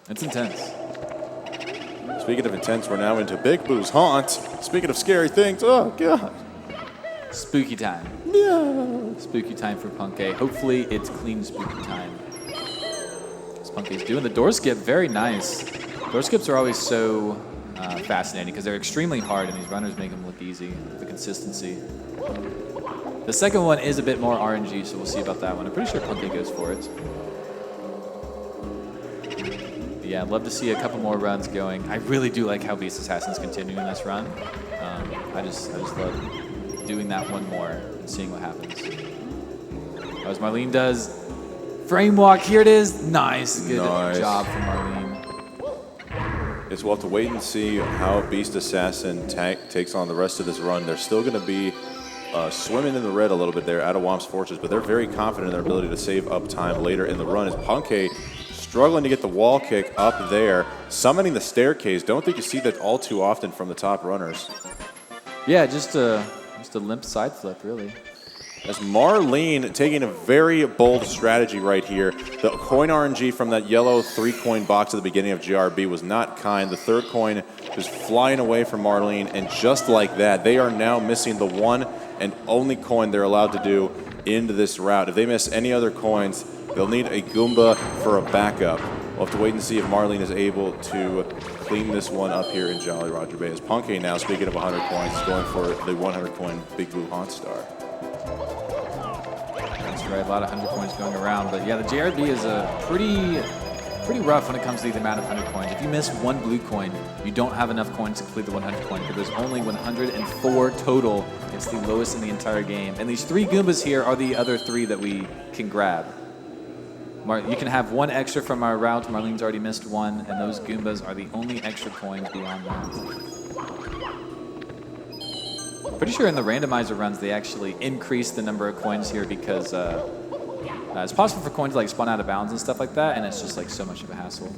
It's intense. Speaking of intense, we're now into Big Boo's haunt. Speaking of scary things, oh god. Spooky time. No. Spooky time for Punkei. Hopefully it's clean spooky time. As Punkei's doing the door skip, very nice. Door skips are always so fascinating because they're extremely hard and these runners make them look easy. The consistency. The second one is a bit more RNG, so we'll see about that one. I'm pretty sure Punkei goes for it. But yeah, I'd love to see a couple more runs going. I really do like how Beast Assassin's continuing this run. I just love doing that one more and seeing what happens. As Marlene does, frame walk, here it is. Nice, good job from Marlene. Yes, we'll have to wait and see how Beast Assassin takes on the rest of this run. They're still going to be swimming in the red a little bit there out of Womp's Fortress, but they're very confident in their ability to save up time later in the run. As Punkei struggling to get the wall kick up there, summoning the staircase. Don't think you see that all too often from the top runners. Yeah, just a limp side flip, really. As Marlene taking a very bold strategy right here. The coin RNG from that yellow 3-coin box at the beginning of GRB was not kind. The third coin was flying away from Marlene, and just like that, they are now missing the one and only coin they're allowed to do into this route. If they miss any other coins, they'll need a Goomba for a backup. We'll have to wait and see if Marlene is able to clean this one up here in Jolly Roger Bay. As Punkei now, speaking of 100 coins, is going for the 100 coin Big Blue Haunt Star. That's right, a lot of 100 coins going around. But yeah, the JRB is pretty rough when it comes to the amount of 100 coins. If you miss one blue coin, you don't have enough coins to complete the 100 coin, because there's only 104 total. It's the lowest in the entire game. And these 3 Goombas here are the other 3 that we can grab. You can have one extra from our route. Marlene's already missed one, and those Goombas are the only extra coins beyond that. Pretty sure in the randomizer runs, they actually increase the number of coins here because it's possible for coins to like spawn out of bounds and stuff like that, and it's just like so much of a hassle.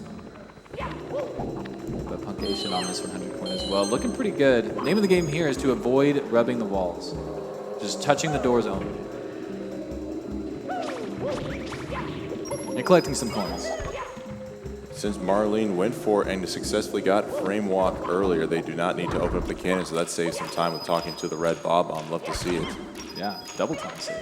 But Punkation on this 100 coin as well. Looking pretty good. Name of the game here is to avoid rubbing the walls. Just touching the doors only. And collecting some coins. Since Marlene went for and successfully got frame walk earlier, they do not need to open up the cannon, so that saves some time with talking to the red Bob Bomb. Love to see it. Yeah, double time save.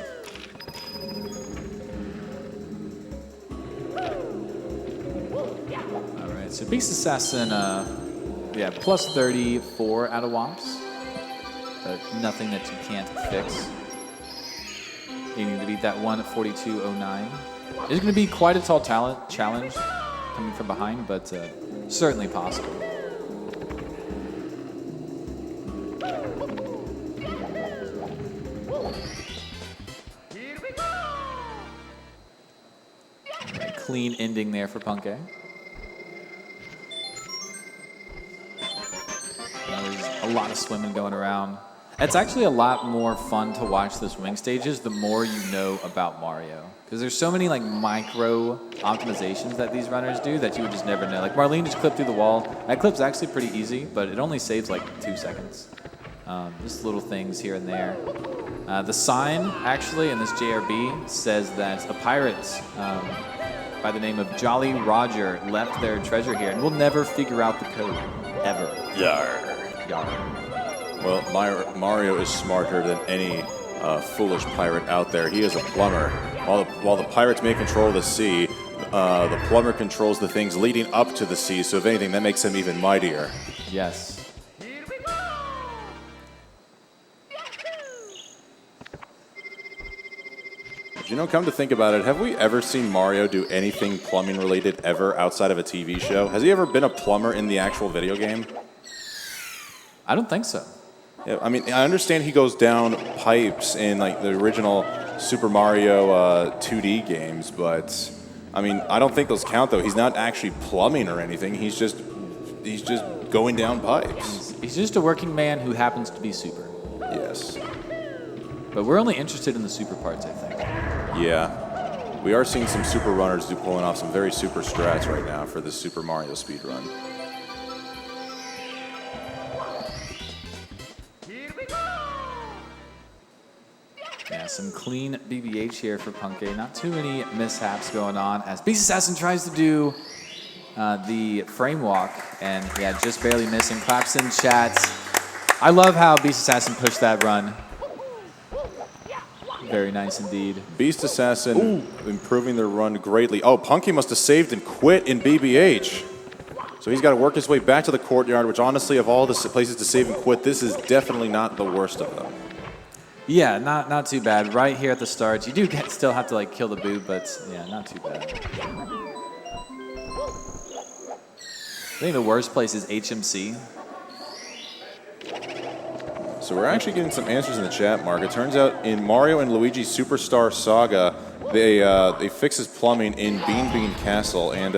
All right, so Beast Assassin, yeah, plus 34 out of WAPs, but nothing that you can't fix. You need to beat that one at 42.09. It's going to be quite a tall challenge coming from behind, but certainly possible. Right, clean ending there for Punke. There's a lot of swimming going around. It's actually a lot more fun to watch the swing stages the more you know about Mario. Because there's so many like micro optimizations that these runners do that you would just never know. Like Marlene just clipped through the wall. That clip's actually pretty easy, but it only saves like 2 seconds. Just little things here and there. The sign actually in this JRB says that a pirate by the name of Jolly Roger left their treasure here and we'll never figure out the code, ever. Yar. Yar. Well, Mario is smarter than any foolish pirate out there. He is a plumber. While the pirates may control the sea, the plumber controls the things leading up to the sea, so if anything, that makes him even mightier. Yes. You know, come to think about it, have we ever seen Mario do anything plumbing related ever outside of a TV show? Has he ever been a plumber in the actual video game? I don't think so. Yeah, I mean, I understand he goes down pipes in like the original Super Mario 2D games, but I mean, I don't think those count though. He's not actually plumbing or anything. He's just going down pipes. He's just a working man who happens to be super. Yes. But we're only interested in the super parts, I think. Yeah. We are seeing some super runners pulling off some very super strats right now for this Super Mario speedrun. Yeah, some clean BBH here for Punke. Not too many mishaps going on as Beast Assassin tries to do the frame walk and yeah, just barely missing. Claps in chat. I love how Beast Assassin pushed that run. Very nice indeed. Beast Assassin improving their run greatly. Oh, Punke must have saved and quit in BBH. So he's got to work his way back to the courtyard, which honestly, of all the places to save and quit, this is definitely not the worst of them. Yeah, not too bad. Right here at the start, you do still have to like kill the boob, but yeah, not too bad. I think the worst place is HMC. So we're actually getting some answers in the chat, Mark. It turns out in Mario and Luigi Superstar Saga, they fix his plumbing in Bean Bean Castle, and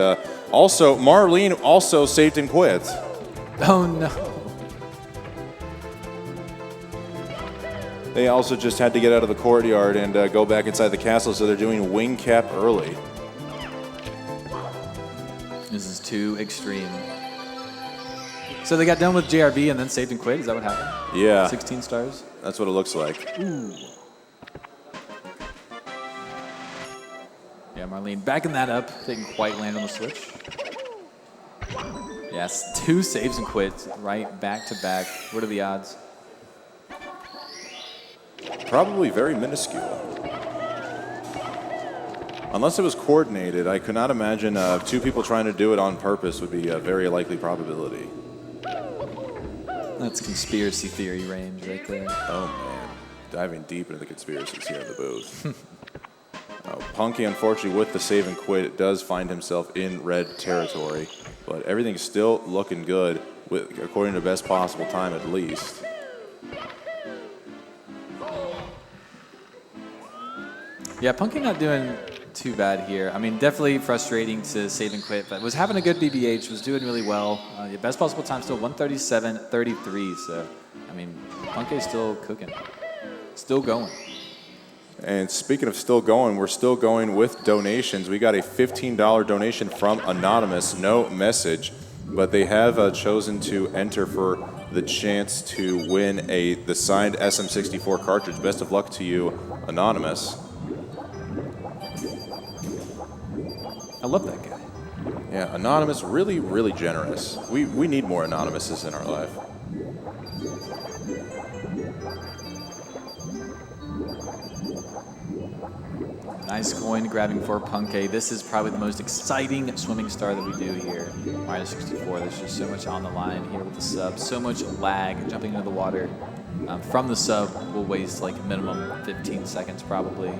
also Marlene also saved and quit. Oh no. They also just had to get out of the courtyard and go back inside the castle, so they're doing wing cap early. This is too extreme. So they got done with JRB and then saved and quit? Is that what happened? Yeah. 16 stars? That's what it looks like. Ooh. Yeah, Marlene backing that up. Didn't quite land on the switch. Yes, 2 saves and quits right back to back. What are the odds? Probably very minuscule. Unless it was coordinated, I could not imagine 2 people trying to do it on purpose would be a very likely probability. That's conspiracy theory range right there. Oh man, diving deep into the conspiracies here in the booth. Punke, unfortunately, with the save and quit, does find himself in red territory, but everything's still looking good, according to best possible time at least. Yeah, Punke not doing too bad here. I mean, definitely frustrating to save and quit, but was having a good BBH, was doing really well. Your best possible time still 137.33, so, I mean, Punk's still cooking. Still going. And speaking of still going, we're still going with donations. We got a $15 donation from Anonymous, no message, but they have chosen to enter for the chance to win the signed SM64 cartridge. Best of luck to you, Anonymous. I love that guy. Yeah, Anonymous, really, really generous. We need more Anonymouses in our life. Nice coin grabbing for Punke. This is probably the most exciting swimming star that we do here. Mario 64, there's just so much on the line here with the sub. So much lag jumping into the water. From the sub, we'll waste like minimum 15 seconds probably.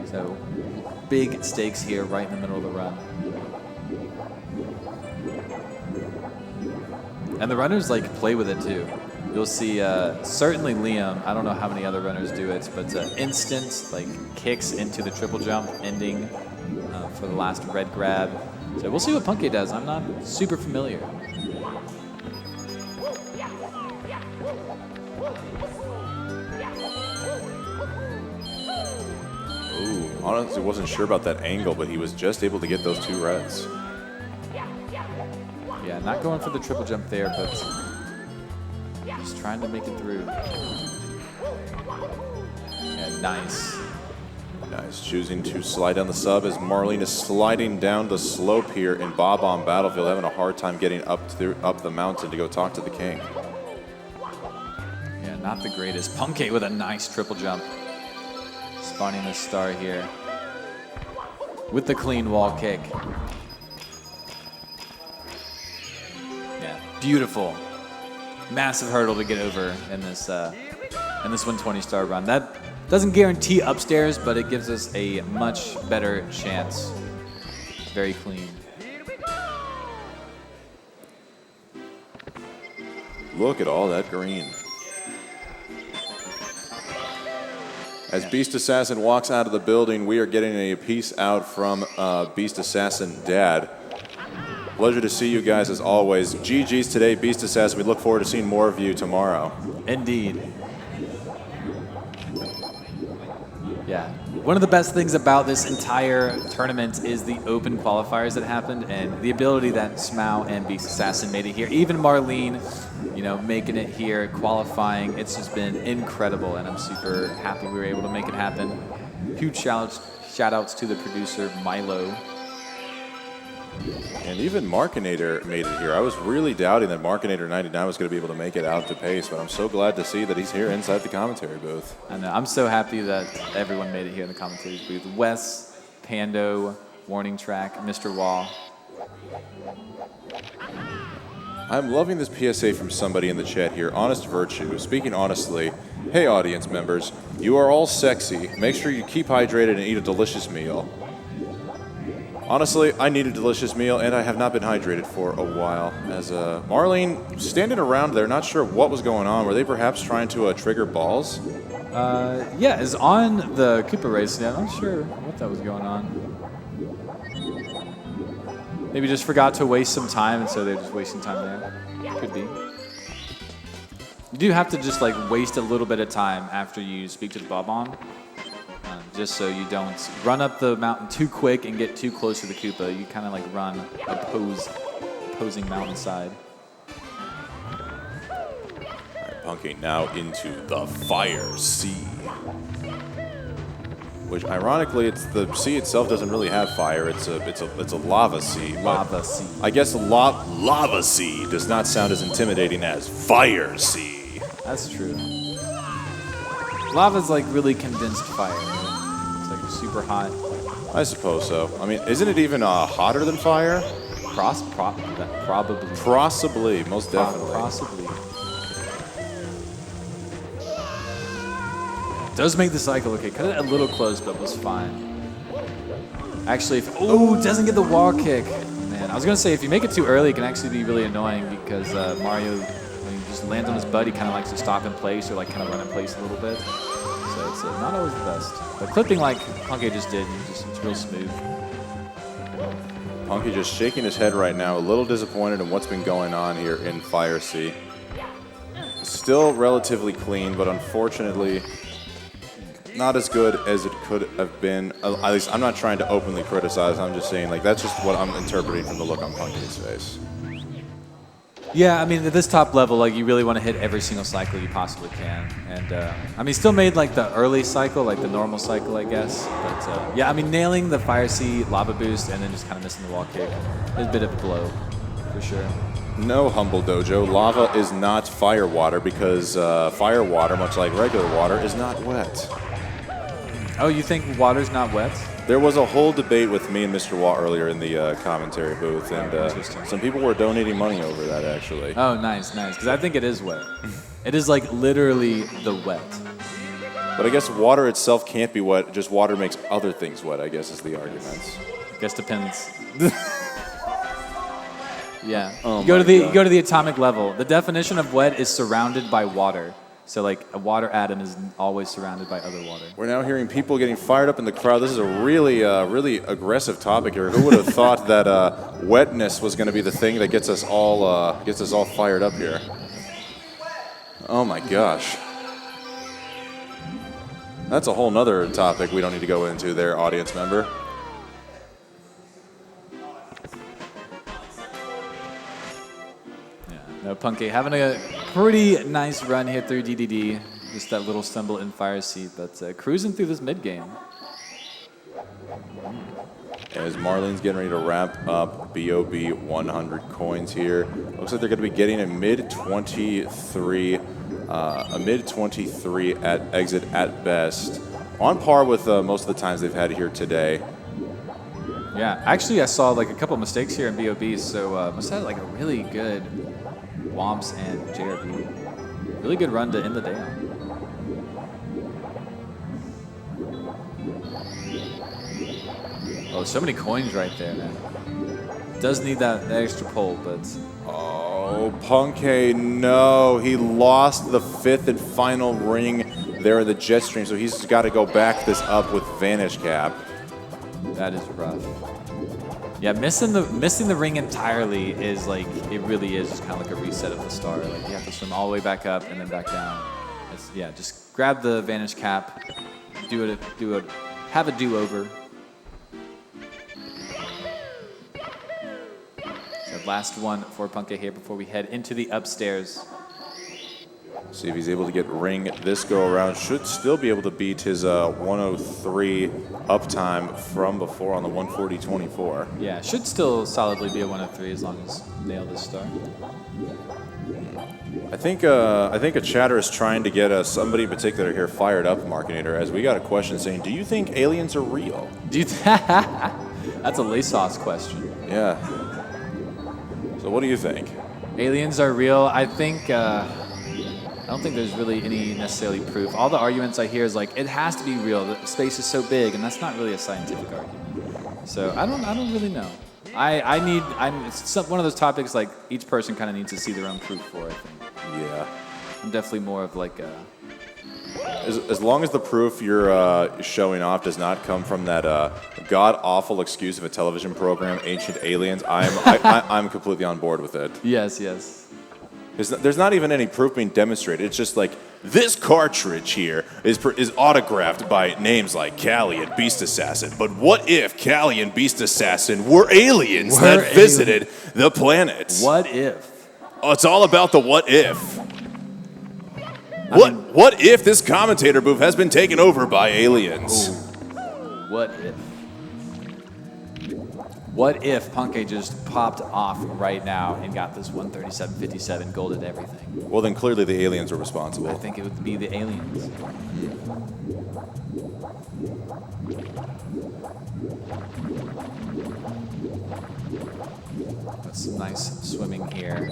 So big stakes here right in the middle of the run. And the runners like play with it too. You'll see certainly Liam, I don't know how many other runners do it, but instant like kicks into the triple jump ending for the last red grab. So we'll see what Punke does. I'm not super familiar. Ooh, honestly wasn't sure about that angle, but he was just able to get those 2 reds. Yeah, not going for the triple jump there, but just trying to make it through. Yeah, nice. Nice, choosing to slide down the sub as Marlene is sliding down the slope here in Bob-omb Battlefield, having a hard time getting up the mountain to go talk to the king. Yeah, not the greatest. Punke with a nice triple jump. Spawning the star here. With the clean wall kick. Yeah, beautiful. Massive hurdle to get over in this 120 star run. That doesn't guarantee upstairs, but it gives us a much better chance. Very clean. Look at all that green. As Beast Assassin walks out of the building, we are getting a peace out from Beast Assassin Dad. Pleasure to see you guys as always. GG's today, Beast Assassin. We look forward to seeing more of you tomorrow. Indeed. Yeah. One of the best things about this entire tournament is the open qualifiers that happened and the ability that Smau and Beast Assassin made it here. Even Marlene, you know, making it here, qualifying. It's just been incredible, and I'm super happy we were able to make it happen. Huge shout outs to the producer, Milo. And even Markinator made it here. I was really doubting that Markinator 99 was going to be able to make it out to pace, but I'm so glad to see that he's here inside the commentary booth. I know. I'm so happy that everyone made it here in the commentary booth. Wes, Pando, Warning Track, Mr. Wall. I'm loving this PSA from somebody in the chat here. Honest Virtue. Speaking honestly, hey audience members, you are all sexy. Make sure you keep hydrated and eat a delicious meal. Honestly, I need a delicious meal, and I have not been hydrated for a while. As Marlene standing around there, not sure what was going on. Were they perhaps trying to trigger balls? Yeah, is on the Koopa race. Yeah, I'm not sure what that was going on. Maybe just forgot to waste some time, and so they're just wasting time there. Could be. You do have to just like waste a little bit of time after you speak to the Bob-omb. Just so you don't run up the mountain too quick and get too close to the Koopa. You kind of like run opposing mountainside. Punking now into the Fire Sea. Which ironically, it's the sea itself doesn't really have fire. It's a lava sea. Lava sea. I guess lava sea does not sound as intimidating as Fire Sea. That's true. Lava's like really condensed fire. Super hot. I suppose so. I mean, isn't it even hotter than fire? Probably. Possibly, most definitely. Possibly. Does make the cycle okay. Cut it a little close, but was fine. Actually, doesn't get the wall kick. Man, I was gonna say if you make it too early, it can actually be really annoying because Mario, when he just lands on his butt, he kind of likes to stop in place or like kind of run in place a little bit. So it's not always the best. But clipping like Punky just did, it's real smooth. Punky just shaking his head right now, a little disappointed in what's been going on here in Fire Sea. Still relatively clean, but unfortunately not as good as it could have been. At least I'm not trying to openly criticize. I'm just saying, like, that's just what I'm interpreting from the look on Punky's face. Yeah, I mean, at this top level, like, you really want to hit every single cycle you possibly can. And, I mean, still made, like, the early cycle, like the normal cycle, I guess. But, yeah, I mean, nailing the Fire Sea lava boost and then just kind of missing the wall kick is a bit of a blow, for sure. No, Humble Dojo. Lava is not fire water because fire water, much like regular water, is not wet. Oh, you think water's not wet? There was a whole debate with me and Mr. Watt earlier in the commentary booth, and some people were donating money over that, actually. Oh, nice, because I think it is wet. It is, like, literally the wet. But I guess water itself can't be wet, just water makes other things wet, I guess, is the argument. I guess depends. Yeah. Oh you go to the atomic level. The definition of wet is surrounded by water. So, like, a water atom is always surrounded by other water. We're now hearing people getting fired up in the crowd. This is a really, really aggressive topic here. Who would have thought that wetness was going to be the thing that gets us all fired up here? Oh my gosh. That's a whole nother topic we don't need to go into there, audience member. No, Punky having a pretty nice run here through DDD. Just that little stumble in Fire Sea, but cruising through this mid game. As Marlene's getting ready to wrap up BOB 100 coins here. Looks like they're going to be getting a mid 23 at exit at best. On par with most of the times they've had here today. Yeah, actually I saw like a couple mistakes here in BOB, so must have had like a really good Womps and JRB. Really good run to end the day on. Oh, so many coins right there, man. Does need that extra pull, but... Oh, Punky, no. He lost the 5th and final ring there in the jet stream, so he's got to go back this up with Vanish Cap. That is rough. Yeah, missing the ring entirely is like, it really is just kind of like a reset of the star. Like you have to swim all the way back up and then back down. Yeah, just grab the Vanish Cap, have a do-over. So last one for Punky here before we head into the upstairs. See if he's able to get ring this go around. Should still be able to beat his 103 uptime from before on the 140.24. Yeah, should still solidly be a 103 as long as nail this star. I think a chatter is trying to get somebody in particular here fired up, Markinator, as we got a question saying, do you think aliens are real? That's a Lasos question. Yeah. So what do you think? Aliens are real. I think... I don't think there's really any necessarily proof. All the arguments I hear is like, it has to be real. The space is so big, and that's not really a scientific argument. So I don't really know. It's one of those topics like each person kind of needs to see their own proof for, I think. Yeah. I'm definitely more of like a... As long as the proof you're showing off does not come from that god-awful excuse of a television program, Ancient Aliens, I'm completely on board with it. Yes. There's not even any proof being demonstrated. It's just like, this cartridge here is autographed by names like Callie and Beast Assassin. But what if Callie and Beast Assassin were aliens that visited the planet? What if? Oh, it's all about the what if. What if this commentator booth has been taken over by aliens? Ooh. What if? What if Punky just popped off right now and got this 137.57 gold at everything? Well, then clearly the aliens are responsible. I think it would be the aliens. That's some nice swimming here.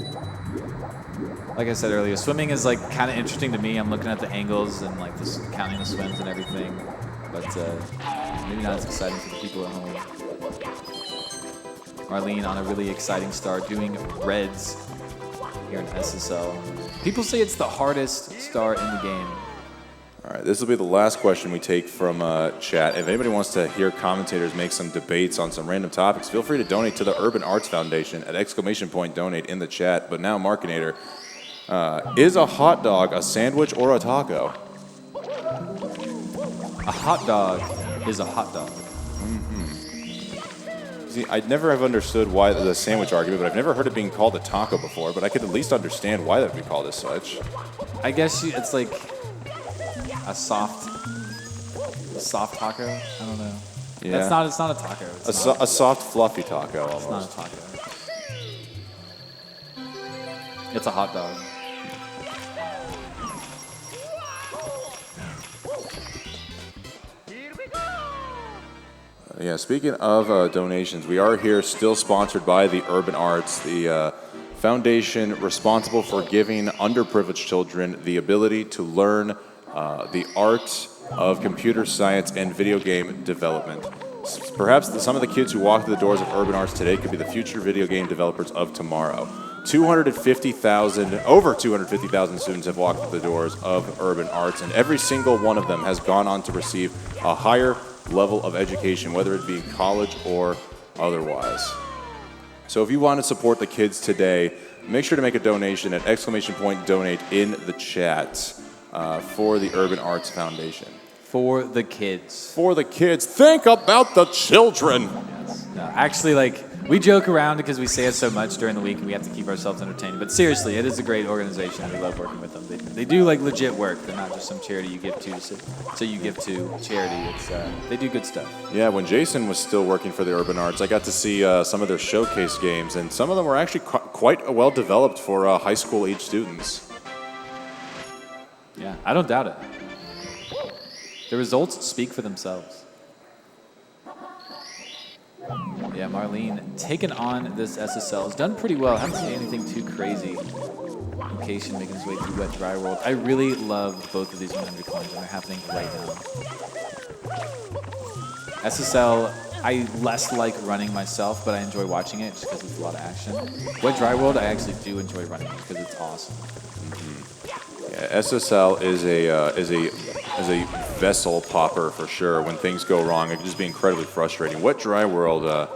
Like I said earlier, swimming is like kind of interesting to me. I'm looking at the angles and like just counting the swims and everything, but maybe not as exciting for the people at home. Marlene on a really exciting start, doing reds here in SSL. People say it's the hardest star in the game. All right, this will be the last question we take from chat. If anybody wants to hear commentators make some debates on some random topics, feel free to donate to the Urban Arts Foundation at !donate in the chat. But now, Markinator, is a hot dog a sandwich or a taco? A hot dog is a hot dog. See, I never have understood why the sandwich argument, but I've never heard it being called a taco before, but I could at least understand why that would be called as such. I guess it's like a soft taco. I don't know. Yeah. It's not a taco. A soft, fluffy taco almost. It's not a taco. It's a hot dog. Yeah, speaking of donations, we are here still sponsored by the Urban Arts, the foundation responsible for giving underprivileged children the ability to learn the art of computer science and video game development. Perhaps some of the kids who walk through the doors of Urban Arts today could be the future video game developers of tomorrow. Over 250,000 students have walked through the doors of Urban Arts, and every single one of them has gone on to receive a higher level of education, whether it be college or otherwise. So if you want to support the kids today, make sure to make a donation at !donate in the chat for the Urban Arts Foundation. For the kids. For the kids. Think about the children. Yes. No, actually, we joke around because we say it so much during the week and we have to keep ourselves entertained. But seriously, it is a great organization. We love working with them. They do legit work. They're not just some charity you give to. So you give to charity. They do good stuff. Yeah, when Jason was still working for the Urban Arts, I got to see some of their showcase games, and some of them were actually quite well developed for high school age students. Yeah, I don't doubt it. The results speak for themselves. Yeah, Marlene taking on this SSL. Has done pretty well. Haven't seen anything too crazy. Location making his way through Wet Dry World. I really love both of these 100 coins, and they're happening right now. SSL, I less like running myself, but I enjoy watching it just because it's a lot of action. Wet Dry World, I actually do enjoy running it because it's awesome. Yeah, SSL is a vessel popper for sure. When things go wrong, it can just be incredibly frustrating. Wet Dry World,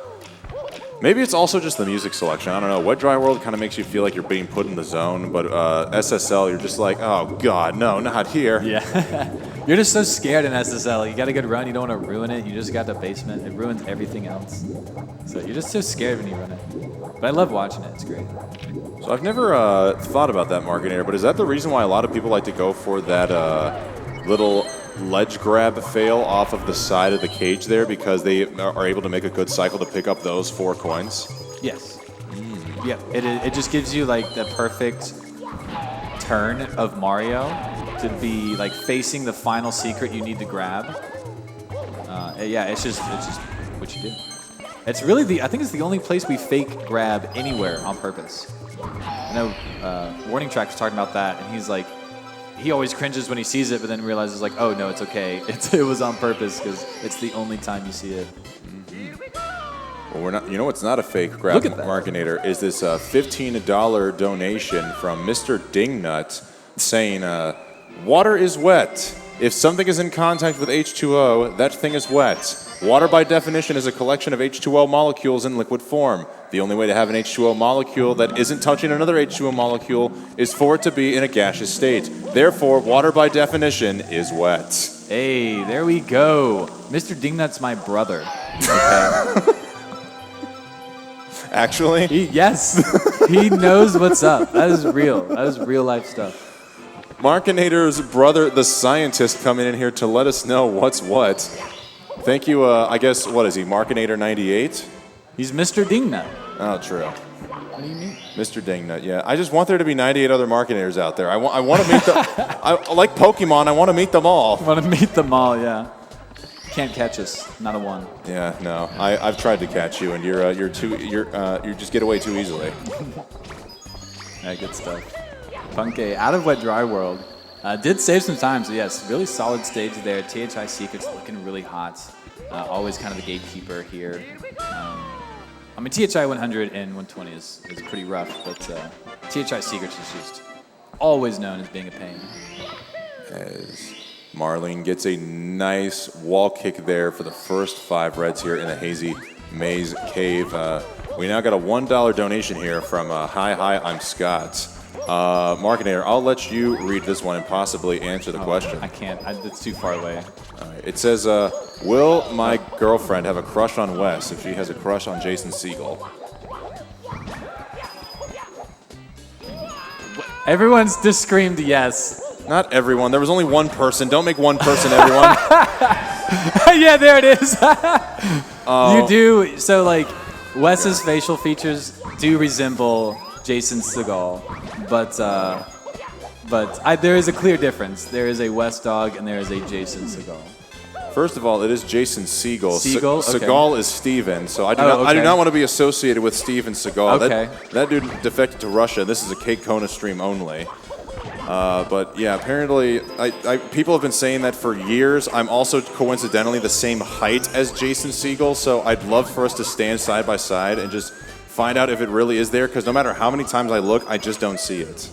maybe it's also just the music selection. I don't know. Wet Dry World kind of makes you feel like you're being put in the zone, but SSL, you're just like, oh God, no, not here. Yeah. You're just so scared in SSL. You got a good run, you don't want to ruin it. You just got the basement. It ruins everything else. So you're just so scared when you run it. But I love watching it. It's great. So I've never thought about that, Markinator, but is that the reason why a lot of people like to go for that little ledge grab fail off of the side of the cage there, because they are able to make a good cycle to pick up those 4 coins? Yes. Yeah, it just gives you the perfect turn of Mario to be facing the final secret you need to grab. Yeah, it's just what you do. It's really I think it's the only place we fake grab anywhere on purpose. I know Warning Track was talking about that, and he's he always cringes when he sees it, but then realizes oh no, it's okay. It was on purpose because it's the only time you see it. Well, we're not. You know what's not a fake grab, Markinator, is this $15 donation from Mr. Dingnut saying, "Water is wet. If something is in contact with H2O, that thing is wet. Water, by definition, is a collection of H2O molecules in liquid form. The only way to have an H2O molecule that isn't touching another H2O molecule is for it to be in a gaseous state. Therefore, water, by definition, is wet." Hey, there we go. Mr. Dingnut's my brother. Okay. Actually? Yes. He knows what's up. That is real. That is real life stuff. Markinator's brother, the scientist, coming in here to let us know what's what. Thank you, I guess, what is he, Markinator 98? He's Mr. Dingnut. Oh, true. What do you mean? Mr. Dingnut, yeah. I just want there to be 98 other Markinators out there. I want to meet them. Like Pokemon, I want to meet them all. I want to meet them all, yeah. Can't catch us, not a one. Yeah, no. I've tried to catch you, and you just get away too easily. Yeah, good stuff. Funke, out of Wet Dry World. Did save some time, so yes, really solid stage there. THI Secret's looking really hot. Always kind of the gatekeeper here. THI 100 and 120 is pretty rough, but THI Secrets is just always known as being a pain. As Marlene gets a nice wall kick there for the first 5 reds here in the Hazy Maze Cave. We now got a $1 donation here from Hi, I'm Scott. Markinator, I'll let you read this one and possibly answer the question. I can't. It's too far away. All right. It says, will my girlfriend have a crush on Wes if she has a crush on Jason Segel? Everyone's just screamed yes. Not everyone. There was only one person. Don't make one person everyone. Yeah, there it is. You do. So, like, Wes's facial features do resemble Jason Segel, but there is a clear difference. There is a Wes dog and there is a Jason Segel. First of all, it is Jason Segel. Segel? Okay. Segal is Steven, so I do not want to be associated with Steven Seagal. Okay. That dude defected to Russia. This is a Cake Kona stream only. But yeah, apparently, people have been saying that for years. I'm also coincidentally the same height as Jason Segel, so I'd love for us to stand side by side and just find out if it really is there, because no matter how many times I look, I just don't see it.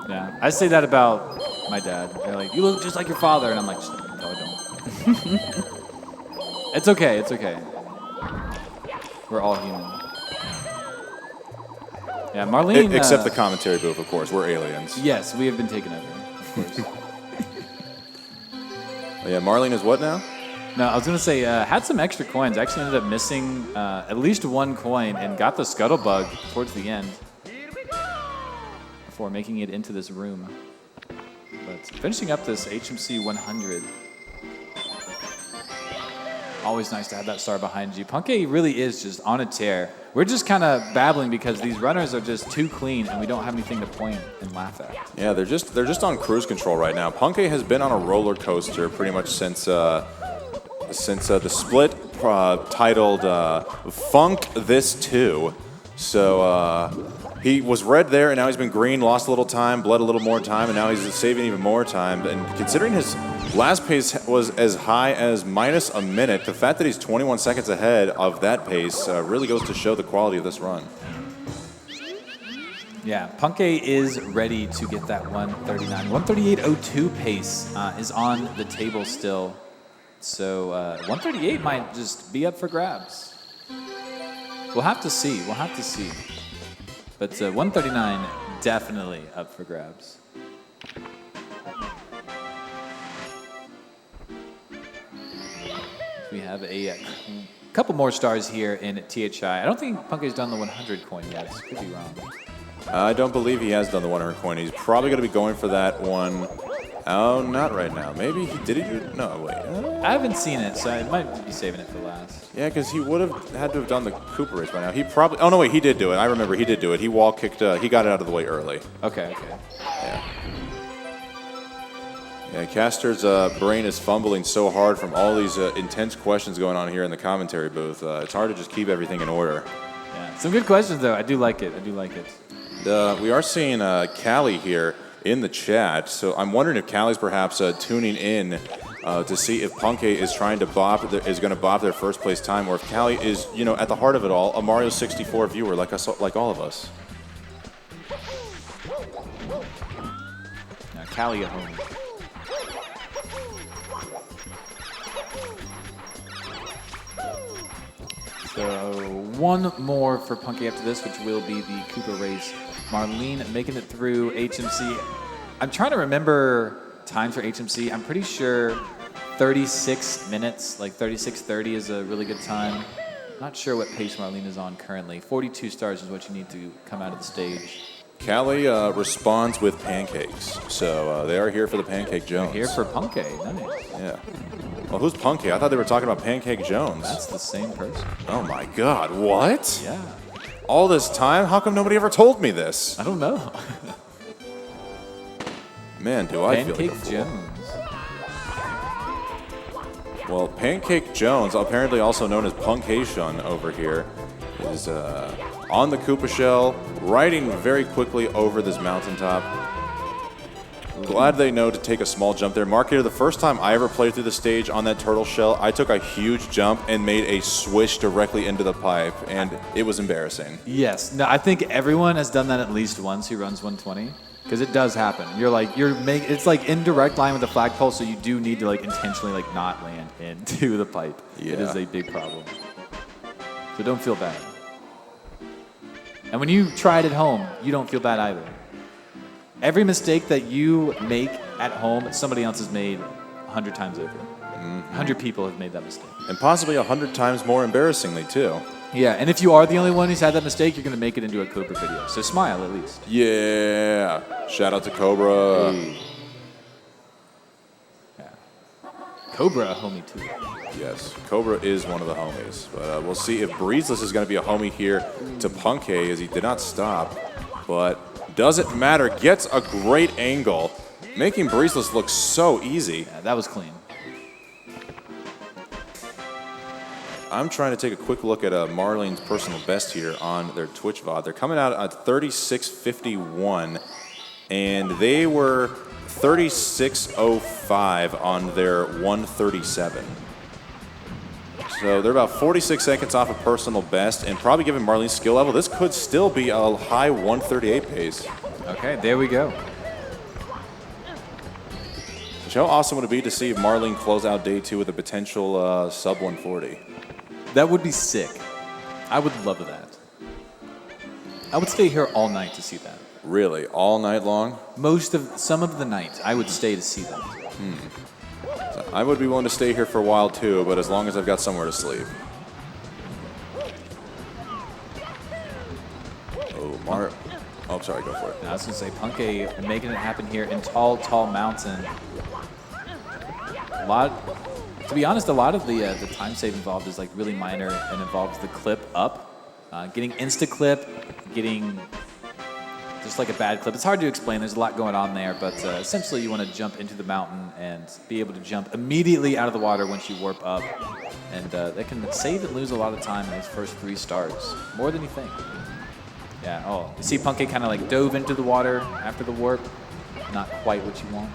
Yeah, I say that about my dad. They're like, you look just like your father, and I'm like, no, I don't. It's okay, it's okay. We're all human. Yeah, Marlene... Except the commentary booth, of course. We're aliens. Yes, we have been taken over, of course. Yeah, Marlene is what now? No, I was going to say, had some extra coins. Actually ended up missing at least 1 coin and got the Scuttlebug towards the end before making it into this room. But finishing up this HMC 100. Always nice to have that star behind you. Punkay really is just on a tear. We're just kind of babbling because these runners are just too clean and we don't have anything to point and laugh at. Yeah, they're just on cruise control right now. Punkay has been on a roller coaster pretty much since the split titled Funk This Too. So he was red there, and now he's been green, lost a little time, bled a little more time, and now he's saving even more time. And considering his last pace was as high as minus a minute, the fact that he's 21 seconds ahead of that pace really goes to show the quality of this run. Yeah, Punkay is ready to get that 139. 138.02 pace is on the table still. So 138 might just be up for grabs. We'll have to see. We'll have to see. But 139 definitely up for grabs. We have a couple more stars here in THI. I don't think Punkay's done the 100 coin yet. Could be wrong. I don't believe he has done the 100 coin. He's probably going to be going for that one. Oh, not right now. Maybe he did. No, wait. I haven't seen it, so I might be saving it for last. Yeah, because he would have had to have done the Cooper race by now. He probably. Oh no, wait. He did do it. I remember. He did do it. He wall kicked. He got it out of the way early. Okay. Yeah. Yeah. Caster's brain is fumbling so hard from all these intense questions going on here in the commentary booth. It's hard to just keep everything in order. Yeah. Some good questions though. I do like it. We are seeing Callie here in the chat, so I'm wondering if Callie's perhaps tuning in to see if Punkay is trying to is going to bop their first place time, or if Callie is, at the heart of it all, a Mario 64 viewer like us, like all of us. Now Callie at home. So one more for Punkay after this, which will be the Cooper race. Marlene making it through HMC. I'm trying to remember times for HMC. I'm pretty sure 36 minutes, like 36:30 is a really good time. Not sure what pace Marlene is on currently. 42 stars is what you need to come out of the stage. Callie responds with pancakes, so they are here for the Pancake Jones. They're here for Punkay, nice. Yeah. Well, who's Punkay? I thought they were talking about Pancake Jones. That's the same person. Oh my God, what? Yeah. All this time? How come nobody ever told me this? I don't know. Man, do I feel like a fool. Jones. Well, Pancake Jones, apparently also known as Punkation over here, is on the Koopa Shell, riding very quickly over this mountaintop. Glad they know to take a small jump there. Marketer, the first time I ever played through the stage on that turtle shell, I took a huge jump and made a swish directly into the pipe, and it was embarrassing. Yes. No, I think everyone has done that at least once who runs 120. Because it does happen. It's like in direct line with the flagpole, so you do need to like intentionally like not land into the pipe. Yeah. It is a big problem. So don't feel bad. And when you try it at home, you don't feel bad either. Every mistake that you make at home, somebody else has made 100 times over. 100 people have made that mistake. And possibly 100 times more embarrassingly, too. Yeah, and if you are the only one who's had that mistake, you're going to make it into a Cobra video. So smile at least. Yeah. Shout out to Cobra. Yeah. Cobra, a homie too. Yes, Cobra is one of the homies. But we'll see if Breezeless is going to be a homie here to Punkay, as he did not stop. But doesn't matter. Gets a great angle, making Breezeless look so easy. Yeah, that was clean. I'm trying to take a quick look at Marlene's personal best here on their Twitch VOD. They're coming out at 36:51, and they were 36:05 on their 137. So they're about 46 seconds off of personal best, and probably given Marlene's skill level, this could still be a high 138 pace. Okay, there we go. How awesome would it be to see Marlene close out day 2 with a potential sub 140? That would be sick. I would love that. I would stay here all night to see that. Really? All night long? Some of the night, I would stay to see that. So I would be willing to stay here for a while too, but as long as I've got somewhere to sleep. Oh, sorry, go for it. I was going to say, Punkay making it happen here in Tall, Tall Mountain. To be honest, a lot of the time save involved is like really minor and involves the clip up. Getting insta-clip, getting just like a bad clip. It's hard to explain. There's a lot going on there, but essentially you want to jump into the mountain and be able to jump immediately out of the water once you warp up. And that can save and lose a lot of time in those first 3 stars, more than you think. Yeah, oh, you see Punkay kind of like dove into the water after the warp. Not quite what you want.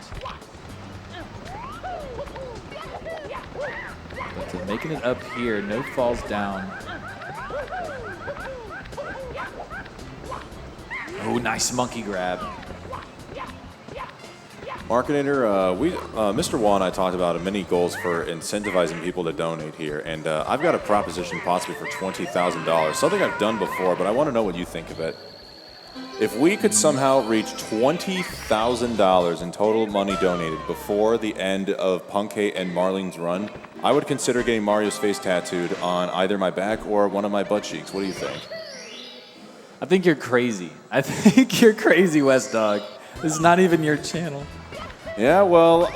But making it up here, no falls down. Oh, nice monkey grab. Marketer, Mr. Wall and I talked about many goals for incentivizing people to donate here, and I've got a proposition possibly for $20,000, something I've done before, but I want to know what you think of it. If we could somehow reach $20,000 in total money donated before the end of Punkay and Marlene's run, I would consider getting Mario's face tattooed on either my back or one of my butt cheeks. What do you think? I think you're crazy. I think you're crazy, West Dog. This is not even your channel. Yeah, well,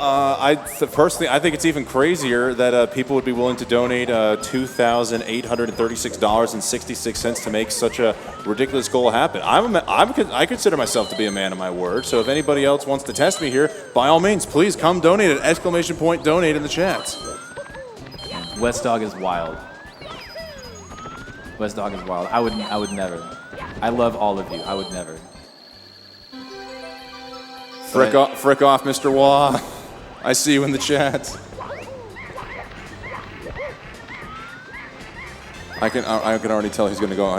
personally, I think it's even crazier that people would be willing to donate $2,836.66 to make such a ridiculous goal happen. I consider myself to be a man of my word, so if anybody else wants to test me here, by all means, please come donate at ! Donate in the chats. West Dog is wild. West Dog is wild. I would never. I love all of you. I would never. Frick off, Mr. Wah. I see you in the chat. I can already tell he's going to go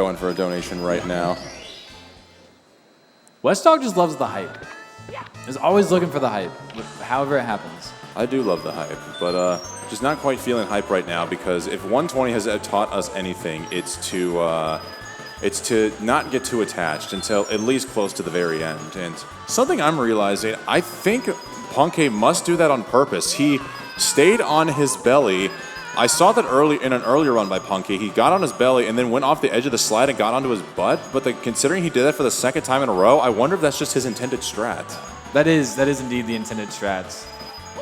in for a donation right now. West Dog just loves the hype. He's always looking for the hype, however it happens. I do love the hype, but just not quite feeling hype right now, because if 120 has taught us anything, it's to not get too attached until at least close to the very end. And something I'm realizing, I think Punkay must do that on purpose. He stayed on his belly. I saw that in an earlier run by Punkay. He got on his belly and then went off the edge of the slide and got onto his butt. But considering he did that for the second time in a row, I wonder if that's just his intended strat. That is indeed the intended strats.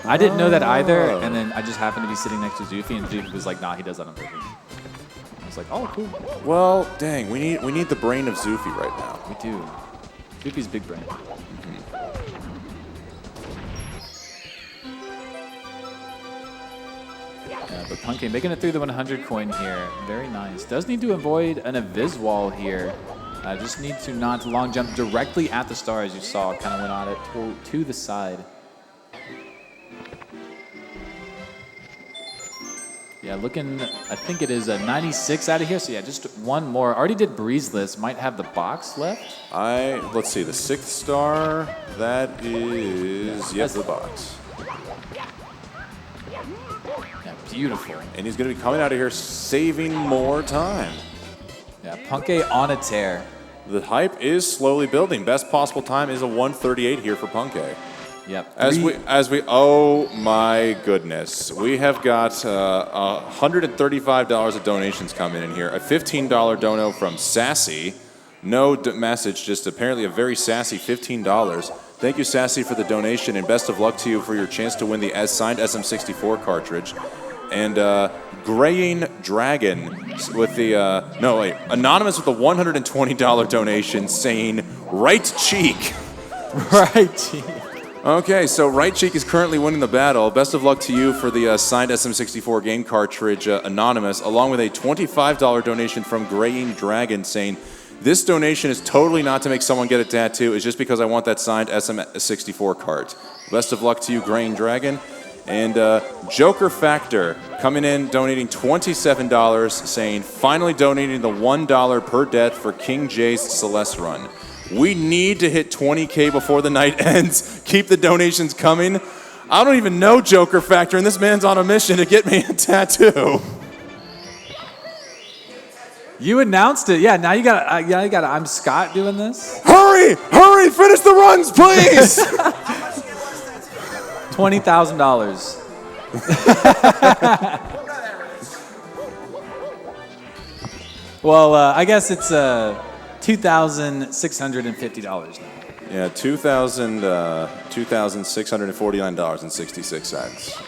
I didn't know that either, and then I just happened to be sitting next to Zoofy, and Zoofy was like, nah, he does that on purpose. I was like, oh, cool. Well, dang, we need the brain of Zoofy right now. We do. Zoofy's big brain. Yeah, but Punkay making it through the 100 coin here. Very nice. Does need to avoid an Aviz wall here. I just need to not long jump directly at the star, as you saw. Kind of went on it to the side. Yeah, looking, I think it is a 96 out of here. So yeah, just one more. Already did breezeless. Might have the box left. Let's see, the 6th star, that is, yes, the box. Yeah, beautiful. And he's going to be coming out of here saving more time. Yeah, Punkay on a tear. The hype is slowly building. Best possible time is a 1:38 here for Punkay. Yep. Oh my goodness. We have got $135 of donations coming in here. A $15 dono from Sassy. No message, just apparently a very sassy $15. Thank you, Sassy, for the donation, and best of luck to you for your chance to win the signed SM64 cartridge. And Graying Dragon with the, Anonymous with a $120 donation saying, right cheek. Right cheek. Okay, so Right Cheek is currently winning the battle. Best of luck to you for the signed SM64 game cartridge, Anonymous, along with a $25 donation from Graying Dragon saying, this donation is totally not to make someone get a tattoo. It's just because I want that signed SM64 cart. Best of luck to you, Graying Dragon. And Joker Factor coming in, donating $27, saying, finally donating the $1 per death for King J's Celeste run. We need to hit 20K before the night ends. Keep the donations coming. I don't even know Joker Factor, and this man's on a mission to get me a tattoo. You announced it. Yeah, now you got I'm Scott doing this. Hurry! Hurry! Finish the runs, please! $20,000. Well, I guess it's $2,650 now. Yeah, $2,649.66.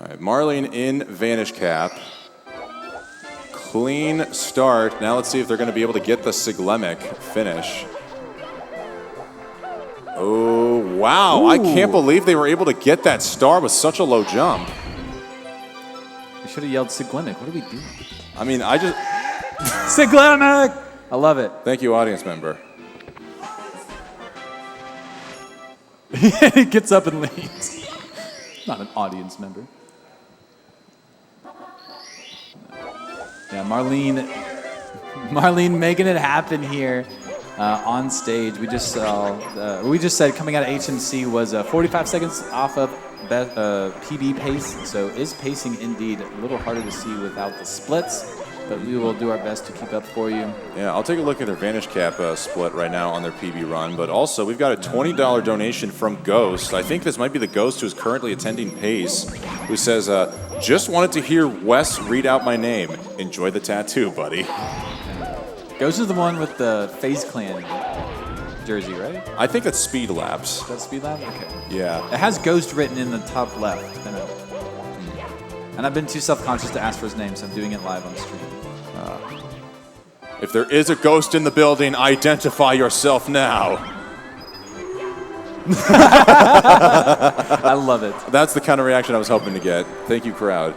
All right, Marlene in Vanish Cap. Clean start. Now let's see if they're going to be able to get the Siglemic finish. Oh, wow. Ooh. I can't believe they were able to get that star with such a low jump. We should have yelled Siglemic. What are we doing? I mean, I just... Siglemic! I love it. Thank you, audience member. He gets up and leaves. Not an audience member. Yeah, Marlene making it happen here on stage. We just said coming out of HMC was 45 seconds off of PB pace, so is pacing indeed a little harder to see without the splits, but we will do our best to keep up for you. Yeah, I'll take a look at their Vanish Cap split right now on their PB run, but also we've got a $20 donation from Ghost. I think this might be the Ghost who's currently attending Pace, who says, just wanted to hear Wes read out my name. Enjoy the tattoo, buddy. Ghost is the one with the FaZe Clan jersey, right? I think that's Speed Labs. Is that Speed Labs? Okay. Yeah. It has Ghost written in the top left. And I've been too self-conscious to ask for his name, so I'm doing it live on stream. If there is a ghost in the building, identify yourself now. I love it. That's the kind of reaction I was hoping to get. Thank you, crowd.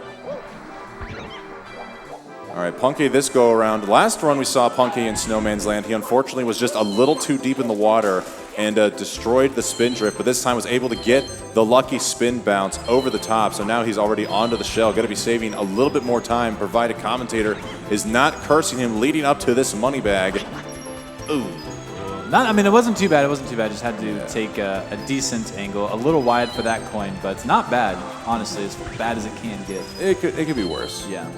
All right, Punkay this go around. Last run we saw Punkay in Snowman's Land. He unfortunately was just a little too deep in the water and destroyed the spin drift, but this time was able to get the lucky spin bounce over the top. So now he's already onto the shell. Got to be saving a little bit more time, provided commentator is not cursing him leading up to this money bag. Ooh. It wasn't too bad. It wasn't too bad. Just had to take a decent angle, a little wide for that coin, but it's not bad. Honestly, as bad as it can get. It could be worse. Yeah.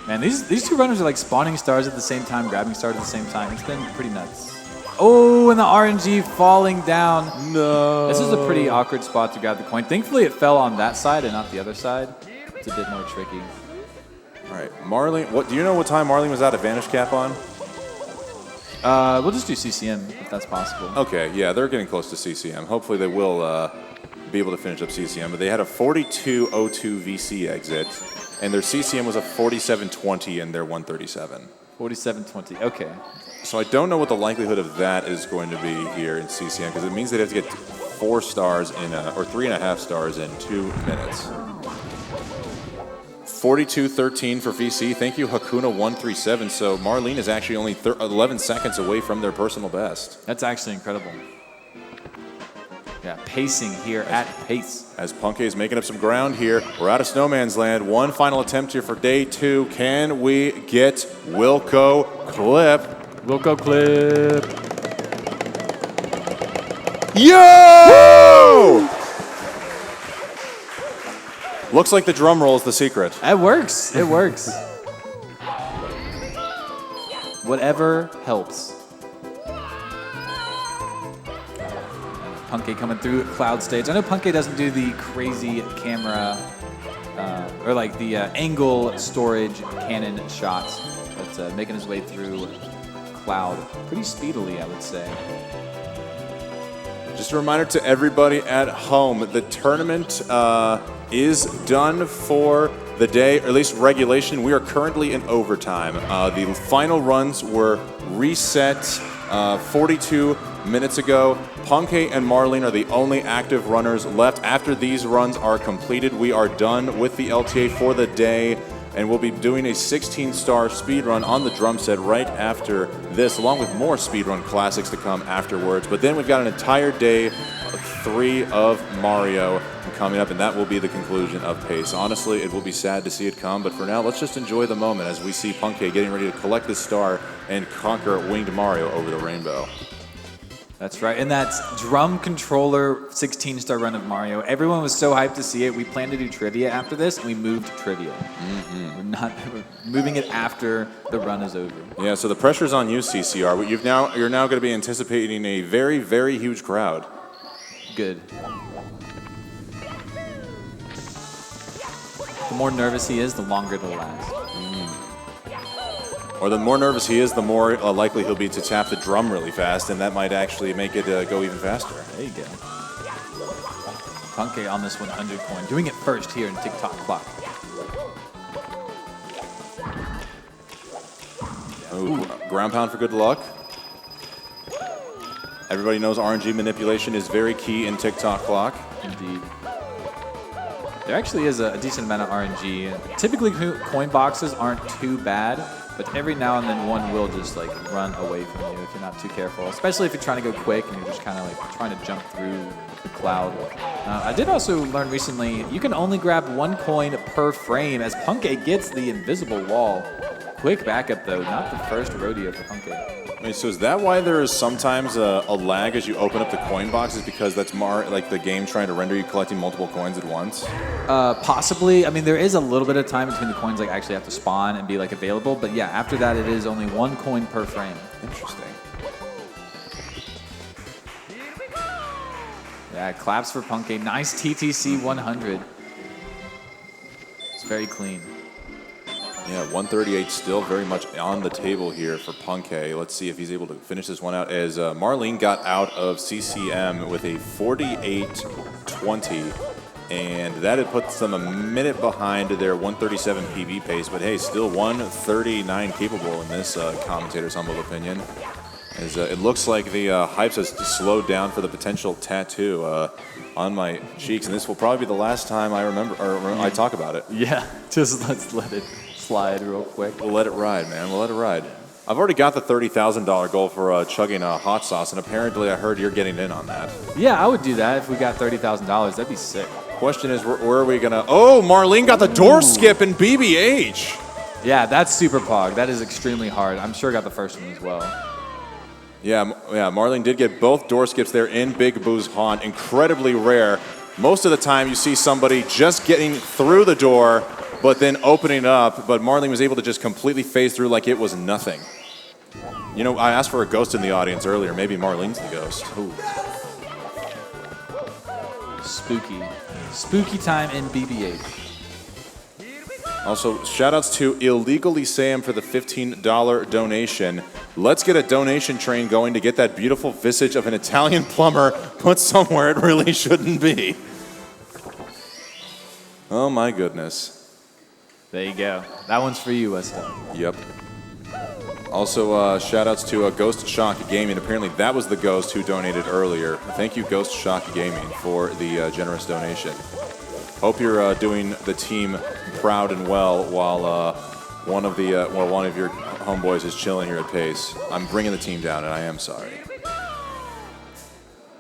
Man, these two runners are like spawning stars at the same time, grabbing stars at the same time. It's been pretty nuts. Oh, and the RNG falling down. No. This is a pretty awkward spot to grab the coin. Thankfully, it fell on that side and not the other side. It's a bit more tricky. All right, Marlene, do you know what time Marlene was out of Vanish Cap on? We'll just do CCM if that's possible. Okay, yeah, they're getting close to CCM. Hopefully they will be able to finish up CCM, but they had a 42.02 VC exit. And their CCM was a 47.20 and their 137. 47.20, okay. So I don't know what the likelihood of that is going to be here in CCM, because it means they'd have to get 4 stars in, or 3.5 stars in 2 minutes. 42-13 for VC. Thank you, Hakuna137. So Marlene is actually only 11 seconds away from their personal best. That's actually incredible. Yeah, pacing here at pace. As Punke is making up some ground here, we're out of Snowman's Land. One final attempt here for day 2. Can we get Wilco Clip? Wilco Clip. Yo! Looks like the drum roll is the secret. It works. It works. Whatever helps. Punke coming through Cloud Stage. I know Punke doesn't do the crazy camera or like the angle storage cannon shots, but making his way through Cloud pretty speedily, I would say. Just a reminder to everybody at home, the tournament is done for the day, or at least regulation. We are currently in overtime. The final runs were reset 42 minutes ago. Punke and Marlene are the only active runners left. After these runs are completed, we are done with the LTA for the day, and we'll be doing a 16-star speedrun on the drum set right after this, along with more speedrun classics to come afterwards. But then we've got an entire day of 3 of Mario coming up, and that will be the conclusion of Pace. Honestly, it will be sad to see it come, but for now, let's just enjoy the moment as we see Punke getting ready to collect this star and conquer Winged Mario over the rainbow. That's right, and that's drum controller 16-star run of Mario. Everyone was so hyped to see it. We plan to do trivia after this, and we moved trivia. We're moving it after the run is over. Yeah, so the pressure's on you, CCR. You're now going to be anticipating a very, very huge crowd. Good. The more nervous he is, the longer it'll last. Or the more nervous he is, the more likely he'll be to tap the drum really fast, and that might actually make it go even faster. There you go. Punke on this 100 coin, doing it first here in TikTok Clock. Ooh, ground pound for good luck. Everybody knows RNG manipulation is very key in TikTok Clock. Indeed. There actually is a decent amount of RNG. Typically, coin boxes aren't too bad, but every now and then one will just like run away from you if you're not too careful, especially if you're trying to go quick and you're just kind of like trying to jump through the cloud. I did also learn recently you can only grab 1 coin per frame as Punke gets the invisible wall. Quick backup though, not the first rodeo for Punke. Wait, so is that why there is sometimes a lag as you open up the coin boxes, because that's like the game trying to render you collecting multiple coins at once? Possibly. I mean, there is a little bit of time between the coins like actually have to spawn and be like available, but yeah, after that it is only 1 coin per frame. Interesting. Yeah, claps for Punke. Nice TTC 100. It's very clean. Yeah, 138 still very much on the table here for Punke. Let's see if he's able to finish this one out, as Marlene got out of CCM with a 48-20, and that had puts them a minute behind their 137 PB pace, but hey, still 139 capable in this commentator's humble opinion. As it looks like the hypes has slowed down for the potential tattoo on my cheeks, and this will probably be the last time I remember or I talk about it. Yeah, just let's let it slide real quick. We'll let it ride, man. We'll let it ride. I've already got the $30,000 goal for chugging hot sauce, and apparently I heard you're getting in on that. Yeah, I would do that if we got $30,000. That'd be sick. Question is, where are we gonna? Oh, Marlene got the door skip in BBH. Yeah, that's super pog. That is extremely hard. I'm sure I got the first one as well. Yeah, Marlene did get both door skips there in Big Boo's haunt. Incredibly rare. Most of the time you see somebody just getting through the door, but then opening up, but Marlene was able to just completely phase through like it was nothing. You know, I asked for a ghost in the audience earlier. Maybe Marlene's the ghost. Ooh. Spooky. Spooky time in BB-8. Also, shout-outs to Illegally Sam for the $15 donation. Let's get a donation train going to get that beautiful visage of an Italian plumber put somewhere it really shouldn't be. Oh my goodness. There you go. That one's for you, Westo. Yep. Also, shout-outs to Ghost Shock Gaming. Apparently that was the ghost who donated earlier. Thank you, Ghost Shock Gaming, for the generous donation. Hope you're doing the team proud and well while one of your homeboys is chilling here at Pace. I'm bringing the team down, and I am sorry.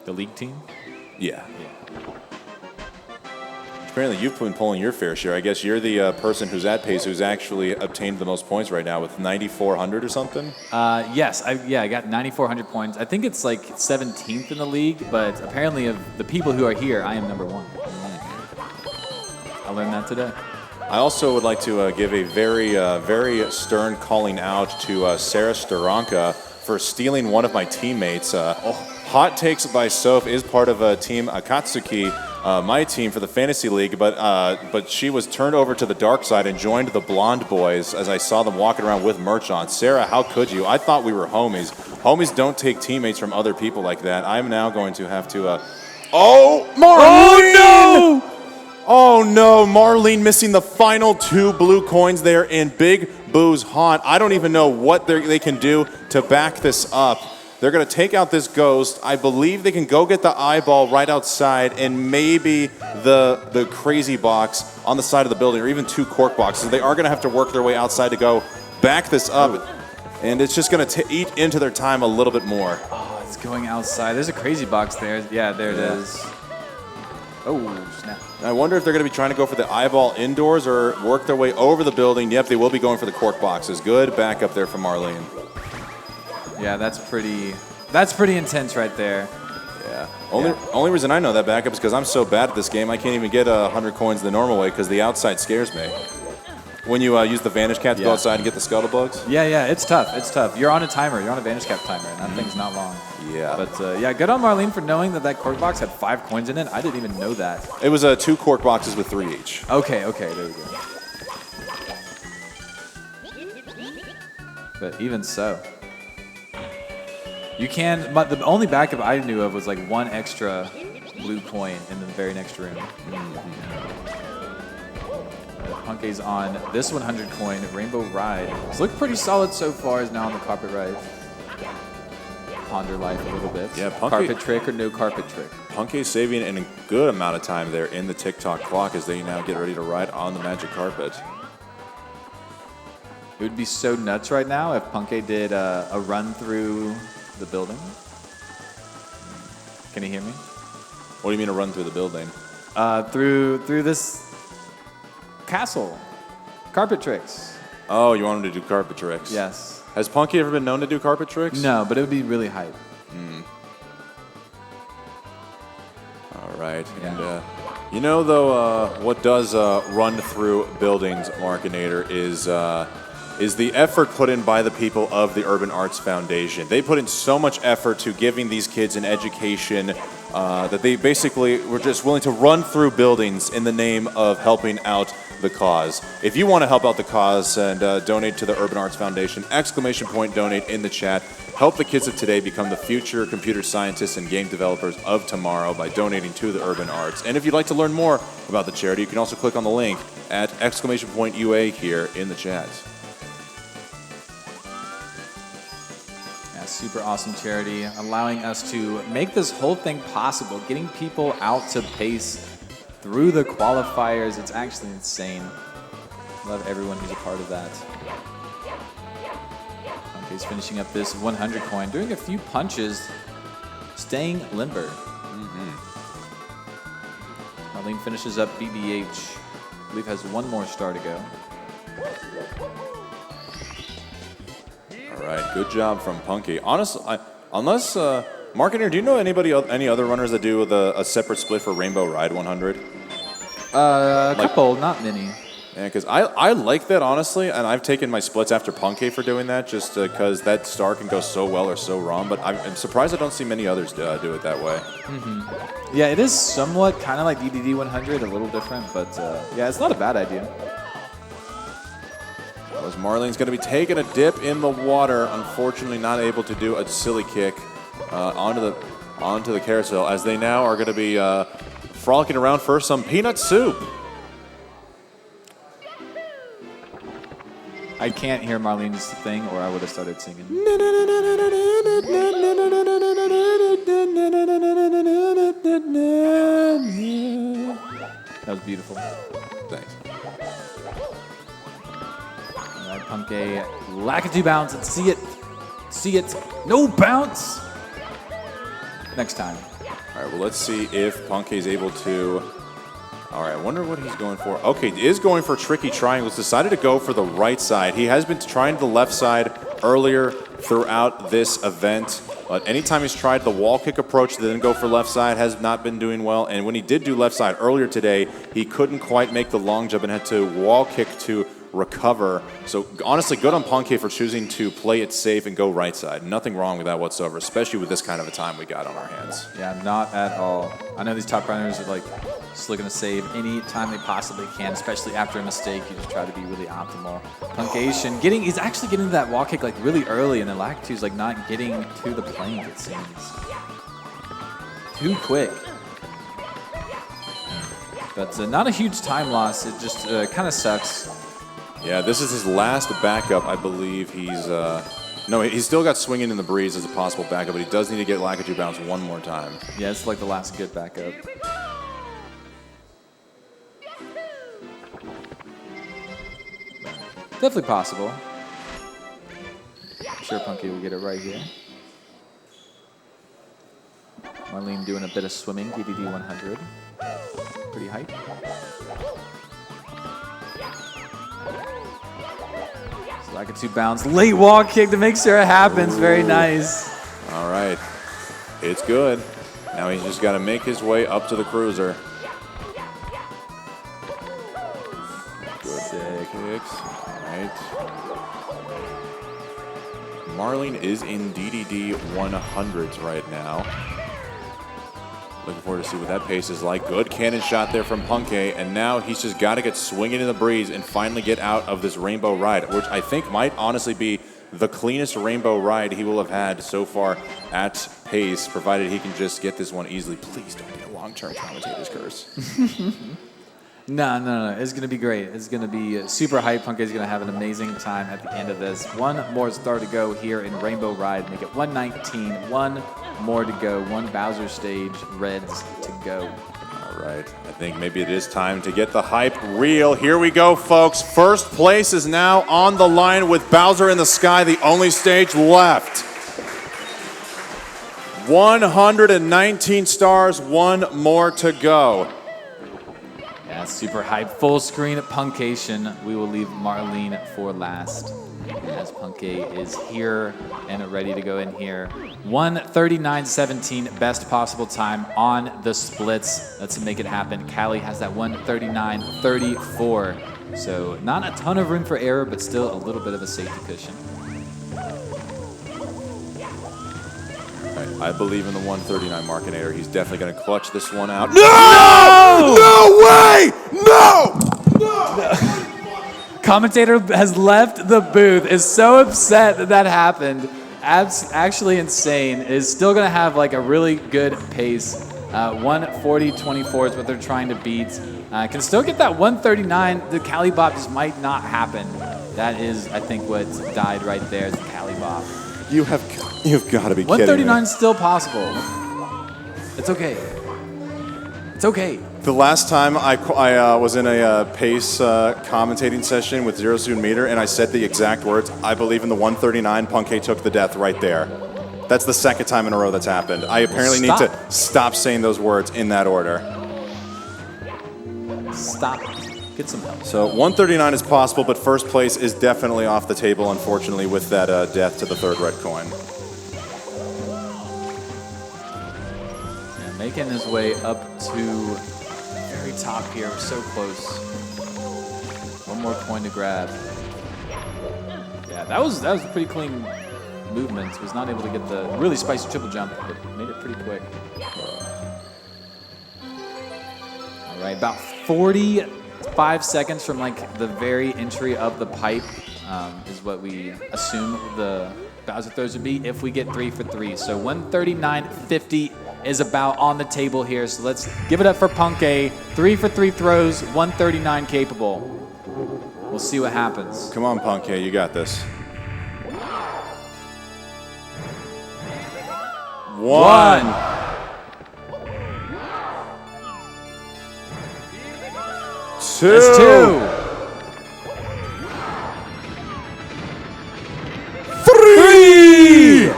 The league team? Yeah. Apparently, you've been pulling your fair share. I guess you're the person who's at Pace who's actually obtained the most points right now with 9,400 or something. Yes, I got 9,400 points. I think it's like 17th in the league, but apparently of the people who are here, I am number 1. I learned that today. I also would like to give a very stern calling out to Sarah Staranka for stealing one of my teammates. Hot Takes by Soph is part of Team Akatsuki, my team for the Fantasy League, but she was turned over to the dark side and joined the Blonde Boys as I saw them walking around with merch on. Sarah, how could you? I thought we were homies. Homies don't take teammates from other people like that. I'm now going to have to... Oh, Marlene! Oh no, Marlene missing the final 2 blue coins there in Big Boo's Haunt. I don't even know what they can do to back this up. They're going to take out this ghost. I believe they can go get the eyeball right outside and maybe the crazy box on the side of the building or even 2 cork boxes. They are going to have to work their way outside to go back this up. And it's just going to eat into their time a little bit more. Oh, it's going outside. There's a crazy box there. Yeah, there it is. Oh, snap. I wonder if they're going to be trying to go for the eyeball indoors or work their way over the building. Yep, they will be going for the cork boxes. Good backup there from Marlene. Yeah, that's pretty intense right there. Yeah. Only reason I know that backup is because I'm so bad at this game, I can't even get 100 coins the normal way because the outside scares me. When you use the Vanish Cap to go outside and get the Scuttlebugs? Yeah, it's tough. It's tough. You're on a timer. You're on a Vanish Cap timer, and that thing's not long. Yeah. But yeah, good on Marlene for knowing that cork box had 5 coins in it. I didn't even know that. It was 2 cork boxes with 3 each. Okay, there we go. But even so, you can. But the only backup I knew of was like 1 extra blue coin in the very next room. Punke's on this 100 coin Rainbow Ride. It's looked pretty solid so far. Is now on the carpet ride. Ponder life a little bit. Yeah, carpet trick or no carpet trick. Punke's saving in a good amount of time there in the TikTok clock as they now get ready to ride on the magic carpet. It would be so nuts right now if Punke did a run through the building. Can you hear me? What do you mean a run through the building? Through this castle. Carpet tricks. Oh, you want him to do carpet tricks? Yes. Has Punke ever been known to do carpet tricks? No, but it would be really hype. All right. Yeah. And you know, though, what does run through buildings, Markinator, is the effort put in by the people of the Urban Arts Foundation. They put in so much effort to giving these kids an education that they basically were just willing to run through buildings in the name of helping out the cause. If you want to help out the cause and donate to the Urban Arts Foundation, ! Donate in the chat. Help the kids of today become the future computer scientists and game developers of tomorrow by donating to the Urban Arts. And if you'd like to learn more about the charity, you can also click on the link at ! UA here in the chat. Super awesome charity, allowing us to make this whole thing possible, getting people out to Pace through the qualifiers. It's actually insane. Love everyone who's a part of that. Punke's finishing up this 100 coin, doing a few punches, staying limber. Marlene finishes up BBH. I believe has 1 more star to go. All right, good job from Punke. Honestly, unless Marketer, do you know any other runners that do a separate split for Rainbow Ride 100? A couple, not many. Yeah, because I like that, honestly, and I've taken my splits after Punke for doing that, just because that star can go so well or so wrong, but I'm surprised I don't see many others do it that way. Yeah, it is somewhat kind of like DDD 100, a little different, but yeah, it's not a bad idea. As Marlene's going to be taking a dip in the water, unfortunately not able to do a silly kick onto the carousel, as they now are going to be frolicking around for some peanut soup. I can't hear Marlene's thing, or I would have started singing. That was beautiful. Thanks. All right, Punkay, Lakitu bounce. Let's see it. See it. No bounce. Next time. All right, well, let's see if Punkay's able to... All right, I wonder what he's going for. Okay, he is going for tricky triangles. Decided to go for the right side. He has been trying the left side earlier throughout this event. But anytime he's tried the wall kick approach, then go for left side, has not been doing well. And when he did do left side earlier today, he couldn't quite make the long jump and had to wall kick to recover. So honestly, good on Punkay for choosing to play it safe and go right side. Nothing wrong with that whatsoever, especially with this kind of a time we got on our hands. Yeah, not at all. I know these top runners are like just looking to save any time they possibly can, especially after a mistake. You just try to be really optimal. Punkation he's actually getting that wall kick like really early, and then Lakitu's like not getting to the plank, it seems. Too quick. But not a huge time loss. It just kind of sucks. Yeah, this is his last backup. I believe he's... No, he's still got swinging in the breeze as a possible backup, but he does need to get Lakitu bounce one more time. Yeah, it's like the last good backup. Definitely possible. I'm sure Punkay will get it right here. Marlene doing a bit of swimming, DDD 100. Pretty hype. Lakitu bounce, late wall kick to make sure it happens. Ooh. Very nice. All right, it's good. Now he's just got to make his way up to the cruiser. Good kicks. All right. Marlene is in DDD 100s right now. Looking forward to see what that pace is like. Good cannon shot there from Punkay, and now he's just got to get swinging in the breeze and finally get out of this rainbow ride, which I think might honestly be the cleanest rainbow ride he will have had so far at pace, provided he can just get this one easily. Please don't be a long-term commentator's curse. No. It's going to be great. It's going to be super hype. Punkay's going to have an amazing time at the end of this. One more star to go here in Rainbow Ride. Make it 119. One more to go. One Bowser stage. Reds to go. All right. I think maybe it is time to get the hype real. Here we go, folks. First place is now on the line with Bowser in the Sky, the only stage left. 119 stars. One more to go. Yeah, super hype. Full screen Punkation. We will leave Marlene for last. As Punkay is here and ready to go in here. 1:39.17, best possible time on the splits. Let's make it happen. Callie has that 1:39.34. So not a ton of room for error, but still a little bit of a safety cushion. I believe in the 139 Markinator. He's definitely going to clutch this one out. No! No way! No! Commentator has left the booth, is so upset that happened. Actually insane. Is still going to have like a really good pace. 1:40.24 is what they're trying to beat. Can still get that 1:39. The Cali Bop just might not happen. That is, I think, what died right there, the Cali Bop. You've got to be kidding me. 139 is still possible. It's okay. It's okay. The last time I was in a pace commentating session with Zero Soon Meter, and I said the exact words, I believe in the 139, Punkay took the death right there. That's the second time in a row that's happened. I apparently need to stop saying those words in that order. Stop. Get some help. So 139 is possible, but first place is definitely off the table, unfortunately, with that death to the third red coin. Yeah, making his way up to very top here. We're so close. One more coin to grab. Yeah, that was a pretty clean movement. Was not able to get the really spicy triple jump, but made it pretty quick. All right, about 45 seconds from like the very entry of the pipe is what we assume the Bowser throws would be if we get 3 for 3. So 139.50 is about on the table here. So let's give it up for Punkay. 3 for 3 throws, 139 capable. We'll see what happens. Come on, Punkay, you got this. 1. 2. That's 2. 3.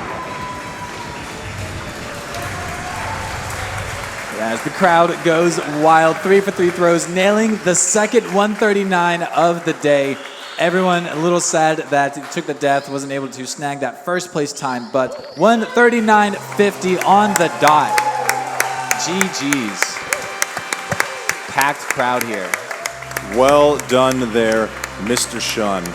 As the crowd goes wild, 3 for 3 throws, nailing the second 139 of the day. Everyone a little sad that he took the death, wasn't able to snag that first place time, but 139.50 on the dot. GG's. Packed crowd here. Well done there, Mr. Shun.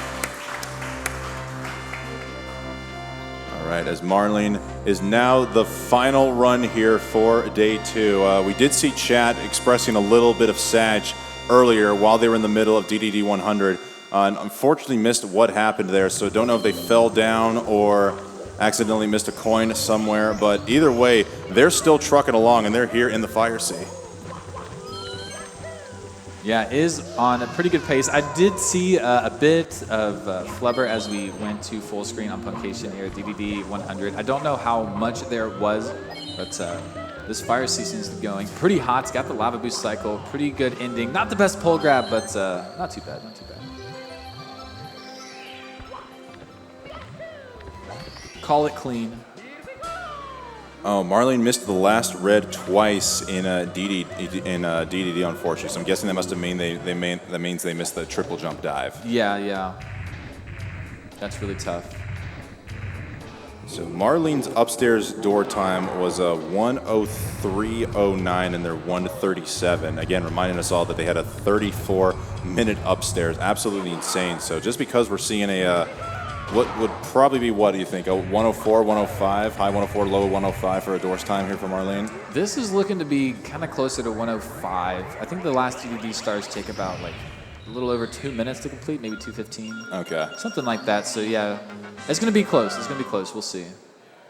All right, as Marlene is now the final run here for day 2. We did see chat expressing a little bit of sag earlier while they were in the middle of DDD 100. And unfortunately missed what happened there, so don't know if they fell down or accidentally missed a coin somewhere, but either way, they're still trucking along and they're here in the Fire Sea. Yeah, is on a pretty good pace. I did see a bit of flubber as we went to full screen on Puncation here at DDD 100. I don't know how much there was, but this Fire Sea seems to be going pretty hot. It's got the lava boost cycle, pretty good ending. Not the best pole grab, but not too bad, not too bad. Call it clean. Oh, Marlene missed the last red twice in DDD, unfortunately. So I'm guessing that must have that means they missed the triple jump dive. Yeah. That's really tough. So Marlene's upstairs door time was 1:03:09, and they're 1:37. Again, reminding us all that they had a 34-minute upstairs. Absolutely insane. So just because we're seeing a what would probably be, what do you think, a 104, 105, high 104, low 105 for a doors time here for Marlene? This is looking to be kind of closer to 105. I think the last DDD stars take about like a little over 2 minutes to complete, maybe 2:15. Okay. Something like that. So yeah, it's going to be close. It's going to be close. We'll see.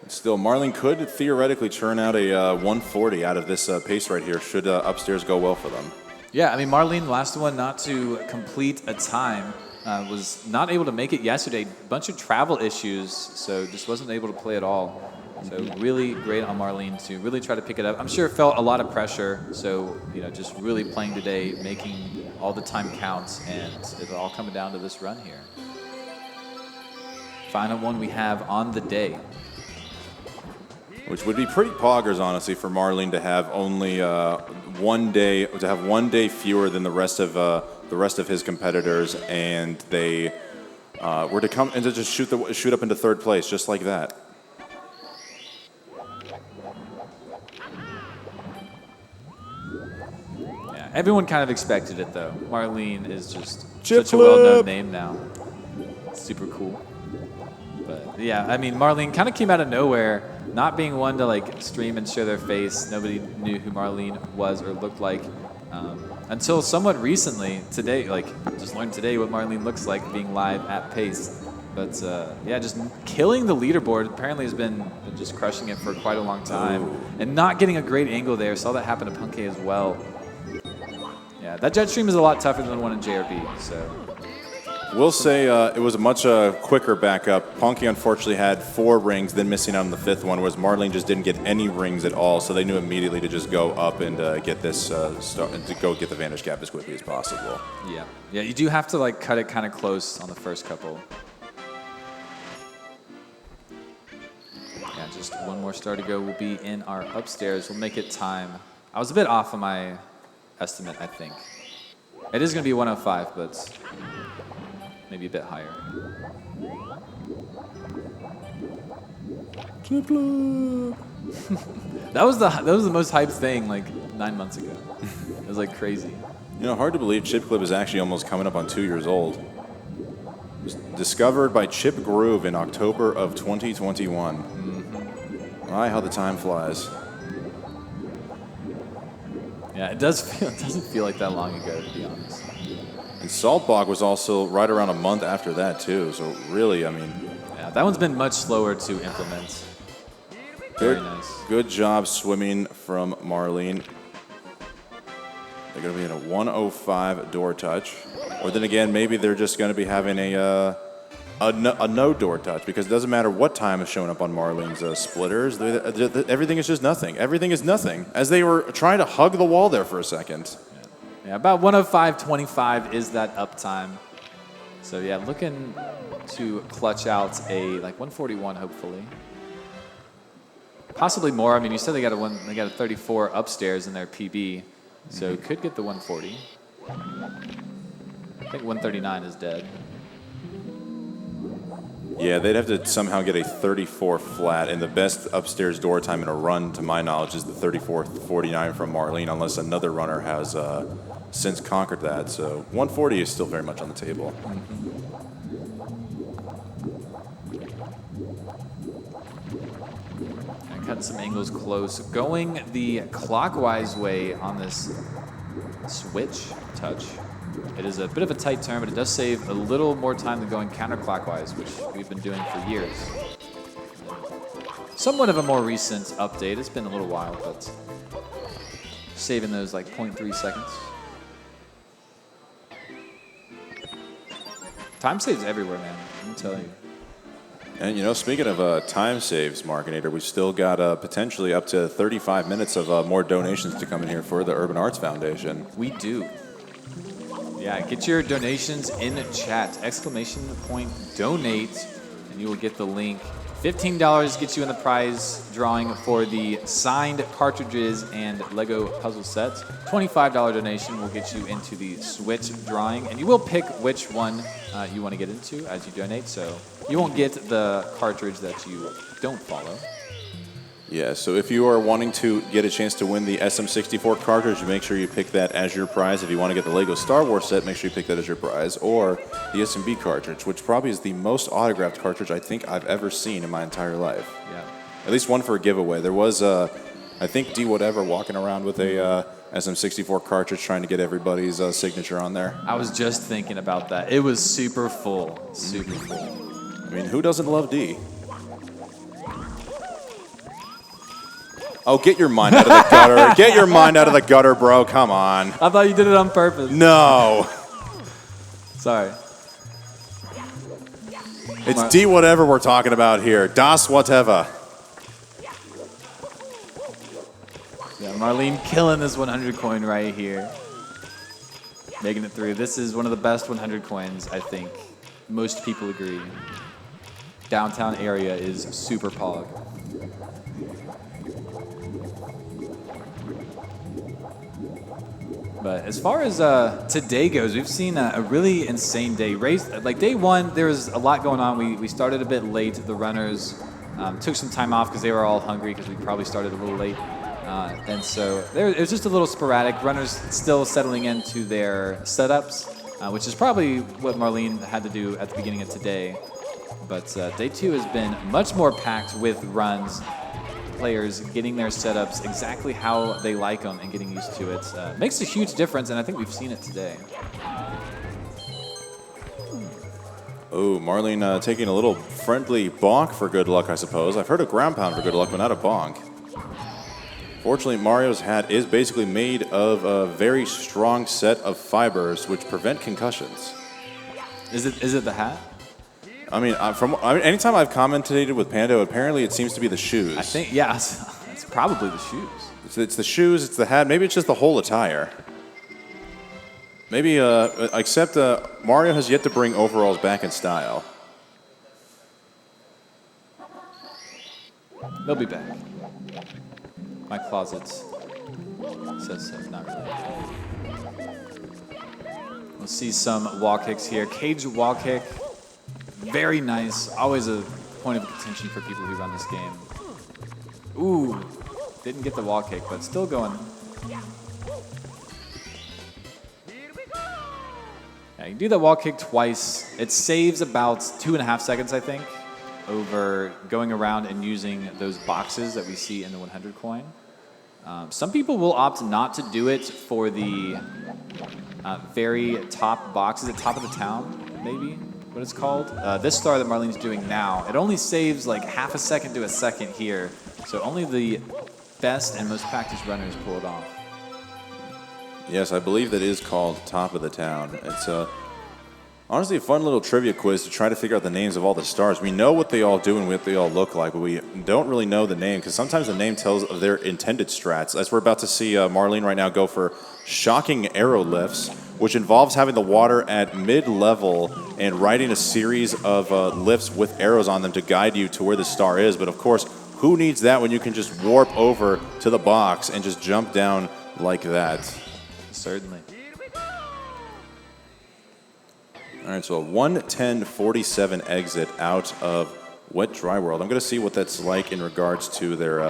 Still, Marlene could theoretically churn out a 140 out of this pace right here, should upstairs go well for them. Yeah, I mean, Marlene, last one not to complete a time. Was not able to make it yesterday. Bunch of travel issues, so just wasn't able to play at all. So really great on Marlene to really try to pick it up. I'm sure it felt a lot of pressure, so just really playing today, making all the time count, and it's all coming down to this run here. Final one we have on the day. Which would be pretty poggers, honestly, for Marlene to have only 1 day, to have 1 day fewer than the rest of his competitors, and they were to come and to just shoot up into third place, just like that. Yeah, everyone kind of expected it, though. Marlene is just Chip such a well-known name now. Super cool. But yeah, I mean, Marlene kind of came out of nowhere, not being one to like stream and show their face. Nobody knew who Marlene was or looked like. Until somewhat recently, today, like just learned today what Marlene looks like being live at pace. But yeah, just killing the leaderboard. Apparently has been just crushing it for quite a long time. And not getting a great angle there. Saw that happen to Punkay as well. Yeah, that jet stream is a lot tougher than the one in JRB. So We'll say it was a much quicker backup. Punky unfortunately had 4 rings, then missing out on the 5th one, whereas Marlene just didn't get any rings at all, so they knew immediately to just go up and get this to go get the Vantage Cap as quickly as possible. yeah, you do have to like cut it kind of close on the first couple. Yeah, just one more star to go. We'll be in our upstairs. We'll make it time. I was a bit off on my estimate, I think. It is going to be 105, but maybe a bit higher. Chip Club. That was the most hyped thing like 9 months ago. It was like crazy. Hard to believe Chip Club is actually almost coming up on 2 years old. It was discovered by Chip Groove in October of 2021. Mm-hmm. My, how the time flies. Yeah, it doesn't feel like that long ago, to be honest. And Saltbog was also right around a month after that, too. So really, I mean... Yeah, that one's been much slower to implement. Very nice. Good job swimming from Marlene. They're going to be in a 105 door touch. Or then again, maybe they're just going to be having a no door touch, because it doesn't matter what time is showing up on Marlene's splitters. Everything is just nothing. Everything is nothing. As they were trying to hug the wall there for a second. Yeah, about 105.25 is that uptime. So yeah, looking to clutch out a like 141 hopefully. Possibly more. I mean, you said they got a 34 upstairs in their PB, so could get the 140. I think 139 is dead. Yeah, they'd have to somehow get a 34 flat, and the best upstairs door time in a run, to my knowledge, is the 34.49 from Marlene, unless another runner has since conquered that. So 140 is still very much on the table. Cutting some angles close. Going the clockwise way on this switch touch. It is a bit of a tight turn, but it does save a little more time than going counterclockwise, which we've been doing for years. Somewhat of a more recent update. It's been a little while, but saving those like 0.3 seconds. Time saves everywhere, man. Let me tell you. And, you know, speaking of time saves, Markinator, we've still got potentially up to 35 minutes of more donations to come in here for the Urban Arts Foundation. We do. Yeah, get your donations in chat. !donate, and you will get the link. $15 gets you in the prize drawing for the signed cartridges and Lego puzzle sets. $25 donation will get you into the Switch drawing, and you will pick which one you want to get into as you donate, so you won't get the cartridge that you don't follow. Yeah, so if you are wanting to get a chance to win the SM64 cartridge, make sure you pick that as your prize. If you want to get the Lego Star Wars set, make sure you pick that as your prize. Or the SMB cartridge, which probably is the most autographed cartridge I think I've ever seen in my entire life. Yeah. At least one for a giveaway. There was, I think, D Whatever walking around with a SM64 cartridge trying to get everybody's signature on there. I was just thinking about that. It was super full. Super full. I mean, who doesn't love D? Oh, get your mind out of the gutter. Get your mind out of the gutter, bro. Come on. I thought you did it on purpose. No. Sorry. It's D Whatever we're talking about here. Das Whatever. Yeah, Marlene killing this 100 coin right here. Making it through. This is one of the best 100 coins, I think. Most people agree. Downtown area is super pog. But as far as today goes, we've seen a really insane day. Like day one, there was a lot going on. We started a bit late. The runners took some time off because they were all hungry because we probably started a little late. And so it was just a little sporadic. Runners still settling into their setups, which is probably what Marlene had to do at the beginning of today. But day two has been much more packed with runs. Players getting their setups exactly how they like them and getting used to it. Makes a huge difference, and I think we've seen it today. Oh, Marlene taking a little friendly bonk for good luck, I suppose. I've heard a ground pound for good luck, but not a bonk. Fortunately, Mario's hat is basically made of a very strong set of fibers which prevent concussions. Is it the hat? I mean, anytime I've commentated with Pando, apparently it seems to be the shoes. I think, yeah, it's probably the shoes. It's the shoes, it's the hat, maybe it's just the whole attire. Maybe, except Mario has yet to bring overalls back in style. They'll be back. My closet says so, not really. We'll see some wall kicks here. Cage wall kick. Very nice. Always a point of contention for people who run this game. Ooh, didn't get the wall kick, but still going. Yeah, you can do that wall kick twice. It saves about 2.5 seconds, I think, over going around and using those boxes that we see in the 100 coin. Some people will opt not to do it for the very top boxes at top of the town, maybe. What it's called. This star that Marlene's doing now, it only saves like half a second to a second here. So only the best and most practiced runners pull it off. Yes, I believe that is called Top of the Town. It's Honestly, a fun little trivia quiz to try to figure out the names of all the stars. We know what they all do and what they all look like, but we don't really know the name because sometimes the name tells of their intended strats. As we're about to see Marlene right now go for shocking arrow lifts, which involves having the water at mid-level and riding a series of lifts with arrows on them to guide you to where the star is. But of course, who needs that when you can just warp over to the box and just jump down like that? Certainly. All right, so a 1:10:47 exit out of Wet Dry World. I'm going to see what that's like in regards to their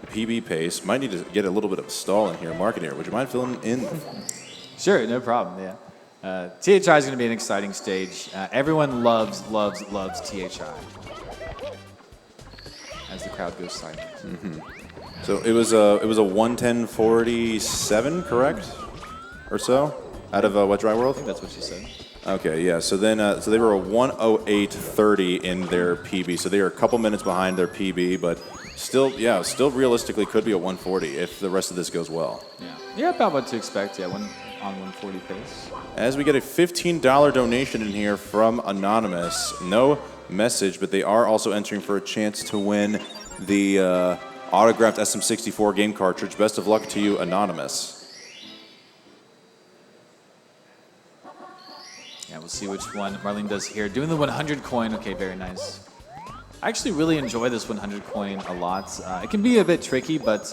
PB pace. Might need to get a little bit of a stall in here. Marketeer, would you mind filling in? Sure, no problem, yeah. THI is going to be an exciting stage. Everyone loves THI as the crowd goes silent. Mm-hmm. So it was a 1:10:47, correct? Or so? Out of Wet Dry World? I think that's what she said. Okay, yeah. So then, so they were a 1:08:30 in their PB. So they are a couple minutes behind their PB, but still, yeah, still realistically could be a 1:40 if the rest of this goes well. Yeah, about what to expect. Yeah, on 1:40 pace. As we get a $15 donation in here from Anonymous, no message, but they are also entering for a chance to win the autographed SM64 game cartridge. Best of luck to you, Anonymous. Yeah, we'll see which one Marlene does here. Doing the 100 coin. Okay, very nice. I actually really enjoy this 100 coin a lot. It can be a bit tricky, but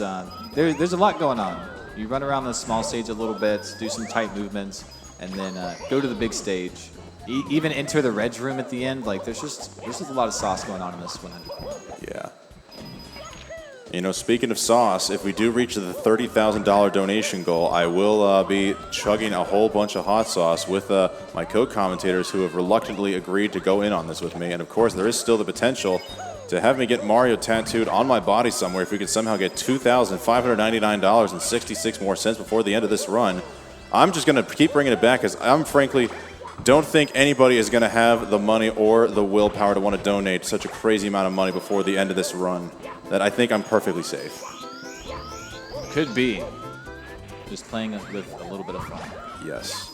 there's a lot going on. You run around the small stage a little bit, do some tight movements, and then go to the big stage. Even enter the reg room at the end. Like there's just a lot of sauce going on in this 100 coin. Yeah. You know, speaking of sauce, if we do reach the $30,000 donation goal, I will be chugging a whole bunch of hot sauce with my co-commentators who have reluctantly agreed to go in on this with me. And of course, there is still the potential to have me get Mario tattooed on my body somewhere if we could somehow get $2,599.66 more cents before the end of this run. I'm just going to keep bringing it back because I'm frankly don't think anybody is going to have the money or the willpower to want to donate such a crazy amount of money before the end of this run that I think I'm perfectly safe. Could be. Just playing with a little bit of fun. Yes.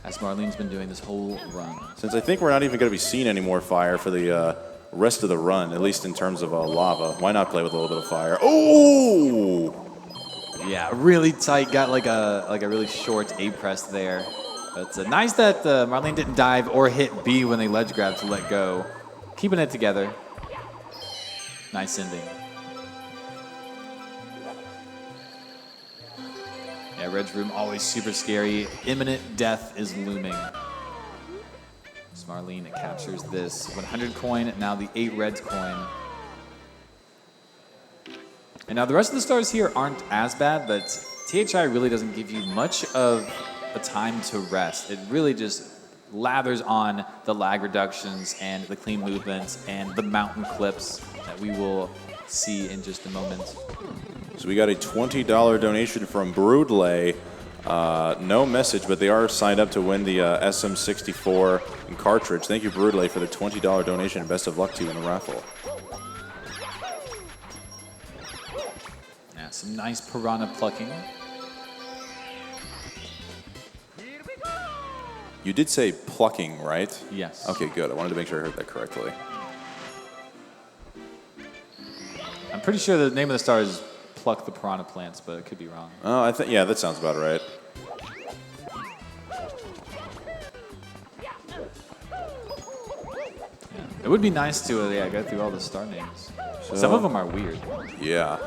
As Marlene's been doing this whole run. Since I think we're not even going to be seeing any more fire for the rest of the run, at least in terms of lava, why not play with a little bit of fire? Oh! Yeah, really tight. Got like a really short A press there. But nice that Marlene didn't dive or hit B when they ledge grabbed to let go. Keeping it together. Nice ending. Yeah, Red's room always super scary. Imminent death is looming. So Marlene captures this 100 coin, now the 8 Reds coin. And now the rest of the stars here aren't as bad, but THI really doesn't give you much of a time to rest. It really just lathers on the lag reductions and the clean movements and the mountain clips that we will see in just a moment. So we got a $20 donation from Broodlay. No message, but they are signed up to win the SM64 cartridge. Thank you, Broodlay, for the $20 donation, and best of luck to you in the raffle. Yeah, some nice piranha plucking. You did say plucking, right? Yes. Okay, good. I wanted to make sure I heard that correctly. I'm pretty sure the name of the star is Pluck the Piranha Plants, but it could be wrong. Oh, I think yeah, that sounds about right. It would be nice to go through all the star names. Some of them are weird. Yeah.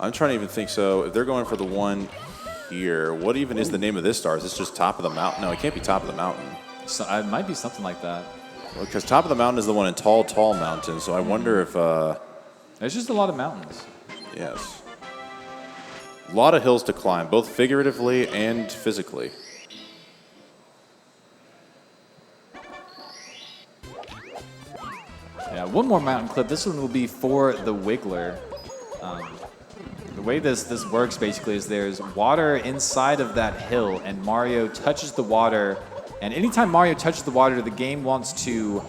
I'm trying to even think. So if they're going for the one here, what even is the name of this star? Is this just Top of the Mountain? No, it can't be Top of the Mountain. So, it might be something like that. Well, because Top of the Mountain is the one in Tall, Tall Mountain. So I wonder if... There's just a lot of mountains. Yes. A lot of hills to climb, both figuratively and physically. Yeah, one more mountain clip. This one will be for the Wiggler. The way this works basically is there's water inside of that hill, and Mario touches the water. And anytime Mario touches the water, the game wants to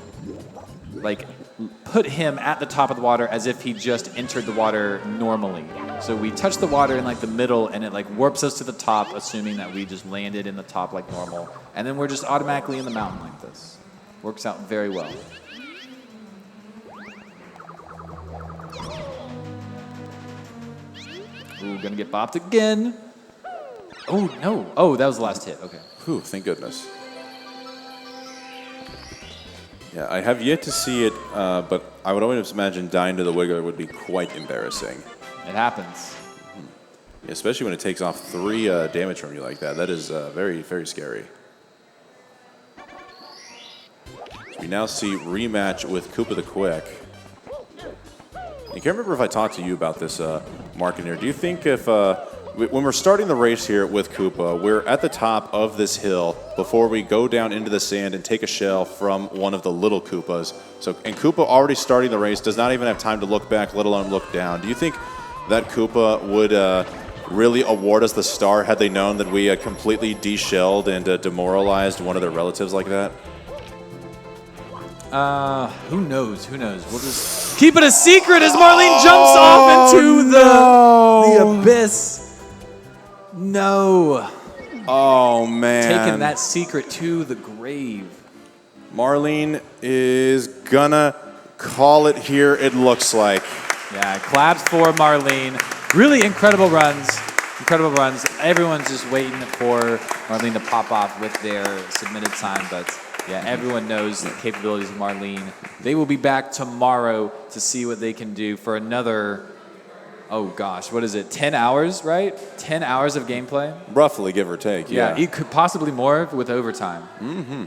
put him at the top of the water as if he just entered the water normally. So we touch the water in like the middle, and it like warps us to the top, assuming that we just landed in the top like normal. And then we're just automatically in the mountain like this. Works out very well. Ooh, gonna get bopped again. Oh, no. Oh, that was the last hit. Okay. Whew, thank goodness. Yeah, I have yet to see it, but I would always imagine dying to the Wiggler would be quite embarrassing. It happens. Yeah, especially when it takes off 3 damage from you like that. That is very, very scary. We now see rematch with Koopa the Quick. I can't remember if I talked to you about this, Marketeer. Do you think if, when we're starting the race here with Koopa, we're at the top of this hill before we go down into the sand and take a shell from one of the little Koopas. So, and Koopa already starting the race does not even have time to look back, let alone look down. Do you think that Koopa would really award us the star had they known that we completely de-shelled and demoralized one of their relatives like that? Who knows? Who knows? We'll just keep it a secret as Marlene jumps off into the abyss. No. Oh, man. Taking that secret to the grave. Marlene is gonna call it here, it looks like. Yeah, claps for Marlene. Really incredible runs. Incredible runs. Everyone's just waiting for Marlene to pop off with their submitted time, but yeah, everyone knows the capabilities of Marlene. They will be back tomorrow to see what they can do for another, oh gosh, what is it, 10 hours, right? 10 hours of gameplay? Roughly, give or take, yeah. It could possibly more with overtime. Mm-hmm.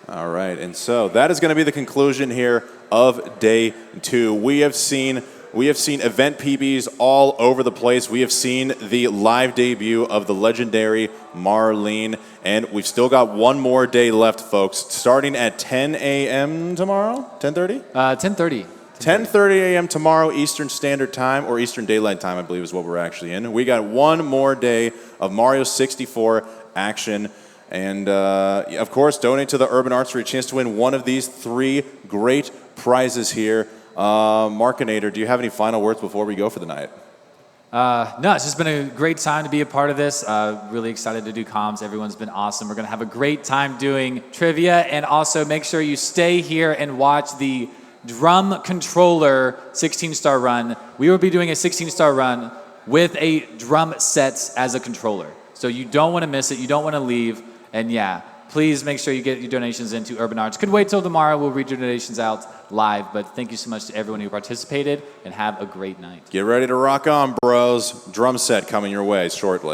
All right, and so that is going to be the conclusion here of day 2. We have seen event PBs all over the place. We have seen the live debut of the legendary Marlene, and we've still got one more day left, folks. Starting at 10 a.m. tomorrow? 10:30? 10:30. 10:30 a.m. tomorrow, Eastern Standard Time, or Eastern Daylight Time, I believe is what we're actually in. We got one more day of Mario 64 action. And, of course, donate to the Urban Arts for a chance to win one of these 3 great prizes here. Markinator, do you have any final words before we go for the night? No, it's just been a great time to be a part of this. Really excited to do comms. Everyone's been awesome. We're going to have a great time doing trivia. And also make sure you stay here and watch the drum controller 16-star run. We will be doing a 16-star run with a drum set as a controller. So you don't want to miss it. You don't want to leave. And yeah, please make sure you get your donations into Urban Arts. Could wait till tomorrow. We'll read your donations out live. But thank you so much to everyone who participated, and have a great night. Get ready to rock on, bros. Drum set coming your way shortly.